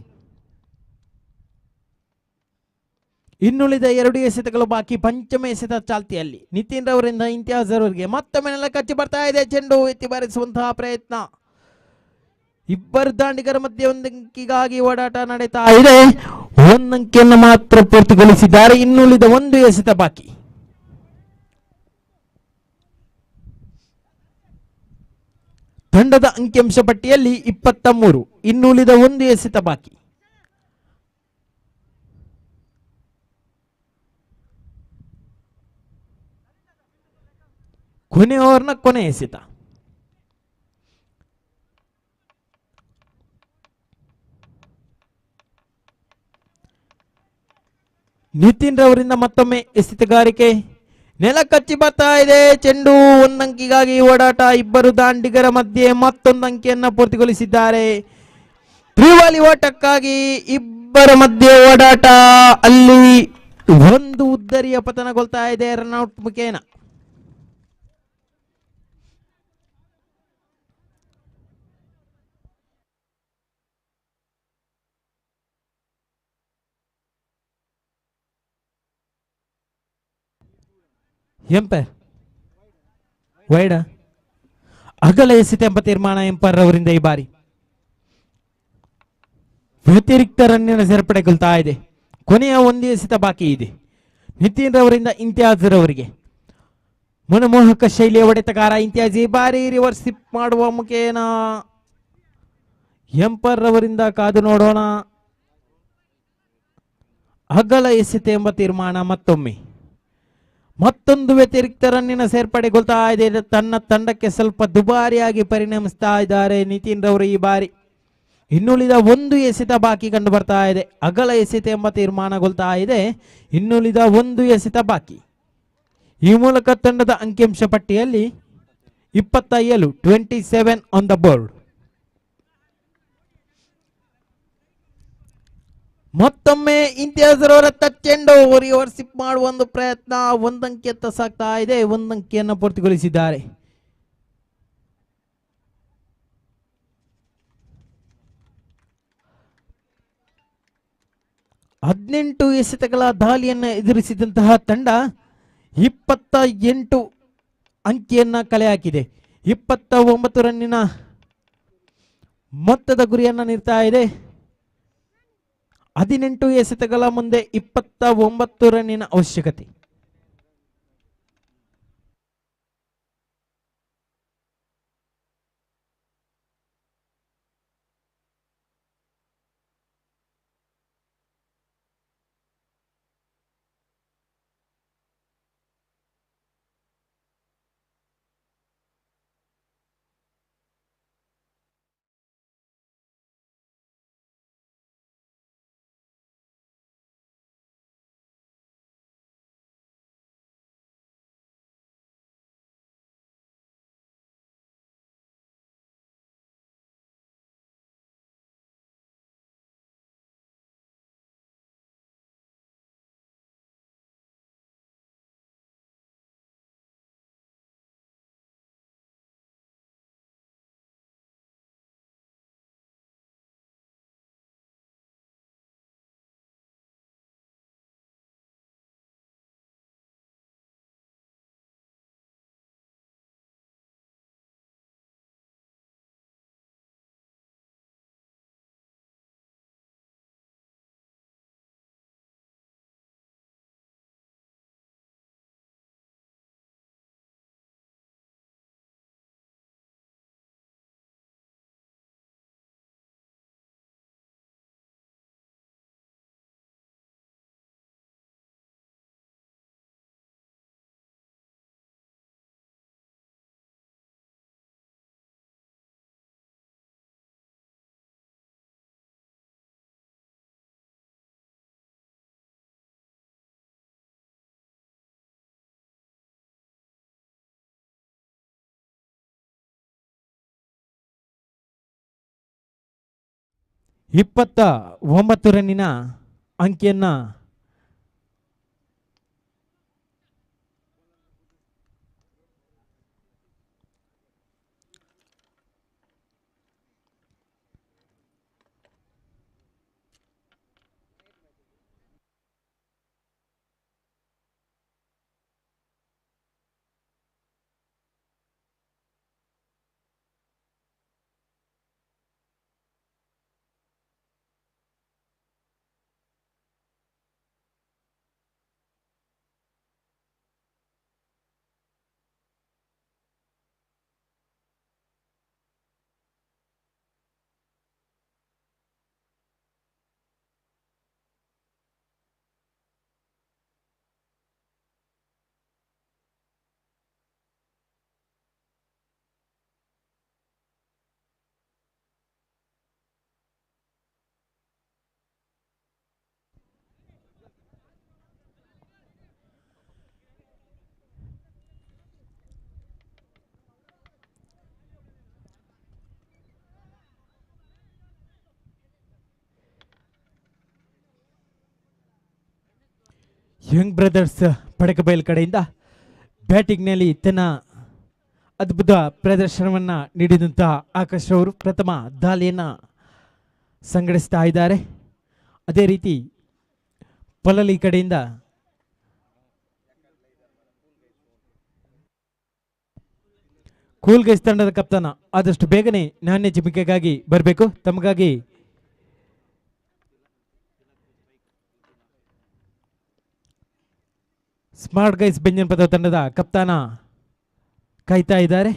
ಇನ್ನುಳಿದ 2 ಎಸೆತಗಳು ಬಾಕಿ. ಪಂಚಮ ಎಸೆತ ಚಾಲ್ತಿಯಲ್ಲಿ ನಿತಿನ್ ರವರಿಂದ ಇಂತಿಯಾಜ್ ರವರಿಗೆ. ಮತ್ತೊಮ್ಮೆ ನೆಲ ಕಚ್ಚಿ ಬರ್ತಾ ಇದೆ. ಚೆಂಡು ಎತ್ತಿ ಬಾರಿಸುವಂತಹ ಪ್ರಯತ್ನ. ಇಬ್ಬರು ದಾಂಡಿಗರ ಮಧ್ಯೆ 1 ಅಂಕಿಗಾಗಿ ಓಡಾಟ ನಡೀತಾ ಇದೆ. 1 ಅಂಕಿಯನ್ನು ಮಾತ್ರ ಪೂರ್ತಿಗೊಳಿಸಿದ್ದಾರೆ. ಇನ್ನುಳಿದ 1 ಎಸೆತ ಬಾಕಿ. ತಂಡದ ಅಂಕಿಅಂಶ ಪಟ್ಟಿಯಲ್ಲಿ 23, ಇನ್ನುಳಿದ 1 ಎಸೆತ ಬಾಕಿ. ಕೊನೆ ಓವರ್ನ ಕೊನೆ ಎಸೆತ. ನಿತಿನ್ ರವರಿಂದ ಮತ್ತೊಮ್ಮೆ ಎಸೆತಗಾರಿಕೆ. ನೆಲ ಕಚ್ಚಿ ಬರ್ತಾ ಇದೆ. ಚೆಂಡು ಒಂದಂಕಿಗಾಗಿ ಓಡಾಟ. ಇಬ್ಬರು ದಾಂಡಿಗರ ಮಧ್ಯೆ ಮತ್ತೊಂದು ಅಂಕಿಯನ್ನ ಪೂರ್ತಿಗೊಳಿಸಿದ್ದಾರೆ. ತ್ರಿವಾಲಿ ಓಟಕ್ಕಾಗಿ ಇಬ್ಬರ ಮಧ್ಯೆ ಓಡಾಟ. ಅಲ್ಲಿ ಒಂದು ಉದ್ದರಿಯ ಪತನಗೊಳ್ತಾ ಇದೆ ರನ್ಔಟ್ ಮುಖೇನ. ಎಂಪೈರ್ ವೈಡ ಅಗಲ ಎಸೆತ ಎಂಬ ತೀರ್ಮಾನ ಎಂಪೈರ್ ಅವರಿಂದ ಈ ಬಾರಿ. ವ್ಯತಿರಿಕ್ತ ರನ್ನಿನ ಸೇರ್ಪಡೆಗೊಳ್ತಾ ಇದೆ. ಕೊನೆಯ 1 ಎಸೆತ ಬಾಕಿ ಇದೆ. ನಿತಿನ್ ರವರಿಂದ ಇಂತಿಯಾಜ್ ರವರಿಗೆ ಮನಮೋಹಕ ಶೈಲಿಯ ಹೊಡೆತಗಾರ ಇಂತಿಯಾಜ್ ಈ ಬಾರಿ ರಿವರ್ಸ್ ಸ್ವಿಪ್ ಮಾಡುವ ಮುಖೇನ. ಎಂಪೈರ್ ರವರಿಂದ ಕಾದು ನೋಡೋಣ. ಅಗಲ ಎಸೆತ ಎಂಬ ತೀರ್ಮಾನ ಮತ್ತೊಂದು ವ್ಯತಿರಿಕ್ತ ರನ್ನಿನ ಸೇರ್ಪಡೆಗೊಳ್ತಾ ಇದೆ. ತನ್ನ ತಂಡಕ್ಕೆ ಸ್ವಲ್ಪ ದುಬಾರಿಯಾಗಿ ಪರಿಣಮಿಸ್ತಾ ಇದ್ದಾರೆ ನಿತಿನ್ ರವರು ಈ ಬಾರಿ. ಇನ್ನುಳಿದ 1 ಎಸೆತ ಬಾಕಿ ಕಂಡು ಬರ್ತಾ ಇದೆ. ಅಗಲ ಎಸೆತ ಎಂಬ ತೀರ್ಮಾನಗೊಳ್ತಾ ಇದೆ. ಇನ್ನುಳಿದ 1 ಎಸೆತ ಬಾಕಿ. ಈ ಮೂಲಕ ತಂಡದ ಅಂಕಿಅಂಶ ಪಟ್ಟಿಯಲ್ಲಿ 27 ಆನ್ ದ ಬೋರ್ಡ್. ಮತ್ತೊಮ್ಮೆ ಇಂತಿಯಾಜ್ ರವರ ಚೆಂಡು ರಿವರ್ಸ್ ಸ್ವಿಪ್ ಮಾಡುವ ಒಂದು ಪ್ರಯತ್ನ. 1 ಅಂಕಿಯತ್ತ ಸಾಗ್ತಾ ಇದೆ. 1 ಅಂಕಿಯನ್ನು ಪೂರ್ತಿಗೊಳಿಸಿದ್ದಾರೆ. ಹದಿನೆಂಟು ಎಸೆತಗಳ ದಾಳಿಯನ್ನು ಎದುರಿಸಿದಂತಹ ತಂಡ 28 ಅಂಕಿಯನ್ನ ಕಲೆ ಹಾಕಿದೆ. 29 ರನ್ನಿನ ಮೊತ್ತದ ಗುರಿಯನ್ನ ನೀಡ್ತಾ ಇದೆ. 18 ಎಸೆತಗಳ ಮುಂದೆ 29 ರನ್ನಿನ ಅವಶ್ಯಕತೆ. ಇಪ್ಪತ್ತ 9 ರನ್ನಿನ ಅಂಕಿಯನ್ನ ಯಂಗ್ ಬ್ರದರ್ಸ್ ಪಡಕಬೈಲ್ ಕಡೆಯಿಂದ ಬ್ಯಾಟಿಂಗ್ನಲ್ಲಿ ತನ್ನ ಅದ್ಭುತ ಪ್ರದರ್ಶನವನ್ನು ನೀಡಿದಂತಹ ಆಕಾಶ್ ಅವರು ಪ್ರಥಮ ದಾಳಿಯನ್ನು ಸಂಘಟಿಸ್ತಾ ಇದ್ದಾರೆ. ಅದೇ ರೀತಿ ಪೊಲಲಿ ಕಡೆಯಿಂದ ಕೂಲ್ ಗೈಸ್ ತಂಡದ ಕಪ್ತಾನ ಆದಷ್ಟು ಬೇಗನೆ ನಾಣ್ಯ ಚಿಮಿಕೆಗಾಗಿ ಬರಬೇಕು. ತಮಗಾಗಿ ಸ್ಮಾರ್ಟ್ ಗೈಸ್ ಬೆಂಜನಪದವು ತಂಡದ ಕಪ್ತಾನ ಕಾಯ್ತಾ ಇದ್ದಾರೆ.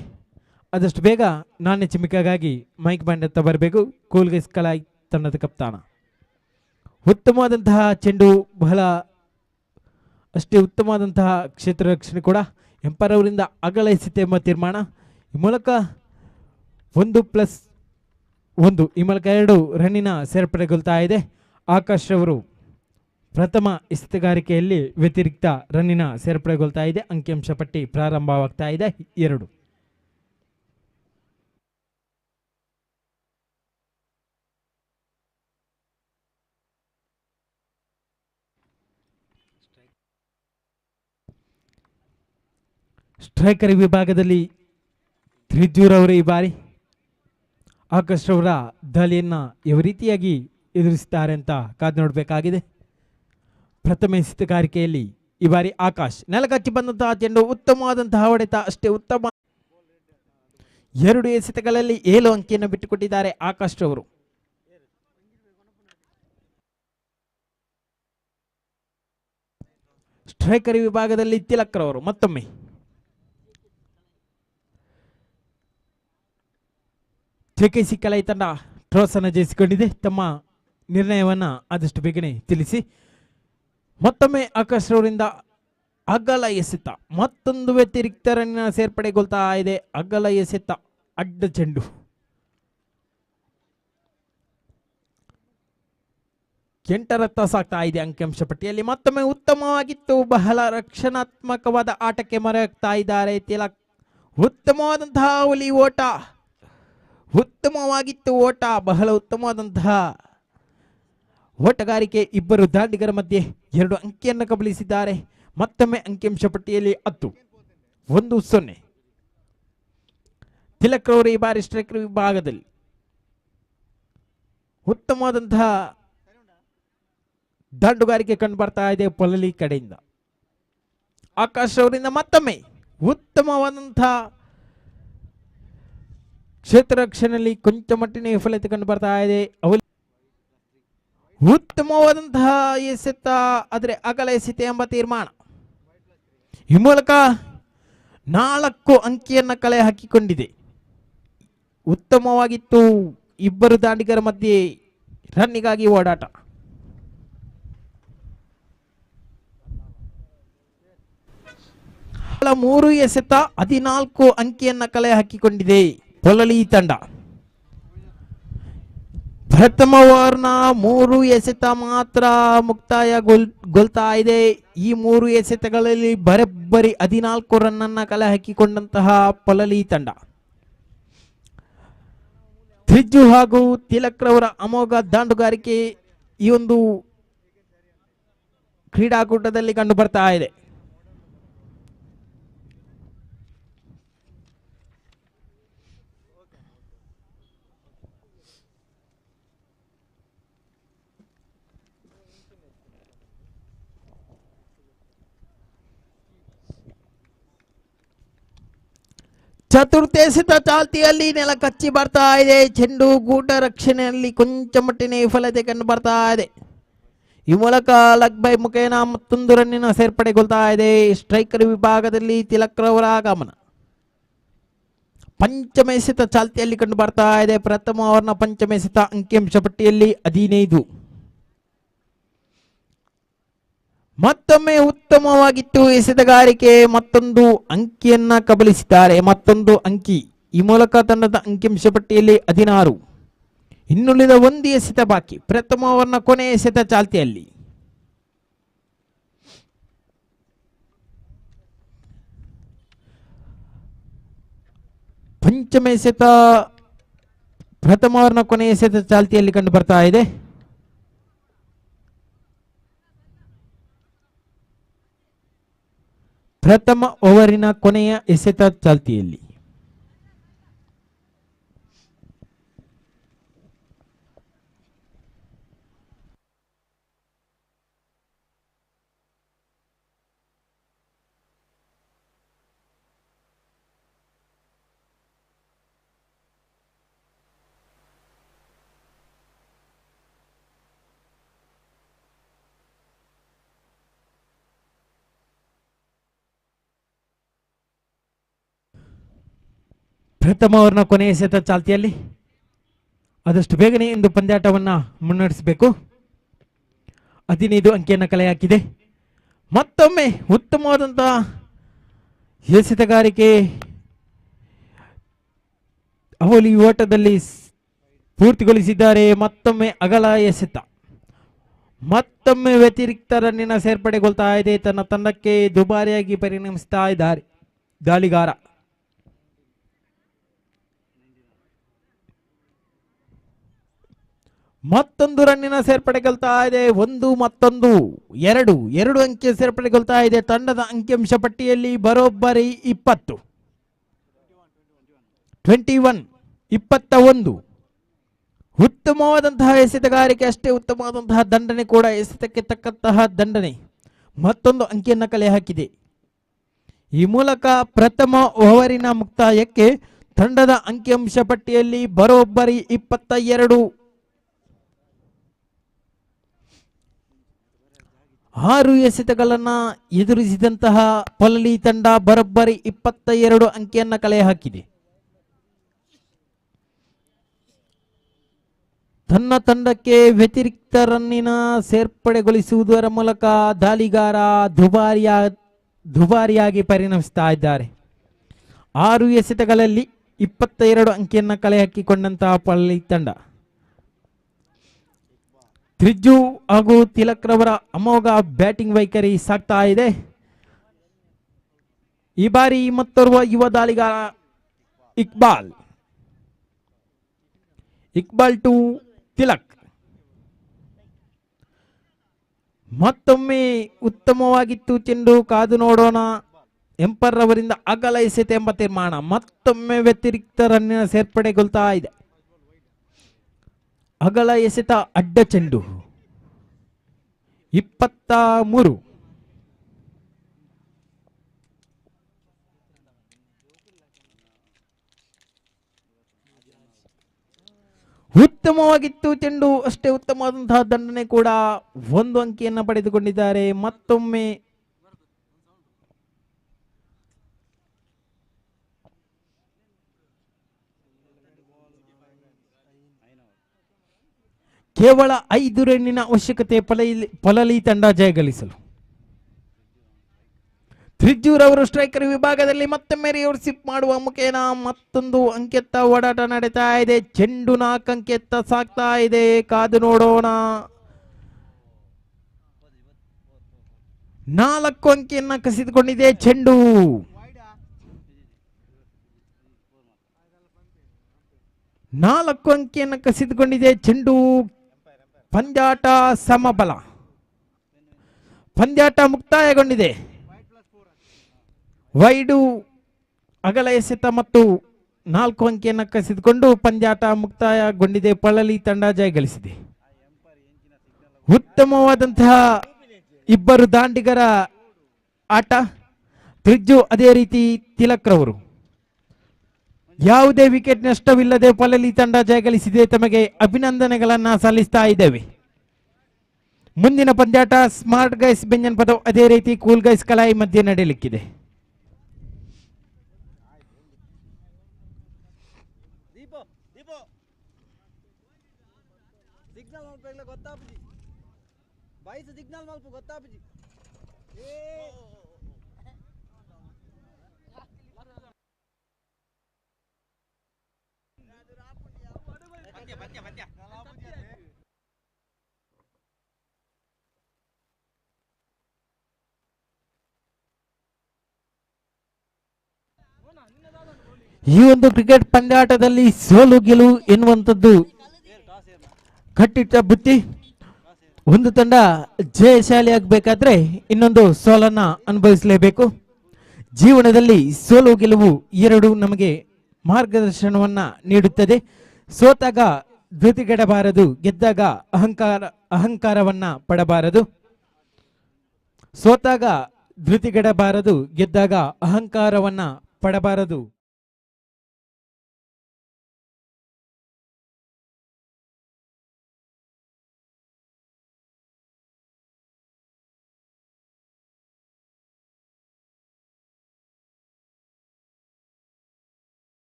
ಆದಷ್ಟು ಬೇಗ ನಾಣ್ಯ ಚಿಮಿಕೆಗಾಗಿ ಮೈಕ್ ಬ್ಯಾಂಡ್ ಅಂತ ಬರಬೇಕು. ಕೂಲ್ ಗೈಸ್ ಕಲಾಯ್ ತಂಡದ ಕಪ್ತಾನ ಉತ್ತಮವಾದಂತಹ ಚೆಂಡು, ಬಹಳ ಅಷ್ಟೇ ಉತ್ತಮವಾದಂತಹ ಕ್ಷೇತ್ರ ರಕ್ಷಣೆ ಕೂಡ ಎಂಪೈರ್ ಅವರಿಂದ ಅಗಲೈಸಿತೆ ಎಂಬ ತೀರ್ಮಾನ. ಈ ಮೂಲಕ 1+1 ಈ ಮೂಲಕ 2 ರನ್ನಿನ ಸೇರ್ಪಡೆಗೊಳ್ತಾ ಇದೆ. ಆಕಾಶ್ ಅವರು ಪ್ರಥಮ ಎಸೆತಗಾರಿಕೆಯಲ್ಲಿ ವ್ಯತಿರಿಕ್ತ ರನ್ನಿನ ಸೇರ್ಪಡೆಗೊಳ್ತಾ ಇದೆ. ಅಂಕಿಅಂಶ ಪಟ್ಟಿ ಪ್ರಾರಂಭವಾಗ್ತಾ ಇದೆ. 2 ಸ್ಟ್ರೈಕರ್ ವಿಭಾಗದಲ್ಲಿ ತ್ರಿಜೂರ್ ಅವರು ಈ ಬಾರಿ ಆಕಾಶ್ ಅವರ ದಾಳಿಯನ್ನು ಯಾವ ರೀತಿಯಾಗಿ ಎದುರಿಸುತ್ತಾರೆ ಅಂತ ಕಾದು ನೋಡಬೇಕಾಗಿದೆ. ಪ್ರಥಮ ಎಸೆತಗಾರಿಕೆಯಲ್ಲಿ ಈ ಬಾರಿ ಆಕಾಶ್ ನೆಲಕಚ್ಚಿ ಬಂದಂತಹ ಚೆಂಡು, ಉತ್ತಮವಾದಂತಹ ಹೊಡೆತ, ಅಷ್ಟೇ ಉತ್ತಮ 2 ಎಸೆತಗಳಲ್ಲಿ 7 ಅಂಕಿಯನ್ನು ಬಿಟ್ಟುಕೊಟ್ಟಿದ್ದಾರೆ ಆಕಾಶ್ ಅವರು. ಸ್ಟ್ರೈಕರ್ ವಿಭಾಗದಲ್ಲಿ ತಿಲಕ್ ರವರು ಮತ್ತೊಮ್ಮೆ ಜೆಕೆಸಿ ಕಲೈ ತಂಡ ಟಾಸ್ ಅನ್ನು ಜಯಿಸಿಕೊಂಡಿದೆ. ತಮ್ಮ ನಿರ್ಣಯವನ್ನು ಆದಷ್ಟು ಬೇಗನೆ ತಿಳಿಸಿ. ಮತ್ತೊಮ್ಮೆ ಆಕಾಶ್ ಅವರಿಂದ ಅಗಲ ಎಸೆತ, ಮತ್ತೊಂದು ವ್ಯತಿರಿಕ್ತ ರನ್ನಿನ ಸೇರ್ಪಡೆಗೊಳ್ತಾ ಇದೆ. ಅಗಲ ಎಸೆತ, ಅಡ್ಡ ಚೆಂಡು, ಎಂಟರತ್ತ ಸಾಗ್ತಾ ಇದೆ ಅಂಕಿಅಂಶ ಪಟ್ಟಿಯಲ್ಲಿ. ಮತ್ತೊಮ್ಮೆ ಉತ್ತಮವಾಗಿತ್ತು, ಬಹಳ ರಕ್ಷಣಾತ್ಮಕವಾದ ಆಟಕ್ಕೆ ಮೊರೆಯಾಗ್ತಾ ಇದ್ದಾರೆ ತಿಲಕ್. ಉತ್ತಮವಾದಂತಹ ಹುಲಿ ಓಟ, ಉತ್ತಮವಾಗಿತ್ತು ಓಟ, ಬಹಳ ಉತ್ತಮವಾದಂತಹ ಓಟಗಾರಿಕೆ. ಇಬ್ಬರು ದಾಂಡಿಗರ ಮಧ್ಯೆ 2 ಅಂಕಿಯನ್ನು ಕಬಳಿಸಿದ್ದಾರೆ. ಮತ್ತೊಮ್ಮೆ ಅಂಕಿಅಂಶ ಪಟ್ಟಿಯಲ್ಲಿ 10-1-0. ತಿಲಕ್ ರವರು ಈ ಬಾರಿ ಸ್ಟ್ರೈಕರ್ ವಿಭಾಗದಲ್ಲಿ ಉತ್ತಮವಾದಂತಹ ದಾಂಡುಗಾರಿಕೆ ಕಂಡು ಬರ್ತಾ ಇದೆ ಪೊಲಲಿ ಕಡೆಯಿಂದ. ಆಕಾಶ್ ಅವರಿಂದ ಮತ್ತೊಮ್ಮೆ ಉತ್ತಮವಾದಂತಹ ಕ್ಷೇತ್ರ ರಕ್ಷಣೆಯಲ್ಲಿ ಕೊಂಚ ಮಟ್ಟಿನ ವಿಫಲತೆ ಕಂಡು ಬರ್ತಾ ಇದೆ. ಉತ್ತಮವಾದಂತಹ ಎಸೆತ, ಆದರೆ ಅಗಲ ಎಸೆತ ಎಂಬ ತೀರ್ಮಾನ. ಈ ಮೂಲಕ 4 ಅಂಕಿಯನ್ನು ಕಲೆ ಹಾಕಿಕೊಂಡಿದೆ. ಉತ್ತಮವಾಗಿತ್ತು, ಇಬ್ಬರು ದಾಂಡಿಗರ ಮಧ್ಯೆ ರನ್ನಿಗಾಗಿ ಓಡಾಟ. ಮೂರು ಎಸೆತ 14 ಅಂಕಿಯನ್ನು ಕಲೆ ಹಾಕಿಕೊಂಡಿದೆ ಪೊಲಲಿ ತಂಡ. ಪ್ರಥಮ ಓವರ್ನ 3 ಎಸೆತ ಮಾತ್ರ ಮುಕ್ತಾಯಗೊಳ್ತಾ ಇದೆ. ಈ 3 ಎಸೆತಗಳಲ್ಲಿ ಬರೋಬ್ಬರಿ 14 ರನ್ನನ್ನು ಕಲೆ ಹಾಕಿಕೊಂಡಂತಹ ಪೊಲಲಿ ತಂಡ. ತ್ರಿಜು ಹಾಗೂ ತಿಲಕ್ ರವರ ಅಮೋಘ ದಾಂಡುಗಾರಿಕೆ ಈ ಒಂದು ಕ್ರೀಡಾಕೂಟದಲ್ಲಿ ಕಂಡು ಬರ್ತಾ ಇದೆ. ಚತುರ್ಥ ಎಸೆತ ಚಾಲ್ತಿಯಲ್ಲಿ ನೆಲ ಕಚ್ಚಿ ಬರ್ತಾ ಇದೆ. ಚೆಂಡು ಗೂಟ ರಕ್ಷಣೆಯಲ್ಲಿ ಕೊಂಚ ಮಟ್ಟಿನ ವಿಫಲತೆ ಕಂಡು ಬರ್ತಾ ಇದೆ. ಈ ಮೂಲಕ ಲಗ್ ಬೈ ಮುಖೇನ ಮತ್ತೊಂದು ರನ್ನಿನ ಸೇರ್ಪಡೆಗೊಳ್ತಾ ಇದೆ. ಸ್ಟ್ರೈಕರ್ ವಿಭಾಗದಲ್ಲಿ ತಿಲಕ್ ರವರ ಆಗಮನ. ಪಂಚಮ ಎಸೆತ ಚಾಲ್ತಿಯಲ್ಲಿ ಕಂಡು ಬರ್ತಾ ಇದೆ. ಪ್ರಥಮ ಓವರ್ನ ಪಂಚಮ ಎಸೆತ ಅಂಕಿಅಂಶ ಪಟ್ಟಿಯಲ್ಲಿ 15. ಮತ್ತೊಮ್ಮೆ ಉತ್ತಮವಾಗಿತ್ತು ಎಸೆತಗಾರಿಕೆ, ಮತ್ತೊಂದು ಅಂಕಿಯನ್ನ ಕಬಳಿಸಿದ್ದಾರೆ. ಮತ್ತೊಂದು ಅಂಕಿ, ಈ ಮೂಲಕ ತಂಡದ ಅಂಕಿಅಂಶ ಪಟ್ಟಿಯಲ್ಲಿ 16. ಇನ್ನುಳಿದ 1 ಎಸೆತ ಬಾಕಿ. ಪ್ರಥಮ ಓವರ್ನ ಕೊನೆಯ ಎಸೆತ ಚಾಲ್ತಿಯಲ್ಲಿ ಪಂಚಮ ಎಸೆತ ಪ್ರಥಮ ಓವರ್ನ ಕೊನೆಯ ಎಸೆತ ಚಾಲ್ತಿಯಲ್ಲಿ ಕಂಡು ಬರ್ತಾ ಇದೆ. ಪ್ರಥಮ ಓವರಿನ ಕೊನೆಯ ಎಸೆತ ಚಾಲ್ತಿಯಲ್ಲಿ. ಪ್ರಥಮ ಓವರ್ನ ಕೊನೆಯ ಎಸೆತ ಚಾಲ್ತಿಯಲ್ಲಿ. ಆದಷ್ಟು ಬೇಗನೆ ಇಂದು ಪಂದ್ಯಾಟವನ್ನು ಮುನ್ನಡೆಸಬೇಕು. 15 ಅಂಕಿಯನ್ನು ಕಲೆ ಹಾಕಿದೆ. ಮತ್ತೊಮ್ಮೆ ಉತ್ತಮವಾದಂತಹ ಎಸೆತಗಾರಿಕೆ ಅವಳಿ ಓಟದಲ್ಲಿ ಪೂರ್ತಿಗೊಳಿಸಿದ್ದಾರೆ. ಮತ್ತೊಮ್ಮೆ ಅಗಲ ಎಸೆತ, ಮತ್ತೊಮ್ಮೆ ವ್ಯತಿರಿಕ್ತ ರನ್ನಿನ ಸೇರ್ಪಡೆಗೊಳ್ತಾ ಇದೆ. ತನ್ನ ತಂಡಕ್ಕೆ ದುಬಾರಿಯಾಗಿ ಪರಿಣಮಿಸ್ತಾ ಇದ್ದಾರೆ ದಾಳಿಗಾರ. ಮತ್ತೊಂದು ರನ್ನಿನ ಸೇರ್ಪಡೆಗೊಳ್ತಾ ಇದೆ. ಒಂದು ಮತ್ತೊಂದು ಎರಡು ಅಂಕಿಯ ಸೇರ್ಪಡೆಗೊಳ್ತಾ ಇದೆ. ತಂಡದ ಅಂಕಿಅಂಶ ಪಟ್ಟಿಯಲ್ಲಿ ಬರೋಬ್ಬರಿ 21. ಉತ್ತಮವಾದಂತಹ ಎಸೆತಗಾರಿಕೆ, ಅಷ್ಟೇ ಉತ್ತಮವಾದಂತಹ ದಂಡನೆ ಕೂಡ. ಎಸೆತಕ್ಕೆ ತಕ್ಕಂತಹ ದಂಡನೆ ಮತ್ತೊಂದು ಅಂಕಿಯನ್ನು ಕಲೆ ಹಾಕಿದೆ. ಈ ಮೂಲಕ ಪ್ರಥಮ ಓವರಿನ ಮುಕ್ತಾಯಕ್ಕೆ ತಂಡದ ಅಂಕಿಅಂಶ ಪಟ್ಟಿಯಲ್ಲಿ ಬರೋಬ್ಬರಿ 22. 6 ಎಸೆತಗಳನ್ನು ಎದುರಿಸಿದಂತಹ ಪೊಲಲಿ ತಂಡ ಬರೋಬ್ಬರಿ 22 ಅಂಕಿಯನ್ನು ಕಲೆ ಹಾಕಿದೆ. ತನ್ನ ತಂಡಕ್ಕೆ ವ್ಯತಿರಿಕ್ತ ರನ್ನಿನ ಸೇರ್ಪಡೆಗೊಳಿಸುವುದರ ಮೂಲಕ ದಾಳಿಗಾರ ದುಬಾರಿಯಾಗಿ ಪರಿಣಮಿಸ್ತಾ ಇದ್ದಾರೆ. 6 ಎಸೆತಗಳಲ್ಲಿ 22 ಅಂಕಿಯನ್ನು ಕಲೆ ಹಾಕಿಕೊಂಡಂತಹ ಪೊಲಲಿ ತಂಡ. ತ್ರಿಜ್ಜು ಹಾಗೂ ತಿಲಕ್ ರವರ ಅಮೋಘ ಬ್ಯಾಟಿಂಗ್ ವೈಖರಿ ಸಾಗ್ತಾ ಇದೆ. ಈ ಬಾರಿ ಮತ್ತೋರ್ವ ಯುವ ದಾಳಿಗಾರ ಇಕ್ಬಾಲ್ ಟು ತಿಲಕ್. ಮತ್ತೊಮ್ಮೆ ಉತ್ತಮವಾಗಿತ್ತು ಚೆಂಡು, ಕಾದು ನೋಡೋಣ. ಎಂಪರ್ ಅವರಿಂದ ಅಗಲ ಎಸೆತ ಎಂಬ ತೀರ್ಮಾನ. ಮತ್ತೊಮ್ಮೆ ವ್ಯತಿರಿಕ್ತ ರನ್ನಿನ ಸೇರ್ಪಡೆಗೊಳ್ತಾ ಇದೆ. ಅಗಲ ಎಸೆತ, ಅಡ್ಡ ಚೆಂಡು. 23. ಉತ್ತಮವಾಗಿತ್ತು ಚೆಂಡು, ಅಷ್ಟೇ ಉತ್ತಮವಾದಂತಹ ದಂಡನೆ ಕೂಡ. 1 ಅಂಕಿಯನ್ನು ಪಡೆದುಕೊಂಡಿದ್ದಾರೆ. ಮತ್ತೊಮ್ಮೆ ಕೇವಲ 5 ರನ್ನಿನ ಅವಶ್ಯಕತೆ ಪೊಲಲಿ ತಂಡ ಜಯಗಳಿಸಲು. ತ್ರಿಜ್ಜೂರ್ ಅವರು ಸ್ಟ್ರೈಕರ್ ವಿಭಾಗದಲ್ಲಿ ಮತ್ತೊಮ್ಮೆ ರಿವರ್ಸಿಪ್ ಮಾಡುವ ಮುಖೇನ ಮತ್ತೊಂದು ಅಂಕೆತ್ತ ಓಡಾಟ ನಡೀತಾ ಇದೆ. ಚೆಂಡು 4 ಅಂಕೆತ್ತ ಸಾಗ್ತಾ ಇದೆ. ಕಾದು ನೋಡೋಣ. 4 ಅಂಕಿಯನ್ನ ಕಸಿದುಕೊಂಡಿದೆ ಚೆಂಡು. ನಾಲ್ಕು ಅಂಕಿಯನ್ನು ಕಸಿದುಕೊಂಡಿದೆ ಚೆಂಡು. ಪಂದ್ಯಾಟ ಸಮಬಲ. ಪಂದ್ಯಾಟ ಮುಕ್ತಾಯಗೊಂಡಿದೆ. ವೈಡು, ಅಗಲ ಎಸೆತ ಮತ್ತು 4 ಅಂಕಿಯನ್ನು ಕಸಿದುಕೊಂಡು ಪಂದ್ಯಾಟ ಮುಕ್ತಾಯಗೊಂಡಿದೆ. ಪೊಲಲಿ ತಂಡ ಜಯಗಳಿಸಿದೆ. ಉತ್ತಮವಾದಂತಹ ಇಬ್ಬರು ದಾಂಡಿಗರ ಆಟ. ತ್ರಿಜ್ಜು, ಅದೇ ರೀತಿ ತಿಲಕ್ ರವರು. ಯಾವುದೇ ವಿಕೆಟ್ ನಷ್ಟವಿಲ್ಲದೆ ಪೊಲಲಿ ತಂಡ ಜಯಗಳಿಸಿದೆ. ತಮಗೆ ಅಭಿನಂದನೆಗಳನ್ನ ಸಲ್ಲಿಸ್ತಾ ಇದ್ದೇವೆ. ಮುಂದಿನ ಪಂದ್ಯಾಟ ಸ್ಮಾರ್ಟ್ ಗೈಸ್ ಬೆಂಜನ್ಪದವ್, ಅದೇ ರೀತಿ ಕೂಲ್ ಗೈಸ್ ಕಲಾಯಿ ಮಧ್ಯೆ ನಡೆಯಲಿಕ್ಕಿದೆ. ಈ ಒಂದು ಕ್ರಿಕೆಟ್ ಪಂದ್ಯಾಟದಲ್ಲಿ ಸೋಲು ಗೆಲುವು ಎನ್ನುವಂಥದ್ದು ಕಟ್ಟಿಟ್ಟ ಬುತ್ತಿ. ಒಂದು ತಂಡ ಜಯಶಾಲಿ ಆಗಬೇಕಾದ್ರೆ ಇನ್ನೊಂದು ಸೋಲನ್ನ ಅನುಭವಿಸಲೇಬೇಕು. ಜೀವನದಲ್ಲಿ ಸೋಲು ಗೆಲುವು ಎರಡು ನಮಗೆ ಮಾರ್ಗದರ್ಶನವನ್ನ ನೀಡುತ್ತದೆ. ಸೋತಾಗ ಧೃತಿಗೆಡಬಾರದು, ಗೆದ್ದಾಗ ಅಹಂಕಾರವನ್ನ ಪಡಬಾರದು. ಸೋತಾಗ ಧೃತಿಗೆಡಬಾರದು, ಗೆದ್ದಾಗ ಅಹಂಕಾರವನ್ನ ಪಡಬಾರದು.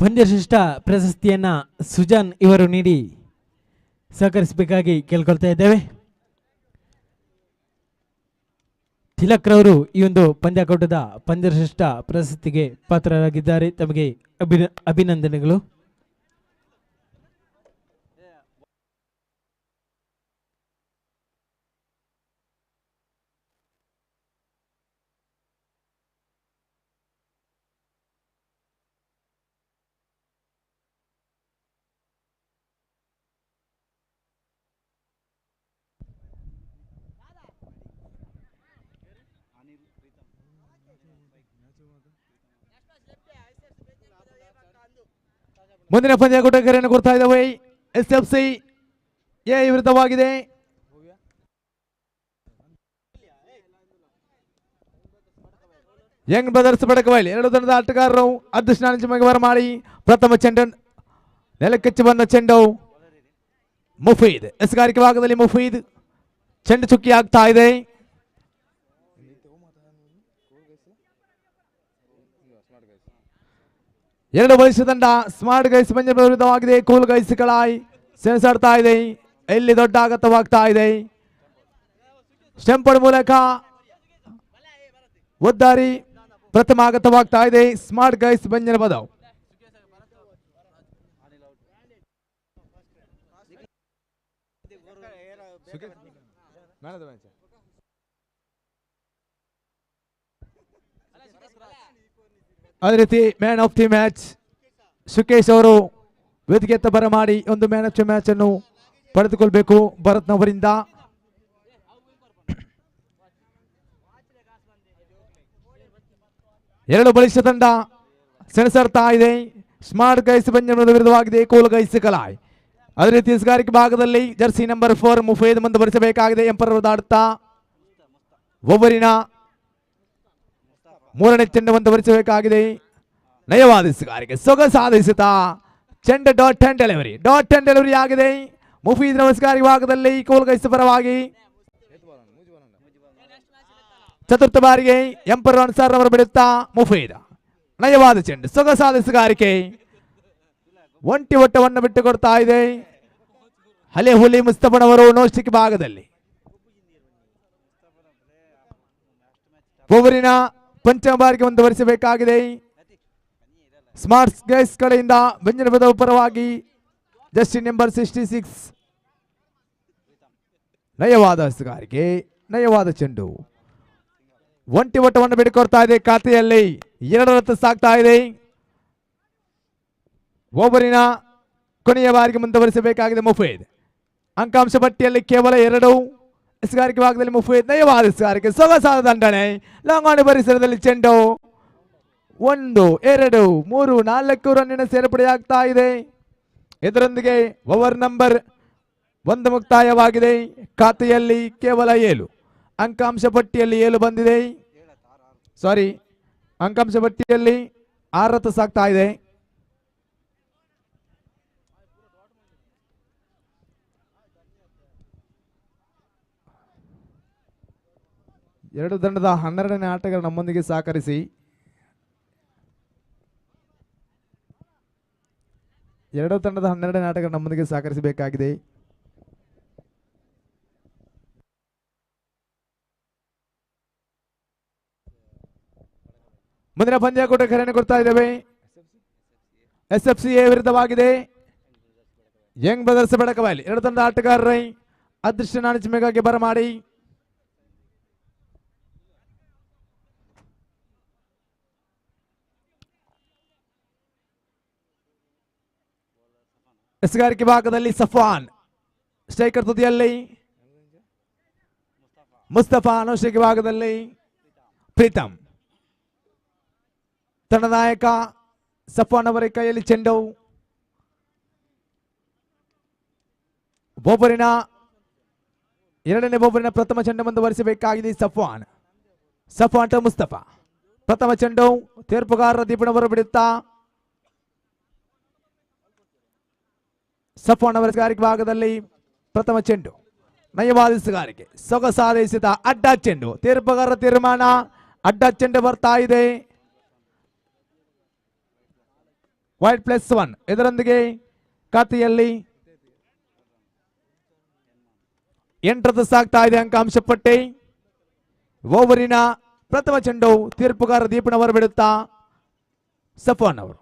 ಪಂದ್ಯಶ್ರೇಷ್ಠ ಪ್ರಶಸ್ತಿಯನ್ನ ಸುಜಾನ್ ಇವರು ನೀಡಿ ಸಹಕರಿಸಬೇಕಾಗಿ ಕೇಳ್ಕೊಳ್ತಾ ಇದ್ದೇವೆ. ತಿಲಕ್ ರವರು ಈ ಒಂದು ಪಂದ್ಯಾಕೂಟದ ಪಂದ್ಯಶ್ರೇಷ್ಠ ಪ್ರಶಸ್ತಿಗೆ ಪಾತ್ರರಾಗಿದ್ದಾರೆ. ತಮಗೆ ಅಭಿನಂದನೆಗಳು. ಮುಂದಿನ ಪಂದ್ಯಾಕೂಟ ಕರೆಯನ್ನು ಕೊಡ್ತಾ ಇದ್ದಾವೆ. SFC ಎ ವಿರುದ್ಧವಾಗಿದೆ. ಯಂಗ್ ಬ್ರದರ್ಸ್ ಬಡಕವೈಲ್ ಎರಡು ತಂಡದ ಆಟಗಾರರು ಅರ್ಧಸ್ನಾನ ಮಾಡಿ ಪ್ರಥಮ ಚೆಂಡ ನೆಲಕ್ಕೆಚ್ಚಿ ಬಂದ ಚೆಂಡು ಮುಫೀದ್ ಎಸ್ಗಾರಿಕೆ ಭಾಗದಲ್ಲಿ ಮುಫೀದ್ ಚೆಂಡು ಚುಕ್ಕಿ ಆಗ್ತಾ ಇದೆ. ಎರಡು ಬಲಿಷ್ಠ ತಂಡ ಸ್ಮಾರ್ಟ್ ಗೈಸ್ ಪಂಜಾಬ್ ವಿರುದ್ಧವಾಗಿದೆ. ಕೂಲ್ ಗೈಸ್ ಕಳಾಯ್ ಸೆಣಸಾಡ್ತಾ ಇದೆ. ಎಲ್ಲಿ ದೊಡ್ಡ ಆಘಾತವಾಗ್ತಾ ಇದೆ. ಸ್ಟೆಂಪಡ್ ಮೂಲಕ ಒದ್ದಾರಿ ಪ್ರಥಮ ಆಘಾತವಾಗ್ತಾ ಇದೆ. Smart guys Benjanapadavu. ಅದೇ ರೀತಿ man of the match Sukesh ಅವರು ವೇದಿಕೆಯತ್ತ ಬರಮಾಡಿ ಒಂದು ಮ್ಯಾನ್ ಆಫ್ ದಿ ಮ್ಯಾಚ್ ಅನ್ನು ಪಡೆದುಕೊಳ್ಬೇಕು ಭರತ್ನವರಿಂದ. ಎರಡು ಬಲಿಷ್ಠ ತಂಡ ಸೆಣಸಾಡ್ತಾ ಇದೆ. ಸ್ಮಾರ್ಟ್ ಗೈಸ್ ಬೆಂಜನಪದ ವಿರುದ್ಧವಾಗಿದೆ. Cool guys Kalai. ಅದೇ ರೀತಿ ಎಸ್ಗಾರಿಕೆ ಭಾಗದಲ್ಲಿ ಜರ್ಸಿ ನಂಬರ್ 4 ಮುಫೀದ್ ಮುಂದುವರಿಸಬೇಕಾಗಿದೆ. ಎಂಪರ್ ದಾಡುತ್ತಾ ಒಬ್ಬರಿನ ಮೂರನೇ ಚೆಂಡು ಮುಂದುವರಿಸಬೇಕಾಗಿದೆ. ನಯವಾದ ಎಸ್ಗಾರಿಕೆ ಸೊಗಸಾಧಿಸುತ್ತಾ ಚೆಂಡು ಡಾಟ್ 10 ಡೆಲಿವರಿ ಆಗಿದೆ. ಮುಫೀದ್ ನಮಸ್ಕಾರಿ ಭಾಗದಲ್ಲಿ ಕೂಲ್ ಗೈಸ್ ಪರವಾಗಿ ಚತುರ್ಥ ಬಾರಿಗೆ ಎಂಪರ್ ಅನ್ಸಾರ್ ಅವರು ಬಿಡುತ್ತಾ ಮುಫೀದ್. ನಯವಾದ ಚೆಂಡು, ಸೊಗಸಾದ ಎಸೆಗಾರಿಕೆ. ಒಂಟಿ ಒಟ್ಟವನ್ನು ಬಿಟ್ಟು ಕೊಡ್ತಾ ಇದೆ ಹಲೆ ಹುಲಿ ಮುಸ್ತಫನವರು ನೋಸ್ಟಿಕ್ ಭಾಗದಲ್ಲಿ. ಓವರಿನ ಪಂಚಮ ಬಾರಿಗೆ ಮುಂದುವರಿಸಬೇಕಾಗಿದೆ. ಸ್ಮಾರ್ಟ್ ಗೈಸ್ ಕಡೆಯಿಂದ ಬೆಂಜನಪದವು ಪರವಾಗಿ ಜಸ್ಟಿನ್ ನಂಬರ್ 66. ನಯವಾದ ಎಸೆಗಾರಿಕೆ, ನಯವಾದ ಚೆಂಡು. ಒಂಟಿ ಒಟ್ಟವನ್ನು ಬಿಟ್ಟುಕೊಡ್ತಾ ಇದೆ. ಖಾತೆಯಲ್ಲಿ 2 ರತ್ತು ಸಾಗ್ತಾ ಇದೆ. ಓವರಿನ ಕೊನೆಯ ಬಾರಿಗೆ ಮುಂದುವರಿಸಬೇಕಾಗಿದೆ ಮುಫೀದ್. ಅಂಕಾಂಶ ಪಟ್ಟಿಯಲ್ಲಿ ಕೇವಲ 2. ಎಸೆಗಾರಿಕೆ ಭಾಗದಲ್ಲಿ ಮುಫೀದ್. ನಯವಾದ ಎಸೆಗಾರಿಕೆ, ಸೊಗಸಾದ ದಂಡನೆ. ಲಂಗಾಣಿ ಪರಿಸರದಲ್ಲಿ ಚೆಂಡು 1, 2, 3, 4 ರನ್ನಿನ ಸೇರ್ಪಡೆಯಾಗ್ತಾ ಇದೆ. ಇದರೊಂದಿಗೆ ಓವರ್ ನಂಬರ್ 1 ಮುಕ್ತಾಯವಾಗಿದೆ. ಖಾತೆಯಲ್ಲಿ ಕೇವಲ 7. ಅಂಕಾಂಶ ಪಟ್ಟಿಯಲ್ಲಿ 7 ಬಂದಿದೆ. ಸಾರಿ, ಅಂಕಾಂಶ ಪಟ್ಟಿಯಲ್ಲಿ 6 ರತ್ತು ಸಾಗ್ತಾ ಇದೆ. ಎರಡು ತಂಡದ 12ನೇ ಆಟಗಾರ ನಮ್ಮೊಂದಿಗೆ ಸಹಕರಿಸಿ. ಎರಡು ತಂಡದ 12ನೇ ಆಟಗಾರ ನಮ್ಮೊಂದಿಗೆ ಸಹಕರಿಸಬೇಕಾಗಿದೆ. ಮುಂದಿನ ಪಂದ್ಯಾಕೂಟ ಕರೆಯನ್ನು ಕೊಡ್ತಾ ಇದ್ದೇವೆ. SFCA ವಿರುದ್ಧವಾಗಿದೆ ಯಂಗ್ ಬ್ರದರ್ಸ್ ಬೆಳಕಬಾಲಿ. ಎರಡು ತಂಡದ ಆಟಗಾರರೈ ಅದೃಷ್ಟ ನಾಣಿಸಿಮೆಗಾಗಿ ಬರಮಾಡಿ. ಎಸೆಗಾರಿಕೆ ಭಾಗದಲ್ಲಿ ಸಫಾನ್, ಸ್ಟ್ರೈಕರ್ ತುದಿಯಲ್ಲಿ ಮುಸ್ತಫಾ, ಅನುಷ್ಠಿಕೆ ಭಾಗದಲ್ಲಿ ಪ್ರೀತಮ್. ತಂಡ ನಾಯಕ ಸಫಾನ್ ಅವರ ಕೈಯಲ್ಲಿ ಚೆಂಡು. ಬೋಬರಿನ 2ನೇ ಬೋಬರಿನ ಪ್ರಥಮ ಚೆಂಡು ಮುಂದುವರಿಸಬೇಕಾಗಿದೆ. ಸಫಾನ್ ಟು ಮುಸ್ತಫಾ. ಪ್ರಥಮ ಚೆಂಡು ತೀರ್ಪುಗಾರರ ದೀಪನವರು ಬಿಡುತ್ತಾ ಸಫಾನ್ ಅವರ ಎಸೆಗಾರಿಕೆ ಭಾಗದಲ್ಲಿ ಪ್ರಥಮ ಚೆಂಡು. ನಯವಾದ ಎಸೆಗಾರಿಕೆ, ಸೊಗಸಾದ ಎಸೆತ, ಅಡ್ಡ ಚೆಂಡು. ತೀರ್ಪುಗಾರರ ತೀರ್ಮಾನ, ಅಡ್ಡ ಚೆಂಡು ಬರ್ತಾ ಇದೆ. ವೈಡ್ +1. ಇದರೊಂದಿಗೆ ಖಾತೆಯಲ್ಲಿ 8 ರತ್ತು ಸಾಗ್ತಾ ಇದೆ. ಅಂಕಾಂಶ ಪಟ್ಟಿ. ಓವರಿನ ಪ್ರಥಮ ಚೆಂಡು ತೀರ್ಪುಗಾರ ದೀಪನವರು ಬಿಡುತ್ತಾ ಸಫಾನ್ ಅವರು.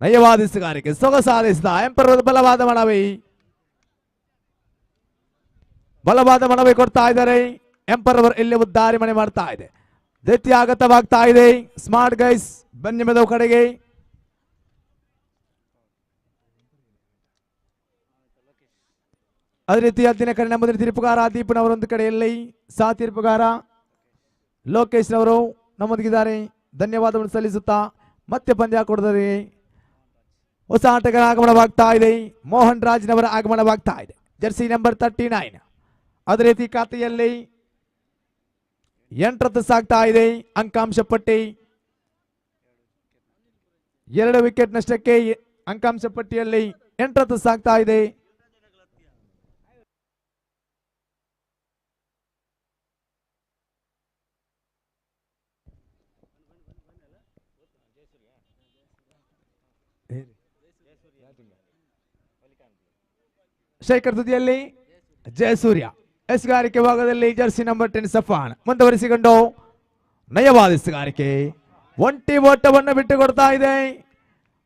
ನಯವಾದ ಎಸೆಗಾರಿಕೆ, ಸೊಗಸಾದ ಎಸೆತ. ಎಂಪರ್ ಬಲವಾದ ಮನವಿ ಕೊಡ್ತಾ ಇದ್ದಾರೆ. ಎಂಪರ್ ಅವರು ಇಲ್ಲಿ ಉದ್ದಾರಿ ಮನೆ ಮಾಡ್ತಾ ಇದೆ. ದ್ವಿತೀಯ ಆಗತವಾಗ್ತಾ ಇದೆ. ಸ್ಮಾರ್ಟ್ ಗೈಸ್ ಬೆನ್ನಿಮೆದವು ಕಡೆಗೆ. ಅದೇ ರೀತಿ 10ನೇ ಕರೆ ಮೊದಲ ತೀರ್ಪುಗಾರ ದೀಪನವರೊಂದು ಕಡೆಯಲ್ಲಿ ಸಹ ತೀರ್ಪುಗಾರ ಲೋಕೇಶ್ ರವರು ನಮ್ಮೊಂದಿಗಿದ್ದಾರೆ. ಧನ್ಯವಾದವನ್ನು ಸಲ್ಲಿಸುತ್ತಾ ಮತ್ತೆ ಪಂದ್ಯ ಕೊಡದರೆ ಹೊಸ ಆಟಗಾರ ಆಗಮನವಾಗ್ತಾ ಇದೆ. ಮೋಹನ್ ರಾಜ್ನವರ ಆಗಮನವಾಗ್ತಾ ಇದೆ. Jersey number 39. ಅದೇ ರೀತಿ ಖಾತೆಯಲ್ಲಿ 8 ರತ್ತು ಸಾಗ್ತಾ ಇದೆ. ಅಂಕಾಂಶ ಪಟ್ಟಿ 2 ವಿಕೆಟ್ ನಷ್ಟಕ್ಕೆ ಅಂಕಾಂಶ ಪಟ್ಟಿಯಲ್ಲಿ 8 ರತ್ತು ಸಾಗ್ತಾ ಇದೆ. ಶೇಖರ್ ತುದಿಯಲ್ಲಿ ಜಯಸೂರ್ಯ. ಎಸೆಗಾರಿಕೆ ಭಾಗದಲ್ಲಿ ಜರ್ಸಿ ನಂಬರ್ 10 ಸಫಾನ್ ಮುಂದುವರಿಸಿಕೊಂಡು ನಯವಾದ ಎಸೆಗಾರಿಕೆ. ಒಂಟಿ ಓಟವನ್ನು ಬಿಟ್ಟು ಕೊಡ್ತಾ ಇದೆ.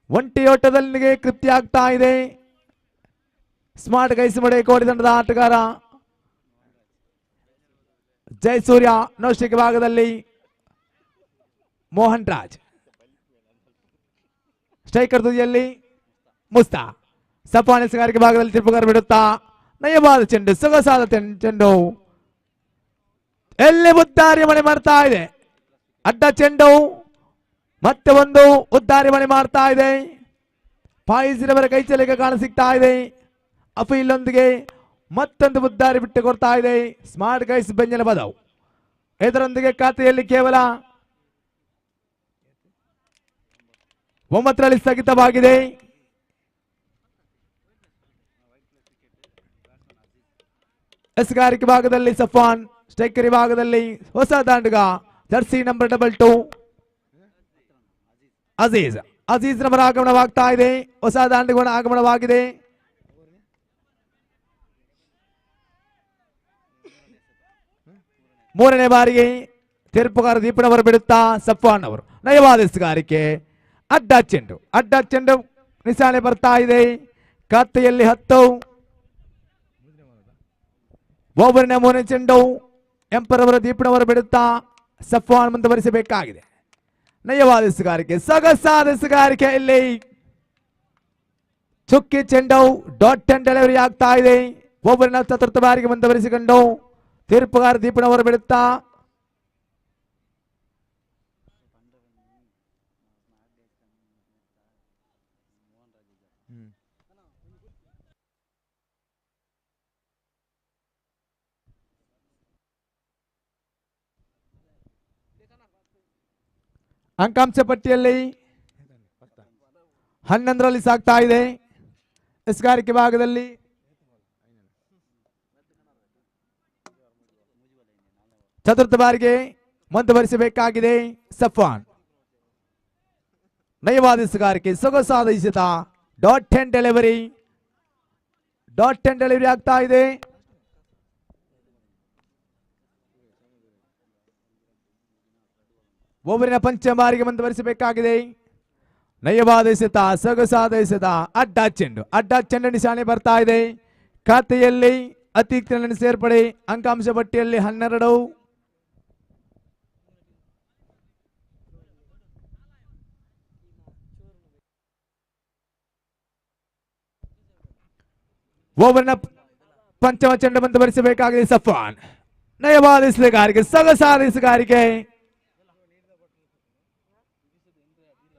ಒಂಟಿ ಓಟದಲ್ಲಿಗೆ ಕೃತ್ಯ ಆಗ್ತಾ ಇದೆ. ಸ್ಮಾರ್ಟ್ ಗೈಸ್ ಮಡೆ ಕೋಡಿ ತಂಡದ ಆಟಗಾರ ಜಯಸೂರ್ಯ. ನೋಸ್ಟಿಕ್ ಭಾಗದಲ್ಲಿ ಮೋಹನ್ ರಾಜ್. ಸ್ಟ್ರೈಕರ್ ತುದಿಯಲ್ಲಿ ಮುಸ್ತಾ. ಸಫಾನ್ ಎಸೆಗಾರಿಕೆ ಭಾಗದಲ್ಲಿ ತೀರ್ಪುಗಾರ ಬಿಡುತ್ತಾ ನಯವಾದ ಚೆಂಡು, ಸೊಗಸಾದ ಚೆಂಡು. ಎಲ್ಲಿ ಉದ್ದಾರಿ ಮನೆ ಮಾಡ್ತಾ ಇದೆ. ಅಡ್ಡ ಚೆಂಡು, ಮತ್ತೆ ಒಂದು ಉದ್ದಾರಿ ಮನೆ ಮಾಡ್ತಾ ಇದೆ. ಪಾಯಿಸಿನವರ ಕೈ ಚಲಿಗೆ ಕಾಣ ಸಿಗ್ತಾ ಇದೆ. ಅಫೀಲೊಂದಿಗೆ ಮತ್ತೊಂದು ಉದ್ದಾರಿ ಬಿಟ್ಟು ಕೊಡ್ತಾ ಇದೆ ಸ್ಮಾರ್ಟ್ ಗೈಸ್ ಬೆಂಜನಪದವು. ಇದರೊಂದಿಗೆ ಖಾತೆಯಲ್ಲಿ ಕೇವಲ 9 ಸ್ಥಗಿತವಾಗಿದೆ. ಎಸೆಗಾರಿಕೆ ಭಾಗದಲ್ಲಿ ಸಫಾನ್, ಸ್ಟ್ರೈಕರ್ ವಿಭಾಗದಲ್ಲಿ ಹೊಸ ದಾಂಡುಗ ಜರ್ಸಿ ನಂಬರ್ 22 ಅಜೀಜ್. ಅಜೀಜ್ ರವರ ಆಗಮನವಾಗ್ತಾ ಇದೆ. ಹೊಸ ದಾಂಡುಗಳ ಆಗಮನವಾಗಿದೆ. ಮೂರನೇ ಬಾರಿಗೆ ತೀರ್ಪುಗಾರ ದೀಪನವರು ಬಿಡುತ್ತಾ ಸಫ್ವಾನ್ ಅವರು. ನಯವಾದ ಎಸೆಗಾರಿಕೆ. ಅಡ್ಡ ಚೆಂಡು ನಿಶಾನೆ ಬರ್ತಾ ಇದೆ. ಖಾತೆಯಲ್ಲಿ 10. ಓವರಿನ ಮೂರನೇ ಚೆಂಡು ಎಂಪರ್ ಅವರ ದೀಪನವರು ಬಿಡುತ್ತಾ ಸಫ್ವಾನ್ ಮುಂದುವರಿಸಬೇಕಾಗಿದೆ. ನಯವಾದ ಎಸೆಗಾರಿಕೆ. ಸೊಗಸಾದ ಎಸೆಗಾರಿಕೆ. ಇಲ್ಲಿ ಚುಕ್ಕಿ ಚೆಂಡು ಡಾಟ್ ಅಂಡ್ ಡೆಲಿವರಿ ಆಗ್ತಾ ಇದೆ. ಓವರಿನ ಚತುರ್ಥ ಬಾರಿಗೆ ಮುಂದುವರಿಸಿಕೊಂಡು ತೀರ್ಪುಗಾರ ದೀಪನವರು ಬಿಡುತ್ತಾ ಅಂಕಾಂಶ ಪಟ್ಟಿಯಲ್ಲಿ 11ರಲ್ಲಿ ಸಾಗ್ತಾ ಇದೆ. ಎಸೆಗಾರಿಕೆ ಭಾಗದಲ್ಲಿ ಚತುರ್ಥ ಬಾರಿಗೆ ಮುಂದುವರಿಸಬೇಕಾಗಿದೆ ಸಫ್ವಾನ್. ನಯವಾದ ಎಸೆಗಾರಿಕೆ. ಸೊಗಸಾದ ಎಸೆತ. ಡಾಟ್ ಅಂಡ್ ಡೆಲಿವರಿ ಆಗ್ತಾ ಇದೆ. ಓವರಿನ ಪಂಚಮ ಬಾರಿಗೆ ಮುಂದುವರಿಸಬೇಕಾಗಿದೆ. ನಯವಾದ ಎಸೆತ. ಸೊಗಸಾದ ಎಸೆತ. ಅಡ್ಡ ಚೆಂಡು ನಿಶಾನೆ ಬರ್ತಾ ಇದೆ. ಖಾತೆಯಲ್ಲಿ ಅತಿಕ್ರಮಣ ಸೇರ್ಪಡೆ. ಅಂಕಾಂಶ ಪಟ್ಟಿಯಲ್ಲಿ 12. ಓವರ್ನ ಪಂಚಮ ಚೆಂಡು ಮುಂದುವರಿಸಬೇಕಾಗಿದೆ ಸಫ್ವಾನ್. ನಯವಾದ ಎಸೆಗಾರಿಕೆ. ಸೊಗಸಾದ ಎಸೆಗಾರಿಕೆ.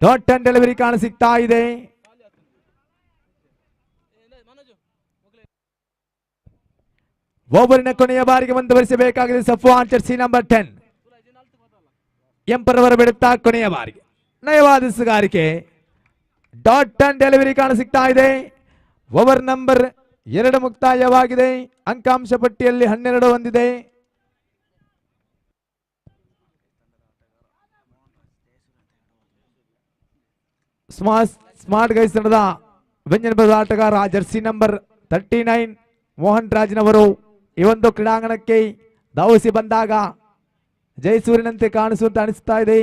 ಡಾಟ್ ಅಂಡ್ ಡೆಲಿವರಿ ಕಾಣಸಿಗ್ತಾ ಇದೆ. ಓವರಿನ ಕೊನೆಯ ಬಾರಿಗೆ ಮುಂದುವರಿಸಬೇಕಾಗಿದೆ ಸಫ್ವಾನ್. ಜರ್ಸಿ ನಂಬರ್ 10 ಎಂಪರ್ ಅವರು ಬಿಡುತ್ತಾ ಕೊನೆಯ ಬಾರಿಗೆ. ನಯವಾದ ಎಸೆಗಾರಿಕೆ. ಡಾಟ್ ಅಂಡ್ ಡೆಲಿವರಿ ಕಾಣಸಿಗ್ತಾ ಇದೆ. Over number 2 ಮುಕ್ತಾಯವಾಗಿದೆ. ಅಂಕಾಂಶ ಪಟ್ಟಿಯಲ್ಲಿ 12 ಹೊಂದಿದೆ. ಸ್ಮಾರ್ಟ್ ಗೈಸ್ ತಂಡದ ಬೆಂಜನಪದ ಆಟಗಾರ ಜರ್ಸಿ ನಂಬರ್ 39 ಮೋಹನ್ ರಾಜ್ನವರು ಈ ಒಂದು ಕ್ರೀಡಾಂಗಣಕ್ಕೆ ಧಾವಿಸಿ ಬಂದಾಗ ಜಯಸೂರ್ಯನಂತೆ ಕಾಣಿಸುವಂತೆ ಅನಿಸ್ತಾ ಇದೆ.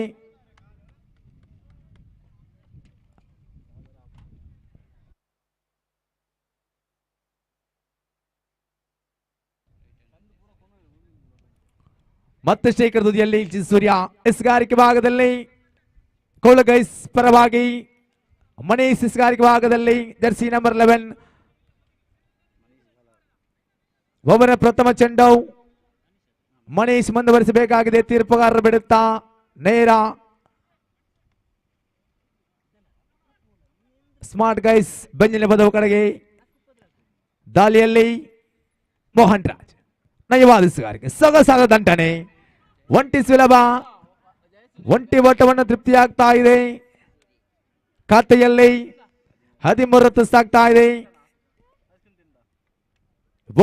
ಮತ್ತೆ ಶೇಖರ್ ತುದಿಯಲ್ಲಿ ಸೂರ್ಯ. ಎಸೆಗಾರಿಕೆ ಭಾಗದಲ್ಲಿ ಕೋಳಗೈಸ್ ಪರವಾಗಿ ಮನೀಶ್. ಎಸೆಗಾರಿಕೆ ಭಾಗದಲ್ಲಿ ಜರ್ಸಿ ನಂಬರ್ 11 ಒಬ್ಬರ ಪ್ರಥಮ ಚೆಂಡು ಮನೀಶ್ ಮುಂದುವರಿಸಬೇಕಾಗಿದೆ. ತೀರ್ಪುಗಾರರು ಬಿಡುತ್ತಾ ನೇರ. ಸ್ಮಾರ್ಟ್ ಗೈಸ್ ಬೆಂಜನಪದವು ಕಡೆಗೆ. ದಾಳಿಯಲ್ಲಿ ಮೋಹನ್ ರಾಜ್. ನಯವಾದ ಎಸೆಗಾರಿಕೆ. ಸೊಗಸಾದ ದಂಡನೆ. ಒಂಟಿ ಸುಲಭ. ಒಂಟಿ ಓಟವನ್ನು ತೃಪ್ತಿಯಾಗ್ತಾ ಇದೆ. ಖಾತೆಯಲ್ಲಿ 13 ಸಾಗ್ತಾ ಇದೆ.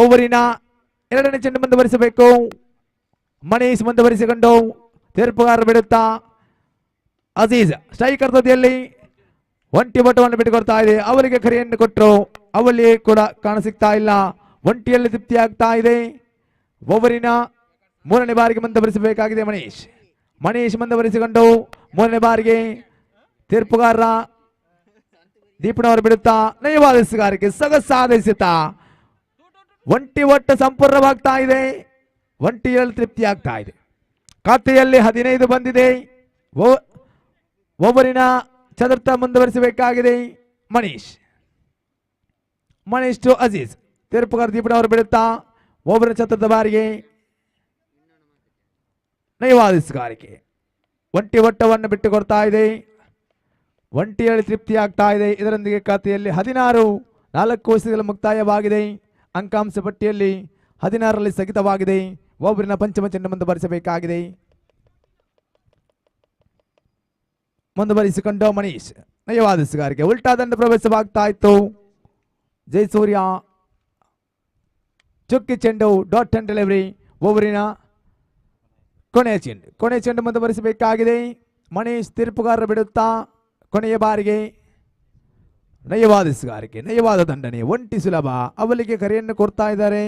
ಓವರಿನ 2ನೇ ಚೆಂಡು ಮುಂದುವರಿಸಬೇಕು. ಮನೀಶ್ ಮುಂದುವರಿಸಿಕೊಂಡು ತೀರ್ಪುಗಾರರು ಬಿಡುತ್ತಾ ಅಜೀಜ್. ಸ್ಟ್ರೈಕರ್ ತುದಿಯಲ್ಲಿ ಒಂಟಿ ಓಟವನ್ನು ಬಿಟ್ಟುಕೊಡ್ತಾ ಇದೆ. ಅವರಿಗೆ ಕರೆಯನ್ನು ಕೊಟ್ಟರು. ಅವಲ್ಲಿ ಕೂಡ ಕಾಣಸಿಗ್ತಾ ಇಲ್ಲ. ಒಂಟಿಯಲ್ಲಿ ತೃಪ್ತಿಯಾಗ್ತಾ ಇದೆ. ಓವರಿನ 3ನೇ ಬಾರಿಗೆ ಮುಂದುವರಿಸಬೇಕಾಗಿದೆ ಮನೀಶ್ ಮುಂದುವರಿಸಿಕೊಂಡು 3ನೇ ಬಾರಿಗೆ ತೀರ್ಪುಗಾರ ದೀಪನವರು ಬಿಡುತ್ತಾ ನಯವಾದ ಎಸೆಗಾರಿಕೆ. ಸೊಗಸಾದ ಎಸೆತ. ಒಂಟಿ ಒಟ್ಟು ಸಂಪೂರ್ಣವಾಗ್ತಾ ಇದೆ. ಒಂಟಿಯಲ್ಲಿ ತೃಪ್ತಿ ಆಗ್ತಾ ಇದೆ. ಖಾತೆಯಲ್ಲಿ 15 ಬಂದಿದೆ. ಓವರಿನ ಚತುರ್ಥ ಮುಂದುವರಿಸಬೇಕಾಗಿದೆ ಮನೀಶ್ ಟು ಅಜೀಜ್. ತೀರ್ಪುಗಾರ ದೀಪನವರು ಬಿಡುತ್ತಾ ಓವರಿನ ಚತುರ್ಥ ಬಾರಿಗೆ ನಯವಾದ ಎಸೆಗಾರಿಕೆ. ಒಂಟಿ ಒಟ್ಟವನ್ನು ಬಿಟ್ಟು ಕೊಡ್ತಾ ಇದೆ. ಒಂಟಿಯಲ್ಲಿ ತೃಪ್ತಿ ಆಗ್ತಾ ಇದೆ. ಇದರೊಂದಿಗೆ ಖಾತೆಯಲ್ಲಿ 16 4 ಎಸೆಗಳು ಮುಕ್ತಾಯವಾಗಿದೆ. ಅಂಕಾಂಶ ಪಟ್ಟಿಯಲ್ಲಿ 16ರಲ್ಲಿ ಸ್ಥಗಿತವಾಗಿದೆ. ಓವರಿನ ಪಂಚಮ ಚೆಂಡು ಮುಂದುವರಿಸಬೇಕಾಗಿದೆ. ಮುಂದುವರಿಸಿಕೊಂಡು ಮನೀಶ್. ನಯವಾದ ಎಸೆಗಾರಿಕೆ. ಉಲ್ಟಾ ದಂಡ ಪ್ರವೇಶವಾಗ್ತಾ ಇತ್ತು. ಜಯಸೂರ್ಯ ಚುಕ್ಕಿ ಚೆಂಡು ಡಾಟ್ ಅಂಡ್ ಡೆಲಿವರಿ. ಓವರಿನ ಕೊನೆಯ ಚೆಂಡು ಮುಂದುವರಿಸಬೇಕಾಗಿದೆ. ಮನೀಶ್ ತೀರ್ಪುಗಾರರು ಬಿಡುತ್ತಾ ಕೊನೆಯ ಬಾರಿಗೆ ನಯವಾದ ಎಸೆಗಾರಿಕೆ, ನಯವಾದ ದಂಡನೆ, ಒಂಟಿ ಸುಲಭ. ಅವಲಿಗೆ ಕರೆಯನ್ನು ಕೊಡ್ತಾ ಇದ್ದಾರೆ.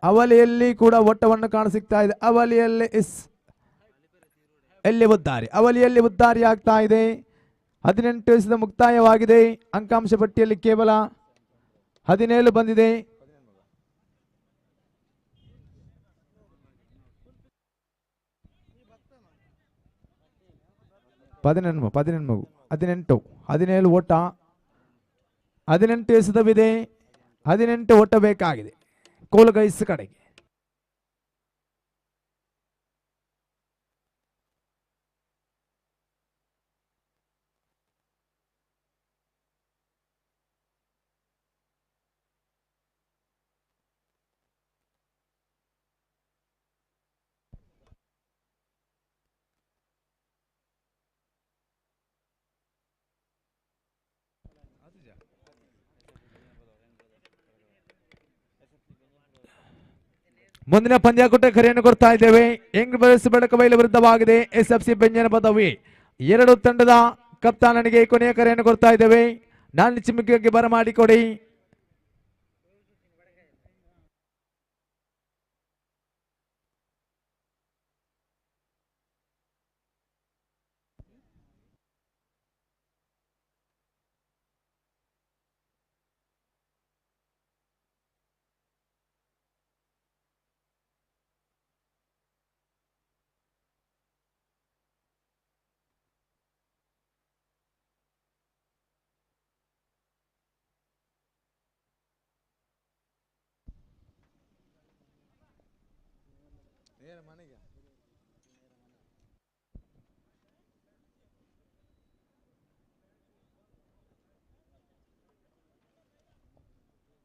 ಅವಲಿಯಲ್ಲಿ ಕೂಡ ಒಟ್ಟವನ್ನು ಕಾಣಸಿಗ್ತಾ ಇದೆ. ಅವಲಿಯಲ್ಲಿ ಅವಲಿಯಲ್ಲಿ ಉದ್ದಾರಿ ಆಗ್ತಾ ಇದೆ. 18 ಎಸೆದ ಮುಕ್ತಾಯವಾಗಿದೆ. ಅಂಕಾಂಶ ಪಟ್ಟಿಯಲ್ಲಿ ಕೇವಲ 17 ಬಂದಿದೆ. ಹದಿನೆಂಟು 17 ಓಟ, 18 ಎಸೆದವಿದೆ. 18 ಓಟ ಬೇಕಾಗಿದೆ ಕೋಲ್ಗೈಸ್ ಕಡೆಗೆ. ಮುಂದಿನ ಪಂದ್ಯಾಕೂಟ ಕರೆಯನ್ನು ಕೊಡ್ತಾ ಇದ್ದೇವೆ. ಯಂಗ್ ಬಾಯ್ಸ್ ಬೆಳಕಬೈಲು ವಿರುದ್ಧವಾಗಿದೆ SFC ಬೆಂಜನಪದವಿ. ಎರಡು ತಂಡದ ಕಪ್ತಾನನಿಗೆ ಕೊನೆಯ ಕರೆಯನ್ನು ಕೊಡ್ತಾ ಇದ್ದೇವೆ. ನಾನು ಚಿಮ್ಮುಕಿಗೆ ಬರಮಾಡಿಕೊಡಿ.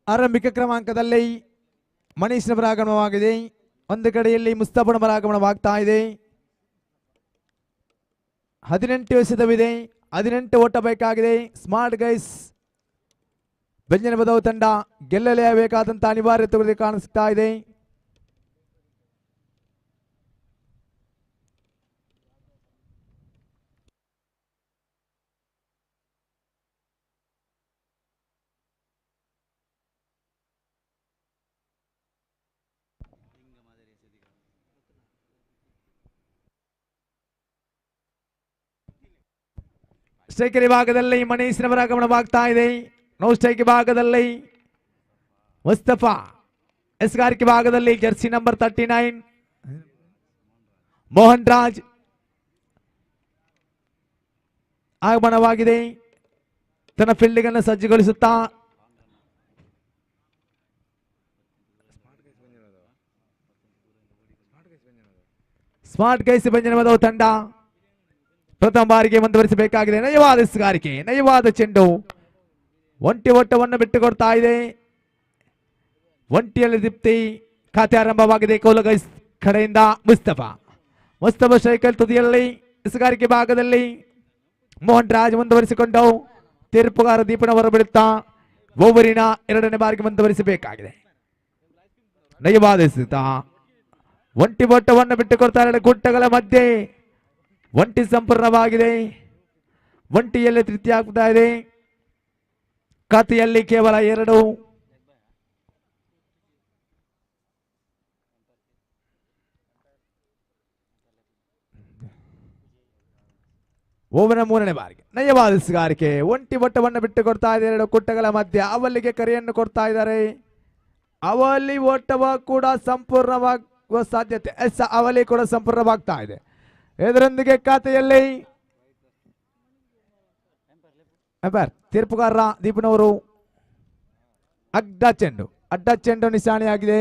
ಆರಂಭಿಕ ಕ್ರಮಾಂಕದಲ್ಲಿ ಮನೀಶ್ನವರ ಆಗಮನವಾಗಿದೆ. ಒಂದು ಕಡೆಯಲ್ಲಿ ಮುಸ್ತಫನವರ ಆಗಮನವಾಗ್ತಾ ಇದೆ. 18 ಎಸೆದವಿದೆ. 18 ಓಟ ಬೇಕಾಗಿದೆ. ಸ್ಮಾರ್ಟ್ ಗೈಸ್ ಬೆಂಜನಪದವು ತಂಡ ಗೆಲ್ಲಲೇಬೇಕಾದಂತ ಅನಿವಾರ್ಯತೆ ಕಾಣಿಸ್ತಾ ಇದೆ. ಸ್ಟ್ರೈಕರ್ ವಿಭಾಗದಲ್ಲಿ ಮನೀಶ್ನವರ ಆಗಮನವಾಗ್ತಾ ಇದೆ. ನೋ ಸ್ಟ್ರೈಕ್ ವಿಭಾಗದಲ್ಲಿ ಮುಸ್ತಫಾ, ಎಸ್ಗಾರಿಕೆ ಭಾಗದಲ್ಲಿ ಜರ್ಸಿ ನಂಬರ್ 39 ಮೋಹನ್ ರಾಜ್ ಆಗಮನವಾಗಿದೆ. ತನ್ನ ಫೀಲ್ಡಿಂಗ್ ಅನ್ನು ಸಜ್ಜುಗೊಳಿಸುತ್ತಾ ಸ್ಮಾರ್ಟ್ ಗೈಸ್ ಬೆಂಜನಪದವು ತಂಡ ಪ್ರಥಮ ಬಾರಿಗೆ ಮುಂದುವರಿಸಬೇಕಾಗಿದೆ. ನಯವಾದ ಎಸೆಗಾರಿಕೆ, ನಯವಾದ ಚೆಂಡು. ಒಂಟಿ ಓಟವನ್ನು ಬಿಟ್ಟುಕೊಡ್ತಾ ಇದೆ. ಒಂಟಿಯಲ್ಲಿ ದೀಪ್ತಿ ಖಾತೆ ಆರಂಭವಾಗಿದೆ ಕೋಲಗೈಸ್ ಕಡೆಯಿಂದ. ಮುಸ್ತಫಾ ಸೈಕಲ್ ತುದಿಯಲ್ಲಿ ಎಸೆಗಾರಿಕೆ ಭಾಗದಲ್ಲಿ ಮೋಹನ್ ರಾಜ್ ಮುಂದುವರಿಸಿಕೊಂಡು ತೀರ್ಪುಗಾರ ದೀಪನ ಹೊರಬಿಡುತ್ತಾ ಓವರಿನ 2ನೇ ಬಾರಿಗೆ ಮುಂದುವರಿಸಬೇಕಾಗಿದೆ. ನಯವಾದ ಎಸೆತ, ಒಂಟಿ ಓಟವನ್ನು ಬಿಟ್ಟುಕೊಡ್ತಾ 2 ಗುಟ್ಟಗಳ ಮಧ್ಯೆ ಒಂಟಿ ಸಂಪೂರ್ಣವಾಗಿದೆ. ಒಂಟಿಯಲ್ಲಿ ತೃಪ್ತಿ ಆಗ್ತಾ ಇದೆ. ಖಾತೆಯಲ್ಲಿ ಕೇವಲ 2. ಓವನ 3ನೇ ಬಾರಿಗೆ ನಯವಾದ ಎಸೆಗಾರಿಕೆ. ಒಂಟಿ ಓಟವನ್ನು ಬಿಟ್ಟು ಕೊಡ್ತಾ ಇದೆ 2 ಕುಟ್ಟಗಳ ಮಧ್ಯೆ. ಅವಲಿಗೆ ಕರೆಯನ್ನು ಕೊಡ್ತಾ ಇದ್ದಾರೆ. ಅವಲಿ ಓಟವ ಕೂಡ ಸಂಪೂರ್ಣವಾಗುವ ಸಾಧ್ಯತೆ. ಅವಲಿ ಕೂಡ ಸಂಪೂರ್ಣವಾಗ್ತಾ ಇದೆ. ಇದರೊಂದಿಗೆ ಖಾತೆಯಲ್ಲಿ ತೀರ್ಪುಗಾರ ದೀಪನವರು ಅಡ್ಡ ಚೆಂಡು ನಿಶಾನೆಯಾಗಿದೆ.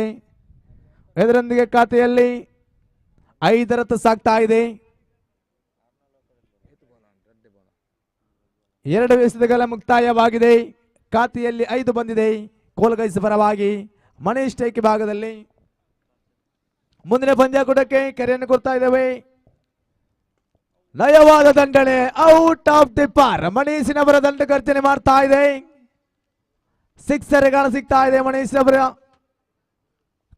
ಇದರೊಂದಿಗೆ ಖಾತೆಯಲ್ಲಿ 5 ರತ್ತು ಸಾಗ್ತಾ ಇದೆ. 2 ಎಸೆತಗಳ ಮುಕ್ತಾಯವಾಗಿದೆ. ಖಾತೆಯಲ್ಲಿ 5 ಬಂದಿದೆ ಕೋಲ್ಗೈಸ್ ಪರವಾಗಿ. ಮನೀಶ್ ಸ್ಟ್ರೈಕ್ ಭಾಗದಲ್ಲಿ ಮುಂದಿನ ಪಂದ್ಯಾಕೂಟಕ್ಕೆ ಕರೆಯನ್ನು ಕೊಡ್ತಾ ಇದ್ದೇವೆ. ನಯವಾದ ದಂಡನೆ, ಔಟ್ ಆಫ್ ದಿ ಪಾರ್. ಮನೀಶಿನವರ ದಂಡ ಗರ್ಜನೆ ಮಾಡ್ತಾ ಇದೆ. 6 ಸಿಗ್ತಾ ಇದೆ ಮನೀಶಿನವರ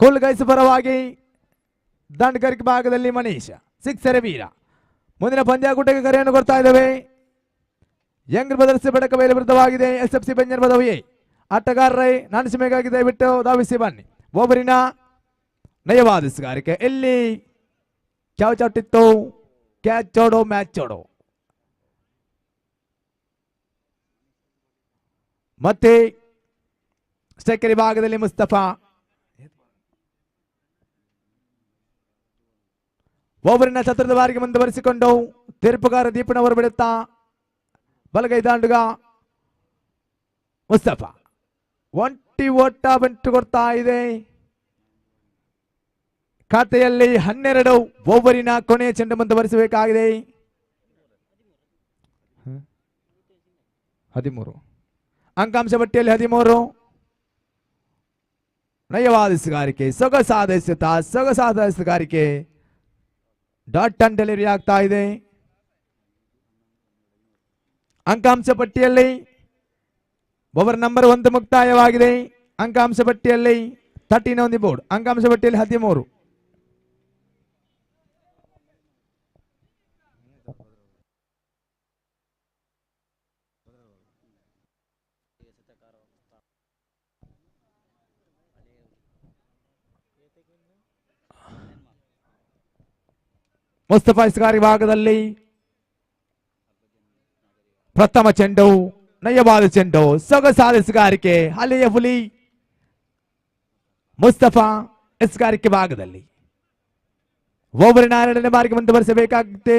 ಕೋಲ್ಗೈಸ್ ಪರವಾಗಿ. ದಾಂಡಗಾರಿಕೆ ಭಾಗದಲ್ಲಿ ಮನೀಶ್ ಸಿಕ್ಸರೆ ವೀರ. ಮುಂದಿನ ಪಂದ್ಯಾಕೂಟಕ್ಕೆ ಕರೆಯನ್ನು ಕೊಡ್ತಾ ಇದ್ದೇವೆ. ಯಂಗ್ ಬ್ರದರ್ಸ್ ಬೆಡಕವೇಲಿ ವಿರುದ್ಧವಾಗಿದೆ SFC ಬೆಂಜನಪದವು ಎ. ಆಟಗಾರರೇ ನಾಣಿಸಿಮೆಗಾಗಿ ದಯವಿಟ್ಟು ಧಾವಿಸಿ ಬನ್ನಿ. ಒಬ್ಬರಿನ ನಯವಾದ ಎಸೆಗಾರಿಕೆ. ಎಲ್ಲಿ ಕ್ಯಾವ್ ಚಾಟಿತ್ತು, ಕ್ಯಾಚ್ ಓಡೋ ಮ್ಯಾಚ್ ಓಡೋ. ಮತ್ತೆ ಸ್ಟ್ರೈಕರ್ ಭಾಗದಲ್ಲಿ ಮುಸ್ತಫಾ. ಓವರಿನ ಚತುರ್ಥ ಬಾರಿಗೆ ಮುಂದುವರಿಸಿಕೊಂಡು ತೀರ್ಪುಗಾರ ದೀಪನವರು ಬಿಡುತ್ತಾ ಬಲಗೈ ದಾಂಡುಗ ಮುಸ್ತಫಾ ಒಂಟಿ ಓಟ ಬಂಟು ಕೊಡ್ತಾ ಇದೆ. ಖಾತೆಯಲ್ಲಿ 12. ಓವರಿನ ಕೊನೆಯ ಚೆಂಡು ಮುಂದುವರಿಸಬೇಕಾಗಿದೆ. 13 ಅಂಕಾಂಶ ಪಟ್ಟಿಯಲ್ಲಿ 13. ನಯವಾದ ಎಸೆಗಾರಿಕೆ, ಸೊಗಸಾದ ಎಸೆತ, ಸೊಗಸಾದ ಎಸೆಗಾರಿಕೆ. ಡಾಟ್ ಅಂಡ್ ಡೆಲಿವರಿ ಆಗ್ತಾ ಇದೆ. ಅಂಕಾಂಶ ಪಟ್ಟಿಯಲ್ಲಿ ಓವರ್ ನಂಬರ್ 1 ಮುಕ್ತಾಯವಾಗಿದೆ. ಅಂಕಾಂಶ ಪಟ್ಟಿಯಲ್ಲಿ 13 ಆನ್ ದಿ ಬೋರ್ಡ್. ಅಂಕಾಂಶ ಪಟ್ಟಿಯಲ್ಲಿ 13. ಮುಸ್ತಫಾ ಎಸೆಗಾರಿ ಭಾಗದಲ್ಲಿ ಪ್ರಥಮ ಚೆಂಡು, ನಯವಾದ ಚೆಂಡು, ಸೊಗಸಾದ ಎಸೆಗಾರಿಕೆ. ಅಲೆಯ ಹುಲಿ ಮುಸ್ತಫಾ ಎಸೆಗಾರಿಕೆ ಭಾಗದಲ್ಲಿ ಓವರಿನ 2ನೇ ಬಾರಿಗೆ ಮುಂದುವರಿಸಬೇಕಾಗುತ್ತೆ.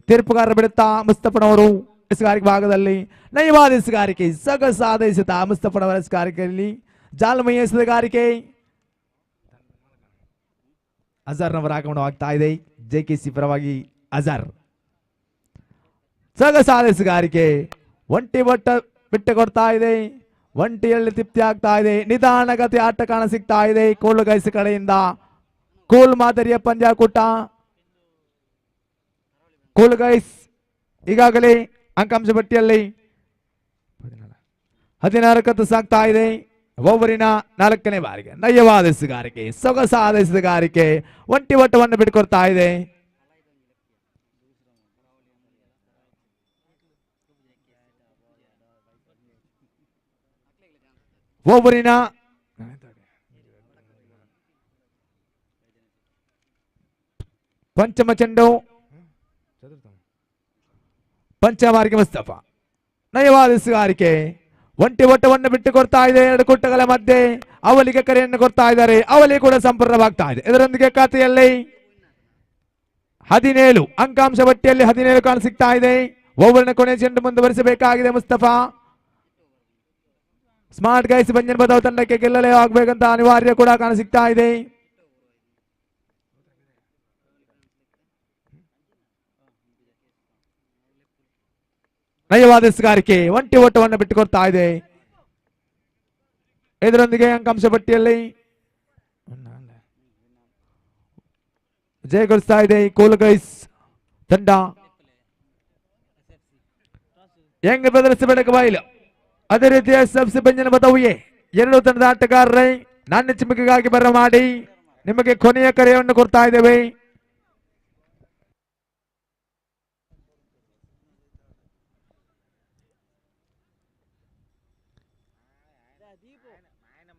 ತೀರ್ಪುಗಾರ ಬಿಡುತ್ತಾ ಮುಸ್ತಫನವರು ಎಸೆಗಾರಿಕೆ ಭಾಗದಲ್ಲಿ ನಯವಾದ ಎಸೆಗಾರಿಕೆ, ಸೊಗಸಾದ ಎಸೆತ. ಮುಸ್ತಫನವರ ಎಸೆಗಾರಿಕೆಯಲ್ಲಿ ಜಾಲಮಯ ಎಸೆಗಾರಿಕೆ. ಅಜರ್ನವರ ಆಗಮನವಾಗ್ತಾ ಇದೆ. JKC ಪರವಾಗಿ ಅಜರ್. ಸೊಗಸಾದ ಎಸೆಗಾರಿಕೆ. ಒಂಟಿ ಒಟ್ಟ ಬಿಟ್ಟು ಕೊಡ್ತಾ ಇದೆ. ಒಂಟಿಯಲ್ಲಿ ತೃಪ್ತಿ ಆಗ್ತಾ ಇದೆ. ನಿಧಾನಗತಿ ಆಟ ಕಾಣ ಸಿಗ್ತಾ ಇದೆ ಕೋಲುಗೈಸ್ ಕಡೆಯಿಂದ. ಕೋಲ್ ಮಾದರಿಯ ಪಂದ್ಯಾಕೂಟ. ಕೋಲುಗೈಸ್ ಈಗಾಗಲೇ ಅಂಕಾಂಶ ಪಟ್ಟಿಯಲ್ಲಿ 14 ಸಾಗ್ತಾ ಇದೆ. ಓವರಿನ 4ನೇ ಬಾರಿಗೆ ನಯವಾದ ಎಸೆಗಾರಿಕೆ, ಸೊಗಸಾದ ಎಸೆಗಾರಿಕೆ. ಒಂಟಿ ಒಟ್ಟವನ್ನು ಬಿಟ್ಕೊಡ್ತಾ ಇದೆ. ಓವರಿನ ಪಂಚಮ ಚೆಂಡು, ಪಂಚಮಾರಿಗೆ ಮುಸ್ತಫಾ ನಯವಾದ ಎಸೆಗಾರಿಕೆ. ಒಂಟಿ ಒಟ್ಟವನ್ನು ಬಿಟ್ಟು ಕೊಡ್ತಾ ಇದೆ. 2 ಕುಟ್ಟಗಳ ಮಧ್ಯೆ ಅವಲಿಗೆ ಕರೆಯನ್ನು ಕೊಡ್ತಾ ಇದ್ದಾರೆ. ಅವಲಿ ಕೂಡ ಸಂಪೂರ್ಣವಾಗ್ತಾ ಇದೆ. ಇದರೊಂದಿಗೆ ಖಾತೆಯಲ್ಲಿ 17 ಅಂಕಾಂಶ ಪಟ್ಟಿಯಲ್ಲಿ 17 ಕಾಣ ಸಿಗ್ತಾ ಇದೆ. ಓವರಿನ ಕೊನೆಯ ಚೆಂಡು ಮುಂದುವರಿಸಬೇಕಾಗಿದೆ ಮುಸ್ತಫಾ. ಸ್ಮಾರ್ಟ್ ಗೈಸ್ ಬೆಂಜನಪದವು ತಂಡಕ್ಕೆ ಗೆಲ್ಲಲೇ ಆಗ್ಬೇಕಂತ ಅನಿವಾರ್ಯ ಕೂಡ ಕಾಣ ಸಿಗ್ತಾ ಇದೆ. ನಯವಾದ ಎಸೆಗಾರಿಕೆ, ಒಂಟಿ ಓಟವನ್ನು ಬಿಟ್ಟುಕೊಡ್ತಾ ಇದೆ. ಇದರೊಂದಿಗೆ ಅಂಕಾಂಶ ಪಟ್ಟಿಯಲ್ಲಿ ಜಯಗೊಳಿಸ್ತಾ ಇದೆ ಕೋಲುಗೈಸ್ ತಂಡ. ಯಂಗ್ ಬ್ರದರ್ಸ್ ಬೆಳಕು ಬಯಲು, ಅದೇ ರೀತಿ SFC ಬೆಂಜನಪದವು ಎ. 2 ತಂಡದ ಆಟಗಾರರೇ ನಾಣ್ಯ ಚಿಮ್ಮಿಕೆಗಾಗಿ ಬರಮಾಡಿ ನಿಮಗೆ ಕೊನೆಯ ಕರೆಯನ್ನು ಕೊಡ್ತಾ ಇದ್ದೇವೆ.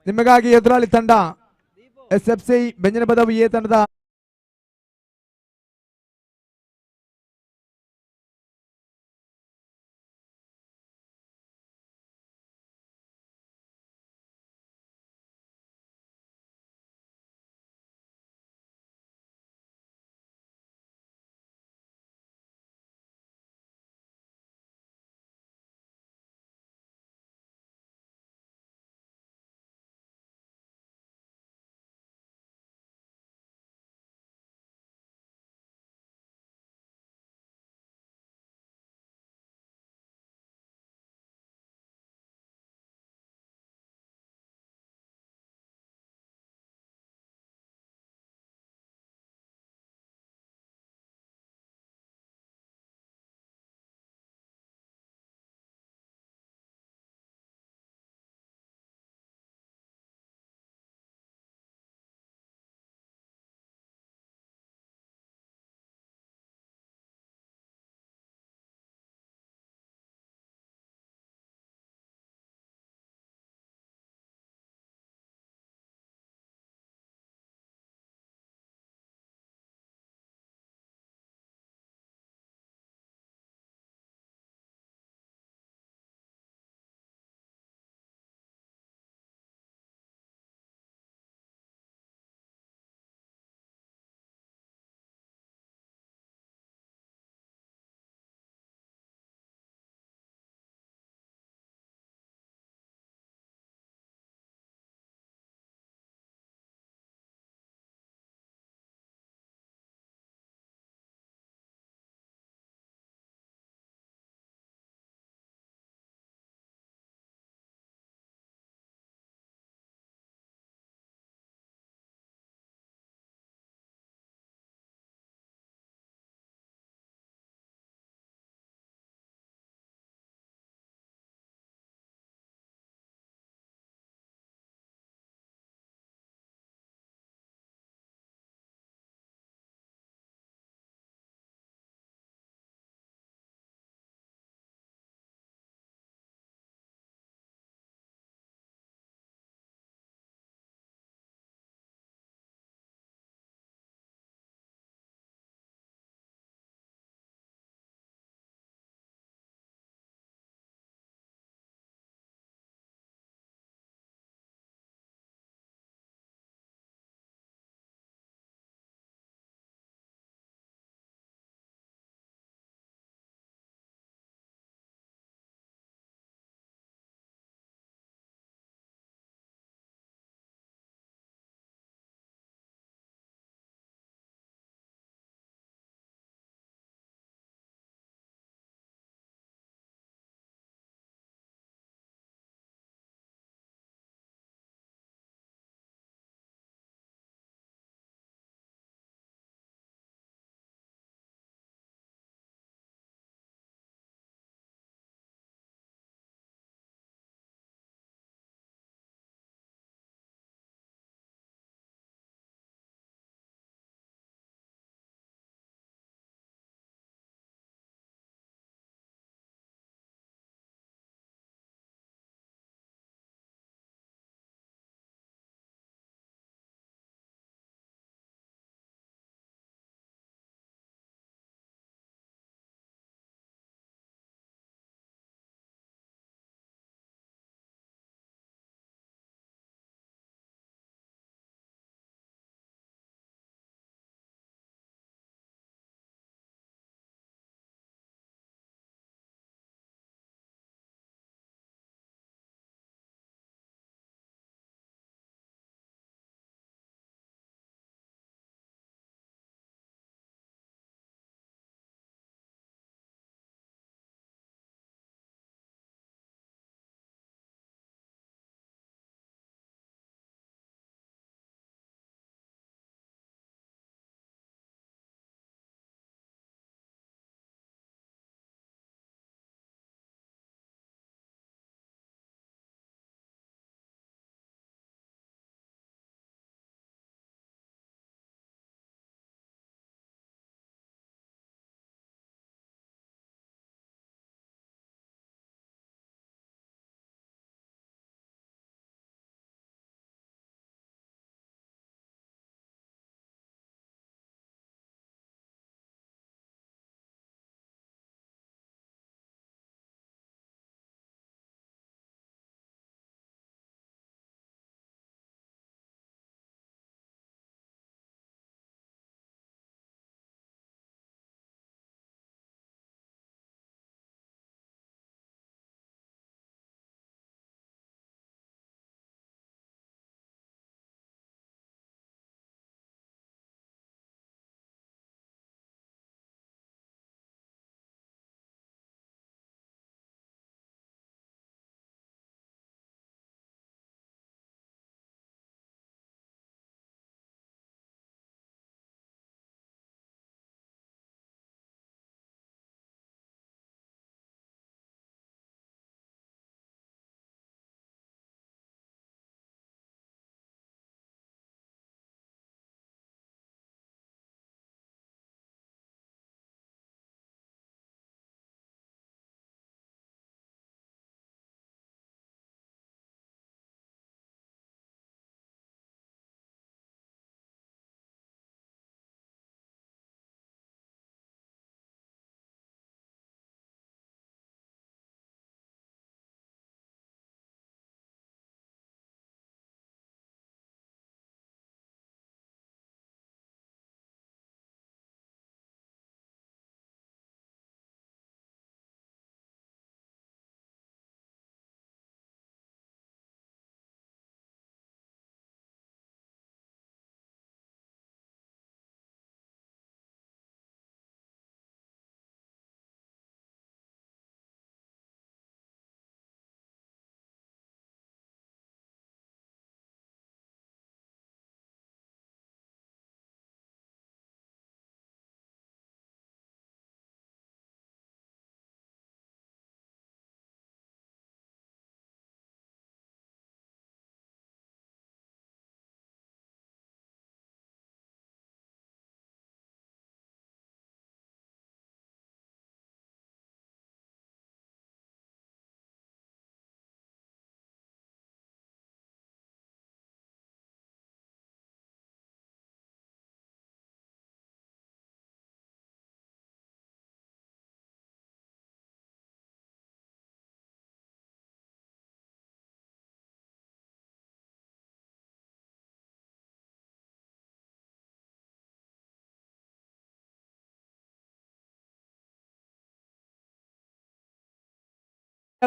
ನಿಮಗಾಗಿ ಎದುರಾಳಿ ತಂಡ SFC ಬೆಂಜನಪದವು ಎ ತಂಡದ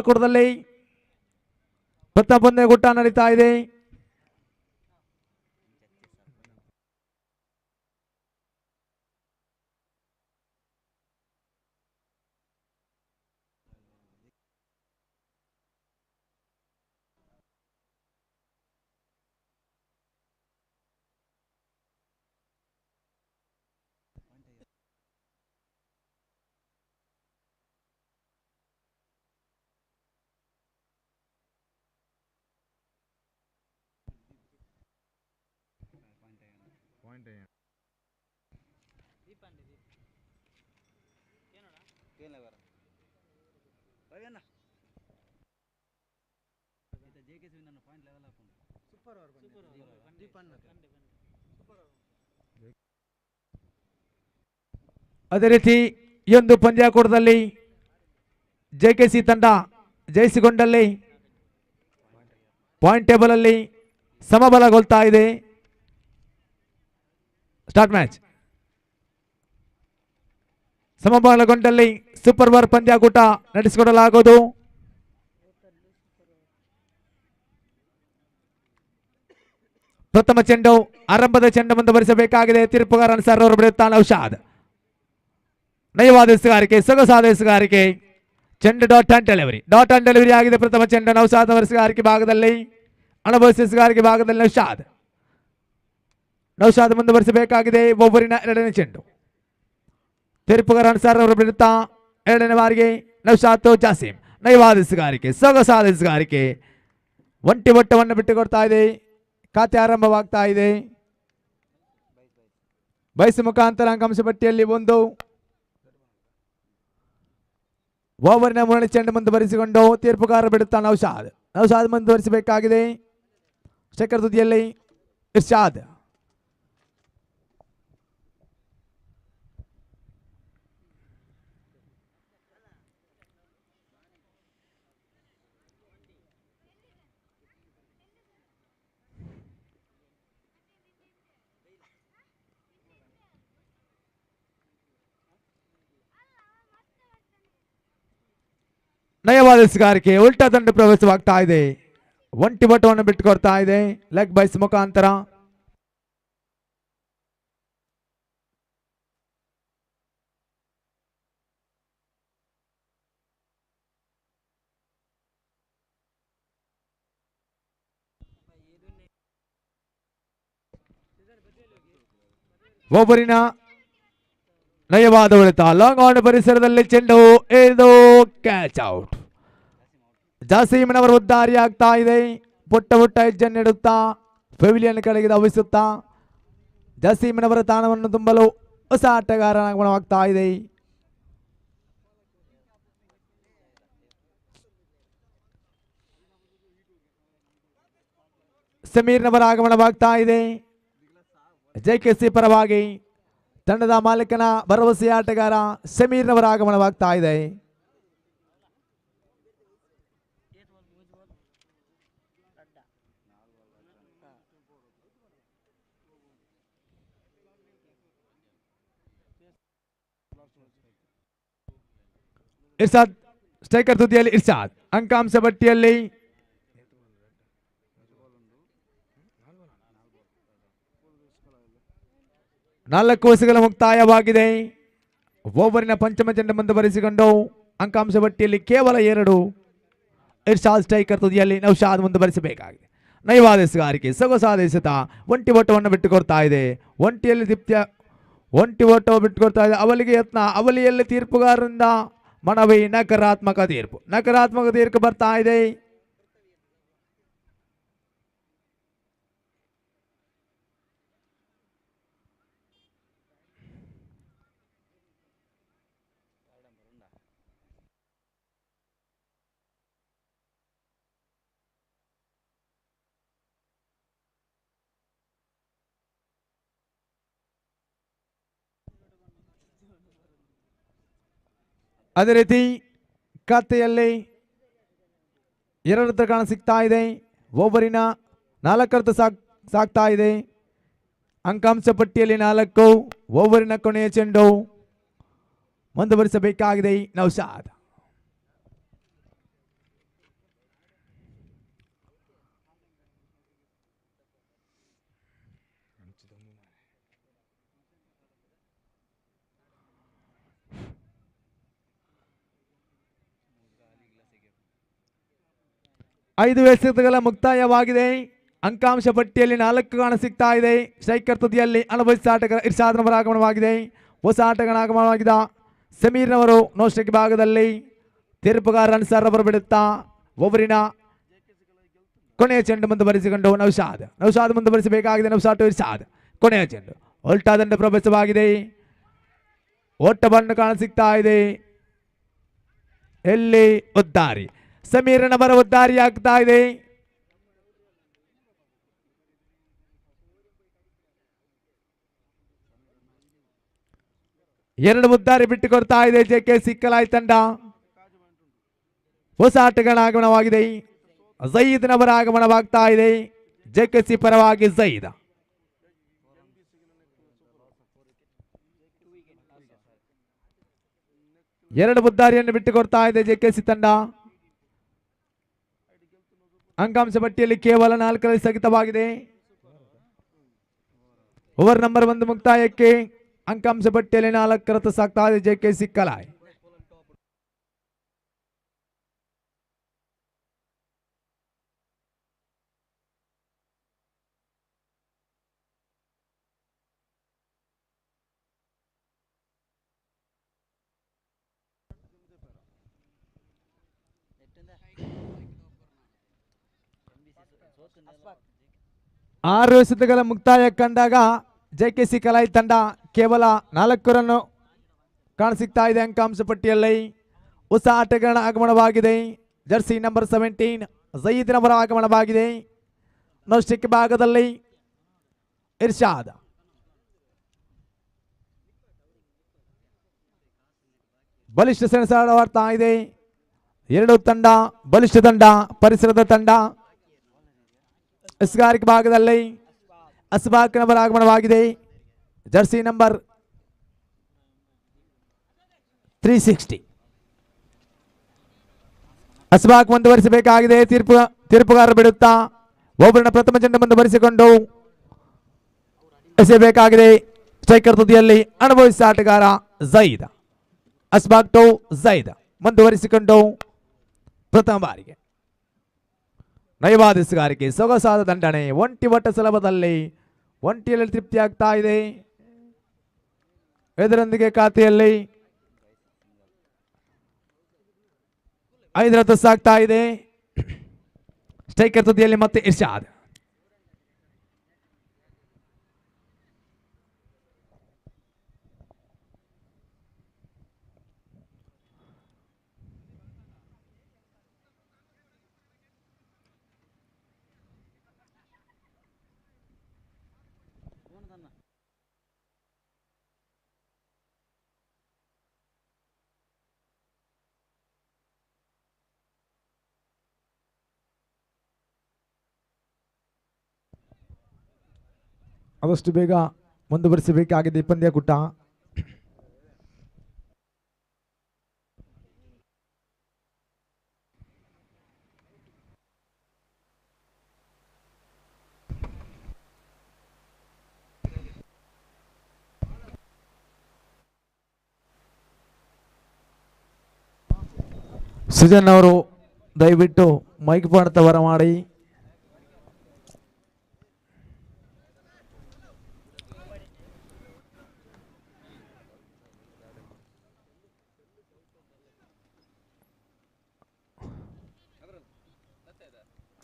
ಕೂಟದಲ್ಲಿ ಪ್ರಥಮ ಪಂದ್ಯಕೂಟ ನಡೀತಾ ಇದೆ. ಅದೇ ರೀತಿ ಈ ಒಂದು ಪಂದ್ಯಾಕೂಟದಲ್ಲಿ ಜೆಕೆಸಿ ತಂಡ ಜಯಿಸಿಕೊಂಡಲ್ಲಿ ಪಾಯಿಂಟ್ ಟೇಬಲ್ ಅಲ್ಲಿ ಸಮಬಲಗೊಳ್ತಾ ಇದೆ. Start match. ಸಮಬಲಗೊಂಡಲ್ಲಿ ಸೂಪರ್ ಓವರ್ ಪಂದ್ಯಾಕೂಟ ನಡೆಸಿಕೊಡಲಾಗುವುದು. ಪ್ರಥಮ ಚೆಂಡು ಆರಂಭದ ಚೆಂಡು ಮುಂದುವರಿಸಬೇಕಾಗಿದೆ. ತೀರ್ಪುಗಾರ ಅನ್ಸಾರ್ ಅವರು ಬಿಡುತ್ತಾ ನೌಶಾದ್. ನಯವಾದ ಎಸೆಗಾರಿಕೆ, ಸೊಗಸಾದ ಎಸೆಗಾರಿಕೆ. ಚೆಂಡು ಡಾಟ್ ಅಂಡ್ ಡೆಲಿವರಿ ಆಗಿದೆ. ಪ್ರಥಮ ಚೆಂಡು ನೌಶಾದ್ ಅವರ ಎಸೆಗಾರಿಕೆ ಭಾಗದಲ್ಲಿ, ಅನುಭವಿಸಿದ ಎಸೆಗಾರಿಕೆ ಭಾಗದಲ್ಲಿ ನೌಶಾದ್ ಮುಂದುವರಿಸಬೇಕಾಗಿದೆ. ಒಬ್ಬರಿನ ಎರಡನೇ ಚೆಂಡು ತೀರ್ಪುಗಾರ ಅನ್ಸಾರ್ ಅವರು ಬಿಡುತ್ತಾ ಎರಡನೇ ಬಾರಿಗೆ ನೌಶಾದ್ ಜಾಸೀಮ್. ನಯವಾದ ಎಸೆಗಾರಿಕೆ, ಸೊಗಸಾದ ಎಸೆಗಾರಿಕೆ. ಒಂಟಿ ಒಟ್ಟವನ್ನು ಬಿಟ್ಟುಕೊಡ್ತಾ ಇದೆ. ಖಾತೆ ಆರಂಭವಾಗ್ತಾ ಇದೆ. ಬಯಸು ಮುಖಾಂತರ ಅಂಕಾಂಶ ಪಟ್ಟಿಯಲ್ಲಿ ಒಂದು ಓವರಿನ ಮೂರನೇ ಚೆಂಡು ಮುಂದುವರಿಸಿಕೊಂಡು ತೀರ್ಪುಗಾರ ಬಿಡುತ್ತಾ ನೌಶಾದ್ ಮುಂದುವರಿಸಬೇಕಾಗಿದೆ. ಸ್ಟ್ರೈಕರ್ ತುದಿಯಲ್ಲಿ ಇರ್ಷಾದ್. ನಯವಾದ ಎಸೆಗಾರಿಕೆ, ಉಲ್ಟಾ ದಂಡು ಪ್ರವೇಶವಾಗ್ತಾ ಇದೆ. ಒಂಟಿ ಬಟವನ್ನು ಬಿಟ್ಟುಕೊಡ್ತಾ ಇದೆ ಲೆಗ್ ಬೈಸ್ ಮುಖಾಂತರ. ಒಬ್ಬರಿನ ನಯವಾದ ಹೊಡೆತ. ಲಾಂಗ್ ಆನ್ ಪರಿಸರದಲ್ಲಿ ಚೆಂಡು ಇದು ಕ್ಯಾಚ್ ಔಟ್. ಜಾಸೀಮ್ನವರ ಉದ್ದಾರಿ ಆಗ್ತಾ ಇದೆ. ಪುಟ್ಟ ಪುಟ್ಟ ಹೆಜ್ಜೆನ್ನಿಡುತ್ತಾ ಪೆವಿಲಿಯನ್ ಕಡೆಗೆ ಧಾವಿಸುತ್ತಾ ಜಾಸೀಮ್ನವರ ತಾಣವನ್ನು ತುಂಬಲು ಹೊಸ ಆಟಗಾರನಾಗವಾಗ್ತಾ ಇದೆ. ಸಮೀರ್ನವರ ಆಗಮನವಾಗ್ತಾ ಇದೆ. ಜೆಕೆಸಿ ಪರವಾಗಿ ತಂಡದ ಮಾಲೀಕನ ಭರವಸೆಯ ಆಟಗಾರ ಸಮೀರ್ನವರ ಆಗಮನವಾಗ್ತಾ ಇದೆ. ಇರ್ಷಾದ್ ಸ್ಟ್ರೈಕರ್ ತುದಿಯಲ್ಲಿ ಇರ್ಷಾದ್. ಅಂಕಾಂಶ ಪಟ್ಟಿಯಲ್ಲಿ ನಾಲ್ಕು ಎಸೆಗಳ ಮುಕ್ತಾಯವಾಗಿದೆ. ಓವರಿನ ಪಂಚಮ ಚೆಂಡು ಮುಂದುವರಿಸಿಕೊಂಡು ಅಂಕಾಂಶ ಪಟ್ಟಿಯಲ್ಲಿ ಕೇವಲ 2. ಇರ್ಷಾದ್ ಸ್ಟ್ರೈಕರ್ ತುದಿಯಲ್ಲಿ ನೌಶಾದ್ ಮುಂದುವರಿಸಬೇಕಾಗಿದೆ. ನಯವಾದ ಎಸೆಗಾರಿಕೆ, ಸೊಗಸಾದ ಎಸೆತ. ಒಂಟಿ ಓಟವನ್ನು ಬಿಟ್ಟುಕೊಡ್ತಾ ಇದೆ. ಒಂಟಿ ಓಟ ಬಿಟ್ಟುಕೊಡ್ತಾ ಇದೆ. ಅವಲಿಗೆ ಯತ್ನ, ಅವಲಿಯಲ್ಲಿ ತೀರ್ಪುಗಾರರಿಂದ ಮನವಿ ನಕಾರಾತ್ಮಕ ತೀರ್ಪು ಬರ್ತಾ ಇದೆ. ಅದೇ ರೀತಿ ಖಾತೆಯಲ್ಲಿ 2 ಕಾಣ ಸಿಗ್ತಾ ಇದೆ. ಓವರಿನ 4 ಸಾಗ್ತಾ ಇದೆ. ಅಂಕಾಂಶ ಪಟ್ಟಿಯಲ್ಲಿ 4. ಓವರಿನ ಕೊನೆಯ ಚೆಂಡು ಮುಂದುವರಿಸಬೇಕಾಗಿದೆ ನೌಶಾದ್. ಐದು ಎಸೆತಗಳ ಮುಕ್ತಾಯವಾಗಿದೆ. ಅಂಕಾಂಶ ಪಟ್ಟಿಯಲ್ಲಿ 4 ಕಾಣ ಸಿಗ್ತಾ ಇದೆ. ಸ್ಟ್ರೈಕರ್ ತುದಿಯಲ್ಲಿ ಅನುಭವಿಸಿದ ಆಟಗಾರ ಇರ್ಷಾದ್ ರವರ ಆಗಮನವಾಗಿದೆ. ಹೊಸ ಆಟಗಾರ ಆಗಮನವಾಗಿದ್ದ ಸಮೀರ್ ರವರು ನೋ ಸ್ಟ್ರೈಕ್ ಭಾಗದಲ್ಲಿ. ತೀರ್ಪುಗಾರ ಅನ್ಸಾರ್ ರವರು ಬಿಡುತ್ತಾ ಒಬ್ಬರಿನ ಕೊನೆಯ ಚೆಂಡು ಮುಂದುವರಿಸಿಕೊಂಡು ನೌಶಾದ್ ಮುಂದುವರಿಸಬೇಕಾಗಿದೆ. ನೌಶಾದ್ ಟು ಇರ್ಷಾದ್ ಕೊನೆಯ ಚೆಂಡು ಉಲ್ಟಾ ದಂಡ ಪ್ರವೇಶವಾಗಿದೆ. ಓಟವನ್ನು ಕಾಣಸಿಗ್ತಾ ಇದೆ. ಎಲ್ಲಿ ಉದ್ದಾರಿ ಸಮೀರನವರ ಉದ್ದಾರಿ ಆಗ್ತಾ ಇದೆ. ಎರಡು ಮುದ್ದಾರಿ ಬಿಟ್ಟು ಕೊಡ್ತಾ ಇದೆ ಜೆಕೆಸಿ ಕಲಾಯ್ ತಂಡ. ಹೊಸ ಆಟಗಾರ ಆಗಮನವಾಗಿದೆ. ಝಯೀದ್ನವರ ಆಗಮನವಾಗ್ತಾ ಇದೆ. ಜೆಕೆಸಿ ಪರವಾಗಿ ಝಯೀದ್. ಎರಡು ಮುದ್ದಾರಿಯನ್ನು ಬಿಟ್ಟು ಕೊಡ್ತಾ ಇದೆ ಜೆಕೆಸಿ ತಂಡ. ಅಂಕಾಂಶ ಪಟ್ಟಿಯಲ್ಲಿ ಕೇವಲ 4 ಸ್ಥಗಿತವಾಗಿದೆ. ಓವರ್ ನಂಬರ್ 1 ಮುಕ್ತಾಯಕ್ಕೆ ಅಂಕಾಂಶ ಪಟ್ಟಿಯಲ್ಲಿ 4 ರತ್ತು ಸಾಕ್ತಾ ಇದೆ ಜೆಕೆಸಿ ಕಲಾಯ್. ಆರು ಎಸೆತಗಳ ಮುಕ್ತಾಯ ಕಂಡಾಗ ಜೆಕೆಸಿ ಕಲಾಯ್ ತಂಡ ಕೇವಲ 4 ರನ್ನು ಕಾಣಸಿಗ್ತಾ ಇದೆ ಅಂಕಾಂಶ ಪಟ್ಟಿಯಲ್ಲಿ. ಹೊಸ ಆಟಗಾರನ ಆಗಮನವಾಗಿದೆ. ಜರ್ಸಿ ನಂಬರ್ 17 ಝಯೀದ್ನವರ ಆಗಮನವಾಗಿದೆ. ನೋ ಸ್ಟ್ರೈಕ್ ಭಾಗದಲ್ಲಿ ಇರ್ಷಾದ್. ಬಲಿಷ್ಠ ಸೆಣಸಾಟವಾಡ್ತಾ ಇದೆ. ಎರಡು ತಂಡ ಬಲಿಷ್ಠ ತಂಡ, ಪರಿಸರದ ತಂಡ. ಎಸ್ಗಾರಿಕೆ ಭಾಗದಲ್ಲಿ ಅಸ್ಬಾಕ್ನವರ ಆಗಮನವಾಗಿದೆ. Jersey number 360 ಅಸ್ಬಾಕ್ ಮುಂದುವರಿಸಬೇಕಾಗಿದೆ. ತೀರ್ಪುಗಾರ ಬಿಡುತ್ತಾ ಒಬ್ಬರನ್ನ ಪ್ರಥಮ ಚೆಂಡು ಮುಂದುವರಿಸಿಕೊಂಡು ಎಸೆಯಬೇಕಾಗಿದೆ. ಸ್ಟ್ರೈಕರ್ ತುದಿಯಲ್ಲಿ ಅನುಭವಿಸಿದ ಆಟಗಾರ ಝಯೀದ್. ಅಸ್ಬಾಕ್ ಟು ಝಯೀದ್ ಮುಂದುವರಿಸಿಕೊಂಡು ಪ್ರಥಮ ಬಾರಿಗೆ ನಯವಾದ ಎಸೆಗಾರಿಕೆ, ಸೊಗಸಾದ ದಂಡನೆ. ಒಂಟಿ ಒಟ್ಟ ಸುಲಭದಲ್ಲಿ ಒಂಟಿಯಲ್ಲಿ ತೃಪ್ತಿ ಆಗ್ತಾ ಇದೆ. ಇದರೊಂದಿಗೆ ಖಾತೆಯಲ್ಲಿ 5 ರತ್ತು ಸಾಗ್ತಾ ಇದೆ. ಸ್ಟ್ರೈಕರ್ ತುದಿಯಲ್ಲಿ ಮತ್ತೆ ಇರ್ಷಾದ್. ಆದಷ್ಟು ಬೇಗ ಮುಂದುವರಿಸಬೇಕಾಗಿದೆ ಪಂದ್ಯಕೂಟ. ಸುಜನ್ ಅವರು ದಯವಿಟ್ಟು ಮೈಕ್ ಮಾಡ್ತವರ ಮಾಡಿ.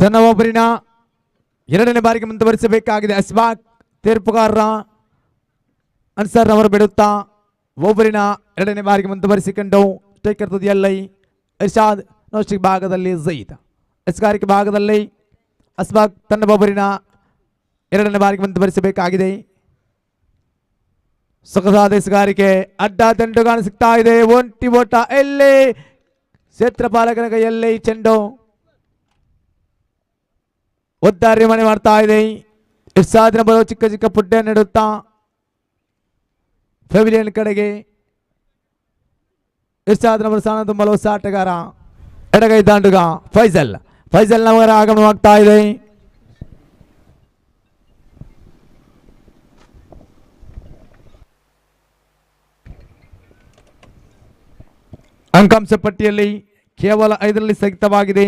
ತನ್ನ ಒಬ್ಬರಿನ ಎರಡನೇ ಬಾರಿಗೆ ಮುಂದುವರಿಸಬೇಕಾಗಿದೆ ಅಸ್ಬಾಕ್. ತೀರ್ಪುಗಾರರ ಅನ್ಸರ್ ಅವರು ಬಿಡುತ್ತಾ ಒಬ್ಬರಿನ ಎರಡನೇ ಬಾರಿಗೆ ಮುಂದುವರಿಸಿಕೊಂಡು ಸ್ಟ್ರೈಕರ್ ತುದಿಯಲ್ಲಿ ಇರ್ಷಾದ್. ನೋಸ್ಟಿಕ್ ಭಾಗದಲ್ಲಿ ಝಯೀದ್. ಎಸ್ಗಾರಿಕೆ ಭಾಗದಲ್ಲಿ ಅಸ್ಬಾಕ್ ತನ್ನ ಒಬ್ಬರಿನ ಎರಡನೇ ಬಾರಿಗೆ ಮುಂದುವರಿಸಬೇಕಾಗಿದೆ. ಸೊಗಸಾದ ಎಸ್ಗಾರಿಕೆ, ಅಡ್ಡ ದಂಡು ಕಾಣಿಸುತ್ತಾ ಇದೆ. ಒಂಟಿ ಓಟ ಎಲ್ಲಿ ಕ್ಷೇತ್ರಪಾಲಕನ ಕೈಯಲ್ಲಿ ಚೆಂಡು ಒದ್ದಾರಿ ಮನೆ ಮಾಡ್ತಾ ಇದೆ. ಇರ್ಷಾದ್ನ ಬರೋ ಚಿಕ್ಕ ಚಿಕ್ಕ ಪುಡ್ಡೆ ನೆಡುತ್ತಾ ಪೆವಿಲಿಯನ್ ಕಡೆಗೆ. ಇರ್ಷಾದ್ನ ಸ್ಥಾನ ತುಂಬಲು ಹೊಸ ಆಟಗಾರ ಎಡಗೈ ದಾಂಡುಗ ಫೈಜಲ್ನವರ ಆಗಮನವಾಗ್ತಾ ಇದೆ. ಅಂಕಾಂಶ ಪಟ್ಟಿಯಲ್ಲಿ ಕೇವಲ 5ರಲ್ಲಿ ಸ್ಥಗಿತವಾಗಿದೆ.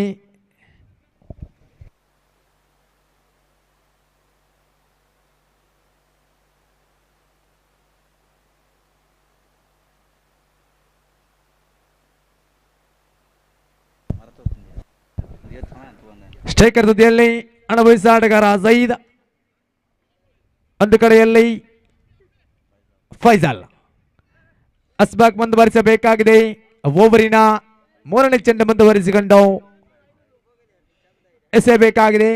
ಸ್ಟ್ರೈಕರ್ ತುದಿಯಲ್ಲಿ ಅನುಭವಿಸಿದ ಆಟಗಾರ ಜಯೀದ್, ಒಂದು ಕಡೆಯಲ್ಲಿ ಫೈಜಲ್. ಅಸ್ಬಾಕ್ ಮುಂದುವರಿಸಬೇಕಾಗಿದೆ. ಓವರಿನ 3ನೇ ಚೆಂಡು ಮುಂದುವರಿಸಿಕೊಂಡು ಎಸೆಯಬೇಕಾಗಿದೆ.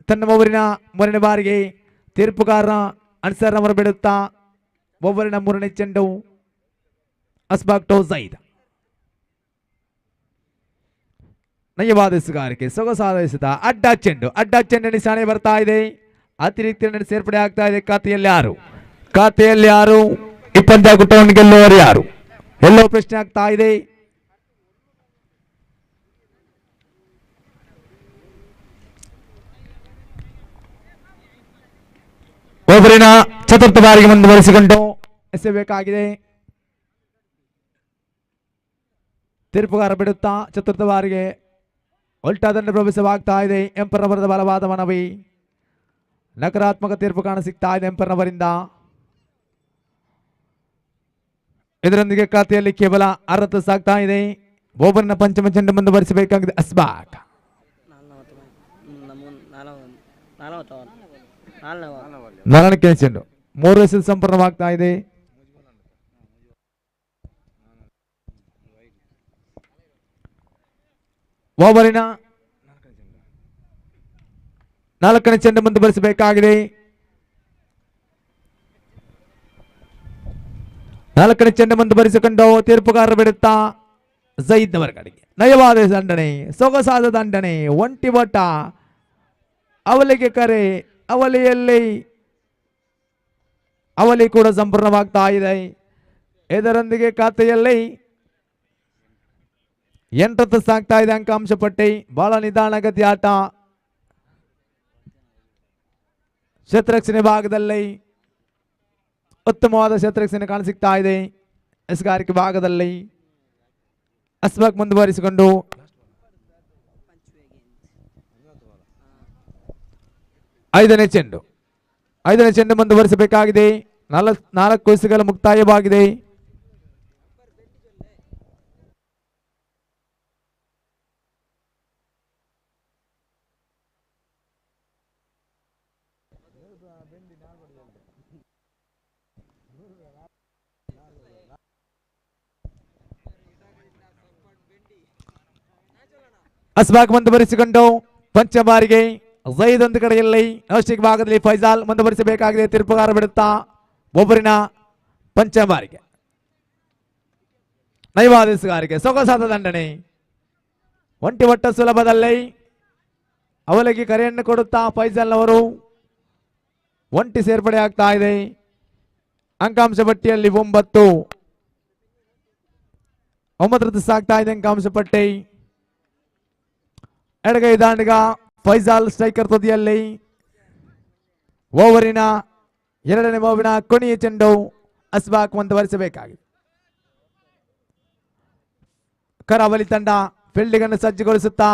ತನ್ನ ಓವರಿನ 3ನೇ ಬಾರಿಗೆ ತೀರ್ಪುಗಾರನ ಅನ್ಸರ್ ಅವರು ಬಿಡುತ್ತಾ ಓವರಿನ 3ನೇ ಚೆಂಡು ಅಸ್ಬಾಕ್ ಟು ಜಯೀದ್. ನಯವಾದ ಎಸೆಗಾರಿಕೆ, ಸೊಗಸಾದ ಎಸೆತ, ಅಡ್ಡ ಚೆಂಡು ನಿಶಾನೆ ಬರ್ತಾ ಇದೆ. ಅತಿರಿಕ್ತ ಸೇರ್ಪಡೆ ಆಗ್ತಾ ಇದೆ. ಖಾತೆಯಲ್ಲಿ ಯಾರು ಈ ಪಂದ್ಯಾಕೂಟವನ್ನು ಗೆಲ್ಲುವವರು ಯಾರು ಎಲ್ಲೋ ಪ್ರಶ್ನೆ ಆಗ್ತಾ ಇದೆ. ಒಬ್ಬರಿನ ಚತುರ್ಥ ಬಾರಿಗೆ ಮುಂದುವರಿಸಿಕೊಂಡು ಎಸೆಯಬೇಕಾಗಿದೆ. ತೀರ್ಪುಗಾರ ಬಿಡುತ್ತಾ ಚತುರ್ಥ ಬಾರಿಗೆ ಉಲ್ಟಾ ದಂಡ ಪ್ರವೇಶವಾಗ್ತಾ ಇದೆ. ಎಂಪರ್ ಅವರದ ಬಲವಾದ ಮನವಿ. ನಕಾರಾತ್ಮಕ ತೀರ್ಪು ಕಾಣ ಸಿಗ್ತಾ ಇದೆ ಎಂಪರ್ ಅವರಿಂದ. ಇದರೊಂದಿಗೆ ಖಾತೆಯಲ್ಲಿ ಕೇವಲ 60 ಸಾಗ್ತಾ ಇದೆ. ಓವರ್ನ ಪಂಚಮ ಚೆಂಡು ಮುಂದುವರಿಸಬೇಕಾಗಿದೆ ಅಸ್ಬಾಕ್. 4ನೇ ಚೆಂಡು 3 ಎಸೆದು ಸಂಪೂರ್ಣವಾಗ್ತಾ ಇದೆ. ಓವರಿನ 4ನೇ ಚೆಂಡು ಮುಂದುವರಿಸಬೇಕಾಗಿದೆ. 4ನೇ ಚೆಂಡು ಮುಂದುವರಿಸಿಕೊಂಡು ತೀರ್ಪುಗಾರ ಬಿಡುತ್ತಾ ಜಯೀದ್ ಅವರ ಕಡೆಗೆ. ನಯವಾದ ದಂಡನೆ, ಸೊಗಸಾದ ದಂಡನೆ, ಒಂಟಿ ಬಟ, ಅವಲಿಗೆ ಕರೆ, ಅವಲಿ ಕೂಡ ಸಂಪೂರ್ಣವಾಗ್ತಾ ಇದೆ. ಇದರೊಂದಿಗೆ ಖಾತೆಯಲ್ಲಿ 8 ಸಾಗ್ತಾ ಇದೆ ಅಂಕಾಂಶ ಪಟ್ಟಿ. ಬಹಳ ನಿಧಾನಗತಿ ಆಟ. ಕ್ಷೇತ್ರರಕ್ಷಣೆ ಭಾಗದಲ್ಲಿ ಉತ್ತಮವಾದ ಕ್ಷೇತ್ರರಕ್ಷಣೆ ಕಾಣಸಿಗ್ತಾ ಇದೆ. ಎಸೆಗಾರಿಕೆ ಭಾಗದಲ್ಲಿ ಅಸ್ಬಾಕ್ ಮುಂದುವರಿಸಿಕೊಂಡು 5ನೇ ಚೆಂಡು ಮುಂದುವರಿಸಬೇಕಾಗಿದೆ. 4 ಎಸೆಗಳ ಮುಕ್ತಾಯವಾಗಿದೆ. ಅಸ್ಬಾಕ್ ಮುಂದುವರಿಸಿಕೊಂಡು ಪಂಚಮ ಬಾರಿಗೆ ಜಯೀದ್ ಒಂದು ಕಡೆಯಲ್ಲಿ ನೌಶಿಕ್ ಭಾಗದಲ್ಲಿ ಫೈಜಾಲ್ ಮುಂದುವರಿಸಬೇಕಾಗಿದೆ. ತೀರ್ಪುಗಾರ ಬಿಡುತ್ತಾ ಒಬ್ಬರಿನ ಪಂಚಮ ಬಾರಿಗೆ ನಯವಾದ ಎಸೆಗಾರಿಕೆ, ಸೊಗಸಾದ ದಂಡನೆ, ಒಂಟಿ ಒಟ್ಟ ಸುಲಭದಲ್ಲಿ ಅವಲಿಗೆ ಕರೆಯನ್ನು ಕೊಡುತ್ತಾ ಫೈಜಾಲ್ ಅವರು ಒಂಟಿ ಸೇರ್ಪಡೆ ಆಗ್ತಾ ಇದೆ. ಅಂಕಾಂಶ ಪಟ್ಟಿಯಲ್ಲಿ 9 ಸಾಗ್ತಾ ಇದೆ ಅಂಕಾಂಶ ಪಟ್ಟಿ. ಎಡಗೈ ದಾಂಡಿಗ ಫೈಜಾಲ್ ಸ್ಟ್ರೈಕರ್ ತುದಿಯಲ್ಲಿ. ಓವರಿನ 2ನೇ ಓವರಿನ ಕೊನೆಯ ಚೆಂಡು ಅಸ್ಬಾಕ್ ಮುಂದುವರಿಸಬೇಕಾಗಿದೆ. ಕರಾವಳಿ ತಂಡ ಫೀಲ್ಡಿಂಗ್ ಅನ್ನು ಸಜ್ಜುಗೊಳಿಸುತ್ತಾ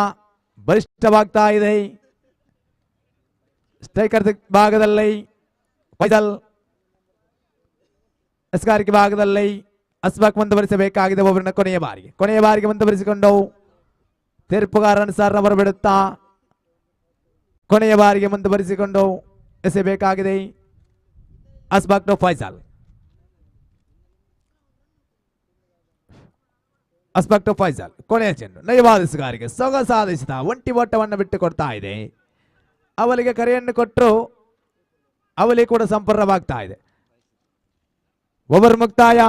ಬಲಿಷ್ಠವಾಗ್ತಾ ಇದೆ. ಸ್ಟ್ರೈಕರ್ ಭಾಗದಲ್ಲಿ ಫೈಜಾಲ್, ಎಸೆಗಾರಿಕೆ ಭಾಗದಲ್ಲಿ ಅಸ್ಬಾಕ್ ಮುಂದುವರಿಸಬೇಕಾಗಿದೆ. ಓವರಿನ ಕೊನೆಯ ಬಾರಿಗೆ ಮುಂದುವರಿಸಿಕೊಂಡು ತೀರ್ಪುಗಾರ ಅನುಸಾರ ಅವರು ಬಿಡುತ್ತಾ ಕೊನೆಯ ಬಾರಿಗೆ ಮುಂದುವರಿಸಿಕೊಂಡು ಎಸೆಯಬೇಕಾಗಿದೆ. ಅಸ್ಬಾಕ್ ಟು ಫೈಜಾಲ್. ಕೊನೆಯ ಚೆಂಡು ನಯವಾದ ಎಸೆಗಾರಿಕೆ, ಸೊಗಸಾದ ಎಸೆತ, ಒಂಟಿ ಓಟವನ್ನು ಬಿಟ್ಟು ಕೊಡ್ತಾ ಇದೆ. ಅವಲಿಗೆ ಕರೆಯನ್ನು ಕೊಟ್ಟರು, ಅವಲಿ ಕೂಡ ಸಂಪೂರ್ಣವಾಗ್ತಾ ಇದೆ. ಓವರ್ ಮುಕ್ತಾಯ.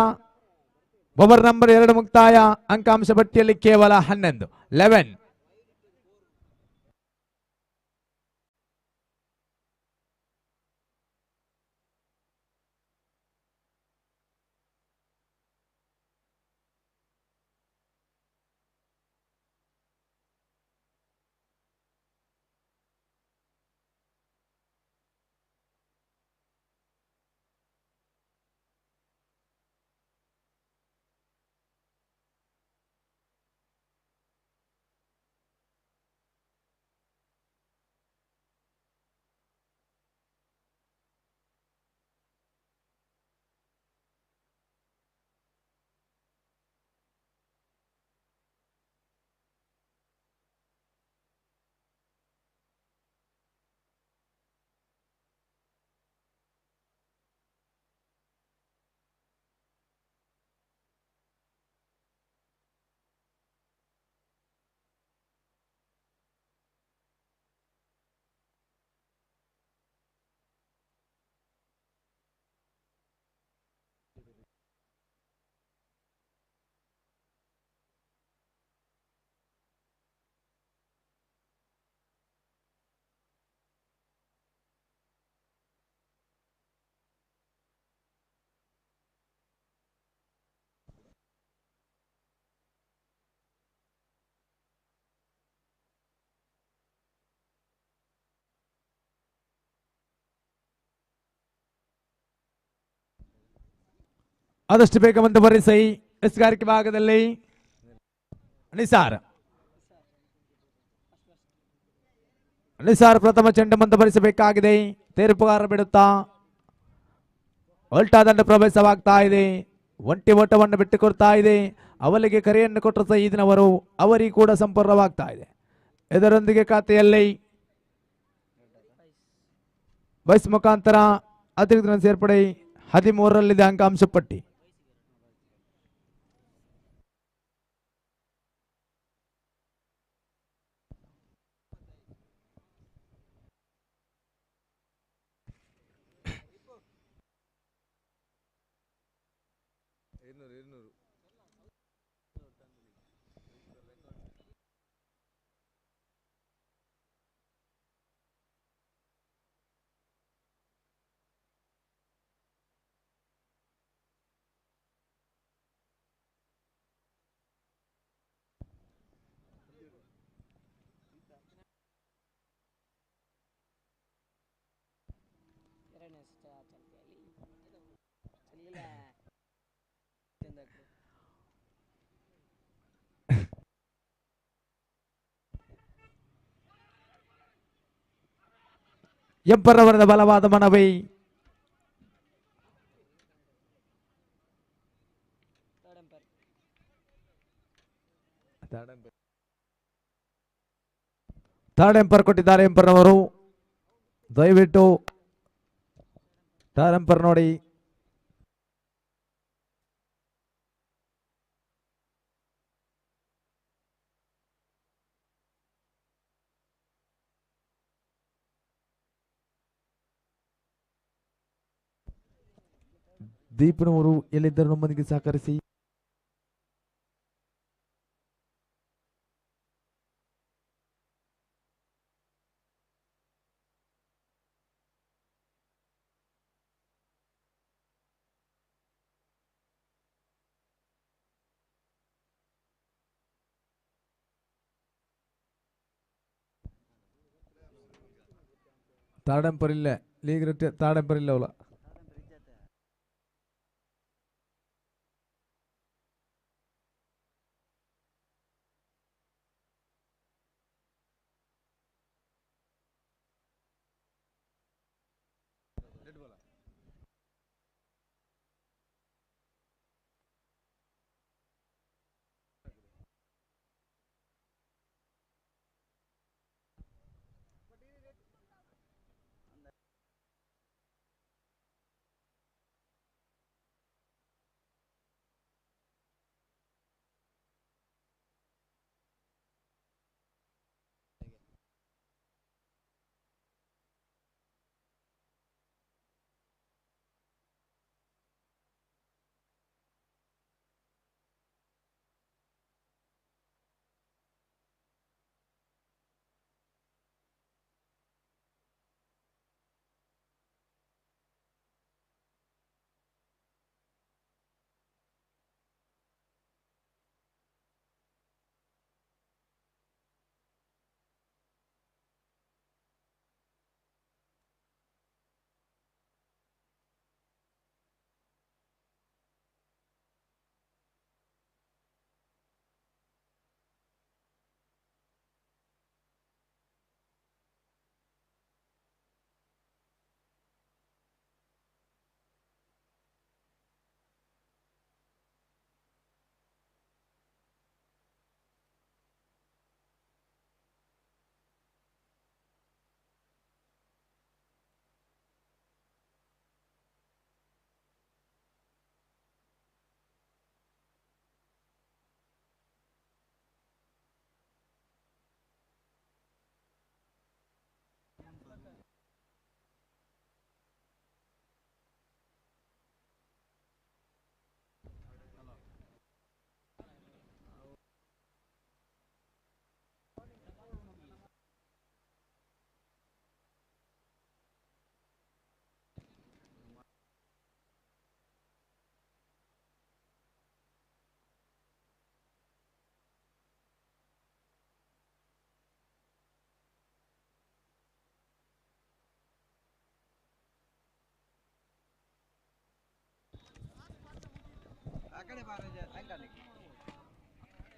ಓವರ್ ನಂಬರ್ 2 ಮುಕ್ತಾಯ. ಅಂಕಾಂಶ ಪಟ್ಟಿಯಲ್ಲಿ ಕೇವಲ 11. ಆದಷ್ಟು ಬೇಗ ಮುಂದುವರಿಸಿ ಎಸ್ಗಾರಿಕೆ ಭಾಗದಲ್ಲಿ ನಿಸಾರ್ ಪ್ರಥಮ ಚೆಂಡು ಮುಂದುವರಿಸಬೇಕಾಗಿದೆ. ತೀರ್ಪುಗಾರ ಬಿಡುತ್ತಾ ಉಲ್ಟಾ ದಂಡ ಪ್ರವೇಶವಾಗ್ತಾ ಇದೆ. ಒಂಟಿ ಓಟವನ್ನು ಬಿಟ್ಟುಕೊಡ್ತಾ ಇದೆ. ಅವರಿಗೆ ಕರೆಯನ್ನು ಕೊಟ್ಟರು ಸೈದಿನವರು ಅವರಿಗೆ ಕೂಡ ಸಂಪೂರ್ಣವಾಗ್ತಾ ಇದೆ. ಇದರೊಂದಿಗೆ ಖಾತೆಯಲ್ಲಿ ಬಸ್ ಮುಖಾಂತರ ಅತಿರಿಕ್ತ ಸೇರ್ಪಡೆ 13ರಲ್ಲಿದೆ ಅಂಕಾಂಶ ಪಟ್ಟಿ. ಎಂಪರವರದ ಬಲವಾದ ಮನವಿ. ಥರ್ಡ್ ಎಂಪರ್ ಕೊಟ್ಟಿದ್ದಾರೆ ಎಂಪರ್ನವರು. ದಯವಿಟ್ಟು ಥರ್ಡ್ ಎಂಪರ್ ನೋಡಿ. ದೀಪನವರು ಎಲ್ಲಿದ್ದರೂ ನಮ್ಮೊಂದಿಗೆ ಸಹಕರಿಸಿ. ಥರ್ಡ್ ಎಂಪರ್ ಇಲ್ಲ, ಲೀಗ್ ಥರ್ಡ್ ಎಂಪರ್ ಇಲ್ಲ ಅವಳ.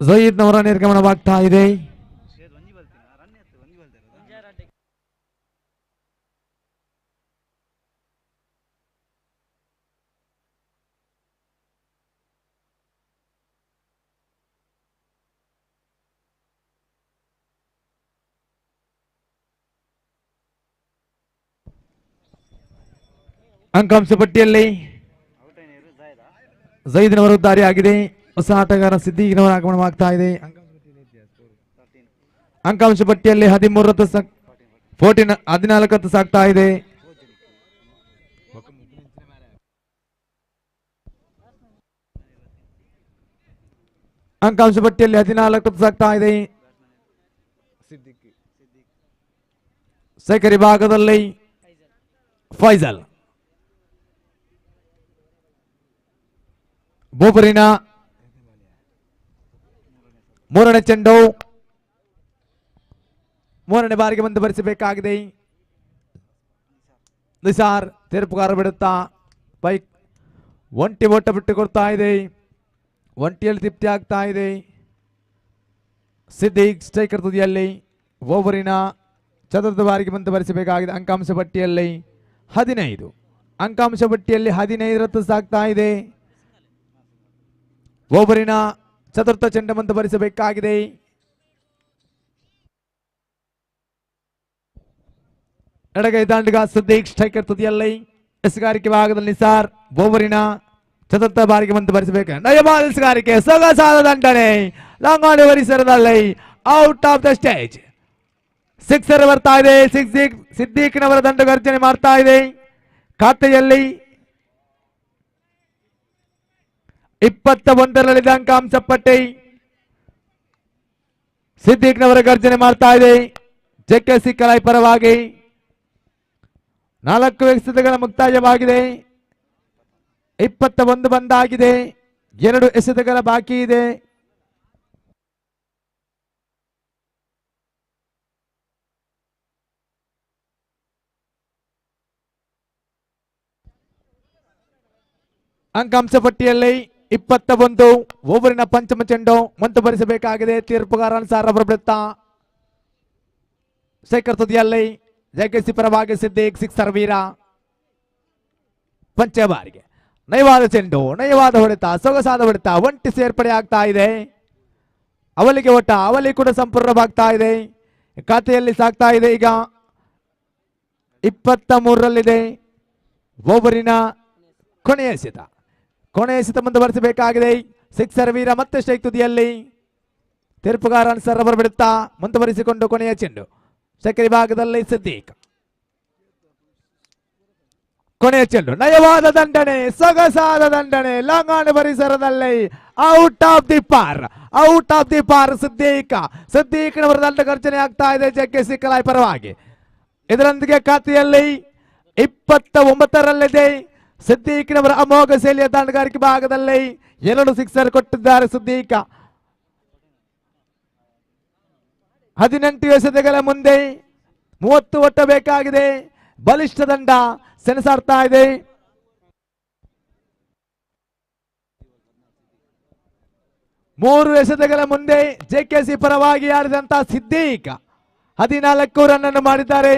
ಜಯೀದ್ನವರ ನಿರ್ಗಮನವಾಗ್ತಾ ಇದೆ. ಅಂಕಾಂಶ ಪಟ್ಟಿಯಲ್ಲಿ ಜೈದ್ನವರು ದಾರಿಯಾಗಿದೆ. ಹೊಸ ಆಟಗಾರ ಸಿದ್ದಿಕ್ನವರ ಆಗಮನವಾಗ್ತಾ ಇದೆ. ಅಂಕಾಂಶ ಪಟ್ಟಿಯಲ್ಲಿ 14 ಸಾಗ್ತಾ ಇದೆ. ಅಂಕಾಂಶ ಪಟ್ಟಿಯಲ್ಲಿ 14 ಸಾಗ್ತಾ ಇದೆ. ಸೈಕರಿ ಭಾಗದಲ್ಲಿ ಫೈಜಲ್ ಬೋಬರಿನ ಮೂರನೇ ಚೆಂಡು ಮೂರನೇ ಬಾರಿಗೆ ಮುಂದುವರಿಸಬೇಕಾಗಿದೆ. ನಿಸಾರ್ ತೀರ್ಪುಗಾರ ಬಿಡುತ್ತಾ ಬೈಕ್ ಒಂಟಿ ಓಟ ಬಿಟ್ಟು ಕೊಡ್ತಾ ಇದೆ. ಒಂಟಿಯಲ್ಲಿ ತೃಪ್ತಿ ಆಗ್ತಾ ಇದೆ. ಸಿದ್ದಿಕ್ ಸ್ಟ್ರೈಕರ್ ತುದಿಯಲ್ಲಿ ಓವರಿನ ಚತುರ್ಥ ಬಾರಿಗೆ ಮುಂದುವರಿಸಬೇಕಾಗಿದೆ. ಅಂಕಾಂಶ ಪಟ್ಟಿಯಲ್ಲಿ 15 ಅಂಕಾಂಶ ಪಟ್ಟಿಯಲ್ಲಿ 15 ಸಾಗ್ತಾ ಇದೆ. ಓವರಿನ ಚತುರ್ಥ ಚೆಂಡು ಮುಂದುವರಿಸಬೇಕಾಗಿದೆ. ಎಡಗೈ ದಾಂಡಿಗ ಸಿದ್ದಿಕ್ ಸ್ಟ್ರೈಕರ್ ತುದಿಯಲ್ಲಿ ಎಸಗಾರಿಕೆ ಭಾಗದಲ್ಲಿ ನಿಸಾರ್ ಓವರಿನ ಚತುರ್ಥ ಬಾರಿಗೆ ಮುಂದುವರಿಸಬೇಕು. ನಯವಾದ ಎಸಗಾರಿಕೆ ಸೊಗಸಾದ ದಂಡನೆ ಲಾಂಗಾಡಿ ಪರಿಸರದಲ್ಲಿ out of the stage. Sixer ಬರ್ತಾ ಇದೆ. ಸಿದ್ದಿಕ್ನವರ ದಂಡು ಗರ್ಜನೆ ಮಾಡ್ತಾ ಇದೆ. ಖಾತೆಯಲ್ಲಿ 21 ಅಂಕಾಂಶ ಪಟ್ಟಿ ಸಿದ್ದಿಕ್ನವರ ಗರ್ಜನೆ ಮಾಡ್ತಾ ಇದೆ. ಜೆಕೆಸಿ ಕಲೈ ಪರವಾಗಿ 4 ಎಸೆತಗಳ ಮುಕ್ತಾಯವಾಗಿದೆ. 21 ಬಂದಾಗಿದೆ. 2 ಎಸೆತಗಳ ಬಾಕಿ ಇದೆ. ಅಂಕಾಂಶ ಪಟ್ಟಿಯಲ್ಲಿ 21 ಓವರಿನ ಪಂಚಮ ಚೆಂಡು ಮುಂದುವರಿಸಬೇಕಾಗಿದೆ. ತೀರ್ಪುಗಾರ ಅನ್ಸಾರ್ ಅವರ ಬಿಡುತ್ತಾ ಶೇಖರ್ ತುದಿಯಲ್ಲಿ ಜೆಕೆಸಿ ಪರವಾಗಿ ಸಿದ್ದಿಕ್ ಸಿಕ್ಸರ್ ವೀರ ಪಂಚ ಬಾರಿಗೆ ನಯವಾದ ಚೆಂಡು ನಯವಾದ ಹೊಡೆತ ಸೊಗಸಾದ ಹೊಡೆತ ಒಂಟಿ ಸೇರ್ಪಡೆ ಆಗ್ತಾ ಇದೆ. ಅವಲಿಗೆ ಓಟ ಅವಲಿ ಕೂಡ ಸಂಪೂರ್ಣವಾಗ್ತಾ ಇದೆ. ಖಾತೆಯಲ್ಲಿ ಸಾಗ್ತಾ ಇದೆ. ಈಗ 23ರಲ್ಲಿದೆ ಓವರಿನ ಕೊನೆಯ ಎಸೆತ ಮುಂದುವರಿಸಬೇಕಾಗಿದೆ. ಸಿಕ್ಸರ್ ವೀರ ಮತ್ತೆ ಸ್ಟ್ರೈಕ್ ತುದಿಯಲ್ಲಿ ತೀರ್ಪುಗಾರ ಅನ್ಸರ್ ಅವರು ಬಿಡುತ್ತಾ ಮುಂದುವರಿಸಿಕೊಂಡು ಕೊನೆಯ ಚೆಂಡು ಸಕರಿ ಭಾಗದಲ್ಲಿ ಸಿದ್ದಿಕ್ ಕೊನೆಯ ಚೆಂಡು ನಯವಾದ ದಂಡನೆ ಸೊಗಸಾದ ದಂಡನೆ ಲಾಂಗಾಣಿ ಪರಿಸರದಲ್ಲಿ ಔಟ್ ಆಫ್ ದಿ ಪಾರ್ ಸಿದ್ದಿಕ್ನವರ ದಂಡ ಗರ್ಜನೆ ಆಗ್ತಾ ಇದೆ. ಜೆಕೆಸಿ ಕಲಾಯ್ ಪರವಾಗಿ ಇದರೊಂದಿಗೆ ಖಾತೆಯಲ್ಲಿ 29ರಲ್ಲಿದೆ. ಸಿದ್ದಿಕ್ನವರ ಅಮೋಘ ಶೈಲಿಯ ದಂಡಗಾರಿಕೆ ಭಾಗದಲ್ಲಿ 2 ಸಿಕ್ಸರ್ ಕೊಟ್ಟಿದ್ದಾರೆ. ಸಿದ್ದಿಕ್ 18 ಎಸೆತಗಳ ಮುಂದೆ 30 ಒಟ್ಟಬೇಕಾಗಿದೆ. ಬಲಿಷ್ಠ ದಂಡ ಸೆಣಸಾಡ್ತಾ ಇದೆ. 3 ಎಸೆತಗಳ ಮುಂದೆ ಜೆಕೆಸಿ ಪರವಾಗಿ ಆಡಿದಂತ ಸಿದ್ದಿಕ್ 14 ರನ್ ಅನ್ನು ಮಾಡಿದ್ದಾರೆ.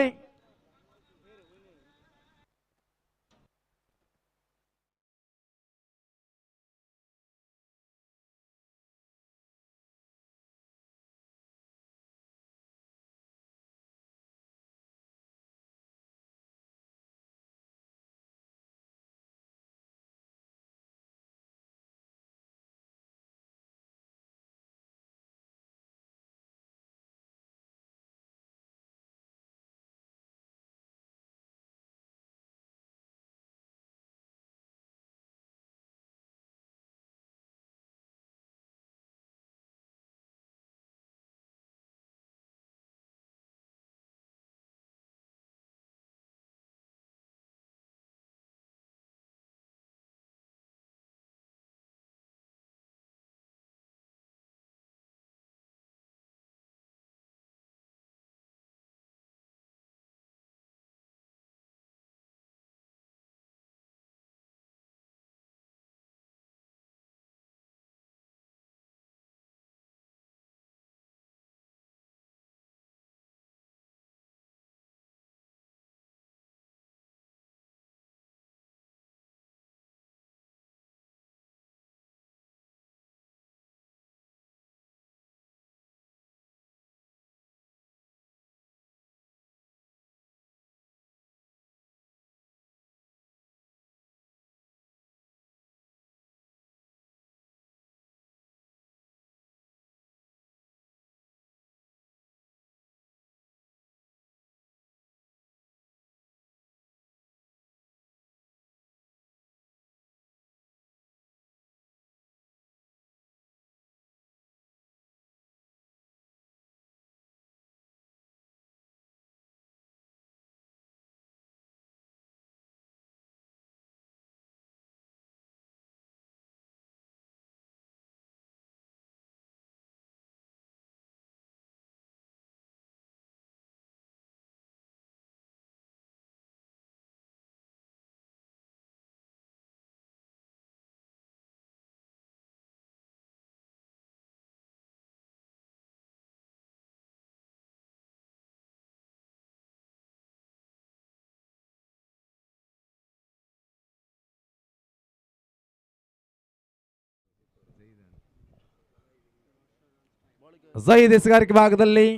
ಜೈದ್ ಎಸೆಗಾರಿಕೆ ಭಾಗದಲ್ಲಿ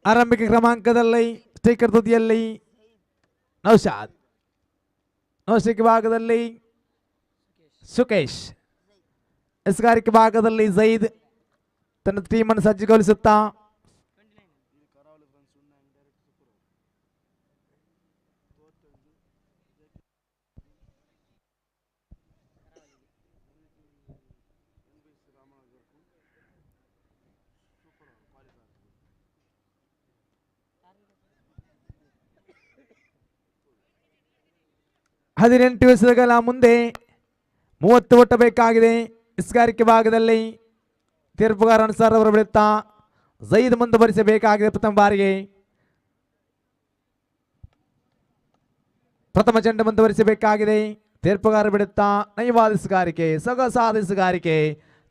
ಆರಂಭಿಕ ಕ್ರಮಾಂಕದಲ್ಲಿ ಸ್ಟಿಕ್ಕರ್ ತುದಿಯಲ್ಲಿ ನೌಶಾದ್, ನೌಶಿಕ್ ಭಾಗದಲ್ಲಿ ಸುಕೇಶ್, ಎಸೆಗಾರಿಕೆ ಭಾಗದಲ್ಲಿ ಜೈದ್ ತನ್ನ ಟೀಮನ್ನು ಸಜ್ಜುಗೊಳಿಸುತ್ತಾ ಹದಿನೆಂಟು ಎಸೆಗಳ ಮುಂದೆ 30 ಒಟ್ಟಬೇಕಾಗಿದೆ. ಎಸೆಗಾರಿಕೆ ಭಾಗದಲ್ಲಿ ತೀರ್ಪುಗಾರ ಅನ್ಸಾರ್ ಅವರು ಬಿಡುತ್ತಾ ಜೈದ್ ಮುಂದುವರಿಸಬೇಕಾಗಿದೆ. ಪ್ರಥಮ ಚೆಂಡು ಮುಂದುವರಿಸಬೇಕಾಗಿದೆ. ತೀರ್ಪುಗಾರ ಬಿಡುತ್ತಾ ನಯವಾದ ಎಸೆಗಾರಿಕೆ, ಸೊಗಸಾದ ಎಸೆಗಾರಿಕೆ,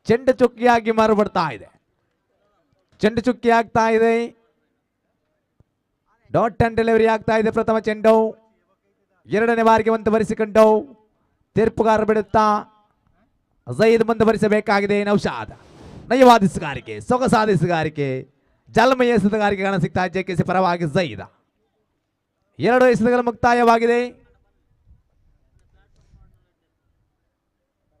ಚೆಂಡು ಚುಕ್ಕಿಯಾಗಿ ಮಾರ್ಪಡ್ತಾ ಇದೆ. ಚೆಂಡು ಚುಕ್ಕಿ ಆಗ್ತಾ ಇದೆ. ಡಾಟ್ ಅಂಡ್ ಡೆಲಿವರಿ ಆಗ್ತಾ ಇದೆ. ಪ್ರಥಮ ಚೆಂಡು ಎರಡನೇ ಬಾರಿಗೆ ಮುಂದುವರಿಸಿಕೊಂಡು ತೀರ್ಪುಗಾರ ಬಿಡುತ್ತಾ ಜೈದ್ ಮುಂದುವರಿಸಬೇಕಾಗಿದೆ. ನೌಶಾದ್ ನಯವಾದ ಎಸೆಗಾರಿಕೆ, ಸೊಗಸಾದ ಎಸೆಗಾರಿಕೆ, ಜಲ್ಮಯ ಎಸೆಗಾರಿಕೆ ಕಾಣ ಸಿಗ್ತಾ ಜೆಕೆಸಿ ಪರವಾಗಿ ಜೈದ್. 2 ಎಸೆತಗಳು ಮುಕ್ತಾಯವಾಗಿದೆ.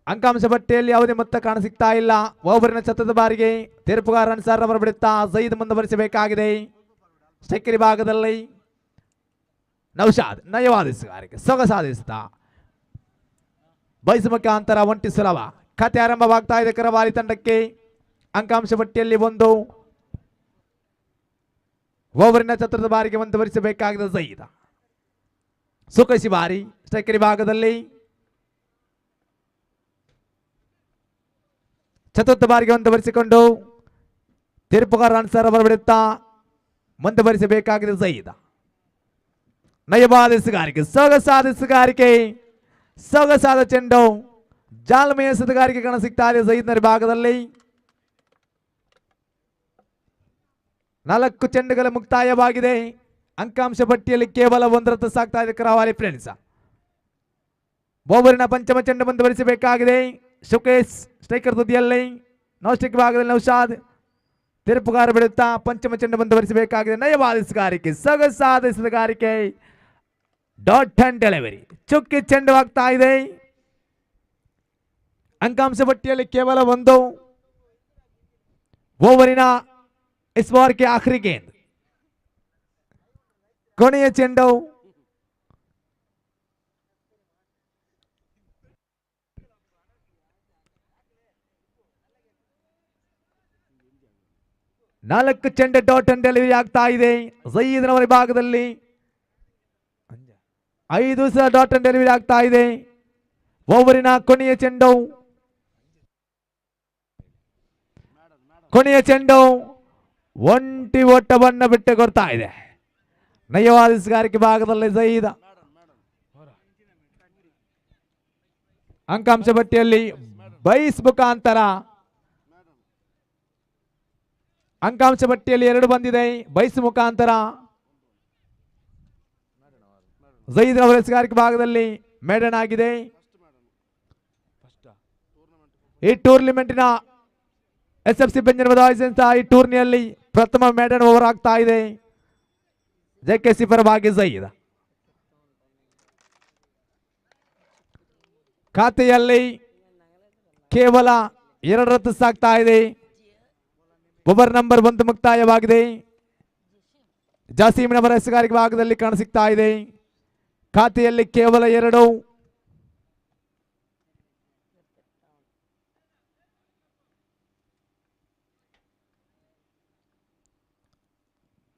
ಅಂಕಾಂಶ ಪಟ್ಟಿಯಲ್ಲಿ ಯಾವುದೇ ಮೊತ್ತ ಕಾಣ ಸಿಗ್ತಾ ಇಲ್ಲ. ಓವರಿನ ಸತತ ಬಾರಿಗೆ ತೀರ್ಪುಗಾರ ಅನ್ಸಾರ್ ಅವರು ಬಿಡುತ್ತಾ ಜೈದ್ ಮುಂದುವರಿಸಬೇಕಾಗಿದೆ. ಸ್ಟ್ರೈಕರ್ ಭಾಗದಲ್ಲಿ ನೌಶಾದ್ ನಯವಾದ ಎಸೆಗಾರಿಕೆ, ಸೊಗಸಾದ ಎಸೆತ, ಬಯಸು ಮುಖಾಂತರ ಒಂಟಿ ಸುಲಭ. ಖಾತೆ ಆರಂಭವಾಗ್ತಾ ಇದೆ ಕರವಾಲಿ ತಂಡಕ್ಕೆ. ಅಂಕಾಂಶ ಪಟ್ಟಿಯಲ್ಲಿ 1 ಓವರಿನ ಚತುರ್ಥ ಬಾರಿಗೆ ಮುಂದುವರಿಸಬೇಕಾಗಿದೆ ಜೈದ್. ಸುಕೇಶಿ ಬಾರಿ ಸ್ಟ್ರೈಕರ್ ಭಾಗದಲ್ಲಿ ಚತುರ್ಥ ಬಾರಿಗೆ ಮುಂದುವರಿಸಿಕೊಂಡು ತೀರ್ಪುಗಾರ ಅನ್ಸಾರ್ ಅವರು ಬಿಡುತ್ತಾ ಮುಂದುವರಿಸಬೇಕಾಗಿದೆ ಜೈದ್. ನಯವಾದ ಎಸೆಗಾರಿಕೆ, ಸೊಗಸಾದ ಎಸೆಗಾರಿಕೆ, ಸೊಗಸಾದ ಚೆಂಡು, ಜಾಲ್ಮಯ ಎಸೆಗಾರಿಕೆ ಕಾಣ ಸಿಗ್ತಾ ಇದೆ ಜೈದ್ನ ಭಾಗದಲ್ಲಿ. 4 ಚೆಂಡುಗಳ ಮುಕ್ತಾಯವಾಗಿದೆ. ಅಂಕಾಂಶ ಪಟ್ಟಿಯಲ್ಲಿ ಕೇವಲ 1 ರತ್ತು ಸಾಗ್ತಾ ಇದೆ ಕರಾವಳಿ ಫ್ರೆಂಡ್ಸ್. ಓವರಿನ ಪಂಚಮ ಚೆಂಡು ಮುಂದುವರಿಸಬೇಕಾಗಿದೆ. ಸುಕೇಶ್ ಸ್ಟ್ರೈಕರ್ ತುದಿಯಲ್ಲಿ, ನಾಸ್ಟಿಕ್ ಭಾಗದಲ್ಲಿ ನೌಶಾದ್. ತೀರ್ಪುಗಾರ ಬಿಡುತ್ತಾ ಪಂಚಮ ಚೆಂಡು ಮುಂದುವರಿಸಬೇಕಾಗಿದೆ. ನಯವಾದ ಎಸೆಗಾರಿಕೆ, ಸೊಗಸಾದ ಎಸೆಗಾರಿಕೆ, ಡಾಟ್ ಅಂಡ್ ಡೆಲಿವರಿ, ಚುಕ್ಕಿ ಚೆಂಡು ಆಗ್ತಾ ಇದೆ. ಅಂಕಾಂಶ ಪಟ್ಟಿಯಲ್ಲಿ ಕೇವಲ 1 ಓವರಿನ इस बार के आखिरी गेंद, ಕೊನೆಯ ಚೆಂಡು, ನಾಲ್ಕು ಚೆಂಡು ಡಾಟ್ ಅಂಡ್ ಡೆಲಿವರಿ ಆಗ್ತಾ ಇದೆ ಜೈದ್ನವರ ಭಾಗದಲ್ಲಿ. 5 ಸಲ ಡಾಟ್ ಅಂಡ್ ಡೆಲಿವರಿ ಆಗ್ತಾ ಇದೆ. ಓವರಿನ ಕೊನೆಯ ಚೆಂಡು, ಕೊನೆಯ ಚೆಂಡು ಒಂಟಿ ಓಟವನ್ನು ಬಿಟ್ಟು ಕೊಡ್ತಾ ಇದೆ. ನಯವಾದ ಎಸೆಗಾರಿಕೆ ಭಾಗದಲ್ಲಿ ಜೈದ್. ಅಂಕಾಂಶ ಪಟ್ಟಿಯಲ್ಲಿ ಬೈಸ್ ಮುಖಾಂತರ ಅಂಕಾಂಶ ಪಟ್ಟಿಯಲ್ಲಿ 2 ಬಂದಿದೆ. ಬೈಸ್ ಮುಖಾಂತರ ಜೈದ್ ಅವರ ಎಸೆಗಾರಿಕೆ ಭಾಗದಲ್ಲಿ ಮೇಡನ್ ಆಗಿದೆ. ಈ ಟೂರ್ನಿಮೆಂಟಿನ SFC ಬೆಂಜನಪದಾವು ಈ ಟೂರ್ನಿಯಲ್ಲಿ ಪ್ರಥಮ ಮೇಡನ್ ಓವರ್ ಆಗ್ತಾ ಇದೆ. ಜೆಕೆಸಿ ಪರವಾಗಿ ಜೈದ್. ಖಾತೆಯಲ್ಲಿ ಕೇವಲ 2 ರತ್ತು ಸಾಗ್ತಾ ಇದೆ. Over number 1 ಮುಕ್ತಾಯವಾಗಿದೆ. ಜಾಸೀಮ್ನವರ ಎಸೆಗಾರಿಕೆ ಭಾಗದಲ್ಲಿ ಕಾಣಸಿಗ್ತಾ ಇದೆ. ಖಾತೆಯಲ್ಲಿ ಕೇವಲ 2.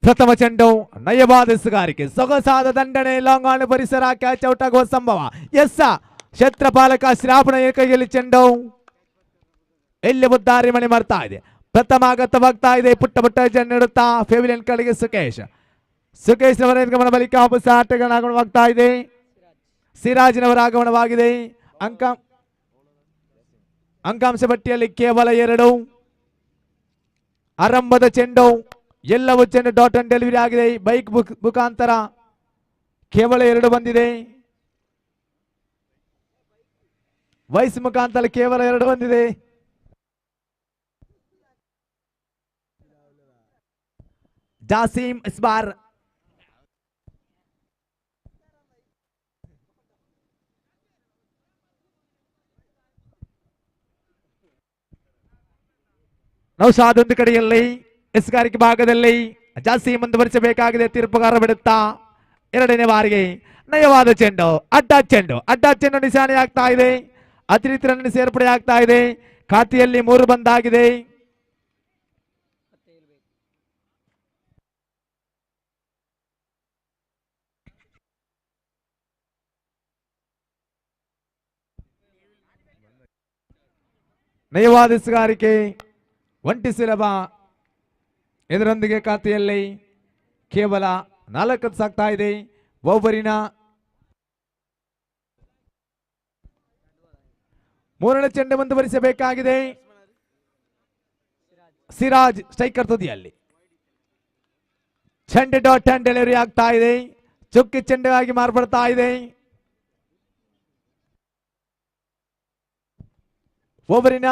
ಪ್ರಥಮ ಚೆಂಡು ನಯವಾದ ಎಸೆಗಾರಿಕೆ, ಸೊಗಸಾದ ದಂಡನೆ, ಲಾಂಗ್ ಆನ್ ಪರಿಸರ, ಕ್ಯಾಚ್ ಔಟ್ ಆಗುವ ಸಂಭವ. ಎಸ್ ಕ್ಷೇತ್ರಪಾಲಕ ಶ್ರಾವಣ ಕೈಯಲ್ಲಿ ಚೆಂಡು ಎಲ್ಲಿ ಮುದ್ದಾರಿ ಮಣಿ ಮಾಡ್ತಾ ಇದೆ. ಪ್ರಥಮ ಆಗತವಾಗ್ತಾ ಇದೆ. ಪುಟ್ಟ ಪುಟ್ಟ ಜನ ನೀಡುತ್ತಾ ಫೆವಿಲಿಯನ್ ಕಡೆಗೆ ಸುಕೇಶ್. ಸುಕೇಶ್ನವರ ಗಮನ ಬಳಿಕ ಹೊಸ ಆಟಗಾರನ ಆಗಮನವಾಗ್ತಾ ಇದೆ. ಸಿರಾಜ್ನವರ ಆಗಮನವಾಗಿದೆ. ಅಂಕಾಂಶ ಪಟ್ಟಿಯಲ್ಲಿ ಕೇವಲ 2. ಆರಂಭದ ಚೆಂಡು ಎಲ್ಲವೂ ಚೆಂಡು ಡಾಟ್ ಅಂಡ್ ಡೆಲಿವರಿ ಆಗಿದೆ. ಬೈಕ್ ಮುಖಾಂತರ ಕೇವಲ 2 ಬಂದಿದೆ. ವಯಸ್ಸು ಮುಖಾಂತರ ಕೇವಲ 2 ಬಂದಿದೆ. ಜಾಸೀಮ್ ಇಸ್ಬಾರ್ ನೌಶಾದ್ ಒಂದು ಕಡೆಯಲ್ಲಿ ಎಸ್ಗಾರಿಕೆ ಭಾಗದಲ್ಲಿ ಜಾಸ್ತಿ ಮುಂದುವರಿಸಬೇಕಾಗಿದೆ. ತೀರ್ಪುಗಾರ ಬಿಡುತ್ತಾ 2ನೇ ಬಾರಿಗೆ ನಯವಾದ ಚೆಂಡು, ಅಡ್ಡ ಚೆಂಡು ನಿಶಾನೆ ಆಗ್ತಾ ಇದೆ. ಅತಿರಿಕ್ತ ರನ್ ಸೇರ್ಪಡೆ ಆಗ್ತಾ ಇದೆ. ಖಾತೆಯಲ್ಲಿ 3 ಬಂದಾಗಿದೆ. ನಯವಾದ ಎಸ್ಗಾರಿಕೆ ಒಂಟಿ ಸುಲಭ. ಇದರೊಂದಿಗೆ ಖಾತೆಯಲ್ಲಿ ಕೇವಲ 4 ಸಾಗ್ತಾ ಇದೆ. ಒಬ್ಬರಿನ 3ನೇ ಚೆಂಡು ಮುಂದುವರಿಸಬೇಕಾಗಿದೆ. ಸಿರಾಜ್ ಸ್ಟ್ರೈಕರ್ ತುದಿಯಲ್ಲಿ ಚೆಂಡು ಡಾಟ್ ಅಂಡ್ ಡೆಲಿವರಿ ಆಗ್ತಾ ಇದೆ. ಚುಕ್ಕಿ ಚೆಂಡಾಗಿ ಮಾರ್ಪಡ್ತಾ ಇದೆ. ಓವರಿನ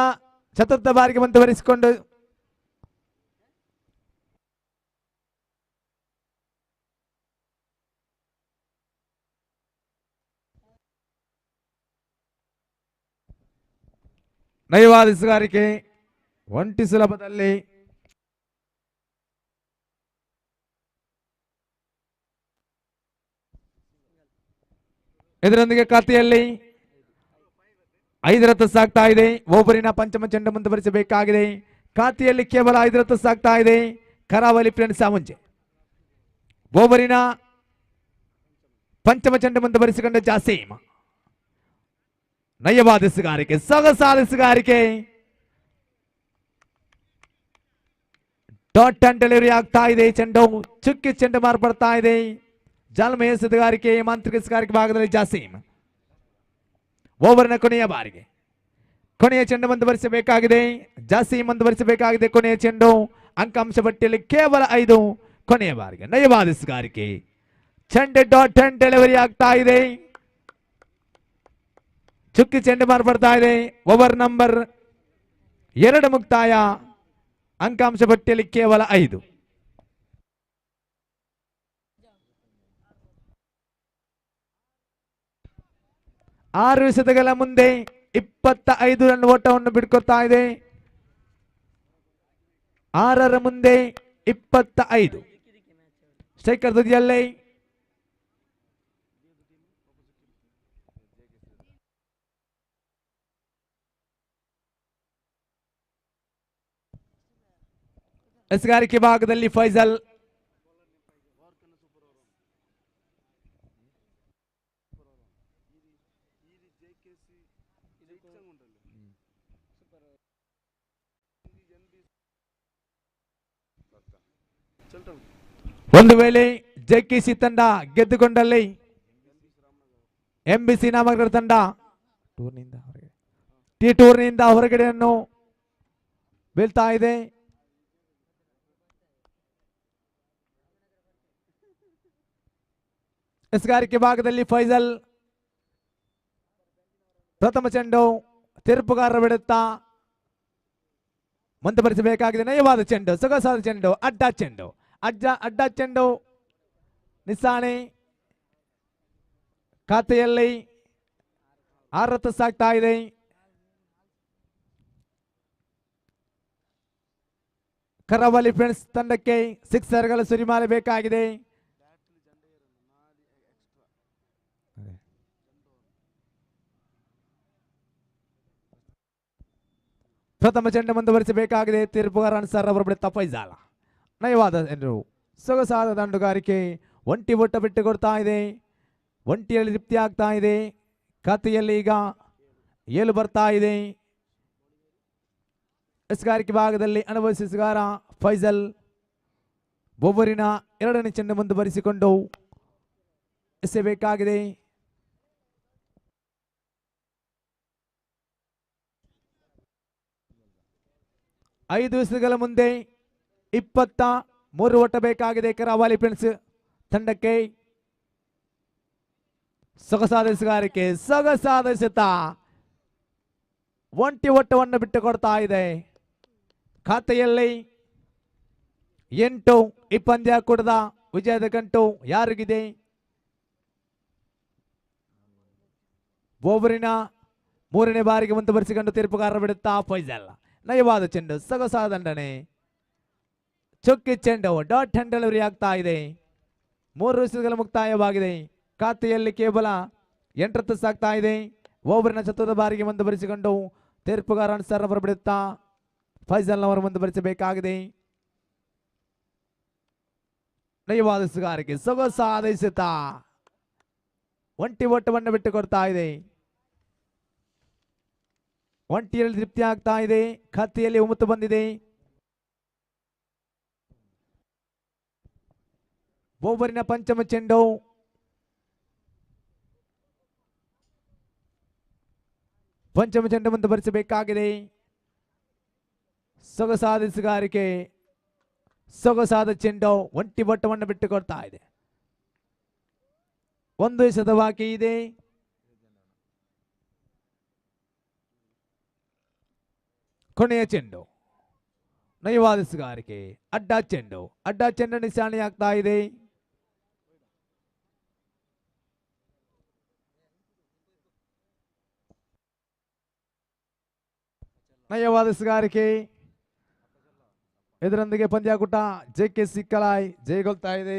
ಚತುರ್ಥ ಬಾರಿಗೆ ಮುಂದುವರಿಸಿಕೊಂಡು ನಯವಾದ ಎಸೆಗಾರಿಕೆ ಒಂಟಿ ಸುಲಭದಲ್ಲಿ ಇದರೊಂದಿಗೆ ಖಾತೆಯಲ್ಲಿ 5 ರತ್ತ ಸಾಗ್ತಾ ಇದೆ. ಓವರಿನ ಪಂಚಮ ಚೆಂಡು ಮುಂದುವರಿಸಬೇಕಾಗಿದೆ. ಖಾತೆಯಲ್ಲಿ ಕೇವಲ 5 ರತ್ತ ಸಾಗ್ತಾ ಇದೆ. ಕರಾವಳಿ ಫ್ರೆಂಡ್ಸ್ ಮುಂಚೆ ಓವರಿನ ಪಂಚಮ ಚೆಂಡು ಮುಂದುವರಿಸಿಕೊಂಡ ಜಾಸೀಮ್. ನಯವಾದ ಎಸೆಗಾರಿಕೆ, ಸೊಗಸಾದ ಎಸೆಗಾರಿಕೆ, ಡಾಟ್ ಅಂಡ್ ಡೆಲಿವರಿ ಆಗ್ತಾ ಇದೆ. ಚೆಂಡು ಚುಕ್ಕಿ ಚೆಂಡು ಮಾರ್ಪಡ್ತಾ ಇದೆ. ಜಾಲ್ಮಯ ಎಸೆಗಾರಿಕೆ, ಮಾಂತ್ರಿಕ ಎಸೆಗಾರಿಕೆ ಭಾಗದಲ್ಲಿ ಜಾಸೀಮ್. ಓವರ್ನ ಕೊನೆಯ ಬಾರಿಗೆ ಕೊನೆಯ ಚೆಂಡು ಮುಂದುವರಿಸಬೇಕಾಗಿದೆ. ಜಾಸೀಮ್ ಮುಂದುವರಿಸಬೇಕಾಗಿದೆ ಕೊನೆಯ ಚೆಂಡು. ಅಂಕಾಂಶ ಪಟ್ಟಿಯಲ್ಲಿ ಕೇವಲ 5. ಕೊನೆಯ ಬಾರಿಗೆ ನಯವಾದ ಎಸೆಗಾರಿಕೆ, ಚೆಂಡು ಡಾಟ್ ಅಂಡ್ ಡೆಲಿವರಿ ಆಗ್ತಾ ಇದೆ. ಚುಕ್ಕಿ ಚೆಂಡು ಮಾರ್ಪಡ್ತಾ ಇದೆ. ಓವರ್ ನಂಬರ್ 2 ಮುಕ್ತಾಯ. ಅಂಕಾಂಶ ಪಟ್ಟಿಯಲ್ಲಿ ಕೇವಲ 5. ಆರು ಎಸೆತಗಳ ಮುಂದೆ 25 ರನ್ ಓಟವನ್ನು ಬಿಡ್ಕೊತಾ ಇದೆ. 6ರ ಮುಂದೆ 25. ಸ್ಟ್ರೈಕರ್ ತುದಿಯಲ್ಲಿ ಎಸೆಗಾರಿಕೆ ಭಾಗದಲ್ಲಿ ಫೈಜಲ್. ಒಂದು ವೇಳೆ ಜೆಕೆಸಿ ತಂಡ ಗೆದ್ದುಕೊಂಡಲ್ಲಿ ಎಂಬಿಸಿ ನಾಮಕರ ತಂಡ ಟೂರ್ನಿಯಿಂದ ಹೊರಗಡೆಯನ್ನು ಬೀಳ್ತಾ ಇದೆ. ಎಸೆಗಾರಿಕೆ ಭಾಗದಲ್ಲಿ ಫೈಜಲ್ ಪ್ರಥಮ ಚೆಂಡು ತೀರ್ಪುಗಾರರ ಬಿಡುತ್ತಾ ಮುಂದುವರಿಸಬೇಕಾಗಿದೆ. ನಯವಾದ ಚೆಂಡು, ಸೊಗಸಾದ ಚೆಂಡು, ಅಡ್ಡ ಚೆಂಡು ನಿಸ್ಸಾಣೆ. ಖಾತೆಯಲ್ಲಿ 6 ರತ್ತ ಸಾಗ್ತಾ ಇದೆ. ಕರಾವಳಿ ಫ್ರೆಂಡ್ಸ್ ತಂಡಕ್ಕೆ 6ಗಳ ಸುರಿಮಾಲೆ ಬೇಕಾಗಿದೆ. ಪ್ರಥಮ ಚೆಂಡು ಮುಂದುವರಿಸಬೇಕಾಗಿದೆ. ತೀರ್ಪುಗಾರ ಅನ್ಸರ್ ಅವರು ಬಿಡುತ್ತಾ ಫೈಜಾಲ. ನಯವಾದ ಸೊಗಸಾದ ದಂಡುಗಾರಿಕೆ. ಒಂಟಿ ಒಟ್ಟ ಬಿಟ್ಟು ಕೊಡ್ತಾ ಇದೆ. ಒಂಟಿಯಲ್ಲಿ ತೃಪ್ತಿ ಆಗ್ತಾ ಇದೆ. ಖಾತೆಯಲ್ಲಿ ಈಗ 7 ಬರ್ತಾ ಇದೆ. ಎಸೆಗಾರಿಕೆ ಭಾಗದಲ್ಲಿ ಅನುಭವಿಸಿಗಾರ ಫೈಜಲ್. ಒಬ್ಬರಿನ 2ನೇ ಚೆಂಡು ಮುಂದುವರಿಸಿಕೊಂಡು ಎಸೆಯಬೇಕಾಗಿದೆ. 5 ಎಸೆಗಳ ಮುಂದೆ 23 ಓಟ ಬೇಕಾಗಿದೆ ಕರಾವಳಿ ಫ್ರೆಂಡ್ಸ್ ತಂಡಕ್ಕೆ. ಸೊಗಸಾದ ಎಸೆಗಾರಿಕೆ, ಸೊಗಸಾದ ಎಸೆತ. ಒಂಟಿ ಒಟ್ಟವನ್ನು ಬಿಟ್ಟು ಕೊಡ್ತಾ ಇದೆ. ಖಾತೆಯಲ್ಲಿ 8 ಈ ಪಂದ್ಯ ಕೂಡದ ವಿಜಯದ ಗಂಟು ಯಾರಿಗಿದೆ? ಓವರಿನ 3ನೇ ಬಾರಿಗೆ ಮುಂದುವರಿಸಿಕೊಂಡು ತೀರ್ಪುಗಾರ ಬಿಡುತ್ತಾ ಫೈಜಲ್. ನಯವಾದ ಚೆಂಡು, ಸೊಗಸಾದ ದಂಡನೆ, ಚೊಕ್ಕಿ ಚೆಂಡು, ಡಾಟ್ ಹ್ಯಾಂಡ್ ಡೆಲಿವರಿ ಆಗ್ತಾ ಇದೆ. 3 ವಿಷಯಗಳ ಮುಕ್ತಾಯವಾಗಿದೆ. ಖಾತೆಯಲ್ಲಿ ಕೇವಲ 8 ರತ್ತು ಸಾಗ್ತಾ ಇದೆ. ಓವರಿನ 4ನೇ ಬಾರಿಗೆ ಮುಂದುವರಿಸಿಕೊಂಡು ತೀರ್ಪುಗಾರ ಅನ್ಸರ್ ಹೊರಬಿಡುತ್ತಾ ಫೈಜಲ್ ಅವರು ಮುಂದುವರಿಸಬೇಕಾಗಿದೆ. ನಯವಾದ ಸುಗಾರಿಕೆ, ಸೊಗಸಾದ ಎಸೆತ, ಒಂಟಿ ಓಟವನ್ನು ಬಿಟ್ಟು ಕೊಡ್ತಾ ಇದೆ. ಒಂಟಿಯಲ್ಲಿ ತೃಪ್ತಿ ಆಗ್ತಾ ಇದೆ. ಖಾತೆಯಲ್ಲಿ 9 ಬಂದಿದೆ. ಓವರಿನ ಪಂಚಮ ಚೆಂಡು, ಮುಂದುವರಿಸಬೇಕಾಗಿದೆ. ಸೊಗಸಾದ ಸುಗಾರಿಕೆ, ಸೊಗಸಾದ ಚೆಂಡು, ಒಂಟಿ ಬಟ್ಟವನ್ನು ಬಿಟ್ಟು ಕೊಡ್ತಾ ಇದೆ. 1 ಎಸೆತ ಬಾಕಿ ಇದೆ. ಕೊನೆಯ ಚೆಂಡು, ನಯವಾದ ಸುಗಾರಿಕೆ, ಅಡ್ಡ ಚೆಂಡು ನಿಶಾನೆ ಆಗ್ತಾ ಇದೆ. ನಯವಾದ ಸುಗಾರಿಕೆ, ಇದರೊಂದಿಗೆ ಪಂದ್ಯಾಕೂಟ ಜೆಕೆ ಸಿಕ್ಕಲಾಯ್ ಜಯಗೊಳ್ತಾ ಇದೆ.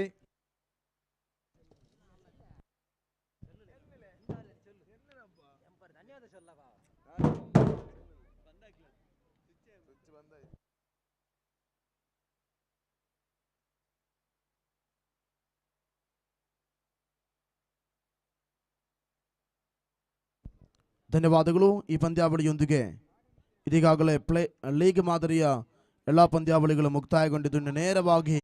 ಧನ್ಯವಾದಗಳು. ಈ ಪಂದ್ಯಾವಳಿಯೊಂದಿಗೆ ಇದೀಗಾಗಲೇ ಲೀಗ್ ಮಾದರಿಯ ಎಲ್ಲ ಪಂದ್ಯಾವಳಿಗಳು ಮುಕ್ತಾಯಗೊಂಡಿದ್ದು ನೇರವಾಗಿ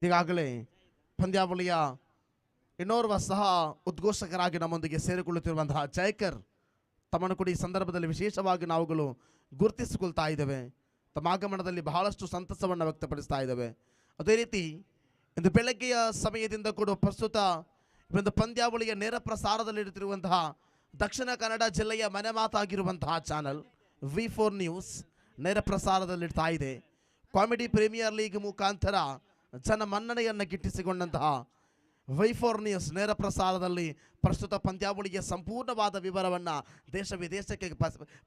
ಈಗಾಗಲೇ ಪಂದ್ಯಾವಳಿಯ ಇನ್ನೋರ್ವ ಸಹ ಉದ್ಘೋಷಕರಾಗಿ ನಮ್ಮೊಂದಿಗೆ ಸೇರಿಕೊಳ್ಳುತ್ತಿರುವಂತಹ ಜಯಕರ್ ತಮ್ಮನ್ನು ಕೂಡ ಈ ಸಂದರ್ಭದಲ್ಲಿ ವಿಶೇಷವಾಗಿ ನಾವುಗಳು ಗುರುತಿಸಿಕೊಳ್ತಾ ಇದ್ದೇವೆ. ತಮ್ಮ ಆಗಮನದಲ್ಲಿ ಬಹಳಷ್ಟು ಸಂತಸವನ್ನು ವ್ಯಕ್ತಪಡಿಸ್ತಾ ಇದ್ದೇವೆ. ಅದೇ ರೀತಿ ಇಂದು ಬೆಳಗ್ಗೆಯ ಸಮಯದಿಂದ ಕೂಡ ಪ್ರಸ್ತುತ ಒಂದು ಪಂದ್ಯಾವಳಿಯ ನೇರ ಪ್ರಸಾರದಲ್ಲಿರುತ್ತಿರುವಂತಹ ದಕ್ಷಿಣ ಕನ್ನಡ ಜಿಲ್ಲೆಯ ಮನೆ ಮಾತಾಗಿರುವಂತಹ ಚಾನಲ್ V4 ನ್ಯೂಸ್ ನೇರ ಪ್ರಸಾರದಲ್ಲಿಡ್ತಾ ಇದೆ. ಕಾಮಿಡಿ ಪ್ರೀಮಿಯರ್ ಲೀಗ್ ಮುಖಾಂತರ ಜನ ಮನ್ನಣೆಯನ್ನು ಗಿಟ್ಟಿಸಿಕೊಂಡಂತಹ V4 ನ್ಯೂಸ್ ನೇರ ಪ್ರಸಾರದಲ್ಲಿ ಪ್ರಸ್ತುತ ಪಂದ್ಯಾವಳಿಯ ಸಂಪೂರ್ಣವಾದ ವಿವರವನ್ನು ದೇಶ ವಿದೇಶಕ್ಕೆ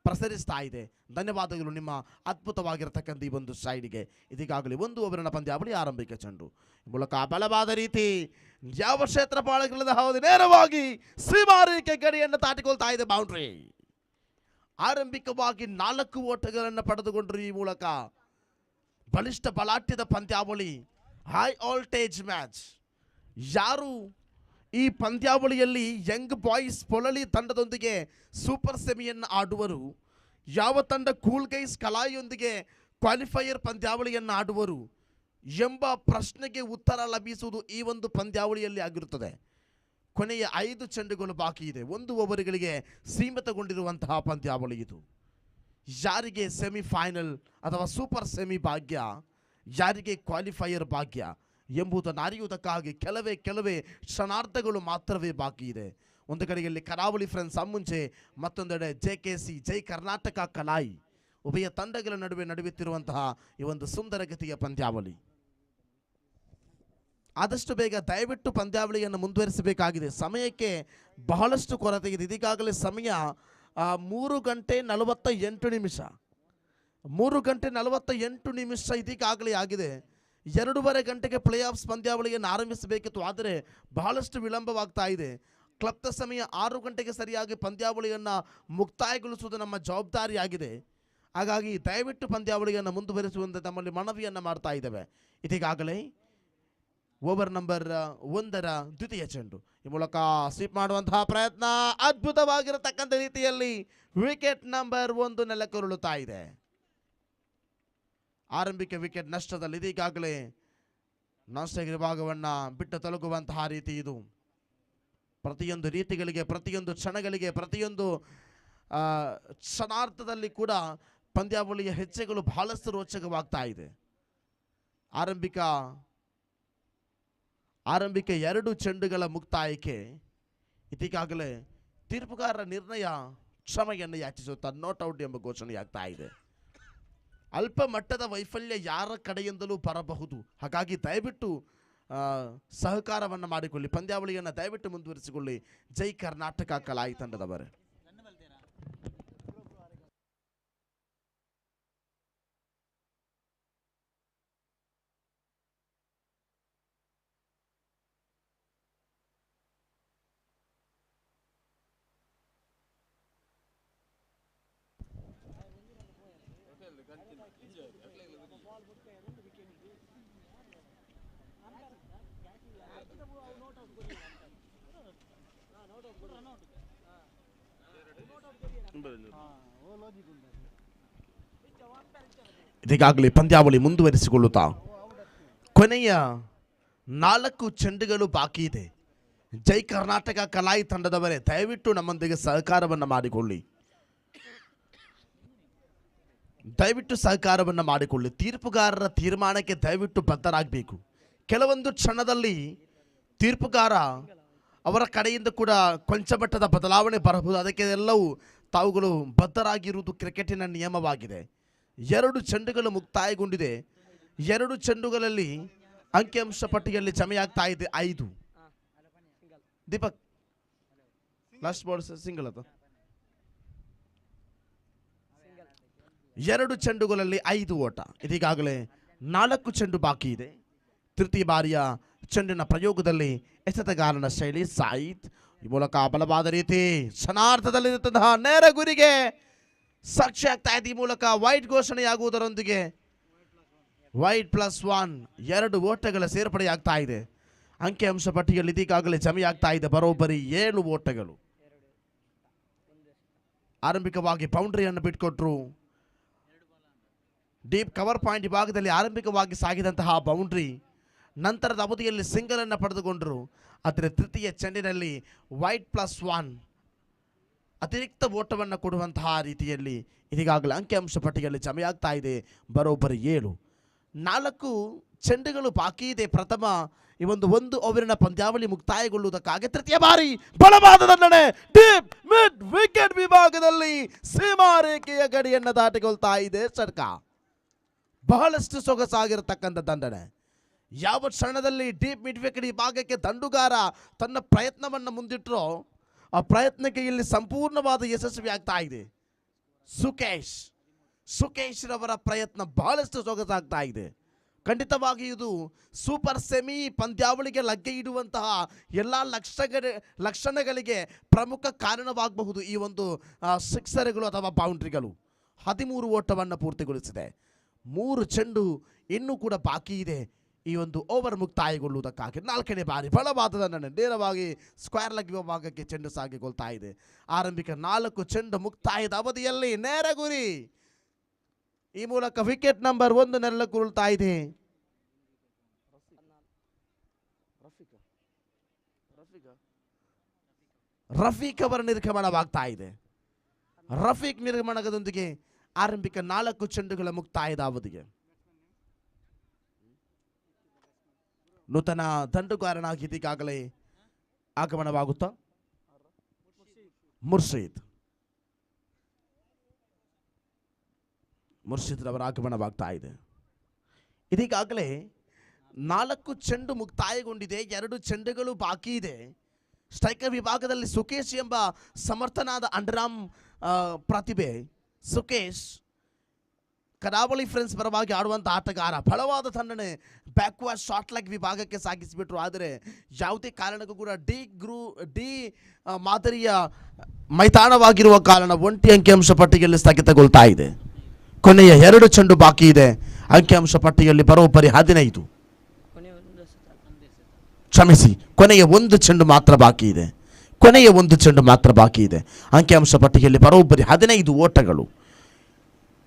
ಪ್ರಸರಿಸ್ತಾ ಇದೆ. ಧನ್ಯವಾದಗಳು ನಿಮ್ಮ ಅದ್ಭುತವಾಗಿರತಕ್ಕಂಥ ಈ ಒಂದು ಸೈಡ್ಗೆ. ಇದೀಗಾಗಲೇ 1 ಓವರಿನ ಪಂದ್ಯಾವಳಿ ಆರಂಭಿಕ ಚೆಂಡು ಮೂಲಕ ಬಲವಾದ ರೀತಿ ಯಾವ ಕ್ಷೇತ್ರಪಾಲಕರದ ಹೌದು ನೇರವಾಗಿ ಸೀಮಾರೇಖೆ ಗಡಿಯನ್ನು ದಾಟಿಕೊಳ್ತಾ ಇದೆ. ಬೌಂಡ್ರಿ ಆರಂಭಿಕವಾಗಿ 4 ಓಟಗಳನ್ನು ಪಡೆದುಕೊಂಡ್ರು. ಈ ಮೂಲಕ ಬಲಿಷ್ಠ ಬಲಾಢ್ಯದ ಪಂದ್ಯಾವಳಿ, ಹೈ ವೋಲ್ಟೇಜ್ ಮ್ಯಾಚ್. ಯಾರು ಈ ಪಂದ್ಯಾವಳಿಯಲ್ಲಿ ಯಂಗ್ ಬಾಯ್ಸ್ ಪೊಳಲಿ ತಂಡದೊಂದಿಗೆ ಸೂಪರ್ ಸೆಮಿಯನ್ನು ಆಡುವರು, ಯಾವ ತಂಡ ಕೂಲ್ ಗೈಸ್ ಕಲಾಯಿಯೊಂದಿಗೆ ಕ್ವಾಲಿಫೈಯರ್ ಪಂದ್ಯಾವಳಿಯನ್ನು ಆಡುವರು ಎಂಬ ಪ್ರಶ್ನೆಗೆ ಉತ್ತರ ಲಭಿಸುವುದು ಈ ಒಂದು ಪಂದ್ಯಾವಳಿಯಲ್ಲಿ ಆಗಿರುತ್ತದೆ. ಕೊನೆಯ 5 ಚೆಂಡುಗಳು ಬಾಕಿ ಇದೆ. 1 ಓವರ್ಗಳಿಗೆ ಸೀಮಿತಗೊಂಡಿರುವಂತಹ ಪಂದ್ಯಾವಳಿ ಇದು. ಯಾರಿಗೆ ಸೆಮಿಫೈನಲ್ ಅಥವಾ ಸೂಪರ್ ಸೆಮಿ ಭಾಗ್ಯ, ಯಾರಿಗೆ ಕ್ವಾಲಿಫೈಯರ್ ಭಾಗ್ಯ ಎಂಬುದನ್ನು ಅರಿಯುವುದಕ್ಕಾಗಿ ಕೆಲವೇ ಕ್ಷಣಾರ್ಧಗಳು ಮಾತ್ರವೇ ಬಾಕಿ ಇದೆ. ಒಂದು ಕಡೆಯಲ್ಲಿ ಕರಾವಳಿ ಫ್ರೆಂಡ್ಸ್ ಅಮ್ಮುಂಚೆ, ಮತ್ತೊಂದೆಡೆ JKC ಜೈ ಕರ್ನಾಟಕ ಕಲಾಯಿ, ಉಭಯ ತಂಡಗಳ ನಡುವೆ ನಡೆಯುತ್ತಿರುವಂತಹ ಈ ಒಂದು ಸುಂದರಗತಿಯ ಪಂದ್ಯಾವಳಿ. ಆದಷ್ಟು ಬೇಗ ದಯವಿಟ್ಟು ಪಂದ್ಯಾವಳಿಯನ್ನು ಮುಂದುವರಿಸಬೇಕಾಗಿದೆ. ಸಮಯಕ್ಕೆ ಬಹಳಷ್ಟು ಕೊರತೆ ಇದೆ. ಇದೀಗಾಗಲೇ ಸಮಯ 3 ಗಂಟೆ 48 ನಿಮಿಷ. 3 ಗಂಟೆ 48 ನಿಮಿಷ ಇದೀಗಾಗಲೇ ಆಗಿದೆ. 2.5 ಗಂಟೆಗೆ ಪ್ಲೇ ಆಫ್ಸ್ ಪಂದ್ಯಾವಳಿಯನ್ನು ಆರಂಭಿಸಬೇಕಿತ್ತು, ಆದರೆ ಬಹಳಷ್ಟು ವಿಳಂಬವಾಗ್ತಾ ಇದೆ. ಕ್ಲಬ್ದ ಸಮಯ 6 ಗಂಟೆಗೆ ಸರಿಯಾಗಿ ಪಂದ್ಯಾವಳಿಯನ್ನು ಮುಕ್ತಾಯಗೊಳಿಸುವುದು ನಮ್ಮ ಜವಾಬ್ದಾರಿಯಾಗಿದೆ. ಹಾಗಾಗಿ ದಯವಿಟ್ಟು ಪಂದ್ಯಾವಳಿಯನ್ನು ಮುಂದುವರಿಸುವಂತೆ ತಮ್ಮಲ್ಲಿ ಮನವಿಯನ್ನು ಮಾಡ್ತಾ ಇದ್ದೇವೆ. ಇದೀಗಾಗಲೇ ಓವರ್ ನಂಬರ್ 1ರ ದ್ವಿತೀಯ ಚೆಂಡು ಈ ಮೂಲಕ ಸ್ವೀಪ್ ಮಾಡುವಂತಹ ಪ್ರಯತ್ನ ಅದ್ಭುತವಾಗಿರತಕ್ಕಂಥ ರೀತಿಯಲ್ಲಿ ವಿಕೆಟ್ ನಂಬರ್ 1 ನೆಲಕ್ಕುರುಳುತ್ತಾ ಇದೆ. ಆರಂಭಿಕ ವಿಕೆಟ್ ನಷ್ಟದಲ್ಲಿ ಇದೀಗಾಗಲೇ ನಾಸ್ಟೆಗ್ ವಿಭಾಗವನ್ನು ಬಿಟ್ಟು ತೊಲಗುವಂತಹ ರೀತಿ ಇದು. ಪ್ರತಿಯೊಂದು ರೀತಿಗಳಿಗೆ, ಪ್ರತಿಯೊಂದು ಕ್ಷಣಗಳಿಗೆ, ಪ್ರತಿಯೊಂದು ಕ್ಷಣಾರ್ಥದಲ್ಲಿ ಕೂಡ ಪಂದ್ಯಾವಳಿಯ ಹೆಜ್ಜೆಗಳು ಬಹಳಷ್ಟು ರೋಚಕವಾಗ್ತಾ ಇದೆ. ಆರಂಭಿಕ 2 ಚೆಂಡುಗಳ ಮುಕ್ತಾಯಕ್ಕೆ ಇದೀಗಾಗಲೇ ತೀರ್ಪುಗಾರರ ನಿರ್ಣಯ ಕ್ಷಮೆಯನ್ನು ಯಾಚಿಸುತ್ತಾ ನಾಟ್ ಔಟ್ ಎಂಬ ಘೋಷಣೆಯಾಗ್ತಾ ಇದೆ. ಅಲ್ಪ ಮಟ್ಟದ ವೈಫಲ್ಯ ಯಾರ ಕಡೆಯಿಂದಲೂ ಬರಬಹುದು. ಹಾಗಾಗಿ ದಯವಿಟ್ಟು ಸಹಕಾರವನ್ನು ಮಾಡಿಕೊಳ್ಳಿ, ಪಂದ್ಯಾವಳಿಯನ್ನು ದಯವಿಟ್ಟು ಮುಂದುವರಿಸಿಕೊಳ್ಳಿ. ಜೈ ಕರ್ನಾಟಕ ಕಲಾಯಿ ತಂಡದವರೇ. ಇದೀಗಾಗಲೇ ಪಂದ್ಯಾವಳಿ ಮುಂದುವರಿಸಿಕೊಳ್ಳುತ್ತಾ ಕೊನೆಯ 4 ಚೆಂಡುಗಳು ಬಾಕಿ ಇದೆ. ಜೈ ಕರ್ನಾಟಕ ಕಲಾಯಿ ತಂಡದವರೇ ದಯವಿಟ್ಟು ನಮ್ಮೊಂದಿಗೆ ಸಹಕಾರವನ್ನು ಮಾಡಿಕೊಳ್ಳಿ, ದಯವಿಟ್ಟು ಸಹಕಾರವನ್ನು ಮಾಡಿಕೊಳ್ಳಿ. ತೀರ್ಪುಗಾರರ ತೀರ್ಮಾನಕ್ಕೆ ದಯವಿಟ್ಟು ಬದ್ಧರಾಗಬೇಕು. ಕೆಲವೊಂದು ಕ್ಷಣದಲ್ಲಿ ತೀರ್ಪುಗಾರ ಅವರ ಕಡೆಯಿಂದ ಕೂಡ ಕೊಂಚ ಮಟ್ಟದ ಬದಲಾವಣೆ ಬರಬಹುದು. ಅದಕ್ಕೆ ಎಲ್ಲವೂ ತಾವುಗಳು ಬದ್ಧರಾಗಿರುವುದು ಕ್ರಿಕೆಟಿನ ನಿಯಮವಾಗಿದೆ. 2 ಚೆಂಡುಗಳು ಮುಕ್ತಾಯಗೊಂಡಿದೆ. 2 ಚೆಂಡುಗಳಲ್ಲಿ ಅಂಕಿಅಂಶ ಪಟ್ಟಿಯಲ್ಲಿ ಜಮೆಯಾಗ್ತಾ ಇದೆ 5. ದೀಪಕ್ ಲಾಸ್ಟ್ ಬಾಲ್ ಸಿಂಗಲ್ ಅದು. 2 ಚೆಂಡುಗಳಲ್ಲಿ 5 ಓಟ. ಇದೀಗಾಗಲೇ 4 ಚೆಂಡು ಬಾಕಿ ಇದೆ. ತೃತೀಯ ಬಾರಿಯ ಚೆಂಡಿನ ಪ್ರಯೋಗದಲ್ಲಿ ಎಸೆತಗಾರನ ಶೈಲಿ ಸಾಯಿತ್ ಈ ಮೂಲಕ ಬಲವಾದ ರೀತಿ ಕ್ಷಣಾರ್ಥದಲ್ಲಿರುವಂತಹ ನೇರ ಗುರಿಗೆ ಸಾಕ್ಷಿ ಆಗ್ತಾ ಇದೆ. ಈ ಮೂಲಕ ವೈಟ್ ಘೋಷಣೆಯಾಗುವುದರೊಂದಿಗೆ ವೈಟ್ +1 2 ಓಟಗಳ ಸೇರ್ಪಡೆಯಾಗ್ತಾ ಇದೆ. ಅಂಕಿಅಂಶ ಪಟ್ಟಿಯಲ್ಲಿ ಇದೀಗಾಗಲೇ ಜಮೆಯಾಗ್ತಾ ಇದೆ ಬರೋಬ್ಬರಿ 7 ಓಟಗಳು. ಆರಂಭಿಕವಾಗಿ ಬೌಂಡ್ರಿಯನ್ನು ಬಿಟ್ಕೊಟ್ರು. ಡೀಪ್ ಕವರ್ ಪಾಯಿಂಟ್ ವಿಭಾಗದಲ್ಲಿ ಆರಂಭಿಕವಾಗಿ ಸಾಗಿದಂತಹ ಬೌಂಡ್ರಿ ನಂತರದ ಅವಧಿಯಲ್ಲಿ ಸಿಂಗಲ್ ಅನ್ನು ಪಡೆದುಕೊಂಡರು. ಆದರೆ ತೃತೀಯ ಚೆಂಡಿನಲ್ಲಿ Y+1 ಅತಿರಿಕ್ತ ಓಟವನ್ನು ಕೊಡುವಂತಹ ರೀತಿಯಲ್ಲಿ ಇದೀಗಾಗಲೇ ಅಂಕಿಅಂಶ ಪಟ್ಟಿಯಲ್ಲಿ ಜಮೆಯಾಗ್ತಾ ಇದೆ. ಬರೋಬ್ಬರಿ 7. 4 ಚೆಂಡುಗಳು ಬಾಕಿ ಇದೆ. ಪ್ರಥಮ ಈ ಒಂದು ಓವರಿನ ಪಂದ್ಯಾವಳಿ ಮುಕ್ತಾಯಗೊಳ್ಳುವುದಕ್ಕಾಗಿ ತೃತೀಯ ಬಾರಿ ಬಲವಾದ ದಂಡನೆ ಡೀಪ್ ಮಿಡ್ ವಿಕೆಟ್ ವಿಭಾಗದಲ್ಲಿ ಸೀಮಾ ರೇಖೆಯ ಗಡಿಯನ್ನು ದಾಟಿಕೊಳ್ತಾ ಇದೆ ಷಟ್ಕ. ಬಹಳಷ್ಟು ಸೊಗಸಾಗಿರತಕ್ಕಂಥ ದಂಡನೆ. ಯಾವ ಕ್ಷಣದಲ್ಲಿ ಡೀಪ್ ಮಿಡ್ ವಿಕೆಟ್ ವಿಭಾಗಕ್ಕೆ ದಂಡುಗಾರ ತನ್ನ ಪ್ರಯತ್ನವನ್ನು ಮುಂದಿಟ್ಟರೋ ಆ ಪ್ರಯತ್ನಕ್ಕೆ ಇಲ್ಲಿ ಸಂಪೂರ್ಣವಾದ ಯಶಸ್ವಿ ಆಗ್ತಾ ಇದೆ. ಸುಕೇಶ್ ರವರ ಪ್ರಯತ್ನ ಬಹಳಷ್ಟು ಸೊಗಸಾಗ್ತಾ ಇದೆ. ಖಂಡಿತವಾಗಿ ಇದು ಸೂಪರ್ ಸೆಮಿ ಪಂದ್ಯಾವಳಿಗೆ ಲಗ್ಗೆ ಇಡುವಂತಹ ಎಲ್ಲ ಲಕ್ಷಣಗಳಿಗೆ ಪ್ರಮುಖ ಕಾರಣವಾಗಬಹುದು ಈ ಒಂದು ಸಿಕ್ಸರ್ಗಳು ಅಥವಾ ಬೌಂಡ್ರಿಗಳು. 13 ಓಟವನ್ನು ಪೂರ್ತಿಗೊಳಿಸಿದೆ. 3 ಚೆಂಡು ಇನ್ನೂ ಕೂಡ ಬಾಕಿ ಇದೆ ಈ ಒಂದು ಓವರ್ ಮುಕ್ತಾಯಗೊಳ್ಳುವುದಕ್ಕಾಗಿ. 4ನೇ ಬಾರಿ ಬಲವಾದ ನೇರವಾಗಿ ಸ್ಕ್ವೇರ್ ಲೆಗ್ ವಿಭಾಗಕ್ಕೆ ಚೆಂಡು ಸಾಗಿಕೊಳ್ತಾ ಇದೆ. ಆರಂಭಿಕ 4 ಚೆಂಡು ಮುಕ್ತಾಯದ ಅವಧಿಯಲ್ಲಿ ನೇರ ಗುರಿ. ಈ ಮೂಲಕ ವಿಕೆಟ್ ನಂಬರ್ 1 ನೆರಳುಗೊಳ್ತಾ ಇದೆ. ರಫೀಕ್ ಅವರ ನಿರ್ಗಮನವಾಗ್ತಾ ಇದೆ. ರಫೀಕ್ ನಿರ್ಗಮನದೊಂದಿಗೆ ಆರಂಭಿಕ 4 ಚೆಂಡುಗಳ ಮುಕ್ತಾಯದ ಅವಧಿಗೆ ನೂತನ ದಂಡುಗಾರನಾಗಿ ಇದೀಗಾಗಲೇ ಆಗಮನವಾಗುತ್ತಾ ಮುರ್ಷಿದ್ ರವರ ಆಗಮನವಾಗ್ತಾ ಇದೆ. ಇದೀಗಾಗಲೇ 4 ಚೆಂಡು ಮುಕ್ತಾಯಗೊಂಡಿದೆ. 2 ಚೆಂಡುಗಳು ಬಾಕಿ ಇದೆ. ಸ್ಟ್ರೈಕರ್ ವಿಭಾಗದಲ್ಲಿ ಸುಕೇಶ್ ಎಂಬ ಸಮರ್ಥನಾದ ಅಂಡರ್ಆರ್ಮ್ ಪ್ರತಿಭೆ. ಸುಕೇಶ್ ಕರಾವಳಿ ಫ್ರೆಂಡ್ಸ್ ಪರವಾಗಿ ಆಡುವಂಥ ಆಟಗಾರ. ಬಲವಾದ ದಂಡನೆ ಬ್ಯಾಕ್ವರ್ಡ್ ಶಾರ್ಟ್ ಲೆಗ್ ವಿಭಾಗಕ್ಕೆ ಸಾಗಿಸಿಬಿಟ್ರು. ಆದರೆ ಯಾವುದೇ ಕಾರಣಕ್ಕೂ ಕೂಡ ಡಿ ಮಾದರಿಯ ಮೈದಾನವಾಗಿರುವ ಕಾರಣ ಒಂಟಿ ಅಂಕಿಅಂಶ ಪಟ್ಟಿಯಲ್ಲಿ ಸ್ಥಗಿತಗೊಳ್ತಾ ಇದೆ. ಕೊನೆಯ 2 ಚೆಂಡು ಬಾಕಿ ಇದೆ. ಅಂಕಿಅಂಶ ಪಟ್ಟಿಯಲ್ಲಿ ಬರೋಬ್ಬರಿ 15. ಕ್ಷಮಿಸಿ, ಕೊನೆಯ 1 ಚೆಂಡು ಮಾತ್ರ ಬಾಕಿ ಇದೆ. ಅಂಕಿಅಂಶ ಪಟ್ಟಿಯಲ್ಲಿ ಬರೋಬ್ಬರಿ 15 ಓಟಗಳು.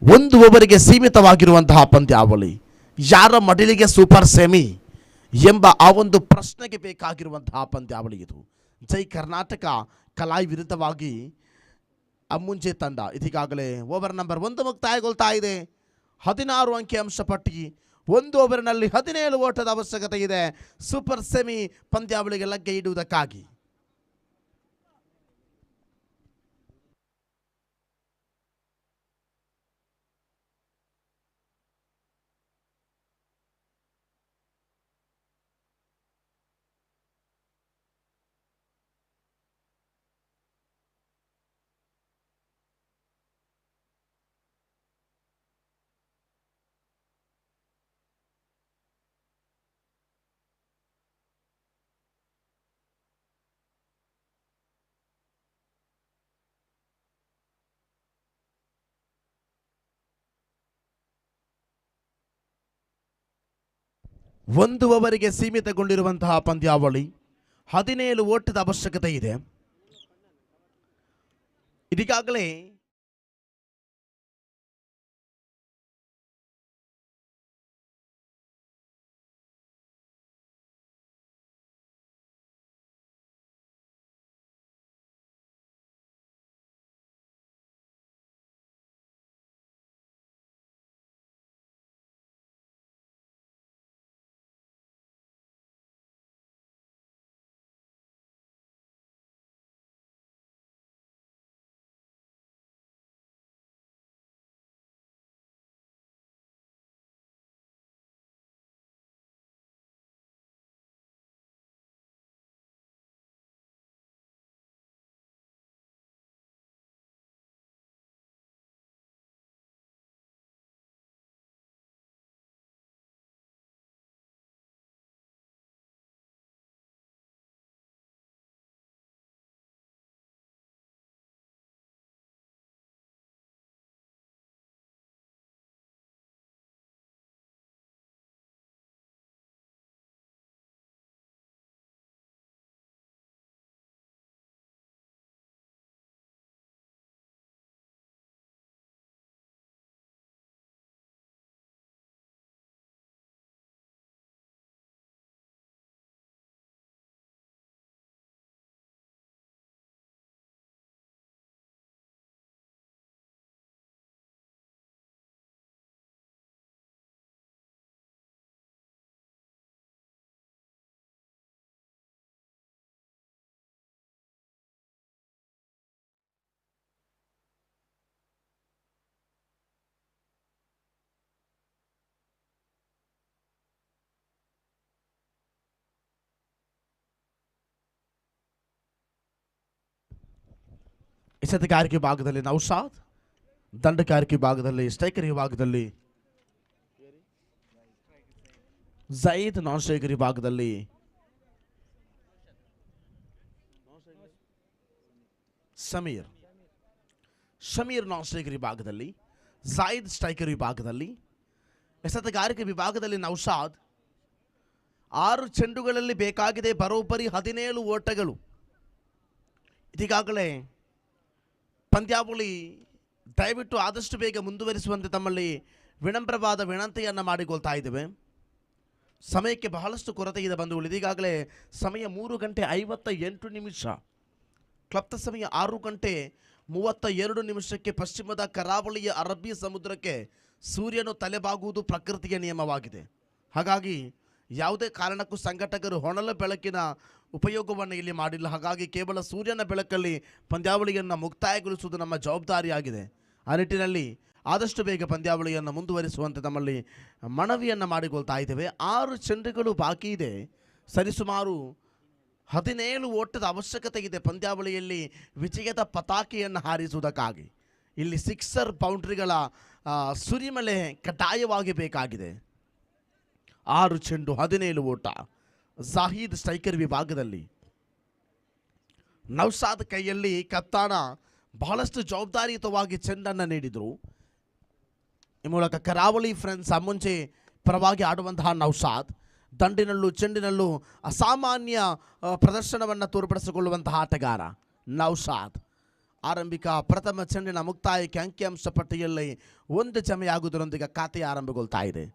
1 ಓವರಿಗೆ ಸೀಮಿತವಾಗಿರುವಂತಹ ಪಂದ್ಯಾವಳಿ. ಯಾರ ಮಡಿಲಿಗೆ ಸೂಪರ್ ಸೆಮಿ ಎಂಬ ಆ ಒಂದು ಪ್ರಶ್ನೆಗೆ ಬೇಕಾಗಿರುವಂತಹ ಪಂದ್ಯಾವಳಿ ಇದು. ಜೈ ಕರ್ನಾಟಕ ಕಲಾಯಿ ವಿರುದ್ಧವಾಗಿ ಅಮ್ಮುಂಜೆ ತಂಡ ಇದೀಗಾಗಲೇ ಓವರ್ ನಂಬರ್ 1 ಮುಕ್ತಾಯಗೊಳ್ತಾ ಇದೆ. 16 ಅಂಕಿಅಂಶ ಪಟ್ಟಿ. 1 ಓವರ್ನಲ್ಲಿ 17 ಓಟದ ಅವಶ್ಯಕತೆ ಇದೆ ಸೂಪರ್ ಸೆಮಿ ಪಂದ್ಯಾವಳಿಗೆ ಲಗ್ಗೆ ಇಡುವುದಕ್ಕಾಗಿ. ಒಂದು ಓವರಿಗೆ ಸೀಮಿತಗೊಂಡಿರುವಂತಹ ಪಂದ್ಯಾವಳಿ. 17 ಓಟದ ಅವಶ್ಯಕತೆ ಇದೆ. ಇದೀಗಾಗಲೇ ಎಸೆತಗಾರಿಕೆ ವಿಭಾಗದಲ್ಲಿ ನೌಶಾದ್, ದಂಡಕಾರಿಕೆ ವಿಭಾಗದಲ್ಲಿ ಸ್ಟ್ರೈಕರ್ ವಿಭಾಗದಲ್ಲಿ ಝೈದ್, ನಾನ್ ಸ್ಟ್ರೈಕರ್ ವಿಭಾಗದಲ್ಲಿ ಶಮೀರ್ ನಾನ್ ಸ್ಟ್ರೈಕರ್ ವಿಭಾಗದಲ್ಲಿ, ಝೈದ್ ಸ್ಟ್ರೈಕರ್ ವಿಭಾಗದಲ್ಲಿ. ಎಸೆತಗಾರಿಕೆ ವಿಭಾಗದಲ್ಲಿ ನೌಶಾದ್ 6 ಚೆಂಡುಗಳಲ್ಲಿ ಬೇಕಾಗಿದೆ ಬರೋಬ್ಬರಿ 17 ಓಟಗಳು. ಇದೀಗಾಗಲೇ ಪಂದ್ಯಾವಳಿ ದಯವಿಟ್ಟು ಆದಷ್ಟು ಬೇಗ ಮುಂದುವರಿಸುವಂತೆ ತಮ್ಮಲ್ಲಿ ವಿನಮ್ರವಾದ ವಿನಂತಿಯನ್ನು ಮಾಡಿಕೊಳ್ತಾ ಇದ್ದೇವೆ. ಸಮಯಕ್ಕೆ ಬಹಳಷ್ಟು ಕೊರತೆ ಇದೆ ಬಂಧುಗಳು. ಇದೀಗಾಗಲೇ ಸಮಯ 3:58. ಕ್ಲಬ್ದ ಸಮಯ 6:32 ಪಶ್ಚಿಮದ ಕರಾವಳಿಯ ಅರಬ್ಬಿ ಸಮುದ್ರಕ್ಕೆ ಸೂರ್ಯನು ತಲೆಬಾಗುವುದು ಪ್ರಕೃತಿಯ ನಿಯಮವಾಗಿದೆ. ಹಾಗಾಗಿ ಯಾವುದೇ ಕಾರಣಕ್ಕೂ ಸಂಘಟಕರು ಹೊನಲ ಬೆಳಕಿನ ಉಪಯೋಗವನ್ನು ಇಲ್ಲಿ ಮಾಡಿಲ್ಲ. ಹಾಗಾಗಿ ಕೇವಲ ಸೂರ್ಯನ ಬೆಳಕಲ್ಲಿ ಪಂದ್ಯಾವಳಿಯನ್ನು ಮುಕ್ತಾಯಗೊಳಿಸುವುದು ನಮ್ಮ ಜವಾಬ್ದಾರಿಯಾಗಿದೆ. ಆ ನಿಟ್ಟಿನಲ್ಲಿ ಆದಷ್ಟು ಬೇಗ ಪಂದ್ಯಾವಳಿಯನ್ನು ಮುಂದುವರಿಸುವಂತೆ ನಮ್ಮಲ್ಲಿ ಮನವಿಯನ್ನು ಮಾಡಿಕೊಳ್ತಾ ಇದ್ದೇವೆ. 6 ಚೆಂಡುಗಳು ಬಾಕಿ ಇದೆ. ಸರಿಸುಮಾರು 17 ಓಟದ ಅವಶ್ಯಕತೆ ಇದೆ ಪಂದ್ಯಾವಳಿಯಲ್ಲಿ ವಿಜಯದ ಪತಾಕೆಯನ್ನು ಹಾರಿಸುವುದಕ್ಕಾಗಿ. ಇಲ್ಲಿ ಸಿಕ್ಸರ್ ಬೌಂಡ್ರಿಗಳ ಸುರಿಮಳೆ ಕಡ್ಡಾಯವಾಗಿ ಬೇಕಾಗಿದೆ. 6 ಚೆಂಡು 17 ಓಟ. ಜಾಹೀದ್ ಸ್ಟ್ರೈಕರ್ ವಿಭಾಗದಲ್ಲಿ, ನೌಶಾದ್ ಕೈಯಲ್ಲಿ ಕಪ್ತಾನ ಬಹಳಷ್ಟು ಜವಾಬ್ದಾರಿಯುತವಾಗಿ ಚೆಂಡನ್ನು ನೀಡಿದರು. ಈ ಮೂಲಕ ಕರಾವಳಿ ಫ್ರೆಂಡ್ಸ್ ಮುಂಚೆ ಪರವಾಗಿ ಆಡುವಂತಹ ನೌಶಾದ್ ದಂಡಿನಲ್ಲೂ ಚೆಂಡಿನಲ್ಲೂ ಅಸಾಮಾನ್ಯ ಪ್ರದರ್ಶನವನ್ನು ತೋರ್ಪಡಿಸಿಕೊಳ್ಳುವಂತಹ ಆಟಗಾರ ನೌಶಾದ್. ಆರಂಭಿಕ ಪ್ರಥಮ ಚೆಂಡಿನ ಮುಕ್ತಾಯಕ್ಕೆ ಅಂಕಿಅಂಶ ಪಟ್ಟಿಯಲ್ಲಿ 1 ಜಮೆಯಾಗುವುದರೊಂದಿಗೆ ಖಾತೆ ಆರಂಭಗೊಳ್ತಾ ಇದೆ.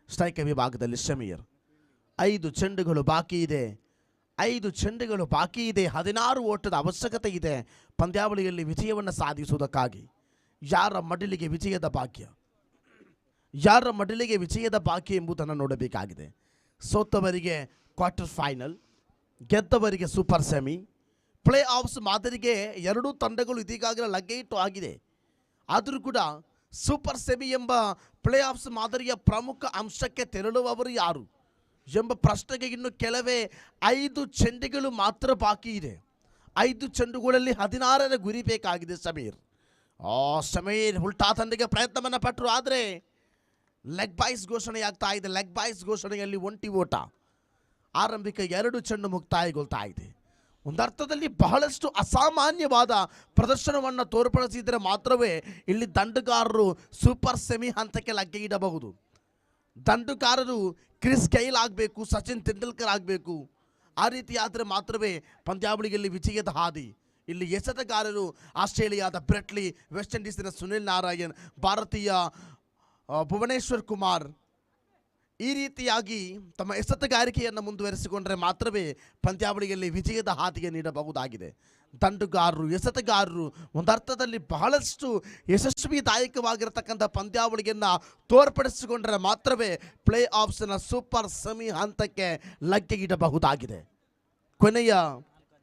ಸ್ಟ್ರೈಕರ್ ವಿಭಾಗದಲ್ಲಿ ಶಮೀರ್. 5 ಚೆಂಡುಗಳು ಬಾಕಿ ಇದೆ. 16 ಓಟದ ಅವಶ್ಯಕತೆ ಇದೆ ಪಂದ್ಯಾವಳಿಯಲ್ಲಿ ವಿಜಯವನ್ನು ಸಾಧಿಸುವುದಕ್ಕಾಗಿ. ಯಾರ ಮಡಿಲಿಗೆ ವಿಜಯದ ಬಾಕಿ ಎಂಬುದನ್ನು ನೋಡಬೇಕಾಗಿದೆ. ಸೋತವರಿಗೆ ಕ್ವಾರ್ಟರ್ ಫೈನಲ್, ಗೆದ್ದವರಿಗೆ ಸೂಪರ್ ಸೆಮಿ. ಪ್ಲೇ ಆಫ್ಸ್ ಮಾದರಿಗೆ 2 ತಂಡಗಳು ಇದೀಗಾಗಲೇ ಲಗ್ಗೆಯಿಟ್ಟು ಆಗಿದೆ. ಆದರೂ ಕೂಡ ಸೂಪರ್ ಸೆಮಿ ಎಂಬ ಪ್ಲೇ ಆಫ್ಸ್ ಮಾದರಿಯ ಪ್ರಮುಖ ಅಂಶಕ್ಕೆ ತೆರಳುವವರು ಯಾರು ಎಂಬ ಪ್ರಶ್ನೆಗೆ ಇನ್ನು ಕೆಲವೇ 5 ಚೆಂಡುಗಳು ಮಾತ್ರ ಬಾಕಿ ಇದೆ. 5 ಚೆಂಡುಗಳಲ್ಲಿ 16ರ ಗುರಿ ಬೇಕಾಗಿದೆ ಸಮೀರ್. ಸಮೀರ್ ಉಲ್ಟಾ ತಂಡಿಗೆ ಪ್ರಯತ್ನವನ್ನು ಪಟ್ಟರು, ಆದರೆ ಲೆಗ್ ಬಾಯ್ಸ್ ಘೋಷಣೆಯಾಗ್ತಾ ಇದೆ. ಲೆಗ್ ಬಾಯ್ಸ್ ಘೋಷಣೆಯಲ್ಲಿ 1 ಓಟ. ಆರಂಭಿಕ 2 ಚೆಂಡು ಮುಕ್ತಾಯಗೊಳ್ತಾ ಇದೆ. ಒಂದರ್ಥದಲ್ಲಿ ಬಹಳಷ್ಟು ಅಸಾಮಾನ್ಯವಾದ ಪ್ರದರ್ಶನವನ್ನು ತೋರ್ಪಡಿಸಿದರೆ ಮಾತ್ರವೇ ಇಲ್ಲಿ ದಂಡುಗಾರರು ಸೂಪರ್ ಸೆಮಿ ಹಂತಕ್ಕೆ ಲಗ್ಗೆ ಇಡಬಹುದು. ದಂಡುಗಾರರು ಕ್ರಿಸ್ ಗೈಲ್ ಆಗಬೇಕು, ಸಚಿನ್ ತೆಂಡೂಲ್ಕರ್ ಆಗಬೇಕು. ಆ ರೀತಿ ಆದರೆ ಮಾತ್ರವೇ ಪಂದ್ಯಾವಳಿಯಲ್ಲಿ ವಿಜಯದ ಹಾದಿ. ಇಲ್ಲಿ ಎಸೆತಗಾರರು ಆಸ್ಟ್ರೇಲಿಯಾದ ಬ್ರೆಟ್ಲಿ, ವೆಸ್ಟ್ ಇಂಡೀಸಿನ ಸುನಿಲ್ ನಾರಾಯಣ್, ಭಾರತೀಯ ಭುವನೇಶ್ವರ್ ಕುಮಾರ್ ಈ ರೀತಿಯಾಗಿ ತಮ್ಮ ಎಸೆತಗಾರಿಕೆಯನ್ನು ಮುಂದುವರಿಸಿಕೊಂಡರೆ ಮಾತ್ರವೇ ಪಂದ್ಯಾವಳಿಯಲ್ಲಿ ವಿಜಯದ ಹಾದಿಗೆ ನೀಡಬಹುದಾಗಿದೆ. ದಂಡುಗಾರರು, ಎಸೆತಗಾರರು ಒಂದರ್ಥದಲ್ಲಿ ಬಹಳಷ್ಟು ಯಶಸ್ವಿದಾಯಕವಾಗಿರತಕ್ಕಂಥ ಪಂದ್ಯಾವಳಿಯನ್ನು ತೋರ್ಪಡಿಸಿಕೊಂಡರೆ ಮಾತ್ರವೇ ಪ್ಲೇ ಆಫ್ಸ್ನ ಸೂಪರ್ ಸೆಮಿ ಹಂತಕ್ಕೆ ಲಗ್ಗೆ ಇಡಬಹುದಾಗಿದೆ. ಕೊನೆಯ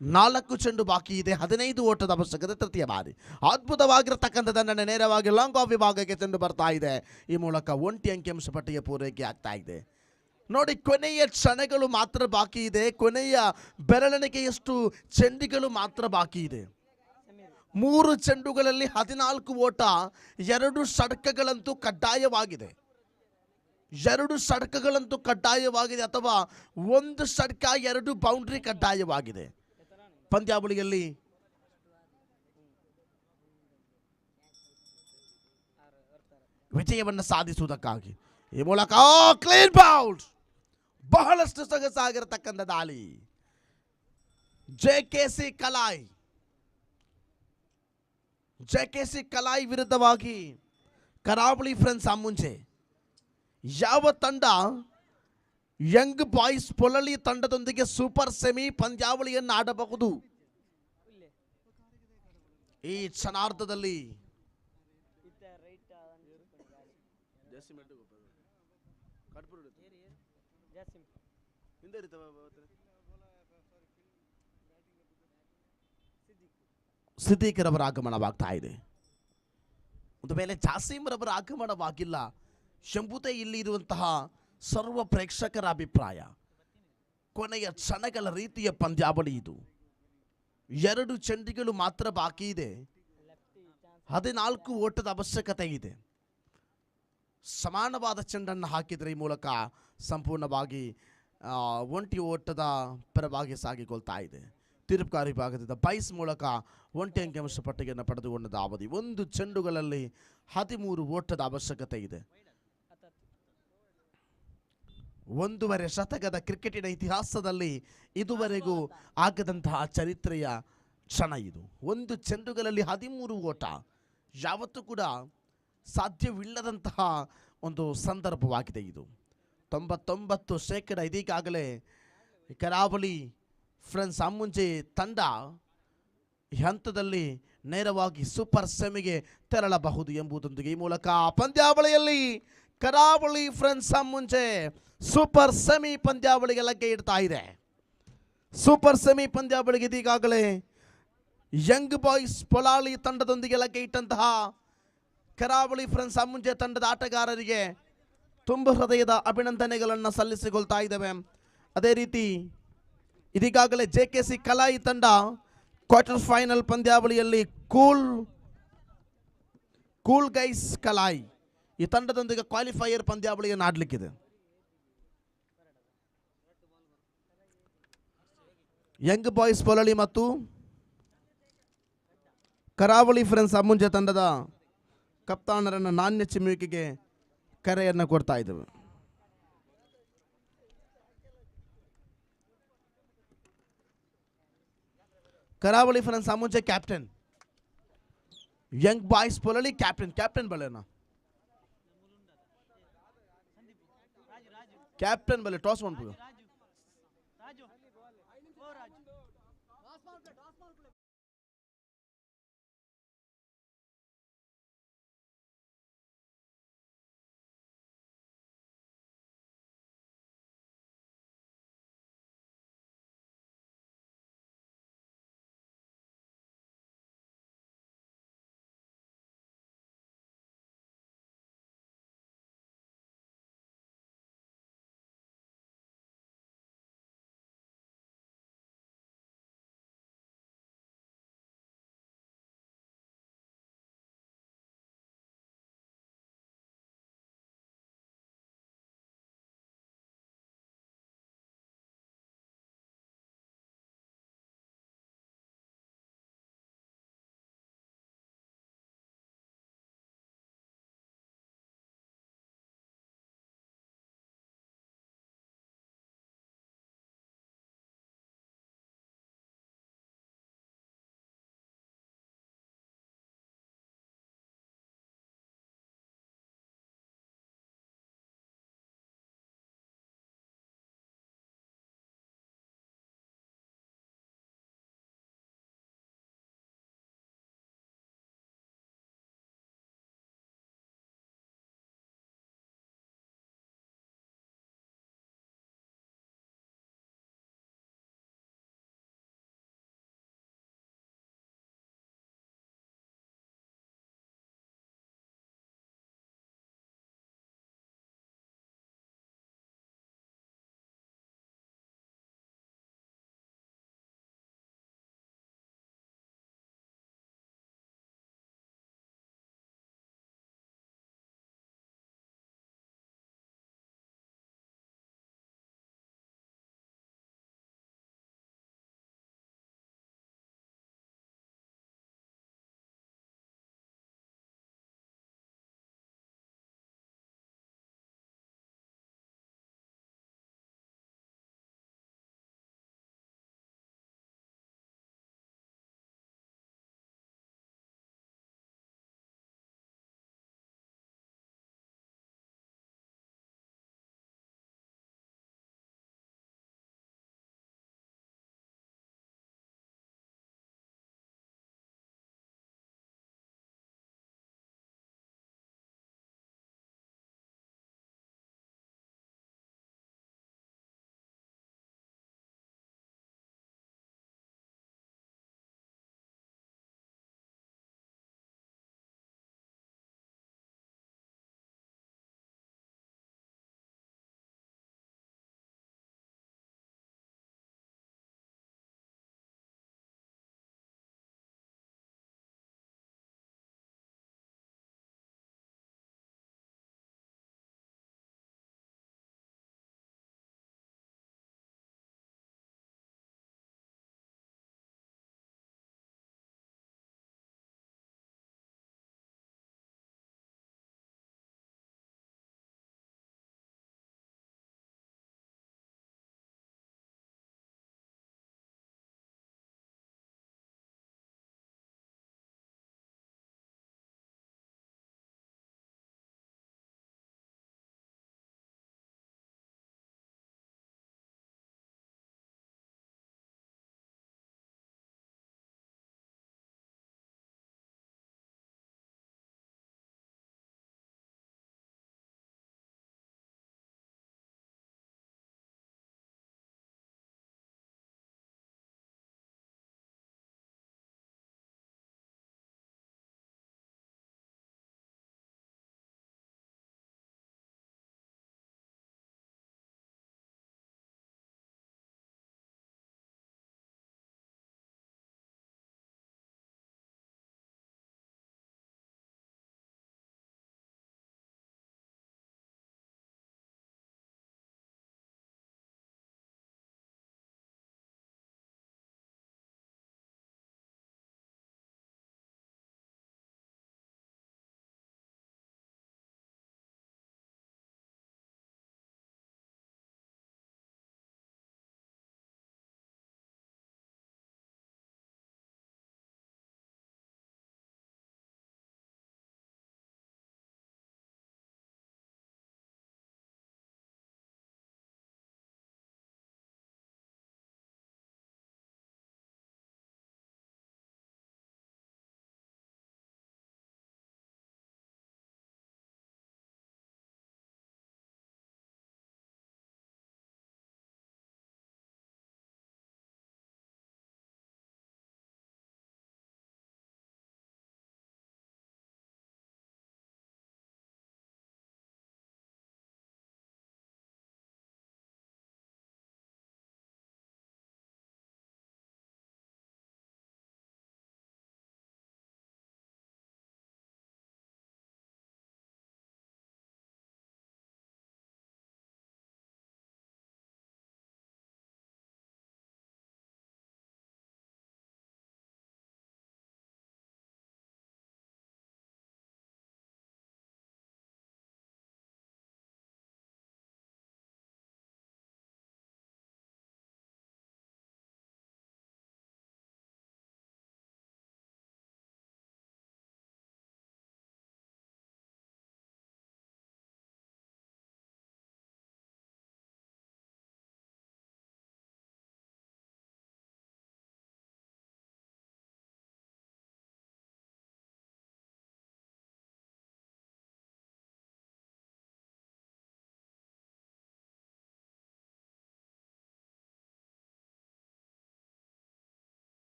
4 ಚೆಂಡು ಬಾಕಿ ಇದೆ. 15 ಓಟದ ಅವಶ್ಯಕತೆ. ತೃತೀಯ ಬಾರಿ ಅದ್ಭುತವಾಗಿರತಕ್ಕಂಥ ದಂಡನೆ ನೇರವಾಗಿ ಲಾಂಗ್ ಆಫ್ ವಿಭಾಗಕ್ಕೆ ಚೆಂಡು ಬರ್ತಾ ಇದೆ. ಈ ಮೂಲಕ 1 ಅಂಕಿಅಂಶ ಪಟ್ಟಿಗೆ ಪೂರೈಕೆ ಆಗ್ತಾ ಇದೆ. ನೋಡಿ, ಕೊನೆಯ ಕ್ಷಣಗಳು ಮಾತ್ರ ಬಾಕಿ ಇದೆ. ಕೊನೆಯ ಬೆರಳೆಣಿಕೆಯಷ್ಟು ಚೆಂಡುಗಳು ಮಾತ್ರ ಬಾಕಿ ಇದೆ. 3 ಚೆಂಡುಗಳಲ್ಲಿ 14 ಓಟ. 2 ಷಟ್ಕಗಳಂತೂ ಕಡ್ಡಾಯವಾಗಿದೆ. 2 ಷಟ್ಕಗಳಂತೂ ಕಡ್ಡಾಯವಾಗಿದೆ, ಅಥವಾ 1 ಷಟ್ಕ 2 ಬೌಂಡ್ರಿ ಕಡ್ಡಾಯವಾಗಿದೆ. ಪಂದ್ಯಾವಳಿಯಲ್ಲಿ ವಿಜಯವನ್ನು ಸಾಧಿಸುವುದಕ್ಕಾಗಿ ಈ ಮೂಲಕ ಕ್ಲೀನ್ ಬೌಲ್ಡ್, ಬಹಳಷ್ಟು ಸೊಗಸಾಗಿರತಕ್ಕಂಥ ದಾಳಿ. ಜೆಕೆಸಿ ಕಲಾಯ್ ವಿರುದ್ಧವಾಗಿ ಕರಾವಳಿ ಫ್ರೆಂಡ್ಸ್ ಮುಂಚೆ ಯಾವ ತಂಡ ಯಂಗ್ ಬಾಯ್ಸ್ ಪೊಲಲಿ ತಂಡದೊಂದಿಗೆ ಸೂಪರ್ ಸೆಮಿ ಪಂದ್ಯಾವಳಿಯನ್ನು ಆಡಬಹುದು? ಈ ಕ್ಷಣಾರ್ಧದಲ್ಲಿ ಸಿದ್ದೀಕ್ ರವರ ಆಗಮನವಾಗ್ತಾ ಇದೆ. ಒಂದು ವೇಳೆ ಜಾಸೀಮ್ ರವರ ಆಗಮನವಾಗಿಲ್ಲ ಎಂಬುದೇ ಇಲ್ಲಿ ಇರುವಂತಹ ಸರ್ವ ಪ್ರೇಕ್ಷಕರ ಅಭಿಪ್ರಾಯ. ಕೊನೆಯ ಕ್ಷಣಗಳ ರೀತಿಯ ಪಂದ್ಯಾವಳಿ ಇದು. 2 ಚೆಂಡುಗಳು ಮಾತ್ರ ಬಾಕಿ ಇದೆ. 14 ಓಟದ ಅವಶ್ಯಕತೆ ಇದೆ. ಸಮಾನವಾದ ಚೆಂಡನ್ನು ಹಾಕಿದರೆ ಈ ಮೂಲಕ ಸಂಪೂರ್ಣವಾಗಿ ಒಂಟಿ ಓಟದ ಪರವಾಗಿ ಸಾಗಿಕೊಳ್ತಾ ಇದೆ. ತೀರ್ಪುಗಾರ ವಿಭಾಗದಿಂದ ಬೈಸ್ ಮೂಲಕ ಒಂಟಿ ಅಂಕಿಅಂಶ ಪಟ್ಟಿಗೆಯನ್ನು ಪಡೆದುಕೊಂಡದ ಅವಧಿ 1 ಚೆಂಡುಗಳಲ್ಲಿ 13 ಓಟದ ಅವಶ್ಯಕತೆ ಇದೆ. 1.5 ಶತಕದ ಕ್ರಿಕೆಟಿನ ಇತಿಹಾಸದಲ್ಲಿ ಇದುವರೆಗೂ ಆಗದಂತಹ ಚರಿತ್ರೆಯ ಕ್ಷಣ ಇದು. 1 ಚೆಂಡುಗಳಲ್ಲಿ 13 ಓಟ ಯಾವತ್ತೂ ಕೂಡ ಸಾಧ್ಯವಿಲ್ಲದಂತಹ ಒಂದು ಸಂದರ್ಭವಾಗಿದೆ ಇದು. 99% ಇದೀಗಾಗಲೇ ಕರಾವಳಿ ಫ್ರೆಂಡ್ಸ್ ಅಮ್ಮುಂಜೆ ತಂಡ ಈ ಹಂತದಲ್ಲಿ ನೇರವಾಗಿ ಸೂಪರ್ ಸೆಮಿಗೆ ತೆರಳಬಹುದು ಎಂಬುದೊಂದಿಗೆ ಈ ಮೂಲಕ ಪಂದ್ಯಾವಳಿಯಲ್ಲಿ ಕರಾವಳಿ ಫ್ರೆಂಡ್ಸ್ ಅಮ್ಮುಂಜೆ ಸೂಪರ್ ಸೆಮಿ ಪಂದ್ಯಾವಳಿಗೆ ಲಗ್ಗೆ ಇಡ್ತಾ ಇದೆ. ಸೂಪರ್ ಸೆಮಿ ಪಂದ್ಯಾವಳಿಗೆ ಇದೀಗಾಗಲೇ ಯಂಗ್ ಬಾಯ್ಸ್ ಪೊಲಾಳಿ ತಂಡದೊಂದಿಗೆ ಲಗ್ಗೆ ಇಟ್ಟಂತಹ ಕರಾವಳಿ ಫ್ರೆಂಡ್ಸ್ ಅಮ್ಮುಂಜೆ ತಂಡದ ಆಟಗಾರರಿಗೆ ತುಂಬ ಹೃದಯದ ಅಭಿನಂದನೆಗಳನ್ನು ಸಲ್ಲಿಸಿಕೊಳ್ತಾ ಇದ್ದೇವೆ. ಅದೇ ರೀತಿ ಇದೀಗಾಗಲೇ JKC ಕಲಾಯಿ ತಂಡ ಕ್ವಾರ್ಟರ್ ಫೈನಲ್ ಪಂದ್ಯಾವಳಿಯಲ್ಲಿ ಕೂಲ್ ಗೈಸ್ ಕಲಾಯಿ ಈ ತಂಡದೊಂದಿಗೆ ಕ್ವಾಲಿಫೈಯರ್ ಪಂದ್ಯಾವಳಿಯನ್ನು ಆಡಲಿಕ್ಕಿದೆ. ಯಂಗ್ ಬಾಯ್ಸ್ ಪೊಲಳಿ ಮತ್ತು ಕರಾವಳಿ ಫ್ರೆಂಡ್ಸ್ ಅಮ್ಮುಂಜೆ ತಂಡದ ಕಪ್ತಾನರನ್ನು ನಾಣ್ಯ ಚಿಮ್ಮುವಿಕೆಗೆ ಕರೆಯನ್ನು ಕೊಡ್ತಾ ಇದ್ದೇವೆ. Karavali friends Ammunje captain, young boys Polali captain ಬಲೆನಾ ಕ್ಯಾಪ್ಟನ್ ಬಲೆ ಟಾಸ್ ಮಾಡ್ಬೋದು.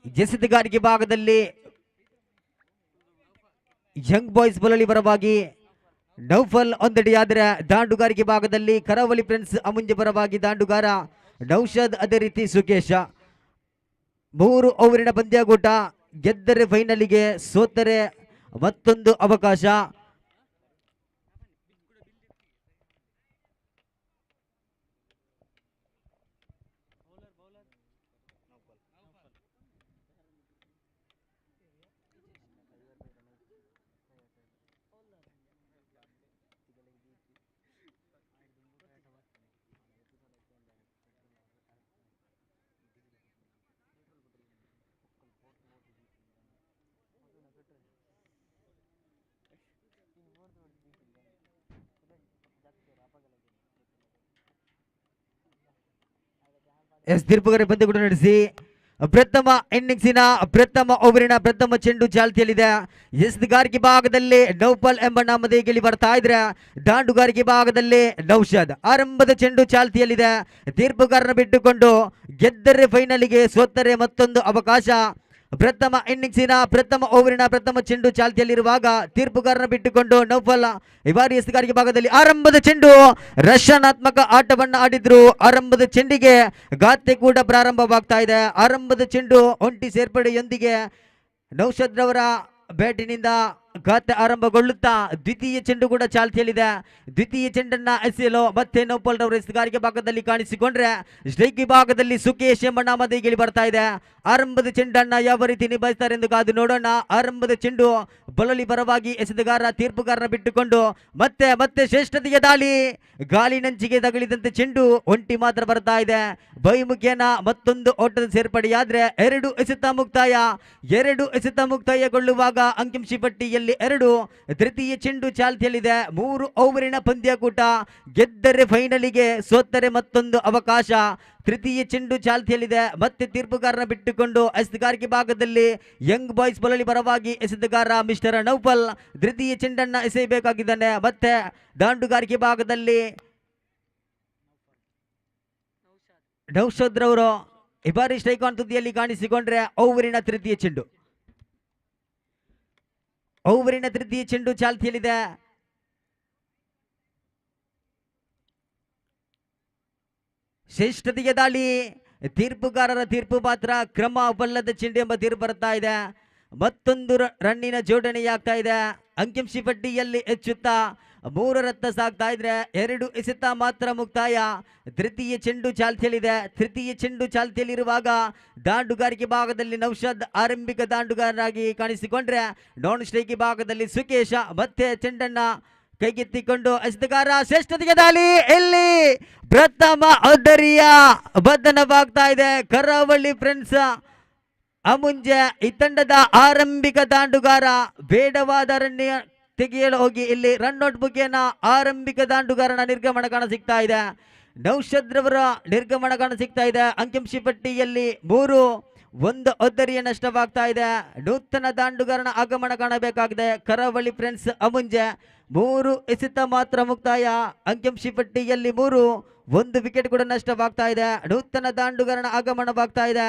ಎಸೆತಗಾರಿಕೆ ಭಾಗದಲ್ಲಿ ಯಂಗ್ ಬಾಯ್ಸ್ ಬಲಳಿ ಪರವಾಗಿ ನೌಫಲ್ ಒಂದಡಿಯಾದರೆ ದಾಂಡುಗಾರಿಕೆ ಭಾಗದಲ್ಲಿ ಕರಾವಳಿ ಫ್ರೆಂಡ್ಸ್ ಅಮುಂಜೆ ಪರವಾಗಿ ದಾಂಡುಗಾರ ನೌಷದ್, ಅದೇ ರೀತಿ ಸುಕೇಶ. 3 ಓವರಿನ ಪಂದ್ಯಾಕೂಟ. ಗೆದ್ದರೆ ಫೈನಲಿಗೆ, ಸೋತರೆ ಮತ್ತೊಂದು ಅವಕಾಶ. ತೀರ್ಪುಗಾರ ಪಂದ್ಯಕೂಟ ನಡೆಸಿ ಪ್ರಥಮ ಇನ್ನಿಂಗ್ಸಿನ ಪ್ರಥಮ ಓವರಿನ ಪ್ರಥಮ ಚೆಂಡು ಚಾಲ್ತಿಯಲ್ಲಿದೆ. ಎಸೆತಗಾರಿಕೆ ಭಾಗದಲ್ಲಿ ನೌಫಲ್ ಎಂಬ ನಾಮಧೇಯದಲ್ಲಿ ಬರ್ತಾ ಇದ್ರೆ, ದಾಂಡುಗಾರಿಕೆ ಭಾಗದಲ್ಲಿ ನೌಷದ್. ಆರಂಭದ ಚೆಂಡು ಚಾಲ್ತಿಯಲ್ಲಿದೆ. ತೀರ್ಪುಗಾರನ ಬಿಟ್ಟುಕೊಂಡು ಗೆದ್ದರೆ ಫೈನಲಿಗೆ, ಸೋತರೆ ಮತ್ತೊಂದು ಅವಕಾಶ. ಪ್ರಥಮ ಇನ್ನಿಂಗ್ಸಿನ ಪ್ರಥಮ ಓವರಿನ ಪ್ರಥಮ ಚೆಂಡು ಚಾಲ್ತಿಯಲ್ಲಿರುವಾಗ ತೀರ್ಪುಗಾರನ ಬಿಟ್ಟುಕೊಂಡು ನೌಫಲ್ ಈ ಬಾರಿ ಎಸೆತಗಾರಿಕೆ ಭಾಗದಲ್ಲಿ ಆರಂಭದ ಚೆಂಡು ರಕ್ಷಣಾತ್ಮಕ ಆಟವನ್ನ ಆಡಿದ್ರು. ಆರಂಭದ ಚೆಂಡಿಗೆ ಗಾತೆ ಕೂಡ ಪ್ರಾರಂಭವಾಗ್ತಾ ಇದೆ. ಆರಂಭದ ಚೆಂಡು ಒಂಟಿ ಸೇರ್ಪಡೆಯೊಂದಿಗೆ ನೌಷದ್ ರವರ ಬ್ಯಾಟಿನಿಂದ ಗಾತೆ ಆರಂಭಗೊಳ್ಳುತ್ತಾ ದ್ವಿತೀಯ ಚೆಂಡು ಕೂಡ ಚಾಲ್ತಿಯಲ್ಲಿದೆ. ದ್ವಿತೀಯ ಚೆಂಡನ್ನ ಎಸೆಯಲು ಮತ್ತೆ ನೌಫಲ್ ರವರ ಎಸೆತಗಾರಿಕೆ ಭಾಗದಲ್ಲಿ ಕಾಣಿಸಿಕೊಂಡ್ರೆ, ಸ್ಟ್ರೈಕ್ ಭಾಗದಲ್ಲಿ ಸುಕೇಶ್ ಎಂಬ ನಾಮಧೇಯದಲ್ಲಿ ಬರ್ತಾ ಇದೆ. ಆರಂಭದ ಚೆಂಡನ್ನ ಯಾವ ರೀತಿ ನಿಭಾಯಿಸ್ತಾರೆ ಎಂದು ಕಾದು ನೋಡೋಣ. ಆರಂಭದ ಚೆಂಡು ಬಲಲಿ ಪರವಾಗಿ ಎಸೆತಗಾರ ತೀರ್ಪುಗಾರನ ಬಿಟ್ಟುಕೊಂಡು ಮತ್ತೆ ಮತ್ತೆ ಶ್ರೇಷ್ಠತೆಯ ದಾಳಿ. ಗಾಳಿನಂಚಿಗೆ ತಗುಲಿದಂತೆ ಚೆಂಡು ಒಂಟಿ ಮಾತ್ರ ಬರ್ತಾ ಇದೆ. ಬೈಮುಖೇನ ಮತ್ತೊಂದು ಓಟದ ಸೇರ್ಪಡೆಯಾದ್ರೆ 2 ಎಸೆತ ಮುಕ್ತಾಯ. 2 ಎಸೆತ ಮುಕ್ತಾಯಗೊಳ್ಳುವಾಗ ಅಂಕಿಂಶ ಪಟ್ಟಿಯಲ್ಲಿ 2. ತೃತೀಯ ಚೆಂಡು ಚಾಲ್ತಿಯಲ್ಲಿದೆ. 3 ಓವರಿನ ಪಂದ್ಯಾಕೂಟ. ಗೆದ್ದರೆ ಫೈನಲಿಗೆ, ಸೋತರೆ ಮತ್ತೊಂದು ಅವಕಾಶ. ತೃತೀಯ ಚೆಂಡು ಚಾಲ್ತಿಯಲ್ಲಿದೆ. ಮತ್ತೆ ತೀರ್ಪುಗಾರನ ಬಿಟ್ಟುಕೊಂಡು ಎಸೆತಗಾರಿಕೆ ಭಾಗದಲ್ಲಿ ಯಂಗ್ ಬಾಯ್ಸ್ ಬಲಳಿ ಪರವಾಗಿ ಎಸೆತಗಾರ ಮಿಸ್ಟರ್ ನೌಫಲ್ ತೃತೀಯ ಚೆಂಡನ್ನ ಎಸೆಯಬೇಕಾಗಿದ್ದಾನೆ. ಮತ್ತೆ ದಾಂಡುಗಾರಿಕೆ ಭಾಗದಲ್ಲಿ ನೌಷದ್ ರವರು ಈ ಬಾರಿ ಸ್ಟ್ರೈಕ್ ಆನ್ ತುದಿಯಲ್ಲಿ ಕಾಣಿಸಿಕೊಂಡ್ರೆ, ಓವರಿನ ತೃತೀಯ ಚೆಂಡು. ಓವರಿನ ತೃತೀಯ ಚೆಂಡು ಚಾಲ್ತಿಯಲ್ಲಿದೆ. ಶ್ರೇಷ್ಠತೆಯ ದಾಳಿ. ತೀರ್ಪುಗಾರರ ತೀರ್ಪು ಮಾತ್ರ ಕ್ರಮವಲ್ಲದ ಚೆಂಡು ಎಂಬ ತೀರ್ಪು ಬರ್ತಾ ಇದೆ. ಮತ್ತೊಂದು ರನ್ನಿನ ಜೋಡಣೆಯಾಗ್ತಾ ಇದೆ. ಅಂಕಿಂಶ ಪಟ್ಟಿಯಲ್ಲಿ ಹೆಚ್ಚುತ್ತಾ 3 ರತ್ತ ಸಾಗ್ತಾ ಇದ್ರೆ 2 ಎಸೆತ ಮಾತ್ರ ಮುಕ್ತಾಯ. ತೃತೀಯ ಚೆಂಡು ಚಾಲ್ತಿಯಲ್ಲಿದೆ. ತೃತೀಯ ಚೆಂಡು ಚಾಲ್ತಿಯಲ್ಲಿರುವಾಗ ದಾಂಡುಗಾರಿಕೆ ಭಾಗದಲ್ಲಿ ನೌಷದ್ ಆರಂಭಿಕ ದಾಂಡುಗಾರರಾಗಿ ಕಾಣಿಸಿಕೊಂಡ್ರೆ, ನಾನ್ ಸ್ಟ್ರೈಕ್ ಭಾಗದಲ್ಲಿ ಸುಕೇಶ ಮತ್ತೆ ಚೆಂಡನ್ನ ಕೈಗೆತ್ತಿಕೊಂಡು ಎಸೆತಗಾರ. ಶ್ರೇಷ್ಠತೆಯ ದಾಳಿ. ಇಲ್ಲಿ ಪ್ರಥಮ ಒದ್ದರಿಯ ಬಂಧನವಾಗ್ತಾ ಇದೆ. ಕರಾವಳಿ ಫ್ರೆಂಡ್ಸ್ ಅಮುಂಜೆ ಈ ತಂಡದ ಆರಂಭಿಕ ದಾಂಡುಗಾರ ಬೇಡವಾದ ರನ್ ತೆಗೆಯಲು ಹೋಗಿ ಇಲ್ಲಿ ರನ್ಔಟ್ ಮುಖೇನ ಆರಂಭಿಕ ದಾಂಡುಗಾರನ ನಿರ್ಗಮನ ಕಾಣ ಸಿಗ್ತಾ ಇದೆ. ನೌಷದ್ ರವರ ನಿರ್ಗಮನ ಕಾಣ ಸಿಗ್ತಾ ಇದೆ. ಅಂಕಿಂಶ ಪಟ್ಟಿಯಲ್ಲಿ 3. 1 ಒದ್ದರಿಯ ನಷ್ಟವಾಗ್ತಾ ಇದೆ. ನೂತನ ದಾಂಡುಗಾರನ ಆಗಮನ ಕಾಣಬೇಕಾಗಿದೆ. ಕರಾವಳಿ ಫ್ರೆಂಡ್ಸ್ ಅಮುಂಜೆ 3 ಎಸೆತ ಮಾತ್ರ ಮುಕ್ತಾಯ. ಅಂಕಿಂಶ ಪಟ್ಟಿಯಲ್ಲಿ 3. 1 ವಿಕೆಟ್ ಕೂಡ ನಷ್ಟವಾಗ್ತಾ ಇದೆ. ನೂತನ ದಾಂಡುಗಾರನ ಆಗಮನವಾಗ್ತಾ ಇದೆ.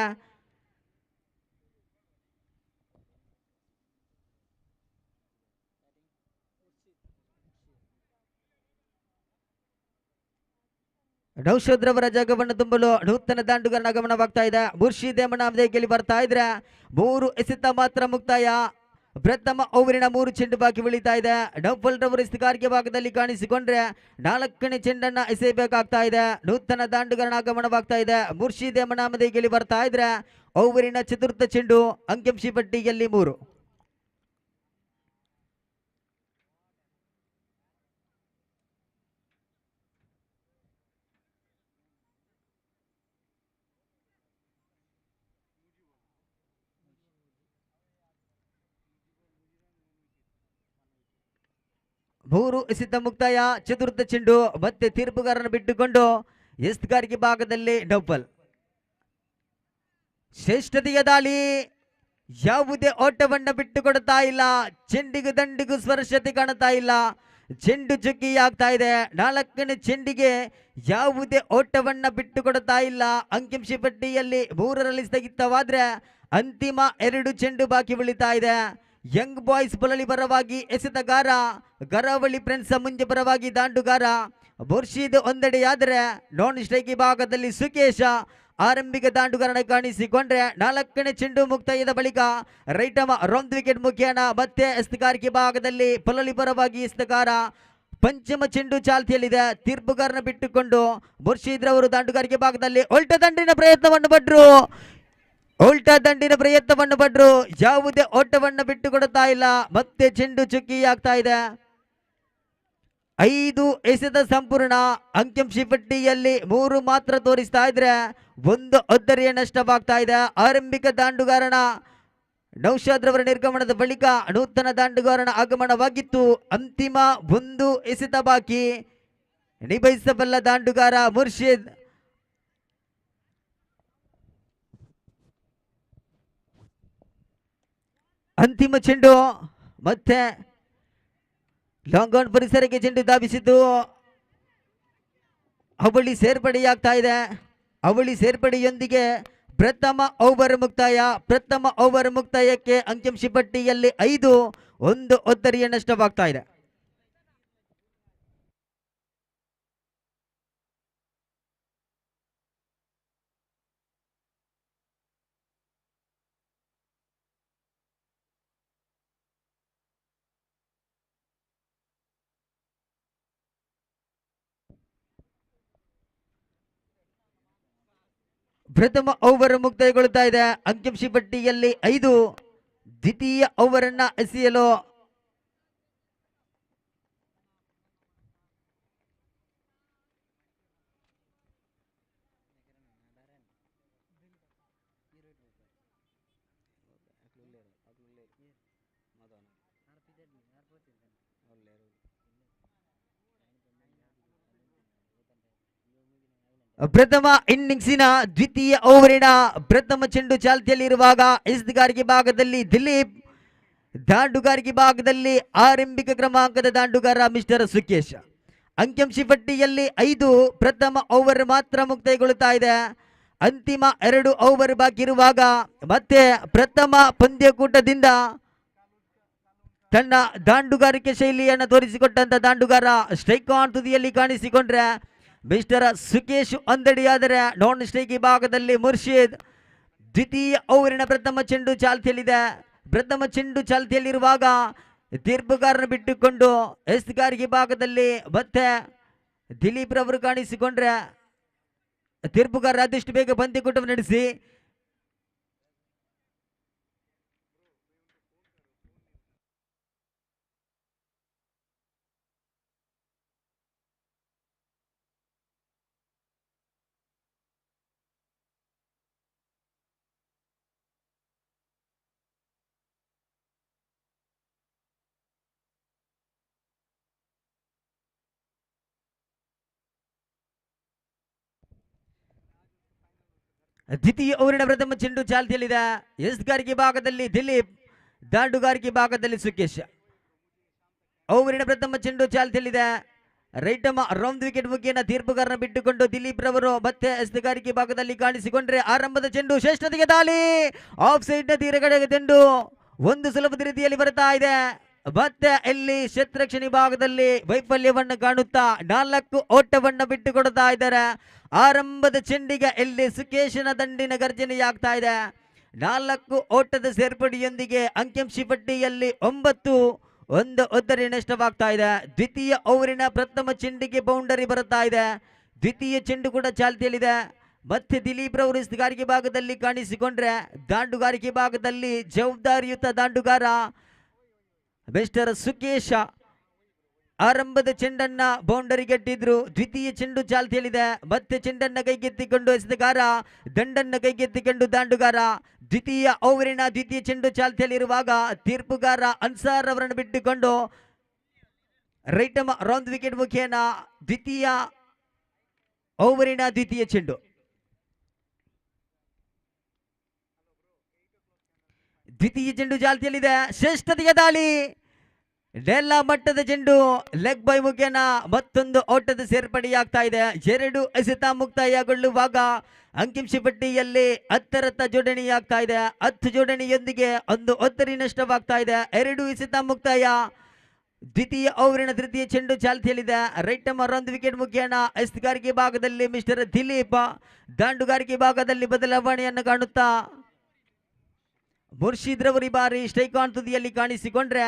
ನೌಷದ್ ರವರ ಜಾಗವನ್ನು ತುಂಬಲು ನೂತನ ದಾಂಡುಗಾರನ ಆಗಮನವಾಗ್ತಾ ಇದೆ. ಮುರ್ಷಿದ್ ಎಂಬ ನಾಮಧೇಯದಲ್ಲಿ ಬರ್ತಾ ಇದ್ರೆ 3 ಎಸೆತ ಮಾತ್ರ ಮುಕ್ತಾಯ. ಪ್ರಥಮ ಓವರಿನ 3 ಚೆಂಡು ಬಾಕಿ ಉಳಿತಾ ಇದೆ. ನೌಫಲ್ ರವರು ಎಸೆತಗಾರಿಕೆ ಭಾಗದಲ್ಲಿ ಕಾಣಿಸಿಕೊಂಡ್ರೆ 4ನೇ ಚೆಂಡನ್ನ ಎಸೆಯಬೇಕಾಗ್ತಾ ಇದೆ. ನೂತನ ದಾಂಡುಗಾರನ ಆಗಮನವಾಗ್ತಾ ಇದೆ. ಮುರ್ಷಿದ್ ಎಂಬ ನಾಮಧೇಯದಲ್ಲಿ ಬರ್ತಾ ಇದ್ರೆ ಓವರಿನ ಚತುರ್ಥ ಚೆಂಡು. ಅಂಕಿಂಶ ಪಟ್ಟಿಯಲ್ಲಿ 3. ಮೂರು ಎಸೆತ ಮುಕ್ತಾಯ. ಚತುರ್ಥ ಚೆಂಡು. ಮತ್ತೆ ತೀರ್ಪುಗಾರನ ಬಿಟ್ಟುಕೊಂಡು ಎಸೆತಗಾರಿಕೆ ಭಾಗದಲ್ಲಿ ನೌಫಲ್. ಶ್ರೇಷ್ಠತೆಯ ದಾಳಿ. ಯಾವುದೇ ಓಟವನ್ನ ಬಿಟ್ಟುಕೊಡ್ತಾ ಇಲ್ಲ. ಚೆಂಡಿಗೂ ದಂಡಿಗೂ ಸ್ಪರ್ಶತೆ ಕಾಣುತ್ತಾ ಇಲ್ಲ. ಚೆಂಡು ಚುಕ್ಕಿ ಆಗ್ತಾ ಇದೆ. 4ನೇ ಚೆಂಡಿಗೆ ಯಾವುದೇ ಓಟವನ್ನ ಬಿಟ್ಟುಕೊಡ್ತಾ ಇಲ್ಲ. ಅಂಕಿಂಶ ಪಟ್ಟಿಯಲ್ಲಿ 3ರಲ್ಲಿ ಸ್ಥಗಿತವಾದ್ರೆ ಅಂತಿಮ 2 ಚೆಂಡು ಬಾಕಿ ಉಳಿತಾ ಇದೆ. ಯಂಗ್ ಬಾಯ್ಸ್ ಬಲಲಿ ಪರವಾಗಿ ಎಸೆತಗಾರ ಕರಾವಳಿ ಫ್ರೆಂಡ್ಸ್ ಮುಂಜೆ ಪರವಾಗಿ ದಾಂಡುಗಾರ ಮುರ್ಷಿದ್ ಒಂದೆಡೆಯಾದರೆ ನಾನ್ ಸ್ಟ್ರೈಕ್ ಭಾಗದಲ್ಲಿ ಸುಕೇಶ ಆರಂಭಿಕ ದಾಂಡುಗಾರನ ಕಾಣಿಸಿಕೊಂಡ್ರೆ 4ನೇ ಚೆಂಡು ಮುಕ್ತಾಯದ ಬಳಿಕ ರೈಟ್ ರೌಂಡ್ ವಿಕೆಟ್ ಮುಖೇನ ಮತ್ತೆ ಎಸ್ತಗಾರಿಕೆ ಭಾಗದಲ್ಲಿ ಪಲಲಿ ಪರವಾಗಿ ಎಸ್ತಗಾರ ಪಂಚಮ ಚೆಂಡು ಚಾಲ್ತಿಯಲ್ಲಿದೆ. ತೀರ್ಪುಗಾರನ ಬಿಟ್ಟುಕೊಂಡು ಮುರ್ಷಿದ್ ರವರು ದಾಂಡುಗಾರಿಕೆ ಭಾಗದಲ್ಲಿ ಉಲ್ಟ ದಂಡಿನ ಪ್ರಯತ್ನವನ್ನು ಪಟ್ರು. ಯಾವುದೇ ಓಟವನ್ನು ಬಿಟ್ಟು ಕೊಡುತ್ತಾ ಇಲ್ಲ. ಮತ್ತೆ ಚೆಂಡು ಚುಕ್ಕಿಯಾಗ್ತಾ ಇದೆ. 5 ಎಸೆದ ಸಂಪೂರ್ಣ ಅಂಕಿಅಂಶ ಪಟ್ಟಿಯಲ್ಲಿ 3 ಮಾತ್ರ ತೋರಿಸ್ತಾ ಇದ್ರೆ 1 ಒದ್ದರಿಯ ನಷ್ಟವಾಗ್ತಾ ಇದೆ. ಆರಂಭಿಕ ದಾಂಡುಗಾರನ ನೌಶಾದ್ ರವರ ನಿರ್ಗಮನದ ಬಳಿಕ ನೂತನ ದಾಂಡುಗಾರನ ಆಗಮನವಾಗಿತ್ತು. ಅಂತಿಮ 1 ಎಸೆತ ಬಾಕಿ ನಿಭಾಯಿಸಬಲ್ಲ ದಾಂಡುಗಾರ ಮುರ್ಷಿದ್. ಅಂತಿಮ ಚೆಂಡು ಮತ್ತೆ ಲಾಂಗ್ ಆನ್ ಪರಿಸರಕ್ಕೆ ಚೆಂಡು ಧಾವಿಸಿದ್ದು ಅವಳಿ ಸೇರ್ಪಡೆಯಾಗ್ತಾ ಇದೆ. ಅವಳಿ ಸೇರ್ಪಡೆಯೊಂದಿಗೆ ಪ್ರಥಮ ಓವರ್ ಮುಕ್ತಾಯಕ್ಕೆ ಅಂಕಿಅಂಶ ಪಟ್ಟಿಯಲ್ಲಿ 5 1 ಒತ್ತರಿಯ ನಷ್ಟವಾಗ್ತಾ ಇದೆ. ಪ್ರಥಮ ಓವರ್ ಮುಕ್ತಾಯಗೊಳ್ಳುತ್ತಾ ಇದೆ. ಅಂಕಿಅಂಶ ಪಟ್ಟಿಯಲ್ಲಿ 5. ದ್ವಿತೀಯ ಓವರ್ ಅನ್ನ ಎಸೆಯಲು ಪ್ರಥಮ ಇನ್ನಿಂಗ್ಸಿನ ದ್ವಿತೀಯ ಓವರಿನ ಪ್ರಥಮ ಚೆಂಡು ಚಾಲ್ತಿಯಲ್ಲಿರುವಾಗ ಎಸೆತಗಾರಿಕೆ ಭಾಗದಲ್ಲಿ ದಿಲೀಪ್, ದಾಂಡುಗಾರಿಕೆ ಭಾಗದಲ್ಲಿ ಆರಂಭಿಕ ಕ್ರಮಾಂಕದ ದಾಂಡುಗಾರ ಮಿಸ್ಟರ್ ಸುಕೇಶ್. ಅಂಕಿಅಂಶ ಪಟ್ಟಿಯಲ್ಲಿ 5. ಪ್ರಥಮ ಓವರ್ ಮಾತ್ರ ಮುಕ್ತಾಯಗೊಳ್ಳುತ್ತಾ ಇದೆ. ಅಂತಿಮ 2 ಓವರ್ ಬಾಕಿ ಇರುವಾಗ ಮತ್ತೆ ಪ್ರಥಮ ಪಂದ್ಯಕೂಟದಿಂದ ತನ್ನ ದಾಂಡುಗಾರಿಕೆ ಶೈಲಿಯನ್ನು ತೋರಿಸಿಕೊಟ್ಟಂತ ದಾಂಡುಗಾರ ಸ್ಟ್ರೈಕ್ ಆನ್ ತುದಿಯಲ್ಲಿ ಕಾಣಿಸಿಕೊಂಡ್ರೆ ಮಿಸ್ಟರ್ ಸುಕೇಶ್ ಒಂದೆಡೆಯಾದರೆ ನಾನ್ ಸ್ಟ್ರೈಕ್ ಭಾಗದಲ್ಲಿ ಮುರ್ಷಿದ್. ದ್ವಿತೀಯ ಓವರಿನ ಪ್ರಥಮ ಚೆಂಡು ಚಾಲ್ತಿಯಲ್ಲಿದೆ. ಪ್ರಥಮ ಚೆಂಡು ಚಾಲ್ತಿಯಲ್ಲಿರುವಾಗ ತೀರ್ಪುಗಾರನ ಬಿಟ್ಟುಕೊಂಡು ಎಸೆತಗಾರಿಕೆ ಭಾಗದಲ್ಲಿ ಮತ್ತೆ ದಿಲೀಪ್ ರವರು ಕಾಣಿಸಿಕೊಂಡ್ರೆ ತೀರ್ಪುಗಾರ ಆದಷ್ಟು ಬೇಗ ಪಂದ್ಯಕೂಟವನ್ನು ನಡೆಸಿ ದ್ವಿತೀಯ ಓವರಿನ ಪ್ರಥಮ ಚೆಂಡು ಚಾಲ್ತಿಯಲ್ಲಿದೆ. ಎಸೆತಗಾರಿಕೆ ಭಾಗದಲ್ಲಿ ದಿಲೀಪ್, ದಾಂಡುಗಾರಿಕೆ ಭಾಗದಲ್ಲಿ ಸುಕೇಶ್. ಓವರಿನ ಪ್ರಥಮ ಚೆಂಡು ಚಾಲ್ತಿಯಲ್ಲಿದೆ. ರೈಟ್ ರೌಂಡ್ ವಿಕೆಟ್ ಮುಖೇನ ತೀರ್ಪುಗಾರನ ಬಿಟ್ಟುಕೊಂಡು ದಿಲೀಪ್ ರವರು ಮತ್ತೆ ಎಸೆತಗಾರಿಕೆ ಭಾಗದಲ್ಲಿ ಕಾಣಿಸಿಕೊಂಡ್ರೆ ಆರಂಭದ ಚೆಂಡು ಶ್ರೇಷ್ಠತೆಗೆ ದಾಳಿ. ಆಫ್ ಸೈಡ್ ನ ತೀರಗಡೆಗೆ ಚೆಂಡು ಒಂದು ಸುಲಭದ ರೀತಿಯಲ್ಲಿ ಬರ್ತಾ ಇದೆ. ಮತ್ತೆ ಇಲ್ಲಿ ಶತ್ರಕ್ಷಣಿ ಭಾಗದಲ್ಲಿ ವೈಫಲ್ಯವನ್ನು ಕಾಣುತ್ತಾ 4 ಓಟವನ್ನು ಬಿಟ್ಟುಕೊಡ್ತಾ ಇದ್ದಾರೆ. ಆರಂಭದ ಚೆಂಡಿಗೆ ಇಲ್ಲಿ ಸುಕೇಶನ ದಂಡಿನ ಗರ್ಜನೆಯಾಗ್ತಾ ಇದೆ. 4 ಓಟದ ಸೇರ್ಪಡೆಯೊಂದಿಗೆ ಅಂಕಿಅಂಶ ಪಟ್ಟಿಯಲ್ಲಿ 9 1 ಒತ್ತರಿ ನಷ್ಟವಾಗ್ತಾ ಇದೆ. ದ್ವಿತೀಯ ಓವರಿನ ಪ್ರಥಮ ಚೆಂಡಿಗೆ ಬೌಂಡರಿ ಬರುತ್ತಾ ಇದೆ. ದ್ವಿತೀಯ ಚೆಂಡು ಕೂಡ ಚಾಲ್ತಿಯಲ್ಲಿದೆ. ಮತ್ತೆ ದಿಲೀಪ್ ರವರು ಎಸೆತಗಾರಿಕೆ ಭಾಗದಲ್ಲಿ ಕಾಣಿಸಿಕೊಂಡ್ರೆ ದಾಂಡುಗಾರಿಕೆ ಭಾಗದಲ್ಲಿ ಜವಾಬ್ದಾರಿಯುತ ದಾಂಡುಗಾರ ಮಿಸ್ಟರ್ ಸುಕೇಶ ಆರಂಭದ ಚೆಂಡನ್ನ ಬೌಂಡರಿ ಗಟ್ಟಿದ್ರು. ದ್ವಿತೀಯ ಚೆಂಡು ಚಾಲ್ತಿಯಲ್ಲಿದೆ. ಮತ್ತೆ ಚೆಂಡನ್ನ ಕೈಗೆತ್ತಿಕೊಂಡು ಎಸೆತಗಾರ, ದಂಡನ್ನ ಕೈಗೆತ್ತಿಕೊಂಡು ದಾಂಡುಗಾರ. ದ್ವಿತೀಯ ಓವರಿನ ದ್ವಿತೀಯ ಚೆಂಡು ಚಾಲ್ತಿಯಲ್ಲಿರುವಾಗ ತೀರ್ಪುಗಾರ ಅನ್ಸಾರ್ ಅವರನ್ನು ಬಿಟ್ಟುಕೊಂಡು ರೈಟ್ ರೌಂಡ್ ವಿಕೆಟ್ ಮುಖೇನ ದ್ವಿತೀಯ ಓವರಿನ ದ್ವಿತೀಯ ಚೆಂಡು. ದ್ವಿತೀಯ ಚೆಂಡು ಚಾಲ್ತಿಯಲ್ಲಿದೆ. ಶ್ರೇಷ್ಠತೆಯ ದಾಳಿ. ನೆಲ ಮಟ್ಟದ ಚೆಂಡು ಲೆಗ್ ಬೈ ಮುಖೇನ ಮತ್ತೊಂದು ಓಟದ ಸೇರ್ಪಡೆಯಾಗ್ತಾ ಇದೆ. 2 ಎಸೆತ ಮುಕ್ತಾಯಗೊಳ್ಳುವಾಗ ಅಂಕಿಂಶ ಪಟ್ಟಿಯಲ್ಲಿ 10ರತ್ತ ಜೋಡಣೆಯಾಗ್ತಾ ಇದೆ. 10 ಜೋಡಣೆಯೊಂದಿಗೆ ಒಂದು 10 ನಷ್ಟವಾಗ್ತಾ ಇದೆ. 2 ಎಸೆತ ಮುಕ್ತಾಯ. ದ್ವಿತೀಯ ಓವರಿನ ತೃತೀಯ ಚೆಂಡು ಚಾಲ್ತಿಯಲ್ಲಿದೆ. ರೈಟ್ ನಂಬರ್ 1 ವಿಕೆಟ್ ಮುಖೇನ ಎಸ್ತುಗಾರಿಕೆ ಭಾಗದಲ್ಲಿ ಮಿಸ್ಟರ್ ದಿಲೀಪ್, ದಾಂಡುಗಾರಿಕೆ ಭಾಗದಲ್ಲಿ ಬದಲಾವಣೆಯನ್ನು ಕಾಣುತ್ತಾ ಮುರ್ಷಿದ್ ರವರು ಈ ಬಾರಿ ಸ್ಟ್ರೈಕ್ ಆನ್ ತುದಿಯಲ್ಲಿ ಕಾಣಿಸಿಕೊಂಡ್ರೆ,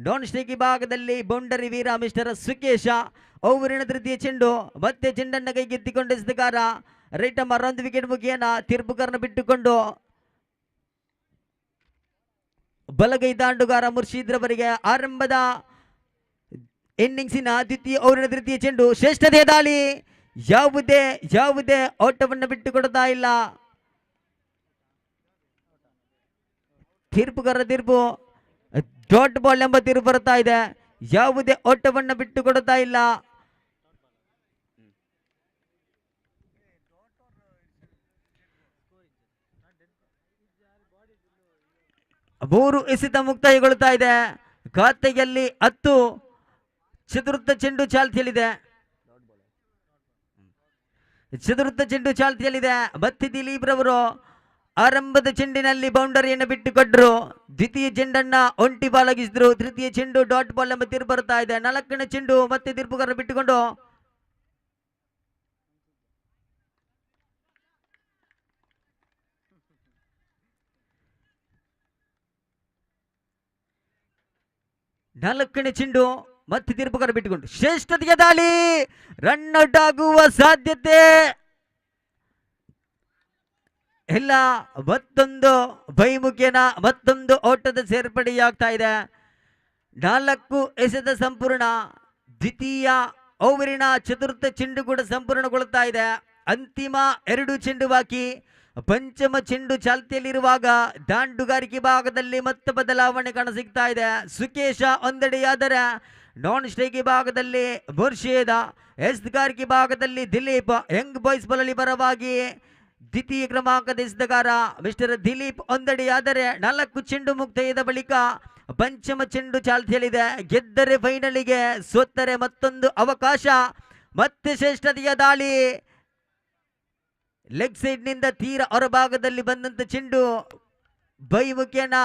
ಡೌನ್ ಸ್ಟ್ರೈಕ್ ಭಾಗದಲ್ಲಿ ಬೌಂಡರಿ ವೀರ ಮಿಸ್ಟರ್ ಸುಕೇಶ. ಓವರಿನ ತೃತೀಯ ಚೆಂಡು ಮತ್ತೆ ಚೆಂಡನ್ನು ಕೈಗೆತ್ತಿಕೊಂಡು ಎಸೆತಗಾರ ರೈಟ್ ನಂಬರ್ 1 ವಿಕೆಟ್ ಮುಖೇನ ತೀರ್ಪುಗಾರನ ಬಿಟ್ಟುಕೊಂಡು ಬಲಗೈ ದಾಂಡುಗಾರ ಮುರ್ಷಿದ್ ರವರಿಗೆ ಆರಂಭದ ಇನ್ನಿಂಗ್ಸಿನ ದ್ವಿತೀಯ ಓವರಿನ ತೃತೀಯ ಚೆಂಡು ಶ್ರೇಷ್ಠತೆಯ ದಾಳಿ. ಯಾವುದೇ ಓಟವನ್ನು ಬಿಟ್ಟುಕೊಡ್ತಾ ಇಲ್ಲ. ತೀರ್ಪುಗಾರರ ತೀರ್ಪು ಡಾಟ್ ಬಾಲ್ ಎಂಬ ತೀರ್ಪು ಬರ್ತಾ ಇದೆ. ಯಾವುದೇ ಓಟವನ್ನು ಬಿಟ್ಟುಕೊಡ್ತಾ ಇಲ್ಲ. ಮೂರು ಎಸೆತ ಮುಕ್ತಾಯಗೊಳ್ತಾ ಇದೆ. ಖಾತೆಯಲ್ಲಿ 10. ಚತುರ್ಥ ಚೆಂಡು ಚಾಲ್ತಿಯಲ್ಲಿದೆ. ಮತ್ತೆ ದಿಲೀಪ್ ರವರು ಆರಂಭದ ಚೆಂಡಿನಲ್ಲಿ ಬೌಂಡರಿಯನ್ನು ಬಿಟ್ಟುಕೊಟ್ಟರು. ದ್ವಿತೀಯ ಚೆಂಡನ್ನ ಒಂಟಿ ಬಾಲಾಗಿಸಿದ್ರು. ತೃತೀಯ ಚೆಂಡು ಡಾಟ್ ಬಾಲ್ ಎಂಬ ತೀರ್ಪು ಬರ್ತಾ ಇದೆ. 4ನೇ ಚೆಂಡು ಮತ್ತೆ ತೀರ್ಪುಗಾರ ಬಿಟ್ಟುಕೊಂಡು ಮತ್ತೆ ತೀರ್ಪುಗಾರ ಬಿಟ್ಟುಕೊಂಡು ಶ್ರೇಷ್ಠತೆಯ ದಾಳಿ. ರನ್ಔಟ್ ಆಗುವ ಸಾಧ್ಯತೆ ಇಲ್ಲ. ಮತ್ತೊಂದು ಬೈಮುಖೇನ ಮತ್ತೊಂದು ಓಟದ ಸೇರ್ಪಡೆಯಾಗ್ತಾ ಇದೆ. 4 ಎಸೆತ ಸಂಪೂರ್ಣ. ದ್ವಿತೀಯ ಓವರಿನ ಚತುರ್ಥ ಚೆಂಡು ಕೂಡ ಸಂಪೂರ್ಣಗೊಳ್ಳುತ್ತಾ ಇದೆ. ಅಂತಿಮ 2 ಚೆಂಡು ಬಾಕಿ. ಪಂಚಮ ಚೆಂಡು ಚಾಲ್ತಿಯಲ್ಲಿರುವಾಗ ದಾಂಡುಗಾರಿಕೆ ಭಾಗದಲ್ಲಿ ಮತ್ತೆ ಬದಲಾವಣೆ ಕಾಣಸಿಗ್ತಾ ಇದೆ. ಸುಕೇಶ ಒಂದೆಡೆಯಾದರೆ ನಾನ್ ಸ್ಟ್ರೈಕ್ ಭಾಗದಲ್ಲಿ ಮುರ್ಷೇದ, ಎಸ್ಗಾರಿಕೆ ಭಾಗದಲ್ಲಿ ದಿಲೀಪ್. ಯಂಗ್ ಬಾಯ್ಸ್ ಬಲಲ್ಲಿ ಪರವಾಗಿ ದ್ವಿತೀಯ ಕ್ರಮಾಂಕದ ಎಸೆತಗಾರ ಮಿಸ್ಟರ್ ದಿಲೀಪ್ ಒಂದೆಡೆಯಾದರೆ 4 ಚೆಂಡು ಮುಕ್ತಾಯದ ಬಳಿಕ ಪಂಚಮ ಚೆಂಡು ಚಾಲ್ತಿಯಲ್ಲಿದೆ. ಗೆದ್ದರೆ ಫೈನಲಿಗೆ, ಸೋತ್ತರೆ ಮತ್ತೊಂದು ಅವಕಾಶ. ಮತ್ತೆ ಶ್ರೇಷ್ಠತೆಯ ದಾಳಿ. ಲೆಗ್ ಸೈಡ್ ನಿಂದ ತೀರ ಹೊರಭಾಗದಲ್ಲಿ ಬಂದಂತ ಚೆಂಡು ಬೈ ಮುಖೇನ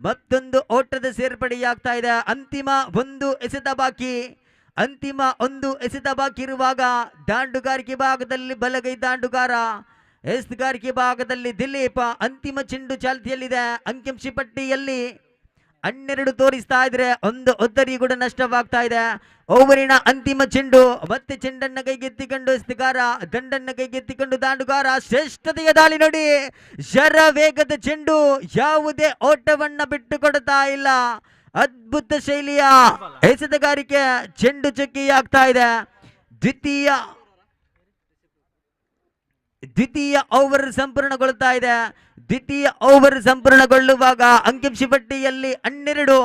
ಮತ್ತೊಂದು ಓಟದ ಸೇರ್ಪಡೆಯಾಗ್ತಾ ಇದೆ. ಅಂತಿಮ 1 ಎಸೆತ ಬಾಕಿ ಇರುವಾಗ ದಾಂಡುಗಾರಿಕೆ ಭಾಗದಲ್ಲಿ ಬಲಗೈ ದಾಂಡುಗಾರ, ಎಸ್ತುಗಾರಿಕೆ ಭಾಗದಲ್ಲಿ ದಿಲೀಪ್. ಅಂತಿಮ ಚೆಂಡು ಚಾಲ್ತಿಯಲ್ಲಿದೆ. ಅಂಕಿಂಶ ಪಟ್ಟಿಯಲ್ಲಿ 12 ತೋರಿಸ್ತಾ ಇದ್ರೆ ಒಂದು 1 ಕೂಡ ನಷ್ಟವಾಗ್ತಾ ಇದೆ. ಓವರಿನ ಅಂತಿಮ ಚೆಂಡು ಮತ್ತೆ ಚೆಂಡನ್ನ ಕೈಗೆತ್ತಿಕೊಂಡು ಎಸ್ತುಗಾರ, ದಂಡನ್ನ ಕೈಗೆತ್ತಿಕೊಂಡು ದಾಂಡುಗಾರ. ಶ್ರೇಷ್ಠತೆಯ ದಾಳಿ ನೋಡಿ. ಶರ ವೇಗದ ಚೆಂಡು, ಯಾವುದೇ ಓಟವನ್ನ ಬಿಟ್ಟುಕೊಡ್ತಾ ಇಲ್ಲ. ಅದ್ಭುತ ಶೈಲಿಯ ಎಸೆತಗಾರಿಕೆ. ಚೆಂಡು ಚುಕ್ಕಿಯಾಗ್ತಾ ಇದೆ. ದ್ವಿತೀಯ ಓವರ್ ಸಂಪೂರ್ಣಗೊಳ್ಳುತ್ತಾ ಇದೆ. ದ್ವಿತೀಯ ಓವರ್ ಸಂಪೂರ್ಣಗೊಳ್ಳುವಾಗ ಅಂಕಿಂಶ ಪಟ್ಟಿಯಲ್ಲಿ 12,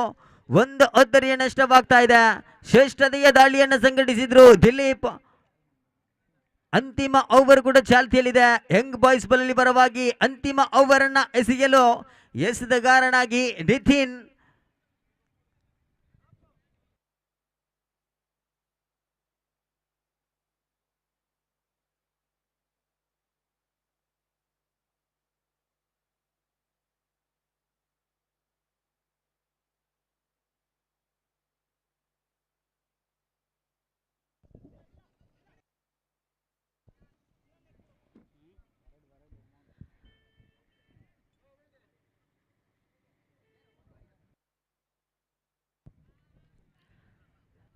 1 ನಷ್ಟವಾಗ್ತಾ ಇದೆ. ಶ್ರೇಷ್ಠತೆಯ ದಾಳಿಯನ್ನು ಸಂಘಟಿಸಿದ್ರು ದಿಲೀಪ್. ಅಂತಿಮ ಓವರ್ ಕೂಡ ಚಾಲ್ತಿಯಲ್ಲಿದೆ. ಯಂಗ್ ಬಾಯ್ಸ್ ಬಲಲ್ಲಿ ಪರವಾಗಿ ಅಂತಿಮ ಓವರ್ ಅನ್ನ ಎಸೆಯಲು ಎಸೆತಗಾರನಾಗಿ ನಿತಿನ್.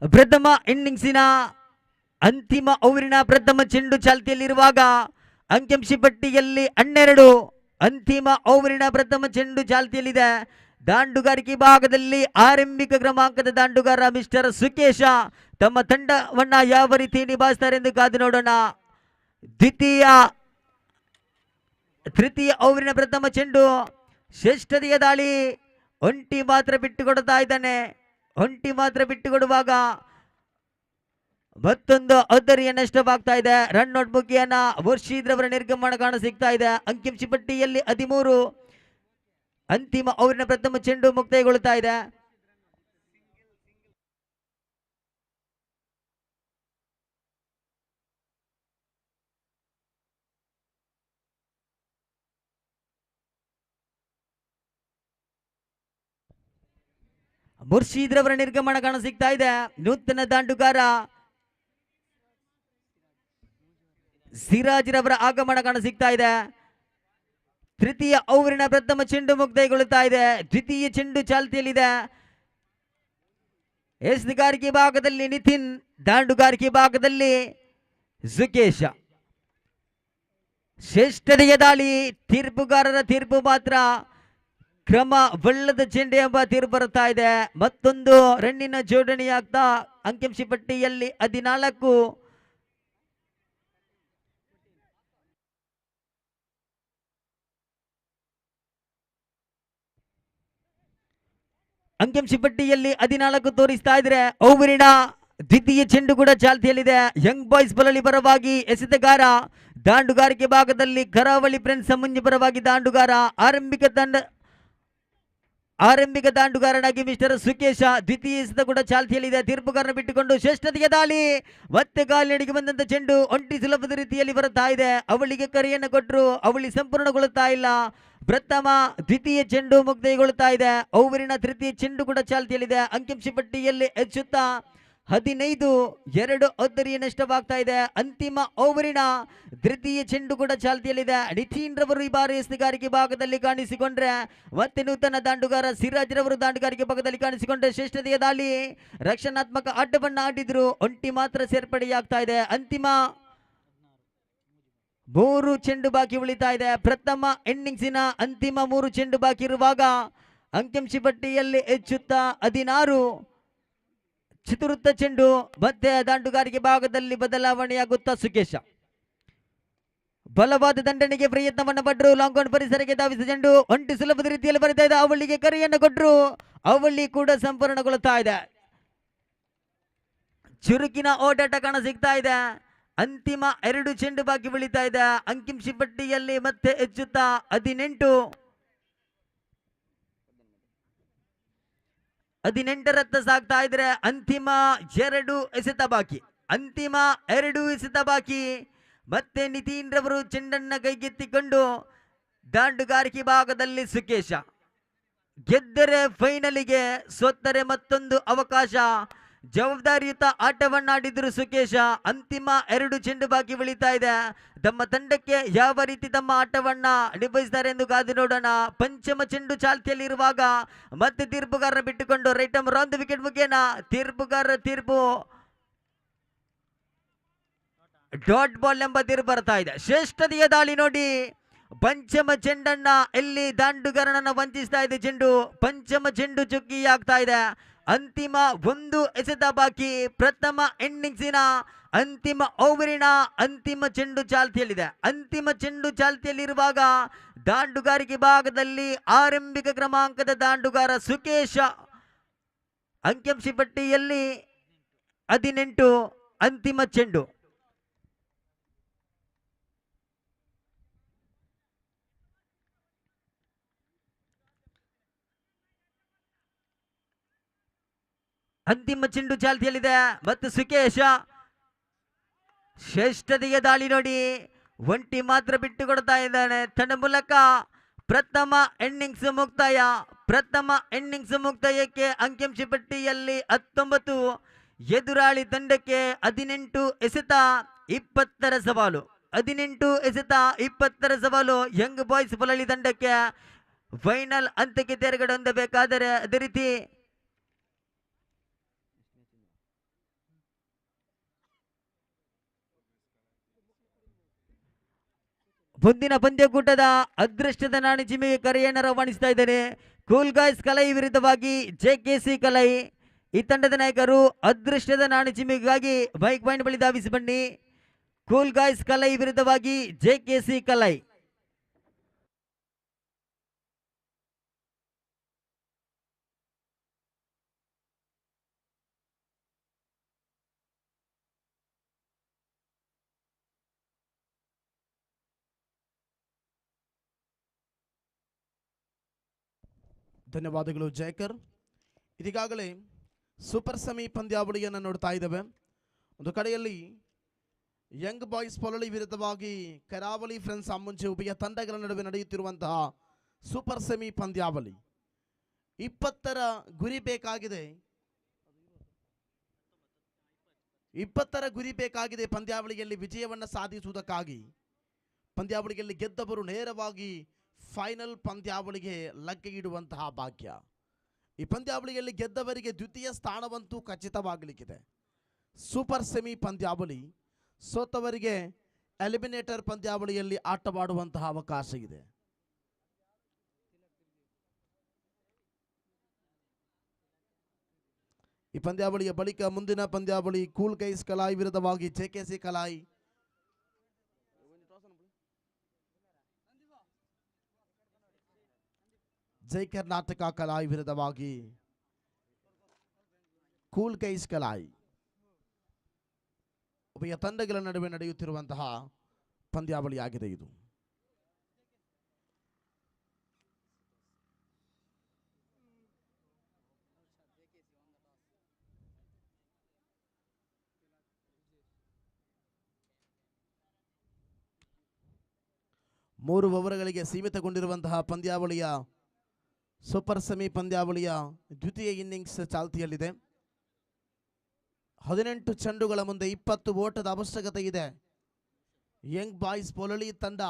ಪ್ರಥಮ ಇನ್ನಿಂಗ್ಸಿನ ಅಂತಿಮ ಓವರಿನ ಪ್ರಥಮ ಚೆಂಡು ಚಾಲ್ತಿಯಲ್ಲಿರುವಾಗ ಅಂಕಿಂಶ ಪಟ್ಟಿಯಲ್ಲಿ 12. ಅಂತಿಮ ಓವರಿನ ಪ್ರಥಮ ಚೆಂಡು ಚಾಲ್ತಿಯಲ್ಲಿದೆ. ದಾಂಡುಗಾರಿಕೆ ಭಾಗದಲ್ಲಿ ಆರಂಭಿಕ ಕ್ರಮಾಂಕದ ದಾಂಡುಗಾರ ಮಿಸ್ಟರ್ ಸುಕೇಶ ತಮ್ಮ ತಂಡವನ್ನ ಯಾವ ರೀತಿ ನಿಭಾಯಿಸ್ತಾರೆ ಎಂದು ಕಾದು ನೋಡೋಣ. ತೃತೀಯ ಓವರಿನ ಪ್ರಥಮ ಚೆಂಡು ಶ್ರೇಷ್ಠತೆಯ ದಾಳಿ. ಒಂಟಿ ಮಾತ್ರ ಬಿಟ್ಟುಕೊಡ್ತಾ ಇದ್ದಾನೆ. ಒಂಟಿ ಮಾತ್ರ ಬಿಟ್ಟುಕೊಡುವಾಗ ಮತ್ತೊಂದು 1 ನಷ್ಟವಾಗ್ತಾ ಇದೆ. ರನ್ಔಟ್ ಮುಖೇನ ಮುರ್ಷಿದ್ ರವರ ನಿರ್ಗಮನ ಕಾಣ ಸಿಗ್ತಾ ಇದೆ. ಅಂಕಿಂಶ ಪಟ್ಟಿಯಲ್ಲಿ 13. ಅಂತಿಮ ಓವರಿನ ಪ್ರಥಮ ಚೆಂಡು ಮುಕ್ತಾಯಗೊಳ್ಳುತ್ತಾ ಇದೆ. ಮುರ್ಷೀದ್ ರವರ ನಿರ್ಗಮನ ಕಾಣ ಸಿಗ್ತಾ ಇದೆ. ನೂತನ ದಾಂಡುಗಾರ ಸಿರಾಜ್ ರವರ ಆಗಮನ ಕಾಣ ಸಿಗ್ತಾ ಇದೆ. ತೃತೀಯ ಓವರಿನ ಪ್ರಥಮ ಚೆಂಡು ಮುಕ್ತಾಯಗೊಳ್ಳುತ್ತಾ ಇದೆ. ದ್ವಿತೀಯ ಚೆಂಡು ಚಾಲ್ತಿಯಲ್ಲಿದೆ. ಎಸ್ಗಾರಿಕೆ ಭಾಗದಲ್ಲಿ ನಿತಿನ್, ದಾಂಡುಗಾರಿಕೆ ಭಾಗದಲ್ಲಿ ಸುಕೇಶ. ಶ್ರೇಷ್ಠತೆಯ ದಾಳಿ, ತೀರ್ಪುಗಾರರ ತೀರ್ಪು ಮಾತ್ರ ಕ್ರಮವಲ್ಲದ ಚೆಂಡು ಎಂಬ ತೀರ್ಪು ಬರುತ್ತಾ ಇದೆ. ಮತ್ತೊಂದು ರನ್ನಿನ ಜೋಡಣೆಯಾಗ್ತಾ ಅಂಕಿಅಂಶ ಪಟ್ಟಿಯಲ್ಲಿ 14 ಅಂಕಿಅಂಶ ಪಟ್ಟಿಯಲ್ಲಿ 14 ತೋರಿಸ್ತಾ ಇದ್ರೆ. ಓವರಿನ ದ್ವಿತೀಯ ಚೆಂಡು ಕೂಡ ಚಾಲ್ತಿಯಲ್ಲಿದೆ. ಯಂಗ್ ಬಾಯ್ಸ್ ಬಲಲಿ ಪರವಾಗಿ ಎಸೆತಗಾರ, ದಾಂಡುಗಾರಿಕೆ ಭಾಗದಲ್ಲಿ ಕರಾವಳಿ ಫ್ರೆಂಡ್ಸ್ ಮುಂಜಿ ಪರವಾಗಿ ದಾಂಡುಗಾರ, ಆರಂಭಿಕ ದಾಂಡುಗಾರನಾಗಿ ಮಿಸ್ಟರ್ ಸುಕೇಶ. ದ್ವಿತೀಯ ಎಸೆತ ಕೂಡ ಚಾಲ್ತಿಯಲ್ಲಿದೆ. ತೀರ್ಪುಗಾರನ ಬಿಟ್ಟುಕೊಂಡು ಶ್ರೇಷ್ಠತೆಯ ದಾಳಿ, ಮತ್ತೆ ಕಾಲಿನಡಿಗೆ ಬಂದಂತ ಚೆಂಡು ಒಂಟಿ ಸುಲಭದ ರೀತಿಯಲ್ಲಿ ಬರುತ್ತಾ ಇದೆ. ಅವಳಿಗೆ ಕರೆಯನ್ನು ಕೊಟ್ಟರು, ಅವಳಿ ಸಂಪೂರ್ಣಗೊಳ್ಳುತ್ತಾ ಇಲ್ಲ. ಪ್ರಥಮ ದ್ವಿತೀಯ ಚೆಂಡು ಮುಕ್ತಾಯಗೊಳ್ಳುತ್ತಾ ಇದೆ. ಓವರಿನ ತೃತೀಯ ಚೆಂಡು ಕೂಡ ಚಾಲ್ತಿಯಲ್ಲಿದೆ. ಅಂಕಿಅಂಶ ಪಟ್ಟಿಯಲ್ಲಿ ಹೆಚ್ಚುತ್ತಾ 15-2 ಅದ್ದರಿಯ ನಷ್ಟವಾಗ್ತಾ ಇದೆ. ಅಂತಿಮ ಓವರಿನ ತೃತೀಯ ಚೆಂಡು ಕೂಡ ಚಾಲ್ತಿಯಲ್ಲಿದೆ. ನಿತಿನ್ ರವರು ಈ ಬಾರಿ ಎಸೆಗಾರಿಕೆ ಭಾಗದಲ್ಲಿ ಕಾಣಿಸಿಕೊಂಡ್ರೆ, ಮತ್ತೆ ನೂತನ ದಾಂಡುಗಾರ ಸಿರಾಜ್ ರವರು ದಾಂಡುಗಾರಿಕೆ ಭಾಗದಲ್ಲಿ ಕಾಣಿಸಿಕೊಂಡ್ರೆ, ಶ್ರೇಷ್ಠತೆಯ ದಾಳಿ, ರಕ್ಷಣಾತ್ಮಕ ಆಟವನ್ನ ಆಡಿದ್ರು, ಒಂಟಿ ಮಾತ್ರ ಸೇರ್ಪಡೆಯಾಗ್ತಾ ಇದೆ. ಅಂತಿಮ 3 ಚೆಂಡು ಬಾಕಿ ಉಳಿತಾ ಇದೆ. ಪ್ರಥಮ ಇನ್ನಿಂಗ್ಸಿನ ಅಂತಿಮ 3 ಚೆಂಡು ಬಾಕಿ ಇರುವಾಗ ಅಂಕಿಅಂಶ ಪಟ್ಟಿಯಲ್ಲಿ ಹೆಚ್ಚುತ್ತಾ 16. ಚತುರ್ಥ ಚೆಂಡು ಮತ್ತೆ ದಾಂಡುಗಾರಿಕೆ ಭಾಗದಲ್ಲಿ ಬದಲಾವಣೆಯಾಗುತ್ತಾ ಸುಕೇಶ. ಬಲವಾದ ದಂಡನೆಗೆ ಪ್ರಯತ್ನವನ್ನು ಪಟ್ಟರು. ಲಾಂಗ್ ಆನ್ ಪರಿಸರಕ್ಕೆ ಧಾವಿಸಿದ ಚೆಂಡು ಒಂಟಿ ಸುಲಭದ ರೀತಿಯಲ್ಲಿ ಬರುತ್ತಾ ಇದೆ. ಅವಳಿಗೆ ಕರೆಯನ್ನು ಕೊಟ್ಟರು, ಅವಳಿ ಕೂಡ ಸಂಪೂರ್ಣಗೊಳ್ಳುತ್ತಾ ಇದೆ. ಚುರುಕಿನ ಓಟಾಟ ಕಾಣ ಸಿಗ್ತಾ ಇದೆ. ಅಂತಿಮ 2 ಚೆಂಡು ಬಾಕಿ ಉಳಿತಾ ಇದೆ. ಅಂಕಿಅಂಶ ಪಟ್ಟಿಯಲ್ಲಿ ಮತ್ತೆ ಹೆಚ್ಚುತ್ತಾ 18ರತ್ತ ಸಾಗ್ತಾ ಇದ್ರೆ. ಅಂತಿಮ 2 ಎಸೆತ ಬಾಕಿ, ಅಂತಿಮ 2 ಎಸೆತ ಬಾಕಿ. ಮತ್ತೆ ನಿತಿನ್ ರವರು ಚೆಂಡನ್ನ ಕೈಗೆತ್ತಿಕೊಂಡು ದಾಂಡುಗಾರಿಕೆ ಭಾಗದಲ್ಲಿ ಸುಕೇಶ. ಗೆದ್ದರೆ ಫೈನಲಿಗೆ, ಸೋತ್ತರೆ ಮತ್ತೊಂದು ಅವಕಾಶ. ಜವಾಬ್ದಾರಿಯುತ ಆಟವನ್ನಾಡಿದ್ರು ಸುಕೇಶ. ಅಂತಿಮ 2 ಚೆಂಡು ಬಾಕಿ ಉಳಿತಾ ಇದೆ. ತಮ್ಮ ತಂಡಕ್ಕೆ ಯಾವ ರೀತಿ ತಮ್ಮ ಆಟವನ್ನ ನಿಭಾಯಿಸ್ತಾರೆ ಎಂದು ಕಾದು ನೋಡೋಣ. ಪಂಚಮ ಚೆಂಡು ಚಾಲ್ತಿಯಲ್ಲಿರುವಾಗ ಮತ್ತೆ ತೀರ್ಪುಗಾರರ ಬಿಟ್ಟುಕೊಂಡು ರೈಟ್ ಆರ್ಮ್ ರೌಂಡ್ ವಿಕೆಟ್ ಮುಖೇನ ತೀರ್ಪುಗಾರರ ತೀರ್ಪು ಡಾಟ್ ಬಾಲ್ ಎಂಬ ತೀರ್ಪು ಬರ್ತಾ ಇದೆ. ಶ್ರೇಷ್ಠತೆಯ ದಾಳಿ ನೋಡಿ, ಪಂಚಮ ಚೆಂಡನ್ನ ಎಲ್ಲಿ ದಾಂಡುಗಾರನನ್ನ ವಂಚಿಸ್ತಾ ಇದೆ ಚೆಂಡು. ಪಂಚಮ ಚೆಂಡು ಚುಕ್ಕಿಯಾಗ್ತಾ ಇದೆ. ಅಂತಿಮ 1 ಎಸೆತ ಬಾಕಿ. ಪ್ರಥಮ ಇನ್ನಿಂಗ್ಸಿನ ಅಂತಿಮ ಓವರಿನ ಅಂತಿಮ ಚೆಂಡು ಚಾಲ್ತಿಯಲ್ಲಿದೆ. ಅಂತಿಮ ಚೆಂಡು ಚಾಲ್ತಿಯಲ್ಲಿರುವಾಗ ದಾಂಡುಗಾರಿಕೆ ಭಾಗದಲ್ಲಿ ಆರಂಭಿಕ ಕ್ರಮಾಂಕದ ದಾಂಡುಗಾರ ಸುಕೇಶ. ಅಂಕಿಅಂಶ ಪಟ್ಟಿಯಲ್ಲಿ 18. ಅಂತಿಮ ಚೆಂಡು ಅಂತಿಮ ಚೆಂಡು ಚಾಲ್ತಿಯಲ್ಲಿದೆ. ಮತ್ತು ಸುಕೇಶ ಶ್ರೇಷ್ಠತೆಯ ದಾಳಿ ನೋಡಿ, ಒಂಟಿ ಮಾತ್ರ ಬಿಟ್ಟು ಕೊಡ್ತಾ ಇದ್ದಾನೆ. ತನ್ನ ಮೂಲಕ ಪ್ರಥಮ ಇನ್ನಿಂಗ್ಸ್ ಮುಕ್ತಾಯ. ಪ್ರಥಮ ಇನ್ನಿಂಗ್ಸ್ ಮುಕ್ತಾಯಕ್ಕೆ ಅಂಕಿಅಂಶ ಪಟ್ಟಿಯಲ್ಲಿ 19, ಎದುರಾಳಿ ತಂಡಕ್ಕೆ 18 ಎಸೆತ 20ರ ಸವಾಲು. 18 ಎಸೆತ 20ರ ಸವಾಲು ಯಂಗ್ ಬಾಯ್ಸ್ ಬಲಲಿ ತಂಡಕ್ಕೆ ಫೈನಲ್ ಹಂತಕ್ಕೆ ತೆರಗಡೆ ಹೊಂದಬೇಕಾದರೆ ಅದೇ ರೀತಿ ಮುಂದಿನ ಪಂದ್ಯಕೂಟದ ಅದೃಷ್ಟದ ನಾಣಿ ಚಿಮ್ಮಿಗೆ ಕರೆಯನ್ನು ರವಾನಿಸ್ತಾ ಇದ್ದೇನೆ. ಕೂಲ್ ಗಾಯ್ಸ್ ಕಲೈ ವಿರುದ್ಧವಾಗಿ JKC ಕಲೈ. ಈ ತಂಡದ ನಾಯಕರು ಅದೃಷ್ಟದ ನಾಣಿ ಚಿಮ್ಮಿಗಾಗಿ ಬೈಕ್ ಪಾಯಿಂಟ್ ಬಳಿ ಧಾವಿಸಿ ಬನ್ನಿ. ಕೂಲ್ ಗಾಯ್ಸ್ ಕಲೈ ವಿರುದ್ಧವಾಗಿ JKC ಕಲೈ. ಧನ್ಯವಾದಗಳು ಜಯಕರ್. ಇದೀಗಾಗಲೇ ಸೂಪರ್ ಸೆಮಿ ಪಂದ್ಯಾವಳಿಯನ್ನು ನೋಡ್ತಾ ಇದ್ದೇವೆ. ಒಂದು ಕಡೆಯಲ್ಲಿ ಯಂಗ್ ಬಾಯ್ಸ್ ಪೊಲಳಿ ವಿರುದ್ಧವಾಗಿ ಕರಾವಳಿ ಫ್ರೆಂಡ್ಸ್ ಮುಂಚೆ ಉಭಯ ತಂಡಗಳ ನಡುವೆ ನಡೆಯುತ್ತಿರುವಂತಹ ಸೂಪರ್ ಸೆಮಿ ಪಂದ್ಯಾವಳಿ. 20ರ ಗುರಿ ಬೇಕಾಗಿದೆ. 20ರ ಗುರಿ ಬೇಕಾಗಿದೆ ಪಂದ್ಯಾವಳಿಯಲ್ಲಿ ವಿಜಯವನ್ನು ಸಾಧಿಸುವುದಕ್ಕಾಗಿ. ಪಂದ್ಯಾವಳಿಯಲ್ಲಿ ಗೆದ್ದವರು ನೇರವಾಗಿ ಫೈನಲ್ ಪಂದ್ಯಾವಳಿಗೆ ಲಗ್ಗೆ ಇಡುವಂತಹ ಭಾಗ್ಯ. ಈ ಪಂದ್ಯಾವಳಿಯಲ್ಲಿ ಗೆದ್ದವರಿಗೆ ದ್ವಿತೀಯ ಸ್ಥಾನವಂತೂ ಖಚಿತವಾಗಲಿಕ್ಕಿದೆ. ಸೂಪರ್ ಸೆಮಿ ಪಂದ್ಯಾವಳಿ, ಸೋತವರಿಗೆ ಎಲಿಮಿನೇಟರ್ ಪಂದ್ಯಾವಳಿಯಲ್ಲಿ ಆಟವಾಡುವಂತಹ ಅವಕಾಶ ಇದೆ. ಈ ಪಂದ್ಯಾವಳಿಯ ಬಳಿಕ ಮುಂದಿನ ಪಂದ್ಯಾವಳಿ ಕೂಲ್ ಗೈಸ್ ಕಲಾಯಿ ವಿರುದ್ಧವಾಗಿ ಜೆಕೆಸಿ ಕಲಾಯಿ. ಜೈ ಕರ್ನಾಟಕ ಕಲಾಯಿ ವಿರುದ್ಧವಾಗಿ ಕೂಲ್ ಗೈಸ್ ಕಲಾಯಿ. ಉಭಯ ತಂಡಗಳ ನಡುವೆ ನಡೆಯುತ್ತಿರುವಂತಹ ಪಂದ್ಯಾವಳಿಯಾಗಿದೆ ಇದು. ಮೂರು ಓವರ್ಗಳಿಗೆ ಸೀಮಿತಗೊಂಡಿರುವಂತಹ ಪಂದ್ಯಾವಳಿಯ ಸೂಪರ್ ಸೆಮಿ ಪಂದ್ಯಾವಳಿಯ ದ್ವಿತೀಯ ಇನ್ನಿಂಗ್ಸ್ ಚಾಲ್ತಿಯಲ್ಲಿದೆ. 18 ಚೆಂಡುಗಳ ಮುಂದೆ 20 ಓಟದ ಅವಶ್ಯಕತೆ ಇದೆ. ಯಂಗ್ ಬಾಯ್ಸ್ ಪೊಲಳಿ ತಂಡ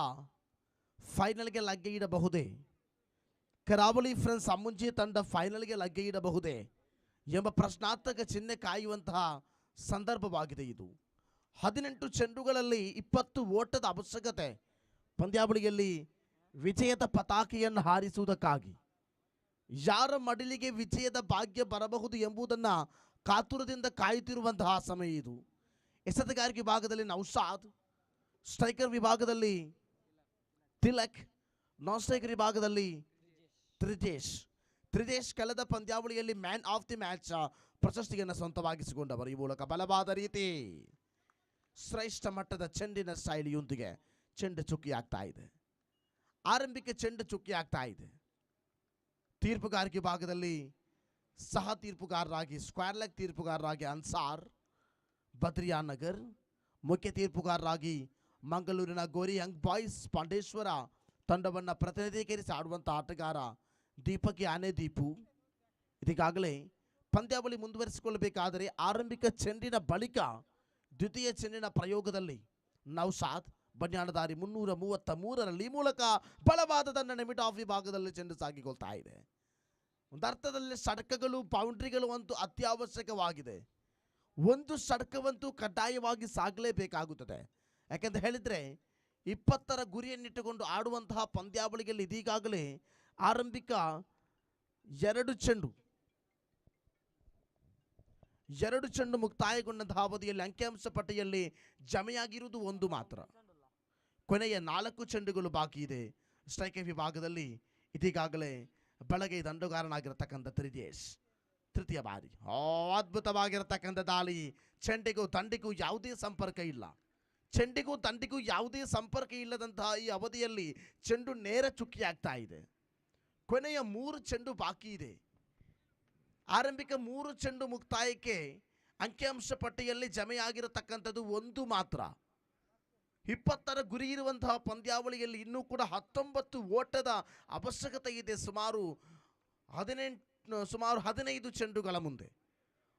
ಫೈನಲ್ಗೆ ಲಗ್ಗೆ ಇಡಬಹುದೇ, ಕರಾವಳಿ ಫ್ರೆಂಡ್ಸ್ ಅಮ್ಮುಂಜಿ ತಂಡ ಫೈನಲ್ಗೆ ಲಗ್ಗೆ ಇಡಬಹುದೇ ಎಂಬ ಪ್ರಶ್ನಾರ್ಥಕ ಚಿಹ್ನೆ ಕಾಯುವಂತಹ ಸಂದರ್ಭವಾಗಿದೆ ಇದು. 18 ಚೆಂಡುಗಳಲ್ಲಿ 20 ಓಟದ ಅವಶ್ಯಕತೆ ಪಂದ್ಯಾವಳಿಯಲ್ಲಿ ವಿಜಯದ ಪತಾಕೆಯನ್ನು ಹಾರಿಸುವುದಕ್ಕಾಗಿ. ಯಾರ ಮಡಿಲಿಗೆ ವಿಜಯದ ಭಾಗ್ಯ ಬರಬಹುದು ಎಂಬುದನ್ನು ಕಾತುರದಿಂದ ಕಾಯುತ್ತಿರುವಂತಹ ಸಮಯ ಇದು. ಎಸೆತಗಾರಿಕೆ ವಿಭಾಗದಲ್ಲಿ ನೌಶಾದ್, ಸ್ಟ್ರೈಕರ್ ವಿಭಾಗದಲ್ಲಿ ತಿಲಕ್, ನಾನ್ ಸ್ಟ್ರೈಕರ್ ವಿಭಾಗದಲ್ಲಿ ತ್ರಿಜೇಶ್ ಕಳೆದ ಪಂದ್ಯಾವಳಿಯಲ್ಲಿ ಮ್ಯಾನ್ ಆಫ್ ದಿ ಮ್ಯಾಚ್ ಪ್ರಶಸ್ತಿಯನ್ನು ಸ್ವಂತವಾಗಿಸಿಕೊಂಡವರು. ಈ ಮೂಲಕ ಬಲವಾದ ರೀತಿ ಶ್ರೇಷ್ಠ ಮಟ್ಟದ ಚೆಂಡಿನ ಶೈಲಿಯೊಂದಿಗೆ ಚೆಂಡು ಚುಕ್ಕಿ ಆಗ್ತಾ ಇದೆ. ಆರಂಭಿಕ ಚೆಂಡು ಚುಕ್ಕಿ ಆಗ್ತಾ ಇದೆ. ತೀರ್ಪುಗಾರಿಕೆ ಭಾಗದಲ್ಲಿ ಸಹ ತೀರ್ಪುಗಾರರಾಗಿ ಸ್ಕ್ವೇರ್ ಲೆಗ್ ತೀರ್ಪುಗಾರರಾಗಿ ಅನ್ಸಾರ್ ಬದ್ರಿಯಾ ನಗರ್, ಮುಖ್ಯ ತೀರ್ಪುಗಾರರಾಗಿ ಮಂಗಳೂರಿನ ಗೋರಿ ಯಂಗ್ ಬಾಯ್ಸ್ ಪಾಂಡೇಶ್ವರ ತಂಡವನ್ನು ಪ್ರತಿನಿಧೀಕರಿಸಿ ಆಡುವಂಥ ಆಟಗಾರ ದೀಪಕ್ ಆನೆ ದೀಪು. ಇದೀಗಾಗಲೇ ಪಂದ್ಯಾವಳಿ ಮುಂದುವರಿಸಿಕೊಳ್ಳಬೇಕಾದರೆ ಆರಂಭಿಕ ಚೆಂಡಿನ ಬಳಿಕ ದ್ವಿತೀಯ ಚೆಂಡಿನ ಪ್ರಯೋಗದಲ್ಲಿ ನೌಶಾದ್ ಬನ್ಯಾಣದಾರಿ 333ರಲ್ಲಿ ಮೂಲಕ ಬಲವಾದ ತನ್ನ ಮಿಡ್ ಆಫ್ ವಿಭಾಗದಲ್ಲಿ ಚೆಂಡು ಸಾಗಿಕೊಳ್ತಾ ಇದೆ. ಒಂದರ್ಥದಲ್ಲಿ ಷಟ್ಕಗಳು ಬೌಂಡ್ರಿಗಳು ಅಂತೂ ಅತ್ಯವಶ್ಯಕವಾಗಿದೆ. ಒಂದು ಷಟ್ಕವಂತೂ ಕಡ್ಡಾಯವಾಗಿ ಸಾಗಲೇಬೇಕಾಗುತ್ತದೆ. ಯಾಕೆಂತ ಹೇಳಿದರೆ 20ರ ಗುರಿಯನ್ನಿಟ್ಟುಕೊಂಡು ಆಡುವಂತಹ ಪಂದ್ಯಾವಳಿಯಲ್ಲಿ ಇದೀಗಾಗಲೇ ಆರಂಭಿಕ 2 ಚೆಂಡು ಮುಕ್ತಾಯಗೊಂಡಂತಹ ಅವಧಿಯಲ್ಲಿ ಅಂಕಿಅಂಶ ಪಟ್ಟಿಯಲ್ಲಿ ಜಮೆಯಾಗಿರುವುದು 1 ಮಾತ್ರ. ಕೊನೆಯ 4 ಚೆಂಡುಗಳು ಬಾಕಿ ಇದೆ. ಸ್ಟ್ರೈಕರ್ ವಿಭಾಗದಲ್ಲಿ ಇದೀಗಾಗಲೇ ಬೆಳಗ್ಗೆ ದಂಡುಗಾರನಾಗಿರತಕ್ಕಂಥ ತ್ರಿಜೇಶ್ ತೃತೀಯ ಬಾರಿ ಅದ್ಭುತವಾಗಿರತಕ್ಕಂಥ ದಾಳಿ. ಚೆಂಡಿಗೂ ತಂಡಿಗೂ ಯಾವುದೇ ಸಂಪರ್ಕ ಇಲ್ಲ. ಚೆಂಡಿಗೂ ತಂಡಿಗೂ ಯಾವುದೇ ಸಂಪರ್ಕ ಇಲ್ಲದಂತಹ ಈ ಅವಧಿಯಲ್ಲಿ ಚೆಂಡು ನೇರ ಚುಕ್ಕಿ ಆಗ್ತಾ ಇದೆ. ಕೊನೆಯ 3 ಚೆಂಡು ಬಾಕಿ ಇದೆ. ಆರಂಭಿಕ 3 ಚೆಂಡು ಮುಕ್ತಾಯಕ್ಕೆ ಅಂಕಿಅಂಶ ಪಟ್ಟಿಯಲ್ಲಿ ಜಮೆಯಾಗಿರತಕ್ಕಂಥದ್ದು 1 ಮಾತ್ರ. 20ರ ಗುರಿ ಇರುವಂತಹ ಪಂದ್ಯಾವಳಿಯಲ್ಲಿ ಇನ್ನೂ ಕೂಡ 19 ಓಟದ ಅವಶ್ಯಕತೆ ಇದೆ. ಸುಮಾರು 15 ಚೆಂಡುಗಳ ಮುಂದೆ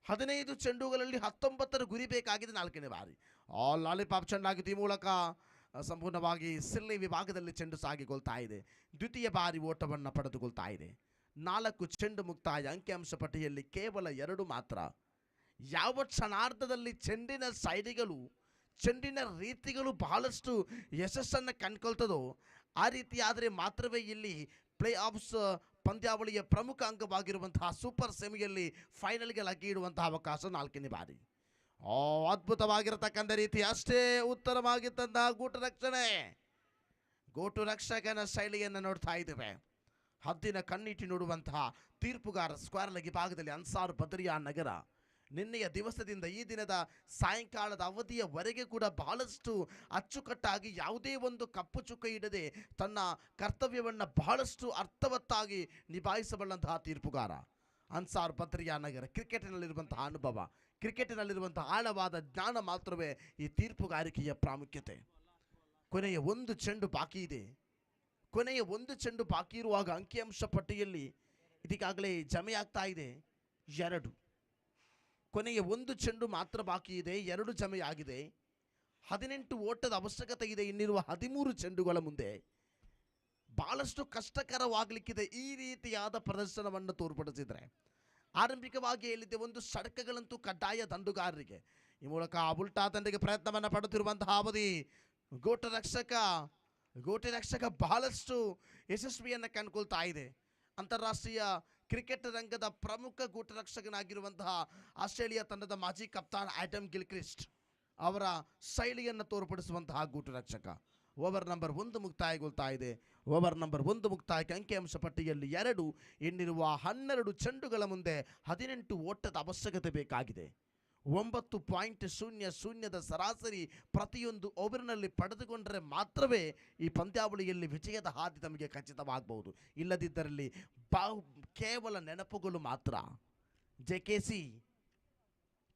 15 ಚೆಂಡುಗಳಲ್ಲಿ 19ರ ಗುರಿ ಬೇಕಾಗಿದೆ 4ನೇ ಬಾರಿ. ಲಾಲಿಪಾಪ್ ಚೆಂಡಾಗಿದ್ದು ಈ ಮೂಲಕ ಸಂಪೂರ್ಣವಾಗಿ ಸಿಲ್ಲಿ ವಿಭಾಗದಲ್ಲಿ ಚೆಂಡು ಸಾಗಿಕೊಳ್ತಾ ಇದೆ. ದ್ವಿತೀಯ ಬಾರಿ ಓಟವನ್ನು ಪಡೆದುಕೊಳ್ತಾ ಇದೆ. 4 ಚೆಂಡು ಮುಕ್ತಾಯ. ಅಂಕಿಅಂಶ ಪಟ್ಟಿಯಲ್ಲಿ ಕೇವಲ 2 ಮಾತ್ರ. ಯಾವ ಕ್ಷಣಾರ್ಧದಲ್ಲಿ ಚೆಂಡಿನ ಶೈಲಿಗಳು ಚೆಂಡಿನ ರೀತಿಗಳು ಬಹಳಷ್ಟು ಯಶಸ್ಸನ್ನು ಕಂಡುಕೊಳ್ತದೋ ಆ ರೀತಿ ಆದರೆ ಮಾತ್ರವೇ ಇಲ್ಲಿ ಪ್ಲೇ ಆಫ್ಸ್ ಪಂದ್ಯಾವಳಿಯ ಪ್ರಮುಖ ಅಂಗವಾಗಿರುವಂತಹ ಸೂಪರ್ ಸೆಮಿಯಲ್ಲಿ ಫೈನಲ್ಗೆ ಲಗ್ಗೆ ಇಡುವಂತಹ ಅವಕಾಶ 4ನೇ ಬಾರಿ. ಅದ್ಭುತವಾಗಿರತಕ್ಕಂಥ ರೀತಿ ಅಷ್ಟೇ ಉತ್ತಮವಾಗಿದ್ದಂತಹ ಗೋಟು ರಕ್ಷಕನ ಶೈಲಿಯನ್ನು ನೋಡ್ತಾ ಇದ್ದೇವೆ. ಹದ್ದಿನ ಕಣ್ಣಿಟ್ಟು ನೋಡುವಂತಹ ತೀರ್ಪುಗಾರ ಸ್ಕ್ವೇರ್ ಲೆಗ್ ಭಾಗದಲ್ಲಿ ಅನ್ಸಾರ್ ಬದ್ರಿಯಾ ನಗರ. ನಿನ್ನೆಯ ದಿವಸದಿಂದ ಈ ದಿನದ ಸಾಯಂಕಾಲದ ಅವಧಿಯವರೆಗೆ ಕೂಡ ಬಹಳಷ್ಟು ಅಚ್ಚುಕಟ್ಟಾಗಿ ಯಾವುದೇ ಒಂದು ಕಪ್ಪು ಚುಕ್ಕ ಇಡದೆ ತನ್ನ ಕರ್ತವ್ಯವನ್ನು ಬಹಳಷ್ಟು ಅರ್ಥವತ್ತಾಗಿ ನಿಭಾಯಿಸಬಲ್ಲಂತಹ ತೀರ್ಪುಗಾರ ಅನ್ಸಾರ್ ಬದ್ರಿಯಾ ನಗರ. ಕ್ರಿಕೆಟಿನಲ್ಲಿರುವಂತಹ ಅನುಭವ, ಕ್ರಿಕೆಟಿನಲ್ಲಿರುವಂತಹ ಆಳವಾದ ಜ್ಞಾನ ಮಾತ್ರವೇ ಈ ತೀರ್ಪುಗಾರಿಕೆಯ ಪ್ರಾಮುಖ್ಯತೆ. ಕೊನೆಯ 1 ಚೆಂಡು ಬಾಕಿ ಇದೆ. ಕೊನೆಯ 1 ಚೆಂಡು ಬಾಕಿ ಇರುವಾಗ ಅಂಕಿಅಂಶ ಪಟ್ಟಿಯಲ್ಲಿ ಇದಕ್ಕಾಗಲೇ ಜಮೆಯಾಗ್ತಾ ಇದೆ 2. ಕೊನೆಯ 1 ಚೆಂಡು ಮಾತ್ರ ಬಾಕಿ ಇದೆ, 2 ಜಮೆಯಾಗಿದೆ. 18 ಓಟದ ಅವಶ್ಯಕತೆ ಇದೆ ಇನ್ನಿರುವ 13 ಚೆಂಡುಗಳ ಮುಂದೆ. ಬಹಳಷ್ಟು ಕಷ್ಟಕರವಾಗಲಿಕ್ಕಿದೆ ಈ ರೀತಿಯಾದ ಪ್ರದರ್ಶನವನ್ನು ತೋರ್ಪಡಿಸಿದರೆ. ಆರಂಭಿಕವಾಗಿ ಹೇಳಿದ್ದೆ, ಒಂದು ಷಟ್ಕಗಳಂತೂ ಕಡ್ಡಾಯ ದಂಡುಗಾರರಿಗೆ. ಈ ಮೂಲಕ ಉಲ್ಟಾ ತಂಡಕ್ಕೆ ಪ್ರಯತ್ನವನ್ನು ಪಡುತ್ತಿರುವಂತಹ ಅವಧಿ. ಗೋಟಿ ರಕ್ಷಕ ಬಹಳಷ್ಟು ಯಶಸ್ವಿಯನ್ನು ಕಂಡುಕೊಳ್ತಾ ಇದೆ. ಅಂತಾರಾಷ್ಟ್ರೀಯ ಕ್ರಿಕೆಟ್ ರಂಗದ ಪ್ರಮುಖ ಗೂಟರಕ್ಷಕನಾಗಿರುವಂತಹ ಆಸ್ಟ್ರೇಲಿಯಾ ತಂಡದ ಮಾಜಿ ಕಪ್ತಾನ್ ಆಡಮ್ ಗಿಲ್ಕ್ರಿಸ್ಟ್ ಅವರ ಶೈಲಿಯನ್ನು ತೋರ್ಪಡಿಸುವಂತಹ ಗೂಟರಕ್ಷಕ. ಓವರ್ ನಂಬರ್ 1 ಮುಕ್ತಾಯಗೊಳ್ತಾ ಇದೆ. ಓವರ್ ನಂಬರ್ 1 ಮುಕ್ತಾಯಕ್ಕೆ ಅಂಕಿಅಂಶ ಪಟ್ಟಿಯಲ್ಲಿ 2. ಇನ್ನಿರುವ 12 ಚೆಂಡುಗಳ ಮುಂದೆ 18 ಓಟದ ಅವಶ್ಯಕತೆ ಬೇಕಾಗಿದೆ. 9.00 ಸರಾಸರಿ ಪ್ರತಿಯೊಂದು ಓವರ್ನಲ್ಲಿ ಪಡೆದುಕೊಂಡರೆ ಮಾತ್ರವೇ ಈ ಪಂದ್ಯಾವಳಿಯಲ್ಲಿ ವಿಜಯದ ಹಾದಿ ತಮಗೆ ಖಚಿತವಾಗಬಹುದು. ಇಲ್ಲದಿದ್ದರಲ್ಲಿ ಕೇವಲ ನೆನಪುಗಳು ಮಾತ್ರ. JKC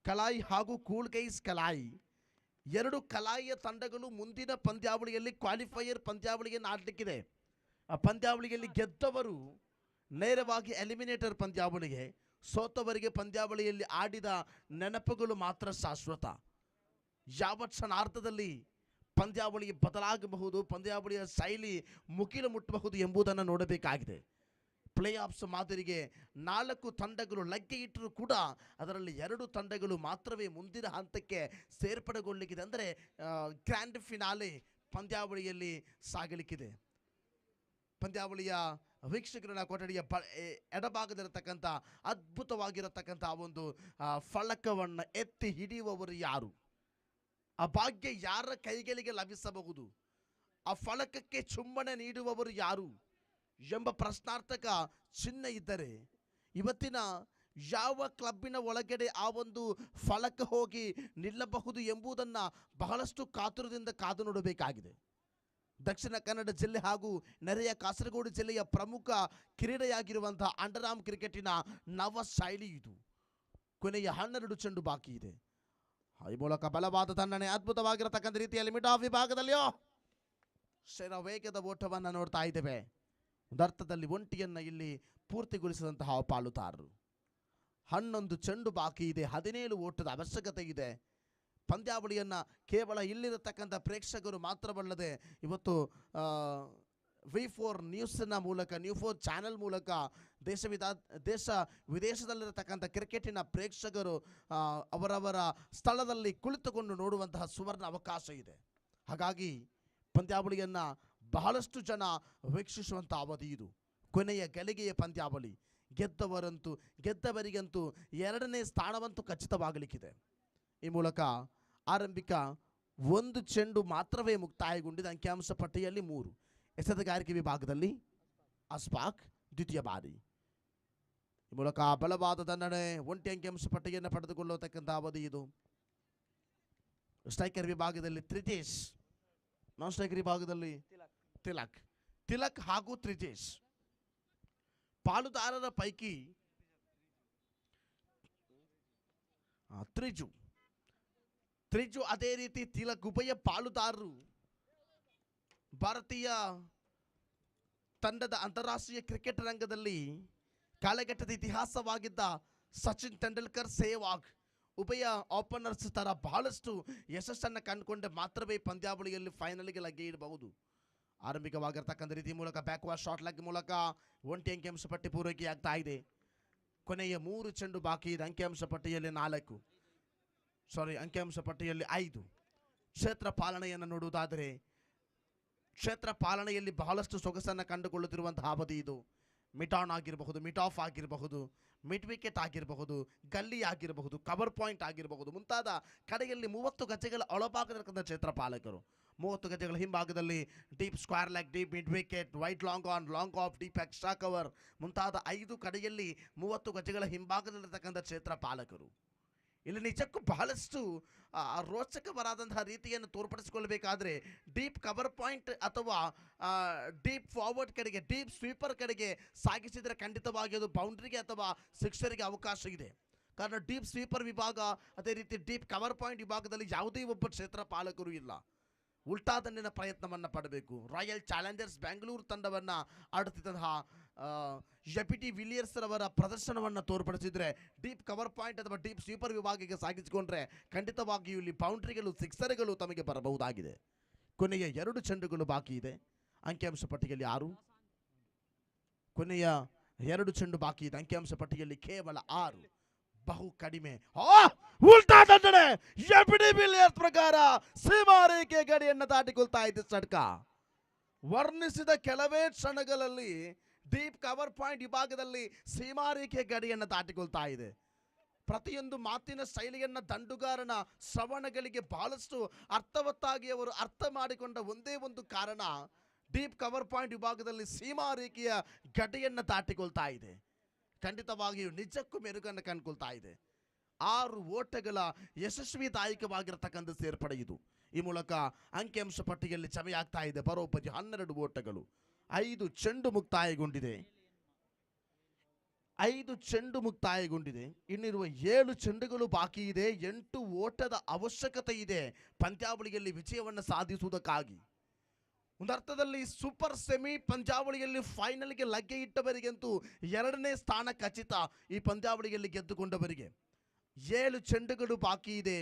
ಕಲಾಯಿ ಹಾಗೂ ಕೂಲ್ ಗೈಸ್ ಕಲಾಯಿ 2 ಕಲಾಯಿಯ ತಂಡಗಳು ಮುಂದಿನ ಪಂದ್ಯಾವಳಿಯಲ್ಲಿ ಕ್ವಾಲಿಫೈಯರ್ ಪಂದ್ಯಾವಳಿಯನ್ನು ಆಡಲಿಕ್ಕಿದೆ. ಆ ಪಂದ್ಯಾವಳಿಯಲ್ಲಿ ಗೆದ್ದವರು ನೇರವಾಗಿ ಎಲಿಮಿನೇಟರ್ ಪಂದ್ಯಾವಳಿಗೆ, ಸೋತವರಿಗೆ ಪಂದ್ಯಾವಳಿಯಲ್ಲಿ ಆಡಿದ ನೆನಪುಗಳು ಮಾತ್ರ ಶಾಶ್ವತ. ಯಾವ ಕ್ಷಣಾರ್ಧದಲ್ಲಿ ಪಂದ್ಯಾವಳಿ ಬದಲಾಗಬಹುದು, ಪಂದ್ಯಾವಳಿಯ ಶೈಲಿ ಮುಗಿಲು ಮುಟ್ಟಬಹುದು ಎಂಬುದನ್ನು ನೋಡಬೇಕಾಗಿದೆ. ಪ್ಲೇ ಆಫ್ಸ್ ಮಾದರಿಗೆ 4 ತಂಡಗಳು ಲಗ್ಗೆ ಇಟ್ಟರೂ ಕೂಡ ಅದರಲ್ಲಿ 2 ತಂಡಗಳು ಮಾತ್ರವೇ ಮುಂದಿನ ಹಂತಕ್ಕೆ ಸೇರ್ಪಡೆಗೊಳ್ಳಲಿಕ್ಕಿದೆ. ಅಂದರೆ ಗ್ರ್ಯಾಂಡ್ ಫಿನಾಲೆ ಪಂದ್ಯಾವಳಿಯಲ್ಲಿ ಸಾಗಲಿಕ್ಕಿದೆ. ಪಂದ್ಯಾವಳಿಯ ವೀಕ್ಷಕರನ್ನ ಕೊಠಡಿಯ ಎಡಭಾಗದಲ್ಲಿರತಕ್ಕಂಥ ಅದ್ಭುತವಾಗಿರತಕ್ಕಂಥ ಒಂದು ಫಲಕವನ್ನು ಎತ್ತಿ ಹಿಡಿಯುವವರು ಯಾರು? ಆ ಭಾಗ್ಯ ಯಾರ ಕೈಗಳಿಗೆ ಲಭಿಸಬಹುದು? ಆ ಫಲಕಕ್ಕೆ ಚುಂಬನೆ ನೀಡುವವರು ಯಾರು ಎಂಬ ಪ್ರಶ್ನಾರ್ಥಕ ಚಿಹ್ನೆ ಇದ್ದರೆ ಇವತ್ತಿನ ಯಾವ ಕ್ಲಬ್ಬಿನ ಒಳಗಡೆ ಆ ಒಂದು ಫಲಕ ಹೋಗಿ ನಿಲ್ಲಬಹುದು ಎಂಬುದನ್ನು ಬಹಳಷ್ಟು ಕಾತುರದಿಂದ ಕಾದು ನೋಡಬೇಕಾಗಿದೆ. ದಕ್ಷಿಣ ಕನ್ನಡ ಜಿಲ್ಲೆ ಹಾಗೂ ನೆರೆಯ ಕಾಸರಗೋಡು ಜಿಲ್ಲೆಯ ಪ್ರಮುಖ ಕ್ರೀಡೆಯಾಗಿರುವಂತಹ ಅಂಡರ್ಆರ್ಮ್ ಕ್ರಿಕೆಟಿನ ನವ ಶೈಲಿ ಇದು. ಕೊನೆಯ 12 ಚೆಂಡು ಬಾಕಿ ಇದೆ. ಈ ಮೂಲಕ ಬಲವಾದ ತನ್ನಣೆ ಅದ್ಭುತವಾಗಿರತಕ್ಕಂಥ ರೀತಿಯಲ್ಲಿ ಮಿಡ್ ಆಫ್ ವಿಭಾಗದಲ್ಲಿಯೋ ವೇಗದ ಓಟವನ್ನು ನೋಡ್ತಾ ಇದ್ದೇವೆ. ಒಂದರ್ಥದಲ್ಲಿ ಒಂಟಿಯನ್ನು ಇಲ್ಲಿ ಪೂರ್ತಿಗೊಳಿಸಿದಂತಹ ಪಾಲುದಾರರು. 11 ಚೆಂಡು ಬಾಕಿ ಇದೆ, 17 ಓಟದ ಅವಶ್ಯಕತೆ ಇದೆ. ಪಂದ್ಯಾವಳಿಯನ್ನು ಕೇವಲ ಇಲ್ಲಿರತಕ್ಕಂಥ ಪ್ರೇಕ್ಷಕರು ಮಾತ್ರವಲ್ಲದೆ ಇವತ್ತು V4 ನ್ಯೂಸ್ನ ಮೂಲಕ, ನ್ಯೂ4 ಚಾನೆಲ್ ಮೂಲಕ ದೇಶ ವಿದೇಶದಲ್ಲಿರತಕ್ಕಂಥ ಕ್ರಿಕೆಟಿನ ಪ್ರೇಕ್ಷಕರು ಅವರವರ ಸ್ಥಳದಲ್ಲಿ ಕುಳಿತುಕೊಂಡು ನೋಡುವಂತಹ ಸುವರ್ಣ ಅವಕಾಶ ಇದೆ. ಹಾಗಾಗಿ ಪಂದ್ಯಾವಳಿಯನ್ನು ಬಹಳಷ್ಟು ಜನ ವೀಕ್ಷಿಸುವಂಥ ಅವಧಿ ಇದು. ಕೊನೆಯ ಗಳಿಗೆಯ ಪಂದ್ಯಾವಳಿ. ಗೆದ್ದವರಿಗಂತೂ 2ನೇ ಸ್ಥಾನವಂತೂ ಖಚಿತವಾಗಲಿಕ್ಕಿದೆ. ಈ ಮೂಲಕ ಆರಂಭಿಕ 1 ಚೆಂಡು ಮಾತ್ರವೇ ಮುಕ್ತಾಯಗೊಂಡಿದೆ. ಅಂಕಿಅಂಶ ಪಟ್ಟಿಯಲ್ಲಿ 3. ಎಸೆತಗಾರಿಕೆ ವಿಭಾಗದಲ್ಲಿ ಅಸ್ಪಾಕ್ ದ್ವಿತೀಯ ಬಾರಿ. ಈ ಮೂಲಕ ಬಲವಾದ ತನ್ನಡೆ ಒಂಟಿ ಅಂಕಿಅಂಶ ಪಟ್ಟಿಯನ್ನು ಪಡೆದುಕೊಳ್ಳತಕ್ಕಂಥ ಅವಧಿ ಇದು. ಸ್ಟ್ರೈಕರ್ ವಿಭಾಗದಲ್ಲಿ ತ್ರಿಜೇಶ್, ನಾನ್ ಸ್ಟ್ರೈಕರ್ ವಿಭಾಗದಲ್ಲಿ ತಿಲಕ್ ಹಾಗೂ ತ್ರಿಜೇಶ್. ಪಾಲುದಾರರ ಪೈಕಿ ತ್ರಿಜು ಅದೇ ರೀತಿ ತಿಲಕ್ ಉಭಯ ಪಾಲುದಾರರು ಭಾರತೀಯ ತಂಡದ ಅಂತಾರಾಷ್ಟ್ರೀಯ ಕ್ರಿಕೆಟ್ ರಂಗದಲ್ಲಿ ಕಾಲಘಟ್ಟದ ಇತಿಹಾಸವಾಗಿದ್ದ ಸಚಿನ್ ತೆಂಡೂಲ್ಕರ್, ಸೆಹ್ವಾಗ್ ಉಭಯ ಓಪನರ್ಸ್ ಥರ ಬಹಳಷ್ಟು ಯಶಸ್ಸನ್ನು ಕಂಡುಕೊಂಡೆ ಮಾತ್ರವೇ ಪಂದ್ಯಾವಳಿಯಲ್ಲಿ ಫೈನಲ್ಗೆ ಲಗ್ಗೆ ಇಡಬಹುದು. ಆರಂಭಿಕವಾಗಿರ್ತಕ್ಕಂಥ ರೀತಿ ಮೂಲಕ ಬ್ಯಾಕ್ವಾರ್ಡ್ ಶಾಟ್ ಲೆಗ್ ಮೂಲಕ ಒಂಟಿ ಅಂಕಿಅಂಶ ಪಟ್ಟಿ ಪೂರೈಕೆಯಾಗ್ತಾ ಇದೆ. ಕೊನೆಯ 3 ಚೆಂಡು ಬಾಕಿ ಇದೆ. ಅಂಕಿಅಂಶ ಪಟ್ಟಿಯಲ್ಲಿ 4, ಅಂಕಿಅಂಶ ಪಟ್ಟಿಯಲ್ಲಿ 5. ಕ್ಷೇತ್ರ ಪಾಲನೆಯನ್ನು ನೋಡುವುದಾದರೆ ಕ್ಷೇತ್ರ ಪಾಲನೆಯಲ್ಲಿ ಬಹಳಷ್ಟು ಸೊಗಸನ್ನು ಕಂಡುಕೊಳ್ಳುತ್ತಿರುವಂತಹ ಅವಧಿ ಇದು. ಮಿಡ್ ಆನ್ ಆಗಿರಬಹುದು, ಮಿಡ್ ಆಫ್ ಆಗಿರಬಹುದು, ಮಿಡ್ ವಿಕೆಟ್ ಆಗಿರಬಹುದು, ಗಲ್ಲಿ ಆಗಿರಬಹುದು, ಕವರ್ ಪಾಯಿಂಟ್ ಆಗಿರಬಹುದು ಮುಂತಾದ ಕಡೆಯಲ್ಲಿ 30 ಗಜಗಳ ಒಳಭಾಗದಲ್ಲಿರತಕ್ಕಂಥ ಕ್ಷೇತ್ರ ಪಾಲಕರು. 30 ಗಜಗಳ ಹಿಂಭಾಗದಲ್ಲಿ deep square leg, deep mid wicket, wide long on, long of, deep extra cover ಮುಂತಾದ 5 ಕಡೆಯಲ್ಲಿ 30 ಗಜಗಳ ಹಿಂಭಾಗದಲ್ಲಿರತಕ್ಕಂಥ ಕ್ಷೇತ್ರ ಪಾಲಕರು. ಇಲ್ಲಿ ನಿಜಕ್ಕೂ ಬಹಳಷ್ಟು ರೋಚಕವಾದಂತಹ ರೀತಿಯನ್ನು ತೋರ್ಪಡಿಸಿಕೊಳ್ಳಬೇಕಾದ್ರೆ ಡೀಪ್ ಕವರ್ ಪಾಯಿಂಟ್ ಅಥವಾ ಡೀಪ್ ಫಾರ್ವರ್ಡ್ ಕಡೆಗೆ, ಡೀಪ್ ಸ್ವೀಪರ್ ಕಡೆಗೆ ಸಾಗಿಸಿದರೆ ಖಂಡಿತವಾಗಿ ಅದು ಬೌಂಡ್ರಿಗೆ ಅಥವಾ ಸಿಕ್ಸರಿಗೆ ಅವಕಾಶ ಇದೆ. ಕಾರಣ ಡೀಪ್ ಸ್ವೀಪರ್ ವಿಭಾಗ ಅದೇ ರೀತಿ ಡೀಪ್ ಕವರ್ ಪಾಯಿಂಟ್ ವಿಭಾಗದಲ್ಲಿ ಯಾವುದೇ ಒಬ್ಬ ಕ್ಷೇತ್ರ ಪಾಲಕರು ಇಲ್ಲ. ಉಲ್ಟಾ ದಂಡಿನ ಪ್ರಯತ್ನವನ್ನು ಪಡಬೇಕು. ರಾಯಲ್ ಚಾಲೆಂಜರ್ಸ್ ಬೆಂಗಳೂರು ತಂಡವನ್ನು ಆಡುತ್ತಿದ್ದಂತಹ ಜೆಪಿಟಿ ವಿಲಿಯರ್ಸ್ ರವರ ಪ್ರದರ್ಶನವನ್ನು ತೋರ್ಪಡಿಸಿದರೆ ಡೀಪ್ ಕವರ್ ಪಾಯಿಂಟ್ ಅಥವಾ ಡೀಪ್ ಸ್ವೀಪರ್ ವಿಭಾಗಕ್ಕೆ ಸಾಗಿಸಿಕೊಂಡ್ರೆ ಖಂಡಿತವಾಗಿಯೂ ಇಲ್ಲಿ ಬೌಂಡ್ರಿಗಳು, ಸಿಕ್ಸರ್ಗಳು ತಮಗೆ ಬರಬಹುದಾಗಿದೆ. ಕೊನೆಯ 2 ಚೆಂಡುಗಳು ಬಾಕಿ ಇದೆ. ಅಂಕಿಅಂಶ ಪಟ್ಟಿಯಲ್ಲಿ 6. ಕೊನೆಯ 2 ಚೆಂಡು ಬಾಕಿ ಇದೆ. ಅಂಕಿಅಂಶ ಪಟ್ಟಿಯಲ್ಲಿ ಕೇವಲ 6, ಬಹು ಕಡಿಮೆ. ಉಲ್ಟಾ ದಂಡನೆ ಜೆಪಿಟಿ ವಿಲಿಯರ್ಸ್ ಪ್ರಕಾರ ಸೀಮಾರೇಖೆ ಗಡಿಯನ್ನು ದಾಟಿಕೊಳ್ತಾ ಇದೆ ಷಟ್ಕ. ವರ್ಣಿಸಿದ ಕೆಲವೇ ಕ್ಷಣಗಳಲ್ಲಿ ಡೀಪ್ ಕವರ್ ಪಾಯಿಂಟ್ ವಿಭಾಗದಲ್ಲಿ ಸೀಮಾರೇಖೆ ಗಡಿಯನ್ನು ದಾಟಿಕೊಳ್ತಾ ಇದೆ. ಪ್ರತಿಯೊಂದು ಮಾತಿನ ಶೈಲಿಯನ್ನ ದಂಡುಗಾರನ ಶ್ರವಣಗಳಿಗೆ ಬಹಳಷ್ಟು ಅರ್ಥವತ್ತಾಗಿ ಅವರು ಅರ್ಥ ಮಾಡಿಕೊಂಡ ಒಂದೇ ಒಂದು ಕಾರಣ, ಡೀಪ್ ಕವರ್ ಪಾಯಿಂಟ್ ವಿಭಾಗದಲ್ಲಿ ಸೀಮಾರೇಖೆಯ ಗಡಿಯನ್ನು ದಾಟಿಕೊಳ್ತಾ ಇದೆ. ಖಂಡಿತವಾಗಿಯೂ ನಿಜಕ್ಕೂ ಮೆರುಗನ್ನು ಕಂಡುಕೊಳ್ತಾ ಇದೆ. 6 ಓಟಗಳ ಯಶಸ್ವಿದಾಯಕವಾಗಿರತಕ್ಕಂಥ ಸೇರ್ಪಡೆ ಇದು. ಈ ಮೂಲಕ ಅಂಕಿಅಂಶ ಪಟ್ಟಿಯಲ್ಲಿ ಚಮೆಯಾಗ್ತಾ ಇದೆ. ಬರೋಬ್ಬರಿ 12 ಓಟಗಳು. 5 ಚೆಂಡು ಮುಕ್ತಾಯಗೊಂಡಿದೆ. 5 ಚೆಂಡು ಮುಕ್ತಾಯಗೊಂಡಿದೆ. ಇನ್ನಿರುವ 7 ಚೆಂಡುಗಳು ಬಾಕಿ ಇದೆ. 8 ಓಟದ ಅವಶ್ಯಕತೆ ಇದೆ ಪಂದ್ಯಾವಳಿಯಲ್ಲಿ ವಿಜಯವನ್ನು ಸಾಧಿಸುವುದಕ್ಕಾಗಿ. ಒಂದರ್ಥದಲ್ಲಿ ಸೂಪರ್ ಸೆಮಿ ಪಂದ್ಯಾವಳಿಯಲ್ಲಿ ಫೈನಲ್ಗೆ ಲಗ್ಗೆ ಇಟ್ಟವರಿಗಂತೂ 2ನೇ ಸ್ಥಾನ ಖಚಿತ. ಈ ಪಂದ್ಯಾವಳಿಯಲ್ಲಿ ಗೆದ್ದುಕೊಂಡವರಿಗೆ 7 ಚೆಂಡುಗಳು ಬಾಕಿ ಇದೆ.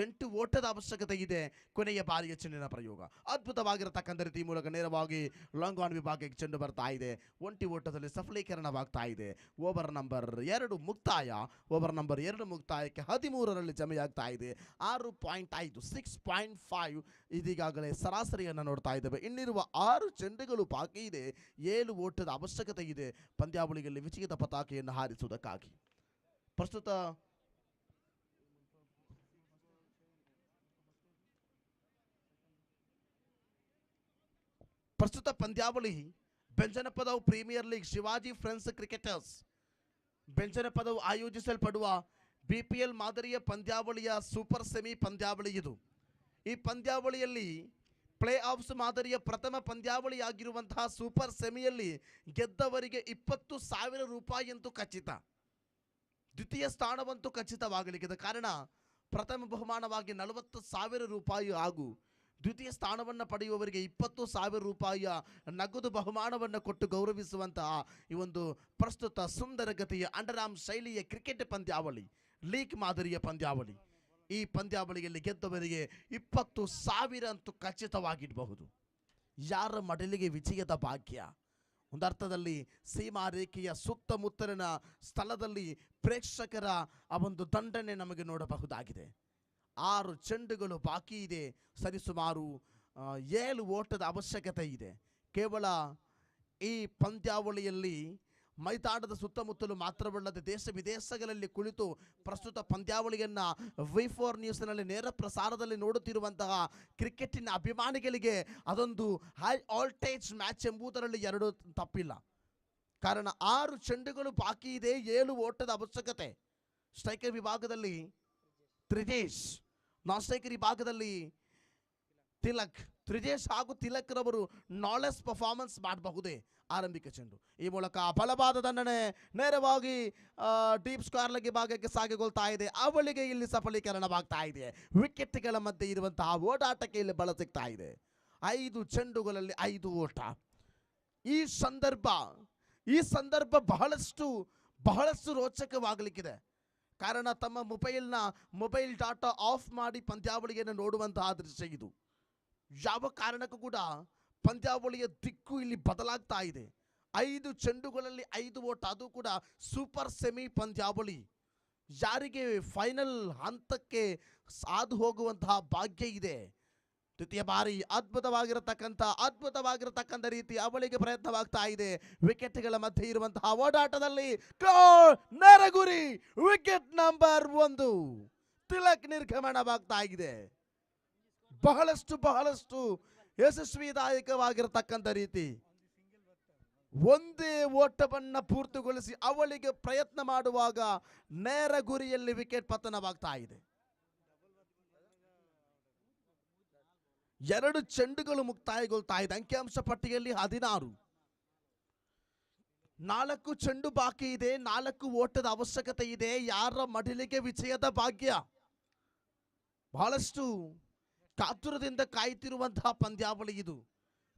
8 ಓಟದ ಅವಶ್ಯಕತೆ ಇದೆ. ಕೊನೆಯ ಬಾರಿಯ ಚೆಂಡಿನ ಪ್ರಯೋಗ ಅದ್ಭುತವಾಗಿರತಕ್ಕಂಥ ರೀತಿ ಮೂಲಕ ನೇರವಾಗಿ ಲಾಂಗ್ ಆನ್ ವಿಭಾಗಕ್ಕೆ ಚೆಂಡು ಬರ್ತಾ ಇದೆ. 1 ಓಟದಲ್ಲಿ ಸಫಲೀಕರಣವಾಗ್ತಾ ಇದೆ. ಓವರ್ ನಂಬರ್ 2 ಮುಕ್ತಾಯ. ಓವರ್ ನಂಬರ್ 2 ಮುಕ್ತಾಯಕ್ಕೆ 13ರಲ್ಲಿ ಜಮೆಯಾಗ್ತಾ ಇದೆ. 6.5 6.5 ಇದೀಗಾಗಲೇ ಸರಾಸರಿಯನ್ನು ನೋಡ್ತಾ ಇದ್ದೇವೆ. ಇನ್ನಿರುವ 6 ಚೆಂಡುಗಳು ಬಾಕಿ ಇದೆ. 7 ಓಟದ ಅವಶ್ಯಕತೆ ಇದೆ ಪಂದ್ಯಾವಳಿಯಲ್ಲಿ ವಿಜಯದ ಪತಾಕೆಯನ್ನು ಹಾರಿಸುವುದಕ್ಕಾಗಿ. ಪ್ರಸ್ತುತ ಪಂದ್ಯಾವಳಿ Benjanapadavu premier league Shivaji friends cricketers Benjanapadavu ಆಯೋಜಿಸಲ್ಪಡುವ BPL ಮಾದರಿಯ ಪಂದ್ಯಾವಳಿಯ ಸೂಪರ್ ಸೆಮಿ ಪಂದ್ಯಾವಳಿ ಇದು. ಈ ಪಂದ್ಯಾವಳಿಯಲ್ಲಿ ಪ್ಲೇ ಆಫ್ಸ್ ಮಾದರಿಯ ಪ್ರಥಮ ಪಂದ್ಯಾವಳಿಯಾಗಿರುವಂತಹ ಸೂಪರ್ ಸೆಮಿಯಲ್ಲಿ ಗೆದ್ದವರಿಗೆ 20,000 ರೂಪಾಯಿ ಅಂತೂ ಖಚಿತ. ದ್ವಿತೀಯ ಸ್ಥಾನವಂತೂ ಖಚಿತವಾಗಲಿಕ್ಕಿದೆ. ಕಾರಣ ಪ್ರಥಮ ಬಹುಮಾನವಾಗಿ 40,000 ರೂಪಾಯಿ ಹಾಗೂ ದ್ವಿತೀಯ ಸ್ಥಾನವನ್ನು ಪಡೆಯುವವರಿಗೆ 20,000 ರೂಪಾಯಿಯ ನಗದು ಬಹುಮಾನವನ್ನು ಕೊಟ್ಟು ಗೌರವಿಸುವಂತಹ ಈ ಒಂದು ಪ್ರಸ್ತುತ ಸುಂದರಗತಿಯ ಅಂಡರಾಮ್ ಶೈಲಿಯ ಕ್ರಿಕೆಟ್ ಪಂದ್ಯಾವಳಿ, ಲೀಗ್ ಮಾದರಿಯ ಪಂದ್ಯಾವಳಿ. ಈ ಪಂದ್ಯಾವಳಿಯಲ್ಲಿ ಗೆದ್ದವರಿಗೆ 20,000 ಅಂತೂ ಖಚಿತವಾಗಿರಬಹುದು. ಯಾರ ಮಡಲಿಗೆ ವಿಜಯದ ಭಾಗ್ಯ. ಒಂದರ್ಥದಲ್ಲಿ ಸೀಮಾರೇಖೆಯ ಸುತ್ತಮುತ್ತಲಿನ ಸ್ಥಳದಲ್ಲಿ ಪ್ರೇಕ್ಷಕರ ಆ ಒಂದು ದಂಡನೆ ನಮಗೆ ನೋಡಬಹುದಾಗಿದೆ. 6 ಚೆಂಡುಗಳು ಬಾಕಿ ಇದೆ. ಸರಿಸುಮಾರು 7 ಓಟದ ಅವಶ್ಯಕತೆ ಇದೆ. ಕೇವಲ ಈ ಪಂದ್ಯಾವಳಿಯಲ್ಲಿ ಮೈದಾನದ ಸುತ್ತಮುತ್ತಲು ಮಾತ್ರವಲ್ಲದೆ ದೇಶ ವಿದೇಶಗಳಲ್ಲಿ ಕುಳಿತು ಪ್ರಸ್ತುತ ಪಂದ್ಯಾವಳಿಯನ್ನು V4 ನ್ಯೂಸ್ನಲ್ಲಿ ನೇರ ಪ್ರಸಾರದಲ್ಲಿ ನೋಡುತ್ತಿರುವಂತಹ ಕ್ರಿಕೆಟಿನ ಅಭಿಮಾನಿಗಳಿಗೆ ಅದೊಂದು ಹೈ ವೋಲ್ಟೇಜ್ ಮ್ಯಾಚ್ ಎಂಬುದರಲ್ಲಿ 2 ತಪ್ಪಿಲ್ಲ. ಕಾರಣ 6 ಚೆಂಡುಗಳು ಬಾಕಿ ಇದೆ. 7 ಓಟದ ಅವಶ್ಯಕತೆ. ಸ್ಟ್ರೈಕರ್ ವಿಭಾಗದಲ್ಲಿ ತ್ರಿಜೇಶ್, ನಾನ್ ಸ್ಟ್ರೈಕರ್ ವಿಭಾಗದಲ್ಲಿ ತಿಲಕ್. ತ್ರಿಜೇಶ್ ಹಾಗೂ ತಿಲಕ್ ರವರು ನಾಲೆಸ್ ಪರ್ಫಾರ್ಮೆನ್ಸ್ ಮಾಡಬಹುದೇ ಆರಂಭಿಕ ಚೆಂಡು. ಈ ಮೂಲಕ ಬಲವಾದ ದಂಡನೆ ನೇರವಾಗಿ ಡೀಪ್ ಸ್ಕ್ವೇರ್ ಭಾಗಕ್ಕೆ ಸಾಗಿಕೊಳ್ತಾ ಇದೆ. ಅವಳಿಗೆ ಇಲ್ಲಿ ಸಫಲೀಕರಣವಾಗ್ತಾ ಇದೆ. ವಿಕೆಟ್ಗಳ ಮಧ್ಯೆ ಇರುವಂತಹ ಓಡಾಟಕ್ಕೆ ಇಲ್ಲಿ ಬಲ ಸಿಗ್ತಾ ಇದೆ. 5 ಚೆಂಡುಗಳಲ್ಲಿ 5 ಓಟ. ಈ ಸಂದರ್ಭ ಬಹಳಷ್ಟು ರೋಚಕವಾಗಲಿಕ್ಕಿದೆ. ಕಾರಣ ತಮ್ಮ ಮೊಬೈಲ್ ಡಾಟಾ ಆಫ್ ಮಾಡಿ ಪಂದ್ಯಾವಳಿಯನ್ನು ನೋಡುವಂತಹ ದೃಶ್ಯ ಇದು. ಯಾವ ಕಾರಣಕ್ಕೂ ಕೂಡ ಪಂದ್ಯಾವಳಿಯ ದಿಕ್ಕು ಇಲ್ಲಿ ಬದಲಾಗ್ತಾ ಇದೆ. 5 ಚೆಂಡುಗಳಲ್ಲಿ 5 ಓಟ, ಅದು ಕೂಡ ಸೂಪರ್ ಸೆಮಿ ಪಂದ್ಯಾವಳಿ. ಯಾರಿಗೆ ಫೈನಲ್ ಹಂತಕ್ಕೆ ಸಾದು ಹೋಗುವಂತಹ ಭಾಗ್ಯ ಇದೆ. ದ್ವಿತೀಯ ಬಾರಿ ಅದ್ಭುತವಾಗಿರತಕ್ಕಂಥ ರೀತಿ ಅವಳಿಗೆ ಪ್ರಯತ್ನವಾಗ್ತಾ ಇದೆ. ವಿಕೆಟ್ಗಳ ಮಧ್ಯೆ ಇರುವಂತಹ ಓಡಾಟದಲ್ಲಿ ನೇರಗುರಿ ವಿಕೆಟ್ ನಂಬರ್ 1 ತಿಲಕ್ ನಿರ್ಗಮನವಾಗ್ತಾ ಇದೆ. ಬಹಳಷ್ಟು ಯಶಸ್ವಿದಾಯಕವಾಗಿರತಕ್ಕಂಥ ರೀತಿ ಒಂದೇ ಓಟವನ್ನ ಪೂರ್ತಿಗೊಳಿಸಿ ಅವಳಿಗೆ ಪ್ರಯತ್ನ ಮಾಡುವಾಗ ನೇರ ಗುರಿಯಲ್ಲಿ ವಿಕೆಟ್ ಪತನವಾಗ್ತಾ ಇದೆ. 2 ಚೆಂಡುಗಳು ಮುಕ್ತಾಯಗೊಳ್ತಾ ಇದೆ. ಅಂಕಿಅಂಶ ಪಟ್ಟಿಯಲ್ಲಿ 16. 4 ಚೆಂಡು ಬಾಕಿ ಇದೆ. 4 ಓಟದ ಅವಶ್ಯಕತೆ ಇದೆ. ಯಾರ ಮಡಿಲಿಗೆ ವಿಜಯದ ಭಾಗ್ಯ. ಬಹಳಷ್ಟು ಕಾತುರದಿಂದ ಕಾಯ್ತಿರುವಂತಹ ಪಂದ್ಯಾವಳಿ ಇದು.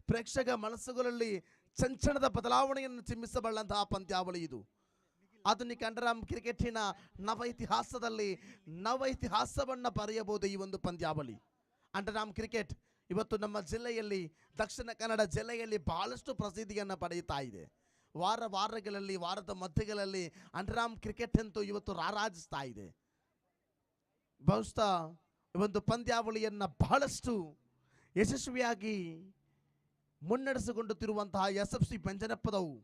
ಪ್ರೇಕ್ಷಕ ಮನಸ್ಸುಗಳಲ್ಲಿ ಚಂಚಣದ ಬದಲಾವಣೆಯನ್ನು ಚಿಮ್ಮಿಸಬಲ್ಲಂತಹ ಪಂದ್ಯಾವಳಿ ಇದು. ಆಧುನಿಕ ಅಂಡರ್ಆರ್ಮ್ ಕ್ರಿಕೆಟಿನ ನವ ಇತಿಹಾಸವನ್ನು ಬರೆಯಬಹುದು ಈ ಒಂದು ಪಂದ್ಯಾವಳಿ. ಅಂಡರ್ಆರ್ಮ್ ಕ್ರಿಕೆಟ್ ಇವತ್ತು ನಮ್ಮ ಜಿಲ್ಲೆಯಲ್ಲಿ, ದಕ್ಷಿಣ ಕನ್ನಡ ಜಿಲ್ಲೆಯಲ್ಲಿ ಬಹಳಷ್ಟು ಪ್ರಸಿದ್ಧಿಯನ್ನು ಪಡೆಯುತ್ತಾ ಇದೆ. ವಾರದ ಮಧ್ಯಗಳಲ್ಲಿ ಅಂಡರ್ಆರ್ಮ್ ಕ್ರಿಕೆಟ್ ಅಂತೂ ಇವತ್ತು ರಾರಾಜಿಸ್ತಾ ಇದೆ. ಬಹುಶಃ ಈ ಒಂದು ಪಂದ್ಯಾವಳಿಯನ್ನು ಬಹಳಷ್ಟು ಯಶಸ್ವಿಯಾಗಿ ಮುನ್ನಡೆಸಿಕೊಳ್ಳುತ್ತಿರುವಂತಹ SFC ಬೆಂಜನಪದವು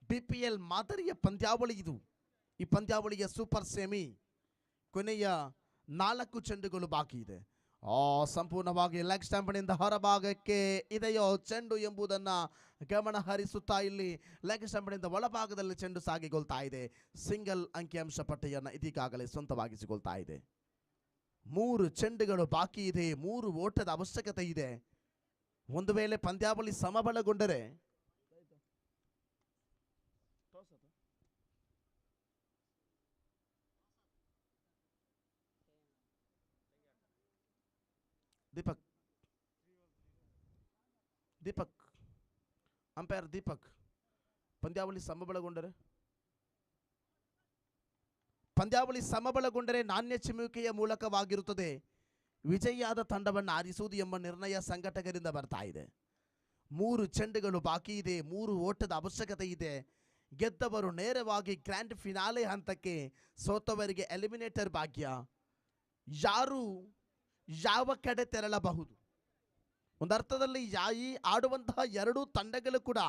BPL ಮಾದರಿಯ ಪಂದ್ಯಾವಳಿ ಇದು. ಈ ಪಂದ್ಯಾವಳಿಯ ಸೂಪರ್ ಸೆಮಿ ಕೊನೆಯ 4 ಚೆಂಡುಗಳು ಬಾಕಿ ಇದೆ. ಸಂಪೂರ್ಣವಾಗಿ ಲೆಗ್ ಸ್ಟಂಪ್ನಿಂದ ಹೊರಭಾಗಕ್ಕೆ ಇದೆಯೋ ಚೆಂಡು ಎಂಬುದನ್ನು ಗಮನ ಹರಿಸುತ್ತಾ ಇಲ್ಲಿ ಲೆಗ್ ಸ್ಟಂಪ್ನಿಂದ ಒಳಭಾಗದಲ್ಲಿ ಚೆಂಡು ಸಾಗಿಕೊಳ್ತಾ ಇದೆ. ಸಿಂಗಲ್ ಅಂಕಿಅಂಶ ಪಟ್ಟಿಯನ್ನು ಇದೀಗಾಗಲೇ ಸ್ವಂತವಾಗಿಸಿಕೊಳ್ತಾ ಇದೆ. 3 ಚೆಂಡುಗಳು ಬಾಕಿ ಇದೆ. 3 ಓಟದ ಅವಶ್ಯಕತೆ ಇದೆ. ಒಂದು ವೇಳೆ ಪಂದ್ಯಾವಳಿ ಸಮಬಲಗೊಂಡರೆ ದೀಪಕ್ ಅಂಪೈರ್ ದೀಪಕ್, ಪಂದ್ಯಾವಳಿ ಸಮಬಲಗೊಂಡರೆ ನಾಣ್ಯ ಚಿಮ್ಮುವಿಕೆಯ ಮೂಲಕವಾಗಿರುತ್ತದೆ ವಿಜಯಿಯಾದ ತಂಡವನ್ನು ಆರಿಸುವುದು ಎಂಬ ನಿರ್ಣಯ ಸಂಘಟಕರಿಂದ ಬರ್ತಾ ಇದೆ. 3 ಚೆಂಡುಗಳು ಬಾಕಿ ಇದೆ. 3 ಓಟದ ಅವಶ್ಯಕತೆ ಇದೆ. ಗೆದ್ದವರು ನೇರವಾಗಿ ಗ್ರ್ಯಾಂಡ್ ಫಿನಾಲೆ ಹಂತಕ್ಕೆ, ಸೋತವರಿಗೆ ಎಲಿಮಿನೇಟರ್ ಭಾಗ್ಯ. ಯಾರು ಯಾವ ಕಡೆ ತೆರಳಬಹುದು? ಒಂದರ್ಥದಲ್ಲಿ ಈ ಆಡುವಂತಹ 2 ತಂಡಗಳು ಕೂಡ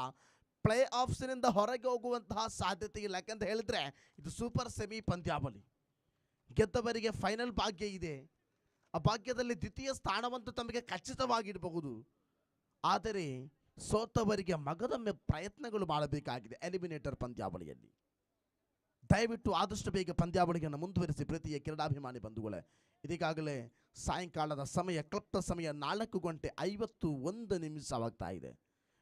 ಪ್ಲೇ ಆಫ್ಸ್ನಿಂದ ಹೊರಗೆ ಹೋಗುವಂತಹ ಸಾಧ್ಯತೆ ಇಲ್ಲ. ಯಾಕಂತ ಹೇಳಿದ್ರೆ ಇದು ಸೂಪರ್ ಸೆಮಿ ಪಂದ್ಯಾವಳಿ. ಗೆದ್ದವರಿಗೆ ಫೈನಲ್ ಭಾಗ್ಯ ಇದೆ. ಆ ಭಾಗ್ಯದಲ್ಲಿ ದ್ವಿತೀಯ ಸ್ಥಾನವಂತೂ ತಮಗೆ ಖಚಿತವಾಗಿರಬಹುದು. ಆದರೆ ಸೋತವರಿಗೆ ಮಗದೊಮ್ಮೆ ಪ್ರಯತ್ನಗಳು ಮಾಡಬೇಕಾಗಿದೆ ಎಲಿಮಿನೇಟರ್ ಪಂದ್ಯಾವಳಿಯಲ್ಲಿ. ದಯವಿಟ್ಟು ಆದಷ್ಟು ಬೇಗ ಪಂದ್ಯಾವಳಿಯನ್ನು ಮುಂದುವರಿಸಿ ಪ್ರೀತಿಯ ಕ್ರೀಡಾಭಿಮಾನಿ ಬಂಧುಗಳೇ. ಇದೀಗಾಗಲೇ ಸಾಯಂಕಾಲದ ಸಮಯ, ಕ್ಲಪ್ತ ಸಮಯ 4:51 ಇದೆ.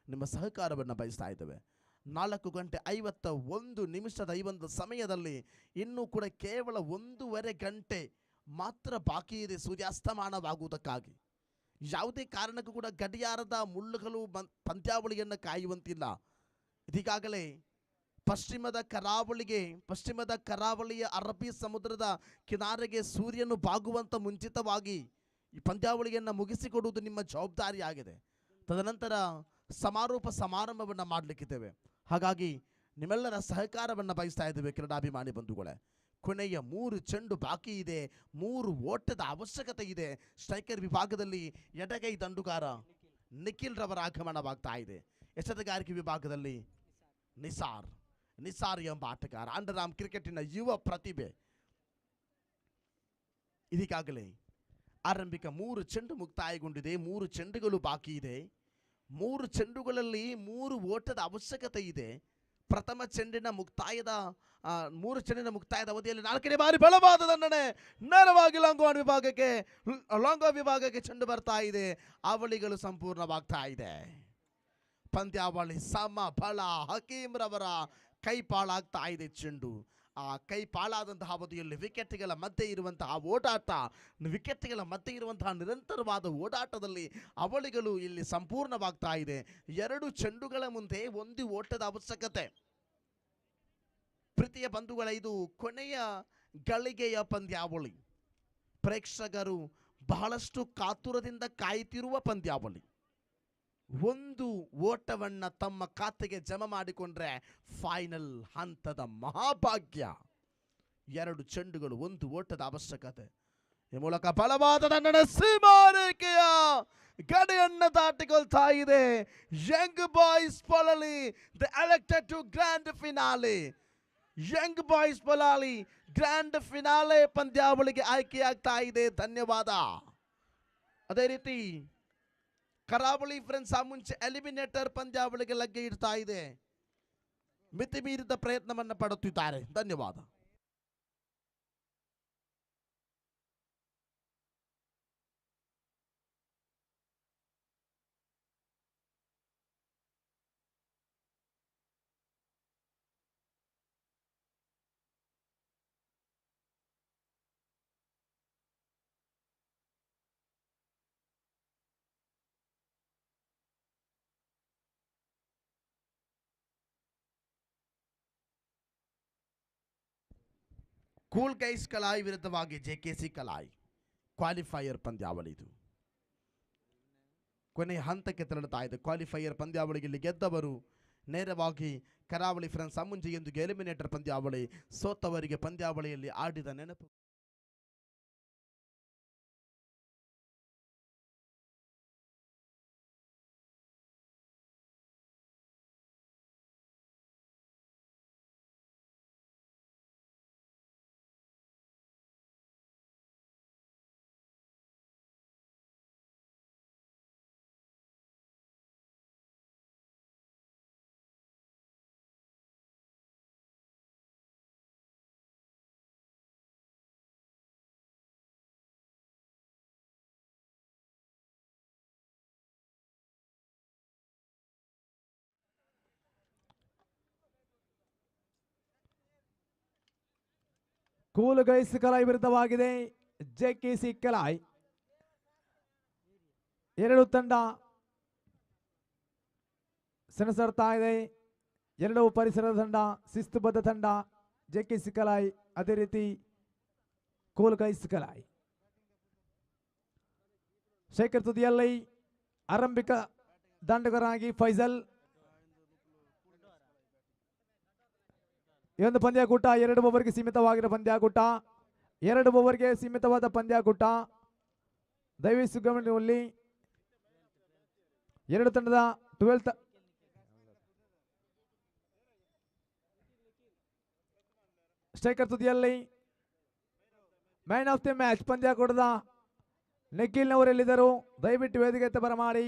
ನಿಮ್ಮ ಸಹಕಾರವನ್ನು ಬಯಸ್ತಾ ಇದ್ದೇವೆ. 4:51 ಈ ಒಂದು ಸಮಯದಲ್ಲಿ ಇನ್ನೂ ಕೂಡ ಕೇವಲ 1.5 ಗಂಟೆ ಮಾತ್ರ ಬಾಕಿ ಇದೆ ಸೂರ್ಯಾಸ್ತಮಾನವಾಗುವುದಕ್ಕಾಗಿ. ಯಾವುದೇ ಕಾರಣಕ್ಕೂ ಕೂಡ ಗಡಿಯಾರದ ಮುಳ್ಳುಗಳು ಪಂದ್ಯಾವಳಿಯನ್ನು ಕಾಯುವಂತಿಲ್ಲ. ಇದೀಗಾಗಲೇ ಪಶ್ಚಿಮದ ಕರಾವಳಿಯ ಅರಬ್ಬಿ ಸಮುದ್ರದ ಕಿನಾರೆಗೆ ಸೂರ್ಯನು ಬಾಗುವಂತ ಮುಂಚಿತವಾಗಿ ಈ ಪಂದ್ಯಾವಳಿಯನ್ನು ಮುಗಿಸಿಕೊಡುವುದು ನಿಮ್ಮ ಜವಾಬ್ದಾರಿಯಾಗಿದೆ. ತದನಂತರ ಸಮಾರೋಪ ಸಮಾರಂಭವನ್ನು ಮಾಡಲಿಕ್ಕಿದ್ದೇವೆ. ಹಾಗಾಗಿ ನಿಮ್ಮೆಲ್ಲರ ಸಹಕಾರವನ್ನು ಬಯಸ್ತಾ ಇದ್ದೇವೆ ಕ್ರೀಡಾಭಿಮಾನಿ ಬಂಧುಗಳೇ. ಕೊನೆಯ 3 ಚೆಂಡು ಬಾಕಿ ಇದೆ. 3 ಓಟದ ಅವಶ್ಯಕತೆ ಇದೆ. ಸ್ಟ್ರೈಕರ್ ವಿಭಾಗದಲ್ಲಿ ಎಡಗೈ ದಂಡುಗಾರ ನಿಖಿಲ್ ರವರ ಆಗಮನವಾಗ್ತಾ ಇದೆ. ಎಸೆತಗಾರಿಕೆ ವಿಭಾಗದಲ್ಲಿ ನಿಸಾರ್ ಎಂಬ ಆಟಗಾರ, ಅಂಡರ್ಆರ್ಮ್ ಕ್ರಿಕೆಟಿನ ಯುವ ಪ್ರತಿಭೆ. ಇದೀಗಾಗಲೇ ಆರಂಭಿಕ 3 ಚೆಂಡು ಮುಕ್ತಾಯಗೊಂಡಿದೆ. 3 ಚೆಂಡುಗಳು ಬಾಕಿ ಇದೆ. 3 ಚೆಂಡುಗಳಲ್ಲಿ 3 ಓಟದ ಅವಶ್ಯಕತೆ ಇದೆ. ಪ್ರಥಮ ಚೆಂಡಿನ ಮುಕ್ತಾಯದ 3 ಚೆಂಡಿನ ಮುಕ್ತಾಯದ ಅವಧಿಯಲ್ಲಿ 4ನೇ ಬಾರಿ ಬಲವಾದ ದಂಡನೆ ನೇರವಾಗಿ ಲಾಂಗ್ ಆನ್ ವಿಭಾಗಕ್ಕೆ ಚೆಂಡು ಬರ್ತಾ ಇದೆ. ಅವಳಿಗಳು ಸಂಪೂರ್ಣವಾಗ್ತಾ ಇದೆ. ಪಂದ್ಯಾವಳಿ ಸಮಬಲ. ಹಕೀಮ್ ರವರ ಕೈ ಪಾಳಾಗ್ತಾ ಇದೆ ಚೆಂಡು. ಆ ಕೈ ಪಾಳಾದಂತಹ ಅವಧಿಯಲ್ಲಿ ವಿಕೆಟ್ಗಳ ಮಧ್ಯೆ ಇರುವಂತಹ ನಿರಂತರವಾದ ಓಡಾಟದಲ್ಲಿ ಅವಳಿಗಳು ಇಲ್ಲಿ ಸಂಪೂರ್ಣವಾಗ್ತಾ ಇದೆ. 2 ಚೆಂಡುಗಳ ಮುಂದೆ 1 ಓಟದ ಅವಶ್ಯಕತೆ. ಪ್ರೀತಿಯ ಬಂಧುಗಳ, ಇದು ಕೊನೆಯ ಗಳಿಗೆಯ ಪಂದ್ಯಾವಳಿ. ಪ್ರೇಕ್ಷಕರು ಬಹಳಷ್ಟು ಕಾತುರದಿಂದ ಕಾಯುತ್ತಿರುವ ಪಂದ್ಯಾವಳಿ. 1 ಓಟವನ್ನು ತಮ್ಮ ಖಾತೆಗೆ ಜಮಾ ಮಾಡಿಕೊಂಡ್ರೆ ಫೈನಲ್ ಹಂತದ ಮಹಾಭಾಗ್ಯ. 2 ಚೆಂಡುಗಳು 1 ಓಟದ ಅವಶ್ಯಕತೆ. ಈ ಮೂಲಕ ಬಲವಾದ ದಂಡನೆ ಸೀಮಾರೇಖೆಯ ಗಡಿಯನ್ನು ದಾಟಿಕೊಳ್ತಾ ಇದೆ. Young boys Polali the elected to grand finale. Young boys Polali grand finale ಪಂದ್ಯಾವಳಿಗೆ ಆಯ್ಕೆಯಾಗ್ತಾ ಇದೆ. ಧನ್ಯವಾದ. ಅದೇ ರೀತಿ ಕರಾವಳಿ ಫ್ರೆಂಡ್ಸ್ ಮುಂಚೆ ಎಲಿಮಿನೇಟರ್ ಪಂದ್ಯಾವಳಿಗೆ ಲಗ್ಗೆ ಇಡ್ತಾ ಇದೆ. ಮಿತಿ ಮೀರಿದ ಪ್ರಯತ್ನವನ್ನು ಪಡುತ್ತಿದ್ದಾರೆ. ಧನ್ಯವಾದ. ಕೂಲ್ ಗೈಸ್ ಕಲಾಯಿ ವಿರುದ್ಧವಾಗಿ JKC ಕಲಾಯಿ ಕ್ವಾಲಿಫೈಯರ್ ಪಂದ್ಯಾವಳಿ ಇದು ಕೊನೆಯ ಹಂತಕ್ಕೆ ತೆರಳುತ್ತಾ ಇದೆ. ಕ್ವಾಲಿಫೈಯರ್ ಪಂದ್ಯಾವಳಿಯಲ್ಲಿ ಗೆದ್ದವರು ನೇರವಾಗಿ ಕರಾವಳಿ ಫ್ರೆಂಡ್ಸ್ ಅಮ್ಮುಂಜಿಯೊಂದಿಗೆ ಎಲಿಮಿನೇಟರ್ ಪಂದ್ಯಾವಳಿ, ಸೋತವರಿಗೆ ಪಂದ್ಯಾವಳಿಯಲ್ಲಿ ಆಡಿದ ನೆನಪು. ಕೂಲ್ ಗೈಸ್ ಕಲಾಯಿ ವಿರುದ್ಧವಾಗಿದೆ JKC ಕಲಾಯಿ. ಎರಡು ತಂಡ ಸೆಣಸರ್ತಾ ಇದೆ. ಎರಡು ಪರಿಸರದ ತಂಡ, ಶಿಸ್ತುಬದ್ಧ ತಂಡ JKC ಕಲಾಯಿ, ಅದೇ ರೀತಿ ಕೂಲ್ ಗೈಸ್ ಕಲಾಯಿ. ಶೇಖರ್ ತುದಿಯಲ್ಲಿ ಆರಂಭಿಕ ದಂಡಗರಾಗಿ ಫೈಜಲ್. ಈ ಒಂದು ಪಂದ್ಯಾಕೂಟ 2 ಓವರ್ಗೆ ಸೀಮಿತವಾಗಿರೋ ಪಂದ್ಯಾಕೂಟ, 2 ಓವರ್ಗೆ ಸೀಮಿತವಾದ ಪಂದ್ಯಾಕೂಟ. ದಯವಿಟ್ಟು ಗಮನಿಸಿ, ಎರಡು ತಂಡದ 12th ಸ್ಟ್ರೈಕರ್ ತುದಿಯಲ್ಲಿ ಮ್ಯಾನ್ ಆಫ್ ದಿ ಮ್ಯಾಚ್ ಪಂದ್ಯಾಕೂಟದ ನಿಖಿಲ್ನವರೆಲ್ಲಿದ್ದರು ದಯವಿಟ್ಟು ವೇದಿಕೆ ಬರಮಾಡಿ.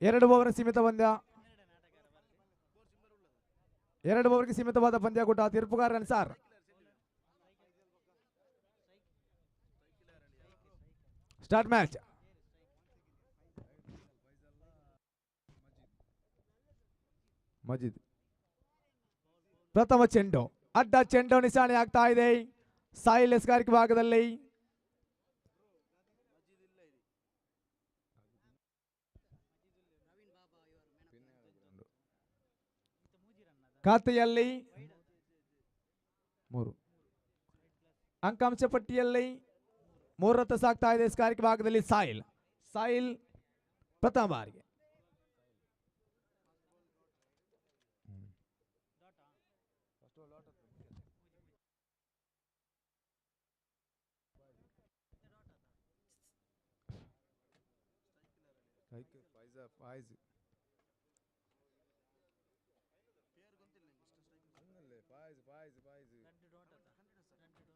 ಎರಡು ಓವರ್ ಸೀಮಿತ ಪಂದ್ಯ, 2 ಓವರ್ಗೆ ಸೀಮಿತವಾದ ಪಂದ್ಯಾಕೂಟ. ತೀರ್ಪುಗಾರ ಅನ್ಸಾರ್. Start match. ಮಜೀದ್ ಪ್ರಥಮ ಚೆಂಡು, ಅಡ್ಡ ಚೆಂಡು ನಿಶಾನೆ ಆಗ್ತಾ ಇದೆ ಸಾಯಿಲ್ ಎಸ್ಗಾರಿಕೆ ಭಾಗದಲ್ಲಿ. ಖಾತೆಯಲ್ಲಿ 3 ಅಂಕಾಂಶ ಪಟ್ಟಿಯಲ್ಲಿ 3 ಸಾಗ್ತಾ ಇದೆ ಎಸ್ಗಾರಿಕೆ ಭಾಗದಲ್ಲಿ. ಸಾಯಿಲ್ ಪ್ರಥಮ ಬಾರಿಗೆ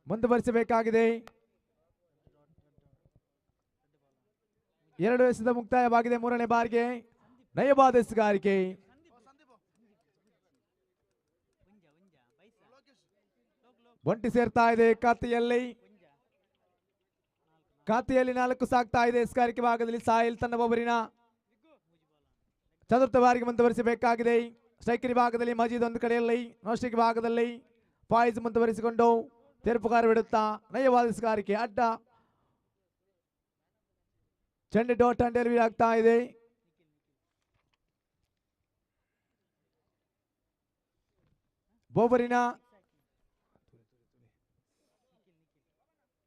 ಮುಂದುವರಿಸಬೇಕಾಗಿದೆ. 2 ಎಸೆದ ಮುಕ್ತಾಯವಾಗಿದೆ. 3ನೇ ಬಾರಿಗೆ ನಯವಾದ ಎಸೆಗಾರಿಕೆ. ಒಂಟಿ ಸೇರ್ತಾ ಇದೆ ಖಾತೆಯಲ್ಲಿ 4 ಸಾಗ್ತಾ ಇದೆ ಎಸೆಗಾರಿಕೆ ಭಾಗದಲ್ಲಿ. ಸಾಯಿಲ್ ತನ್ನ ಒಬ್ಬರಿನ ಚತುರ್ಥ ಬಾರಿಗೆ ಮುಂದುವರಿಸಬೇಕಾಗಿದೆ. ಸ್ಟ್ರೈಕರ್ ಭಾಗದಲ್ಲಿ ಮಜೀದ್ ಒಂದು ಕಡೆಯಲ್ಲಿ, ನಾಸ್ಟಿಕ್ ಭಾಗದಲ್ಲಿ ಫಾಯಿಜ್ ಮುಂದುವರಿಸಿಕೊಂಡು ತೀರ್ಪುಗಾರ ಬಿಡುತ್ತಾ ನಯವಾದ ಎಸೆಗಾರಿಕೆ. ಅಡ್ಡ ಚೆಂಡು ಡಾಟ್ ಅಂಡ್ ಡೆಲಿವರಿ ಆಗ್ತಾ ಇದೆ. ಬೋಬರಿನ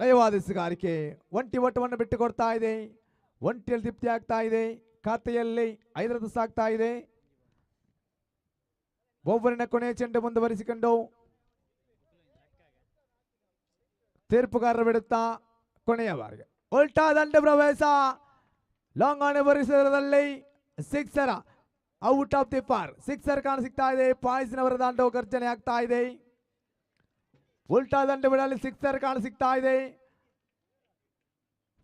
ನಯವಾದ ಎಸೆಗಾರಿಕೆ. ಒಂಟಿ ಓಟವನ್ನು ಬಿಟ್ಟು ಕೊಡ್ತಾ ಇದೆ. ಒಂಟಿಯಲ್ಲಿ ತೃಪ್ತಿ ಆಗ್ತಾ ಇದೆ. ಖಾತೆಯಲ್ಲಿ 5 ಸಾಗ್ತಾ ಇದೆ. ಬೋಬರಿನ ಕೊನೆಯ ಚೆಂಡು ಮುಂದುವರಿಸಿಕೊಂಡು ತೀರ್ಪುಗಾರರು ಬಿಡುತ್ತಾ ಕೊನೆಯ ಬಾರಿಗೆ ಉಲ್ಟಾ ದಂಡ ಪ್ರವೇಶ. ಲಾಂಗ್ ಆನ್ ಪರಿಸರದಲ್ಲಿ ಸಿಕ್ಸರ್, ಔಟ್ ಆಫ್ ದಿ ಪಾರ್. ಸಿಕ್ಸರ್ ಕಾಣಸಿಗ್ತಾ ಇದೆ. ಪಾಯ್ಸ್ನವರ ದಂಡ ಗರ್ಜನೆ ಆಗ್ತಾ ಇದೆ. ಉಲ್ಟಾ ದಂಡ ಬಿಡಲಿ ಸಿಕ್ಸರ್ ಕಾಣಸಿಗ್ತಾ ಇದೆ.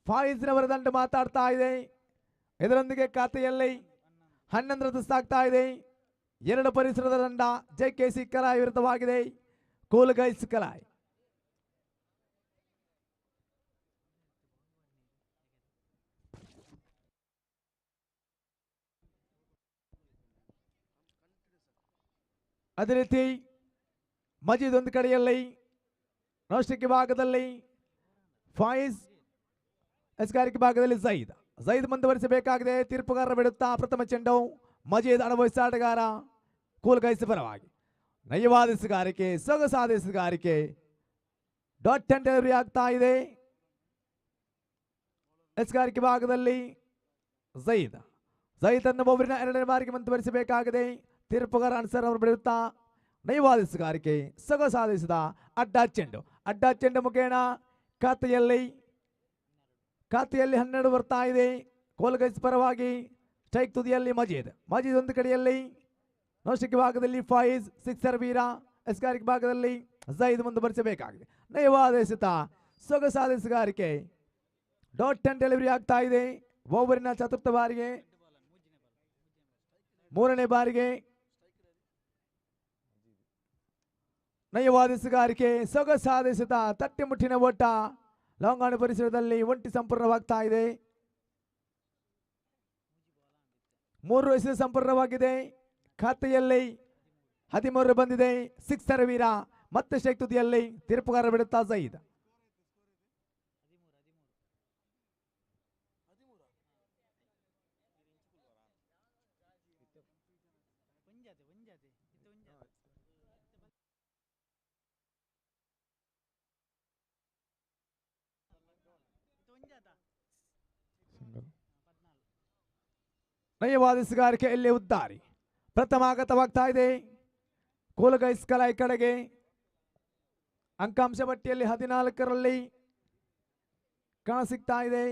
ಫಾಯಿಜ್ನವರ ದಂಡ ಮಾತಾಡ್ತಾ ಇದೆ. ಇದರೊಂದಿಗೆ ಖಾತೆಯಲ್ಲಿ 11 ಸಾಗ್ತಾ ಇದೆ. 2 ಪರಿಸರದ ದಂಡ JKC ಕಲಾಯಿ ವಿರುದ್ಧವಾಗಿದೆ ಕೂಲ್ ಗೈಸ್ ಕಲಾಯಿ. ಅದೇ ರೀತಿ ಮಜೀದ್ ಒಂದು ಕಡೆಯಲ್ಲಿ, ನಾಸ್ಟಿಕ್ ಭಾಗದಲ್ಲಿ ಫಾಯಿಜ್, ಎಸ್ಗಾರಿಕೆ ಭಾಗದಲ್ಲಿ ಜೈದ್ ಮುಂದುವರಿಸಬೇಕಾಗಿದೆ. ತೀರ್ಪುಗಾರರ ಬಿಡುತ್ತಾ ಪ್ರಥಮ ಚೆಂಡು ಮಜೀದ್ ಅನುಭವಿಸಿದ ಆಟಗಾರ ಕೂಲ್ ಗೈಸ್ ಪರವಾಗಿ ನಯವಾದ ಎಸೆಗಾರಿಕೆ, ಸೊಗಸಾದ ಎಸೆಗಾರಿಕೆ. ಡಾಟ್ ಟೆನ್ ಡೆಲಿವರಿ ಆಗ್ತಾ ಇದೆ. ಎಸೆಗಾರಿಕೆ ಭಾಗದಲ್ಲಿ ಜೈದ್ ಅನ್ನು ಒಬ್ಬರಿನ ಎರಡನೇ ಬಾರಿಗೆ ಮುಂದುವರಿಸಬೇಕಾಗಿದೆ. ತೀರ್ಪುಗಾರ ಅನ್ಸರ್ ಅವರು ಬಿಡುತ್ತಾ ನಯವಾದ ಎಸೆಗಾರಿಕೆ, ಸೊಗಸಾಧಿಸಿದ ಅಡ್ಡ ಚೆಂಡು ಮುಖೇನ ಖಾತೆಯಲ್ಲಿ 12 ಬರ್ತಾ ಇದೆ. ಕೋಲ್ಗೈಸ್ ಪರವಾಗಿ ಸ್ಟ್ರೈಕ್ ತುದಿಯಲ್ಲಿ ಮಜೀದ್ ಒಂದು ಕಡೆಯಲ್ಲಿ ನೌಶಿಕ್ ಭಾಗದಲ್ಲಿ ಫಾಯಿಜ್ ಸಿಕ್ಸರ್ ವೀರ. ಎಸೆಗಾರಿಕೆ ಭಾಗದಲ್ಲಿ ಜೈದ್ ಮುಂದುವರಿಸಬೇಕಾಗಿದೆ. ನಯವಾದ ಎಸೆತ, ಸೊಗಸಾದ ಎಸೆಗಾರಿಕೆ. ಡಾಟ್ 10 ಡೆಲಿವರಿ ಆಗ್ತಾ ಇದೆ. ಓವರಿನ ಚತುರ್ಥ ಬಾರಿಗೆ, ಮೂರನೇ ಬಾರಿಗೆ ನಯವಾದ ಎಸೆಗಾರಿಕೆ, ಸೊಗಸಾದ ಎಸೆತ, ತಟ್ಟಿ ಮುಟ್ಟಿನ ಓಟ. ಲವಂಗಾಣಿ ಪರಿಸರದಲ್ಲಿ ಒಂಟಿ ಸಂಪೂರ್ಣವಾಗ್ತಾ ಇದೆ. 3 ಎಸೆತ ಸಂಪೂರ್ಣವಾಗಿದೆ. ಖಾತೆಯಲ್ಲಿ 13 ಬಂದಿದೆ. ಸಿಕ್ಸರ್ ವೀರ ಮತ್ತೆ ಸ್ಟ್ರೈಕ್ ತುದಿಯಲ್ಲಿ ತೀರ್ಪುಗಾರ ಬಿಡುತ್ತಾ ಜೈದ್. ನಯವಾದ ಎಸೆಗಾರಿಕೆ ಇಲ್ಲಿ ಉದ್ದಾರಿ ಪ್ರಥಮ ಆಗತವಾಗ್ತಾ ಇದೆ. ಕೋಲ್ಗೈಸ್ ಕಲಾಯಿ ಕಡೆಗೆ ಅಂಕಾಂಶ ಪಟ್ಟಿಯಲ್ಲಿ 14ರಲ್ಲಿ ಕಾಣಸಿಗ್ತಾ ಇದೆ.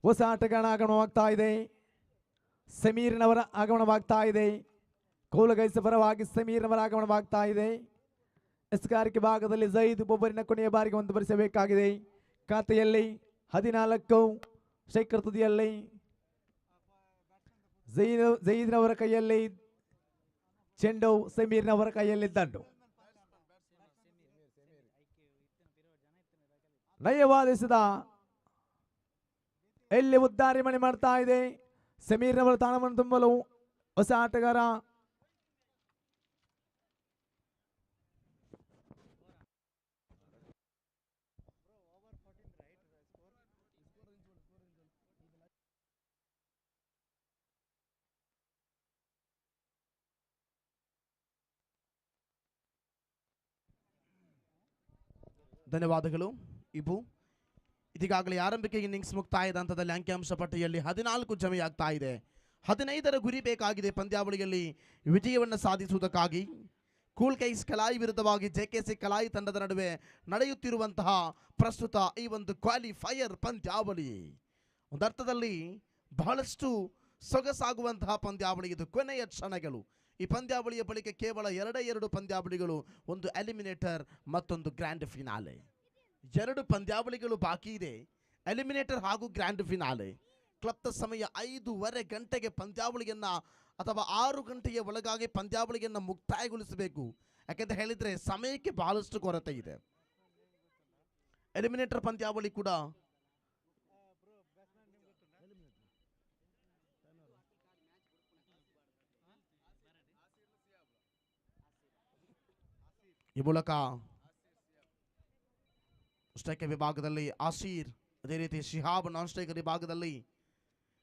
ಹೊಸ ಆಟಗಾರನ ಆಗಮನವಾಗ್ತಾ ಇದೆ. ಸಮೀರ್ನವರ ಆಗಮನವಾಗ್ತಾ ಇದೆ. ಕೋಲ್ಗೈಸ್ ಪರವಾಗಿ ಸಮೀರ್ನವರ ಆಗಮನವಾಗ್ತಾ ಇದೆ. ಎಸೆಗಾರಿಕೆ ಭಾಗದಲ್ಲಿ ಜೈದ್ ಒಬ್ಬರಿನ ಕೊನೆಯ ಬಾರಿಗೆ ಮುಂದುವರಿಸಬೇಕಾಗಿದೆ. ಖಾತೆಯಲ್ಲಿ 14 ಸ್ಟ್ರೈಕರ್ ತುದಿಯಲ್ಲಿ ಜೈದ್ನವರ ಕೈಯಲ್ಲಿ ಚೆಂಡು, ಸಮೀರ್ನವರ ಕೈಯಲ್ಲಿ ದಂಡು. ನಯವಾದಿಸಿದ ಎಲ್ಲಿ ಉದ್ದಾರಿ ಮಣಿ ಮಾಡ್ತಾ ಇದೆ. ಸಮೀರ್ನವರ ತಾಣವನ್ನು ತುಂಬಲು ಹೊಸ ಆಟಗಾರ ಧನ್ಯವಾದಗಳು ಇಬು. ಇದೀಗಾಗಲೇ ಆರಂಭಿಕ ಇನ್ನಿಂಗ್ಸ್ ಮುಕ್ತಾಯದ ಹಂತದಲ್ಲಿ ಅಂಕಿಅಂಶ ಪಟ್ಟಿಯಲ್ಲಿ 14 ಜಮೆಯಾಗ್ತಾ ಇದೆ. 15ರ ಗುರಿ ಬೇಕಾಗಿದೆ ಪಂದ್ಯಾವಳಿಯಲ್ಲಿ ವಿಜಯವನ್ನು ಸಾಧಿಸುವುದಕ್ಕಾಗಿ. ಕೂಲ್ ಗೈಸ್ ಕಲಾಯಿ ವಿರುದ್ಧವಾಗಿ ಜೆಕೆಸಿ ಕಲಾಯಿ ತಂಡದ ನಡುವೆ ನಡೆಯುತ್ತಿರುವಂತಹ ಪ್ರಸ್ತುತ ಈ ಒಂದು ಕ್ವಾಲಿಫೈಯರ್ ಪಂದ್ಯಾವಳಿ ಒಂದರ್ಥದಲ್ಲಿ ಬಹಳಷ್ಟು ಸೊಗಸಾಗುವಂತಹ ಪಂದ್ಯಾವಳಿ. ಇದು ಕೊನೆಯ ಕ್ಷಣಗಳು. ಈ ಪಂದ್ಯಾವಳಿಯ ಬಳಿಕ ಕೇವಲ 2 ಪಂದ್ಯಾವಳಿಗಳು, ಒಂದು ಎಲಿಮಿನೇಟರ್ ಮತ್ತೊಂದು ಗ್ರ್ಯಾಂಡ್ ಫಿನಾಲೆ. 2 ಪಂದ್ಯಾವಳಿಗಳು ಬಾಕಿ ಇದೆ, ಎಲಿಮಿನೇಟರ್ ಹಾಗೂ ಗ್ರ್ಯಾಂಡ್ ಫಿನಾಲೆ. ಕ್ಲಬ್ದ ಸಮಯ 5:30 ಗಂಟೆಗೆ ಪಂದ್ಯಾವಳಿಯನ್ನ ಅಥವಾ 6 ಗಂಟೆಯ ಒಳಗಾಗಿ ಪಂದ್ಯಾವಳಿಯನ್ನ ಮುಕ್ತಾಯಗೊಳಿಸಬೇಕು. ಯಾಕೆಂತ ಹೇಳಿದ್ರೆ ಸಮಯಕ್ಕೆ ಬಹಳಷ್ಟು ಕೊರತೆ ಇದೆ. ಎಲಿಮಿನೇಟರ್ ಪಂದ್ಯಾವಳಿ ಕೂಡ ಈ ಮೂಲಕ ಸ್ಟ್ರೈಕರ್ ವಿಭಾಗದಲ್ಲಿ ಆಸೀರ್, ಅದೇ ರೀತಿ ಶಿಹಾಬ್ ನಾನ್ ಸ್ಟ್ರೈಕರ್ ವಿಭಾಗದಲ್ಲಿ,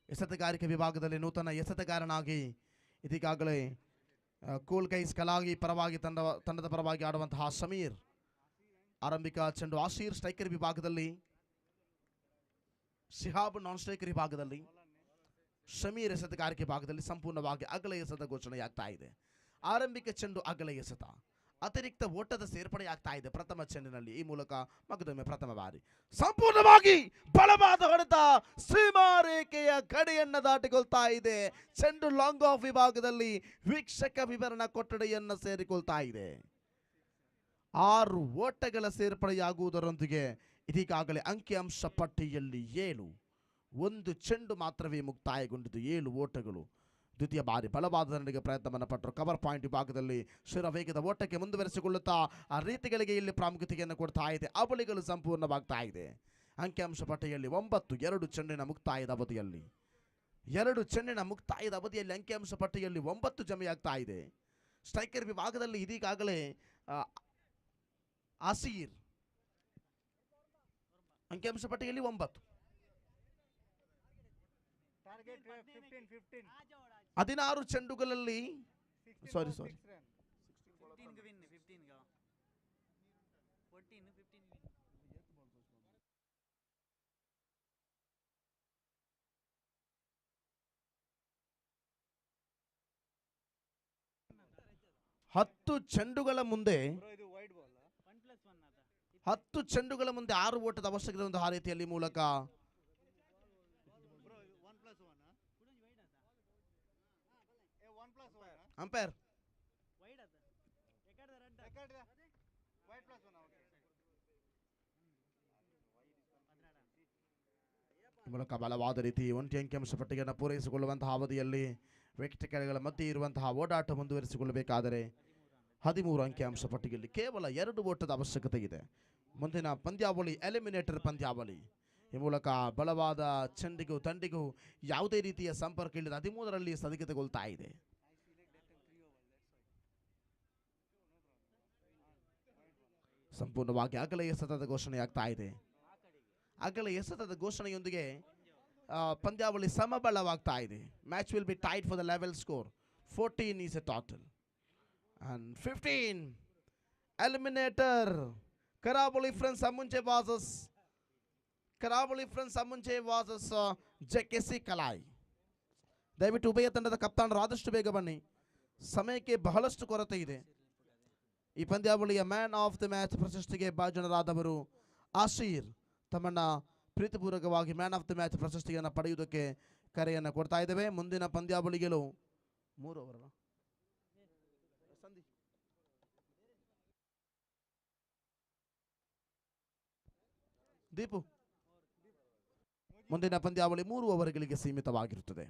ಎಸೆತಗಾರಿಕೆ ವಿಭಾಗದಲ್ಲಿ ನೂತನ ಎಸೆತಗಾರನಾಗಿ ಇದೀಗಾಗಲೇ ಕೂಲ್ ಗೈಸ್ ಕಲಾಗಿ ಪರವಾಗಿ ತಂಡದ ಪರವಾಗಿ ಆಡುವಂತಹ ಸಮೀರ್. ಆರಂಭಿಕ ಚೆಂಡು ಆಸೀರ್ ಸ್ಟ್ರೈಕರ್ ವಿಭಾಗದಲ್ಲಿ, ಶಿಹಾಬ್ ನಾನ್ ಸ್ಟ್ರೈಕರ್ ವಿಭಾಗದಲ್ಲಿ, ಸಮೀರ್ ಎಸೆತಗಾರಿಕೆ ವಿಭಾಗದಲ್ಲಿ ಸಂಪೂರ್ಣವಾಗಿ ಅಗಲ ಎಸೆತ ಘೋಷಣೆಯಾಗ್ತಾ ಇದೆ. ಆರಂಭಿಕ ಚೆಂಡು ಅಗಲ ಎಸೆತ, ಅತಿರಿಕ್ತ ಓಟದ ಸೇರ್ಪಡೆ ಆಗ್ತಾ ಇದೆ ಪ್ರಥಮ ಚೆಂಡಿನಲ್ಲಿ. ಈ ಮೂಲಕ ಮಗದೊಮ್ಮೆ ಪ್ರಥಮ ಬಾರಿ ಸಂಪೂರ್ಣವಾಗಿ ಬಲವಾದ ಹೊಡೆತ ಸೀಮಾರೇಖೆಯ ಗಡಿಯನ್ನ ದಾಟಿಕೊಳ್ತಾ ಇದೆ. ಚೆಂಡು ಲಾಂಗ್ ಆಫ್ ವಿಭಾಗದಲ್ಲಿ ವೀಕ್ಷಕ ವಿವರಣಾ ಕೊಠಡಿಯನ್ನ ಸೇರಿಕೊಳ್ತಾ ಇದೆ. 6 ಓಟಗಳ ಸೇರ್ಪಡೆಯಾಗುವುದರೊಂದಿಗೆ ಇದೀಗಾಗಲೇ ಅಂಕಿಅಂಶ ಪಟ್ಟಿಯಲ್ಲಿ 7, ಒಂದು ಚೆಂಡು ಮಾತ್ರವೇ ಮುಕ್ತಾಯಗೊಂಡಿದ್ದು. 7 ಓಟಗಳು. ದ್ವಿತೀಯ ಬಾರಿ ಬಲವಾದ ದಂಡಿಗೆ ಪ್ರಯತ್ನವನ್ನು ಪಟ್ಟರು. ಕವರ್ ಪಾಯಿಂಟ್ ವಿಭಾಗದಲ್ಲಿ ಶಿರ ವೇಗದ ಓಟಕ್ಕೆ ಮುಂದುವರಿಸಿಕೊಳ್ಳುತ್ತಾ ಆ ರೀತಿಗಳಿಗೆ ಇಲ್ಲಿ ಪ್ರಾಮುಖ್ಯತೆಯನ್ನು ಕೊಡ್ತಾ ಇದೆ. ಅವಳಿಗಳು ಸಂಪೂರ್ಣವಾಗ್ತಾ ಇದೆ. ಅಂಕಿಅಂಶ ಪಟ್ಟಿಯಲ್ಲಿ 9, 2 ಚೆಂಡಿನ ಮುಕ್ತಾಯದ ಅವಧಿಯಲ್ಲಿ 2 ಚೆಂಡಿನ ಮುಕ್ತಾಯದ ಅವಧಿಯಲ್ಲಿ ಅಂಕಿಅಂಶ ಪಟ್ಟಿಯಲ್ಲಿ 9 ಜಮೆಯಾಗ್ತಾ ಇದೆ. ಸ್ಟ್ರೈಕರ್ ವಿಭಾಗದಲ್ಲಿ ಇದೀಗಾಗಲೇ ಆಸೀರ್ ಅಂಕಿಅಂಶ ಪಟ್ಟಿಯಲ್ಲಿ 9. 16 ಚೆಂಡುಗಳಲ್ಲಿ ಸಾರಿ 10 ಚೆಂಡುಗಳ ಮುಂದೆ 10 ಚೆಂಡುಗಳ ಮುಂದೆ 6 ಓಟದ ಅವಶ್ಯಕತೆ ಒಂದು ಆ ರೀತಿಯಲ್ಲಿ ಮೂಲಕ ಅಂಪೈರ್ ಮೂಲಕ ಬಲವಾದ ರೀತಿ ಒಂಟಿ ಅಂಕಿಅಂಶ ಪಟ್ಟಿಗೆಯನ್ನು ಪೂರೈಸಿಕೊಳ್ಳುವಂತಹ ಅವಧಿಯಲ್ಲಿ ವ್ಯಕ್ತಿಗಳ ಮಧ್ಯೆ ಇರುವಂತಹ ಓಡಾಟ ಮುಂದುವರಿಸಿಕೊಳ್ಳಬೇಕಾದರೆ 13 ಅಂಕಿಅಂಶ ಪಟ್ಟಿಗೆಯಲ್ಲಿ ಕೇವಲ 2 ಓಟದ ಅವಶ್ಯಕತೆ ಇದೆ. ಮುಂದಿನ ಪಂದ್ಯಾವಳಿ ಎಲಿಮಿನೇಟರ್ ಪಂದ್ಯಾವಳಿ. ಈ ಮೂಲಕ ಬಲವಾದ ಚೆಂಡಿಗೂ ತಂಡಿಗೂ ಯಾವುದೇ ರೀತಿಯ ಸಂಪರ್ಕ ಇಲ್ಲದೆ 13ರಲ್ಲಿ ಸ್ಥಗಿತಗೊಳ್ತಾ ಇದೆ. ಸಂಪೂರ್ಣವಾಗಿ ಅಗಲ ಎಸೆತದ ಘೋಷಣೆಯಾಗ್ತಾ ಇದೆ. ಅಗಲ ಎಸೆತದ ಘೋಷಣೆಯೊಂದಿಗೆ ಪಂದ್ಯಾವಳಿ ಸಮಬಲವಾಗ್ತಾ ಇದೆ. Match will be tight for the level score. 14 is a total and 15 eliminator Karabali Friends Amunche versus JKC Kalai. ದಯವಿಟ್ಟು ಉಭಯ ತಂಡದ ಕಪ್ತಾನರು ಆದಷ್ಟು ಬೇಗ ಬನ್ನಿ, ಸಮಯಕ್ಕೆ ಬಹಳಷ್ಟು ಕೊರತೆ ಇದೆ. ಈ ಪಂದ್ಯಾವಳಿಯ ಮ್ಯಾನ್ ಆಫ್ ದ ಮ್ಯಾಚ್ ಪ್ರಶಸ್ತಿಗೆ ಭಾಜನರಾದವರು ಆಶೀರ್ ತಮ್ಮನ್ನ ಪ್ರೀತಿಪೂರ್ವಕವಾಗಿ ಮ್ಯಾನ್ ಆಫ್ ದ ಮ್ಯಾಚ್ ಪ್ರಶಸ್ತಿಯನ್ನು ಪಡೆಯುವುದಕ್ಕೆ ಕರೆಯನ್ನು ಕೊಡ್ತಾ ಇದ್ದೇವೆ. ಮುಂದಿನ ಪಂದ್ಯಾವಳಿಗಳು 3 ಓವರ್ ದೀಪು, ಮುಂದಿನ ಪಂದ್ಯಾವಳಿ 3 ಓವರ್ಗಳಿಗೆ ಸೀಮಿತವಾಗಿರುತ್ತದೆ.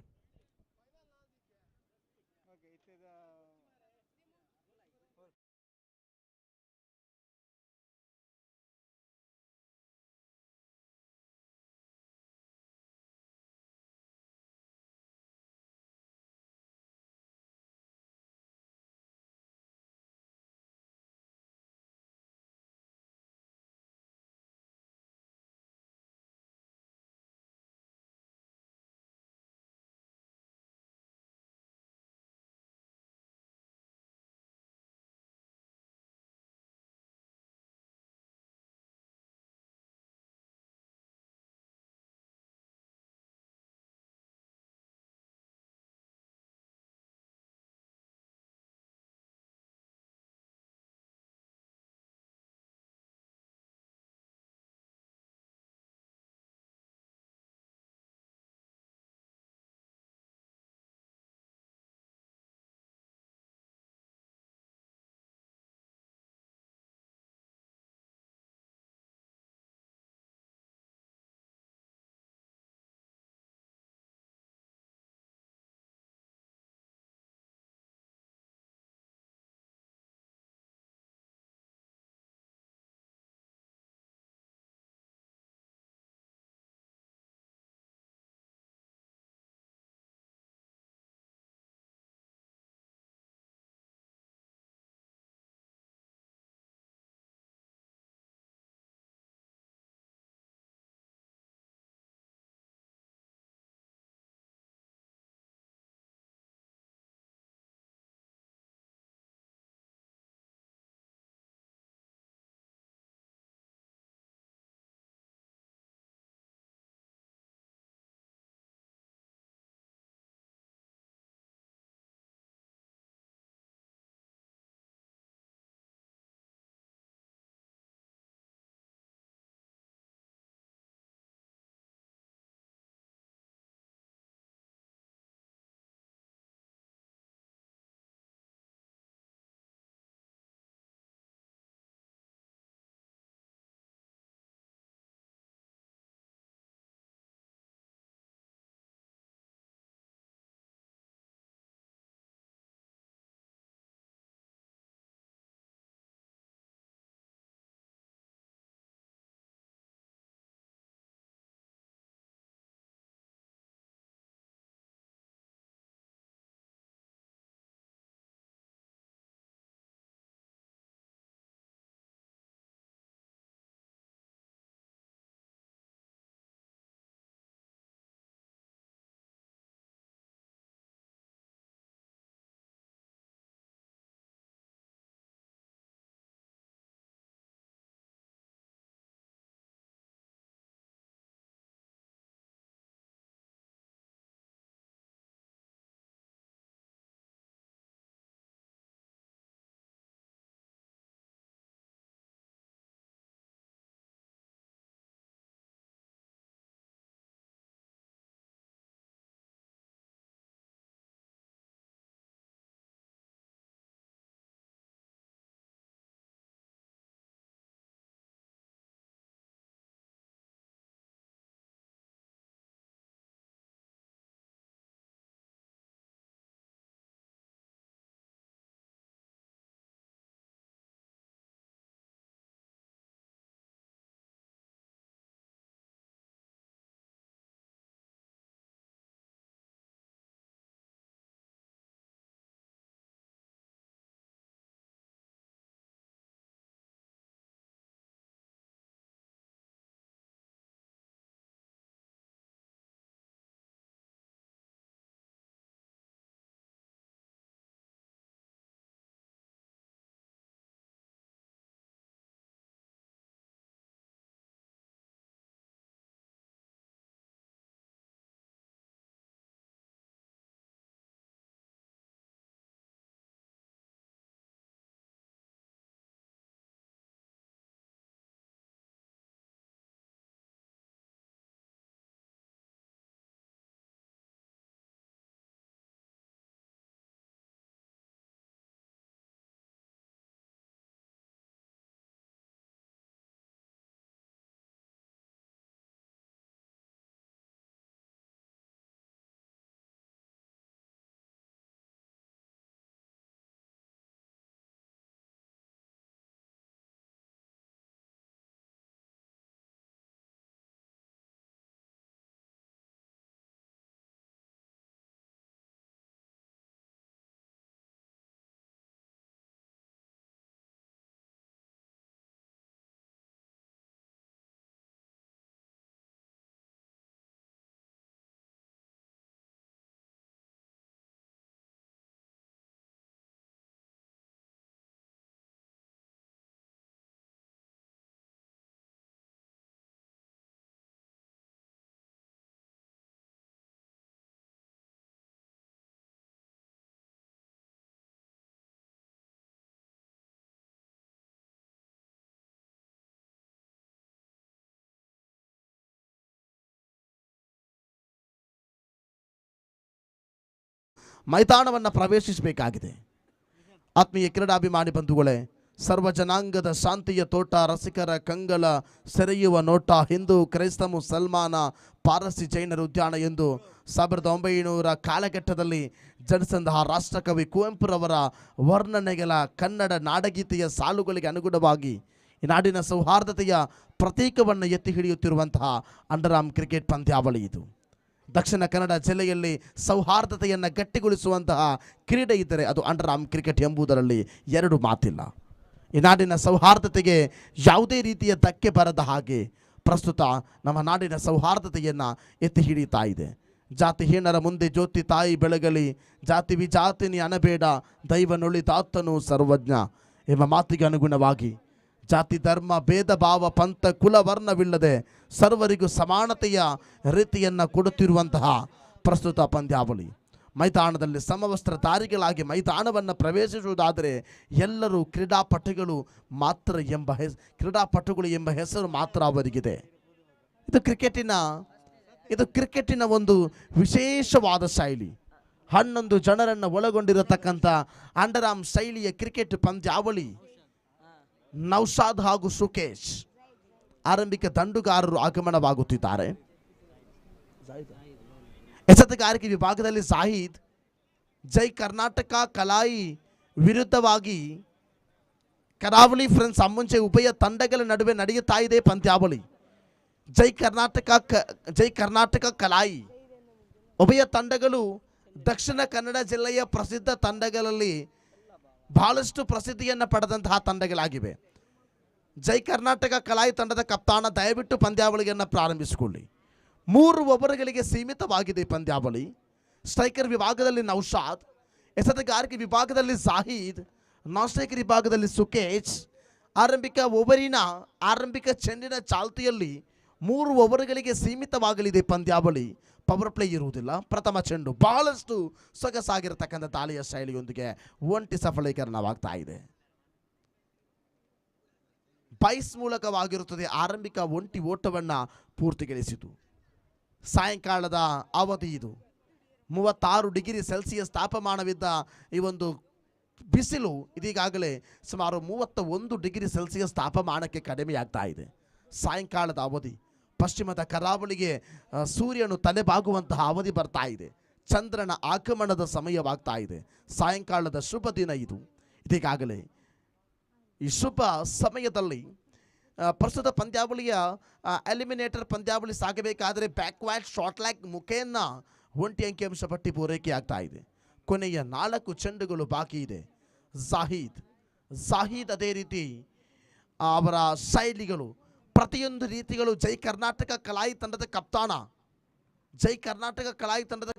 ಮೈದಾನವನ್ನು ಪ್ರವೇಶಿಸಬೇಕಾಗಿದೆ. ಆತ್ಮೀಯ ಕ್ರೀಡಾಭಿಮಾನಿ ಬಂಧುಗಳೇ, ಸರ್ವ ಜನಾಂಗದ ಶಾಂತಿಯ ತೋಟ, ರಸಿಕರ ಕಂಗಳ ಸೆರೆಯುವ ನೋಟ, ಹಿಂದೂ ಕ್ರೈಸ್ತ ಮುಸಲ್ಮಾನ ಪಾರಸಿ ಜೈನರ ಉದ್ಯಾನ ಎಂದು 1900 ಕಾಲಘಟ್ಟದಲ್ಲಿ ಜನಿಸಿದಂತಹ ರಾಷ್ಟ್ರಕವಿ ಕುವೆಂಪುರವರ ವರ್ಣನೆಗಳ ಕನ್ನಡ ನಾಡಗೀತೆಯ ಸಾಲುಗಳಿಗೆ ಅನುಗುಣವಾಗಿ ಈ ನಾಡಿನ ಸೌಹಾರ್ದತೆಯ ಪ್ರತೀಕವನ್ನು ಎತ್ತಿ ಹಿಡಿಯುತ್ತಿರುವಂತಹ ಅಂಡರ್ ಕ್ರಿಕೆಟ್ ಪಂದ್ಯಾವಳಿ ಇದು. ದಕ್ಷಿಣ ಕನ್ನಡ ಜಿಲ್ಲೆಯಲ್ಲಿ ಸೌಹಾರ್ದತೆಯನ್ನು ಗಟ್ಟಿಗೊಳಿಸುವಂತಹ ಕ್ರೀಡೆ ಇದ್ದರೆ ಅದು ಅಂಡರ್ ಕ್ರಿಕೆಟ್ ಎಂಬುದರಲ್ಲಿ ಎರಡು ಮಾತಿಲ್ಲ. ಈ ನಾಡಿನ ಸೌಹಾರ್ದತೆಗೆ ಯಾವುದೇ ರೀತಿಯ ಧಕ್ಕೆ ಬರದ ಹಾಗೆ ಪ್ರಸ್ತುತ ನಮ್ಮ ನಾಡಿನ ಸೌಹಾರ್ದತೆಯನ್ನು ಎತ್ತಿ ಹಿಡಿಯುತ್ತಾ ಇದೆ. ಜಾತಿ ಹೀನರ ಮುಂದೆ ಜ್ಯೋತಿ ತಾಯಿ ಬೆಳಗಲಿ, ಜಾತಿ ವಿಜಾತಿನಿ ಅನಬೇಡ, ದೈವ ನುಳಿದಾತನು ಸರ್ವಜ್ಞ ಎಂಬ ಮಾತಿಗೆ ಅನುಗುಣವಾಗಿ ಜಾತಿ ಧರ್ಮ ಭೇದ ಭಾವ ಪಂಥ ಕುಲ ವರ್ಣವಿಲ್ಲದೆ ಸರ್ವರಿಗೂ ಸಮಾನತೆಯ ರೀತಿಯನ್ನು ಕೊಡುತ್ತಿರುವಂತಹ ಪ್ರಸ್ತುತ ಪಂದ್ಯಾವಳಿ. ಮೈದಾನದಲ್ಲಿ ಸಮವಸ್ತ್ರಧಾರಿಗಳಾಗಿ ಮೈದಾನವನ್ನು ಪ್ರವೇಶಿಸುವುದಾದರೆ ಎಲ್ಲರೂ ಕ್ರೀಡಾಪಟುಗಳು ಎಂಬ ಹೆಸರು ಮಾತ್ರ ಅವರಿಗಿದೆ. ಇದು ಕ್ರಿಕೆಟಿನ ಒಂದು ವಿಶೇಷವಾದ ಶೈಲಿ. 11 ಜನರನ್ನು ಒಳಗೊಂಡಿರತಕ್ಕಂಥ ಅಂಡರ್ ಶೈಲಿಯ ಕ್ರಿಕೆಟ್ ಪಂದ್ಯಾವಳಿ ನೌಶಾದ್ ಹಾಗೂ ಸುಕೇಶ್ ಆರಂಭಿಕ ದಂಡುಗಾರರು ಆಗಮನವಾಗುತ್ತಿದ್ದಾರೆ. ಎಸೆತಗಾರಿಕೆ ವಿಭಾಗದಲ್ಲಿ ಜಾಹೀದ್, ಜೈ ಕರ್ನಾಟಕ ಕಲಾಯಿ ವಿರುದ್ಧವಾಗಿ ಕರಾವಳಿ ಫ್ರೆಂಡ್ಸ್ ಮುಂಚೆ ಉಭಯ ತಂಡಗಳ ನಡುವೆ ನಡೆಯುತ್ತಾ ಇದೆ ಪಂದ್ಯಾವಳಿ. ಜೈ ಕರ್ನಾಟಕ ಕಲಾಯಿ ಉಭಯ ತಂಡಗಳು ದಕ್ಷಿಣ ಕನ್ನಡ ಜಿಲ್ಲೆಯ ಪ್ರಸಿದ್ಧ ತಂಡಗಳಲ್ಲಿ ಬಹಳಷ್ಟು ಪ್ರಸಿದ್ಧಿಯನ್ನು ಪಡೆದಂತಹ ತಂಡಗಳಾಗಿವೆ. ಜೈ ಕರ್ನಾಟಕ ಕಲಾಯಿ ತಂಡದ ಕಪ್ತಾನ ದಯವಿಟ್ಟು ಪಂದ್ಯಾವಳಿಯನ್ನು ಪ್ರಾರಂಭಿಸಿಕೊಳ್ಳಿ. 3 ಓವರ್ಗಳಿಗೆ ಸೀಮಿತವಾಗಿದೆ ಪಂದ್ಯಾವಳಿ. ಸ್ಟ್ರೈಕರ್ ವಿಭಾಗದಲ್ಲಿ ನೌಶಾದ್, ಎಸೆತಗಾರಿಕೆ ವಿಭಾಗದಲ್ಲಿ ಜಾಹೀದ್, ನಾನ್ ಸ್ಟ್ರೈಕರ್ ವಿಭಾಗದಲ್ಲಿ ಸುಕೇಶ್. ಆರಂಭಿಕ ಚೆಂಡಿನ ಚಾಲ್ತಿಯಲ್ಲಿ 3 ಓವರ್ಗಳಿಗೆ ಸೀಮಿತವಾಗಲಿದೆ ಪಂದ್ಯಾವಳಿ. ಪವರ್ ಪ್ಲೇ ಇರುವುದಿಲ್ಲ. ಪ್ರಥಮ ಚೆಂಡು ಬಹಳಷ್ಟು ಸೊಗಸಾಗಿರತಕ್ಕಂಥ ದಾಳಿಯ ಶೈಲಿಯೊಂದಿಗೆ ಒಂಟಿ ಸಫಲೀಕರಣವಾಗ್ತಾ ಇದೆ. ಬೈಸ್ ಮೂಲಕವಾಗಿರುತ್ತದೆ. ಆರಂಭಿಕ ಒಂಟಿ ಓಟವನ್ನು ಪೂರ್ತಿಗೊಳಿಸಿತು. ಸಾಯಂಕಾಲದ ಅವಧಿ ಇದು. 36 ಡಿಗ್ರಿ ಸೆಲ್ಸಿಯಸ್ ತಾಪಮಾನವಿದ್ದ ಈ ಒಂದು ಬಿಸಿಲು ಇದೀಗಾಗಲೇ ಸುಮಾರು 31 ಡಿಗ್ರಿ ಸೆಲ್ಸಿಯಸ್ ತಾಪಮಾನಕ್ಕೆ ಕಡಿಮೆಯಾಗ್ತಾ ಇದೆ. ಸಾಯಂಕಾಲದ ಅವಧಿ. ಪಶ್ಚಿಮದ ಕರಾವಳಿಗೆ ಸೂರ್ಯನು ತಲೆಬಾಗುವಂತಹ ಅವಧಿ ಬರ್ತಾ ಇದೆ. ಚಂದ್ರನ ಆಗಮನದ ಸಮಯವಾಗ್ತಾ ಇದೆ. ಸಾಯಂಕಾಲದ ಶುಭ ದಿನ ಇದು. ಇದೀಗಾಗಲೇ ಈ ಶುಭ ಸಮಯದಲ್ಲಿ ಪ್ರಸ್ತುತ ಪಂದ್ಯಾವಳಿಯ ಎಲಿಮಿನೇಟರ್ ಪಂದ್ಯಾವಳಿ ಸಾಗಬೇಕಾದರೆ ಬ್ಯಾಕ್ವರ್ಡ್ ಶಾರ್ಟ್ ಲ್ಯಾಗ್ ಮುಖೇನ ಒಂಟಿ ಅಂಕಿಅಂಶ ಪಟ್ಟಿ ಪೂರೈಕೆ ಆಗ್ತಾ ಇದೆ. ಕೊನೆಯ 4 ಚೆಂಡುಗಳು ಬಾಕಿ ಇದೆ. ಜಾಹೀದ್ ಅದೇ ರೀತಿ ಅವರ ಶೈಲಿಗಳು ಪ್ರತಿಯೊಂದು ರೀತಿಗಳು ಜೈ ಕರ್ನಾಟಕ ಕಲಾಯಿ ತಂಡದ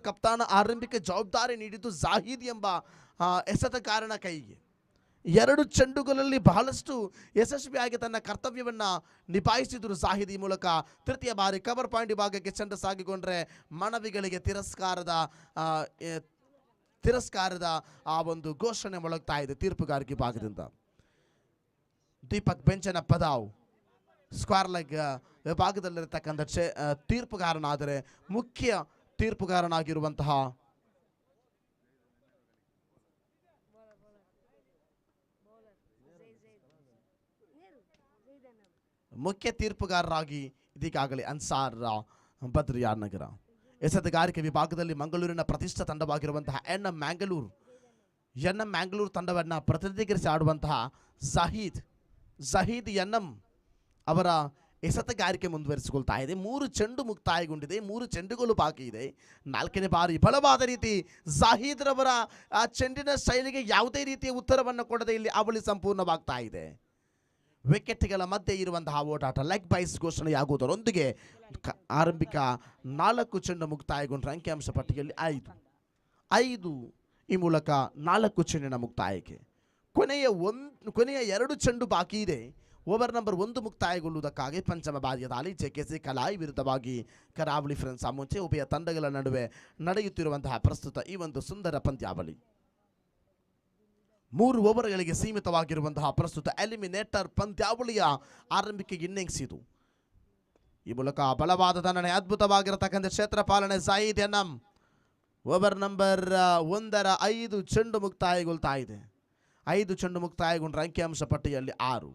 ಕಪ್ತಾನ ಆರಂಭಿಕ ಜವಾಬ್ದಾರಿ ನೀಡಿದ್ದು ಜಾಹೀದ್ ಎಂಬ ಎಸೆತಗಾರನ ಕೈಗೆ. 2 ಚೆಂಡುಗಳಲ್ಲಿ ಬಹಳಷ್ಟು ಯಶಸ್ವಿಯಾಗಿ ತನ್ನ ಕರ್ತವ್ಯವನ್ನು ನಿಭಾಯಿಸಿದರು ಜಾಹೀದ್. ಈ ಮೂಲಕ ತೃತೀಯ ಬಾರಿ ಕವರ್ ಪಾಯಿಂಟ್ ವಿಭಾಗಕ್ಕೆ ಚೆಂಡು ಸಾಗಿಕೊಂಡ್ರೆ ಮನವಿಗಳಿಗೆ ತಿರಸ್ಕಾರದ ಆ ಒಂದು ಘೋಷಣೆ ಮೊಳಗ್ತಾ ಇದೆ ತೀರ್ಪುಗಾರಿಕೆ ಭಾಗದಿಂದ. ದೀಪಕ್ ಬೆಂಜನಪದಾವ್ ಸ್ಕ್ವೇರ್ ಲೆಗ್ ವಿಭಾಗದಲ್ಲಿರತಕ್ಕಂಥ ತೀರ್ಪುಗಾರನಾದರೆ ಮುಖ್ಯ ತೀರ್ಪುಗಾರನಾಗಿರುವಂತಹ ಮುಖ್ಯ ತೀರ್ಪುಗಾರರಾಗಿ ಇದೀಗಾಗಲೇ ಅನ್ಸಾರ್ ಬದ್ರಿಯಾರ್ ನಗರ. ಎಸೆತಗಾರಿಕೆ ವಿಭಾಗದಲ್ಲಿ ಮಂಗಳೂರಿನ ಪ್ರತಿಷ್ಠಿತ ತಂಡವಾಗಿರುವಂತಹ ಎನ್ ಮ್ಯಾಂಗ್ಳೂರ್ ತಂಡವನ್ನು ಪ್ರತಿನಿಧೀಕರಿಸಿ ಆಡುವಂತಹ ಜಾಹೀದ್ ಎನ್ಎಂ ಅವರ ಎಸೆತಗಾರಿಕೆ ಮುಂದುವರಿಸಿಕೊಳ್ತಾ ಇದೆ. 3 ಚೆಂಡು ಮುಕ್ತಾಯಗೊಂಡಿದೆ. 3 ಚೆಂಡುಗಳು ಬಾಕಿ ಇದೆ. 4ನೇ ಬಾರಿ ಬಲವಾದ ರೀತಿ ಜಾಹೀದ್ರವರ ಆ ಚೆಂಡಿನ ಶೈಲಿಗೆ ಯಾವುದೇ ರೀತಿಯ ಉತ್ತರವನ್ನು ಕೊಡದೆ ಇಲ್ಲಿ ಅವಳಿ ಸಂಪೂರ್ಣವಾಗ್ತಾ ಇದೆ. ವಿಕೆಟ್ಗಳ ಮಧ್ಯೆ ಇರುವಂತಹ ಓಟಾಟ ಲೆಗ್ ಬೈಸ್ ಘೋಷಣೆಯಾಗುವುದರೊಂದಿಗೆ ಆರಂಭಿಕ 4 ಚೆಂಡು ಮುಕ್ತಾಯಗೊಂಡ್ರೆ ಅಂಕಿಅಂಶ ಪಟ್ಟಿಯಲ್ಲಿ 5. ಈ ಮೂಲಕ 4 ಚೆಂಡಿನ ಮುಕ್ತಾಯಕ್ಕೆ ಕೊನೆಯ 2 ಚೆಂಡು ಬಾಕಿ ಇದೆ. ಓವರ್ ನಂಬರ್ 1 ಮುಕ್ತಾಯಗೊಳ್ಳುವುದಕ್ಕಾಗಿ ಪಂಚಮ ಬಾರಿಯ ದಾಳಿ ಜೆಕೆಸಿ ಕಲಾಯಿ ವಿರುದ್ಧವಾಗಿ ಕರಾವಳಿ ಫ್ರೆಂಡ್ಸ್ ಮುಂಚೆ ಉಭಯ ತಂಡಗಳ ನಡುವೆ ನಡೆಯುತ್ತಿರುವಂತಹ ಪ್ರಸ್ತುತ ಈ ಒಂದು ಸುಂದರ ಪಂದ್ಯಾವಳಿ 3 ಓವರ್ಗಳಿಗೆ ಸೀಮಿತವಾಗಿರುವಂತಹ ಪ್ರಸ್ತುತ ಎಲಿಮಿನೇಟರ್ ಪಂದ್ಯಾವಳಿಯ ಆರಂಭಿಕ ಇನ್ನಿಂಗ್ಸ್ ಇದು. ಈ ಮೂಲಕ ಬಲವಾದ ದಂಡನೆ, ಅದ್ಭುತವಾಗಿರತಕ್ಕಂಥ ಕ್ಷೇತ್ರ ಪಾಲನೆ ಜಾಹೀದ್ ಎನ್ಎಂ ಓವರ್ ನಂಬರ್ 1ರ 5 ಚೆಂಡು ಮುಕ್ತಾಯಗೊಳ್ತಾ ಇದೆ. 5 ಚೆಂಡು ಮುಕ್ತಾಯಗೊಂಡ್ರೆ ಅಂಕಿಅಂಶ ಪಟ್ಟಿಯಲ್ಲಿ 6.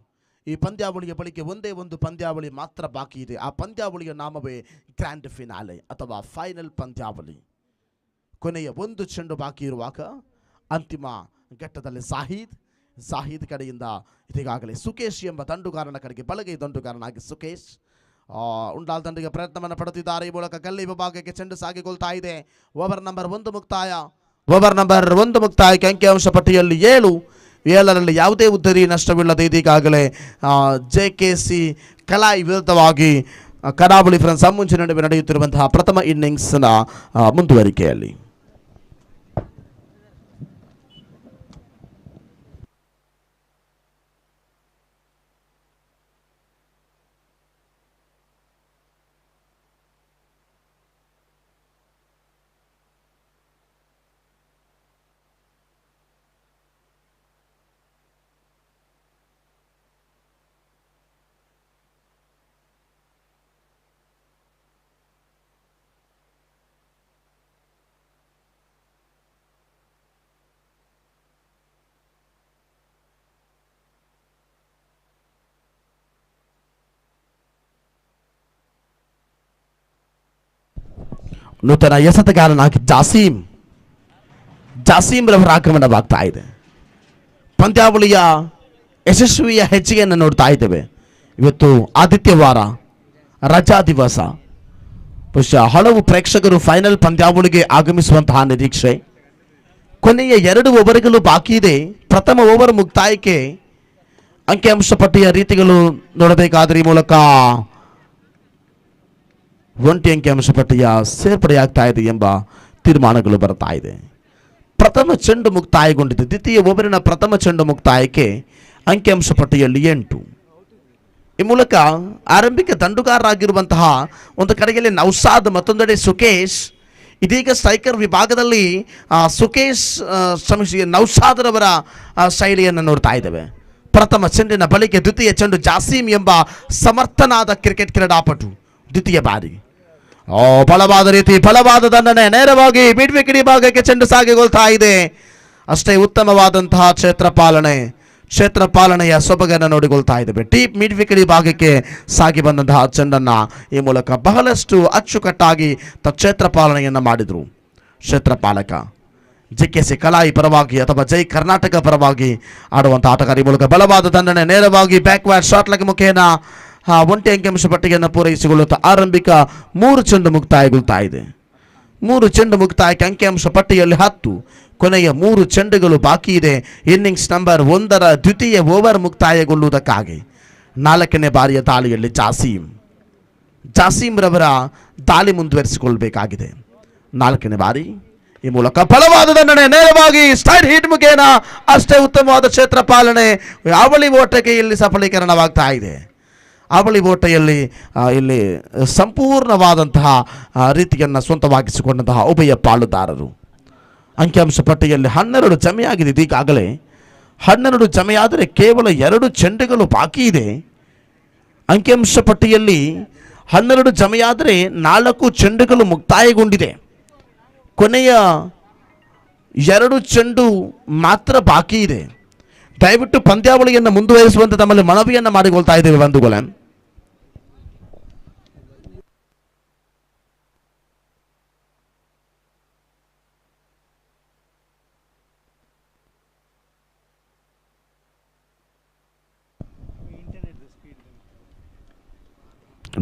ಈ ಪಂದ್ಯಾವಳಿಯ ಬಳಿಕೆ ಒಂದೇ ಒಂದು ಪಂದ್ಯಾವಳಿ ಮಾತ್ರ ಬಾಕಿ ಇದೆ. ಆ ಪಂದ್ಯಾವಳಿಯ ನಾಮವೇ ಗ್ರ್ಯಾಂಡ್ ಫಿನಾಲೆ ಅಥವಾ ಫೈನಲ್ ಪಂದ್ಯಾವಳಿ. ಕೊನೆಯ ಒಂದು ಚೆಂಡು ಬಾಕಿ ಇರುವಾಗ ಅಂತಿಮ ಘಟ್ಟದಲ್ಲಿ ಜಾಹೀದ್ ಕಡೆಯಿಂದ ಇದೀಗಾಗಲೇ ಸುಕೇಶ್ ಎಂಬ ದಂಡುಗಾರನ ಕಡೆಗೆ ಬಲಗೈ ದಂಡುಗಾರನಾಗಿ ಸುಕೇಶ್ ಉಂಡಾಲ್ ದಂಡಿಗೆ ಪ್ರಯತ್ನವನ್ನು ಪಡುತ್ತಿದ್ದಾರೆ. ಈ ಮೂಲಕ ಗಲ್ಲಿ ವಿಭಾಗಕ್ಕೆ ಚೆಂಡು ಸಾಗಿಕೊಳ್ತಾ ಇದೆ. ಓವರ್ ನಂಬರ್ 1 ಮುಕ್ತಾಯ. ಓವರ್ ನಂಬರ್ 1 ಮುಕ್ತಾಯಕ್ಕೆ ಅಂಕಿಅಂಶ ಪಟ್ಟಿಯಲ್ಲಿ 7ರಲ್ಲಿ ಯಾವುದೇ ಉದ್ದರಿ ನಷ್ಟವಿಲ್ಲದೆ ಇದೀಗಾಗಲೇ JKC ಕಲಾಯಿ ವಿರುದ್ಧವಾಗಿ ಕರಾವಳಿ ಫ್ರೆಂಡ್ಸ್ ಮುಂಚಿನ ನಡುವೆ ನಡೆಯುತ್ತಿರುವಂತಹ ಪ್ರಥಮ ಇನ್ನಿಂಗ್ಸ್ನ ಮುಂದುವರಿಕೆಯಲ್ಲಿ ನೂತನ ಎಸೆತಗಾರನಾಗಿ ಜಾಸೀಮ್ ರವರ ಆಗಮನವಾಗ್ತಾ ಇದೆ. ಪಂದ್ಯಾವಳಿಯ ಯಶಸ್ವಿಯ ಹೆಜ್ಜೆಯನ್ನು ನೋಡ್ತಾ ಇದ್ದೇವೆ. ಇವತ್ತು ಆದಿತ್ಯವಾರ, ರಜಾ ದಿವಸ. ಬಹುಶಃ ಹಲವು ಪ್ರೇಕ್ಷಕರು ಫೈನಲ್ ಪಂದ್ಯಾವಳಿಗೆ ಆಗಮಿಸುವಂತಹ ನಿರೀಕ್ಷೆ. ಕೊನೆಯ 2 ಓವರ್ಗಳು ಬಾಕಿ ಇದೆ. ಪ್ರಥಮ ಓವರ್ ಮುಕ್ತಾಯಕ್ಕೆ ಅಂಕಿಅಂಶ ಪಟ್ಟಿಯ ರೀತಿಗಳು ನೋಡಬೇಕಾದ್ರೆ ಈ ಮೂಲಕ ಒಂಟಿ ಅಂಕಿಅಂಶ ಪಟ್ಟಿಯ ಸೇರ್ಪಡೆಯಾಗ್ತಾ ಇದೆ ಎಂಬ ತೀರ್ಮಾನಗಳು ಬರ್ತಾ ಇದೆ. ಪ್ರಥಮ ಚೆಂಡು ಮುಕ್ತಾಯಗೊಂಡಿದೆ. ದ್ವಿತೀಯ ಓವರಿನ ಪ್ರಥಮ ಚೆಂಡು ಮುಕ್ತಾಯಕ್ಕೆ ಅಂಕಿಅಂಶ ಪಟ್ಟಿಯಲ್ಲಿ 8. ಈ ಮೂಲಕ ಆರಂಭಿಕ ದಂಡುಗಾರರಾಗಿರುವಂತಹ ಒಂದು ಕಡೆಯಲ್ಲಿ ನೌಸಾದ್, ಮತ್ತೊಂದೆಡೆ ಸುಕೇಶ್. ಇದೀಗ ಸ್ಟ್ರೈಕರ್ ವಿಭಾಗದಲ್ಲಿ ನೌಸಾದ್ರವರ ಶೈಲಿಯನ್ನು ನೋಡ್ತಾ ಇದ್ದೇವೆ. ಪ್ರಥಮ ಚೆಂಡಿನ ಬಳಿಕೆ ದ್ವಿತೀಯ ಚೆಂಡು ಜಾಸೀಮ್ ಎಂಬ ಸಮರ್ಥನಾದ ಕ್ರಿಕೆಟ್ ಕ್ರೀಡಾಪಟು ದ್ವಿತೀಯ ಬಾರಿ ಬಲವಾದ ದಂಡನೆ ನೇರವಾಗಿ ಮಿಡ್ ವಿಕೆಟ್ ಭಾಗಕ್ಕೆ ಚೆಂಡು ಸಾಗಿಗೊಳ್ತಾ ಇದೆ. ಅಷ್ಟೇ ಉತ್ತಮವಾದಂತಹ ಕ್ಷೇತ್ರಪಾಲನೆಯ ಸೊಬಗನ್ನು ನೋಡಿಕೊಳ್ತಾ ಇದ್ದೇವೆ. ಡೀಪ್ ಮಿಡ್ ವಿಕೆಟ್ ಭಾಗಕ್ಕೆ ಸಾಗಿ ಬಂದಂತಹ ಚೆಂಡನ್ನು ಈ ಮೂಲಕ ಬಹಳಷ್ಟು ಅಚ್ಚುಕಟ್ಟಾಗಿ ಕ್ಷೇತ್ರಪಾಲನೆಯನ್ನು ಮಾಡಿದರು ಕ್ಷೇತ್ರಪಾಲಕ. JKC ಕಲಾಯಿ ಪರವಾಗಿ ಅಥವಾ ಜೈ ಕರ್ನಾಟಕ ಪರವಾಗಿ ಆಡುವಂತಹ ಆಟಗಾರ. ಈ ಮೂಲಕ ಬಲವಾದ ದಂಡನೆ ನೇರವಾಗಿ ಬ್ಯಾಕ್ವರ್ಡ್ ಶಾಟ್ ಲೆಗ್ ಮುಖೇನ ಒಂಟಿ ಅಂಕಿಅಂಶ ಪಟ್ಟಿಗೆಯನ್ನು ಪೂರೈಸಿಕೊಳ್ಳುತ್ತಾ ಆರಂಭಿಕ 3 ಚೆಂಡು ಮುಕ್ತಾಯಗೊಳ್ತಾ ಇದೆ. 3 ಚೆಂಡು ಮುಕ್ತಾಯಕ್ಕೆ ಅಂಕಿಅಂಶ ಪಟ್ಟಿಯಲ್ಲಿ 10. ಕೊನೆಯ 3 ಚೆಂಡುಗಳು ಬಾಕಿ ಇದೆ. ಇನ್ನಿಂಗ್ಸ್ ನಂಬರ್ 1ರ ದ್ವಿತೀಯ ಓವರ್ ಮುಕ್ತಾಯಗೊಳ್ಳುವುದಕ್ಕಾಗಿ 4ನೇ ಬಾರಿಯ ದಾಳಿಯಲ್ಲಿ ಜಾಸೀಮ್ ರವರ ದಾಳಿ ಮುಂದುವರಿಸಿಕೊಳ್ಳಬೇಕಾಗಿದೆ. 4ನೇ ಬಾರಿ. ಈ ಮೂಲಕ ಬಲವಾದ ದಂಡನೆ ನೇರವಾಗಿ ಸ್ಟ್ರೈಟ್ ಹಿಟ್ ಮುಖೇನ ಅಷ್ಟೇ ಉತ್ತಮವಾದ ಕ್ಷೇತ್ರ ಪಾಲನೆ. ಅವಳಿ ಓಟಕ್ಕೆ ಇಲ್ಲಿ ಸಫಲೀಕರಣವಾಗ್ತಾ ಇದೆ. ಅವಳಿ ಓಟೆಯಲ್ಲಿ ಇಲ್ಲಿ ಸಂಪೂರ್ಣವಾದಂತಹ ರೀತಿಯನ್ನು ಸ್ವಂತವಾಗಿಸಿಕೊಂಡಂತಹ ಉಭಯ ಪಾಲುದಾರರು. ಅಂಕಿಅಂಶ ಪಟ್ಟಿಯಲ್ಲಿ 12 ಜಮೆಯಾಗಿದೆ. ಈಗಾಗಲೇ 12 ಜಮೆಯಾದರೆ ಕೇವಲ 2 ಚೆಂಡುಗಳು ಬಾಕಿ ಇದೆ. ಅಂಕಿಅಂಶ ಪಟ್ಟಿಯಲ್ಲಿ 12 ಜಮೆಯಾದರೆ 4 ಚೆಂಡುಗಳು ಮುಕ್ತಾಯಗೊಂಡಿದೆ. ಕೊನೆಯ 2 ಚೆಂಡು ಮಾತ್ರ ಬಾಕಿ ಇದೆ. ದಯವಿಟ್ಟು ಪಂದ್ಯಾವಳಿಯನ್ನು ಮುಂದುವರಿಸುವಂತೆ ತಮ್ಮಲ್ಲಿ ಮನವಿಯನ್ನು ಮಾಡಿಕೊಳ್ತಾ ಇದ್ದೇವೆ ಬಂಧುಗಳೇ.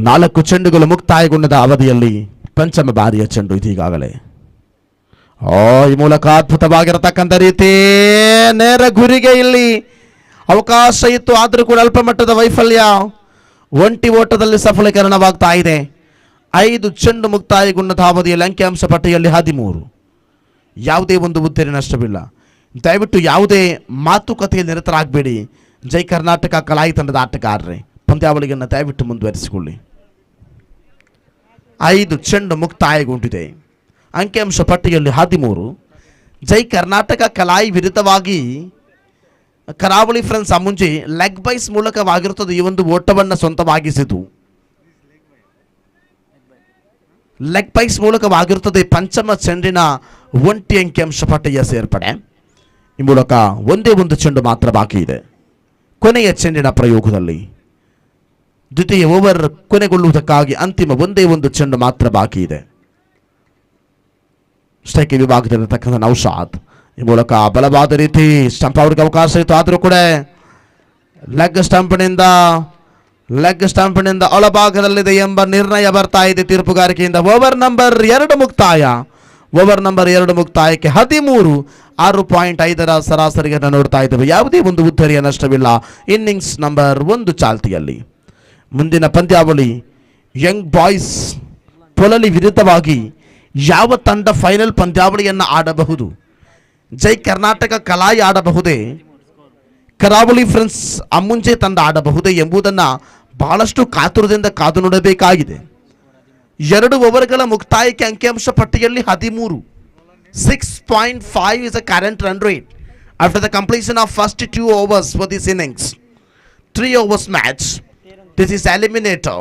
ನಾಲ್ಕು ಚೆಂಡುಗಳು ಮುಕ್ತಾಯಗೊಂಡ ಅವಧಿಯಲ್ಲಿ ಪಂಚಮ ಬಾರಿಯ ಚೆಂಡು ಇದೀಗಾಗಲೇ. ಈ ಮೂಲಕ ಅದ್ಭುತವಾಗಿರತಕ್ಕಂಥ ರೀತಿ ನೇರ ಗುರಿಗೆ ಇಲ್ಲಿ ಅವಕಾಶ ಇತ್ತು. ಆದರೂ ಕೂಡ ಅಲ್ಪ ಮಟ್ಟದ ವೈಫಲ್ಯ. ಒಂಟಿ ಓಟದಲ್ಲಿ ಸಫಲೀಕರಣವಾಗ್ತಾ ಇದೆ. 5 ಚೆಂಡು ಮುಕ್ತಾಯಗೊಂಡ ಅವಧಿಯಲ್ಲಿ ಅಂಕಿಅಂಶ ಪಟ್ಟಿಯಲ್ಲಿ 13. ಯಾವುದೇ ಒಂದು ಉದ್ದೇಶ ನಷ್ಟವಿಲ್ಲ. ದಯವಿಟ್ಟು ಯಾವುದೇ ಮಾತುಕತೆಯಲ್ಲಿ ನಿರತರಾಗಬೇಡಿ. ಜೈ ಕರ್ನಾಟಕ ಕಲಾಯಿ ತಂಡದ ಆಟಗಾರರೇ, ಪಂದ್ಯಾವಳಿಯನ್ನು ದಯವಿಟ್ಟು ಮುಂದುವರಿಸಿಕೊಳ್ಳಿ. 5 ಚೆಂಡು ಮುಕ್ತಾಯಗೊಂಡಿದೆ. ಅಂಕಿಅಂಶ ಪಟ್ಟಿಯಲ್ಲಿ 13. ಜೈ ಕರ್ನಾಟಕ ಕಲಾಯಿ ವಿರುದ್ಧವಾಗಿ ಕರಾವಳಿ ಫ್ರೆಂಡ್ಸ್ ಅಮುಂಜಿ ಲೆಗ್ ಬೈಸ್ ಮೂಲಕವಾಗಿರುತ್ತದೆ ಈ ಒಂದು ಓಟವನ್ನು ಸ್ವಂತವಾಗಿಸಿತು. ಲೆಗ್ ಪೈಸ್ ಮೂಲಕವಾಗಿರುತ್ತದೆ ಪಂಚಮ ಚೆಂಡಿನ ಒಂಟಿ ಅಂಕಿಅಂಶ ಪಟ್ಟಿಯ ಸೇರ್ಪಡೆ. ಈ ಮೂಲಕ ಒಂದೇ ಒಂದು ಚೆಂಡು ಮಾತ್ರ ಬಾಕಿ ಇದೆ ಕೊನೆಯ ಚೆಂಡಿನ ಪ್ರಯೋಗದಲ್ಲಿ. ದ್ವಿತೀಯ ಓವರ್ ಕೊನೆಗೊಳ್ಳುವುದಕ್ಕಾಗಿ ಅಂತಿಮ ಒಂದೇ ಒಂದು ಚೆಂಡು ಮಾತ್ರ ಬಾಕಿ ಇದೆ. ಸ್ಟ್ರೈಕ್ ವಿಭಾಗದಲ್ಲಿರತಕ್ಕಂಥ ನೌಶಾದ್ ಈ ಮೂಲಕ ಬಲವಾದ ರೀತಿ ಸ್ಟಂಪ್ ಅವ್ರಿಗೆ ಅವಕಾಶ ಇತ್ತು, ಆದರೂ ಕೂಡ ಲೆಗ್ ಸ್ಟಂಪ್ನಿಂದ ಒಳಭಾಗದಲ್ಲಿದೆ ಎಂಬ ನಿರ್ಣಯ ಬರ್ತಾ ಇದೆ ತೀರ್ಪುಗಾರಿಕೆಯಿಂದ. ಓವರ್ ನಂಬರ್ 2 ಮುಕ್ತಾಯ. ಓವರ್ ನಂಬರ್ 2 ಮುಕ್ತಾಯಕ್ಕೆ 13 6.5 ಸರಾಸರಿಯನ್ನು ನೋಡ್ತಾ ಇದ್ದೇವೆ. ಯಾವುದೇ ಒಂದು ಉದ್ದರಿಯ ನಷ್ಟವಿಲ್ಲ ಇನ್ನಿಂಗ್ಸ್ ನಂಬರ್ 1 ಚಾಲ್ತಿಯಲ್ಲಿ. ಮುಂದಿನ ಪಂದ್ಯಾವಳಿ ಯಂಗ್ ಬಾಯ್ಸ್ ಪೊಲಲಿ ವಿರುದ್ಧವಾಗಿ ಯಾವ ತಂಡ ಫೈನಲ್ ಪಂದ್ಯಾವಳಿಯನ್ನು ಆಡಬಹುದು? ಜೈ ಕರ್ನಾಟಕ ಕಲಾಯಿ ಆಡಬಹುದೇ, ಕರಾವಳಿ ಫ್ರೆಂಡ್ಸ್ ಅಮ್ಮುಂಜೆ ತಂಡ ಆಡಬಹುದೇ ಎಂಬುದನ್ನು ಬಹಳಷ್ಟು ಕಾತುರದಿಂದ ಕಾದು ನೋಡಬೇಕಾಗಿದೆ. 2 ಓವರ್ಗಳ ಮುಕ್ತಾಯಕ್ಕೆ ಅಂಕಿಅಂಶ ಪಟ್ಟಿಯಲ್ಲಿ 13. 6.5 is a current run rate after the completion of first 2 overs for this innings. 3 overs match. This is eliminator.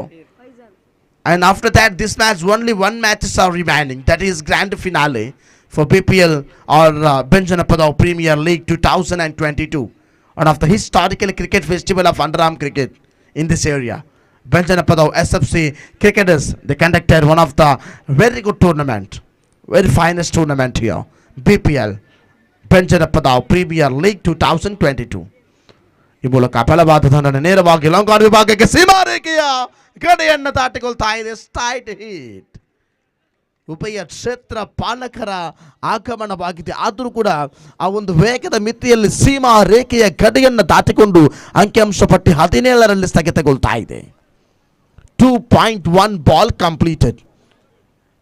And after that, this match, only 1 matches are remaining. That is grand finale for BPL or Benjanapadavu Premier League 2022. One of the historical cricket festival of Underarm cricket in this area. Benjanapadavu SFC cricketers, they conducted one of the very good tournament, very finest tournament here. BPL Benjanapadavu Premier League 2022. ಈ ಮೂಲಕ ಬಲವಾದ ತಂಡ ನೇರವಾಗಿ ಲಾಂಗ್ ಆನ್ ವಿಭಾಗಕ್ಕೆ ಸೀಮಾರೇಖೆಯ ಗಡಿಯನ್ನು ದಾಟಿಕೊಳ್ತಾ ಇದೆ. Straight hit. ಉಭಯ ಕ್ಷೇತ್ರ ಪಾಲಕರ ಆಗಮನವಾಗಿದೆ, ಆದರೂ ಕೂಡ ಆ ಒಂದು ವೇಗದ ಮಿತಿಯಲ್ಲಿ ಸೀಮಾ ರೇಖೆಯ ಗಡಿಯನ್ನು ದಾಟಿಕೊಂಡು ಅಂಕಿಅಂಶ ಪಟ್ಟಿ 17ರಲ್ಲಿ ಸ್ಥಗಿತಗೊಳ್ತಾ ಇದೆ. 2.1 ಬಾಲ್ ಕಂಪ್ಲೀಟೆಡ್.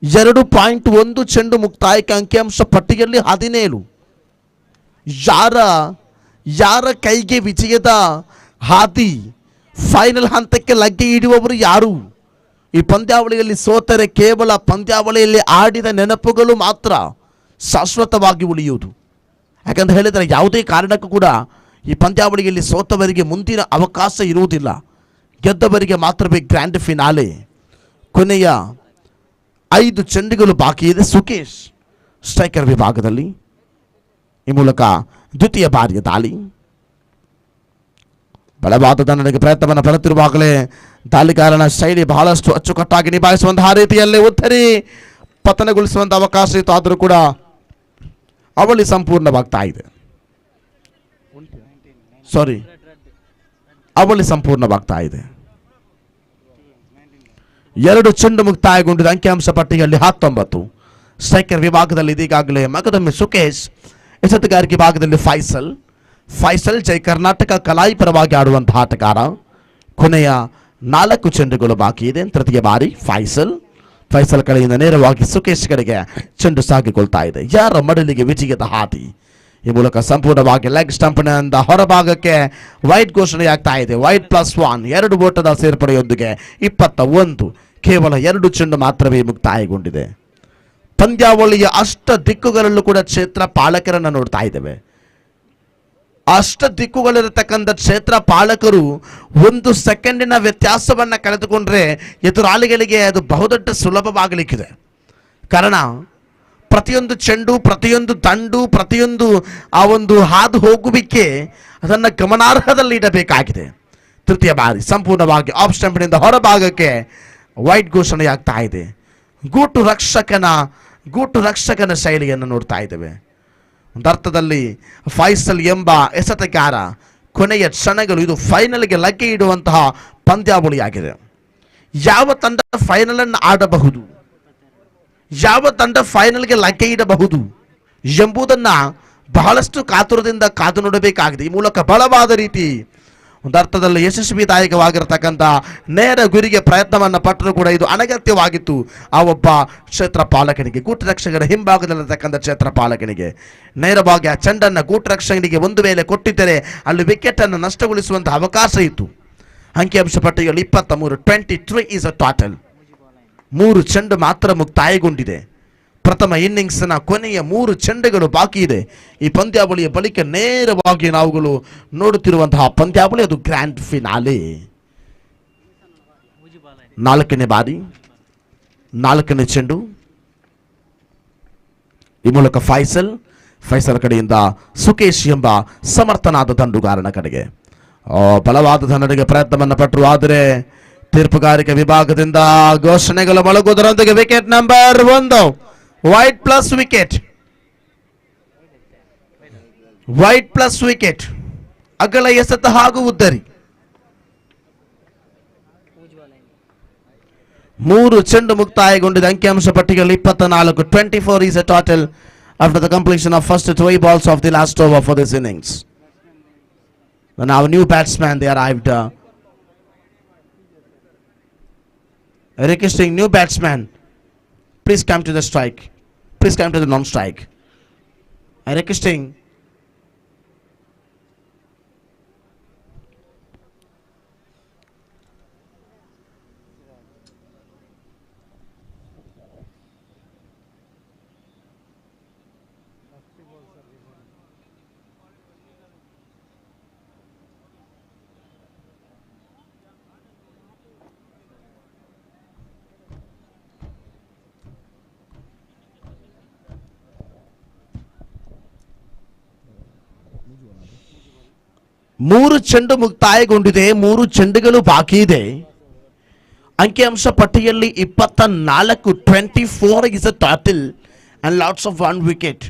2.1 ಚೆಂಡು ಮುಕ್ತಾಯಕ್ಕೆ ಅಂಕಿಅಂಶ ಪಟ್ಟಿಯಲ್ಲಿ 17. ಯಾರ ಕೈಗೆ ವಿಜಯದ ಹಾದಿ? ಫೈನಲ್ ಹಂತಕ್ಕೆ ಲಗ್ಗೆ ಇಡುವವರು ಯಾರು? ಈ ಪಂದ್ಯಾವಳಿಯಲ್ಲಿ ಸೋತರೆ ಕೇವಲ ಪಂದ್ಯಾವಳಿಯಲ್ಲಿ ಆಡಿದ ನೆನಪುಗಳು ಮಾತ್ರ ಶಾಶ್ವತವಾಗಿ ಉಳಿಯುವುದು. ಯಾಕಂತ ಹೇಳಿದರೆ ಯಾವುದೇ ಕಾರಣಕ್ಕೂ ಕೂಡ ಈ ಪಂದ್ಯಾವಳಿಯಲ್ಲಿ ಸೋತವರಿಗೆ ಮುಂದಿನ ಅವಕಾಶ ಇರುವುದಿಲ್ಲ, ಗೆದ್ದವರಿಗೆ ಮಾತ್ರವೇ ಗ್ರ್ಯಾಂಡ್ ಫಿನಾಲೆ. ಕೊನೆಯ 5 ಚೆಂಡುಗಳು ಬಾಕಿ ಇದೆ ಸುಕೇಶ್ ಸ್ಟ್ರೈಕರ್ ವಿಭಾಗದಲ್ಲಿ. ಈ ಮೂಲಕ ದ್ವಿತೀಯ ಬಾರಿಯ ದಾಳಿ. ಬಲವಾದ ದಂಡನೆಗೆ ಪ್ರಯತ್ನವನ್ನು ಪಡುತ್ತಿರುವಾಗಲೇ ದಾಳಿಗಾರನ ಶೈಲಿ ಬಹಳಷ್ಟು ಅಚ್ಚುಕಟ್ಟಾಗಿ ನಿಭಾಯಿಸುವಂತಹ ರೀತಿಯಲ್ಲಿ ಉತ್ತರಿ ಪತನಗೊಳಿಸುವಂಥ ಅವಕಾಶ ಇತ್ತು, ಆದರೂ ಕೂಡ ಅವಳಿ ಸಂಪೂರ್ಣವಾಗ್ತಾ ಇದೆ. ಅವಳಿ ಸಂಪೂರ್ಣವಾಗ್ತಾ ಇದೆ. 2 ಚೆಂಡು ಮುಕ್ತಾಯಗೊಂಡಿದೆ. ಅಂಕಿಅಂಶ ಪಟ್ಟಿಯಲ್ಲಿ 19. ಸ್ಟ್ರೈಕರ್ ವಿಭಾಗದಲ್ಲಿ ಇದೀಗಾಗಲೇ ಮಗದೊಮ್ಮೆ ಸುಕೇಶ್, ಎಸೆತಗಾರಿಕೆ ಭಾಗದಲ್ಲಿ ಫೈಸಲ್ ಜೈ ಕರ್ನಾಟಕ ಕಲಾಯಿ ಪರವಾಗಿ ಆಡುವಂತಹ ಆಟಗಾರ. ಕೊನೆಯ 4 ಚೆಂಡುಗಳು ಬಾಕಿ ಇದೆ. ತೃತೀಯ ಬಾರಿ ಫೈಸಲ್ ಕಡೆಯಿಂದ ನೇರವಾಗಿ ಸುಕೇಶ್ ಕಡೆಗೆ ಚೆಂಡು ಸಾಗಿಕೊಳ್ತಾ ಇದೆ. ಯಾರ ಮಡಲಿಗೆ ವಿಜಯದ ಹಾದಿ? ಈ ಮೂಲಕ ಸಂಪೂರ್ಣವಾಗಿ ಲೆಗ್ ಸ್ಟಂಪ್ನಿಂದ ಹೊರಭಾಗಕ್ಕೆ ವೈಟ್ ಘೋಷಣೆಯಾಗ್ತಾ ಇದೆ. ವೈಟ್ +1, 2 ಓಟದ ಸೇರ್ಪಡೆಯೊಂದಿಗೆ 21. ಕೇವಲ 2 ಚೆಂಡು ಮಾತ್ರವೇ ಮುಕ್ತಾಯಗೊಂಡಿದೆ. ಪಂದ್ಯಾವಳಿಯ ಅಷ್ಟ ದಿಕ್ಕುಗಳಲ್ಲೂ ಕೂಡ ಕ್ಷೇತ್ರ ಪಾಲಕರನ್ನು ನೋಡ್ತಾ ಇದ್ದೇವೆ. ಅಷ್ಟ ದಿಕ್ಕುಗಳಿರತಕ್ಕಂಥ ಕ್ಷೇತ್ರ ಪಾಲಕರು 1 ಸೆಕೆಂಡಿನ ವ್ಯತ್ಯಾಸವನ್ನು ಕಳೆದುಕೊಂಡ್ರೆ ಎದುರಾಳಿಗಳಿಗೆ ಅದು ಬಹುದೊಡ್ಡ ಸುಲಭವಾಗಲಿಕ್ಕಿದೆ. ಕಾರಣ ಪ್ರತಿಯೊಂದು ಚೆಂಡು, ಪ್ರತಿಯೊಂದು ದಂಡು, ಪ್ರತಿಯೊಂದು ಆ ಒಂದು ಹಾದು ಹೋಗುವಿಕೆ ಅದನ್ನು ಗಮನಾರ್ಹದಲ್ಲಿ ಇಡಬೇಕಾಗಿದೆ. ತೃತೀಯ ಬಾರಿ ಸಂಪೂರ್ಣವಾಗಿ ಆಫ್ ಸ್ಟಂಪ್ನಿಂದ ಹೊರಭಾಗಕ್ಕೆ ವೈಟ್ ಘೋಷಣೆಯಾಗ್ತಾ ಇದೆ. ಗೂಟು ರಕ್ಷಕನ ಶೈಲಿಯನ್ನು ನೋಡ್ತಾ ಇದ್ದೇವೆ. ಒಂದರ್ಥದಲ್ಲಿ ಫೈಸಲ್ ಎಂಬ ಎಸೆತಗಾರ ಕೊನೆಯ ಕ್ಷಣಗಳು, ಇದು ಫೈನಲ್ಗೆ ಲಗ್ಗೆ ಇಡುವಂತಹ ಪಂದ್ಯಾವಳಿಯಾಗಿದೆ. ಯಾವ ತಂಡ ಫೈನಲನ್ನು ಆಡಬಹುದು, ಯಾವ ತಂಡ ಫೈನಲ್ಗೆ ಲಗ್ಗೆ ಇಡಬಹುದು ಎಂಬುದನ್ನು ಬಹಳಷ್ಟು ಕಾತುರದಿಂದ ಕಾದು ನೋಡಬೇಕಾಗಿದೆ. ಈ ಮೂಲಕ ಬಲವಾದ ರೀತಿ ಒಂದರ್ಥದಲ್ಲಿ ಯಶಸ್ವಿದಾಯಕವಾಗಿರತಕ್ಕಂಥ ನೇರ ಗುರಿಗೆ ಪ್ರಯತ್ನವನ್ನು ಪಟ್ಟರೂ ಕೂಡ ಇದು ಅನಗತ್ಯವಾಗಿತ್ತು ಆ ಒಬ್ಬ ಕ್ಷೇತ್ರ ಪಾಲಕನಿಗೆ. ಗೂಟರಕ್ಷಕರ ಹಿಂಭಾಗದಲ್ಲಿರತಕ್ಕಂಥ ಕ್ಷೇತ್ರ ಪಾಲಕನಿಗೆ ನೇರವಾಗಿ ಆ ಚೆಂಡನ್ನು ಗೂಟರಕ್ಷಕನಿಗೆ ಒಂದು ವೇಳೆ ಕೊಟ್ಟಿದ್ದರೆ ಅಲ್ಲಿ ವಿಕೆಟನ್ನು ನಷ್ಟಗೊಳಿಸುವಂತಹ ಅವಕಾಶ ಇತ್ತು. ಅಂಕಿಅಂಶ ಪಟ್ಟಿಯಲ್ಲಿ 23. 23 ಈಸ್ ಅ ಟೋಟಲ್. 3 ಚೆಂಡು ಮಾತ್ರ ಮುಕ್ತಾಯಗೊಂಡಿದೆ. ಪ್ರಥಮ ಇನ್ನಿಂಗ್ಸ್ನ ಕೊನೆಯ 3 ಚೆಂಡುಗಳು ಬಾಕಿ ಇದೆ. ಈ ಪಂದ್ಯಾವಳಿಯ ಬಳಿಕ ನೇರವಾಗಿ ನಾವುಗಳು ನೋಡುತ್ತಿರುವಂತಹ ಪಂದ್ಯಾವಳಿ ಅದು ಗ್ರ್ಯಾಂಡ್ ಫಿನಾಲೆ. 4ನೇ ಬಾರಿ 4ನೇ ಚೆಂಡು. ಈ ಮೂಲಕ ಫೈಸಲ್ ಕಡೆಯಿಂದ ಸುಕೇಶ್ ಎಂಬ ಸಮರ್ಥನಾದ ದಂಡುಗಾರನ ಕಡೆಗೆ ಬಲವಾದ ದಂಡನೆಗೆ ಪ್ರಯತ್ನವನ್ನು ಪಟ್ಟರು. ಆದರೆ ತೀರ್ಪುಗಾರಿಕೆ ವಿಭಾಗದಿಂದ ಘೋಷಣೆಗಳು ಮೊಳಗುವುದರೊಂದಿಗೆ wicket number 1 wide plus wicket ಅಗಲ ಎಸೆತ ಹಾಗೂ ಉದ್ದರಿ. 3 ಚೆಂಡು ಮುಕ್ತಾಯಗೊಂಡಿದೆ. ಅಂಕಿಅಂಶ ಪಟ್ಟಿಯಲ್ಲಿ 24. 24 is a total after the completion of first 3 balls of the last over for this innings. Now new batsman they arrived. Requesting new batsman, please come to the strike. Please come to the non-strike. Requesting ಮೂರು ಚೆಂಡು ಮುಕ್ತಾಯಗೊಂಡಿದೆ. 3 ಚೆಂಡುಗಳು ಬಾಕಿ ಇದೆ. ಅಂಕಿಅಂಶ ಪಟ್ಟಿಯಲ್ಲಿ 24. 24 is a total and lots of 1 wicket.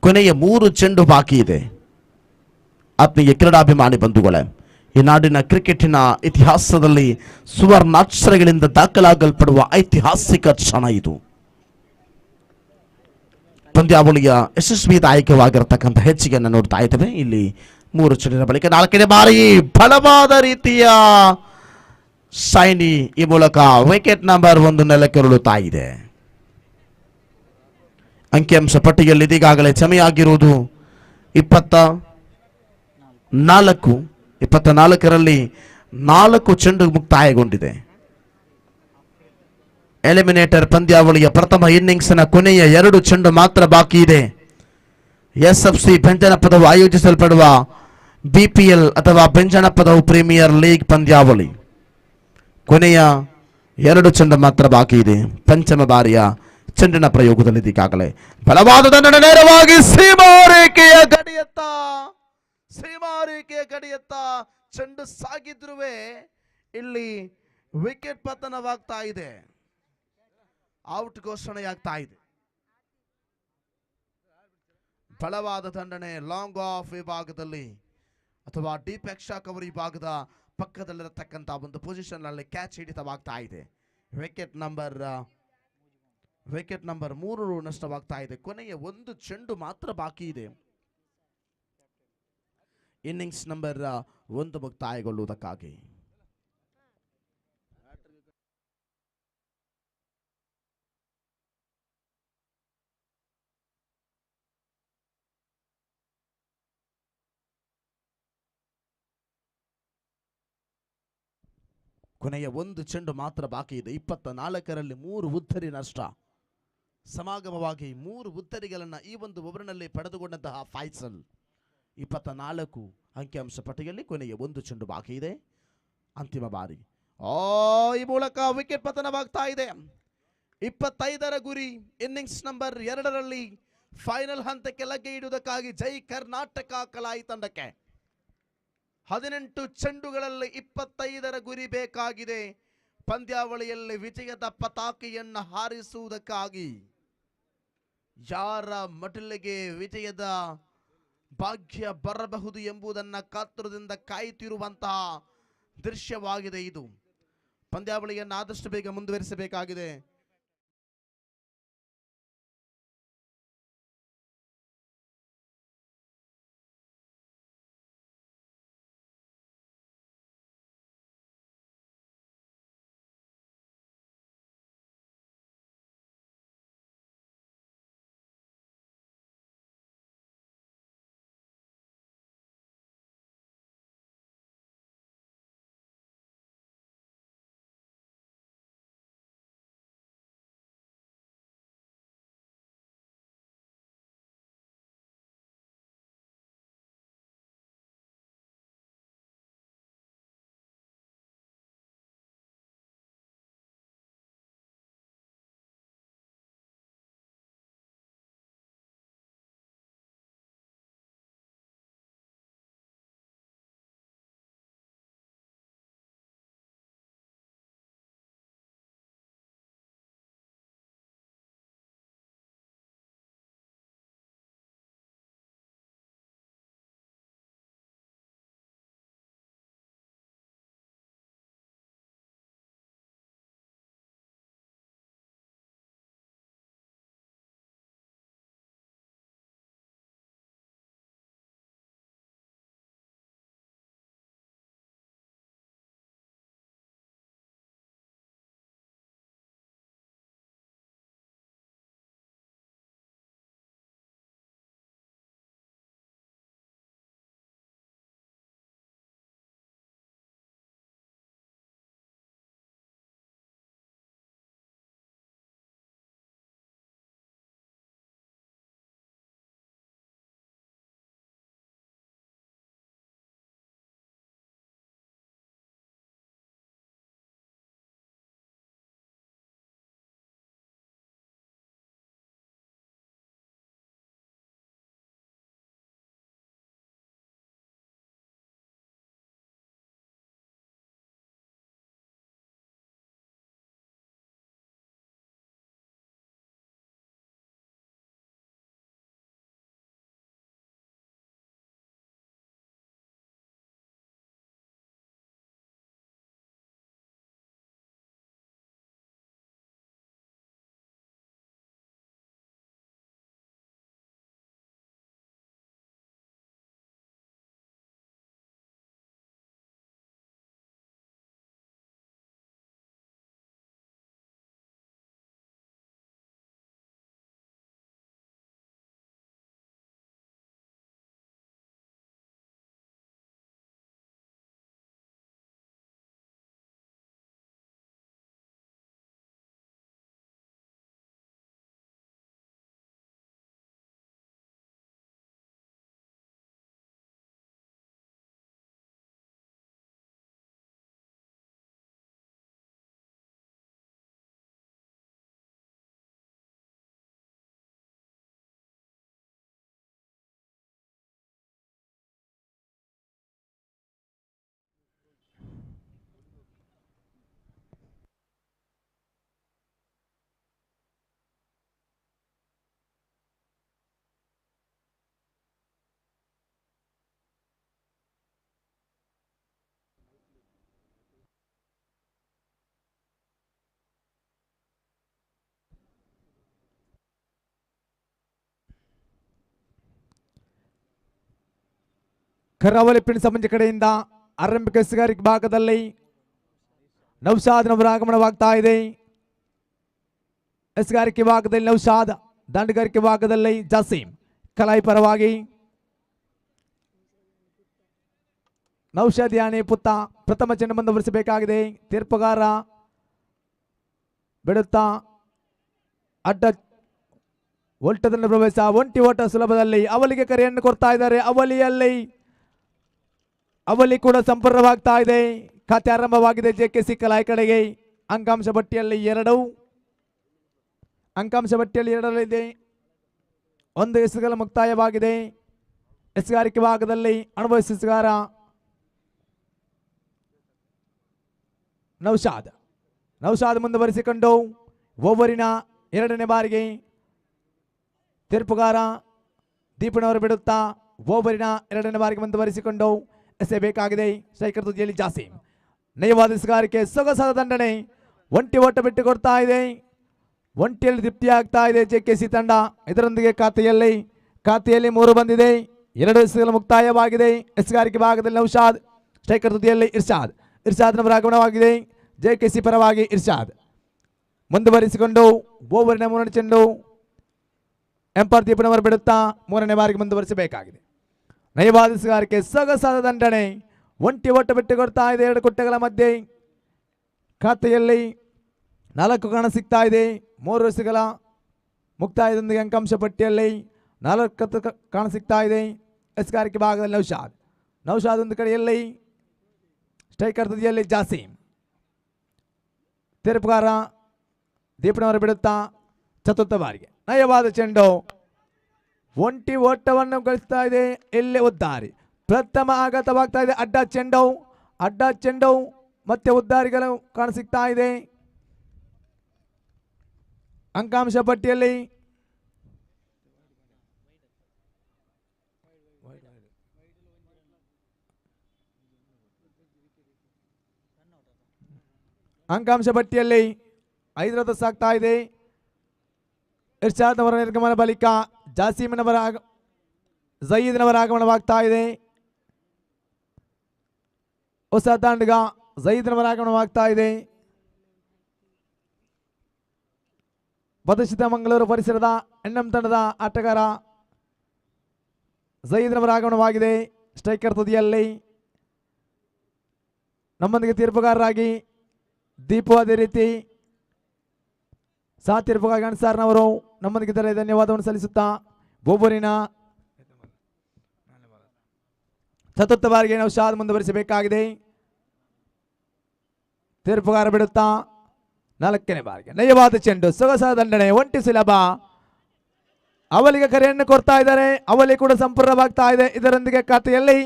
ಕೊನೆಯ 3 ಚೆಂಡು ಬಾಕಿ ಇದೆ. ಆತ್ಮೀಯ ಕ್ರೀಡಾಭಿಮಾನಿ ಬಂಧುಗಳೇ, ಈ ನಾಡಿನ ಕ್ರಿಕೆಟಿನ ಇತಿಹಾಸದಲ್ಲಿ ಸುವರ್ಣಾಕ್ಷರಗಳಿಂದ ದಾಖಲಾಗಲ್ಪಡುವ ಐತಿಹಾಸಿಕ ಕ್ಷಣ ಇದು. ಪಂದ್ಯಾವಳಿಯ ಯಶಸ್ವಿದಾಯಕವಾಗಿರತಕ್ಕಂಥ ಹೆಚ್ಚಿಗೆಯನ್ನು ನೋಡ್ತಾ ಇದ್ದೇವೆ. ಇಲ್ಲಿ 3 ಚೆಂಡಿನ ಬಳಿಕ 4ನೇ ಬಾರಿ ಬಲವಾದ ರೀತಿಯ ಶೈನಿ ಈ ಮೂಲಕ ವಿಕೆಟ್ ನಂಬರ್ 1 ನೆಲಕ್ಕುರುಳುತ್ತಾ ಇದೆ. ಅಂಕಿಅಂಶ ಪಟ್ಟಿಯಲ್ಲಿ ಇದೀಗಾಗಲೇ ಸಮಯಾಗಿರುವುದು 24. 24ರಲ್ಲಿ 4 ಚೆಂಡು ಮುಕ್ತಾಯಗೊಂಡಿದೆ. ಎಲಿಮಿನೇಟರ್ ಪಂದ್ಯಾವಳಿಯ ಪ್ರಥಮ ಇನ್ನಿಂಗ್ಸ್ನ ಕೊನೆಯ 2 ಚೆಂಡು ಮಾತ್ರ ಬಾಕಿ ಇದೆ. ಎಸ್ಎಫ್ಸಿ ಬೆಂಜನಪದವು ಆಯೋಜಿಸಲ್ಪಡುವ ಬಿಪಿಎಲ್ ಅಥವಾ ಬೆಂಜನಪದವು ಪ್ರೀಮಿಯರ್ ಲೀಗ್ ಪಂದ್ಯಾವಳಿ ಕೊನೆಯ 2 ಚೆಂಡು ಮಾತ್ರ ಬಾಕಿ ಇದೆ. ಪಂಚಮ ಬಾರಿಯ ಚೆಂಡಿನ ಪ್ರಯೋಗದಲ್ಲಿ ಈಗಾಗಲೇ ಬಲವಾದ ದಂಡನೆ ನೇರವಾಗಿ ಸೀಮಾರೇಖೆಯ ಗಡಿಯತ್ತ ಚೆಂಡು ಸಾಗಿದ್ರುವೆ ಇಲ್ಲಿ ವಿಕೆಟ್ ಪತನವಾಗ್ತಾ ಇದೆ. ಔಟ್ ಘೋಷಣೆಯಾಗ್ತಾ ಇದೆ. ಬಲವಾದ ದಂಡನೆ ಲಾಂಗ್ ಆಫ್ ವಿಭಾಗದಲ್ಲಿ ಅಥವಾ ಡೀಪ್ ಎಕ್ಸ್ಟ್ರಾ ಕವರ್ ವಿಭಾಗದ ಪಕ್ಕದಲ್ಲಿರತಕ್ಕಂಥ ಒಂದು ಪೊಸಿಷನ್ ನಲ್ಲಿ ಕ್ಯಾಚ್ ಹಿಡಿತವಾಗ್ತಾ ಇದೆ. ವಿಕೆಟ್ ನಂಬರ್ 3 ನಷ್ಟವಾಗ್ತಾ ಇದೆ. ಕೊನೆಯ 1 ಚೆಂಡು ಮಾತ್ರ ಬಾಕಿ ಇದೆ. ಇನ್ನಿಂಗ್ಸ್ ನಂಬರ್ 1 ಮುಕ್ತಾಯಗೊಳ್ಳುವುದಕ್ಕಾಗಿ ಕೊನೆಯ 1 ಚೆಂಡು ಮಾತ್ರ ಬಾಕಿ ಇದೆ. 24ರಲ್ಲಿ 3 ಉದ್ದರಿ ನಷ್ಟ. ಸಮಾಗಮವಾಗಿ 3 ಉದ್ದರಿಗಳನ್ನು ಈ ಒಂದು ಓವರ್ನಲ್ಲಿ ಪಡೆದುಕೊಂಡಂತಹ ಫೈಸಲ್ 24 ಅಂಕಿಅಂಶ ಪಟ್ಟಿಯಲ್ಲಿ ಕೊನೆಯ 1 ಚೆಂಡು ಬಾಕಿ ಇದೆ. ಅಂತಿಮ ಬಾರಿ ಈ ಮೂಲಕ ವಿಕೆಟ್ ಪತನವಾಗ್ತಾ ಇದೆ. 25ರ ಗುರಿ ಇನ್ನಿಂಗ್ಸ್ ನಂಬರ್ 2ರಲ್ಲಿ ಫೈನಲ್ ಹಂತಕ್ಕೆ ಲಗ್ಗೆ ಇಡುವುದಕ್ಕಾಗಿ ಜೈ ಕರ್ನಾಟಕ ಕಲಾಯಿ ತಂಡಕ್ಕೆ 18 ಚೆಂಡುಗಳಲ್ಲಿ 25ರ ಗುರಿ ಬೇಕಾಗಿದೆ. ಪಂದ್ಯಾವಳಿಯಲ್ಲಿ ವಿಜಯದ ಪತಾಕೆಯನ್ನು ಹಾರಿಸುವುದಕ್ಕಾಗಿ ಯಾರ ಮಟಲಿಗೆ ವಿಜಯದ ಭಾಗ್ಯ ಬರಬಹುದು ಎಂಬುದನ್ನು ಕಾತುರದಿಂದ ಕಾಯುತ್ತಿರುವಂತಹ ದೃಶ್ಯವಾಗಿದೆ ಇದು. ಪಂದ್ಯಾವಳಿಯನ್ನು ಆದಷ್ಟು ಬೇಗ ಮುಂದುವರಿಸಬೇಕಾಗಿದೆ. ಕರಾವಳಿ ಪಿನ್ ಸಂಬಂಧ ಕಡೆಯಿಂದ ಆರಂಭಿಕ ಎಸ್ಗಾರಿಕೆ ಭಾಗದಲ್ಲಿ ನೌಶಾದ್ನವರ ಆಗಮನವಾಗ್ತಾ ಇದೆ. ಎಸ್ಗಾರಿಕೆ ಭಾಗದಲ್ಲಿ ನೌಶಾದ್, ದಂಡಗಾರಿಕೆ ಭಾಗದಲ್ಲಿ ಜಾಸೀಮ್. ಕಲಾಯಿ ಪರವಾಗಿ ನೌಶಾದ್ ಯಾನೆ ಪುತ್ತ ಪ್ರಥಮ ಚೆಂಡು ಮುಂದುವರಿಸಬೇಕಾಗಿದೆ. ತೀರ್ಪುಗಾರ ಬಿಡುತ್ತಾ ಅಡ್ಡ ಒಲ್ಟದಲ್ಲಿ ಪ್ರವೇಶ, ಒಂಟಿ ಓಟ ಸುಲಭದಲ್ಲಿ ಅವಲಿಗೆ ಕರೆಯನ್ನು ಕೊಡ್ತಾ ಇದ್ದಾರೆ. ಅವಲಿ ಕೂಡ ಸಂಪೂರ್ಣವಾಗ್ತಾ ಇದೆ. ಖಾತೆ ಆರಂಭವಾಗಿದೆ JKC ಕಲಾಯಿ ಕಡೆಗೆ. ಅಂಕಾಂಶ ಪಟ್ಟಿಯಲ್ಲಿ 2 ಅಂಕಾಂಶ ಪಟ್ಟಿಯಲ್ಲಿ 2 ಒಂದು ಎಸೆಗಳ ಮುಕ್ತಾಯವಾಗಿದೆ. ಎಸೆಗಾರಿಕೆ ಭಾಗದಲ್ಲಿ ಅನುಭವಿಸಿದ ಎಸೆಗಾರ ನೌಶಾದ್ ಮುಂದುವರಿಸಿಕೊಂಡು ಓವರಿನ 2ನೇ ಬಾರಿಗೆ ತೀರ್ಪುಗಾರ ದೀಪನವರು ಬಿಡುತ್ತಾ ಓವರಿನ 2ನೇ ಬಾರಿಗೆ ಮುಂದುವರಿಸಿಕೊಂಡು ಎಸೆಯಬೇಕಾಗಿದೆ. ಸ್ಟ್ರೈಕರ್ ತುದಿಯಲ್ಲಿ ಜಾಸೀಮ್. ನಯವಾದ ಎಸೆಗಾರಿಕೆ, ಸೊಗಸಾದ ದಂಡನೆ. ಒಂಟಿ ಓಟ ಬಿಟ್ಟು ಕೊಡ್ತಾ ಇದೆ. ಒಂಟಿಯಲ್ಲಿ ತೃಪ್ತಿ ಆಗ್ತಾ ಇದೆ JKC ತಂಡ. ಇದರೊಂದಿಗೆ ಖಾತೆಯಲ್ಲಿ 3 ಬಂದಿದೆ. 2 ಎಸೆಗಳು ಮುಕ್ತಾಯವಾಗಿದೆ. ಎಸೆಗಾರಿಕೆ ಭಾಗದಲ್ಲಿ ನೌಶಾದ್, ಸ್ಟ್ರೈಕರ್ ತುದಿಯಲ್ಲಿ ಇರ್ಷಾದ್ನವರ ಆಗಮನವಾಗಿದೆ. JKC ಪರವಾಗಿ ಇರ್ಷಾದ್ ಮುಂದುವರಿಸಿಕೊಂಡು ಓವರಿನ 3ನೇ ಚೆಂಡು ಎಂಪರ್ ದೀಪನವರು ಬಿಡುತ್ತಾ 3ನೇ ಬಾರಿಗೆ ಮುಂದುವರಿಸಬೇಕಾಗಿದೆ. ನಯವಾದ ಎಸೆಗಾರಿಕೆ, ಸೊಗಸಾದ ದಂಡನೆ. ಒಂಟಿ ಓಟ ಬಿಟ್ಟು ಕೊಡ್ತಾ ಇದೆ. 2 ಕುಟ್ಟೆಗಳ ಮಧ್ಯೆ ಖಾತೆಯಲ್ಲಿ 4 ಕಾಣ ಸಿಗ್ತಾ ಇದೆ. 3 ಎಸೆಗಳ ಮುಕ್ತಾಯದೊಂದಿಗೆ ಅಂಕಾಂಶ ಪಟ್ಟಿಯಲ್ಲಿ 4 ಕಾಣ ಸಿಗ್ತಾ ಇದೆ. ಎಸೆಗಾರಿಕೆ ಭಾಗದಲ್ಲಿ ನೌಶಾದ್ ಒಂದು ಕಡೆಯಲ್ಲಿ, ಸ್ಟ್ರೈಕರ್ ತುದಿಯಲ್ಲಿ ಜಾಸೀಮ್. ತೀರ್ಪುಗಾರ ದೀಪನವರು ಬಿಡುತ್ತಾ ಚತುರ್ಥ ಬಾರಿಗೆ ನಯವಾದ ಚೆಂಡು. ಒಂಟಿ ಓಟವನ್ನು ಗಳಿಸ್ತಾ ಇದೆ. ಎಲ್ಲೇ ಉದ್ದಾರಿ ಪ್ರಥಮ ಆಘಾತವಾಗ್ತಾ ಇದೆ. ಅಡ್ಡ ಚೆಂಡು ಮತ್ತೆ ಉದ್ದಾರಿಗಳು ಕಾಣಸಿಗ್ತಾ ಇದೆ. ಅಂಕಾಂಶ ಪಟ್ಟಿಯಲ್ಲಿ ಅಂಕಾಂಶ ಪಟ್ಟಿಯಲ್ಲಿ 5 ಸಾಗ್ತಾ ಇದೆ. ಇರ್ಷಾದ್ನವರ ನಿರ್ಗಮನ ಬಳಿಕ ಝಯೀದ್ನವರ ಆಗಮನವಾಗ್ತಾ ಇದೆ. ಹೊಸ ತಂಡಗ ಝಯೀದ್ನವರ ಆಗಮನವಾಗ್ತಾ ಇದೆ. ಪ್ರತಿಷ್ಠಿತ ಮಂಗಳೂರು ಪರಿಸರದ NM ತಂಡದ ಆಟಗಾರ ಝಯೀದ್ನವರ ಆಗಮನವಾಗಿದೆ. ಸ್ಟ್ರೈಕರ್ ತುದಿಯಲ್ಲಿ ನಮ್ಮೊಂದಿಗೆ ತೀರ್ಪುಗಾರರಾಗಿ ದೀಪು, ಅದೇ ರೀತಿ ತೀರ್ಪುಗಾಗಿ ಅನ್ಸಾರ್ನವರು ನಮ್ಮೊಂದಿಗಿದ್ದಾರೆ. ಧನ್ಯವಾದವನ್ನು ಸಲ್ಲಿಸುತ್ತಾ ಬೋಬೂರಿನ ಚತುರ್ಥ ಬಾರಿಗೆ ನೌಶಾದ್ ಮುಂದುವರಿಸಬೇಕಾಗಿದೆ. ತೀರ್ಪುಗಾರ ಬಿಡುತ್ತಾ 4ನೇ ಬಾರಿಗೆ ನಯವಾದ ಚೆಂಡು, ಸೊಗಸಾದ ದಂಡನೆ. ಒಂಟಿ ಸುಲಭ. ಅವಲಿಗೆ ಕರೆಯನ್ನು ಕೊಡ್ತಾ ಇದ್ದಾರೆ. ಅವಲಿ ಕೂಡ ಸಂಪೂರ್ಣವಾಗ್ತಾ ಇದೆ. ಇದರೊಂದಿಗೆ ಖಾತೆಯಲ್ಲಿ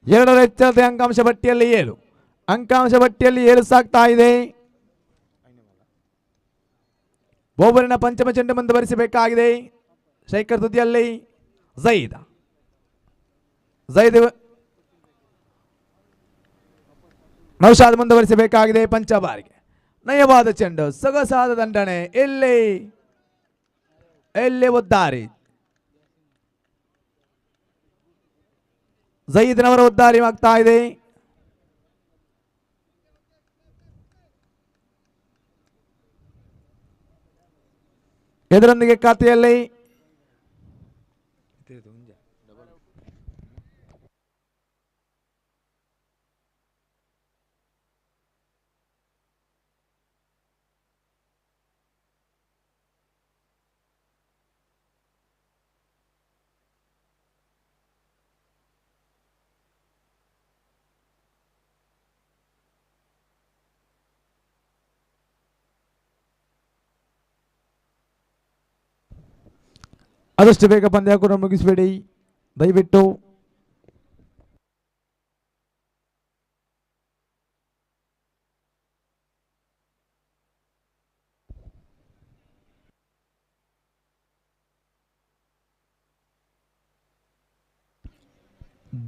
2 ಹೆಚ್ಚಳದ ಅಂಕಾಂಶ ಪಟ್ಟಿಯಲ್ಲಿ 7 ಅಂಕಾಂಶ ಪಟ್ಟಿಯಲ್ಲಿ 7 ಸಾಗ್ತಾ ಇದೆ. ಬೋಬರಿನ ಪಂಚಮ ಚೆಂಡು ಮುಂದುವರಿಸಬೇಕಾಗಿದೆ. ಸ್ಟ್ರೈಕರ್ ತುದಿಯಲ್ಲಿ ಝಯೀದ್ ನೌಶಾದ್ ಮುಂದುವರಿಸಬೇಕಾಗಿದೆ. ಪಂಚ ಬಾರಿಗೆ ನಯವಾದ ಚೆಂಡು, ಸೊಗಸಾದ ದಂಡನೆ. ಎಲ್ಲಿ ಉದ್ದಾರಿ ಝಯೀದ್ನವರ ಉದ್ದಾರಿ ಆಗ್ತಾ ಇದೆ. ಇದರೊಂದಿಗೆ ಖಾತೆಯಲ್ಲಿ ಆದಷ್ಟು ಬೇಗ ಪಂದ್ಯ ಕೂಡ ಮುಗಿಸಬೇಡಿ ದಯವಿಟ್ಟು.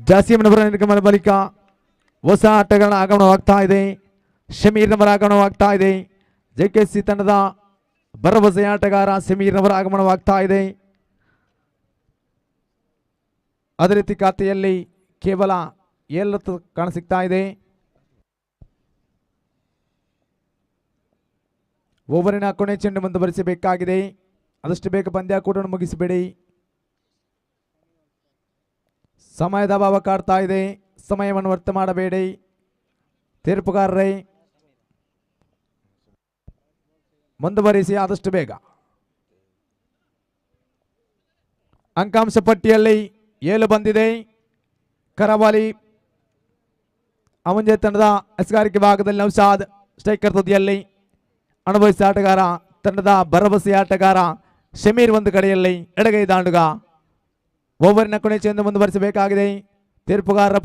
ಜಾಸೀಮ್ನವರ ನಿರ್ಗಮನ ಬಳಿಕ ಹೊಸ ಆಟಗಾರನ ಆಗಮನವಾಗ್ತಾ ಇದೆ. ಶಮೀರ್ನವರ ಆಗಮನವಾಗ್ತಾ ಇದೆ. JKC ತಂಡದ ಭರವಸೆಯ ಆಟಗಾರ ಶಮೀರ್ನವರ ಆಗಮನವಾಗ್ತಾ ಇದೆ. ಅದೇ ರೀತಿ ಖಾತೆಯಲ್ಲಿ ಕೇವಲ 7 ಕಾಣಸಿಗ್ತಾ ಇದೆ. ಓವರಿನ ಕೊನೆ ಚೆಂಡು ಮುಂದುವರಿಸಬೇಕಾಗಿದೆ. ಆದಷ್ಟು ಬೇಗ ಪಂದ್ಯಾಕೂಟವನ್ನು ಮುಗಿಸಬೇಡಿ. ಸಮಯದ ಅಭಾವ ಕಾಡ್ತಾ ಇದೆ. ಸಮಯವನ್ನು ವ್ಯರ್ಥ ಮಾಡಬೇಡಿ ತೀರ್ಪುಗಾರರೇ. ಮುಂದುವರಿಸಿ ಆದಷ್ಟು ಬೇಗ. ಅಂಕಾಂಶ ಪಟ್ಟಿಯಲ್ಲಿ 7 ಬಂದಿದೆ. ಕರಾವಳಿ ಅವಂಜೆ ತಂಡದ ಎಸ್ಗಾರಿಕೆ ಭಾಗದಲ್ಲಿ ನೌಶಾದ್ ಸ್ಟ್ರೈಕರ್ ತುದಿಯಲ್ಲಿ, ಅನುಭವಿಸಿದ ಆಟಗಾರ ತಂಡದ ಭರವಸೆ ಆಟಗಾರ ಶಮೀರ್ ಒಂದು ಕಡೆಯಲ್ಲಿ, ಎಡಗೈ ದಾಂಡುಗ. ಓವರಿನ ಕೊನೆ ಚೆಂಡು ಮುಂದುವರಿಸಬೇಕಾಗಿದೆ. ತೀರ್ಪುಗಾರರ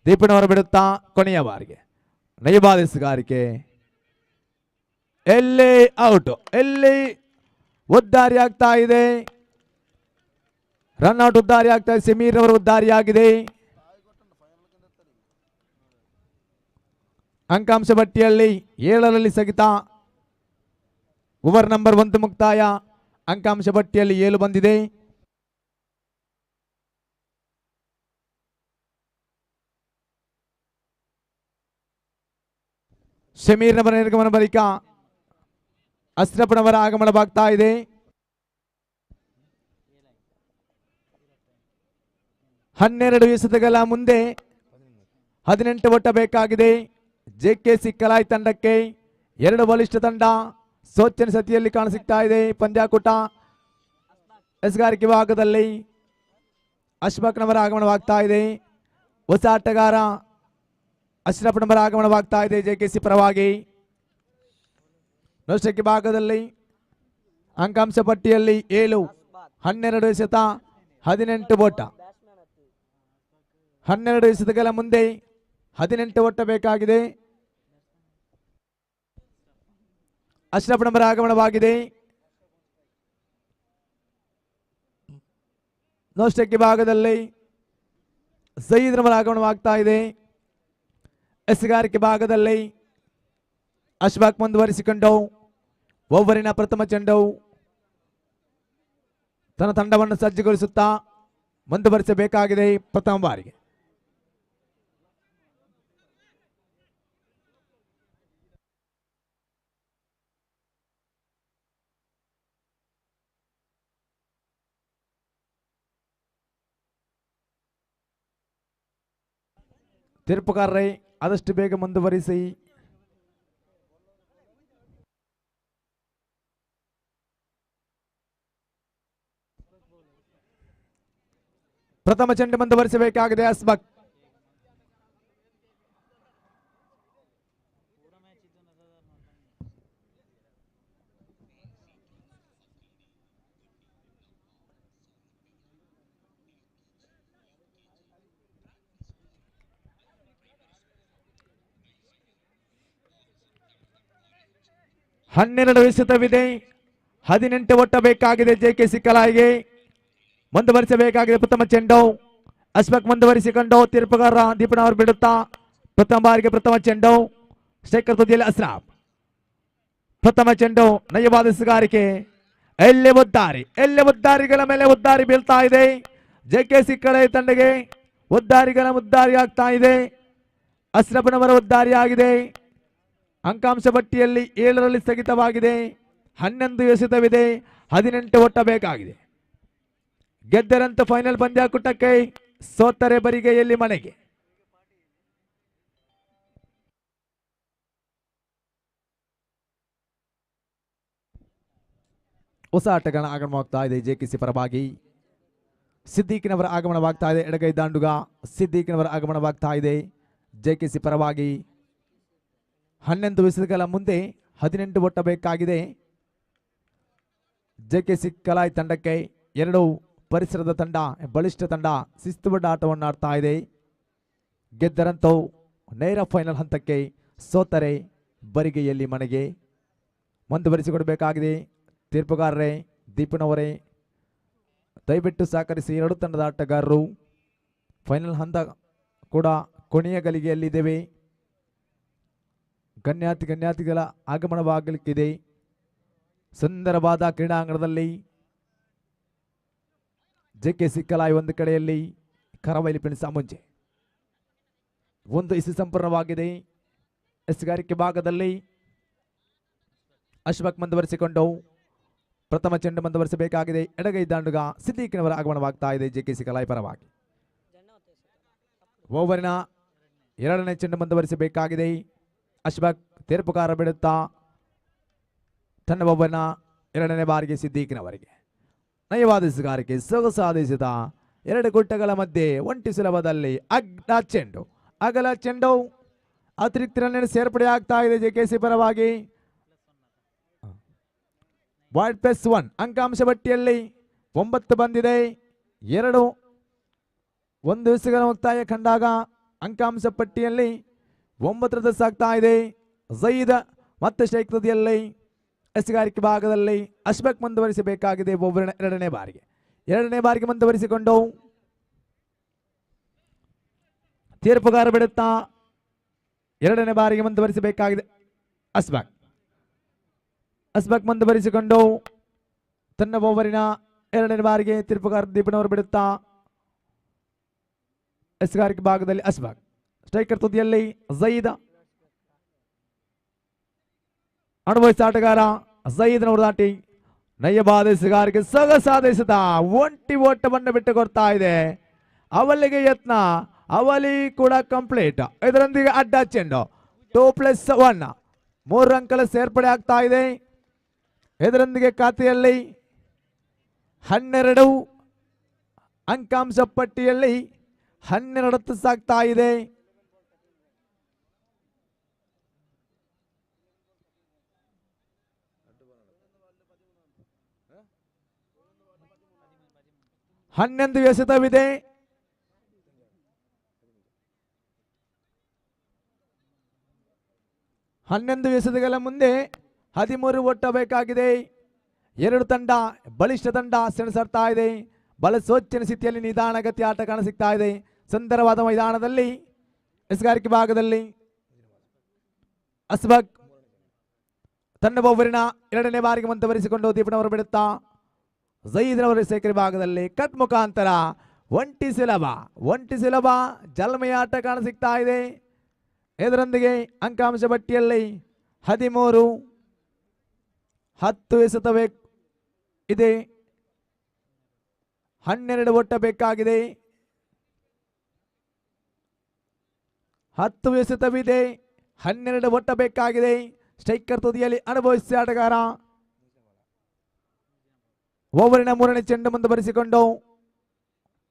ದೀಪನವರು ಬಿಡುತ್ತಾ ಕೊನೆಯ ಬಾರಿಗೆ ನಯವಾದ ಎಸ್ಗಾರಿಕೆ. ಎಲ್ಲಿ ಔಟ್, ಎಲ್ಲಿ ಉದ್ದಾರಿ ಆಗ್ತಾ ಇದೆ. ರನ್ಔಟ್ ಉದ್ದಾರಿ ಆಗ್ತಾ ಇದೆ. ಸಮೀರ್ ಅವರು ಉದ್ದಾರಿಯಾಗಿದೆ. ಅಂಕಾಂಶ ಪಟ್ಟಿಯಲ್ಲಿ 7ರಲ್ಲಿ ಸ್ಥಗಿತ. ಓವರ್ ನಂಬರ್ 1 ಮುಕ್ತಾಯ. ಅಂಕಾಂಶ ಪಟ್ಟಿಯಲ್ಲಿ 7 ಬಂದಿದೆ. ಶಮೀರ್ನವರ ನಿರ್ಗಮನ ಬಳಿಕ ಅಶ್ರಫ್ನವರ ಆಗಮನವಾಗ್ತಾ ಇದೆ. ಹನ್ನೆರಡು ಎಸೆತಗಳ ಮುಂದೆ 18 ಓಟ ಬೇಕಾಗಿದೆ ಜೆಕೆಸಿ ಕಲಾಯ್ ತಂಡಕ್ಕೆ. 2 ಬಲಿಷ್ಠ ತಂಡ ಸೋಚನೆ ಸತಿಯಲ್ಲಿ ಕಾಣಸಿಗ್ತಾ ಇದೆ. ಪಂದ್ಯಾಕೂಟ ಎಸ್ಗಾರಿಕೆ ಭಾಗದಲ್ಲಿ ಅಶ್ಫಾಕ್ನವರ ಆಗಮನವಾಗ್ತಾ ಇದೆ. ಹೊಸ ಆಟಗಾರ ಅಶ್ರಫ್ನವರ ಆಗಮನವಾಗ್ತಾ ಇದೆ ಜೆಕೆಸಿ ಪರವಾಗಿ. ನೋಷ್ಟಕ್ಕೆ ಭಾಗದಲ್ಲಿ ಅಂಕಾಂಶ ಪಟ್ಟಿಯಲ್ಲಿ 7, 12 ಎಸೆತ, 18 ಓಟ. 12 ಎಸೆತಗಳ ಮುಂದೆ 18 ಓಟ ಬೇಕಾಗಿದೆ. ಅಶ್ರಫ್ನವರ ಆಗಮನವಾಗಿದೆ. ನೋಷ್ಟಕ್ಕೆ ಭಾಗದಲ್ಲಿ ಸಯೀದ್ರವರ ಆಗಮನವಾಗ್ತಾ ಇದೆ. ಎಸ್ಗಾರಿಕೆ ಭಾಗದಲ್ಲಿ ಅಶ್ಫಾಕ್ ಮುಂದುವರಿಸಿಕೊಂಡು ಓವರಿನ ಪ್ರಥಮ ಚೆಂಡು ತನ್ನ ತಂಡವನ್ನು ಸಜ್ಜುಗೊಳಿಸುತ್ತಾ ಮುಂದುವರಿಸಬೇಕಾಗಿದೆ ಪ್ರಥಮ ಬಾರಿಗೆ. ತೀರ್ಪುಗಾರರೇ ಆದಷ್ಟು ಬೇಗ ಮುಂದುವರಿಸಿ. ಪ್ರಥಮ ಚೆಂಡು ಮುಂದುವರಿಸಬೇಕಾಗಿದೆ ಅಸ್ಬಕ್. ಹನ್ನೆರಡು ಎಸೆತವಿದೆ. 18 ಓಟ ಬೇಕಾಗಿದೆ ಜೆಕೆಸಿ ಕಲಾಯಿಗೆ. ಮುಂದುವರಿಸಬೇಕಾಗಿದೆ ಪ್ರಥಮ ಚೆಂಡು. ಅಶ್ಫಾಕ್ ಮುಂದುವರಿಸಿಕೊಂಡು ತೀರ್ಪುಗಾರ ದೀಪನವರು ಬಿಡುತ್ತಾ ಪ್ರಥಮ ಬಾರಿಗೆ ಪ್ರಥಮ ಚೆಂಡು. ಸ್ಟ್ರೈಕರ್ ತುದಿಯಲ್ಲಿ ಅಸ್ರಾಫ್. ಪ್ರಥಮ ಚೆಂಡು ನಯವಾದ ಸುಗಾರಿಕೆ. ಎಲ್ಲಿ ಉದ್ದಾರಿಗಳ ಮೇಲೆ ಉದ್ದಾರಿ ಬೀಳ್ತಾ ಇದೆ. ಜೆಕೆಸಿ ಕಲಾಯಿ ತಂಡಗೆ ಉದ್ದಾರಿಗಳ ಉದ್ದಾರಿ ಆಗ್ತಾ ಇದೆ. ಅಶ್ರಫ್ನವರ ಉದ್ದಾರಿ ಆಗಿದೆ. ಅಂಕಾಂಶ ಪಟ್ಟಿಯಲ್ಲಿ 7ರಲ್ಲಿ ಸ್ಥಗಿತವಾಗಿದೆ. 11 ಎಸೆತವಿದೆ. 18 ಓಟ ಬೇಕಾಗಿದೆ. ಗೆದ್ದರಂತ ಫೈನಲ್ ಪಂದ್ಯಾಕೂಟಕ್ಕೆ, ಸೋತರೆ ಬರಿಗೈಯಲ್ಲಿ ಮನೆಗೆ. ಹೊಸ ಆಟಗಾರನ ಆಗಮನವಾಗ್ತಾ ಇದೆ ಜೆಕೆಸಿ ಪರವಾಗಿ. ಸಿದ್ದೀಕ್ನವರ ಆಗಮನವಾಗ್ತಾ ಇದೆ. ಎಡಗೈ ದಾಂಡುಗ ಸಿದ್ದೀಕ್ನವರ ಆಗಮನವಾಗ್ತಾ ಇದೆ ಜೆಕೆಸಿ ಪರವಾಗಿ. 11 ಎಸೆತಗಳ ಮುಂದೆ 18 ಓಟ ಬೇಕಾಗಿದೆ ಜೆಕೆಸಿ ಕಲಾಯ್ ತಂಡಕ್ಕೆ. 2 ಪರಿಸರದ ತಂಡ, ಬಲಿಷ್ಠ ತಂಡ ಶಿಸ್ತುಬದ್ಧ ಆಟವನ್ನು ಆಡ್ತಾ ಇದೆ. ಗೆದ್ದರಂತೂ ನೇರ ಫೈನಲ್ ಹಂತಕ್ಕೆ, ಸೋತರೆ ಬರಿಗೆಯಲ್ಲಿ ಮನೆಗೆ. ಮುಂದುವರಿಸಿಕೊಡಬೇಕಾಗಿದೆ ತೀರ್ಪುಗಾರರೇ, ದೀಪನವರೇ. ದಯವಿಟ್ಟು ಸಹಕರಿಸಿ 2 ತಂಡದ ಆಟಗಾರರು. ಫೈನಲ್ ಹಂತ ಕೂಡ ಕೊನೆಯ ಗಳಿಗೆಯಲ್ಲಿದ್ದೇವೆ. ಗಣ್ಯಾತಿಗಳ ಆಗಮನವಾಗಲಿಕ್ಕಿದೆ. ಸುಂದರವಾದ ಕ್ರೀಡಾಂಗಣದಲ್ಲಿ ಜೆಕೆಸಿ ಕಲಾಯಿ ಒಂದು ಕಡೆಯಲ್ಲಿ, ಕರಾವಳಿ ಪಿಣಿಸ ಮುಂಚೆ ಒಂದು ಇಸಿ ಸಂಪೂರ್ಣವಾಗಿದೆ. ಎಸ್ಗಾರಿಕೆ ಭಾಗದಲ್ಲಿ ಅಶ್ವಕ್ ಮುಂದುವರಿಸಿಕೊಂಡು ಪ್ರಥಮ ಚೆಂಡು ಮುಂದುವರಿಸಬೇಕಾಗಿದೆ. ಎಡಗೈ ದಾಂಡುಗ ಸಿದ್ದೀಕಿನವರ ಆಗಮನವಾಗ್ತಾ ಇದೆ ಜೆಕೆಸಿ ಕಲಾಯಿ ಪರವಾಗಿ. ಓವರಿನ ಎರಡನೇ ಚೆಂಡು ಮುಂದುವರಿಸಬೇಕಾಗಿದೆ. ಅಶ್ವಕ್ ತೀರ್ಪುಕಾರ ಬಿಡುತ್ತಾ ತನ್ನ ಓವರ್ನ ಎರಡನೇ ಬಾರಿಗೆ ಸಿದ್ದೀಕಿನವರಿಗೆ ನಯವಾದ ಎಸೆಗಾರಿಕೆ ಸೊಗಸಾಧಿಸಿದ ಎರಡು ಗುಟ್ಟಗಳ ಮಧ್ಯೆ ಒಂಟಿ ಸುಲಭದಲ್ಲಿ ಅಗ್ನ ಚೆಂಡು ಅಗಲ ಚೆಂಡು ಅತಿರಿಕ್ತ ರನ್ ಸೇರ್ಪಡೆ ಆಗ್ತಾ ಇದೆ ಜೆಕೆಸಿ ಪರವಾಗಿ. ವಾರ್ಡ್ +1 ಅಂಕಾಂಶ ಪಟ್ಟಿಯಲ್ಲಿ 9 ಬಂದಿದೆ. 1 ಎಸೆಗಳ ಮುಕ್ತಾಯ ಕಂಡಾಗ ಅಂಕಾಂಶ ಪಟ್ಟಿಯಲ್ಲಿ 9 ಸಾಗ್ತಾ ಇದೆ. ಝೈದ್ ಮತ್ತೆ ಸ್ಟ್ರೈಕ್ ತುದಿಯಲ್ಲಿ ಎಸೆಗಾರಿಕೆ ಭಾಗದಲ್ಲಿ ಅಶ್ವಕ್ ಮುಂದುವರಿಸಬೇಕಾಗಿದೆ. ಎರಡನೇ ಬಾರಿಗೆ ಮುಂದುವರಿಸಿಕೊಂಡು ತೀರ್ಪುಗಾರ ಬಿಡುತ್ತಾ ಎರಡನೇ ಬಾರಿಗೆ ಮುಂದುವರಿಸಬೇಕಾಗಿದೆ. ಅಶ್ವಕ್ ಮುಂದುವರಿಸಿಕೊಂಡು ತನ್ನ ಓವರಿನ ಎರಡನೇ ಬಾರಿಗೆ ತೀರ್ಪುಗಾರ ದೀಪನವರು ಬಿಡುತ್ತಾ ಎಸೆಗಾರಿಕೆ ಭಾಗದಲ್ಲಿ ಅಶ್ವಕ್ ಸ್ಟ್ರೈಕರ್ ತುದಿಯಲ್ಲಿ ಝೈದ್ ಅನುಭವಿಸ ಆಟಗಾರ ಝೈದ್ನವರು ದಾಟಿ ನಯವಾದ ಎಸೆಗಾರಿಕೆ ಸೊಗಸಾಧಿಸಿದ ಒಂಟಿ ಓಟವನ್ನು ಬಿಟ್ಟು ಕೊಡ್ತಾ ಇದೆ. ಅವಲಿಗೆ ಯತ್ನ ಅವಲಿ ಕೂಡ ಕಂಪ್ಲೀಟ್. ಇದರೊಂದಿಗೆ ಅಡ್ಡ ಚೆಂಡು 2+1 3 ಅಂಕಲ ಸೇರ್ಪಡೆ ಆಗ್ತಾ ಇದೆ. ಇದರೊಂದಿಗೆ ಖಾತೆಯಲ್ಲಿ 12 ಅಂಕಾಂಶ ಪಟ್ಟಿಯಲ್ಲಿ 12 ಸಾಗ್ತಾ ಇದೆ. ಹನ್ನೊಂದು ಎಸೆತವಿದೆ. ಹನ್ನೊಂದು ಎಸೆತಗಳ ಮುಂದೆ 13 ಒಟ್ಟಬೇಕಾಗಿದೆ. ಎರಡು ತಂಡ ಬಲಿಷ್ಠ ತಂಡ ಸೆಣಸಾಡ್ತಾ ಇದೆ. ಬಲ ಸೋಚನ ಸ್ಥಿತಿಯಲ್ಲಿ ನಿಧಾನಗತಿ ಆಟ ಕಾಣಸಿಗ್ತಾ ಇದೆ. ಸುಂದರವಾದ ಮೈದಾನದಲ್ಲಿ ಎಸೆಗಾರಿಕೆ ಭಾಗದಲ್ಲಿ ಅಶ್ವಕ್ ತನ್ನ ಓವರಿನ ಎರಡನೇ ಬಾರಿಗೆ ಮುಂದುವರಿಸಿಕೊಂಡು ದೀಪನವರು ಬಿಡುತ್ತಾ ಝೈದ್ನವರ ಸೇಕರಿ ಭಾಗದಲ್ಲಿ ಕಟ್ ಮುಖಾಂತರ ಒಂಟಿ ಸುಲಭ ಜಲ್ಮೆಯ ಆಟ ಕಾಣಸಿಗ್ತಾ ಇದೆ. ಇದರೊಂದಿಗೆ ಅಂಕಾಂಶ ಪಟ್ಟಿಯಲ್ಲಿ 13 10 ಎಸೆತಬೇಕು ಇದೆ. 12 ಒಟ್ಟ ಬೇಕಾಗಿದೆ. 10 ಎಸೆತವಿದೆ. 12 ಒಟ್ಟ ಬೇಕಾಗಿದೆ. ಸ್ಟ್ರೈಕರ್ ತುದಿಯಲ್ಲಿ ಅನುಭವಿಸಿ ಆಟಗಾರ ಓವರಿನ ಮೂರನೇ ಚೆಂಡು ಮುಂದುವರಿಸಿಕೊಂಡು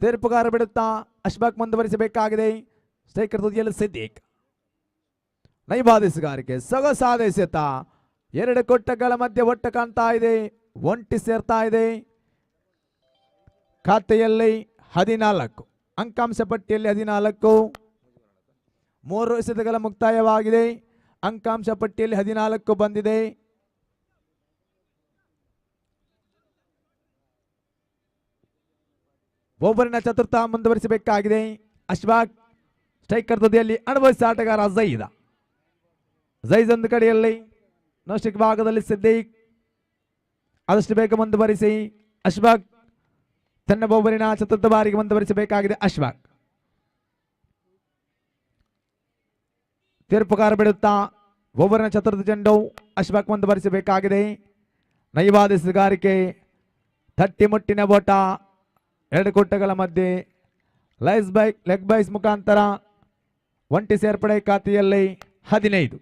ತೀರ್ಪುಗಾರ ಬಿಡುತ್ತಾ ಅಶ್ವಕ್ ಮುಂದುವರಿಸಬೇಕಾಗಿದೆ. ಸ್ಟ್ರೈಕರ್ ತುದಿಯಲ್ಲಿ ಸಿದ್ದೀಕ್ ನೈಬಾದ ಎಸೆಗಾರಿಕೆ ಸೊಗಸಾದ ಎಸೆತ. ಎರಡು ಕೊಟ್ಟಗಳ ಮಧ್ಯೆ ಒಟ್ಟ ಕಾಣ್ತಾ ಇದೆ. ಒಂಟಿ ಸೇರ್ತಾ ಇದೆ. ಖಾತೆಯಲ್ಲಿ 14 ಅಂಕಾಂಶ ಪಟ್ಟಿಯಲ್ಲಿ 14 3 ಎಸೆತಗಳ ಮುಕ್ತಾಯವಾಗಿದೆ. ಅಂಕಾಂಶ ಪಟ್ಟಿಯಲ್ಲಿ 14 ಬಂದಿದೆ. ಓವರಿನ ಚತುರ್ಥ ಮುಂದುವರಿಸಬೇಕಾಗಿದೆ. ಅಶ್ವಕ್ ಸ್ಟ್ರೈಕರ್ ತುದಿಯಲ್ಲಿ ಅನುಭವಿಸ ಆಟಗಾರ ಝೈದ್ ಒಂದು ಕಡೆಯಲ್ಲಿ ನೋಸ್ಟಿಕ್ ಭಾಗದಲ್ಲಿ ಸಿದ್ದೀಕ್ ಆದಷ್ಟು ಬೇಗ ಮುಂದುವರಿಸಿ. ಅಶ್ವಕ್ ತನ್ನ ಓವರಿನ ಚತುರ್ಥ ಬಾರಿಗೆ ಮುಂದುವರಿಸಬೇಕಾಗಿದೆ. ಅಶ್ವಕ್ ತೀರ್ಪುಗಾರ ಬಿಡುತ್ತಾ ಓವರಿನ ಚತುರ್ಥ ಚೆಂಡು ಅಶ್ವಕ್ ಮುಂದುವರಿಸಬೇಕಾಗಿದೆ. ನೈವಾದ ಎಸೆಗಾರಿಕೆ ತಟ್ಟಿ ಮುಟ್ಟಿನ ಓಟ. ಎರಡು ಕೊಟ್ಟಗಳ ಮಧ್ಯೆ ಲೆಗ್ ಬೈಸ್ ಮುಖಾಂತರ ಒಂಟಿ ಸೇರ್ಪಡೆ ಖಾತೆಯಲ್ಲಿ 15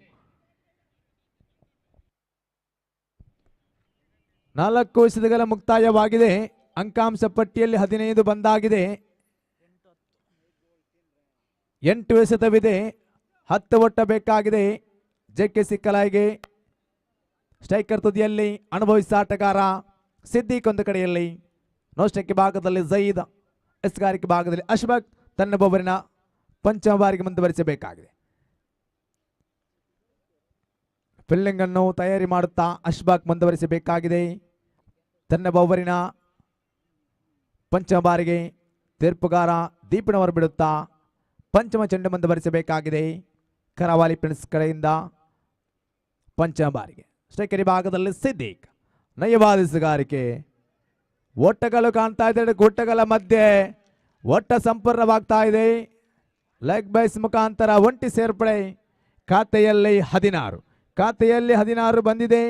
4 ಎಸೆತಗಳ ಮುಕ್ತಾಯವಾಗಿದೆ. ಅಂಕಾಂಶ ಪಟ್ಟಿಯಲ್ಲಿ 15 ಬಂದಾಗಿದೆ. 8 ಎಸೆತವಿದೆ. 10 ಒಟ್ಟ ಬೇಕಾಗಿದೆ. ಜೆಕೆಸಿ ಕಲಾಯಿಗೆ ಸ್ಟ್ರೈಕರ್ ತುದಿಯಲ್ಲಿ ಅನುಭವಿಸ ಆಟಗಾರ ಸಿದ್ದೀಕ್ ಒಂದು ಕಡೆಯಲ್ಲಿ ನೋಸ್ಟಕ್ಕೆ ಭಾಗದಲ್ಲಿ ಝೈದ್ ಎಸೆಗಾರಿಕೆ ಭಾಗದಲ್ಲಿ ಅಶ್ವಕ್ ತನ್ನ ಓವರಿನ ಪಂಚಮ ಬಾರಿಗೆ ಮುಂದುವರಿಸಬೇಕಾಗಿದೆ. ಫೀಲ್ಡಿಂಗ್ ಅನ್ನು ತಯಾರಿ ಮಾಡುತ್ತಾ ಅಶ್ವಕ್ ಮುಂದುವರಿಸಬೇಕಾಗಿದೆ. ತನ್ನ ಓವರಿನ ಪಂಚಮ ಬಾರಿಗೆ ತೀರ್ಪುಗಾರ ದೀಪನವರು ಬಿಡುತ್ತಾ ಪಂಚಮ ಚೆಂಡು ಮುಂದುವರಿಸಬೇಕಾಗಿದೆ. ಕರಾವಳಿ ಪ್ರಿನ್ಸ್ ಕಡೆಯಿಂದ ಪಂಚಮ ಬಾರಿಗೆ ಸ್ಟ್ರೈಕರಿ ಭಾಗದಲ್ಲಿ ಸಿದ್ದೀಕ್ ನಯವಾದ ಎಸೆಗಾರಿಕೆ. ಓಟಗಳು ಕಾಣ್ತಾ ಇದ್ದಾರೆ. ಗುಟ್ಟಗಳ ಮಧ್ಯೆ ಒಟ್ಟ ಸಂಪೂರ್ಣವಾಗ್ತಾ ಇದೆ. ಲೆಗ್ ಬೈಸ್ ಮುಖಾಂತರ ಒಂಟಿ ಸೇರ್ಪಡೆ. ಖಾತೆಯಲ್ಲಿ 16 ಬಂದಿದೆ.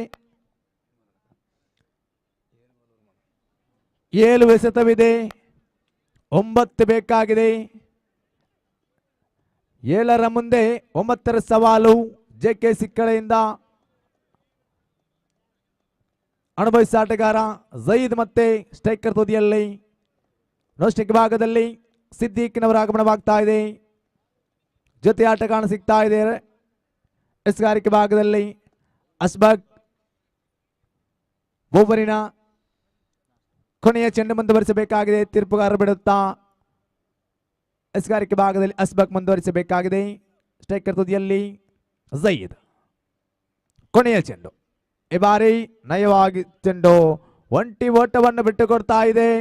7 ಎಸೆತವಿದೆ. 9 ಬೇಕಾಗಿದೆ. 7ರ ಮುಂದೆ 9ರ ಸವಾಲು. ಜೆಕೆಸಿ ಕಡೆಯಿಂದ ಅನುಭವಿಸ ಆಟಗಾರ ಜಯೀದ್ ಮತ್ತೆ ಸ್ಟ್ರೈಕರ್ ತುದಿಯಲ್ಲಿ ನೋಸ್ಟಿಕ್ ಭಾಗದಲ್ಲಿ ಸಿದ್ದೀಕ್ನವರ ಆಗಮನವಾಗ್ತಾ ಇದೆ. ಜೊತೆ ಆಟ ಕಾಣ ಸಿಗ್ತಾ ಇದೆ. ಎಸ್ಗಾರಿಕೆ ಭಾಗದಲ್ಲಿ ಅಸ್ಬಕ್ ಓವರಿನ ಕೊನೆಯ ಚೆಂಡು ಮುಂದುವರಿಸಬೇಕಾಗಿದೆ. ತೀರ್ಪುಗಾರ ಬಿಡುತ್ತಾ ಎಸ್ಗಾರಿಕೆ ಭಾಗದಲ್ಲಿ ಅಸ್ಬಕ್ ಮುಂದುವರಿಸಬೇಕಾಗಿದೆ. ಸ್ಟ್ರೈಕರ್ ತುದಿಯಲ್ಲಿ ಜಯೀದ್. ಕೊನೆಯ ಚೆಂಡು ಈ ಬಾರಿ ನಯವಾಗಿ ಚೆಂಡು ಒಂಟಿ ಓಟವನ್ನು ಬಿಟ್ಟುಕೊಡ್ತಾ ಇದೆ.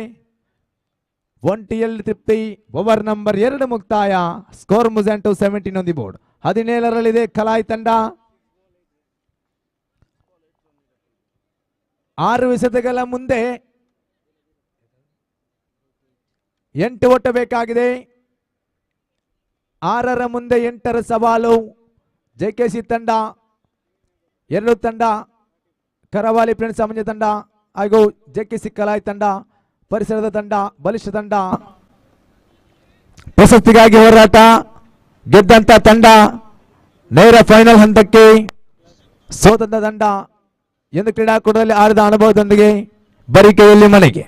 ಒಂಟಿಯಲ್ಲಿ ತೃಪ್ತಿ. ಓವರ್ ನಂಬರ್ 2 ಮುಕ್ತಾಯ. ಸ್ಕೋರ್ ಮುಜೆಂಟು 17 ಆನ್ ದಿ ಬೋರ್ಡ್. 17ರಲ್ಲಿದೆ ಕಲಾಯ್ ತಂಡ. 6 ಎಸೆತಗಳ ಮುಂದೆ 8 ಓಟ ಬೇಕಾಗಿದೆ. 6ರ ಮುಂದೆ 8ರ ಸವಾಲು. ಜೆಕೆಸಿ ತಂಡ 2 ತಂಡ ಕರಾವಳಿ ಫ್ರೆಂಡ್ಸ್ ಸಾಮಾನ್ಯ ತಂಡ ಹಾಗೂ ಜೆಕೆಸಿ ಕಲಾಯ್ ತಂಡ ಪರಿಸರದ ತಂಡ ಬಲಿಷ್ಠ ತಂಡ. ಪ್ರಶಸ್ತಿಗಾಗಿ ಹೋರಾಟ ಗೆದ್ದಂತ ತಂಡ ನೇರ ಫೈನಲ್ ಹಂತಕ್ಕೆ, ಸೋತಂತ ತಂಡ ಎಂದು ಕ್ರೀಡಾಕೂಟದಲ್ಲಿ ಆಡಿದ ಅನುಭವದೊಂದಿಗೆ ಬರಿಕೆಯಲ್ಲಿ ಮನೆಗೆ.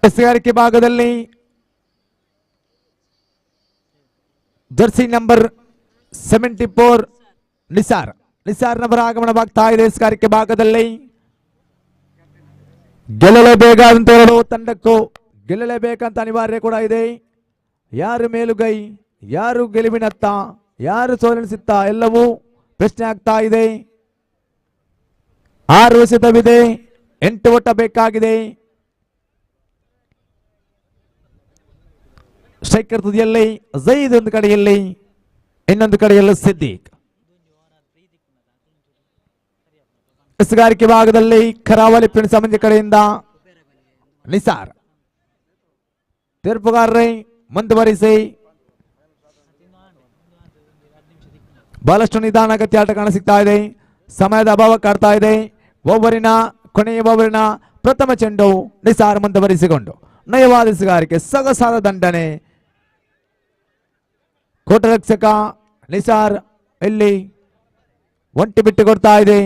ಎಸ್ಗಾರಿಕೆ ಭಾಗದಲ್ಲಿ ಜರ್ಸಿ ನಂಬರ್ 74 ನಿಸಾರ್ನವರ ಆಗಮನವಾಗ್ತಾ ಇದೆ. ಎಸ್ಗಾರಿಕೆ ಭಾಗದಲ್ಲಿ ಗೆಲ್ಲಲೇಬೇಕಾದಂತ ಎರಡು ತಂಡಕ್ಕೂ ಗೆಲ್ಲಲೇಬೇಕಂತ ಅನಿವಾರ್ಯ ಕೂಡ ಇದೆ. ಯಾರು ಮೇಲುಗೈ, ಯಾರು ಗೆಲುವಿನತ್ತ, ಯಾರು ಸೋಲಿಸಿತ್ತ ಎಲ್ಲವೂ ಪ್ರಶ್ನೆ ಆಗ್ತಾ ಇದೆ. 6 ಎಸೆತವಿದೆ. 8 ಓಟ ಬೇಕಾಗಿದೆ. ಸ್ಟ್ರೈಕರ್ ತುದಿಯಲ್ಲಿ ಜಯೀದ್ ಒಂದು ಕಡೆಯಲ್ಲಿ, ಇನ್ನೊಂದು ಕಡೆಯಲ್ಲಿ ಸಿದ್ದೀಕ್. ಎಸ್ಗಾರಿಕೆ ಭಾಗದಲ್ಲಿ ಕರಾವಳಿ ಫ್ರೆಂಡ್ಸ್ ಸಾಮಾನ್ಯ ಕಡೆಯಿಂದ ನಿಸಾರ್. ತೀರ್ಪುಗಾರರೇ ಮುಂದುವರಿಸಿ. ಬಹಳಷ್ಟು ನಿಧಾನಗತಿ ಆಟ ಕಾಣಸಿಗ್ತಾ ಇದೆ. ಸಮಯದ ಅಭಾವ ಕಾಡ್ತಾ ಇದೆ. ಓವರಿನ ಕೊನೆಯ ಓವರಿನ ಪ್ರಥಮ ಚೆಂಡು ನಿಸಾರ್ ಮುಂದುವರಿಸಿಕೊಂಡು ನಯವಾದ ಎಸ್ಗಾರಿಕೆ, ಸೊಗಸಾದ ದಂಡನೆ. ಕೋಟರಕ್ಷಕ ನಿಸಾರ್ ಇಲ್ಲಿ ಒಂಟಿ ಬಿಟ್ಟು ಕೊಡ್ತಾ ಇದೆ.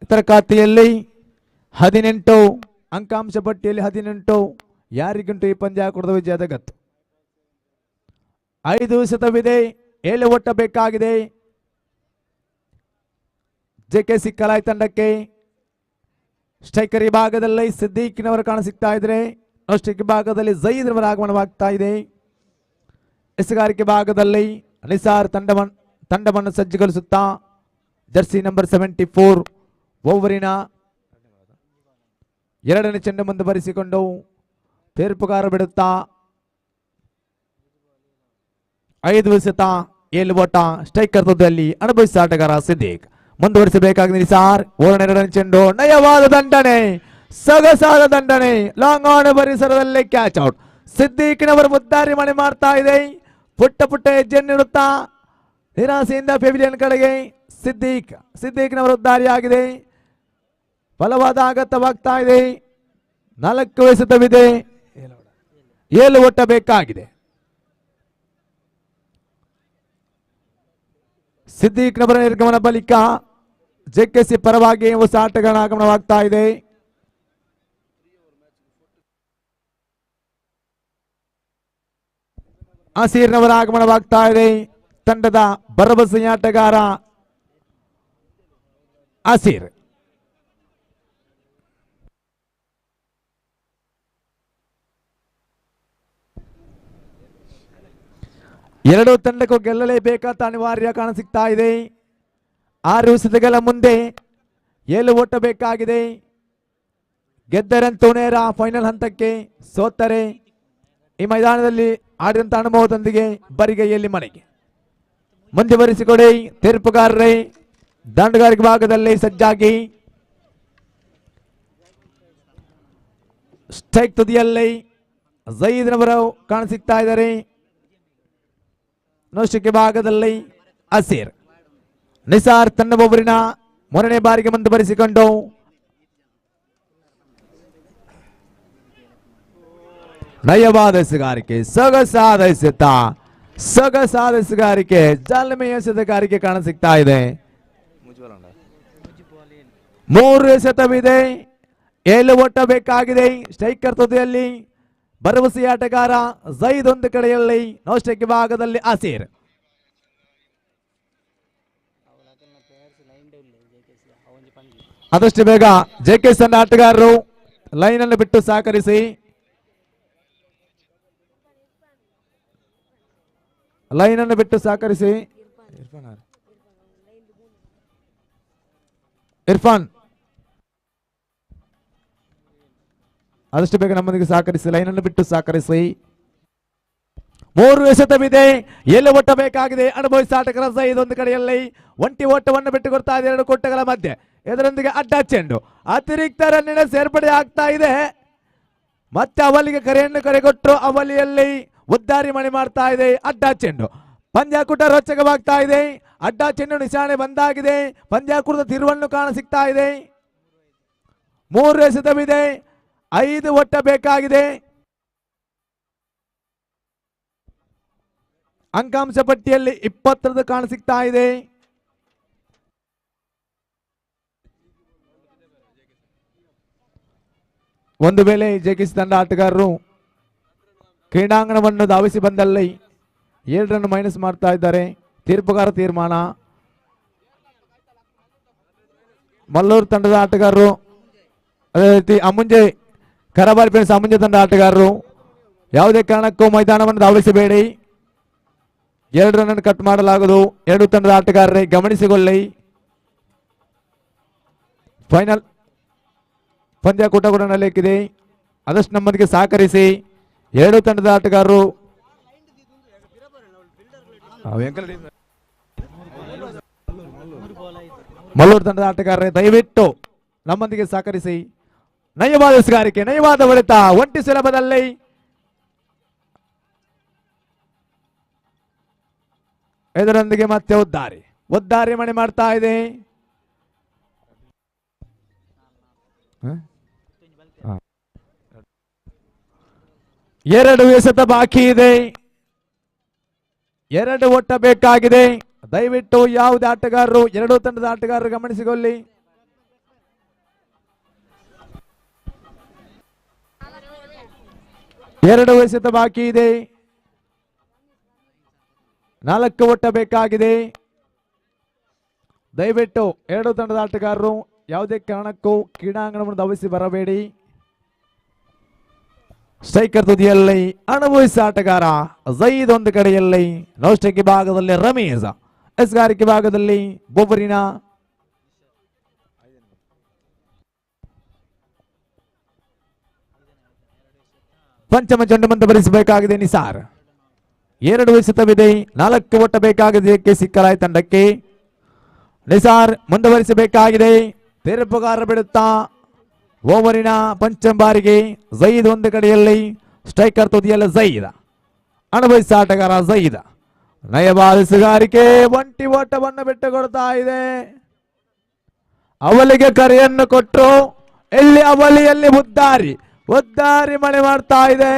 ಇತರ ಖಾತೆಯಲ್ಲಿ 18 ಅಂಕಾಂಶ ಪಟ್ಟಿಯಲ್ಲಿ 18. ಯಾರಿಗಂಟು ಈ ಪಂದ್ಯ ಕೊಡದ ವಿಜಯದ ಗತ್ತು. 5 ಎಸೆತವಿದೆ. 7 ಓಟ ಬೇಕಾಗಿದೆ. ಜೆಕೆಸಿ ಕಲಾಯ್ ತಂಡಕ್ಕೆ. ಸ್ಟ್ರೈಕರ್ ಈ ಭಾಗದಲ್ಲಿ ಸಿದ್ದೀಕ್ನವರು ಕಾಣಸಿಗ್ತಾ ಇದ್ರೆ, ಸ್ಟ್ರೈಕ್ ಭಾಗದಲ್ಲಿ ಜಯೀದ್ ರವರ ಆಗಮನವಾಗ್ತಾ ಇದೆ. ಎಸ್ಗಾರಿಕೆ ಭಾಗದಲ್ಲಿ ನಿಸಾರ್ ತಂಡವನ್ನು ಸಜ್ಜುಗೊಳಿಸುತ್ತಾ ಜರ್ಸಿ ನಂಬರ್ 74 ಓವರಿನ 2ನೇ ಚೆಂಡು ಮುಂದುವರಿಸಿಕೊಂಡು ತೀರ್ಪುಗಾರ ಬಿಡುತ್ತಾ 5 ಎಸೆತ 7 ಓಟ. ಸ್ಟ್ರೈಕರ್ ತುದಿಯಲ್ಲಿ ಅನುಭವಿಸ ಆಟಗಾರ ಸಿದ್ದೀಕ್. ಮುಂದುವರಿಸಬೇಕಾಗಿದೆ ನಿಸಾರ್. ಓವರ್ 2ನೇ ಚೆಂಡು ನಯವಾದ ದಂಡನೆ, ಸೊಗಸಾದ ದಂಡನೆ. ಲಾಂಗ್ ಆನ್ ಪರಿಸರದಲ್ಲಿ ಕ್ಯಾಚ್ ಔಟ್. ಸಿದ್ದೀಕ್ನವರು ಮುದ್ದಾರಿ ಮಣೆ ಮಾಡ್ತಾ ಇದೆ. ಪುಟ್ಟ ಪುಟ್ಟ ಹೆಜ್ಜೆನ್ನಿಡುತ್ತಾ ನಿರಾಸೆಯಿಂದ ಪೆವಿಲಿಯನ್ ಕಡೆಗೆ ಸಿದ್ದೀಕ್ನವರ ಉದ್ದಾರಿಯಾಗಿದೆ. ಬಲವಾದ ಆಘಾತವಾಗ್ತಾ ಇದೆ. 4 ಎಸೆತವಿದೆ. 7 ಓಟ ಬೇಕಾಗಿದೆ. ಸಿದ್ದೀಕ್ನವರ ನಿರ್ಗಮನ ಬಳಿಕ ಜೆಕೆಸಿ ಪರವಾಗಿ ಹೊಸ ಆಟಗಾರ ಆಗಮನವಾಗ್ತಾ ಇದೆ. ಆಸೀರ್ನವರ ಆಗಮನವಾಗ್ತಾ ಇದೆ. ತಂಡದ ಭರವಸೆಯ ಆಟಗಾರ ಆಸೀರ್. ಎರಡೂ ತಂಡಕ್ಕೂ ಗೆಲ್ಲಲೇಬೇಕಾದ ಅನಿವಾರ್ಯ ಕಾಣಸಿಗ್ತಾ ಇದೆ. 6 ಎಸೆತಗಳ ಮುಂದೆ 7 ಓಟ ಬೇಕಾಗಿದೆ. ಗೆದ್ದರಂತೂ ನೇರ ಫೈನಲ್ ಹಂತಕ್ಕೆ, ಸೋತರೆ ಈ ಮೈದಾನದಲ್ಲಿ ಆಡಿದಂತ ಅನುಭವದೊಂದಿಗೆ ಬರಿಗೈಯಲ್ಲಿ ಮನೆಗೆ. ಮುಂದುವರಿಸಿಕೊಡಿ ತೀರ್ಪುಗಾರರೇ. ದಂಡಗಾರಿಕೆ ಭಾಗದಲ್ಲಿ ಸಜ್ಜಾಗಿ ಸ್ಟ್ರೈಕ್ ತುದಿಯಲ್ಲಿ ಜೈದ್ನವರು ಕಾಣಸಿಗ್ತಾ ಇದ್ದಾರೆ. ನೋಶಿಕೆ ಭಾಗದಲ್ಲಿ ಅಸೀರ್. ನಿಸಾರ್ ತನ್ನೊಬ್ಬರಿನ ಮೊರನೇ ಬಾರಿಗೆ ಮುಂದುವರಿಸಿಕೊಂಡು ನಯವಾದ ಎಸೆಗಾರಿಕೆ, ಸೊಗಸಾದ ಎಸೆತ, ಸೊಗಸಾದ ಎಸೆಗಾರಿಕೆ, ಜಾಲಮೆಯ ಎಸೆತಗಾರಿಕೆ ಕಾಣಸಿಗ್ತಾ ಇದೆ. 3 ಎಸೆತವಿದೆ, 7 ಓಟ ಬೇಕಾಗಿದೆ. ಸ್ಟ್ರೈಕರ್ ತುದಿಯಲ್ಲಿ ಭರವಸೆಯ ಆಟಗಾರ ಜೈದ್ ಒಂದು ಕಡೆಯಲ್ಲಿ, ನೋಸ್ಟೆಕ್ ಭಾಗದಲ್ಲಿ ಅಸೀರ್. ಆದಷ್ಟು ಬೇಗ ಜೆಕೆಎಸ್ ತಂಡ ಆಟಗಾರರು ಲೈನ್ ಅನ್ನು ಬಿಟ್ಟು ಸಹಕರಿಸಿ. ಲೈನ್ ಅನ್ನು ಬಿಟ್ಟು ಸಹಕರಿಸಿ. ಇರ್ಫಾನ್ ಆದಷ್ಟು ಬೇಗ ನಮ್ಮೊಂದಿಗೆ ಸಹಕರಿಸಿ, ಲೈನ್ ಅನ್ನು ಬಿಟ್ಟು ಸಹಕರಿಸಿ. 3 ಎಸೆತವಿದೆ, 7 ಓಟ ಬೇಕಾಗಿದೆ. ಅನುಭವಿಸಿದ ಆಟಗಾರ ಜೈದ್ ಒಂದು ಕಡೆಯಲ್ಲಿ ಒಂಟಿ ಓಟವನ್ನು ಬಿಟ್ಟು ಕೊಡ್ತಾ ಇದೆ 2 ಕೋಟೆಗಳ ಮಧ್ಯೆ. ಇದರೊಂದಿಗೆ ಅಡ್ಡ ಚೆಂಡು, ಅತಿರಿಕ್ತ ರನ್ನಿನ ಸೇರ್ಪಡೆ ಆಗ್ತಾ ಇದೆ. ಮತ್ತೆ ಅವಲಿಗೆ ಕರೆಯನ್ನು ಕರೆಗೊಟ್ಟರು, ಅವಲಿಯಲ್ಲಿ ಉದ್ದಾರಿ ಮಣಿ ಮಾಡ್ತಾ ಇದೆ. ಅಡ್ಡ ಚೆಂಡು, ಪಂದ್ಯಾಕೂಟ ರೋಚಕವಾಗ್ತಾ ಇದೆ. ಅಡ್ಡ ಚೆಂಡು ನಿಶಾನೆ ಬಂದಾಗಿದೆ. ಪಂದ್ಯಾಕೂಟದ ತಿರುವನ್ನು ಕಾಣಸಿಗ್ತಾ ಇದೆ. 3 ಎಸೆತವಿದೆ, 5 ಓಟ ಬೇಕಾಗಿದೆ. ಅಂಕಾಂಶ ಪಟ್ಟಿಯಲ್ಲಿ 20 ಕಾಣಸಿಗ್ತಾ ಇದೆ. ಒಂದು ವೇಳೆ ಜೆಕೆಎಸ್ ತಂಡ ಆಟಗಾರರು ಕ್ರೀಡಾಂಗಣವನ್ನು ಧಾವಿಸಿ ಬಂದಲ್ಲಿ 7 ರನ್ ಮೈನಸ್ ಮಾಡ್ತಾ ಇದ್ದಾರೆ. ತೀರ್ಪುಗಾರ ತೀರ್ಮಾನ. ಮಲ್ಲೂರು ತಂಡದ ಆಟಗಾರರು, ಅದೇ ರೀತಿ ಅಮುಂಜೆ ಕರಾಬಾರಿ ಫ್ರೆಂಡ್ಸ್ ಅಮುಂಜೆ ತಂಡ ಆಟಗಾರರು ಯಾವುದೇ ಕಾರಣಕ್ಕೂ ಮೈದಾನವನ್ನು ಧಾವಿಸಬೇಡಿ. 2 ರನ್ ಕಟ್ ಮಾಡಲಾಗುವುದು. 2 ತಂಡದ ಆಟಗಾರರೇ ಗಮನಿಸಿಕೊಳ್ಳಿ. ಫೈನಲ್ ಪಂದ್ಯಾಕೂಟ ಕೂಡ ನಡೆಯಲಿಕ್ಕಿದೆ. ಆದಷ್ಟು ನಮ್ಮೊಂದಿಗೆ ಸಹಕರಿಸಿ. 2 ತಂಡದ ಆಟಗಾರರು ಮಲ್ಲೂರು ತಂಡದ ಆಟಗಾರರೇ ದಯವಿಟ್ಟು ನಮ್ಮೊಂದಿಗೆ ಸಹಕರಿಸಿ. ನಯವಾದ ಎಸೆಗಾರಿಕೆ, ನಯವಾದ ಹೊಡೆತ, ಒಂಟಿ ಸುಲಭದಲ್ಲಿ ಇದರೊಂದಿಗೆ ಮತ್ತೆ ಉದ್ದಾರಿ ಮಣಿ ಮಾಡ್ತಾ ಇದೆ. ಎರಡು ಎಸೆತ ಬಾಕಿ ಇದೆ. 2 ಓಟ ಬೇಕಾಗಿದೆ. ದಯವಿಟ್ಟು ಯಾವುದೇ ಆಟಗಾರರು 2 ತಂಡದ ಆಟಗಾರರು ಗಮನಿಸಿಕೊಳ್ಳಿ. ಎರಡು ಎಸೆತ ಬಾಕಿ ಇದೆ. 4 ಓಟ ಬೇಕಾಗಿದೆ. ದಯವಿಟ್ಟು 2 ತಂಡದ ಆಟಗಾರರು ಯಾವುದೇ ಕಾರಣಕ್ಕೂ ಕ್ರೀಡಾಂಗಣವನ್ನು ಧಾವಿಸಿ ಬರಬೇಡಿ. ಸ್ಟ್ರೈಕರ್ ತುದಿಯಲ್ಲಿ ಅನುಭವಿಸಿದ ಆಟಗಾರ ಜೈದ್ ಒಂದು ಕಡೆಯಲ್ಲಿ, ನೋಸ್ಟೆಕ್ ಭಾಗದಲ್ಲಿ ರಮೇಶ್, ಎಸ್ಗಾರಿಕೆ ಭಾಗದಲ್ಲಿ ಬೊಬ್ಬರಿನ. ಪಂಚಮ ಚೆಂಡು ಮುಂದುವರಿಸಬೇಕಾಗಿದೆ ನಿಸಾರ್. 2 ಎಸೆತವಿದೆ, 4 ಓಟ ಬೇಕಾಗಿದೆ ಸಿಕ್ಕಲಾಯ್ ತಂಡಕ್ಕೆ. ನಿಸಾರ್ ಮುಂದುವರಿಸಬೇಕಾಗಿದೆ. ತೀರ್ಪುಗಾರ ಬಿಡುತ್ತಾ ಓವರಿನ ಪಂಚಮ ಬಾರಿಗೆ ಜೈದ್ ಒಂದು ಕಡೆಯಲ್ಲಿ, ಸ್ಟ್ರೈಕರ್ ತುದಿಯಲ್ಲಿ ಜೈದ್, ಅನುಭವಿಸಿದ ಆಟಗಾರ ಜೈದ್. ನಯವಾದ ಎಸೆಗಾರಿಕೆ, ಒಂಟಿ ಓಟವನ್ನು ಬಿಟ್ಟು ಕೊಡ್ತಾ ಇದೆ. ಅವಲಿಗೆ ಕರೆಯನ್ನು ಕೊಟ್ಟರು. ಎಲ್ಲಿ ಅವಲಿಯಲ್ಲಿ ಉದ್ದಾರಿ ಮಳೆ ಮಾಡ್ತಾ ಇದೆ.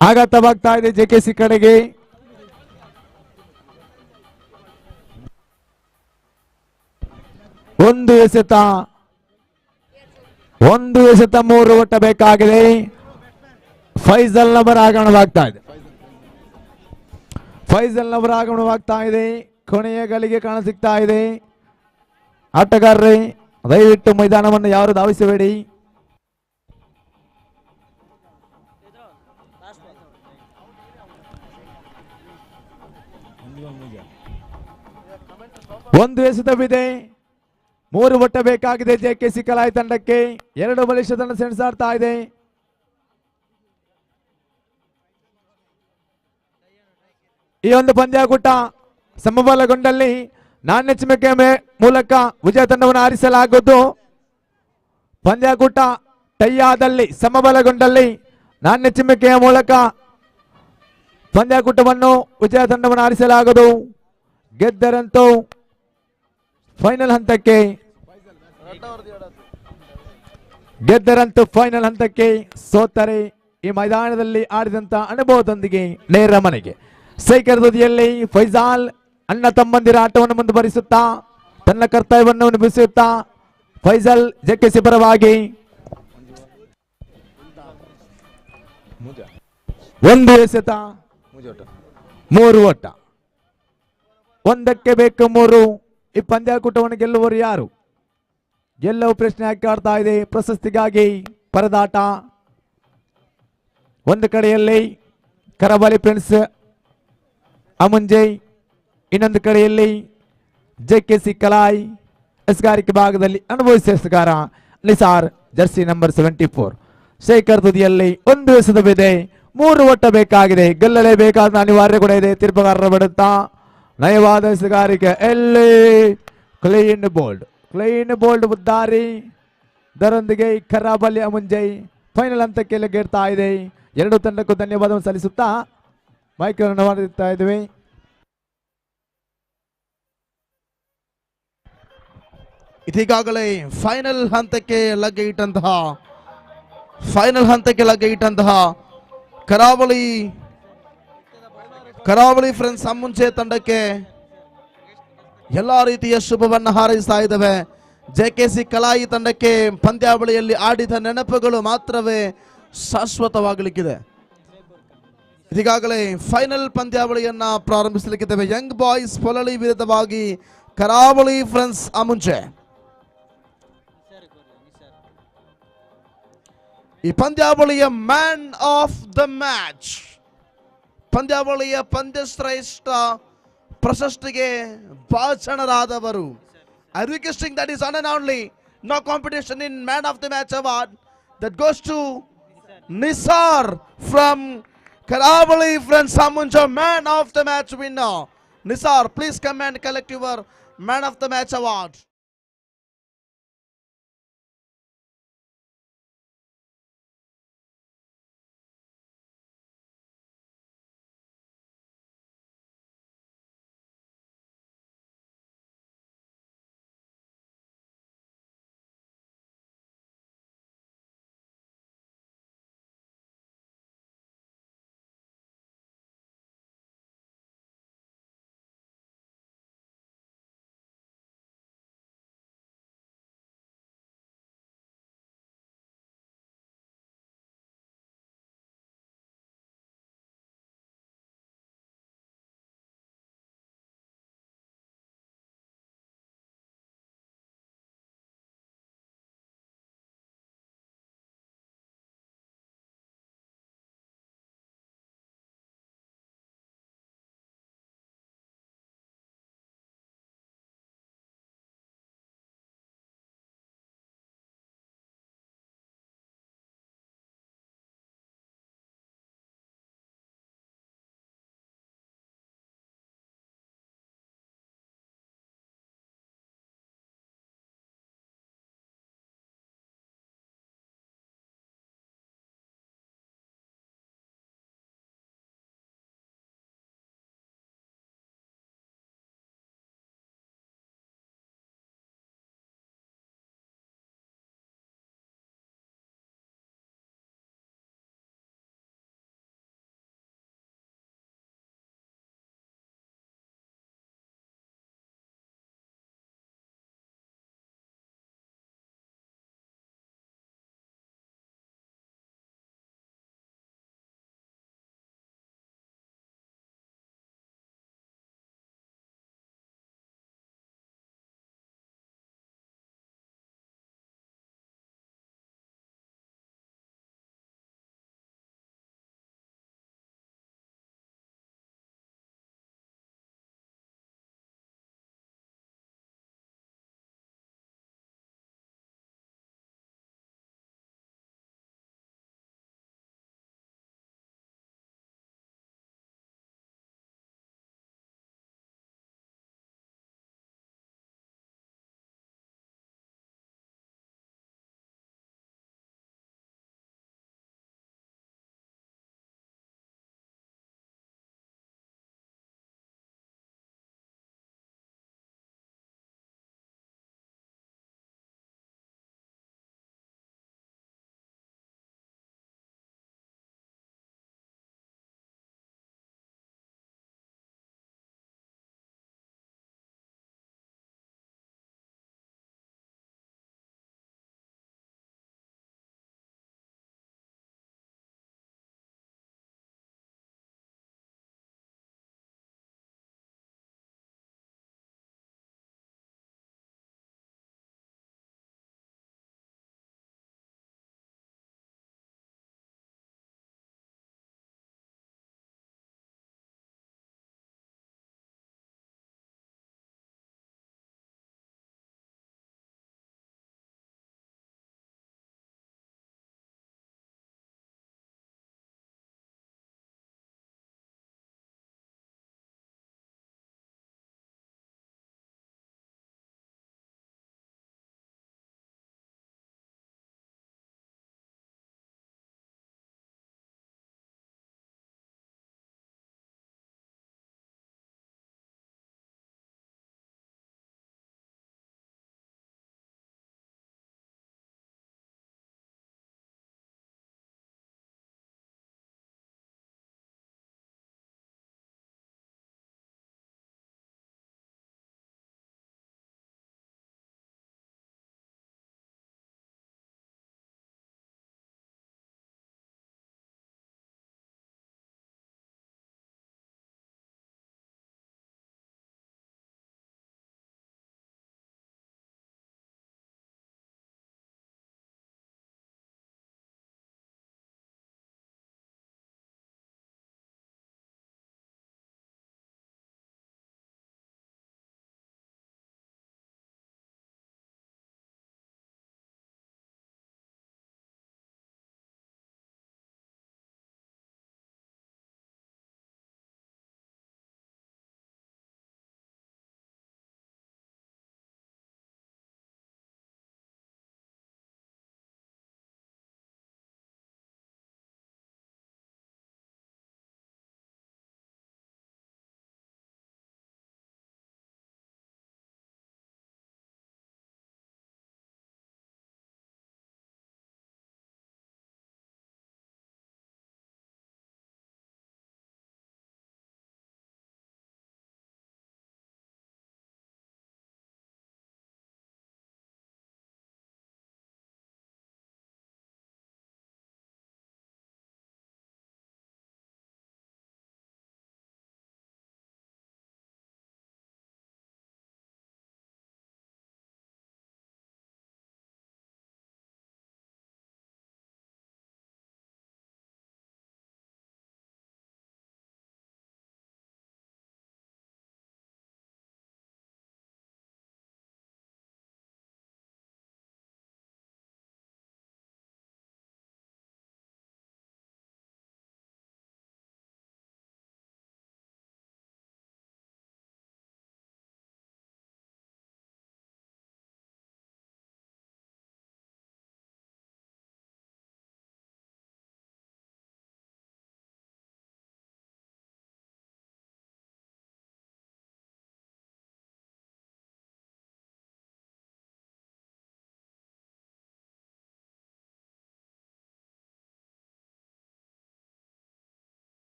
ಆಘಾತವಾಗ್ತಾ ಇದೆ ಜೆಕೆಸಿ ಕಡೆಗೆ. ಒಂದು ಎಸೆತ 3 ಓಟ ಬೇಕಾಗಿದೆ. ಫೈಜಲ್ ನವರ ಆಗಮನವಾಗ್ತಾ ಇದೆ. ಕೊನೆಯ ಗಳಿಗೆ ಕಾಣಸಿಗ್ತಾ ಇದೆ. ಆಟಗಾರರೇ ದಯವಿಟ್ಟು ಮೈದಾನವನ್ನು ಯಾರು ಧಾವಿಸಬೇಡಿ. ಒಂದು ಎಸೆತವಿದೆ, 3 ಒಟ್ಟ ಬೇಕಾಗಿದೆ ಜೆಕೆಸಿ ಕಲಾಯಿ ತಂಡಕ್ಕೆ. 2 ಬಲಿಷ್ಠ ತಂಡ ಸೆಣಸಾಡ್ತಾ ಇದೆ. ಈ ಒಂದು ಪಂದ್ಯಾಕೂಟ ಸಮಬಲಗೊಂಡಲ್ಲಿ ನಾಣ್ಯ ಚಿಮ್ಮಕ್ಕೆ ಮೂಲಕ ವಿಜಯ ತಂಡವನ್ನು ಆರಿಸಲಾಗುವುದು. ಪಂದ್ಯಾಕೂಟ ಟೈ ಆದಲ್ಲಿ ಸಮಬಲಗೊಂಡಲ್ಲಿ ನಾಣ್ಯ ಚಿಮ್ಮಿಕೆಯ ಮೂಲಕ ಪಂದ್ಯಾಕೂಟವನ್ನು ವಿಜಯ ತಂಡವನ್ನು ಆರಿಸಲಾಗುವುದು. ಗೆದ್ದರಂತೂ ಫೈನಲ್ ಹಂತಕ್ಕೆ, ಸೋತರೆ ಈ ಮೈದಾನದಲ್ಲಿ ಆಡಿದಂತ ಅನುಭವದೊಂದಿಗೆ ನೇರ ಮನೆಗೆ. ಸೈಕಲ್ ತುದಿಯಲ್ಲಿ ಫೈಜಾಲ್ ಅಣ್ಣ ತಮ್ಮಂದಿರ ಆಟವನ್ನು ಮುಂದುವರಿಸುತ್ತಾ ತನ್ನ ಕರ್ತವ್ಯವನ್ನು ನಿಭಾಯಿಸುತ್ತಾ ಫೈಜಲ್ ಜೆಕೆಸಿ ಪರವಾಗಿ 1 ಎಸೆತ, 3 ಓಟ. 1ಕ್ಕೆ ಬೇಕು 3. ಈ ಪಂದ್ಯಾಕೂಟವನ್ನು ಗೆಲ್ಲುವರು ಯಾರು? ಗೆಲ್ಲುವ ಪ್ರಶ್ನೆ ಆಡ್ತಾ ಇದೆ. ಪ್ರಶಸ್ತಿಗಾಗಿ ಪರದಾಟ. ಒಂದು ಕಡೆಯಲ್ಲಿ ಕರಾವಳಿ ಪ್ರಿನ್ಸ್ ಅಮುಂಜೆ, ಇನ್ನೊಂದು ಕಡೆಯಲ್ಲಿ ಜೆಕೆಸಿ ಕಲಾಯ್. ಎಸ್ಗಾರಿಕೆ ಭಾಗದಲ್ಲಿ ಅನುಭವಿಸಿದ ಎಸೆಗಾರ ನಿಸಾರ್, ಜರ್ಸಿ ನಂಬರ್ 74. ಶೇಖರ್ ತುದಿಯಲ್ಲಿ 1 ಎಸೆತವಿದೆ, 3 ಒಟ್ಟ ಬೇಕಾಗಿದೆ. ಗೆಲ್ಲಲೇಬೇಕಾದ ಅನಿವಾರ್ಯ ಕೂಡ ಇದೆ. ತೀರ್ಪುಗಾರರ ಬಿಡುತ್ತಾ ನಯವಾದ ಎಸೆಗಾರಿಕೆ. ಎಲ್ಲಿ ಕ್ಲೀನ್ ಬೋಲ್ಡ್ ಉದ್ದಾರಿ ದರೊಂದಿಗೆ ಕರಾಬಲಿ ಅಮುಂಜೈ ಫೈನಲ್ ಹಂತಕ್ಕೆ ಗೆಡ್ತಾ ಇದೆ. 2 ತಂಡಕ್ಕೂ ಧನ್ಯವಾದವನ್ನು ಸಲ್ಲಿಸುತ್ತಾ ಮೈಕನ್ನು ಮಾಡುತ್ತಾ ಇದ್ದೇವೆ. ಇದೀಗಾಗಲೇ ಫೈನಲ್ ಹಂತಕ್ಕೆ ಲಗ್ಗೆ ಇಟ್ಟಂತಹ ಕರಾವಳಿ ಫ್ರೆಂಡ್ಸ್ ಅಮ್ಮುಂಚೆ ತಂಡಕ್ಕೆ ಎಲ್ಲಾ ರೀತಿಯ ಶುಭವನ್ನ ಹಾರೈಸ್ತಾ ಇದ್ದಾವೆ. ಜೆಕೆಸಿ ಕಲಾಯಿ ತಂಡಕ್ಕೆ ಪಂದ್ಯಾವಳಿಯಲ್ಲಿ ಆಡಿದ ನೆನಪುಗಳು ಮಾತ್ರವೇ ಶಾಶ್ವತವಾಗಲಿಕ್ಕಿದೆ. ಇದೀಗಾಗಲೇ ಫೈನಲ್ ಪಂದ್ಯಾವಳಿಯನ್ನ ಪ್ರಾರಂಭಿಸಲಿಕ್ಕಿದ್ದೇವೆ. ಯಂಗ್ ಬಾಯ್ಸ್ ಪೊಲಳಿ ವಿರುದ್ಧವಾಗಿ ಕರಾವಳಿ ಫ್ರೆಂಡ್ಸ್ ಅಮ್ಮುಂಚೆ. ಈ ಪಂದ್ಯಾವಳಿಯ ಮ್ಯಾನ್ ಆಫ್ ದ ಮ್ಯಾಚ್, ಪಂದ್ಯಾವಳಿಯ ಪಂದ್ಯಶ್ರೇಷ್ಠ ಪ್ರಶಸ್ತಿಗೆ ಭಾಜನರಾದವರು. I requesting that is on and only no competition in man of the match award that goes to Nisar from Karavali friends Samunja, man of the match winner. Nisar, please come and collect your man of the match award.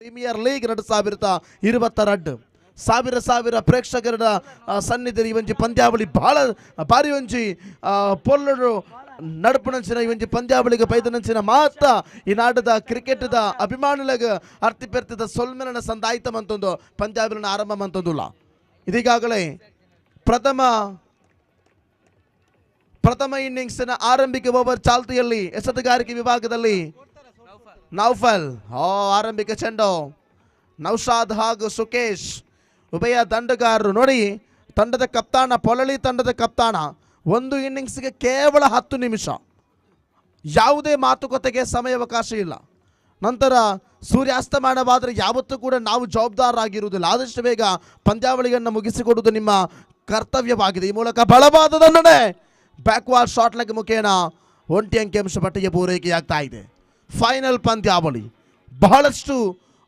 Premier league 2022 ಸಾವಿರ ಪ್ರೇಕ್ಷಕರ ಸನ್ನಿಧಿ ಈ ಒಂಜಿ ಪಂದ್ಯಾವಳಿ ಬಹಳ ಭಾರಿ ಒಂಜಿ ಪೊಲ್ಲರು ನಡುಪುನಂಚಿನ ಈ ಒಂಜಿ ಪಂದ್ಯಾವಳಿಗೆ ಬೈದನಂಚಿನ ಮಾತ್ರ ಈ ನಾಡದ ಕ್ರಿಕೆಟ್ದ ಅಭಿಮಾನುలకు ಅರ್ಥಿಪೆರ್ತಿದ ಸೊಲ್ಮೆಲನ ಸಂದಾಯಿತ ಮಂತೊಂದು ಪಂದ್ಯಾವಳಿನ ಆರಂಭ ಮಂತೊಂದುಲ್ಲ. ಇದೀಗಾಗಲೇ ಪ್ರಥಮ ಇನ್ನಿಂಗ್ಸ್ನ ಆರಂಭಿಕ ಓವರ್ ಚಾಲ್ತಿಯಲ್ಲಿ ಎಸೆತಗಾರಿಕೆ ವಿಭಾಗದಲ್ಲಿ ನೌಫಲ್ ಆರಂಭಿಕ ಚೆಂಡು ನೌಶಾದ್ ಹಾಗೂ ಸುಕೇಶ್ ಉಭಯ ದಂಡಗಾರರು. ನೋಡಿ, ತಂಡದ ಕಪ್ತಾನ ಪೊಳಲಿ ತಂಡದ ಕಪ್ತಾನ ಒಂದು ಇನ್ನಿಂಗ್ಸ್ಗೆ ಕೇವಲ 10 ನಿಮಿಷ, ಯಾವುದೇ ಮಾತುಕತೆಗೆ ಸಮಯಾವಕಾಶ ಇಲ್ಲ. ನಂತರ ಸೂರ್ಯಾಸ್ತಮಾನವಾದರೆ ಯಾವತ್ತೂ ಕೂಡ ನಾವು ಜವಾಬ್ದಾರರಾಗಿರುವುದಿಲ್ಲ. ಆದಷ್ಟು ಬೇಗ ಪಂದ್ಯಾವಳಿಯನ್ನು ಮುಗಿಸಿಕೊಡುವುದು ನಿಮ್ಮ ಕರ್ತವ್ಯವಾಗಿದೆ. ಈ ಮೂಲಕ ಬಲವಾದ ದಂಡನೆ ಬ್ಯಾಕ್ವಾರ್ಡ್ ಶಾಟ್ ಲೆಗ್ ಮುಖೇನ 1 ಅಂಕಿಅಂಶ ಪಟ್ಟಿಗೆ ಪೂರೈಕೆಯಾಗ್ತಾ ಇದೆ. ಫೈನಲ್ ಪಂದ್ಯಾವಳಿ ಬಹಳಷ್ಟು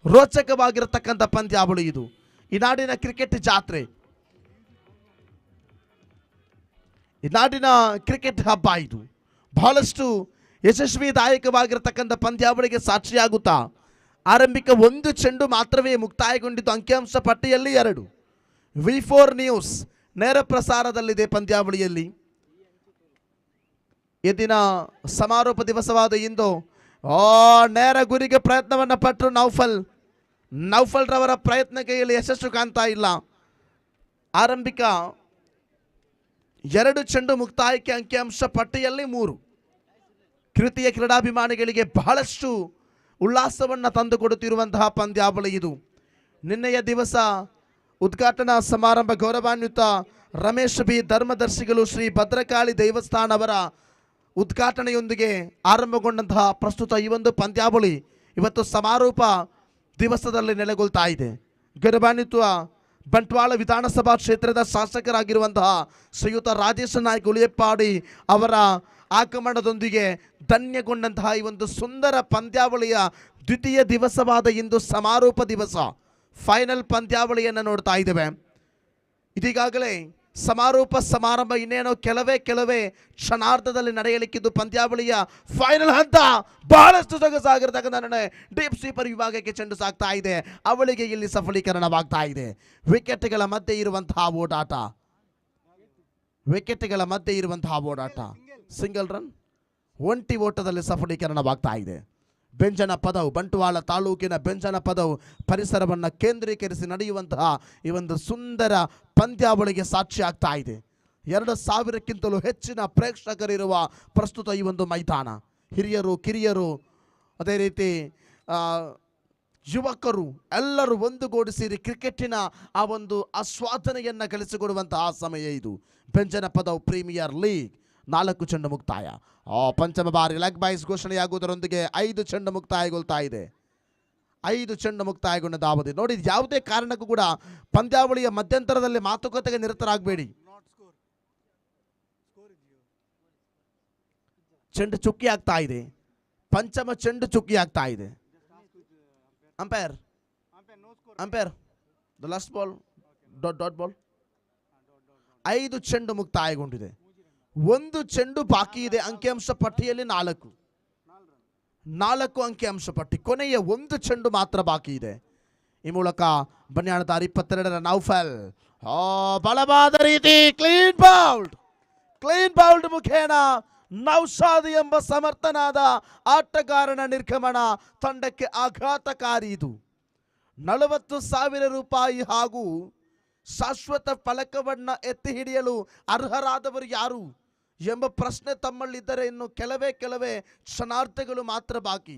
ರೋಚಕವಾಗಿರತಕ್ಕಂಥ ಪಂದ್ಯಾವಳಿ ಇದು. ಈ ನಾಡಿನ ಕ್ರಿಕೆಟ್ ಜಾತ್ರೆ, ಈ ನಾಡಿನ ಕ್ರಿಕೆಟ್ ಹಬ್ಬ ಇದು. ಬಹಳಷ್ಟು ಯಶಸ್ವಿದಾಯಕವಾಗಿರತಕ್ಕಂಥ ಪಂದ್ಯಾವಳಿಗೆ ಸಾಕ್ಷಿಯಾಗುತ್ತಾ ಆರಂಭಿಕ 1 ಚೆಂಡು ಮಾತ್ರವೇ ಮುಕ್ತಾಯಗೊಂಡಿದ್ದು. ಅಂಕಿಅಂಶ ಪಟ್ಟಿಯಲ್ಲಿ 2. V4 ನ್ಯೂಸ್ ನೇರ ಪ್ರಸಾರದಲ್ಲಿದೆ ಪಂದ್ಯಾವಳಿಯಲ್ಲಿ. ಈ ದಿನ ಸಮಾರೋಪ ದಿವಸವಾದ ಇಂದು ನೇರ ಗುರಿಗೆ ಪ್ರಯತ್ನವನ್ನು ಪಟ್ಟರು ನೌಫಲ್ ರವರ ಪ್ರಯತ್ನಕ್ಕೆ ಇಲ್ಲಿ ಯಶಸ್ಸು ಕಾಣ್ತಾ ಇಲ್ಲ. ಆರಂಭಿಕ 2 ಚೆಂಡು ಮುಕ್ತಾಯಕ್ಕೆ ಅಂಕಿಅಂಶ ಪಟ್ಟಿಯಲ್ಲಿ 3. ತೃತೀಯ ಕ್ರೀಡಾಭಿಮಾನಿಗಳಿಗೆ ಬಹಳಷ್ಟು ಉಲ್ಲಾಸವನ್ನು ತಂದುಕೊಡುತ್ತಿರುವಂತಹ ಪಂದ್ಯಾವಳಿ ಇದು. ನಿನ್ನೆಯ ದಿವಸ ಉದ್ಘಾಟನಾ ಸಮಾರಂಭ ಗೌರವಾನ್ವಿತ ರಮೇಶ್ ಬಿ ಧರ್ಮದರ್ಶಿಗಳು ಶ್ರೀ ಭದ್ರಕಾಳಿ ದೇವಸ್ಥಾನ ಅವರ ಉದ್ಘಾಟನೆಯೊಂದಿಗೆ ಆರಂಭಗೊಂಡಂತಹ ಪ್ರಸ್ತುತ ಈ ಒಂದು ಪಂದ್ಯಾವಳಿ ಇವತ್ತು ಸಮಾರೋಪ ದಿವಸದಲ್ಲಿ ನೆಲೆಗೊಳ್ತಾ ಇದೆ. ಗೌರವಾನ್ವಿತ ಬಂಟ್ವಾಳ ವಿಧಾನಸಭಾ ಕ್ಷೇತ್ರದ ಶಾಸಕರಾಗಿರುವಂತಹ ಶ್ರೀಯುತ ರಾಜೇಶ ನಾಯ್ಕ ಉಳಿಯಪ್ಪಾಡಿ ಅವರ ಆಗಮನದೊಂದಿಗೆ ಧನ್ಯಗೊಂಡಂತಹ ಈ ಒಂದು ಸುಂದರ ಪಂದ್ಯಾವಳಿಯ ದ್ವಿತೀಯ ದಿವಸವಾದ ಇಂದು ಸಮಾರೋಪ ದಿವಸ ಫೈನಲ್ ಪಂದ್ಯಾವಳಿಯನ್ನು ನೋಡ್ತಾ ಇದ್ದೇವೆ. ಇದೀಗಾಗಲೇ ಸಮಾರೋಪ ಸಮಾರಂಭ ಇನ್ನೇನೋ ಕೆಲವೇ ಕ್ಷಣಾರ್ಧದಲ್ಲಿ ನಡೆಯಲಿಕ್ಕಿದ್ದು ಪಂದ್ಯಾವಳಿಯ ಫೈನಲ್ ಹಂತ ಬಹಳಷ್ಟು ಸೊಗಸಾಗಿರ್ತಕ್ಕಂಥ ಡೀಪ್ ಸ್ವೀಪರ್ ವಿಭಾಗಕ್ಕೆ ಚೆಂಡು ಸಾಗ್ತಾ ಇದೆ. ಅವಳಿಗೆ ಇಲ್ಲಿ ಸಫಲೀಕರಣವಾಗ್ತಾ ಇದೆ. ವಿಕೆಟ್ಗಳ ಮಧ್ಯೆ ಇರುವಂತಹ ಓಡಾಟ ಸಿಂಗಲ್ ರನ್, ಒಂಟಿ ಓಟದಲ್ಲಿ ಸಫಲೀಕರಣವಾಗ್ತಾ ಇದೆ. ಬೆಂಜನಪದವು ಬಂಟ್ವಾಳ ತಾಲೂಕಿನ ಬೆಂಜನಪದವು ಪರಿಸರವನ್ನು ಕೇಂದ್ರೀಕರಿಸಿ ನಡೆಯುವಂತಹ ಈ ಒಂದು ಸುಂದರ ಪಂದ್ಯಾವಳಿಗೆ ಸಾಕ್ಷಿ ಆಗ್ತಾ ಇದೆ. 2,000ಕ್ಕಿಂತಲೂ ಹೆಚ್ಚಿನ ಪ್ರೇಕ್ಷಕರಿರುವ ಪ್ರಸ್ತುತ ಈ ಒಂದು ಮೈದಾನ. ಹಿರಿಯರು, ಕಿರಿಯರು, ಅದೇ ರೀತಿ ಯುವಕರು ಎಲ್ಲರೂ ಒಂದುಗೂಡಿಸಿರಿ ಕ್ರಿಕೆಟಿನ ಆ ಒಂದು ಆಸ್ವಾದನೆಯನ್ನು ಗಳಿಸಿಕೊಡುವಂತಹ ಸಮಯ ಇದು. ಬೆಂಜನಪದವು ಪ್ರೀಮಿಯರ್ ಲೀಗ್ 4 ಚೆಂಡು ಮುಕ್ತಾಯ. ಪಂಚಮ ಬಾರಿ ಲೆಗ್ ಬೈಸ್ ಘೋಷಣೆಯಾಗುವುದರೊಂದಿಗೆ 5 ಚೆಂಡು ಮುಕ್ತಾಯಗೊಳ್ತಾ ಇದೆ. 5 ಚೆಂಡು ಮುಕ್ತಾಯಗೊಂಡ ಅವಧಿ ನೋಡಿ. ಯಾವುದೇ ಕಾರಣಕ್ಕೂ ಕೂಡ ಪಂದ್ಯಾವಳಿಯ ಮಧ್ಯಂತರದಲ್ಲಿ ಮಾತುಕತೆಗೆ ನಿರತರಾಗಬೇಡಿ. ಚೆಂಡು ಚುಕ್ಕಿ ಆಗ್ತಾ ಇದೆ. ಪಂಚಮ ಚೆಂಡು ಚುಕ್ಕಿ ಆಗ್ತಾ ಇದೆ. Umpire the last ball dot ball. 5 ಚೆಂಡು ಮುಕ್ತಾಯಗೊಂಡಿದೆ. 1 ಚೆಂಡು ಬಾಕಿ ಇದೆ. ಅಂಕಿಅಂಶ ಪಟ್ಟಿಯಲ್ಲಿ 4 ಅಂಕಿಅಂಶ ಪಟ್ಟಿ. ಕೊನೆಯ 1 ಚೆಂಡು ಮಾತ್ರ ಬಾಕಿ ಇದೆ. ಈ ಮೂಲಕ ಬನ್ಯಾಣದ 22ರ ನೌಫಲ್ ಬಲವಾದ ರೀತಿ ಕ್ಲೀನ್ ಬೌಲ್ಡ್ ಮುಖೇನ ನೌಶಾದ್ ಎಂಬ ಸಮರ್ಥನಾದ ಆಟಗಾರನ ನಿರ್ಗಮನ ತಂಡಕ್ಕೆ ಆಘಾತಕಾರಿ. ಇದು 40,000 ರೂಪಾಯಿ ಹಾಗೂ ಶಾಶ್ವತ ಫಲಕವನ್ನು ಎತ್ತಿ ಹಿಡಿಯಲು ಅರ್ಹರಾದವರು ಯಾರು ಎಂಬ ಪ್ರಶ್ನೆ ತಮ್ಮಲ್ಲಿದ್ದರೆ ಇನ್ನು ಕೆಲವೇ ಕ್ಷಣಾರ್ಧಗಳು ಮಾತ್ರ ಬಾಕಿ.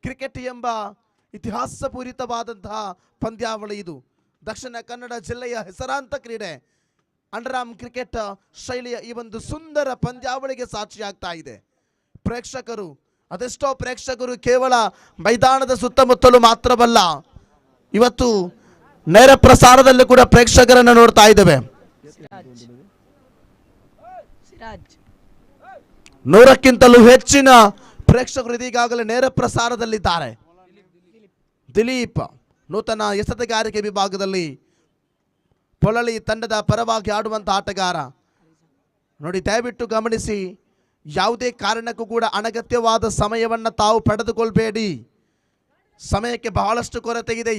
ಕ್ರಿಕೆಟ್ ಎಂಬ ಇತಿಹಾಸಪೂರಿತವಾದಂತಹ ಪಂದ್ಯಾವಳಿ ಇದು. ದಕ್ಷಿಣ ಕನ್ನಡ ಜಿಲ್ಲೆಯ ಹೆಸರಾಂತ ಕ್ರೀಡೆ ಅಂಡರ್ಆರ್ಮ್ ಕ್ರಿಕೆಟ್ ಶೈಲಿಯ ಈ ಒಂದು ಸುಂದರ ಪಂದ್ಯಾವಳಿಗೆ ಸಾಕ್ಷಿಯಾಗ್ತಾ ಇದೆ. ಅದೆಷ್ಟೋ ಪ್ರೇಕ್ಷಕರು ಕೇವಲ ಮೈದಾನದ ಸುತ್ತಮುತ್ತಲು ಮಾತ್ರವಲ್ಲ, ಇವತ್ತು ನೇರ ಪ್ರಸಾರದಲ್ಲೂ ಕೂಡ ಪ್ರೇಕ್ಷಕರನ್ನು ನೋಡ್ತಾ ಇದ್ದೇವೆ. 100ಕ್ಕಿಂತಲೂ ಹೆಚ್ಚಿನ ಪ್ರೇಕ್ಷಕರು ಇದೀಗಾಗಲೇ ನೇರ ಪ್ರಸಾರದಲ್ಲಿದ್ದಾರೆ. ದಿಲೀಪ್ ನೂತನ ಎಸೆತಗಾರಿಕೆ ವಿಭಾಗದಲ್ಲಿ ಪೊಳಲಿ ತಂಡದ ಪರವಾಗಿ ಆಡುವಂಥ ಆಟಗಾರ. ನೋಡಿ, ದಯವಿಟ್ಟು ಗಮನಿಸಿ, ಯಾವುದೇ ಕಾರಣಕ್ಕೂ ಕೂಡ ಅನಗತ್ಯವಾದ ಸಮಯವನ್ನು ತಾವು ಪಡೆದುಕೊಳ್ಬೇಡಿ. ಸಮಯಕ್ಕೆ ಬಹಳಷ್ಟು ಕೊರತೆ ಇದೆ.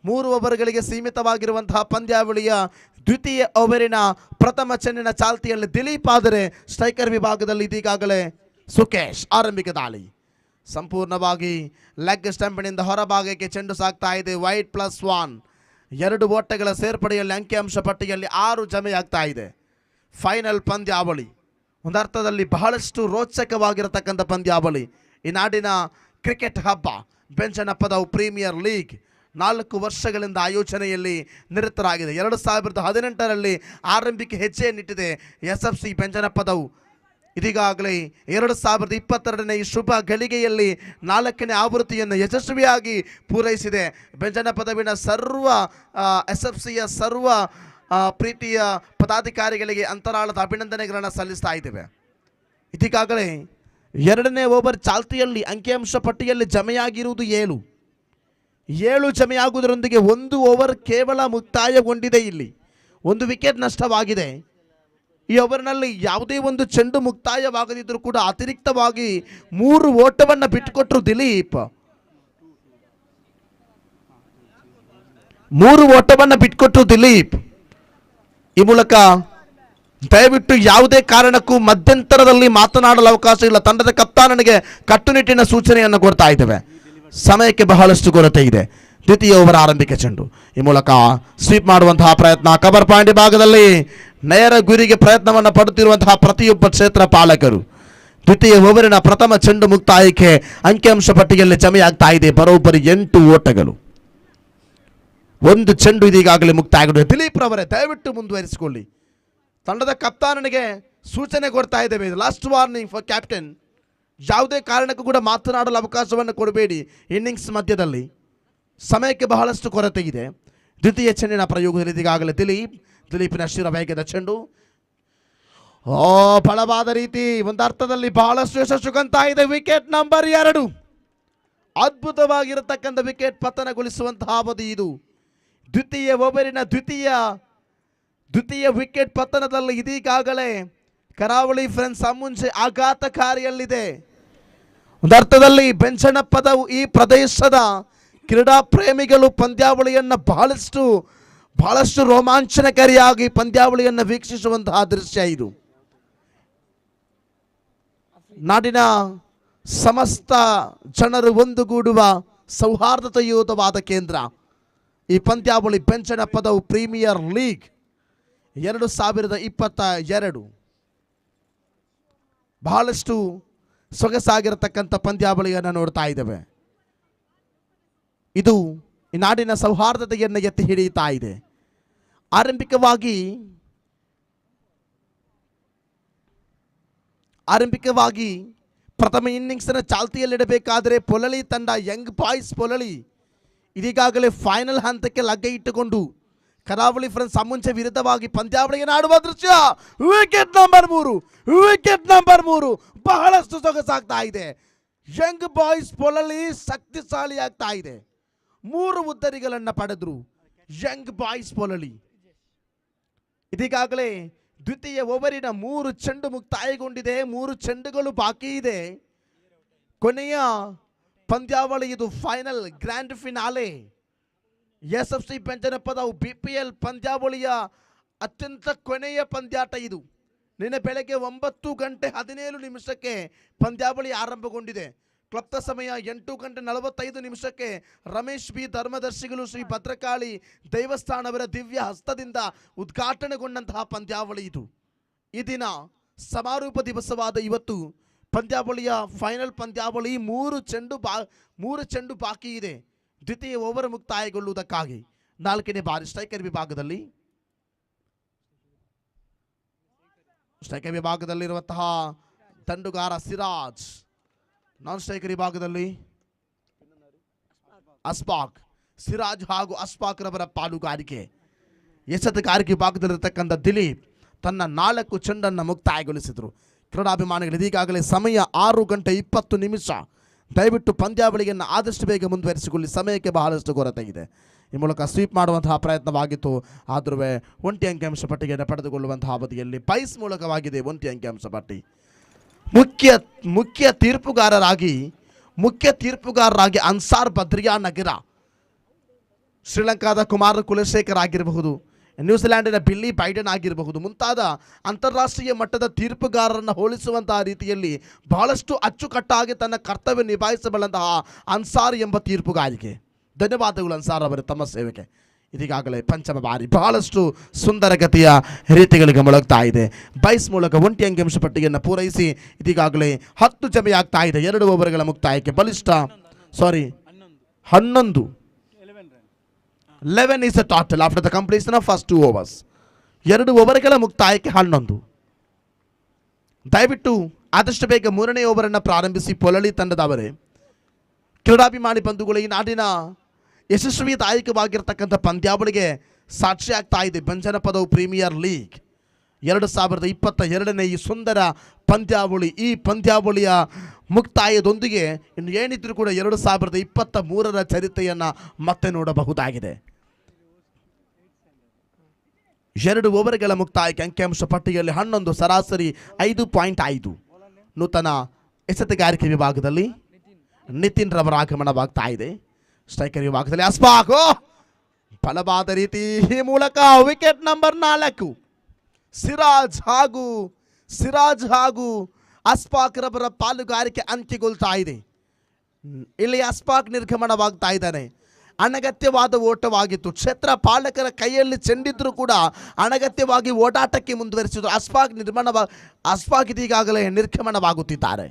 3 ಓವರ್ಗಳಿಗೆ ಸೀಮಿತವಾಗಿರುವಂತಹ ಪಂದ್ಯಾವಳಿಯ ದ್ವಿತೀಯ ಓವರಿನ ಪ್ರಥಮ ಚೆಂಡಿನ ಚಾಲ್ತಿಯಲ್ಲಿ ದಿಲೀಪ್, ಆದರೆ ಸ್ಟ್ರೈಕರ್ ವಿಭಾಗದಲ್ಲಿ ಇದೀಗಾಗಲೇ ಸುಕೇಶ್. ಆರಂಭಿಕ ದಾಳಿ ಸಂಪೂರ್ಣವಾಗಿ ಲೆಗ್ ಸ್ಟಂಪಿನಿಂದ ಹೊರಭಾಗಕ್ಕೆ ಚೆಂಡು ಸಾಗ್ತಾ ಇದೆ. ವೈಟ್ +1, 2 ಓಟಗಳ ಸೇರ್ಪಡೆಯಲ್ಲಿ ಅಂಕಿಅಂಶ ಪಟ್ಟಿಯಲ್ಲಿ 6 ಜಮೆಯಾಗ್ತಾ ಇದೆ. ಫೈನಲ್ ಪಂದ್ಯಾವಳಿ ಒಂದರ್ಥದಲ್ಲಿ ಬಹಳಷ್ಟು ರೋಚಕವಾಗಿರತಕ್ಕಂಥ ಪಂದ್ಯಾವಳಿ. ಈ ನಾಡಿನ ಕ್ರಿಕೆಟ್ ಹಬ್ಬ ಬೆಂಜನಪದವು ಪ್ರೀಮಿಯರ್ ಲೀಗ್ 4 ವರ್ಷಗಳಿಂದ ಆಯೋಜನೆಯಲ್ಲಿ ನಿರತರಾಗಿದೆ. 2018ರಲ್ಲಿ ಆರಂಭಿಕ ಹೆಜ್ಜೆಯನ್ನಿಟ್ಟಿದೆ SFC ಬೆಂಜನಪದವು. ಇದೀಗಾಗಲೇ 2022ನೇ ಈ ಶುಭ ಗಳಿಗೆಯಲ್ಲಿ 4ನೇ ಆವೃತ್ತಿಯನ್ನು ಯಶಸ್ವಿಯಾಗಿ ಪೂರೈಸಿದೆ. ಬೆಂಜನಪದವಿನ ಸರ್ವ SFCಯ ಸರ್ವ ಪ್ರೀತಿಯ ಪದಾಧಿಕಾರಿಗಳಿಗೆ ಅಂತರಾಳದ ಅಭಿನಂದನೆಗಳನ್ನು ಸಲ್ಲಿಸ್ತಾ ಇದ್ದೇವೆ. ಇದೀಗಾಗಲೇ 2ನೇ ಓವರ್ ಚಾಲ್ತಿಯಲ್ಲಿ ಅಂಕಿಅಂಶ ಪಟ್ಟಿಯಲ್ಲಿ ಜಮೆಯಾಗಿರುವುದು 7 ಜಮೆಯಾಗುವುದರೊಂದಿಗೆ 1 ಓವರ್ ಕೇವಲ ಮುಕ್ತಾಯಗೊಂಡಿದೆ. ಇಲ್ಲಿ 1 ವಿಕೆಟ್ ನಷ್ಟವಾಗಿದೆ. ಈ ಓವರ್ನಲ್ಲಿ ಯಾವುದೇ ಒಂದು ಚೆಂಡು ಮುಕ್ತಾಯವಾಗದಿದ್ದರೂ ಕೂಡ ಅತಿರಿಕ್ತವಾಗಿ 3 ಓಟವನ್ನು ಬಿಟ್ಟುಕೊಟ್ಟರು ದಿಲೀಪ್. 3 ಓಟವನ್ನು ಬಿಟ್ಟುಕೊಟ್ಟರು ದಿಲೀಪ್. ಈ ಮೂಲಕ ದಯವಿಟ್ಟು ಯಾವುದೇ ಕಾರಣಕ್ಕೂ ಮಧ್ಯಂತರದಲ್ಲಿ ಮಾತನಾಡಲು ಅವಕಾಶ ಇಲ್ಲ. ತಂಡದ ಕಪ್ತಾನನಿಗೆ ಕಟ್ಟುನಿಟ್ಟಿನ ಸೂಚನೆಯನ್ನು ಕೊಡ್ತಾ ಇದ್ದೇವೆ. ಸಮಯಕ್ಕೆ ಬಹಳಷ್ಟು ಕೊರತೆ ಇದೆ. ದ್ವಿತೀಯ ಓವರ್ ಆರಂಭಿಕ ಚೆಂಡು. ಈ ಮೂಲಕ ಸ್ವೀಪ್ ಮಾಡುವಂತಹ ಪ್ರಯತ್ನ. ಕವರ್ ಪಾಯಿಂಟ್ ಭಾಗದಲ್ಲಿ ನೇರ ಗುರಿಗೆ ಪ್ರಯತ್ನವನ್ನು ಪಡುತ್ತಿರುವಂತಹ ಪ್ರತಿಯೊಬ್ಬ ಕ್ಷೇತ್ರ ಪಾಲಕರು. ದ್ವಿತೀಯ ಓವರಿನ ಪ್ರಥಮ ಚೆಂಡು ಮುಕ್ತಾಯಕ್ಕೆ ಅಂಕಿಅಂಶ ಪಟ್ಟಿಯಲ್ಲಿ ಜಮೆಯಾಗ್ತಾ ಇದೆ. ಬರೋಬ್ಬರಿ 8 ಓಟಗಳು. 1 ಚೆಂಡು ಇದೀಗಾಗಲೇ ಮುಕ್ತಾಯಗೊಂಡಿದೆ. ದಿಲೀಪ್ ರವರೇ ದಯವಿಟ್ಟು ಮುಂದುವರಿಸಿಕೊಳ್ಳಿ. ತಂಡದ ಕಪ್ತಾನನಿಗೆ ಸೂಚನೆ ಕೊಡ್ತಾ ಇದ್ದೇವೆ. Last warning for captain. ಯಾವುದೇ ಕಾರಣಕ್ಕೂ ಕೂಡ ಮಾತನಾಡಲು ಅವಕಾಶವನ್ನು ಕೊಡಬೇಡಿ ಇನ್ನಿಂಗ್ಸ್ ಮಧ್ಯದಲ್ಲಿ. ಸಮಯಕ್ಕೆ ಬಹಳಷ್ಟು ಕೊರತೆ ಇದೆ. ದ್ವಿತೀಯ ಚೆಂಡಿನ ಪ್ರಯೋಗದಲ್ಲಿ ಇದೀಗಾಗಲೇ ದಿಲೀಪಿನ ಶಿರ ವೇಗದ ಚೆಂಡು ಬಲವಾದ ರೀತಿ ಒಂದರ್ಥದಲ್ಲಿ ಬಹಳಷ್ಟು ಯಶಸ್ಸು ಕಾಣ್ತಾ ಇದೆ. Wicket number 2. ಅದ್ಭುತವಾಗಿರತಕ್ಕಂಥ ವಿಕೆಟ್ ಪತನಗೊಳಿಸುವಂತಹ ಅವಧಿ ಇದು. ದ್ವಿತೀಯ ಓವರಿನ ದ್ವಿತೀಯ ವಿಕೆಟ್ ಪತನದಲ್ಲಿ ಇದೀಗಾಗಲೇ ಕರಾವಳಿ ಫ್ರೆಂಡ್ಸ್ ಮುಂಚೆ ಆಘಾತಕಾರಿಯಲ್ಲಿದೆ. ಒಂದರ್ಥದಲ್ಲಿ ಬೆಂಚನಪ್ಪದವು ಈ ಪ್ರದೇಶದ ಕ್ರೀಡಾ ಪ್ರೇಮಿಗಳು ಪಂದ್ಯಾವಳಿಯನ್ನು ಬಹಳಷ್ಟು ರೋಮಾಂಚನಕಾರಿಯಾಗಿ ಪಂದ್ಯಾವಳಿಯನ್ನು ವೀಕ್ಷಿಸುವಂತಹ ದೃಶ್ಯ ಇದು. ನಾಡಿನ ಸಮಸ್ತ ಜನರು ಒಂದುಗೂಡುವ ಸೌಹಾರ್ದತೆಯುತವಾದ ಕೇಂದ್ರ ಈ ಪಂದ್ಯಾವಳಿ ಬೆಂಚನಪದವು ಪ್ರೀಮಿಯರ್ ಲೀಗ್ 2022. ಬಹಳಷ್ಟು ಸೊಗಸಾಗಿರತಕ್ಕಂಥ ಪಂದ್ಯಾವಳಿಯನ್ನು ನೋಡ್ತಾ ಇದ್ದೇವೆ. ಇದು ಈ ನಾಡಿನ ಸೌಹಾರ್ದತೆಯನ್ನು ಎತ್ತಿ ಹಿಡಿಯುತ್ತಾ ಇದೆ. ಆರಂಭಿಕವಾಗಿ ಪ್ರಥಮ ಇನ್ನಿಂಗ್ಸ್ನ ಚಾಲ್ತಿಯಲ್ಲಿಡಬೇಕಾದರೆ ಪೊಲಳಿ ತಂಡ ಯಂಗ್ ಬಾಯ್ಸ್ ಪೊಲಳಿ ಇದೀಗಾಗಲೇ ಫೈನಲ್ ಹಂತಕ್ಕೆ ಲಗ್ಗ ಇಟ್ಟುಕೊಂಡು ಕರಾವಳಿ ಫ್ರೆಂಡ್ಸ್ ಮುಂಚೆ ವಿರುದ್ಧವಾಗಿ ಪಂದ್ಯಾವಳಿಯನ್ನು ಆಡುವ ದೃಶ್ಯ. ವಿಕೆಟ್ ನಂಬರ್ 3 ಬಹಳಷ್ಟು ಸೊಗಸಾಗ್ತಾ ಇದೆ. ಯಂಗ್ ಬಾಯ್ಸ್ ಪೊಲಳಿ ಶಕ್ತಿಶಾಲಿ ಆಗ್ತಾ ಇದೆ. 3 ಉದ್ದರಿಗಳನ್ನು ಪಡೆದ್ರು ಯಂಗ್ ಬಾಯ್ಸ್ ಪೊಲಳಿ. ಇದೀಗಾಗಲೇ ದ್ವಿತೀಯ ಓವರಿನ 3 ಚೆಂಡು ಮುಕ್ತಾಯಗೊಂಡಿದೆ. 3 ಚೆಂಡುಗಳು ಬಾಕಿ ಇದೆ. ಕೊನೆಯ ಪಂದ್ಯಾವಳಿ ಇದು. Final grand finale. SFC ಬೆಂಜನಪದವು BPL ಪಂದ್ಯಾವಳಿಯ ಅತ್ಯಂತ ಕೊನೆಯ ಪಂದ್ಯಾಟ ಇದು. ನಿನ್ನೆ ಬೆಳಗ್ಗೆ 9:17 ಪಂದ್ಯಾವಳಿ ಆರಂಭಗೊಂಡಿದೆ. ಕ್ಲಬ್ದ ಸಮಯ 8:45 ರಮೇಶ್ ಬಿ ಧರ್ಮದರ್ಶಿಗಳು ಶ್ರೀ ಭದ್ರಕಾಳಿ ದೇವಸ್ಥಾನವರ ದಿವ್ಯ ಹಸ್ತದಿಂದ ಉದ್ಘಾಟನೆಗೊಂಡಂತಹ ಪಂದ್ಯಾವಳಿ ಇದು. ಈ ದಿನ ಸಮಾರೋಪ ದಿವಸವಾದ ಇವತ್ತು ಪಂದ್ಯಾವಳಿಯ ಫೈನಲ್ ಪಂದ್ಯಾವಳಿ 3 ಚೆಂಡು ಬಾಕಿ ಇದೆ ದ್ವಿತೀಯ ಓವರ್ ಮುಕ್ತಾಯಗೊಳ್ಳುವುದಕ್ಕಾಗಿ. 4ನೇ ಬಾರಿ ಸ್ಟ್ರೈಕರ್ ವಿಭಾಗದಲ್ಲಿರುವಂತಹ ದಂಡುಗಾರ ಸಿರಾಜ್. ನಾನ್ ಸ್ಟ್ರೈಕರ್ ವಿಭಾಗದಲ್ಲಿ ಅಸ್ಪಾಕ್. ಸಿರಾಜ್ ಹಾಗೂ ಅಸ್ಪಾಕ್ ರವರ ಪಾಲುಗಾರಿಕೆ. ಎಸೆತಗಾರಿಕೆ ವಿಭಾಗದಲ್ಲಿರತಕ್ಕಂಥ ದಿಲೀಪ್ ತನ್ನ 4 ಚೆಂಡನ್ನು ಮುಕ್ತಾಯಗೊಳಿಸಿದರು. ಕ್ರೀಡಾಭಿಮಾನಿಗಳು ಇದೀಗಾಗಲೇ ಸಮಯ 6:20. ದಯವಿಟ್ಟು ಪಂದ್ಯಾವಳಿಯನ್ನು ಆದಷ್ಟು ಬೇಗ ಮುಂದುವರಿಸಿಕೊಳ್ಳಿ. ಸಮಯಕ್ಕೆ ಬಹಳಷ್ಟು ಕೊರತೆ ಇದೆ. ಈ ಮೂಲಕ ಸ್ವೀಪ್ ಮಾಡುವಂತಹ ಪ್ರಯತ್ನವಾಗಿತ್ತು. ಆದರೂ ಒಂಟಿ ಅಂಕಿಅಂಶ ಪಟ್ಟಿಯನ್ನು ಪಡೆದುಕೊಳ್ಳುವಂತಹ ಅವಧಿಯಲ್ಲಿ ಬೈಸ್ ಮೂಲಕವಾಗಿದೆ ಒಂಟಿ ಅಂಕಿಅಂಶ ಪಟ್ಟಿ. ಮುಖ್ಯ ತೀರ್ಪುಗಾರರಾಗಿ ಮುಖ್ಯ ತೀರ್ಪುಗಾರರಾಗಿ ಅನ್ಸಾರ್ ಬದ್ರಿಯಾ ನಗರ, ಶ್ರೀಲಂಕಾದ ಕುಮಾರ್ ಕುಲಶೇಖರ್ ಆಗಿರಬಹುದು, ನ್ಯೂಜಿಲ್ಯಾಂಡಿನ ಬಿಲ್ಲಿ ಬೈಡನ್ ಆಗಿರಬಹುದು, ಮುಂತಾದ ಅಂತಾರಾಷ್ಟ್ರೀಯ ಮಟ್ಟದ ತೀರ್ಪುಗಾರರನ್ನು ಹೋಲಿಸುವಂತಹ ರೀತಿಯಲ್ಲಿ ಬಹಳಷ್ಟು ಅಚ್ಚುಕಟ್ಟಾಗಿ ತನ್ನ ಕರ್ತವ್ಯ ನಿಭಾಯಿಸಬಲ್ಲಂತಹ ಅನ್ಸಾರ್ ಎಂಬ ತೀರ್ಪುಗಾರಿಗೆ ಧನ್ಯವಾದಗಳು ಅನ್ಸಾರ್ ಅವರು ತಮ್ಮ ಸೇವೆಗೆ. ಇದೀಗಾಗಲೇ ಪಂಚಮ ಬಾರಿ ಬಹಳಷ್ಟು ಸುಂದರಗತಿಯ ರೀತಿಗಳಿಗೆ ಮೊಳಗ್ತಾ ಇದೆ. ಬೈಸ್ ಮೂಲಕ ಒಂಟಿ ಅಂಕಿಅಂಶ ಪಟ್ಟಿಯನ್ನು ಪೂರೈಸಿ ಇದೀಗಾಗಲೇ 10 ಜಮೆಯಾಗ್ತಾ ಇದೆ. 2 ಓವರ್ಗಳ ಮುಕ್ತಾಯಕ್ಕೆ ಬಲಿಷ್ಠ 11 is the total after the completion of first 2 overs. 2 ಓವರ್ಗಳ ಮುಕ್ತಾಯಕ್ಕೆ 11. ದಯವಿಟ್ಟು ಆದಷ್ಟು ಬೇಗ 3ನೇ ಓವರನ್ನು ಪ್ರಾರಂಭಿಸಿ ಪೊಲಳಿ ತಂಡದವರೇ. ಕ್ರೀಡಾಭಿಮಾನಿ ಬಂಧುಗಳು, ಈ ನಾಡಿನ ಯಶಸ್ವಿದಾಯಕವಾಗಿರ್ತಕ್ಕಂಥ ಪಂದ್ಯಾವಳಿಗೆ ಸಾಕ್ಷಿ ಆಗ್ತಾ ಇದೆ ಬೆಂಜನಪದವು ಪ್ರೀಮಿಯರ್ ಲೀಗ್ 2022ನೇ ಈ ಸುಂದರ ಪಂದ್ಯಾವಳಿ. ಈ ಪಂದ್ಯಾವಳಿಯ ಮುಕ್ತಾಯದೊಂದಿಗೆ ಇನ್ನು ಏನಿದ್ರೂ ಕೂಡ 2023ರ ಚರಿತ್ರೆಯನ್ನು ಮತ್ತೆ ನೋಡಬಹುದಾಗಿದೆ. 2 ಓವರ್ಗಳ ಮುಕ್ತಾಯಕ್ಕೆ ಅಂಕಿಅಂಶ ಪಟ್ಟಿಯಲ್ಲಿ 11, ಸರಾಸರಿ 5.5. ನೂತನ ಎಸೆತಗಾರಿಕೆ ವಿಭಾಗದಲ್ಲಿ ನಿತಿನ್ ರವರ ಆಗಮನವಾಗ್ತಾ ಇದೆ. ಸ್ಟ್ರೈಕರ್ ವಿಭಾಗದಲ್ಲಿ ಅಸ್ಪಾಕ್ ಬಲವಾದ ರೀತಿ ಈ ಮೂಲಕ ವಿಕೆಟ್ ನಂಬರ್ 4. ಸಿರಾಜ್ ಹಾಗೂ ಅಸ್ಪಾಕ್ ರವರ ಪಾಲುಗಾರಿಕೆ ಅಂಕಿಗೊಳ್ತಾ ಇದೆ. ಇಲ್ಲಿ ಅಸ್ಪಾಕ್ ನಿರ್ಗಮನವಾಗ್ತಾ ಇದ್ದಾನೆ. ಅನಗತ್ಯವಾದ ಓಟವಾಗಿತ್ತು. ಕ್ಷೇತ್ರ ಪಾಲಕರ ಕೈಯಲ್ಲಿ ಚೆಂಡಿದ್ರು ಕೂಡ ಅನಗತ್ಯವಾಗಿ ಓಡಾಟಕ್ಕೆ ಮುಂದುವರಿಸಿದ್ರು. ಅಸ್ಪಾಕ್ ಇದೀಗಾಗಲೇ ನಿರ್ಗಮನವಾಗುತ್ತಿದ್ದಾರೆ.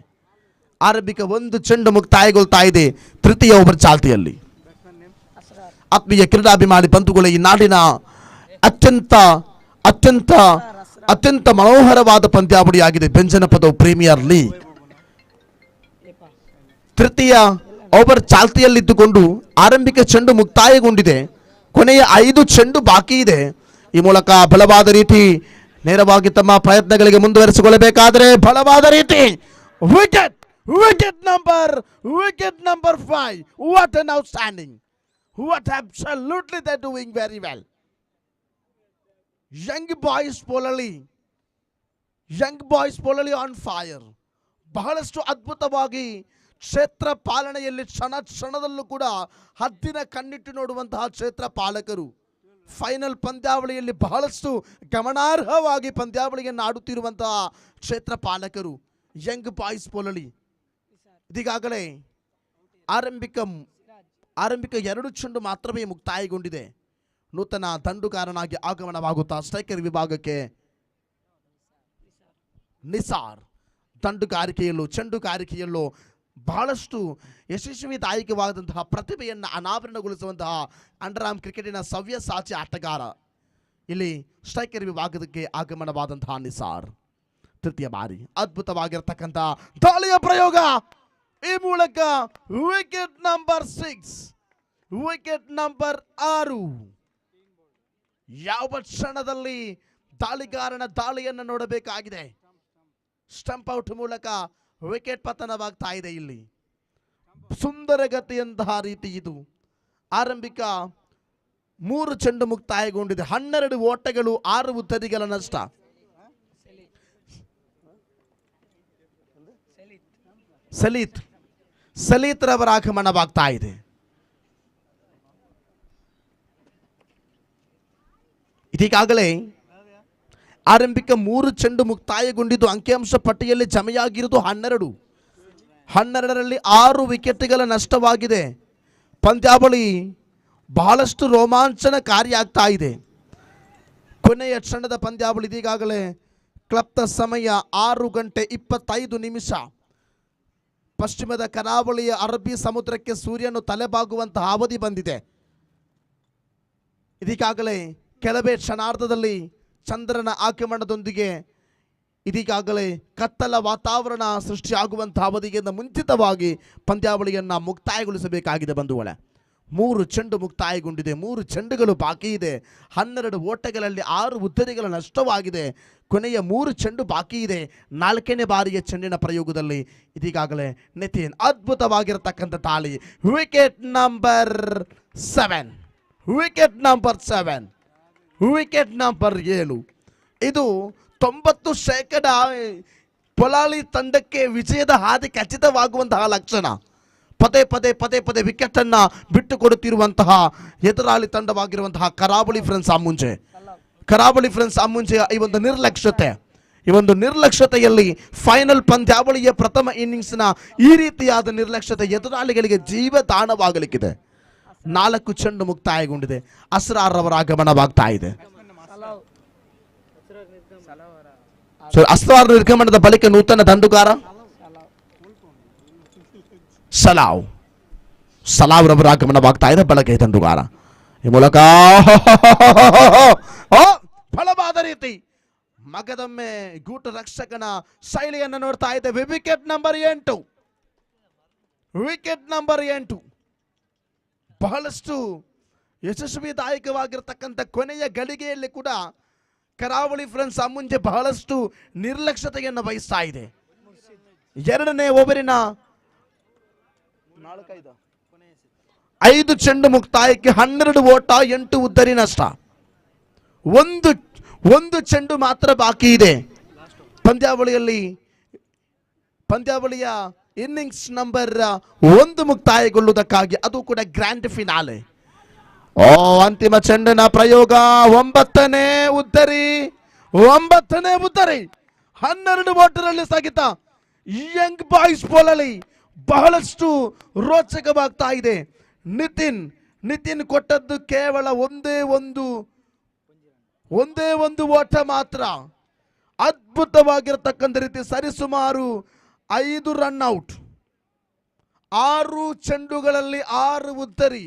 ಆರಂಭಿಕ 1 ಚೆಂಡು ಮುಕ್ತಾಯಗೊಳ್ತಾ ಇದೆ ತೃತೀಯ ಓವರ್ ಚಾಲ್ತಿಯಲ್ಲಿ. ಆತ್ಮೀಯ ಕ್ರೀಡಾಭಿಮಾನಿ ಬಂಧುಗಳೇ, ಈ ನಾಡಿನ ಅತ್ಯಂತ ಮನೋಹರವಾದ ಪಂದ್ಯಾವಳಿಯಾಗಿದೆ ಬೆಂಜನಪದವು ಪ್ರೀಮಿಯರ್ ಲೀಗ್. ತೃತೀಯ ಓವರ್ ಚಾಲ್ತಿಯಲ್ಲಿದ್ದುಕೊಂಡು ಆರಂಭಿಕ ಚೆಂಡು ಮುಕ್ತಾಯಗೊಂಡಿದೆ. ಕೊನೆಯ 5 ಚೆಂಡು ಬಾಕಿ ಇದೆ. ಈ ಮೂಲಕ ಬಲವಾದ ರೀತಿ ನೇರವಾಗಿ ತಮ್ಮ ಪ್ರಯತ್ನಗಳಿಗೆ ಮುಂದುವರಿಸಿಕೊಳ್ಳಬೇಕಾದರೆ ಬಲವಾದ ರೀತಿ wicket number 5. What an outstanding! What absolutely they're doing very well. Young boys Polali on fire. ಬಹಳಷ್ಟು ಅದ್ಭುತವಾಗಿ ಕ್ಷೇತ್ರ ಪಾಲನೆಯಲ್ಲಿ ಕ್ಷಣದಲ್ಲೂ ಕೂಡ ಹದ್ದಿನ ಕಣ್ಣಿಟ್ಟು ನೋಡುವಂತಹ ಕ್ಷೇತ್ರ ಪಾಲಕರು. ಫೈನಲ್ ಪಂದ್ಯಾವಳಿಯಲ್ಲಿ ಬಹಳಷ್ಟು ಗಮನಾರ್ಹವಾಗಿ ಪಂದ್ಯಾವಳಿಯನ್ನು ಆಡುತ್ತಿರುವಂತಹ ಕ್ಷೇತ್ರ ಪಾಲಕರು ಯಂಗ್ ಬಾಯ್ಸ್ ಪೊಲಳಿ. ಇದೀಗಾಗಲೇ ಆರಂಭಿಕ 2 ಚೆಂಡು ಮಾತ್ರವೇ ಮುಕ್ತಾಯಗೊಂಡಿದೆ. ನೂತನ ದಂಡುಗಾರನಾಗಿ ಆಗಮನವಾಗುತ್ತಾ ಸ್ಟ್ರೈಕರ್ ವಿಭಾಗಕ್ಕೆ ನಿಸಾರ್. ದಂಡುಗಾರಿಕೆಯಲ್ಲೂ ಚೆಂಡುಗಾರಿಕೆಯಲ್ಲೂ ಬಹಳಷ್ಟು ಯಶಸ್ವಿದಾಯಕವಾದಂತಹ ಪ್ರತಿಭೆಯನ್ನು ಅನಾವರಣಗೊಳಿಸುವಂತಹ ಅಂಡರ್ಆರ್ಮ್ ಕ್ರಿಕೆಟಿನ ಸವ್ಯಸಾಚಿ ಆಟಗಾರ. ಇಲ್ಲಿ ಸ್ಟ್ರೈಕರ್ ವಿಭಾಗಕ್ಕೆ ಆಗಮನವಾದಂತಹ ನಿಸಾರ್. ತೃತೀಯ ಬಾರಿ ಅದ್ಭುತವಾಗಿರತಕ್ಕಂಥ ದಾಳಿಯ ಪ್ರಯೋಗ. ಈ ಮೂಲಕ ವಿಕೆಟ್ ನಂಬರ್ 6. ಯಾವ ಕ್ಷಣದಲ್ಲಿ ದಾಳಿಗಾರನ ದಾಳಿಯನ್ನು ನೋಡಬೇಕಾಗಿದೆ. ಸ್ಟಂಪ್ ಔಟ್ ಮೂಲಕ ವಿಕೆಟ್ ಪತನವಾಗ್ತಾ ಇದೆ. ಇಲ್ಲಿ ಸುಂದರಗತಿಯಂತಹ ರೀತಿ ಇದು. ಆರಂಭಿಕ 3 ಚೆಂಡು ಮುಕ್ತಾಯಗೊಂಡಿದೆ. 12 ಓಟಗಳು, 6 ಉತ್ತರಿಗಳ ನಷ್ಟ. ಸಲೀತ್ ರವರ ಆಗಮನವಾಗ್ತಾ ಇದೆ. ಇದೀಗಾಗಲೇ ಆರಂಭಿಕ 3 ಚೆಂಡು ಮುಕ್ತಾಯಗೊಂಡಿದ್ದು ಅಂಕಿಅಂಶ ಪಟ್ಟಿಯಲ್ಲಿ ಜಮೆಯಾಗಿರುವುದು 12. 12ರಲ್ಲಿ 6 ವಿಕೆಟ್ಗಳ ನಷ್ಟವಾಗಿದೆ. ಪಂದ್ಯಾವಳಿ ಬಹಳಷ್ಟು ರೋಮಾಂಚನಕಾರಿಯಾಗ್ತಾ ಇದೆ. ಕೊನೆಯ ಕ್ಷಣದ ಪಂದ್ಯಾವಳಿ. ಇದೀಗಾಗಲೇ ಕ್ಲಬ್ನ ಸಮಯ 6:25. ಪಶ್ಚಿಮದ ಕರಾವಳಿಯ ಅರಬ್ಬಿ ಸಮುದ್ರಕ್ಕೆ ಸೂರ್ಯನು ತಲೆಬಾಗುವಂತಹ ಅವಧಿ ಬಂದಿದೆ. ಇದೀಗಾಗಲೇ ಕೆಲವೇ ಕ್ಷಣಾರ್ಧದಲ್ಲಿ ಚಂದ್ರನ ಆಗಮನದೊಂದಿಗೆ ಇದೀಗಾಗಲೇ ಕತ್ತಲ ವಾತಾವರಣ ಸೃಷ್ಟಿಯಾಗುವಂತಹ ಅವಧಿಗಿಂತ ಮುಂಚಿತವಾಗಿ ಪಂದ್ಯಾವಳಿಯನ್ನು ಮುಕ್ತಾಯಗೊಳಿಸಬೇಕಾಗಿದೆ ಬಂಧುಗಳೇ. 3 ಚೆಂಡು ಮುಕ್ತಾಯಗೊಂಡಿದೆ. 3 ಚೆಂಡುಗಳು ಬಾಕಿ ಇದೆ. 12 ಓಟಗಳಲ್ಲಿ 6 ಉದ್ದರಿಗಳ ನಷ್ಟವಾಗಿದೆ. ಕೊನೆಯ 3 ಚೆಂಡು ಬಾಕಿ ಇದೆ. 4ನೇ ಬಾರಿಯ ಚೆಂಡಿನ ಪ್ರಯೋಗದಲ್ಲಿ ಇದೀಗಾಗಲೇ ನಿತಿನ್ ಅದ್ಭುತವಾಗಿರತಕ್ಕಂಥ ದಾಳಿ. Wicket number 7. Wicket number 7. ಇದು 90% ಪೊಲಾಳಿ ತಂಡಕ್ಕೆ ವಿಜಯದ ಹಾದಿ ಖಚಿತವಾಗುವಂತಹ ಲಕ್ಷಣ. ಪದೇ ಪದೇ ಪದೇ ಪದೇ ವಿಕೆಟ್ ಅನ್ನ ಬಿಟ್ಟು ಕೊಡುತ್ತಿರುವಂತಹ ಎದುರಾಳಿ ತಂಡವಾಗಿರುವಂತಹ ಕರಾವಳಿ ಫ್ರೆಂಡ್ಸ್ ಅಮ್ಮುಂಜೆಯ ಈ ಒಂದು ನಿರ್ಲಕ್ಷ್ಯತೆಯಲ್ಲಿ ಫೈನಲ್ ಪಂದ್ಯಾವಳಿಯ ಪ್ರಥಮ ಇನ್ನಿಂಗ್ಸ್ನ ಈ ರೀತಿಯಾದ ನಿರ್ಲಕ್ಷ್ಯತೆ ಎದುರಾಳಿಗಳಿಗೆ ಜೀವದಾನವಾಗಲಿಕ್ಕಿದೆ. 4 ಚೆಂಡು ಮುಕ್ತಾಯಗೊಂಡಿದೆ. ಅಸ್ರಾರ್ ಅವರ ಆಗಮನವಾಗ್ತಾ ಇದೆ. ಅಸ್ರಾರ್ ನಿರ್ಗಮನದ ಬಳಿಕ ನೂತನ ದಂಡುಗಾರ ಸಲಾವ್ ರವರ ಆಗಮನವಾಗ್ತಾ ಇದೆ. ಬಳಕೆ ದಂಡುಗಾರ ಈ ಮೂಲಕ ಫಲವಾದ ರೀತಿ ಮಗದೊಮ್ಮೆ ಗೂಟು ರಕ್ಷಕನ ಶೈಲಿಯನ್ನು ನೋಡ್ತಾ ಇದ್ದೇವೆ. ವಿಕೆಟ್ ನಂಬರ್ 8 ಬಹಳಷ್ಟು ಯಶಸ್ವಿದಾಯಕವಾಗಿರ್ತಕ್ಕಂಥ ಕೊನೆಯ ಗಳಿಗೆಯಲ್ಲಿ ಕೂಡ ಕರಾವಳಿ ಫ್ರೆಂಡ್ಸ್ ಅಮ್ಮುಂಜೆ ಬಹಳಷ್ಟು ನಿರ್ಲಕ್ಷ್ಯತೆಯನ್ನು ವಹಿಸ್ತಾ ಇದೆ. ಎರಡನೇ ಓವರಿನ 5 ಚೆಂಡು ಮುಕ್ತಾಯಕ್ಕೆ 12 ಓಟ 8 ಉದ್ದರಿ ನಷ್ಟ. ಒಂದು ಚೆಂಡು ಮಾತ್ರ ಬಾಕಿ ಇದೆ ಪಂದ್ಯಾವಳಿಯ ಇನ್ನಿಂಗ್ಸ್ ನಂಬರ್ 1 ಮುಕ್ತಾಯಗೊಳ್ಳುವುದಕ್ಕಾಗಿ, ಅದು ಕೂಡ ಗ್ರ್ಯಾಂಡ್ ಫಿನಾಲೆ. ಅಂತಿಮ ಚೆಂಡಿನ ಪ್ರಯೋಗ. 9ನೇ ಉದ್ದರಿ 12 ಓಟರಲ್ಲಿ ಸ್ಥಗಿತ. ಯಂಗ್ ಬಾಯ್ಸ್ ಪೋಲಲ್ಲಿ ಬಹಳಷ್ಟು ರೋಚಕವಾಗ್ತಾ ಇದೆ. ನಿತಿನ್ ಕೊಟ್ಟದ್ದು ಕೇವಲ ಒಂದೇ ಒಂದು ಓಟ ಮಾತ್ರ. ಅದ್ಭುತವಾಗಿರತಕ್ಕಂಥ ರೀತಿ ಸರಿಸುಮಾರು 5 ರನ್ಔಟ್, 6 ಚೆಂಡುಗಳಲ್ಲಿ 6 ಉದ್ದರಿ.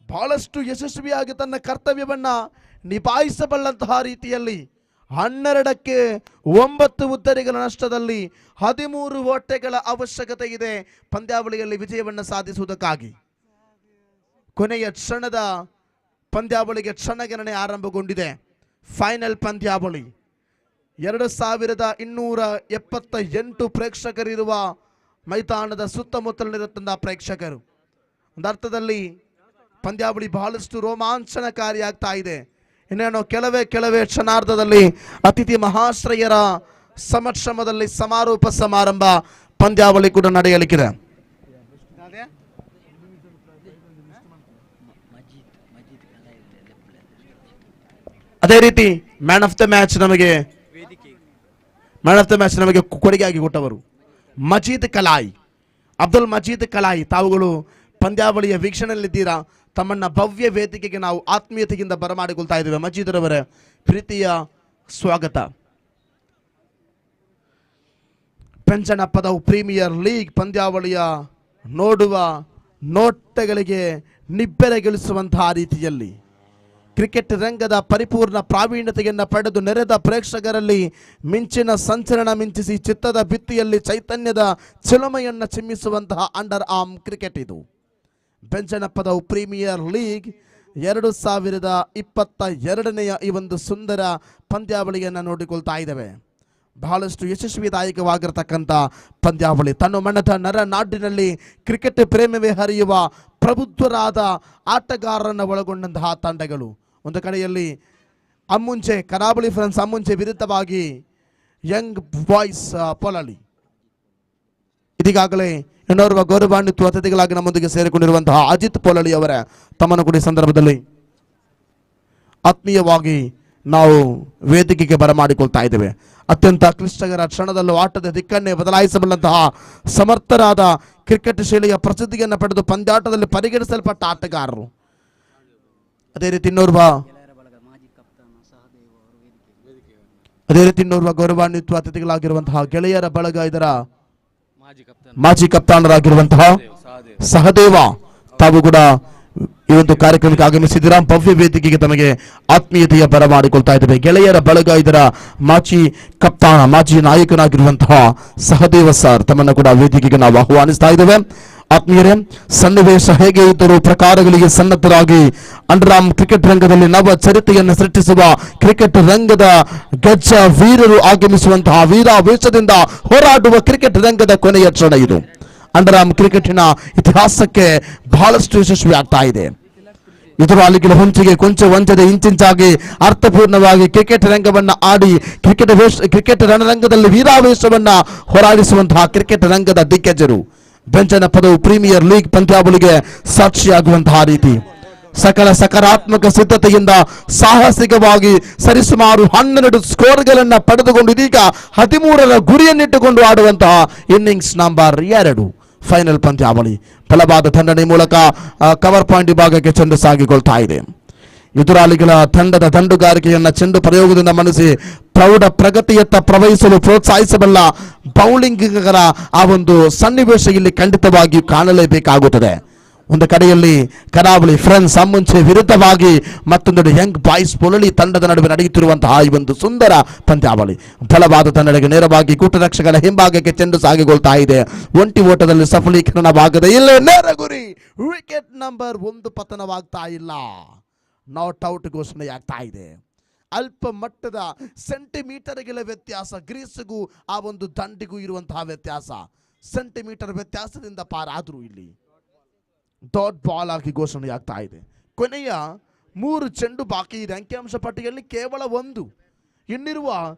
ಬಹಳಷ್ಟು ಯಶಸ್ವಿಯಾಗಿ ತನ್ನ ಕರ್ತವ್ಯವನ್ನ ನಿಭಾಯಿಸಬಲ್ಲಂತಹ ರೀತಿಯಲ್ಲಿ 12ಕ್ಕೆ 9 ಉದ್ದರಿಗಳ ನಷ್ಟದಲ್ಲಿ 13 ಓಟಗಳ ಅವಶ್ಯಕತೆ ಇದೆ ಪಂದ್ಯಾವಳಿಯಲ್ಲಿ ವಿಜಯವನ್ನು ಸಾಧಿಸುವುದಕ್ಕಾಗಿ. ಕೊನೆಯ ಕ್ಷಣದ ಪಂದ್ಯಾವಳಿಗೆ ಕ್ಷಣಗಣನೆ ಆರಂಭಗೊಂಡಿದೆ. ಫೈನಲ್ ಪಂದ್ಯಾವಳಿ 2278 ಪ್ರೇಕ್ಷಕರಿರುವ ಮೈದಾನದ ಸುತ್ತಮುತ್ತಲಿರುವಂತಹ ಪ್ರೇಕ್ಷಕರು. ಒಂದರ್ಥದಲ್ಲಿ ಪಂದ್ಯಾವಳಿ ಬಹಳಷ್ಟು ರೋಮಾಂಚನಕಾರಿಯಾಗ್ತಾ ಇದೆ. ಇನ್ನೇನು ಕೆಲವೇ ಕ್ಷಣಾರ್ಧದಲ್ಲಿ ಅತಿಥಿ ಮಹಾಶ್ರಯರ ಸಮಕ್ಷಮದಲ್ಲಿ ಸಮಾರೋಪ ಸಮಾರಂಭ ಪಂದ್ಯಾವಳಿ ಕೂಡ ನಡೆಯಲಿಕ್ಕಿದೆ. ಅದೇ ರೀತಿ ಮ್ಯಾನ್ ಆಫ್ ದ ಮ್ಯಾಚ್ ನಮಗೆ ಕೊಡುಗೆಯಾಗಿ ಕೊಟ್ಟವರು ಅಬ್ದುಲ್ ಮಜೀದ್ ಕಲಾಯಿ. ತಾವುಗಳು ಪಂದ್ಯಾವಳಿಯ ವೀಕ್ಷಣೆಯಲ್ಲಿದ್ದೀರಾ. ತಮ್ಮನ್ನ ಭವ್ಯ ವೇದಿಕೆಗೆ ನಾವು ಆತ್ಮೀಯತೆಯಿಂದ ಬರಮಾಡಿಕೊಳ್ತಾ ಇದ್ದೇವೆ. ಮಜೀದ್ ರವರ ಪ್ರೀತಿಯ ಸ್ವಾಗತ. ಬೆಂಜನಪದವು ಪ್ರೀಮಿಯರ್ ಲೀಗ್ ಪಂದ್ಯಾವಳಿಯ ನೋಡುವ ನೋಟಗಳಿಗೆ ನಿಬ್ಬೆರಗಿಳಿಸುವಂತಹ ರೀತಿಯಲ್ಲಿ ಕ್ರಿಕೆಟ್ ರಂಗದ ಪರಿಪೂರ್ಣ ಪ್ರಾವೀಣ್ಯತೆಯನ್ನು ಪಡೆದು ನೆರೆದ ಪ್ರೇಕ್ಷಕರಲ್ಲಿ ಮಿಂಚಿನ ಸಂಚಲನ ಮಿಂಚಿಸಿ ಚಿತ್ತದ ಭಿತ್ತಿಯಲ್ಲಿ ಚೈತನ್ಯದ ಚಿಲುಮೆಯನ್ನು ಚಿಮ್ಮಿಸುವಂತಹ ಅಂಡರ್ ಆರ್ಮ್ ಕ್ರಿಕೆಟ್ ಇದು. ಬೆಂಜನಪದವು ಪ್ರೀಮಿಯರ್ ಲೀಗ್ 2022ನೆಯ ಈ ಒಂದು ಸುಂದರ ಪಂದ್ಯಾವಳಿಯನ್ನು ನೋಡಿಕೊಳ್ತಾ ಇದ್ದೇವೆ. ಬಹಳಷ್ಟು ಯಶಸ್ವಿದಾಯಕವಾಗಿರತಕ್ಕಂಥ ಪಂದ್ಯಾವಳಿ. ತನ್ನ ಮನದ ನರನಾಡಿನಲ್ಲಿ ಕ್ರಿಕೆಟ್ ಪ್ರೇಮವೇ ಹರಿಯುವ ಪ್ರಬುದ್ಧರಾದ ಆಟಗಾರರನ್ನು ಒಳಗೊಂಡಂತಹ ತಂಡಗಳು. ಒಂದು ಕಡೆಯಲ್ಲಿ ಕರಾವಳಿ ಫ್ರೆಂಡ್ಸ್ ಅಮ್ಮುಂಜೆ ವಿರುದ್ಧವಾಗಿ ಯಂಗ್ ಬಾಯ್ಸ್ ಪೊಲಲಿ. ಇದೀಗಾಗಲೇ ಇನ್ನೋರ್ವ ಗೌರವಾನ್ವಿತ ಅತಿಥಿಗಳಾಗಿ ನಮ್ಮೊಂದಿಗೆ ಸೇರಿಕೊಂಡಿರುವಂತಹ ಅಜಿತ್ ಪೊಲಳಿ ಅವರ ತಮ್ಮನ್ನು ಕೂಡ ಈ ಸಂದರ್ಭದಲ್ಲಿ ಆತ್ಮೀಯವಾಗಿ ನಾವು ವೇದಿಕೆಗೆ ಬರಮಾಡಿಕೊಳ್ತಾ ಇದ್ದೇವೆ. ಅತ್ಯಂತ ಕ್ಲಿಷ್ಟಕರ ಕ್ಷಣದಲ್ಲೂ ಆಟದ ದಿಕ್ಕನ್ನೇ ಬದಲಾಯಿಸಬಲ್ಲಂತಹ ಸಮರ್ಥರಾದ ಕ್ರಿಕೆಟ್ ಶೈಲಿಯ ಪ್ರಸಿದ್ಧಿಯನ್ನು ಪಡೆದು ಪಂದ್ಯಾಟದಲ್ಲಿ ಪರಿಗಣಿಸಲ್ಪಟ್ಟ ಆಟಗಾರರು. ಅದೇ ರೀತಿ ಇನ್ನೋರ್ವ ಗೌರವಾನ್ವಿತ ಅತಿಥಿಗಳಾಗಿರುವಂತಹ ಗೆಳೆಯರ ಬಳಗ ಇದರ ಮಾಜಿ ಕಪ್ತಾನರಾಗಿರುವಂತಹ ಸಹದೇವ ತಾವು ಕೂಡ ಈ ಒಂದು ಕಾರ್ಯಕ್ರಮಕ್ಕೆ ಆಗಮಿಸಿದ್ದೀರಾ. ಭವ್ಯ ವೇದಿಕೆಗೆ ತಮಗೆ ಆತ್ಮೀಯತೆಯ ಬರಮಾಡಿಕೊಳ್ತಾ ಇದ್ದೇವೆ. ಗೆಳೆಯರ ಬಳಗ ಇದರ ಮಾಜಿ ಕಪ್ತಾನ ಮಾಜಿ ನಾಯಕನಾಗಿರುವಂತಹ ಸಹದೇವ ಸರ್ ತಮ್ಮನ್ನು ಕೂಡ ವೇದಿಕೆಗೆ ನಾವು ಆಹ್ವಾನಿಸ್ತಾ ಇದ್ದೇವೆ. ಆತ್ಮೀಯರೇ, ಸನ್ನಿವೇಶ ಹೇಗೆ ಇದ್ದರೂ ಪ್ರಕಾರಗಳಿಗೆ ಸನ್ನದ್ಧರಾಗಿ ಅಂಡರ್ಆರ್ಮ್ ಕ್ರಿಕೆಟ್ ರಂಗದಲ್ಲಿ ನವ ಚರಿತ್ರೆಯನ್ನು ಸೃಷ್ಟಿಸುವ ಕ್ರಿಕೆಟ್ ರಂಗದ ಗಜ್ಜ ವೀರರು ಆಗಮಿಸುವಂತಹ ವೀರಾವೇಶದಿಂದ ಹೋರಾಡುವ ಕ್ರಿಕೆಟ್ ರಂಗದ ಕೊನೆಯ ಕ್ಷಣ ಇದು. ಅಂಡರ್ಆರ್ಮ್ ಕ್ರಿಕೆಟಿನ ಇತಿಹಾಸಕ್ಕೆ ಬಹಳಷ್ಟು ಯಶಸ್ವಿ ಆಗ್ತಾ ಇದೆ. ಎದುರಾಳಿಗಳ ಹೊಂಚಿಗೆ ಕೊಂಚ ವಂಚದೆ ಇಂಚಿಂಚಾಗಿ ಅರ್ಥಪೂರ್ಣವಾಗಿ ಕ್ರಿಕೆಟ್ ರಂಗವನ್ನ ಆಡಿ ಕ್ರಿಕೆಟ್ ರಣರಂಗದಲ್ಲಿ ವೀರಾವೇಶವನ್ನ ಹೋರಾಡಿಸುವಂತಹ ಕ್ರಿಕೆಟ್ ರಂಗದ ದಿಗ್ಗಜರು ಬೆಂಜನಪದವು ಪ್ರೀಮಿಯರ್ ಲೀಗ್ ಪಂದ್ಯಾವಳಿಗೆ ಸಾಕ್ಷಿಯಾಗುವಂತಹ ರೀತಿ ಸಕಲ ಸಕಾರಾತ್ಮಕ ಸಿದ್ಧತೆಯಿಂದ ಸಾಹಸಿಕವಾಗಿ ಸರಿಸುಮಾರು 12 ಸ್ಕೋರ್ಗಳನ್ನು ಪಡೆದುಕೊಂಡು ಇದೀಗ 13ರ ಗುರಿಯನ್ನಿಟ್ಟುಕೊಂಡು ಆಡುವಂತಹ ಇನ್ನಿಂಗ್ಸ್ ನಂಬರ್ 2 ಫೈನಲ್ ಪಂದ್ಯಾವಳಿ. ಬಲವಾದ ತಂಡನೆ ಮೂಲಕ ಕವರ್ ಪಾಯಿಂಟ್ ವಿಭಾಗಕ್ಕೆ ಚೆಂಡು ಸಾಗಿಕೊಳ್ತಾ ಇದೆ. ಎದುರಾಳಿಗಳ ತಂಡದ ದಂಡುಗಾರಿಕೆಯನ್ನ ಚೆಂಡು ಪ್ರಯೋಗದಿಂದ ಮನಸಿ ಪ್ರೌಢ ಪ್ರಗತಿಯತ್ತ ಪ್ರವಹಿಸಲು ಪ್ರೋತ್ಸಾಹಿಸಬಲ್ಲ ಬೌಲಿಂಗ್ಗಳ ಆ ಒಂದು ಸನ್ನಿವೇಶ ಇಲ್ಲಿ ಖಂಡಿತವಾಗಿಯೂ ಕಾಣಲೇಬೇಕಾಗುತ್ತದೆ. ಒಂದು ಕಡೆಯಲ್ಲಿ ಕರಾವಳಿ ಫ್ರೆಂಡ್ಸ್ ಮುಂಚೆ ವಿರುದ್ಧವಾಗಿ ಮತ್ತೊಂದೆಡೆ ಯಂಗ್ ಬಾಯ್ಸ್ ಪೊಲಳಿ ತಂಡದ ನಡುವೆ ನಡೆಯುತ್ತಿರುವಂತಹ ಈ ಒಂದು ಸುಂದರ ಪಂದ್ಯಾವಳಿ. ಬಲವಾದ ತಂಡಕ್ಕೆ ನೇರವಾಗಿ ಕೂಟರಕ್ಷಕರ ಹಿಂಭಾಗಕ್ಕೆ ಚೆಂಡು ಸಾಗಿಕೊಳ್ತಾ ಇದೆ. ಒಂಟಿ ಓಟದಲ್ಲಿ ಸಫಲೀಕರಣವಾಗದೆ ಇಲ್ಲೇ ನೇರ ಗುರಿ. ವಿಕೆಟ್ ನಂಬರ್ 1 ಪತನವಾಗ್ತಾ ಇಲ್ಲ. ನಾಟ್ ಔಟ್ ಘೋಷಣೆಯಾಗ್ತಾ ಇದೆ. ಅಲ್ಪ ಮಟ್ಟದ ಸೆಂಟಿಮೀಟರ್ಗಳ ವ್ಯತ್ಯಾಸ, ಗ್ರೀಸ್ಗೂ ಆ ಒಂದು ದಂಡಿಗೂ ಇರುವಂತಹ ವ್ಯತ್ಯಾಸ, ಸೆಂಟಿಮೀಟರ್ ವ್ಯತ್ಯಾಸದಿಂದ ಪಾರಾದರೂ ಇಲ್ಲಿ ಡಾಟ್ ಬಾಲ್ ಆಗಿ ಘೋಷಣೆಯಾಗ್ತಾ ಇದೆ. ಕೊನೆಯ 3 ಚೆಂಡು ಬಾಕಿ ಇದೆ. ಅಂಕಿಅಂಶ ಪಟ್ಟಿಯಲ್ಲಿ ಕೇವಲ 1. ಇನ್ನಿರುವ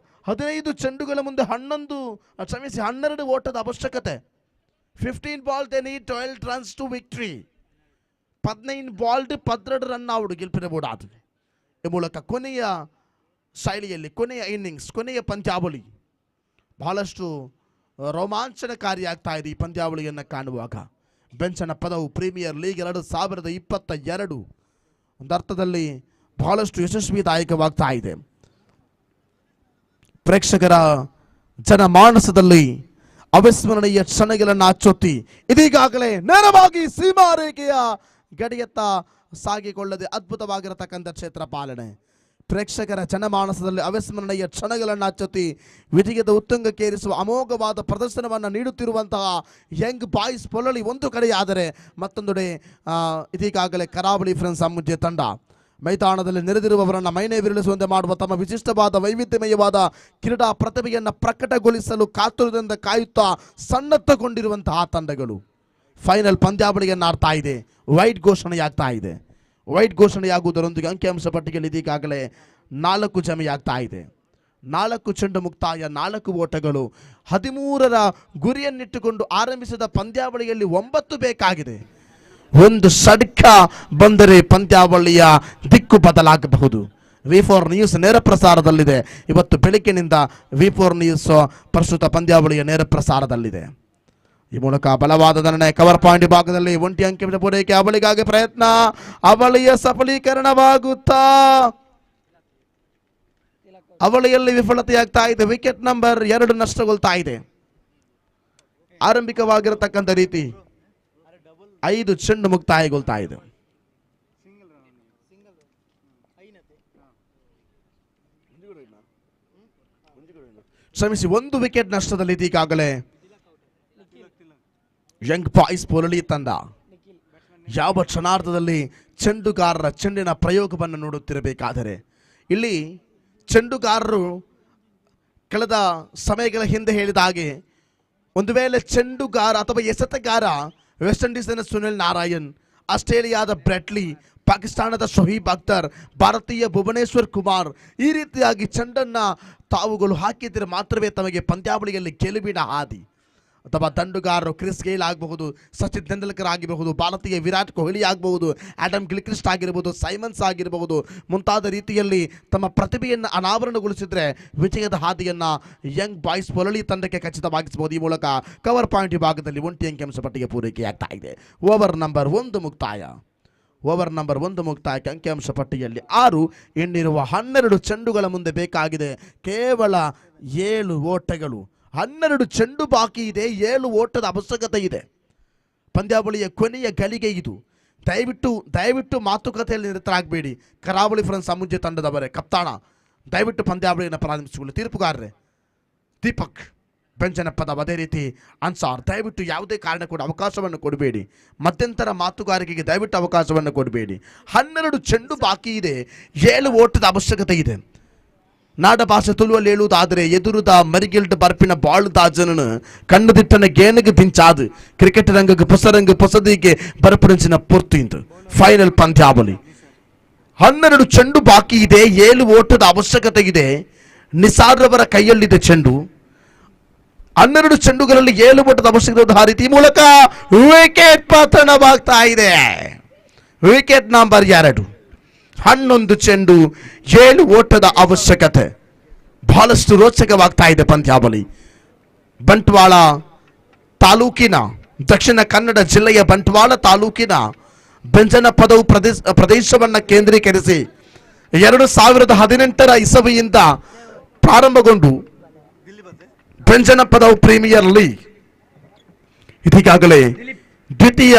15 ಚೆಂಡುಗಳ ಮುಂದೆ 12 ಓಟದ ಅವಶ್ಯಕತೆ. 15 ball they need 12 runs to victory. 15 balls 12 run out ಗೆಲ್ಪಿರಬಹುದು. ಈ ಮೂಲಕ ಕೊನೆಯ ಶೈಲಿಯಲ್ಲಿ ಕೊನೆಯ ಇನ್ನಿಂಗ್ಸ್, ಕೊನೆಯ ಪಂದ್ಯಾವಳಿ ಬಹಳಷ್ಟು ರೋಮಾಂಚನಕಾರಿಯಾಗ್ತಾ ಇದೆ. ಈ ಪಂದ್ಯಾವಳಿಯನ್ನು ಕಾಣುವಾಗ ಬೆಂಚನಪದವು ಪ್ರೀಮಿಯರ್ ಲೀಗ್ 2022 ಒಂದು ಅರ್ಥದಲ್ಲಿ ಬಹಳಷ್ಟು ಯಶಸ್ವಿದಾಯಕವಾಗ್ತಾ ಇದೆ. ಪ್ರೇಕ್ಷಕರ ಜನಮಾನಸದಲ್ಲಿ ಅವಿಸ್ಮರಣೀಯ ಕ್ಷಣಗಳನ್ನು ಅಚ್ಚೊತ್ತಿ ಇದೀಗಾಗಲೇ ನೇರವಾಗಿ ಸೀಮಾರೇಖೆಯ ಗಡಿಯತ್ತ ಸಾಗಿಕೊಳ್ಳದೆ ಅದ್ಭುತವಾಗಿರತಕ್ಕಂಥ ಕ್ಷೇತ್ರ ಪಾಲನೆ. ಪ್ರೇಕ್ಷಕರ ಜನಮಾನಸದಲ್ಲಿ ಅವಿಸ್ಮರಣೀಯ ಕ್ಷಣಗಳನ್ನು ಅಚ್ಚೊತ್ತಿ ವಿಜಯದ ಉತ್ತುಂಗಕ್ಕೇರಿಸುವ ಅಮೋಘವಾದ ಪ್ರದರ್ಶನವನ್ನು ನೀಡುತ್ತಿರುವಂತಹ ಯಂಗ್ ಬಾಯ್ಸ್ ಪೊಲಳಿ ಒಂದು ಕಡೆಯಾದರೆ, ಮತ್ತೊಂದೆಡೆ ಇದೀಗಾಗಲೇ ಕರಾವಳಿ ಫ್ರೆಂಡ್ಸ್ ಅಮ್ಮುಜ್ಜೆ ತಂಡ ಮೈದಾನದಲ್ಲಿ ನೆರೆದಿರುವವರನ್ನು ಮೈನೇ ವಿರಳಿಸುವಂತೆ ಮಾಡುವ ತಮ್ಮ ವಿಶಿಷ್ಟವಾದ ವೈವಿಧ್ಯಮಯವಾದ ಕ್ರೀಡಾ ಪ್ರತಿಭೆಯನ್ನು ಪ್ರಕಟಗೊಳಿಸಲು ಕಾತುರದಿಂದ ಕಾಯುತ್ತಾ ಸನ್ನದ್ಧಗೊಂಡಿರುವಂತಹ ತಂಡಗಳು ಫೈನಲ್ ಪಂದ್ಯಾವಳಿಯನ್ನು ಆಡ್ತಾ ಇದೆ. ವೈಟ್ ಘೋಷಣೆಯಾಗ್ತಾ ಇದೆ. ವೈಟ್ ಘೋಷಣೆಯಾಗುವುದರೊಂದಿಗೆ ಅಂಕಿಅಂಶ ಪಟ್ಟಿಯಲ್ಲಿ ಇದೀಗಾಗಲೇ 4 ಜಮೆಯಾಗ್ತಾ ಇದೆ. 4 ಚೆಂಡು ಮುಕ್ತಾಯ, 4 ಓಟಗಳು. 13ರ ಗುರಿಯನ್ನಿಟ್ಟುಕೊಂಡು ಆರಂಭಿಸಿದ ಪಂದ್ಯಾವಳಿಯಲ್ಲಿ 9 ಬೇಕಾಗಿದೆ. ಒಂದು ಷಡ್ಕ ಬಂದರೆ ಪಂದ್ಯಾವಳಿಯ ದಿಕ್ಕು ಬದಲಾಗಬಹುದು. V4 ನ್ಯೂಸ್ ನೇರ ಪ್ರಸಾರದಲ್ಲಿದೆ. ಇವತ್ತು ಬೆಳಗ್ಗಿನಿಂದ V4 ನ್ಯೂಸ್ ಪ್ರಸ್ತುತ ಪಂದ್ಯಾವಳಿಯ ನೇರ ಪ್ರಸಾರದಲ್ಲಿದೆ. ಈ ಮೂಲಕ ಬಲವಾದ ದಂಡನೆ ಕವರ್ ಪಾಯಿಂಟ್ ಭಾಗದಲ್ಲಿ ಒಂಟಿ ಅಂಕಿತ ಪೂರೈಕೆ, ಅವಳಿಗಾಗಿ ಪ್ರಯತ್ನ, ಅವಳಿಯ ಸಫಲೀಕರಣವಾಗುತ್ತಾ ಅವಳಿಯಲ್ಲಿ ವಿಫಲತೆಯಾಗ್ತಾ ಇದೆ. ವಿಕೆಟ್ ನಂಬರ್ 2 ನಷ್ಟಗೊಳ್ತಾ ಇದೆ. ಆರಂಭಿಕವಾಗಿರತಕ್ಕಂಥ ರೀತಿ 5 ಚೆಂಡು ಮುಕ್ತಾಯಗೊಳ್ತಾ ಇದೆ. ಕ್ಷಮಿಸಿ, 1 ವಿಕೆಟ್ ನಷ್ಟದಲ್ಲಿ ಇದೀಗಾಗಲೇ ಯಂಗ್ ಬಾಯ್ಸ್ ಪೊಲಳಿ ತಂಡ ಯಾವ ಕ್ಷಣಾರ್ಧದಲ್ಲಿ ಚೆಂಡುಗಾರರ ಚೆಂಡಿನ ಪ್ರಯೋಗವನ್ನು ನೋಡುತ್ತಿರಬೇಕಾದರೆ ಇಲ್ಲಿ ಚೆಂಡುಗಾರರು ಕಳೆದ ಸಮಯಗಳ ಹಿಂದೆ ಹೇಳಿದ ಹಾಗೆ ಒಂದು ವೇಳೆ ಚೆಂಡುಗಾರ ಅಥವಾ ಎಸೆತಗಾರ ವೆಸ್ಟ್ ಇಂಡೀಸಿನ ಸುನಿಲ್ ನಾರಾಯಣ್, ಆಸ್ಟ್ರೇಲಿಯಾದ ಬ್ರೆಟ್ಲಿ, ಪಾಕಿಸ್ತಾನದ ಶೋಹಿಬ್ ಅಖ್ತರ್, ಭಾರತೀಯ ಭುವನೇಶ್ವರ್ ಕುಮಾರ್ ಈ ರೀತಿಯಾಗಿ ಚೆಂಡನ್ನು ತಾವುಗಳು ಹಾಕಿದರೆ ಮಾತ್ರವೇ ತಮಗೆ ಪಂದ್ಯಾವಳಿಯಲ್ಲಿ ಗೆಲುವಿನ ಹಾದಿ. ಅಥವಾ ದಂಡುಗಾರರು ಕ್ರಿಸ್ ಗೇಲ್ ಆಗಬಹುದು, ಸಚಿನ್ ತೆಂಡೂಲ್ಕರ್ ಆಗಿರಬಹುದು, ಭಾರತೀಯ ವಿರಾಟ್ ಕೊಹ್ಲಿ ಆಗಬಹುದು, ಆಡಮ್ ಗಿಲ್ಕ್ರಿಸ್ಟ್ ಆಗಿರಬಹುದು, ಸೈಮನ್ಸ್ ಆಗಿರಬಹುದು, ಮುಂತಾದ ರೀತಿಯಲ್ಲಿ ತಮ್ಮ ಪ್ರತಿಭೆಯನ್ನು ಅನಾವರಣಗೊಳಿಸಿದರೆ ವಿಜಯದ ಹಾದಿಯನ್ನು ಯಂಗ್ ಬಾಯ್ಸ್ ಪೊಲಳಿ ತಂಡಕ್ಕೆ ಖಚಿತವಾಗಿಸಬಹುದು. ಈ ಮೂಲಕ ಕವರ್ ಪಾಯಿಂಟ್ ವಿಭಾಗದಲ್ಲಿ 1 ಅಂಕಿಅಂಶ ಪಟ್ಟಿಗೆ ಪೂರೈಕೆಯಾಗ್ತಾ ಇದೆ. ಓವರ್ ನಂಬರ್ 1 ಮುಕ್ತಾಯ. ಓವರ್ ನಂಬರ್ 1 ಮುಕ್ತಾಯಕ್ಕೆ ಅಂಕಿಅಂಶ ಪಟ್ಟಿಯಲ್ಲಿ 6. ಇನ್ನಿರುವ 12 ಚೆಂಡುಗಳ ಮುಂದೆ ಬೇಕಾಗಿದೆ ಕೇವಲ 7 ಓಟಗಳು. 12 ಚೆಂಡು ಬಾಕಿ ಇದೆ. 7 ಓಟದ ಅವಶ್ಯಕತೆ ಇದೆ. ಪಂದ್ಯಾವಳಿಯ ಕೊನೆಯ ಗಳಿಗೆ ಇದು. ದಯವಿಟ್ಟು ಮಾತುಕತೆಯಲ್ಲಿ ನಿರತರಾಗಬೇಡಿ. ಕರಾವಳಿ ಫ್ರೆಂಡ್ಸ್ ಅಮ್ಮುಜ್ಜೆ ತಂಡದವರೇ, ಕಪ್ತಾನ ದಯವಿಟ್ಟು ಪಂದ್ಯಾವಳಿಯನ್ನು ಪ್ರಾರಂಭಿಸಿಕೊಳ್ಳಿ. ತೀರ್ಪುಗಾರರೇ ದೀಪಕ್, ಬೆಂಜನಪದವು, ಅದೇ ರೀತಿ ಅನ್ಸಾರ್, ದಯವಿಟ್ಟು ಯಾವುದೇ ಕಾರಣ ಕೂಡ ಅವಕಾಶವನ್ನು ಕೊಡಬೇಡಿ. ಮಧ್ಯಂತರ ಮಾತುಗಾರಿಕೆಗೆ ದಯವಿಟ್ಟು ಅವಕಾಶವನ್ನು ಕೊಡಬೇಡಿ. 12 ಚೆಂಡು ಬಾಕಿ ಇದೆ. 7 ಓಟದ ಅವಶ್ಯಕತೆ ಇದೆ. ನಾಡ ಭಾಷೆ ತುಳುವಲ್ಲಿ ಹೇಳುವುದಾದರೆ ಎದುರುದ ಮರಿಗಿಲ್ಡ್ ಬರ್ಪಿನ ಬಾಳು ದಾಜನನು ಕಣ್ಣುದಿಟ್ಟನ ಗೇನಗೆ ದಿಂಚಾದು ಕ್ರಿಕೆಟ್ ರಂಗಕ್ಕೆ ಹೊಸದಿಗೆ ಬರಪಡಿಸಿನ ಪೂರ್ತಿ ಇಂದು ಫೈನಲ್ ಪಂದ್ಯಾವಳಿ. 12 ಚೆಂಡು ಬಾಕಿ ಇದೆ. 7 ಓಟದ ಅವಶ್ಯಕತೆ ಇದೆ. ನಿಸಾರ್ ಅವರ ಕೈಯಲ್ಲಿದೆ ಚೆಂಡು. 12 ಚೆಂಡುಗಳಲ್ಲಿ 7 ಓಟದ ಅವಶ್ಯಕತೆ. ಆ ರೀತಿ ಮೂಲಕ ವಿಕೆಟ್ ಪತನವಾಗ್ತಾ ಇದೆ. ವಿಕೆಟ್ ನಂಬರ್ 2, 11 ಚೆಂಡು 7 ಓಟದ ಅವಶ್ಯಕತೆ. ಬಹಳಷ್ಟು ರೋಚಕವಾಗ್ತಾ ಇದೆ ಪಂದ್ಯಾವಳಿ. ಬಂಟ್ವಾಳ ತಾಲೂಕಿನ, ದಕ್ಷಿಣ ಕನ್ನಡ ಜಿಲ್ಲೆಯ ಬಂಟ್ವಾಳ ತಾಲೂಕಿನ ಬೆಂಜನಪದವು ಪ್ರದೇಶವನ್ನು ಕೇಂದ್ರೀಕರಿಸಿ 2018ರ ಇಸವಿಯಿಂದ ಪ್ರಾರಂಭಗೊಂಡು ಬೆಂಜನಪದವು ಪ್ರೀಮಿಯರ್ ಲೀಗ್ ಇದೀಗಾಗಲೇ ದ್ವಿತೀಯ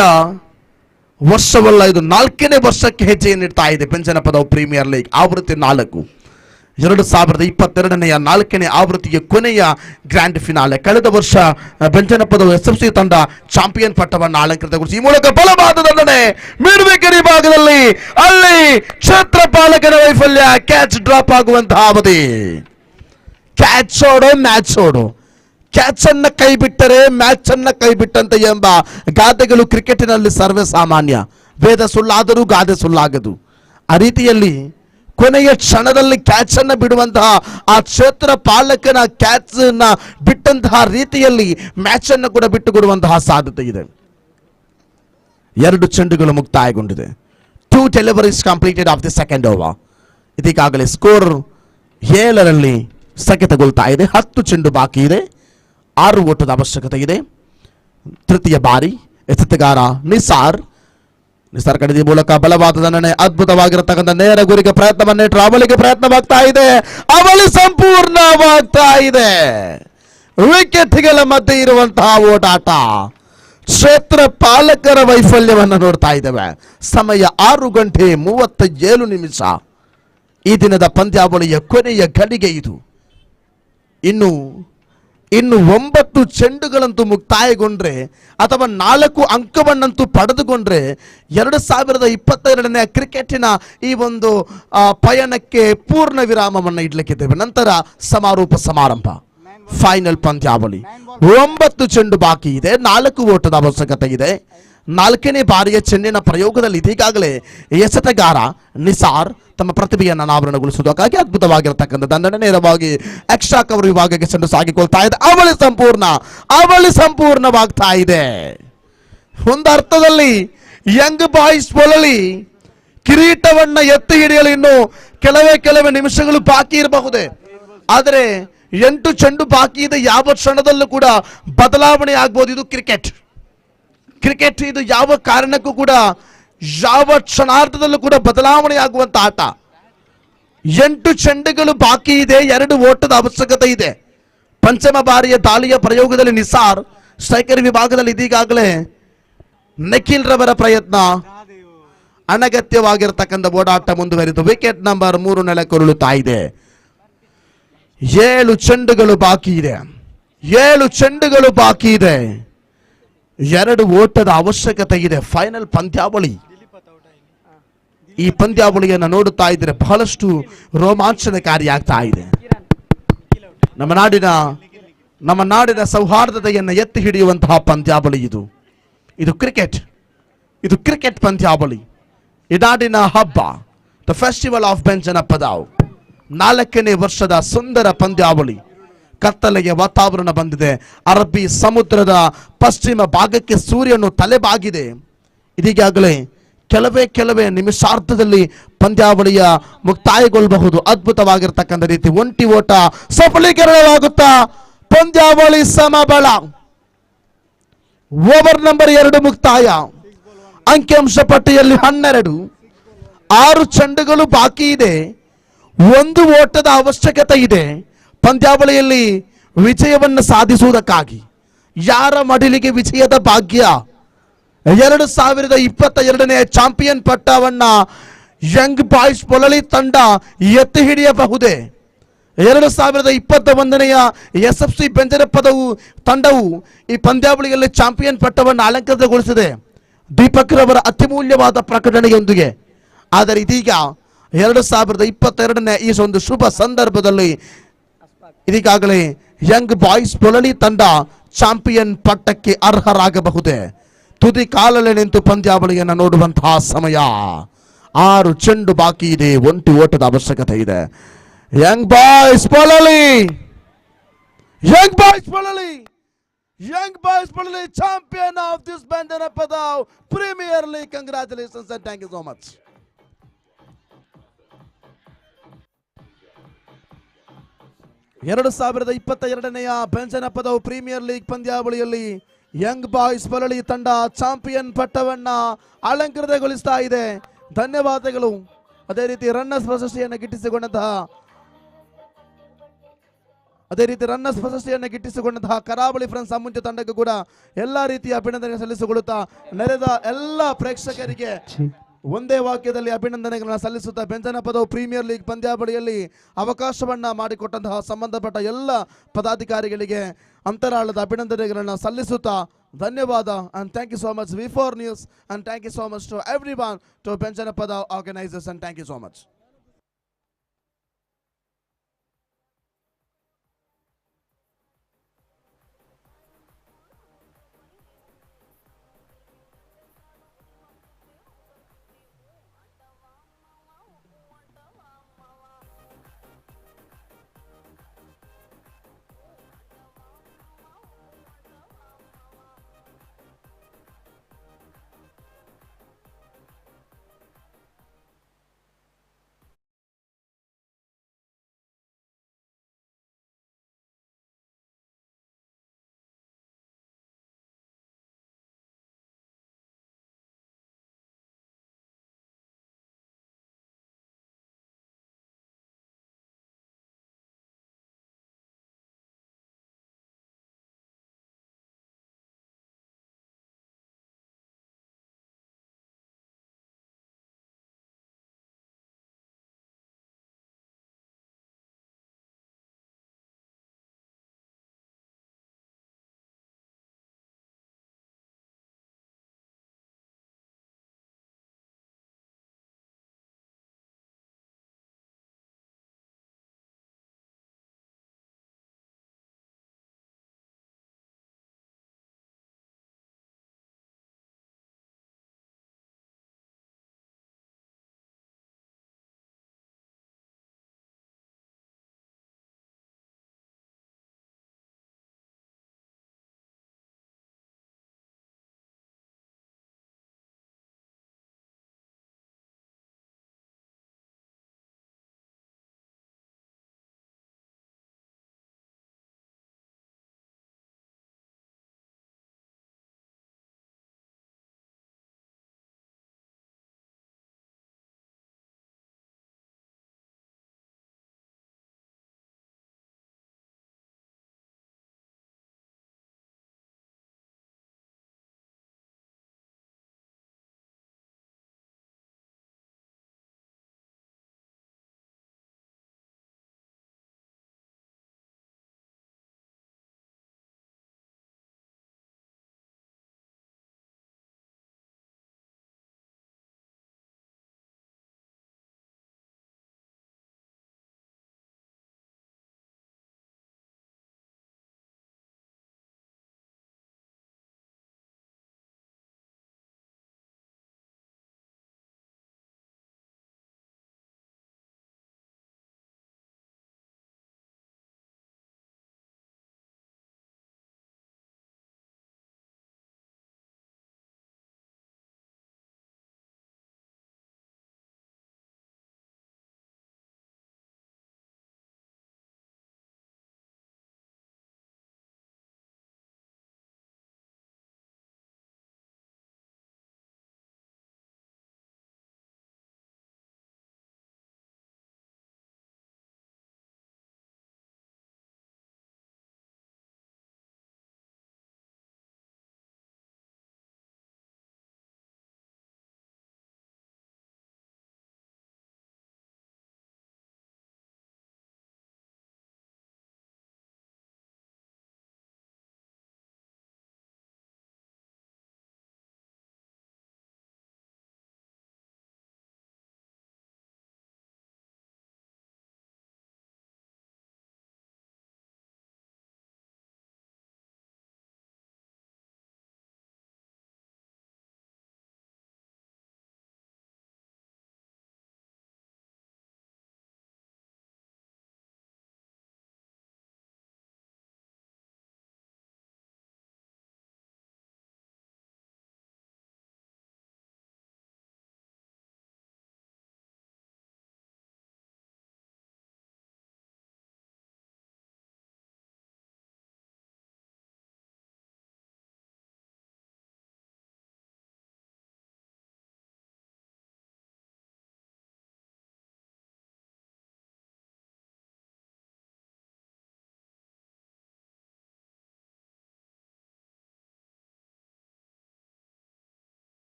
ವರ್ಷವಲ್ಲ, ಇದು 4ನೇ ವರ್ಷಕ್ಕೆ ಹೆಜ್ಜೆಯನ್ನಿಡ್ತಾ ಇದೆ. ಬೆಂಜನಪದವು ಪ್ರೀಮಿಯರ್ ಲೀಗ್ ಆವೃತ್ತಿ 4, 2022ನೆಯ 4ನೇ ಆವೃತ್ತಿಯ ಕೊನೆಯ ಗ್ರ್ಯಾಂಡ್ ಫಿನಾಲೆ. ಕಳೆದ ವರ್ಷ ಬೆಂಜನಪದವು SFC ತಂಡ ಚಾಂಪಿಯನ್ ಪಟ್ಟವನ್ನು ಅಲಂಕೃತಗೊಳಿಸಿ ಈ ಮೂಲಕ ಬಲವಾದ ದಂಡನೆ ಮಿಡ್ವಿಕೆಟ್ ಭಾಗದಲ್ಲಿ ಅಲ್ಲಿ ಕ್ಷೇತ್ರಪಾಲಕನ ವೈಫಲ್ಯ, ಕ್ಯಾಚ್ ಡ್ರಾಪ್ ಆಗುವಂತಹ ಅವಧಿ. ಕ್ಯಾಚ್ ಓಡೋ ಮ್ಯಾಚ್ ಓಡೋ, ಕ್ಯಾಚ್ ಅನ್ನ ಕೈ ಬಿಟ್ಟರೆ ಮ್ಯಾಚ್ ಅನ್ನ ಕೈ ಬಿಟ್ಟಂತೆ ಎಂಬ ಗಾದೆಗಳು ಕ್ರಿಕೆಟಿನಲ್ಲಿ ಸರ್ವೇ ಸಾಮಾನ್ಯ. ವೇದ ಸುಳ್ಳಾದರೂ ಗಾದೆ ಸುಳ್ಳಾಗದು. ಆ ರೀತಿಯಲ್ಲಿ ಕೊನೆಯ ಕ್ಷಣದಲ್ಲಿ ಕ್ಯಾಚ್ ಅನ್ನ ಬಿಡುವಂತಹ ಆ ಕ್ಷೇತ್ರ ಪಾಲಕನ ಕ್ಯಾಚ್ ಅನ್ನ ಬಿಟ್ಟಂತಹ ರೀತಿಯಲ್ಲಿ ಮ್ಯಾಚ್ ಅನ್ನು ಕೂಡ ಬಿಟ್ಟುಕೊಡುವಂತಹ ಸಾಧ್ಯತೆ ಇದೆ. 2 ಚೆಂಡುಗಳು ಮುಕ್ತಾಯಗೊಂಡಿದೆ. 2 deliveries completed of the second over. ಇದೀಗಾಗಲೇ ಸ್ಕೋರ್ 7ರಲ್ಲಿ ಸ್ಥಗಿತಗೊಳ್ತಾ ಇದೆ. 10 ಚೆಂಡು ಬಾಕಿ ಇದೆ. 6 ಓಟದ ಅವಶ್ಯಕತೆ ಇದೆ. ತೃತೀಯ ಬಾರಿ ಎಸೆತಗಾರ ನಿಸಾರ್ ಕಡಿದ ಮೂಲಕ ಬಲವಾದ ದಂಡನೆ, ಅದ್ಭುತವಾಗಿರತಕ್ಕಂಥ ನೇರ ಗುರಿಗೆ ಪ್ರಯತ್ನವನ್ನಿಟ್ಟರು. ಅವಳಿಗೆ ಪ್ರಯತ್ನವಾಗ್ತಾ ಇದೆ, ಅವಳಿ ಸಂಪೂರ್ಣವಾಗ್ತಾ ಇದೆ. ವಿಕೆಟ್ಗಳ ಮಧ್ಯೆ ಇರುವಂತಹ ಓಟಾಟ, ಕ್ಷೇತ್ರ ಪಾಲಕರ ವೈಫಲ್ಯವನ್ನು ನೋಡ್ತಾ ಇದ್ದೇವೆ. ಸಮಯ 6:37. ಈ ದಿನದ ಪಂದ್ಯಾವಳಿಯ ಕೊನೆಯ ಘಳಿಗೆ ಇದು. ಇನ್ನು 9 ಚೆಂಡುಗಳಂತೂ ಮುಕ್ತಾಯಗೊಂಡ್ರೆ ಅಥವಾ 4 ಅಂಕವನ್ನಂತೂ ಪಡೆದುಕೊಂಡ್ರೆ 2022ನೇ ಕ್ರಿಕೆಟಿನ ಈ ಒಂದು ಪಯಣಕ್ಕೆ ಪೂರ್ಣ ವಿರಾಮವನ್ನು ಇಡ್ಲಿಕ್ಕಿದ್ದೇವೆ. ನಂತರ ಸಮಾರೋಪ ಸಮಾರಂಭ, ಫೈನಲ್ ಪಂದ್ಯಾವಳಿ. 9 ಚೆಂಡು ಬಾಕಿ ಇದೆ, 4 ಓಟದ ಅವಶ್ಯಕತೆ ಇದೆ. 4ನೇ ಬಾರಿಯ ಚೆಂಡಿನ ಪ್ರಯೋಗದಲ್ಲಿ ಇದೀಗಾಗಲೇ ಎಸೆತಗಾರ ನಿಸಾರ್ ತಮ್ಮ ಪ್ರತಿಭೆಯನ್ನು ಅನಾವರಣಗೊಳಿಸುವುದಕ್ಕಾಗಿ ಅದ್ಭುತವಾಗಿರತಕ್ಕಂಥ ದಂಡನೆ ನೇರವಾಗಿ ಎಕ್ಸ್ಟ್ರಾ ಕವರ್ ವಿಭಾಗಕ್ಕೆ ಚೆಂಡು ಸಾಗಿಕೊಳ್ತಾ ಇದೆ. ಅವಳಿ ಸಂಪೂರ್ಣವಾಗ್ತಾ ಇದೆ. ಒಂದು ಅರ್ಥದಲ್ಲಿ ಯಂಗ್ ಬಾಯ್ಸ್ ಬೌಲಲ್ಲಿ ಕಿರೀಟವನ್ನ ಎತ್ತಿ ಹಿಡಿಯಲು ಇನ್ನು ಕೆಲವೇ ನಿಮಿಷಗಳು ಬಾಕಿ ಇರಬಹುದೇ. ಆದರೆ 8 ಚೆಂಡು ಬಾಕಿ ಇದೆ. ಯಾವ ಕ್ಷಣದಲ್ಲೂ ಕೂಡ ಬದಲಾವಣೆ ಆಗ್ಬೋದು. ಇದು ಕ್ರಿಕೆಟ್ ಇದು ಯಾವ ಕಾರಣಕ್ಕೂ ಕೂಡ ಯಾವ ಕ್ಷಣಾರ್ಧದಲ್ಲೂ ಕೂಡ ಬದಲಾವಣೆ ಆಗುವಂತ ಆಟ. 8 ಚೆಂಡುಗಳು ಬಾಕಿ ಇದೆ, 2 ಓಟದ ಅವಶ್ಯಕತೆ ಇದೆ. ಪಂಚಮ ಬಾರಿಯ ದಾಳಿಯ ಪ್ರಯೋಗದಲ್ಲಿ ನಿಸಾರ್ ಸ್ಟ್ರೈಕರ್ ವಿಭಾಗದಲ್ಲಿ ಇದೀಗಾಗಲೇ ನಿಖಿಲ್ ರವರ ಪ್ರಯತ್ನ, ಅನಗತ್ಯವಾಗಿರತಕ್ಕಂಥ ಓಡಾಟ ಮುಂದುವರಿದು ವಿಕೆಟ್ ನಂಬರ್ 3 ನೆಲಕೊರಳುತ್ತಾ ಇದೆ. 7 ಚೆಂಡುಗಳು ಬಾಕಿ ಇದೆ. 2 ಓಟದ ಅವಶ್ಯಕತೆ ಇದೆ. ಫೈನಲ್ ಪಂದ್ಯಾವಳಿ. ಈ ಪಂದ್ಯಾವಳಿಯನ್ನು ನೋಡುತ್ತಾ ಇದ್ರೆ ಬಹಳಷ್ಟು ರೋಮಾಂಚನಕಾರಿಯಾಗ್ತಾ ಇದೆ. ನಮ್ಮ ನಾಡಿನ ಸೌಹಾರ್ದತೆಯನ್ನು ಎತ್ತಿ ಹಿಡಿಯುವಂತಹ ಪಂದ್ಯಾವಳಿ ಇದು ಕ್ರಿಕೆಟ್ ಪಂದ್ಯಾವಳಿ. ಈ ನಾಡಿನ ಹಬ್ಬ, ದ ಫೆಸ್ಟಿವಲ್ ಆಫ್ ಬೆಂಜನಪದಾವ್. 4ನೇ ವರ್ಷದ ಸುಂದರ ಪಂದ್ಯಾವಳಿ. ಕತ್ತಲೆಯ ವಾತಾವರಣ ಬಂದಿದೆ. ಅರಬ್ಬಿ ಸಮುದ್ರದ ಪಶ್ಚಿಮ ಭಾಗಕ್ಕೆ ಸೂರ್ಯನು ತಲೆಬಾಗಿದೆ. ಇದೀಗಾಗಲೇ ಕೆಲವೇ ನಿಮಿಷಾರ್ಧದಲ್ಲಿ ಪಂದ್ಯಾವಳಿಯ ಮುಕ್ತಾಯಗೊಳ್ಳಬಹುದು. ಅದ್ಭುತವಾಗಿರ್ತಕ್ಕಂಥ ರೀತಿ ಒಂಟಿ ಓಟ ಸಫಲೀಕರಣವಾಗುತ್ತಾ ಪಂದ್ಯಾವಳಿ ಸಮಬಲ. ಓವರ್ ನಂಬರ್ 2 ಮುಕ್ತಾಯ. ಅಂಕಿಅಂಶ ಪಟ್ಟಿಯಲ್ಲಿ 12, 6 ಚೆಂಡುಗಳು ಬಾಕಿ ಇದೆ. 1 ಓಟದ ಅವಶ್ಯಕತೆ ಇದೆ. ಪಂದ್ಯಾವಳಿಯಲ್ಲಿ ವಿಜಯವನ್ನು ಸಾಧಿಸುವುದಕ್ಕಾಗಿ ಯಾರ ಮಡಿಲಿಗೆ ವಿಜಯದ ಭಾಗ್ಯ? 2022ನೇ ಚಾಂಪಿಯನ್ ಪಟ್ಟವನ್ನ ಯಂಗ್ ಬಾಯ್ಸ್ ಪೊಲಳಿ ತಂಡ ಎತ್ತಿ ಹಿಡಿಯಬಹುದೇ? 2021ನೆಯ SFC ಬೆಂಜನಪದವು ತಂಡವು ಈ ಪಂದ್ಯಾವಳಿಯಲ್ಲಿ ಚಾಂಪಿಯನ್ ಪಟ್ಟವನ್ನು ಅಲಂಕೃತಗೊಳಿಸಿದೆ ದೀಪಕ್ ರವರ ಅತ್ಯಮೂಲ್ಯವಾದ ಪ್ರಕಟಣೆಯೊಂದಿಗೆ. ಆದರೆ ಇದೀಗ 2022ನೇ ಈ ಒಂದು ಶುಭ ಸಂದರ್ಭದಲ್ಲಿ ಇದೀಗಾಗಲೇ ಯಂಗ್ ಬಾಯ್ಸ್ ಪೊಲಳಿ ತಂಡ ಚಾಂಪಿಯನ್ ಪಟ್ಟಕ್ಕೆ ಅರ್ಹರಾಗಬಹುದೇ? ತುದಿ ಕಾಲಲ್ಲಿ ನಿಂತು ಪಂದ್ಯಾವಳಿಯನ್ನು ನೋಡುವಂತಹ ಸಮಯ. 6 ಚೆಂಡು ಬಾಕಿ ಇದೆ, 1 ಓಟದ ಅವಶ್ಯಕತೆ ಇದೆ. Young boys Polali Young Boys Palali. Young Boys Palali, champion of this Benjanapadavu Premier League. Congratulations and thank you so much. 2022ನೆಯ ಬೆಂಜನಪದವು ಪ್ರೀಮಿಯರ್ ಲೀಗ್ ಪಂದ್ಯಾವಳಿಯಲ್ಲಿ ಯಂಗ್ ಬಾಯ್ಸ್ ಪಲಳಿ ತಂಡ ಚಾಂಪಿಯನ್ ಪಟ್ಟವನ್ನ ಅಲಂಕೃತಗೊಳಿಸ್ತಾ ಇದೆ. ಧನ್ಯವಾದಗಳು. ಅದೇ ರೀತಿ ರನ್ನರ್ಸ್ ಪ್ರಶಸ್ತಿಯನ್ನು ಗಿಟ್ಟಿಸಿಕೊಂಡಂತಹ ಕರಾವಳಿ ಫ್ರೆಂಡ್ಸ್ ಅಮ್ಮುಂಚೆ ತಂಡಕ್ಕೂ ಕೂಡ ಎಲ್ಲಾ ರೀತಿಯ ಅಭಿನಂದನೆ ಸಲ್ಲಿಸಿಕೊಳ್ಳುತ್ತಾ ನೆರೆದ ಎಲ್ಲ ಪ್ರೇಕ್ಷಕರಿಗೆ ಒಂದೇ ವಾಕ್ಯದಲ್ಲಿ ಅಭಿನಂದನೆಗಳನ್ನು ಸಲ್ಲಿಸುತ್ತಾ ಬೆಂಜನಪದವು ಪ್ರೀಮಿಯರ್ ಲೀಗ್ ಪಂದ್ಯಾವಳಿಯಲ್ಲಿ ಅವಕಾಶವನ್ನ ಮಾಡಿಕೊಟ್ಟಂತಹ ಸಂಬಂಧಪಟ್ಟ ಎಲ್ಲ ಪದಾಧಿಕಾರಿಗಳಿಗೆ ಅಂತರಾಳದ ಅಭಿನಂದನೆಗಳನ್ನು ಸಲ್ಲಿಸುತ್ತಾ ಧನ್ಯವಾದ. and thank you so much V4 News and thank you so much to everyone to Benjanapadavu organizers and thank you so much.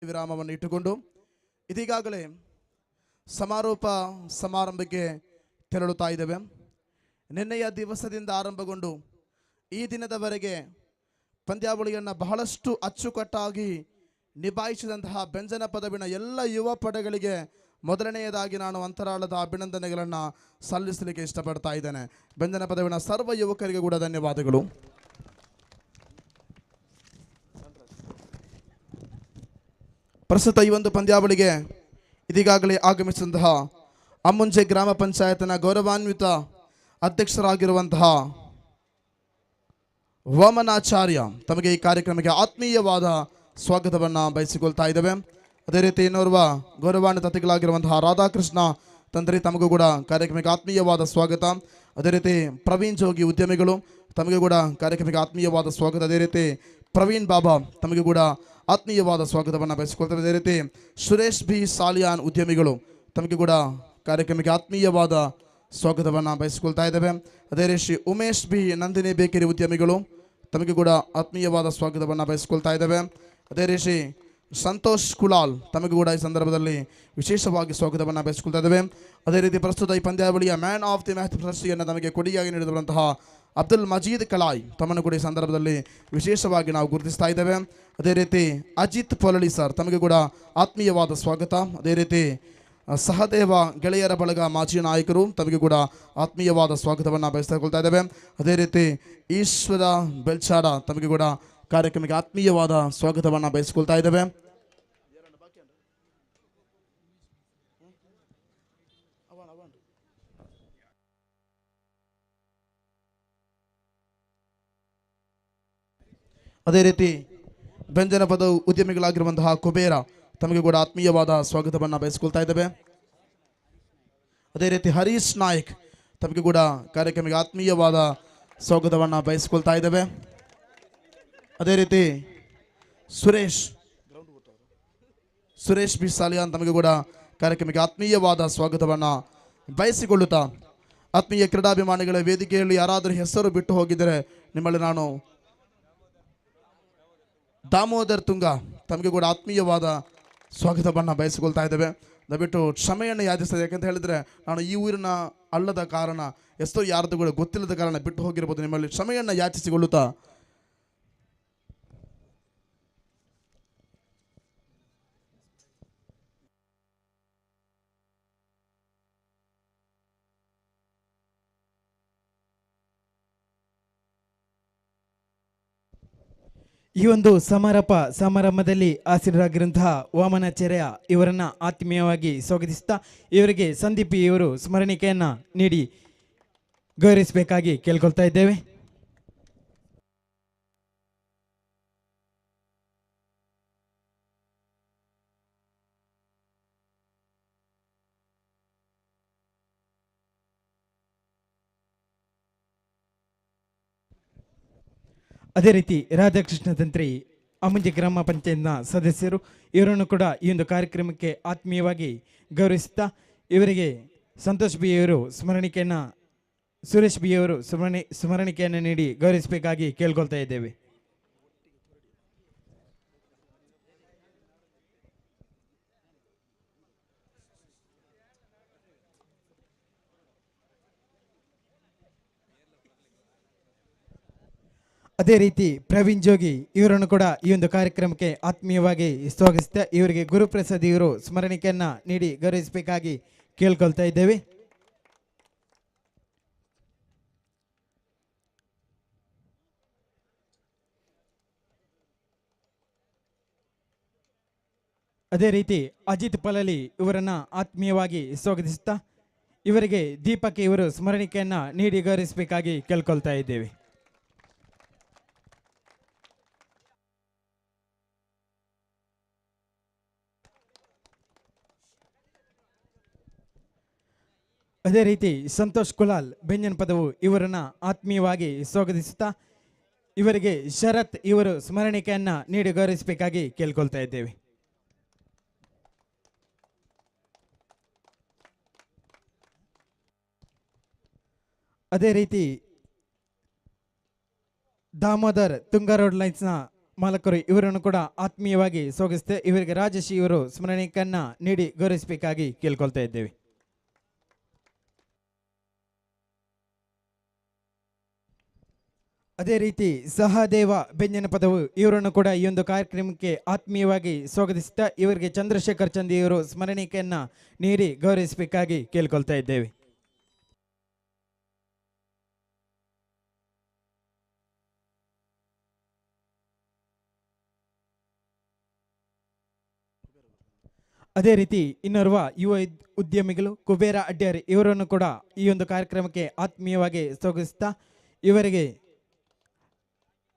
ವಿರಾಮವನ್ನು ಇಟ್ಟುಕೊಂಡು ಇದೀಗಾಗಲೇ ಸಮಾರೋಪ ಸಮಾರಂಭಕ್ಕೆ ತೆರಳುತ್ತಾ ಇದ್ದೇವೆ. ನಿನ್ನೆಯ ದಿವಸದಿಂದ ಆರಂಭಗೊಂಡು ಈ ದಿನದವರೆಗೆ ಪಂದ್ಯಾವಳಿಯನ್ನು ಬಹಳಷ್ಟು ಅಚ್ಚುಕಟ್ಟಾಗಿ ನಿಭಾಯಿಸಿದಂತಹ ಬೆಂಜನಪದವಿನ ಎಲ್ಲ ಯುವ ಪಡೆಗಳಿಗೆ ಮೊದಲನೆಯದಾಗಿ ನಾನು ಅಂತರಾಳದ ಅಭಿನಂದನೆಗಳನ್ನು ಸಲ್ಲಿಸಲಿಕ್ಕೆ ಇಷ್ಟಪಡ್ತಾ ಇದ್ದೇನೆ. ಬೆಂಜನಪದವಿನ ಸರ್ವ ಯುವಕರಿಗೆ ಕೂಡ ಧನ್ಯವಾದಗಳು. ಪ್ರಸ್ತುತ ಈ ಒಂದು ಪಂದ್ಯಾವಳಿಗೆ ಇದೀಗಾಗಲೇ ಆಗಮಿಸಿದಂತಹ ಅಮ್ಮುಂಜೆ ಗ್ರಾಮ ಪಂಚಾಯತ್ನ ಗೌರವಾನ್ವಿತ ಅಧ್ಯಕ್ಷರಾಗಿರುವಂತಹ ವಾಮನಾಚಾರ್ಯ ತಮಗೆ ಈ ಕಾರ್ಯಕ್ರಮಕ್ಕೆ ಆತ್ಮೀಯವಾದ ಸ್ವಾಗತವನ್ನು ಬಯಸಿಕೊಳ್ತಾ ಇದ್ದೇವೆ. ಅದೇ ರೀತಿ ಇನ್ನೋರ್ವ ಗೌರವಾನ್ವಿತ ಅತಿಥಿಗಳಾಗಿರುವಂತಹ ರಾಧಾಕೃಷ್ಣ ತಂತ್ರಿ ತಮಗೂ ಕೂಡ ಕಾರ್ಯಕ್ರಮಕ್ಕೆ ಆತ್ಮೀಯವಾದ ಸ್ವಾಗತ. ಅದೇ ರೀತಿ ಪ್ರವೀಣ್ ಜೋಗಿ ಉದ್ಯಮಿಗಳು ತಮಗೆ ಕೂಡ ಕಾರ್ಯಕ್ರಮಕ್ಕೆ ಆತ್ಮೀಯವಾದ ಸ್ವಾಗತ. ಅದೇ ರೀತಿ ಪ್ರವೀಣ್ ಬಾಬಾ ತಮಗೆ ಕೂಡ ಆತ್ಮೀಯವಾದ ಸ್ವಾಗತವನ್ನು ಬಯಸಿಕೊಳ್ತಾರೆ. ಅದೇ ರೀತಿ ಸುರೇಶ್ ಬಿ ಸಾಲಿಯಾನ್ ಉದ್ಯಮಿಗಳು ತಮಗೆ ಕೂಡ ಕಾರ್ಯಕ್ರಮಕ್ಕೆ ಆತ್ಮೀಯವಾದ ಸ್ವಾಗತವನ್ನು ಬಯಸಿಕೊಳ್ತಾ ಇದ್ದೇವೆ. ಅದೇ ರೀತಿ ಉಮೇಶ್ ಬಿ ನಂದಿನಿ ಬೇಕರಿ ಉದ್ಯಮಿಗಳು ತಮಗೆ ಕೂಡ ಆತ್ಮೀಯವಾದ ಸ್ವಾಗತವನ್ನು ಬಯಸಿಕೊಳ್ತಾ ಇದ್ದೇವೆ. ಅದೇ ರೀತಿ ಸಂತೋಷ್ ಕುಲಾಲ್ ತಮಗೆ ಕೂಡ ಈ ಸಂದರ್ಭದಲ್ಲಿ ವಿಶೇಷವಾಗಿ ಸ್ವಾಗತವನ್ನು ಬಯಸಿಕೊಳ್ತಾ ಇದ್ದೇವೆ. ಅದೇ ರೀತಿ ಪ್ರಸ್ತುತ ಈ ಪಂದ್ಯಾವಳಿಯ ಮ್ಯಾನ್ ಆಫ್ ದಿ ಮ್ಯಾಚ್ ಪ್ರಶಸ್ತಿಯನ್ನು ನಮಗೆ ಕೊಡುಗೆಯಾಗಿ ನೀಡಿರುವಂತಹ ಅಬ್ದುಲ್ ಮಜೀದ್ ಕಲಾಯ್ ತಮ್ಮನ್ನು ಕೂಡ ಈ ಸಂದರ್ಭದಲ್ಲಿ ವಿಶೇಷವಾಗಿ ನಾವು ಗುರುತಿಸ್ತಾ ಇದ್ದೇವೆ. ಅದೇ ರೀತಿ ಅಜಿತ್ ಪೊಲಳಿ ಸರ್ ತಮಗೆ ಕೂಡ ಆತ್ಮೀಯವಾದ ಸ್ವಾಗತ. ಅದೇ ರೀತಿ ಸಹದೇವ ಗೆಳೆಯರ ಬಳಗ ಮಾಜಿ ನಾಯಕರು ತಮಗೆ ಕೂಡ ಆತ್ಮೀಯವಾದ ಸ್ವಾಗತವನ್ನು ಬಯಸಿಕೊಳ್ತಾ ಇದ್ದೇವೆ. ಅದೇ ರೀತಿ ಈಶ್ವರ ಬೆಲ್ಚಾಡ ತಮಗೆ ಕೂಡ ಕಾರ್ಯಕ್ರಮಕ್ಕೆ ಆತ್ಮೀಯವಾದ ಸ್ವಾಗತವನ್ನು ಬಯಸಿಕೊಳ್ತಾ ಇದ್ದೇವೆ. ಅದೇ ರೀತಿ ಬೆಂಜನಪದ ಉದ್ಯಮಿಗಳಾಗಿರುವಂತಹ ಕುಬೇರ ತಮಗೆ ಕೂಡ ಆತ್ಮೀಯವಾದ ಸ್ವಾಗತವನ್ನು ಬಯಸಿಕೊಳ್ತಾ ಇದ್ದೇವೆ. ಅದೇ ರೀತಿ ಹರೀಶ್ ನಾಯಕ್ ತಮಗೆ ಕೂಡ ಕಾರ್ಯಕ್ರಮಕ್ಕೆ ಆತ್ಮೀಯವಾದ ಸ್ವಾಗತವನ್ನು ಬಯಸಿಕೊಳ್ತಾ ಇದ್ದೇವೆ. ಅದೇ ರೀತಿ ಸುರೇಶ್ ಬಿ ಸಾಲಿಯಾನ್ ತಮಗೆ ಕೂಡ ಕಾರ್ಯಕ್ರಮಕ್ಕೆ ಆತ್ಮೀಯವಾದ ಸ್ವಾಗತವನ್ನು ಬಯಸಿಕೊಳ್ಳುತ್ತಾ, ಆತ್ಮೀಯ ಕ್ರೀಡಾಭಿಮಾನಿಗಳ ವೇದಿಕೆಯಲ್ಲಿ ಯಾರಾದರೂ ಹೆಸರು ಬಿಟ್ಟು ಹೋಗಿದ್ದರೆ ನಿಮ್ಮಲ್ಲಿ ನಾನು ದಾಮೋದರ್ ತುಂಗ ತಮಗೆ ಕೂಡ ಆತ್ಮೀಯವಾದ ಸ್ವಾಗತವನ್ನು ಬಯಸಿಕೊಳ್ತಾ ಇದ್ದೇವೆ. ದಯವಿಟ್ಟು ಕ್ಷಮೆಯನ್ನು ಯಾಚಿಸ್ತದೆ. ಯಾಕಂತ ಹೇಳಿದರೆ ನಾನು ಈ ಊರಿನ ಅಲ್ಲದ ಕಾರಣ ಎಷ್ಟೋ ಯಾರ್ದು ಕೂಡ ಗೊತ್ತಿಲ್ಲದ ಕಾರಣ ಬಿಟ್ಟು ಹೋಗಿರ್ಬೋದು. ನಿಮ್ಮಲ್ಲಿ ಕ್ಷಮೆಯನ್ನು ಯಾಚಿಸಿಕೊಳ್ಳುತ್ತಾ ಈ ಒಂದು ಸಮಾರಂಭದಲ್ಲಿ ಆಸೀನರಾಗಿರುವಂತಹ ವಾಮನಾಚಾರ್ಯ ಇವರನ್ನ ಆತ್ಮೀಯವಾಗಿ ಸ್ವಾಗತಿಸುತ್ತಾ ಇವರಿಗೆ ಸಂದೀಪ್ ಇವರು ಸ್ಮರಣಿಕೆಯನ್ನ ನೀಡಿ ಗೌರವಿಸಬೇಕಾಗಿ ಕೇಳ್ಕೊಳ್ತಾ ಇದ್ದೇವೆ. ಅದೇ ರೀತಿ ರಾಧಾಕೃಷ್ಣ ತಂತ್ರಿ ಅಮ್ಮಂಜಿ ಗ್ರಾಮ ಪಂಚಾಯತ್ನ ಸದಸ್ಯರು ಇವರನ್ನು ಕೂಡ ಈ ಒಂದು ಕಾರ್ಯಕ್ರಮಕ್ಕೆ ಆತ್ಮೀಯವಾಗಿ ಗೌರವಿಸುತ್ತಾ ಇವರಿಗೆ ಸಂತೋಷ್ ಬಿ ಅವರು ಸ್ಮರಣಿಕೆಯನ್ನು ಸುರೇಶ್ ಬಿ ಅವರು ಸ್ಮರಣಿಕೆಯನ್ನು ನೀಡಿ ಗೌರವಿಸಬೇಕಾಗಿ ಕೇಳ್ಕೊಳ್ತಾ ಇದ್ದೇವೆ. ಅದೇ ರೀತಿ ಪ್ರವೀಣ್ ಜೋಗಿ ಇವರನ್ನು ಕೂಡ ಈ ಒಂದು ಕಾರ್ಯಕ್ರಮಕ್ಕೆ ಆತ್ಮೀಯವಾಗಿ ಸ್ವಾಗತಿಸುತ್ತಾ ಇವರಿಗೆ ಗುರುಪ್ರಸಾದ್ ಇವರು ಸ್ಮರಣಿಕೆಯನ್ನ ನೀಡಿ ಗೌರವಿಸಬೇಕಾಗಿ ಕೇಳ್ಕೊಳ್ತಾ ಇದ್ದೇವೆ. ಅದೇ ರೀತಿ ಅಜಿತ್ ಪಲಲಿ ಇವರನ್ನ ಆತ್ಮೀಯವಾಗಿ ಸ್ವಾಗತಿಸುತ್ತಾ ಇವರಿಗೆ ದೀಪಕ್ ಇವರು ಸ್ಮರಣಿಕೆಯನ್ನ ನೀಡಿ ಗೌರವಿಸಬೇಕಾಗಿ ಕೇಳ್ಕೊಳ್ತಾ ಇದ್ದೇವೆ. ಅದೇ ರೀತಿ ಸಂತೋಷ್ ಕುಲಾಲ್ ಬೆಂಜನಪದವು ಇವರನ್ನ ಆತ್ಮೀಯವಾಗಿ ಸ್ವಾಗತಿಸುತ್ತಾ ಇವರಿಗೆ ಶರತ್ ಇವರು ಸ್ಮರಣಿಕೆಯನ್ನ ನೀಡಿ ಗೌರವಿಸಬೇಕಾಗಿ ಕೇಳ್ಕೊಳ್ತಾ ಇದ್ದೇವೆ. ಅದೇ ರೀತಿ ದಾಮೋದರ್ ತುಂಗಾ ರೋಡ್ ಲೈನ್ಸ್ನ ಮಾಲಕರು ಇವರನ್ನು ಕೂಡ ಆತ್ಮೀಯವಾಗಿ ಸ್ವಾಗತಿಸುತ್ತೆ ಇವರಿಗೆ ರಾಜಶ್ರೀ ಇವರು ಸ್ಮರಣೆಯನ್ನ ನೀಡಿ ಗೌರವಿಸಬೇಕಾಗಿ ಕೇಳ್ಕೊಳ್ತಾ ಇದ್ದೇವೆ. ಅದೇ ರೀತಿ ಸಹದೇವ ಬೆಂಜನಪದವು ಇವರನ್ನು ಕೂಡ ಈ ಒಂದು ಕಾರ್ಯಕ್ರಮಕ್ಕೆ ಆತ್ಮೀಯವಾಗಿ ಸ್ವಾಗತಿಸುತ್ತಾ ಇವರಿಗೆ ಚಂದ್ರಶೇಖರ್ ಚಂದಿ ಇವರು ಸ್ಮರಣಿಕೆಯನ್ನ ನೀಡಿ ಗೌರವಿಸಬೇಕಾಗಿ ಕೇಳ್ಕೊಳ್ತಾ ಇದ್ದೇವೆ. ಅದೇ ರೀತಿ ಇನ್ನೋರ್ವ ಯುವ ಉದ್ಯಮಿಗಳು ಕುಬೇರ ಅಡ್ಯಾರ್ ಇವರನ್ನು ಕೂಡ ಈ ಒಂದು ಕಾರ್ಯಕ್ರಮಕ್ಕೆ ಆತ್ಮೀಯವಾಗಿ ಸ್ವಾಗತಿಸುತ್ತಾ ಇವರಿಗೆ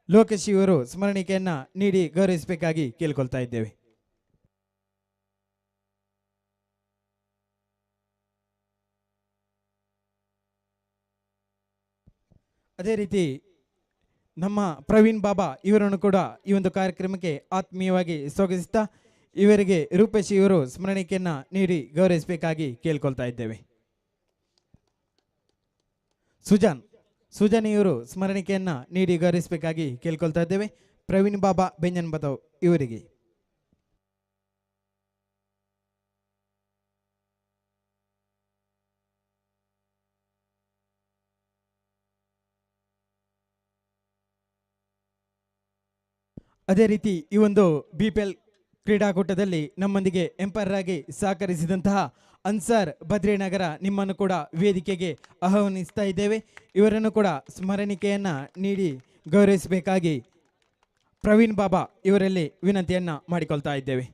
ಲೋಕೇಶ್ ಇವರು ಸ್ಮರಣಿಕೆಯನ್ನ ನೀಡಿ ಗೌರವಿಸಬೇಕಾಗಿ ಕೇಳ್ಕೊಳ್ತಾ ಇದ್ದೇವೆ. ಅದೇ ರೀತಿ ನಮ್ಮ ಪ್ರವೀಣ್ ಬಾಬಾ ಇವರನ್ನು ಕೂಡ ಈ ಒಂದು ಕಾರ್ಯಕ್ರಮಕ್ಕೆ ಆತ್ಮೀಯವಾಗಿ ಸ್ವಾಗತಿಸುತ್ತಾ ಇವರಿಗೆ ರೂಪೇಶ್ ಇವರು ಸ್ಮರಣಿಕೆಯನ್ನ ನೀಡಿ ಗೌರವಿಸಬೇಕಾಗಿ ಕೇಳ್ಕೊಳ್ತಾ ಇದ್ದೇವೆ. ಸುಜಾನ್ ಇವರು ಸ್ಮರಣಿಕೆಯನ್ನ ನೀಡಿ ಗೌರವಿಸಬೇಕಾಗಿ ಕೇಳ್ಕೊಳ್ತಾ ಇದ್ದೇವೆ. ಪ್ರವೀಣ್ ಬಾಬಾ ಬೆಂಜನಪದವು ಇವರಿಗೆ. ಅದೇ ರೀತಿ ಈ ಒಂದು BPL ಕ್ರೀಡಾಕೂಟದಲ್ಲಿ ನಮ್ಮೊಂದಿಗೆ ಎಂಪೈರ್ ಆಗಿ ಸಹಕರಿಸಿದಂತಹ ಅನ್ಸಾರ್ ಬದ್ರಿನಗರ ನಿಮ್ಮನ್ನು ಕೂಡ ವೇದಿಕೆಗೆ ಆಹ್ವಾನಿಸ್ತಾ ಇದ್ದೇವೆ. ಇವರನ್ನು ಕೂಡ ಸ್ಮರಣಿಕೆಯನ್ನ ನೀಡಿ ಗೌರವಿಸಬೇಕಾಗಿ ಪ್ರವೀಣ್ ಬಾಬಾ ಇವರಲ್ಲಿ ವಿನಂತಿಯನ್ನ ಮಾಡಿಕೊಳ್ತಾ ಇದ್ದೇವೆ.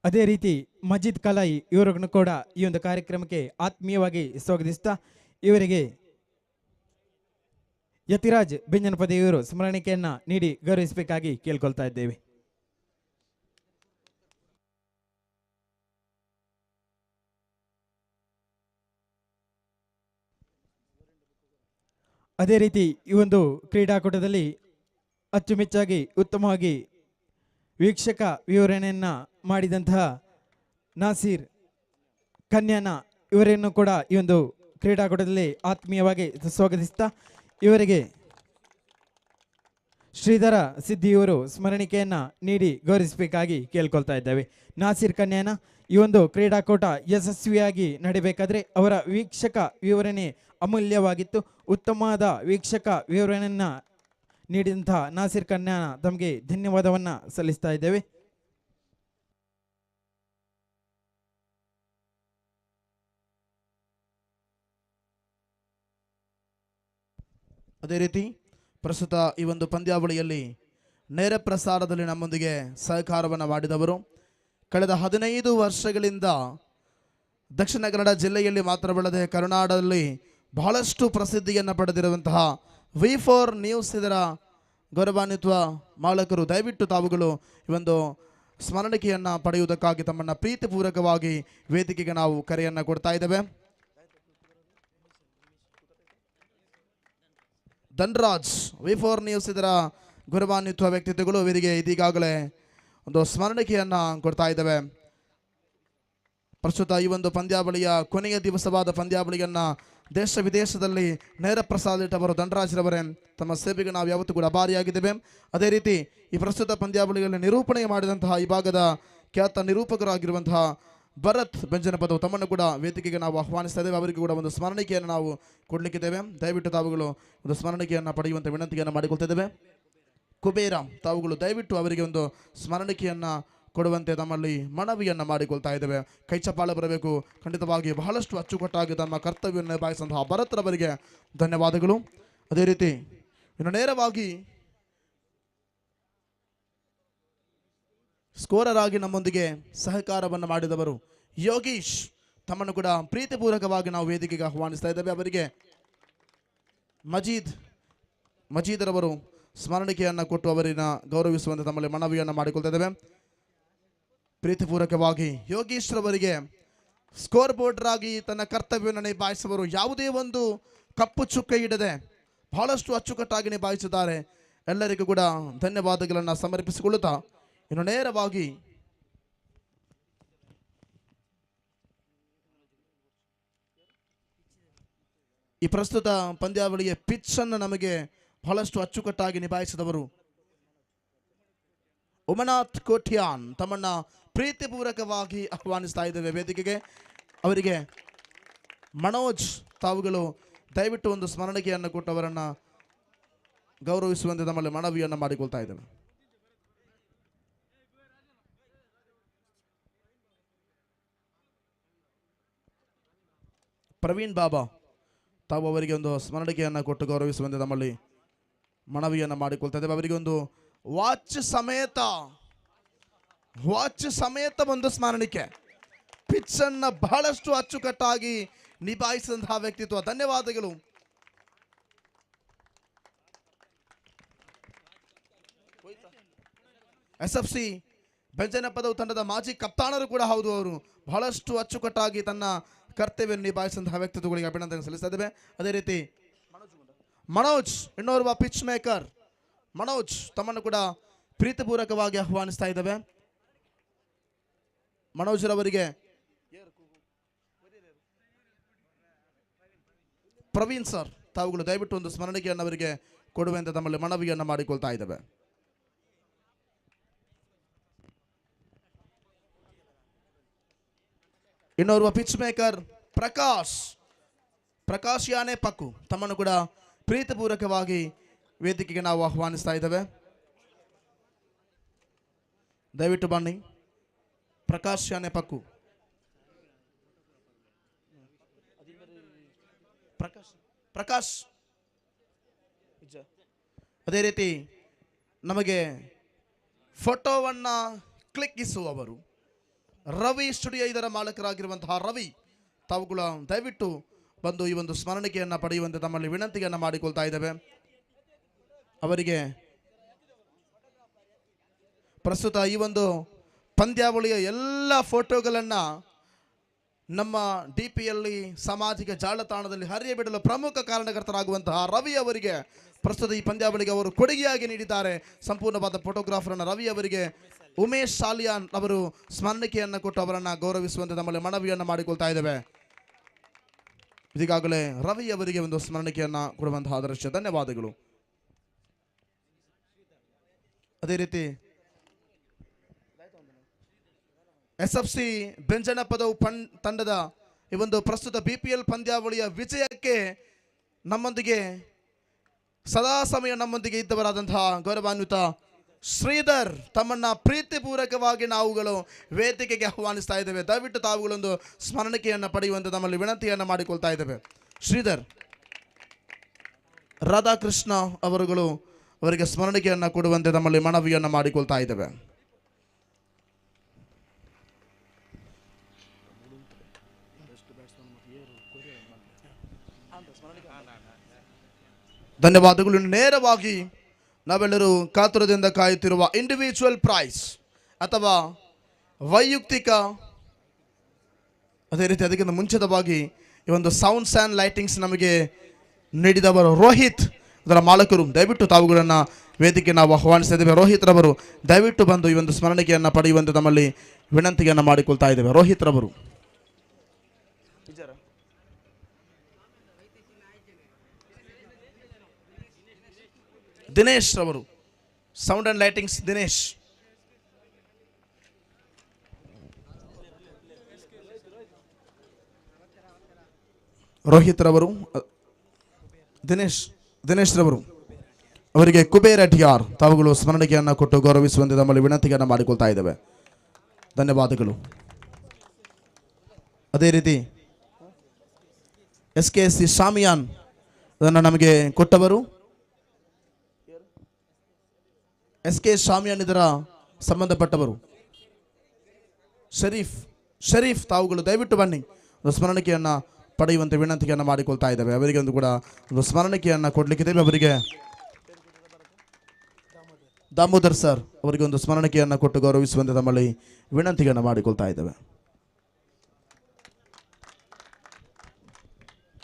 ಅದೇ ರೀತಿ ಮಜೀದ್ ಕಲಾಯಿ ಇವರನ್ನು ಕೂಡ ಈ ಒಂದು ಕಾರ್ಯಕ್ರಮಕ್ಕೆ ಆತ್ಮೀಯವಾಗಿ ಸ್ವಾಗತಿಸ್ತಾ ಇವರಿಗೆ ಯತಿರಾಜ್ ಬೆಂಜನಪದಿ ಇವರು ಸ್ಮರಣಿಕೆಯನ್ನ ನೀಡಿ ಗೌರವಿಸಬೇಕಾಗಿ ಕೇಳ್ಕೊಳ್ತಾ ಇದ್ದೇವೆ. ಅದೇ ರೀತಿ ಈ ಒಂದು ಕ್ರೀಡಾಕೂಟದಲ್ಲಿ ಅಚ್ಚುಮೆಚ್ಚಾಗಿ ಉತ್ತಮವಾಗಿ ವೀಕ್ಷಕ ವಿವರಣೆಯನ್ನ ಮಾಡಿದಂತಹ ನಾಸೀರ್ ಕನ್ಯಾನ ಇವರನ್ನು ಕೂಡ ಈ ಒಂದು ಕ್ರೀಡಾಕೂಟದಲ್ಲಿ ಆತ್ಮೀಯವಾಗಿ ಸ್ವಾಗತಿಸ್ತಾ ಇವರಿಗೆ ಶ್ರೀಧರ ಸಿದ್ದಿ ಇವರು ಸ್ಮರಣಿಕೆಯನ್ನ ನೀಡಿ ಗೌರವಿಸಬೇಕಾಗಿ ಕೇಳ್ಕೊಳ್ತಾ ಇದ್ದೇವೆ. ನಾಸೀರ್ ಕನ್ಯಾನ ಈ ಒಂದು ಕ್ರೀಡಾಕೂಟ ಯಶಸ್ವಿಯಾಗಿ ನಡೀಬೇಕಾದ್ರೆ ಅವರ ವೀಕ್ಷಕ ವಿವರಣೆ ಅಮೂಲ್ಯವಾಗಿತ್ತು. ಉತ್ತಮವಾದ ವೀಕ್ಷಕ ವಿವರಣೆಯನ್ನ ನೀಡಿದಂತಹ ನಾಸೀರ್ ಕನ್ಯಾನ ತಮಗೆ ಧನ್ಯವಾದವನ್ನ ಸಲ್ಲಿಸ್ತಾ ಇದ್ದೇವೆ. ಅದೇ ರೀತಿ ಪ್ರಸ್ತುತ ಈ ಒಂದು ಪಂದ್ಯಾವಳಿಯಲ್ಲಿ ನೇರ ಪ್ರಸಾರದಲ್ಲಿ ನಮ್ಮೊಂದಿಗೆ ಸಹಕಾರವನ್ನು ಮಾಡಿದವರು ಕಳೆದ 15 ವರ್ಷಗಳಿಂದ ದಕ್ಷಿಣ ಕನ್ನಡ ಜಿಲ್ಲೆಯಲ್ಲಿ ಮಾತ್ರವಲ್ಲದೆ ಕರ್ನಾಟಕದಲ್ಲಿ ಬಹಳಷ್ಟು ಪ್ರಸಿದ್ಧಿಯನ್ನು ಪಡೆದಿರುವಂತಹ V4NEWS ಇದರ ಗೌರವಾನ್ವಿತ ಮಾಲಕರು, ದಯವಿಟ್ಟು ತಾವುಗಳು ಈ ಒಂದು ಸ್ಮರಣಿಕೆಯನ್ನು ಪಡೆಯುವುದಕ್ಕಾಗಿ ತಮ್ಮನ್ನು ಪ್ರೀತಿಪೂರ್ವಕವಾಗಿ ವೇದಿಕೆಗೆ ನಾವು ಕರೆಯನ್ನು ಕೊಡ್ತಾ ಇದ್ದೇವೆ. ಧನ್ರಾಜ್ V4NEWS ಇದರ ಗೌರವಾನ್ವಿತ ವ್ಯಕ್ತಿತ್ವಗಳು ಇವರಿಗೆ ಇದೀಗಾಗಲೇ ಒಂದು ಸ್ಮರಣಿಕೆಯನ್ನು ಕೊಡ್ತಾ ಇದ್ದೇವೆ. ಪ್ರಸ್ತುತ ಈ ಒಂದು ಪಂದ್ಯಾವಳಿಯ ಕೊನೆಯ ದಿವಸವಾದ ಪಂದ್ಯಾವಳಿಯನ್ನು ದೇಶ ವಿದೇಶದಲ್ಲಿ ನೇರ ಪ್ರಸಾದಿಟ್ಟವರು ಧನರಾಜ್ರವರೇ, ತಮ್ಮ ಸೇವೆಗೆ ನಾವು ಯಾವತ್ತೂ ಕೂಡ ಅಭಾರಿಯಾಗಿದ್ದೇವೆ. ಅದೇ ರೀತಿ ಈ ಪ್ರಸ್ತುತ ಪಂದ್ಯಾವಳಿಯಲ್ಲಿ ನಿರೂಪಣೆ ಮಾಡಿದಂತಹ ಈ ಭಾಗದ ಖ್ಯಾತ ನಿರೂಪಕರಾಗಿರುವಂತಹ ಭರತ್ ಬೆಂಜನಪದವು ತಮ್ಮನ್ನು ಕೂಡ ವೇದಿಕೆಗೆ ನಾವು ಆಹ್ವಾನಿಸ್ತಾ ಇದ್ದೇವೆ. ಅವರಿಗೆ ಕೂಡ ಒಂದು ಸ್ಮರಣಿಕೆಯನ್ನು ನಾವು ಕೊಡಲಿಕ್ಕಿದ್ದೇವೆ. ದಯವಿಟ್ಟು ತಾವುಗಳು ಒಂದು ಸ್ಮರಣಿಕೆಯನ್ನು ಪಡೆಯುವಂಥ ವಿನಂತಿಯನ್ನು ಮಾಡಿಕೊಳ್ತಿದ್ದೇವೆ. ಕುಬೇರ ತಾವುಗಳು ದಯವಿಟ್ಟು ಅವರಿಗೆ ಒಂದು ಸ್ಮರಣಿಕೆಯನ್ನು ಕೊಡುವಂತೆ ತಮ್ಮಲ್ಲಿ ಮನವಿಯನ್ನು ಮಾಡಿಕೊಳ್ತಾ ಇದ್ದೇವೆ. ಕೈ ಚಪ್ಪಾಳೆ ಬರಬೇಕು. ಖಂಡಿತವಾಗಿ ಬಹಳಷ್ಟು ಅಚ್ಚುಕಟ್ಟಾಗಿ ತಮ್ಮ ಕರ್ತವ್ಯವನ್ನು ನಿಭಾಯಿಸಿದಂತಹ ಭರತ್ರವರಿಗೆ ಧನ್ಯವಾದಗಳು. ಅದೇ ರೀತಿ ಇನ್ನು ನೇರವಾಗಿ ಸ್ಕೋರರ್ ಆಗಿ ನಮ್ಮೊಂದಿಗೆ ಸಹಕಾರವನ್ನು ಮಾಡಿದವರು ಯೋಗೀಶ್, ತಮ್ಮನ್ನು ಕೂಡ ಪ್ರೀತಿಪೂರ್ವಕವಾಗಿ ನಾವು ವೇದಿಕೆಗೆ ಆಹ್ವಾನಿಸ್ತಾ ಇದ್ದೇವೆ. ಅವರಿಗೆ ಮಜೀದರವರು ಸ್ಮರಣಿಕೆಯನ್ನು ಕೊಟ್ಟು ಅವರನ್ನ ಗೌರವಿಸುವಂತೆ ತಮ್ಮಲ್ಲಿ ಮನವಿಯನ್ನು ಮಾಡಿಕೊಳ್ತಾ ಇದ್ದೇವೆ. ಪ್ರೀತಿಪೂರ್ವಕವಾಗಿ ಯೋಗೀಶ್ ರವರಿಗೆ ಸ್ಕೋರ್ ಬೋರ್ಡರ್ ಆಗಿ ತನ್ನ ಕರ್ತವ್ಯವನ್ನು ನಿಭಾಯಿಸುವವರು ಯಾವುದೇ ಒಂದು ಕಪ್ಪು ಚುಕ್ಕೆ ಇಡದೆ ಬಹಳಷ್ಟು ಅಚ್ಚುಕಟ್ಟಾಗಿ ನಿಭಾಯಿಸಿದ್ದಾರೆ. ಎಲ್ಲರಿಗೂ ಕೂಡ ಧನ್ಯವಾದಗಳನ್ನು ಸಮರ್ಪಿಸಿಕೊಳ್ಳುತ್ತಾ ಇನ್ನು ನೇರವಾಗಿ ಈ ಪ್ರಸ್ತುತ ಪಂದ್ಯಾವಳಿಯ ಪಿಚ್ ಅನ್ನು ನಮಗೆ ಬಹಳಷ್ಟು ಅಚ್ಚುಕಟ್ಟಾಗಿ ನಿಭಾಯಿಸಿದವರು ಉಮನಾಥ್ ಕೋಟ್ಯಾನ್ ತಮ್ಮನ್ನ ಪ್ರೀತಿಪೂರ್ವಕವಾಗಿ ಆಹ್ವಾನಿಸ್ತಾ ಇದ್ದೇವೆ ವೇದಿಕೆಗೆ. ಅವರಿಗೆ ಮನೋಜ್ ತಾವುಗಳು ದಯವಿಟ್ಟು ಒಂದು ಸ್ಮರಣಿಕೆಯನ್ನು ಕೊಟ್ಟು ಅವರನ್ನ ಗೌರವಿಸುವಂತೆ ನಮ್ಮಲ್ಲಿ ಮನವಿಯನ್ನು ಮಾಡಿಕೊಳ್ತಾ ಇದ್ದೇವೆ. ಪ್ರವೀಣ್ ಬಾಬಾ ತಾವು ಅವರಿಗೆ ಒಂದು ಸ್ಮರಣಿಕೆಯನ್ನು ಕೊಟ್ಟು ಗೌರವಿಸುವಂತೆ ನಮ್ಮಲ್ಲಿ ಮನವಿಯನ್ನು ಮಾಡಿಕೊಳ್ತಾ ಇದ್ದೇವೆ. ಅವರಿಗೆ ಒಂದು ವಾಚ್ ಸಮೇತ ಒಂದು ಸ್ಮರಣಿಕೆ. ಪಿಚ್ ಅನ್ನ ಬಹಳಷ್ಟು ಅಚ್ಚುಕಟ್ಟಾಗಿ ನಿಭಾಯಿಸಿದಂತಹ ವ್ಯಕ್ತಿತ್ವ. ಧನ್ಯವಾದಗಳು. SFC ಬೆಂಜನಪದವು ತಂಡದ ಮಾಜಿ ಕಪ್ತಾನರು ಕೂಡ ಹೌದು. ಅವರು ಬಹಳಷ್ಟು ಅಚ್ಚುಕಟ್ಟಾಗಿ ತನ್ನ ಕರ್ತವ್ಯ ನಿಭಾಯಿಸಿದಂತಹ ವ್ಯಕ್ತಿತ್ವಗಳಿಗೆ ಅಭಿನಂದನೆ ಸಲ್ಲಿಸ್ತಾ ಇದ್ದೇವೆ. ಅದೇ ರೀತಿ ಮನೋಜ್ ಇನ್ನೋರ್ವ ಪಿಚ್ ಮೇಕರ್ ಮನೋಜ್ ತಮ್ಮನ್ನು ಕೂಡ ಪ್ರೀತಿಪೂರ್ವಕವಾಗಿ ಆಹ್ವಾನಿಸ್ತಾ ಇದ್ದೇವೆ. ಮನೋಜ್ರವರಿಗೆ ಪ್ರವೀಣ್ ಸರ್ ತಾವುಗಳು ದಯವಿಟ್ಟು ಒಂದು ಸ್ಮರಣಿಕೆಯನ್ನು ಅವರಿಗೆ ಕೊಡುವಂತೆ ತಮ್ಮಲ್ಲಿ ಮನವಿಯನ್ನು ಮಾಡಿಕೊಳ್ತಾ ಇದ್ದೇವೆ. ಇನ್ನೋರ್ವ ಪಿಚ್ ಮೇಕರ್ ಪ್ರಕಾಶ್ ಯಾನೆ ಪಕ್ಕು ತಮ್ಮನ್ನು ಕೂಡ ಪ್ರೀತಿಪೂರ್ವಕವಾಗಿ ವೇದಿಕೆಗೆ ನಾವು ಆಹ್ವಾನಿಸ್ತಾ ಇದ್ದೇವೆ. ದಯವಿಟ್ಟು ಬನ್ನಿ. ಪ್ರಕಾಶ್ ಯಾನೆ ಪಕ್ಕು. ಪ್ರಕಾಶ್ ಅದೇ ರೀತಿ ನಮಗೆ ಫೋಟೋವನ್ನ ಕ್ಲಿಕ್ಕಿಸುವವರು ರವಿ ಸ್ಟುಡಿಯೋ ಇದರ ಮಾಲಕರಾಗಿರುವಂತಹ ರವಿ ತಾವುಗಳು ದಯವಿಟ್ಟು ಬಂದು ಈ ಒಂದು ಸ್ಮರಣಿಕೆಯನ್ನು ಪಡೆಯುವಂತೆ ತಮ್ಮಲ್ಲಿ ವಿನಂತಿಯನ್ನು ಮಾಡಿಕೊಳ್ತಾ ಇದ್ದೇವೆ. ಅವರಿಗೆ ಪ್ರಸ್ತುತ ಈ ಒಂದು ಪಂದ್ಯಾವಳಿಯ ಎಲ್ಲ ಫೋಟೋಗಳನ್ನು ನಮ್ಮ DPಯಲ್ಲಿ ಸಾಮಾಜಿಕ ಜಾಲತಾಣದಲ್ಲಿ ಹರಿಯಬಿಡಲು ಪ್ರಮುಖ ಕಾರಣಕರ್ತರಾಗುವಂತಹ ರವಿ ಅವರಿಗೆ ಪ್ರಸ್ತುತ ಈ ಪಂದ್ಯಾವಳಿಗೆ ಅವರು ಕೊಡುಗೆಯಾಗಿ ನೀಡಿದ್ದಾರೆ. ಸಂಪೂರ್ಣವಾದ ಫೋಟೋಗ್ರಾಫರನ್ನು ರವಿ ಅವರಿಗೆ ಉಮೇಶ್ ಸಾಲಿಯಾನ್ ಅವರು ಸ್ಮರಣಿಕೆಯನ್ನು ಕೊಟ್ಟು ಅವರನ್ನು ಗೌರವಿಸುವಂತೆ ನಮ್ಮಲ್ಲಿ ಮನವಿಯನ್ನು ಮಾಡಿಕೊಳ್ತಾ ಇದ್ದೇವೆ. ಈಗಾಗಲೇ ರವಿ ಅವರಿಗೆ ಒಂದು ಸ್ಮರಣಿಕೆಯನ್ನು ಕೊಡುವಂತಹ ದೃಶ್ಯ. ಧನ್ಯವಾದಗಳು. ಅದೇ ರೀತಿ SFC ಬೆಂಜನಪದವು ತಂಡದ ಈ ಒಂದು ಪ್ರಸ್ತುತ BPL ಪಂದ್ಯಾವಳಿಯ ವಿಜಯಕ್ಕೆ ನಮ್ಮೊಂದಿಗೆ ಸದಾ ಸಮಯ ನಮ್ಮೊಂದಿಗೆ ಇದ್ದವರಾದಂತಹ ಗೌರವಾನ್ವಿತ ಶ್ರೀಧರ್ ತಮ್ಮನ್ನ ಪ್ರೀತಿಪೂರ್ವಕವಾಗಿ ನಾವುಗಳು ವೇದಿಕೆಗೆ ಆಹ್ವಾನಿಸ್ತಾ ಇದ್ದೇವೆ. ದಯವಿಟ್ಟು ತಾವುಗಳೊಂದು ಸ್ಮರಣಿಕೆಯನ್ನು ಪಡೆಯುವಂತೆ ನಮ್ಮಲ್ಲಿ ವಿನಂತಿಯನ್ನು ಮಾಡಿಕೊಳ್ತಾ ಇದ್ದೇವೆ. ಶ್ರೀಧರ್ ರಾಧಾಕೃಷ್ಣ ಅವರುಗಳು ಅವರಿಗೆ ಸ್ಮರಣಿಕೆಯನ್ನು ಕೊಡುವಂತೆ ನಮ್ಮಲ್ಲಿ ಮನವಿಯನ್ನು ಮಾಡಿಕೊಳ್ತಾ ಇದ್ದೇವೆ. ಧನ್ಯವಾದಗಳು. ನೇರವಾಗಿ ನಾವೆಲ್ಲರೂ ಕಾತುರದಿಂದ ಕಾಯುತ್ತಿರುವ ಇಂಡಿವಿಜುವಲ್ ಪ್ರೈಸ್ ಅಥವಾ ವೈಯಕ್ತಿಕ, ಅದೇ ರೀತಿ ಅದಕ್ಕಿಂತ ಮುಂಚಿತವಾಗಿ ಈ ಒಂದು ಸೌಂಡ್ಸ್ ಆ್ಯಂಡ್ ಲೈಟಿಂಗ್ಸ್ ನಮಗೆ ನೀಡಿದವರು ರೋಹಿತ್ ಅದರ ಮಾಲಕರು. ದಯವಿಟ್ಟು ತಾವುಗಳನ್ನು ವೇದಿಕೆ ನಾವು ಆಹ್ವಾನಿಸ್ತಾ ಇದ್ದೇವೆ. ರೋಹಿತ್ ರವರು ದಯವಿಟ್ಟು ಬಂದು ಈ ಒಂದು ಸ್ಮರಣಿಕೆಯನ್ನು ಪಡೆಯುವಂತೆ ನಮ್ಮಲ್ಲಿ ವಿನಂತಿಯನ್ನು ಮಾಡಿಕೊಳ್ತಾ ಇದ್ದೇವೆ. ರೋಹಿತ್ ರವರು. ದಿನೇಶ್ ರವರು sound and lightings Dinesh. Rohit ರವರು ದಿನೇಶ್ ರವರು ಅವರಿಗೆ ಕುಬೇರ್ ಅಠಿಯಾರ್ ತಾವುಗಳು ಸ್ಮರಣಿಕೆಯನ್ನು ಕೊಟ್ಟು ಗೌರವಿಸುವಂತೆ ನಮ್ಮಲ್ಲಿ ವಿನಂತಿಯನ್ನು ಮಾಡಿಕೊಳ್ತಾ ಇದ್ದೇವೆ. ಧನ್ಯವಾದಗಳು. ಅದೇ ರೀತಿ SKSC ಶಾಮಿಯಾನ್ ಅದನ್ನು ನಮಗೆ ಕೊಟ್ಟವರು SK ಶಾಮಿಯಾನ್ ಇದರ ಸಂಬಂಧಪಟ್ಟವರು ಶರೀಫ್ ತಾವುಗಳು ದಯವಿಟ್ಟು ಬನ್ನಿ ಒಂದು ಸ್ಮರಣಿಕೆಯನ್ನು ಪಡೆಯುವಂತೆ ವಿನಂತಿಯನ್ನು ಮಾಡಿಕೊಳ್ತಾ ಇದ್ದೇವೆ. ಅವರಿಗೆ ಒಂದು ಕೂಡ ಒಂದು ಸ್ಮರಣಿಕೆಯನ್ನು ಕೊಡಲಿಕ್ಕಿದ್ದೇವೆ. ಅವರಿಗೆ ದಾಮೋದರ್ ಸರ್ ಅವರಿಗೆ ಒಂದು ಸ್ಮರಣಿಕೆಯನ್ನು ಕೊಟ್ಟು ಗೌರವಿಸುವಂತೆ ನಮ್ಮಲ್ಲಿ ವಿನಂತಿಯನ್ನು ಮಾಡಿಕೊಳ್ತಾ ಇದ್ದೇವೆ.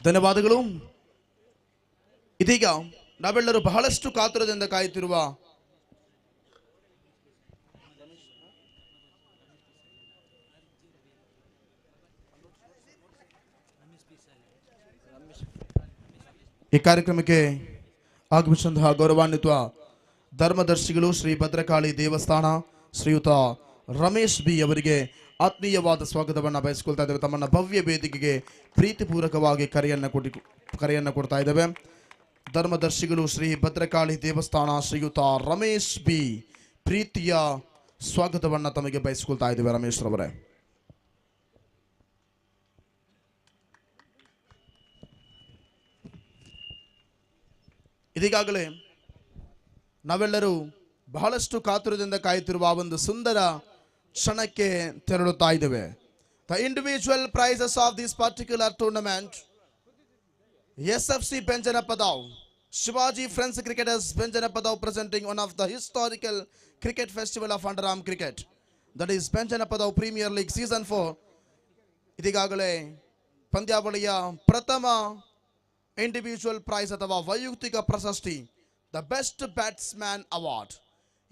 ಧನ್ಯವಾದಗಳು. ಇದೀಗ ನಾವೆಲ್ಲರೂ ಬಹಳಷ್ಟು ಕಾತುರದಿಂದ ಕಾಯುತ್ತಿರುವ ಈ ಕಾರ್ಯಕ್ರಮಕ್ಕೆ ಆಗಮಿಸಿದಂತಹ ಗೌರವಾನ್ವಿತ ಧರ್ಮದರ್ಶಿಗಳು ಶ್ರೀ ಭದ್ರಕಾಳಿ ದೇವಸ್ಥಾನ ಶ್ರೀಯುತ ರಮೇಶ್ ಬಿ ಅವರಿಗೆ ಆತ್ಮೀಯವಾದ ಸ್ವಾಗತವನ್ನು ಬಯಸಿಕೊಳ್ತಾ ಇದ್ದೇವೆ. ತಮ್ಮನ್ನ ಭವ್ಯ ವೇದಿಕೆಗೆ ಪ್ರೀತಿಪೂರ್ವಕವಾಗಿ ಕರೆಯನ್ನು ಕೊಡ್ತಾ ಇದ್ದೇವೆ. ಧರ್ಮದರ್ಶಿಗಳು ಶ್ರೀ ಭದ್ರಕಾಳಿ ದೇವಸ್ಥಾನ ಶ್ರೀಯುತ ರಮೇಶ್ ಬಿ ಪ್ರೀತಿಯ ಸ್ವಾಗತವನ್ನು ತಮಗೆ ಬಯಸಿಕೊಳ್ತಾ ಇದ್ದೇವೆ. ರಮೇಶ್ ರವರೇ, ಇದೀಗಾಗಲೇ ನಾವೆಲ್ಲರೂ ಬಹಳಷ್ಟು ಕಾತುರದಿಂದ ಕಾಯುತ್ತಿರುವ ಒಂದು ಸುಂದರ ಕ್ಷಣಕ್ಕೆ ತೆರಳುತ್ತಾ ಇದ್ದೇವೆ. The individual prizes of this particular tournament SFC Benjanapadavu, Shivaji Friends Cricketers Benjanapadavu presenting one of the historical cricket festival of underarm cricket, that is Benjanapadavu Premier League Season 4. ಇದೀಗಾಗಲೇ ಪಂದ್ಯಾವಳಿಯ ಪ್ರಥಮ ಇಂಡಿವಿಜುವಲ್ ಪ್ರೈಸ್ ಅಥವಾ ವೈಯಕ್ತಿಕ ಪ್ರಶಸ್ತಿ ದ ಬೆಸ್ಟ್ ಬ್ಯಾಟ್ಸ್ಮ್ಯಾನ್ ಅವಾರ್ಡ್,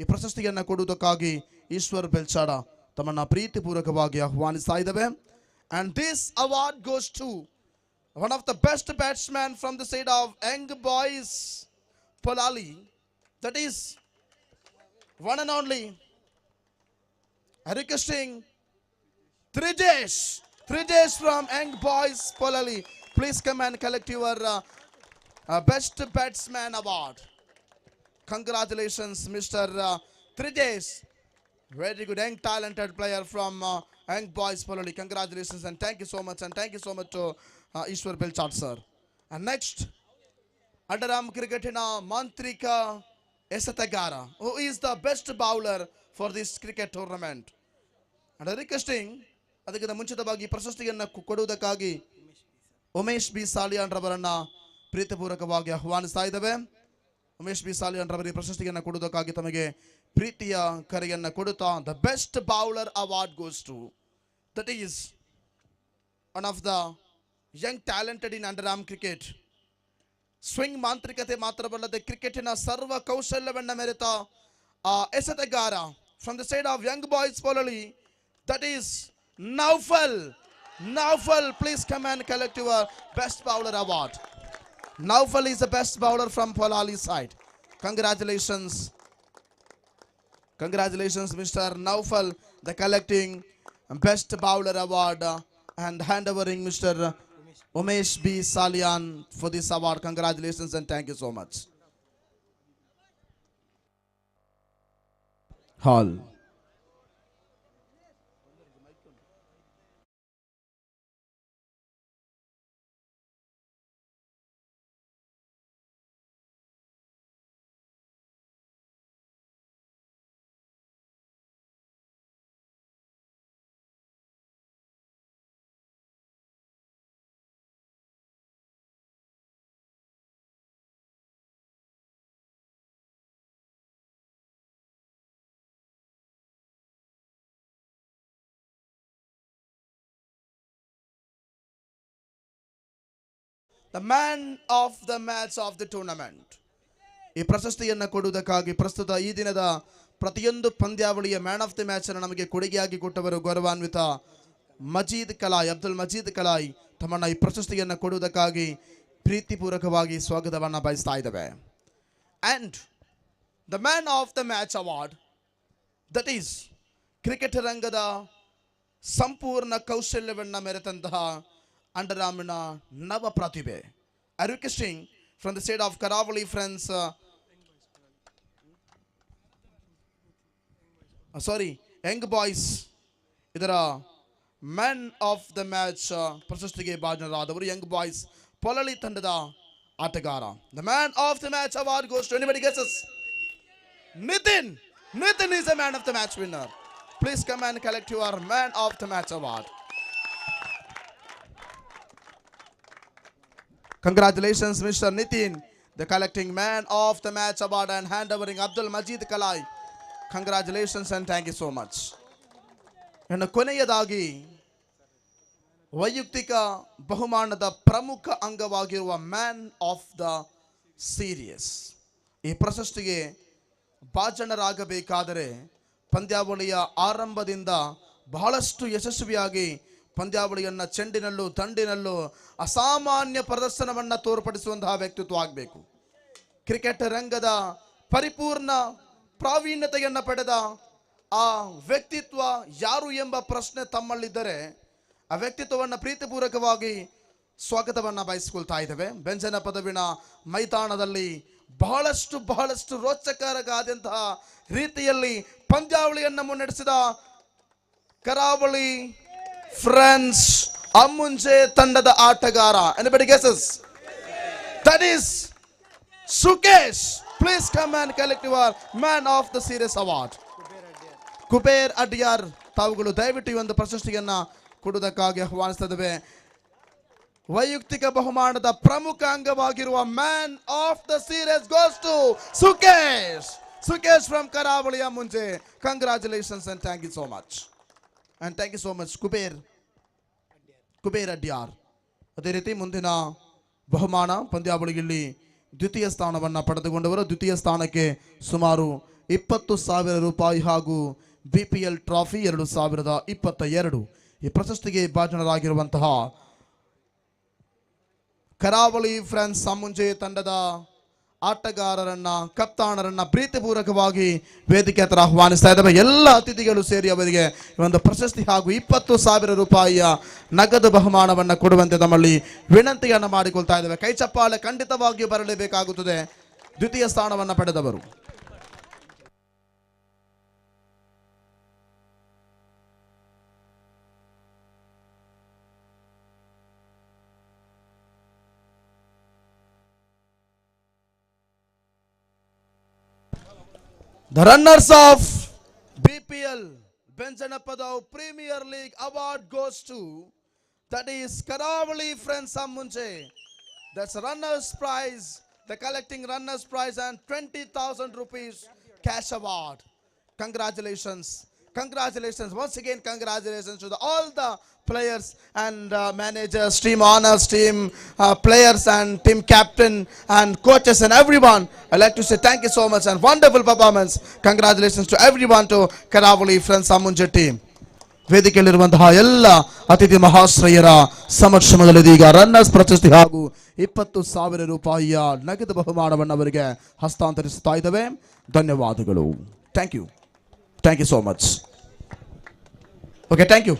ಈ ಪ್ರಶಸ್ತಿಯನ್ನು ಕೊಡುವುದಕ್ಕಾಗಿ ಈಶ್ವರ್ ಬೆಲ್ಚಾಡ ತಮ್ಮನ್ನ ಪ್ರೀತಿಪೂರ್ವಕವಾಗಿ ಆಹ್ವಾನಿಸ್ತಾ ಇದ್ದೇವೆ. And this award goes to one of the best batsmen from the side of Young Boys Polali, that is one and only requesting Trijesh from Young Boys Polali. Please come and collect your best batsman award. Congratulations, Mr. Trijesh, very good young talented player from Young Boys Polali. Congratulations and thank you so much, and thank you so much to Ishwar Belchat sir. And next, underarm cricket in Mantrika Esatagara, who is the best bowler for this cricket tournament. And requesting ಅದಕ್ಕಿಂತ ಮುಂಚಿತವಾಗಿ ಪ್ರಶಸ್ತಿಯನ್ನು ಕೊಡುವುದಕ್ಕಾಗಿ ಉಮೇಶ್ ಬಿ ಸಾಲಿಯಾನ್ ರವರನ್ನ ಪ್ರೀತಿಪೂರ್ವಕವಾಗಿ ಆಹ್ವಾನಿಸ್ತಾ ಇದ್ದೇವೆ. ಉಮೇಶ್ ಬಿ ಸಾಲಿಯಾನ್ ರವರಿಗೆ ಪ್ರಶಸ್ತಿಯನ್ನು ಕೊಡುವುದಕ್ಕಾಗಿ ತಮಗೆ ಪ್ರೀತಿಯ ಕರೆಯನ್ನು ಕೊಡುತ್ತಾ the best bowler award goes to, that is one of the young talented in underarm cricket. Swing ಮಾಂತ್ರಿಕತೆ ಮಾತ್ರವಲ್ಲದೆ ಕ್ರಿಕೆಟಿನ ಸರ್ವ ಕೌಶಲ್ಯವನ್ನು ಮೆರೆತ ಎಸೆತಗಾರ from the side of young boys Polali, that is Naufal, please come and collect your best bowler award. Naufal is the best bowler from Polali side. Congratulations, Mr. Naufal, the collecting best bowler award and handovering Mr. Umesh B. Salian for this award. Congratulations and thank you so much. Hall. The man of the match of the tournament. ಈ ಪ್ರಶಸ್ತಿಯನ್ನು ಕೊಡುವುದಕ್ಕಾಗಿ ಪ್ರಸ್ತುತ ಈ ದಿನದ ಪ್ರತಿಯೊಂದು ಪಂದ್ಯಾವಳಿಯ ಮ್ಯಾನ್ ಆಫ್ ದಿ ಮ್ಯಾಚ್ ಅನ್ನು ನಮಗೆ ಕೊಡುಗೆಯಾಗಿ ಕೊಟ್ಟವರು ಗೌರವಾನ್ವಿತ ಅಬ್ದುಲ್ ಮಜೀದ್ ಕಲಾಯ್ ತಮ್ಮನ್ನ ಈ ಪ್ರಶಸ್ತಿಯನ್ನು ಕೊಡುವುದಕ್ಕಾಗಿ ಪ್ರೀತಿಪೂರ್ವಕವಾಗಿ ಸ್ವಾಗತವನ್ನು ಬಯಸ್ತಾ ಇದ್ದೇವೆ. And the man of the match award, that is cricket ರಂಗದ ಸಂಪೂರ್ಣ ಕೌಶಲ್ಯವನ್ನು ಮೆರೆತಂತಹ ಅಂಡರ್ಆರ್ಮ್ನ ನವ ಪ್ರತಿಭೆ. I requesting from the side of Karavali friends, young boys, ಇದರ ಮ್ಯಾನ್ ಆಫ್ ದ ಮ್ಯಾಚ್ ಪ್ರಶಸ್ತಿಗೆ ಭಾಜನರಾದವರು ಯಂಗ್ ಬಾಯ್ಸ್ ಪೊಲಳಿ ತಂಡದ ಆಟಗಾರ. The man of the match award goes to anybody guesses? Nitin is the man of the match winner. Please come and collect your man of the match award. Congratulations, Mr. Nitin, the collecting man of the match award and handovering Abdul Majid Kalai. Congratulations and thank you so much. And ಕೊನೆಯದಾಗಿ ವೈಯಕ್ತಿಕ ಬಹುಮಾನದ ಪ್ರಮುಖ ಅಂಗವಾಗಿರುವ ಮ್ಯಾನ್ ಆಫ್ ದ ಸೀರಿಯಸ್. ಈ ಪ್ರಶಸ್ತಿಗೆ ಭಾಜನರಾಗಬೇಕಾದರೆ ಪಂದ್ಯಾವಳಿಯ ಆರಂಭದಿಂದ ಬಹಳಷ್ಟು ಯಶಸ್ವಿಯಾಗಿ ಪಂದ್ಯಾವಳಿಯನ್ನು ಚೆಂಡಿನಲ್ಲೂ ದಂಡಿನಲ್ಲೂ ಅಸಾಮಾನ್ಯ ಪ್ರದರ್ಶನವನ್ನು ತೋರ್ಪಡಿಸುವಂತಹ ವ್ಯಕ್ತಿತ್ವ ಆಗಬೇಕು. ಕ್ರಿಕೆಟ್ ರಂಗದ ಪರಿಪೂರ್ಣ ಪ್ರಾವೀಣ್ಯತೆಯನ್ನು ಪಡೆದ ಆ ವ್ಯಕ್ತಿತ್ವ ಯಾರು ಎಂಬ ಪ್ರಶ್ನೆ ತಮ್ಮಲ್ಲಿದ್ದರೆ ಆ ವ್ಯಕ್ತಿತ್ವವನ್ನು ಪ್ರೀತಿಪೂರ್ವಕವಾಗಿ ಸ್ವಾಗತವನ್ನು ಬಯಸಿಕೊಳ್ತಾ ಇದ್ದೇವೆ. ಬೆಂಜನಪದವಿನ ಮೈದಾನದಲ್ಲಿ ಬಹಳಷ್ಟು ರೋಚಕರವಾದಂತಹ ರೀತಿಯಲ್ಲಿ ಪಂದ್ಯಾವಳಿಯನ್ನು ಮುನ್ನಡೆಸಿದ ಕರಾವಳಿ ಫ್ರೆಂಡ್ಸ್ ಅಮ್ಮುಂಜೆ ತಂಡದ ಆಟಗಾರ. Anybody guesses? That is Sukesh. Please come and collect your Man of the Series award. Kuber Adyar ತಾವುಗಳು ದಯವಿಟ್ಟು ಈ ಒಂದು ಪ್ರಶಸ್ತಿಯನ್ನ ಕೊಡುವುದಕ್ಕಾಗಿ ಆಹ್ವಾನಿಸ್ತಾ ಇದ್ದೇವೆ. ವೈಯಕ್ತಿಕ ಬಹುಮಾನದ ಪ್ರಮುಖ ಅಂಗವಾಗಿರುವ man of the series goes to Sukesh from ಕರಾವಳಿಯ ಮುಂಚೆ. Congratulations and thank you so much. And thank you so much Kuber Adyar. ಅದೇ ರೀತಿ ಮುಂದಿನ ಬಹುಮಾನ ಪಂದ್ಯಾವಳಿಯಲ್ಲಿ ದ್ವಿತೀಯ ಸ್ಥಾನವನ್ನು ಪಡೆದುಕೊಂಡವರು. ದ್ವಿತೀಯ ಸ್ಥಾನಕ್ಕೆ ಸುಮಾರು 20,000 ರೂಪಾಯಿ ಹಾಗೂ BPL ಟ್ರಾಫಿ 2022. ಈ ಪ್ರಶಸ್ತಿಗೆ ಭಾಜನರಾಗಿರುವಂತಹ ಕರಾವಳಿ ಫ್ರೆಂಡ್ಸ್ ಅಮ್ಮುಂಜೆ ತಂಡದ ಆಟಗಾರರನ್ನ ಕಪ್ತಾನರನ್ನ ಪ್ರೀತಿಪೂರ್ವಕವಾಗಿ ವೇದಿಕೆ ಹತ್ರ ಆಹ್ವಾನಿಸ್ತಾ ಇದ್ದಾವೆ. ಎಲ್ಲ ಅತಿಥಿಗಳು ಸೇರಿ ಅವರಿಗೆ ಒಂದು ಪ್ರಶಸ್ತಿ ಹಾಗೂ 20,000 ರೂಪಾಯಿಯ ನಗದು ಬಹುಮಾನವನ್ನು ಕೊಡುವಂತೆ ನಮ್ಮಲ್ಲಿ ವಿನಂತಿಯನ್ನು ಮಾಡಿಕೊಳ್ತಾ ಇದ್ದೇವೆ. ಕೈ ಚಪ್ಪಾಳೆ ಖಂಡಿತವಾಗಿಯೂ ಬರಲೇಬೇಕಾಗುತ್ತದೆ ದ್ವಿತೀಯ ಸ್ಥಾನವನ್ನು ಪಡೆದವರು. The runners of BPL Benjanapadavu Premier League award goes to, that is Karavali Friends Ammunche. That's runners prize. They're collecting runners prize and 20,000 rupees cash award. Congratulations. Once again, congratulations to all the players and managers, team honors, team players and team captain and coaches and everyone. I'd like to say thank you so much and wonderful performance. Congratulations to everyone to Karavali Friends Ammunche team. ವೇದಿಕೆಯಲ್ಲಿರುವಂತಹ ಎಲ್ಲ ಅತಿಥಿ ಮಹಾಶ್ರಯರ ಸಮಕ್ಷಮದಲ್ಲಿ ಇದೀಗ ರನ್ನರ್ಸ್ ಪ್ರಶಸ್ತಿ ಹಾಗೂ 20,000 ರೂಪಾಯಿಯ ನಗದು ಬಹುಮಾನವನ್ನು ಅವರಿಗೆ ಹಸ್ತಾಂತರಿಸುತ್ತಾ ಇದ್ದೇವೆ. ಧನ್ಯವಾದಗಳು. Thank you so much. Okay, thank you.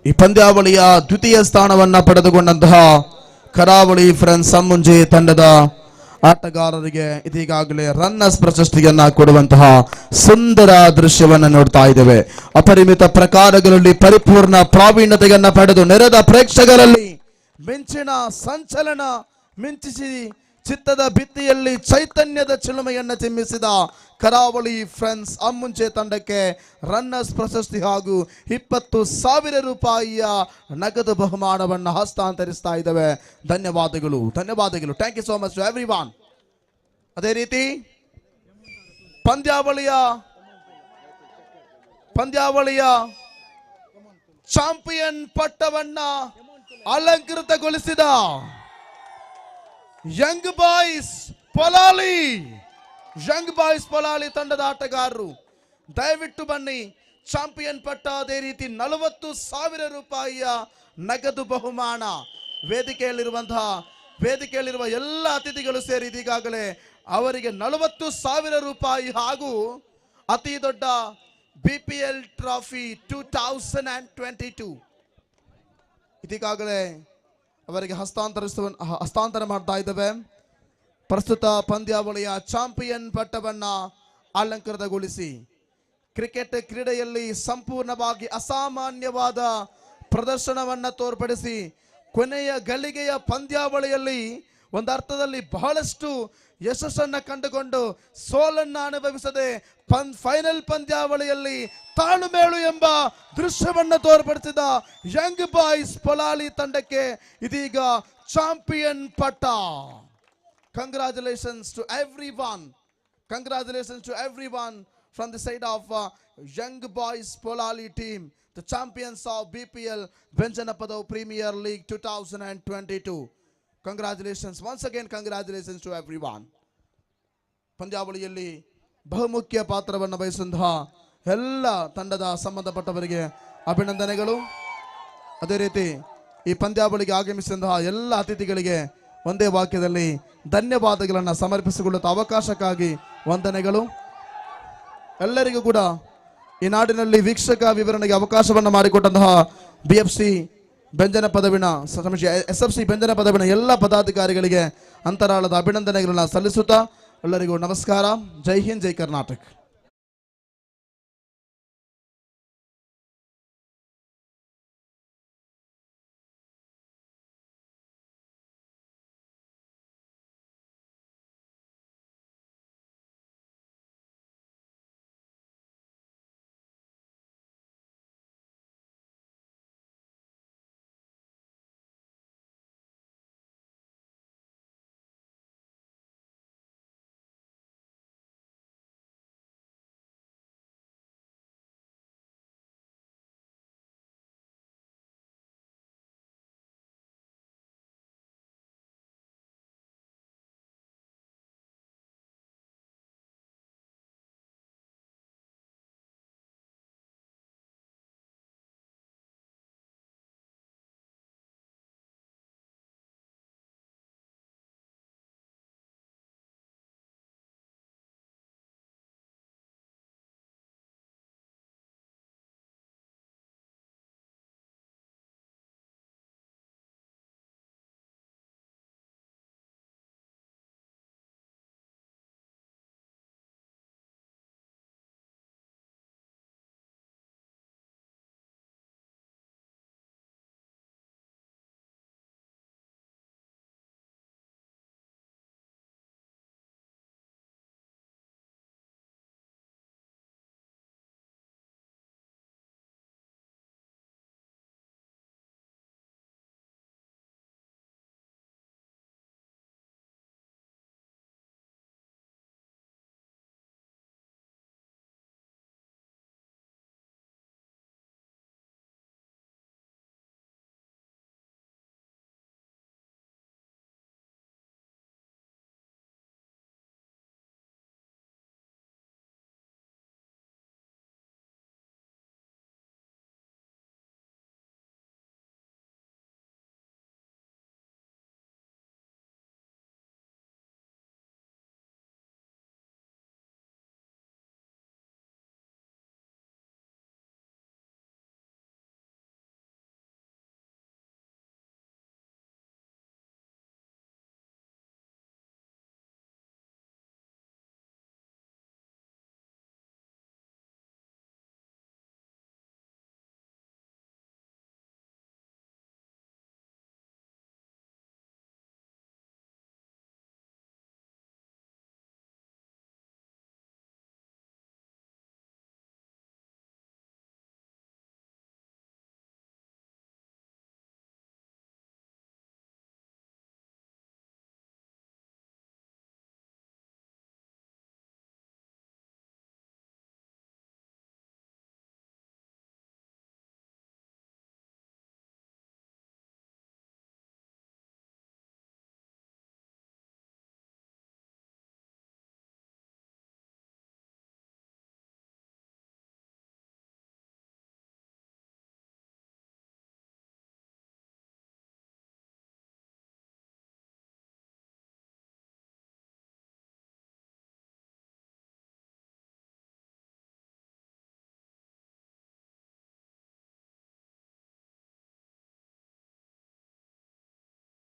ಈ ಪಂದ್ಯಾವಳಿಯ ದ್ವಿತೀಯ ಸ್ಥಾನವನ್ನ ಪಡೆದುಕೊಂಡಂತಹ ಕರಾವಳಿ ಫ್ರೆಂಡ್ಸ್ ಅಮ್ಮುಂಜೆ ತಂಡದ ಆಟಗಾರರಿಗೆ ಇದೀಗಾಗಲೇ ರನ್ನರ್ಸ್ ಪ್ರಶಸ್ತಿಯನ್ನ ಕೊಡುವಂತಹ ಸುಂದರ ದೃಶ್ಯವನ್ನ ನೋಡ್ತಾ ಇದ್ದೇವೆ. ಅಪರಿಮಿತ ಪ್ರಕಾರಗಳಲ್ಲಿ ಪರಿಪೂರ್ಣ ಪ್ರಾವೀಣ್ಯತೆಯನ್ನ ಪಡೆದು ನೆರೆದ ಪ್ರೇಕ್ಷಕರಲ್ಲಿ ಮಿಂಚಿನ ಸಂಚಲನ ಮಿಂಚಿಸಿ ಚಿತ್ತದ ಭಿತ್ತಿಯಲ್ಲಿ ಚೈತನ್ಯದ ಚಿಲುಮೆಯನ್ನು ಚಿಮ್ಮಿಸಿದ ಕರಾವಳಿ ಫ್ರೆಂಡ್ಸ್ ಅಮ್ಮುಂಚೆ ತಂಡಕ್ಕೆ ರನ್ನರ್ಸ್ ಪ್ರಶಸ್ತಿ ಹಾಗೂ 20,000 ರೂಪಾಯಿಯ ನಗದು ಬಹುಮಾನವನ್ನು ಹಸ್ತಾಂತರಿಸ್ತಾ ಇದ್ದೇವೆ. ಧನ್ಯವಾದಗಳು. Thank you so much to everyone. ಅದೇ ರೀತಿ ಪಂದ್ಯಾವಳಿಯ ಚಾಂಪಿಯನ್ ಪಟ್ಟವನ್ನ ಅಲಂಕೃತಗೊಳಿಸಿದ ಯಂಗ್ ಬಾಯ್ಸ್ ಪೊಲಾಲಿ ತಂಡದ ಆಟಗಾರರು ದಯವಿಟ್ಟು ಬನ್ನಿ. ಚಾಂಪಿಯನ್ ಪಟ್ಟ, ಅದೇ ರೀತಿ 40,000 ರೂಪಾಯಿಯ ನಗದು ಬಹುಮಾನ. ವೇದಿಕೆಯಲ್ಲಿರುವ ಎಲ್ಲ ಅತಿಥಿಗಳು ಸೇರಿ ಇದೀಗಾಗಲೇ ಅವರಿಗೆ 40,000 ರೂಪಾಯಿ ಹಾಗೂ ಅತಿ ದೊಡ್ಡ BPL ಟ್ರಾಫಿ 2022 ಇದೀಗಾಗಲೇ ಅವರಿಗೆ ಹಸ್ತಾಂತರ ಮಾಡ್ತಾ ಇದ್ದೇವೆ. ಪ್ರಸ್ತುತ ಪಂದ್ಯಾವಳಿಯ ಚಾಂಪಿಯನ್ ಪಟ್ಟವನ್ನ ಅಲಂಕೃತಗೊಳಿಸಿ ಕ್ರಿಕೆಟ್ ಕ್ರೀಡೆಯಲ್ಲಿ ಸಂಪೂರ್ಣವಾಗಿ ಅಸಾಮಾನ್ಯವಾದ ಪ್ರದರ್ಶನವನ್ನ ತೋರ್ಪಡಿಸಿ ಕೊನೆಯ ಗಳಿಗೆಯ ಪಂದ್ಯಾವಳಿಯಲ್ಲಿ ಒಂದರ್ಥದಲ್ಲಿ ಬಹಳಷ್ಟು ಯಶಸ್ಸನ್ನ ಕಂಡುಕೊಂಡು ಸೋಲನ್ನ ಅನುಭವಿಸದೆ ಫೈನಲ್ ಪಂದ್ಯಾವಳಿಯಲ್ಲಿ ತಾಳುಮೇಳು ಎಂಬ ದೃಶ್ಯವನ್ನ ತೋರ್ಪಡಿಸಿದ ಯಂಗ್ ಬಾಯ್ಸ್ ಪೊಲಾಲಿ ತಂಡಕ್ಕೆ ಇದೀಗ ಚಾಂಪಿಯನ್ ಪಟ್ಟ. Congratulations to everyone. Congratulations to everyone from the side of Young Boys Polali team, the champions of BPL Benjanapadavu Premier League 2022. Congratulations once again, congratulations to everyone. ಪಂದ್ಯಾವಳಿಯಲ್ಲಿ ಬಹುಮುಖ್ಯ ಪಾತ್ರವನ್ನು ವಹಿಸಿದಂತಹ ಎಲ್ಲ ತಂಡದ ಸಂಬಂಧಪಟ್ಟವರಿಗೆ ಅಭಿನಂದನೆಗಳು. ಅದೇ ರೀತಿ ಈ ಪಂದ್ಯಾವಳಿಗೆ ಆಗಮಿಸಿದಂತಹ ಎಲ್ಲ ಅತಿಥಿಗಳಿಗೆ ಒಂದೇ ವಾಕ್ಯದಲ್ಲಿ ಧನ್ಯವಾದಗಳನ್ನು ಸಮರ್ಪಿಸಿಕೊಳ್ಳುತ್ತಾ ಅವಕಾಶಕ್ಕಾಗಿ ವಂದನೆಗಳು. ಎಲ್ಲರಿಗೂ ಕೂಡ ಈ ನಾಡಿನಲ್ಲಿ ವೀಕ್ಷಕ ವಿವರಣೆಗೆ ಅವಕಾಶವನ್ನು ಮಾಡಿಕೊಟ್ಟಂತಹ BFC ಬೆಂಜನಪದವಿನ SFC ಬೆಂಜನಪದವಿನ ಎಲ್ಲ ಪದಾಧಿಕಾರಿಗಳಿಗೆ ಅಂತರಾಳದ ಅಭಿನಂದನೆಗಳನ್ನು ಸಲ್ಲಿಸುತ್ತಾ ಎಲ್ಲರಿಗೂ ನಮಸ್ಕಾರ. ಜೈ ಹಿಂದ್, ಜೈ ಕರ್ನಾಟಕ.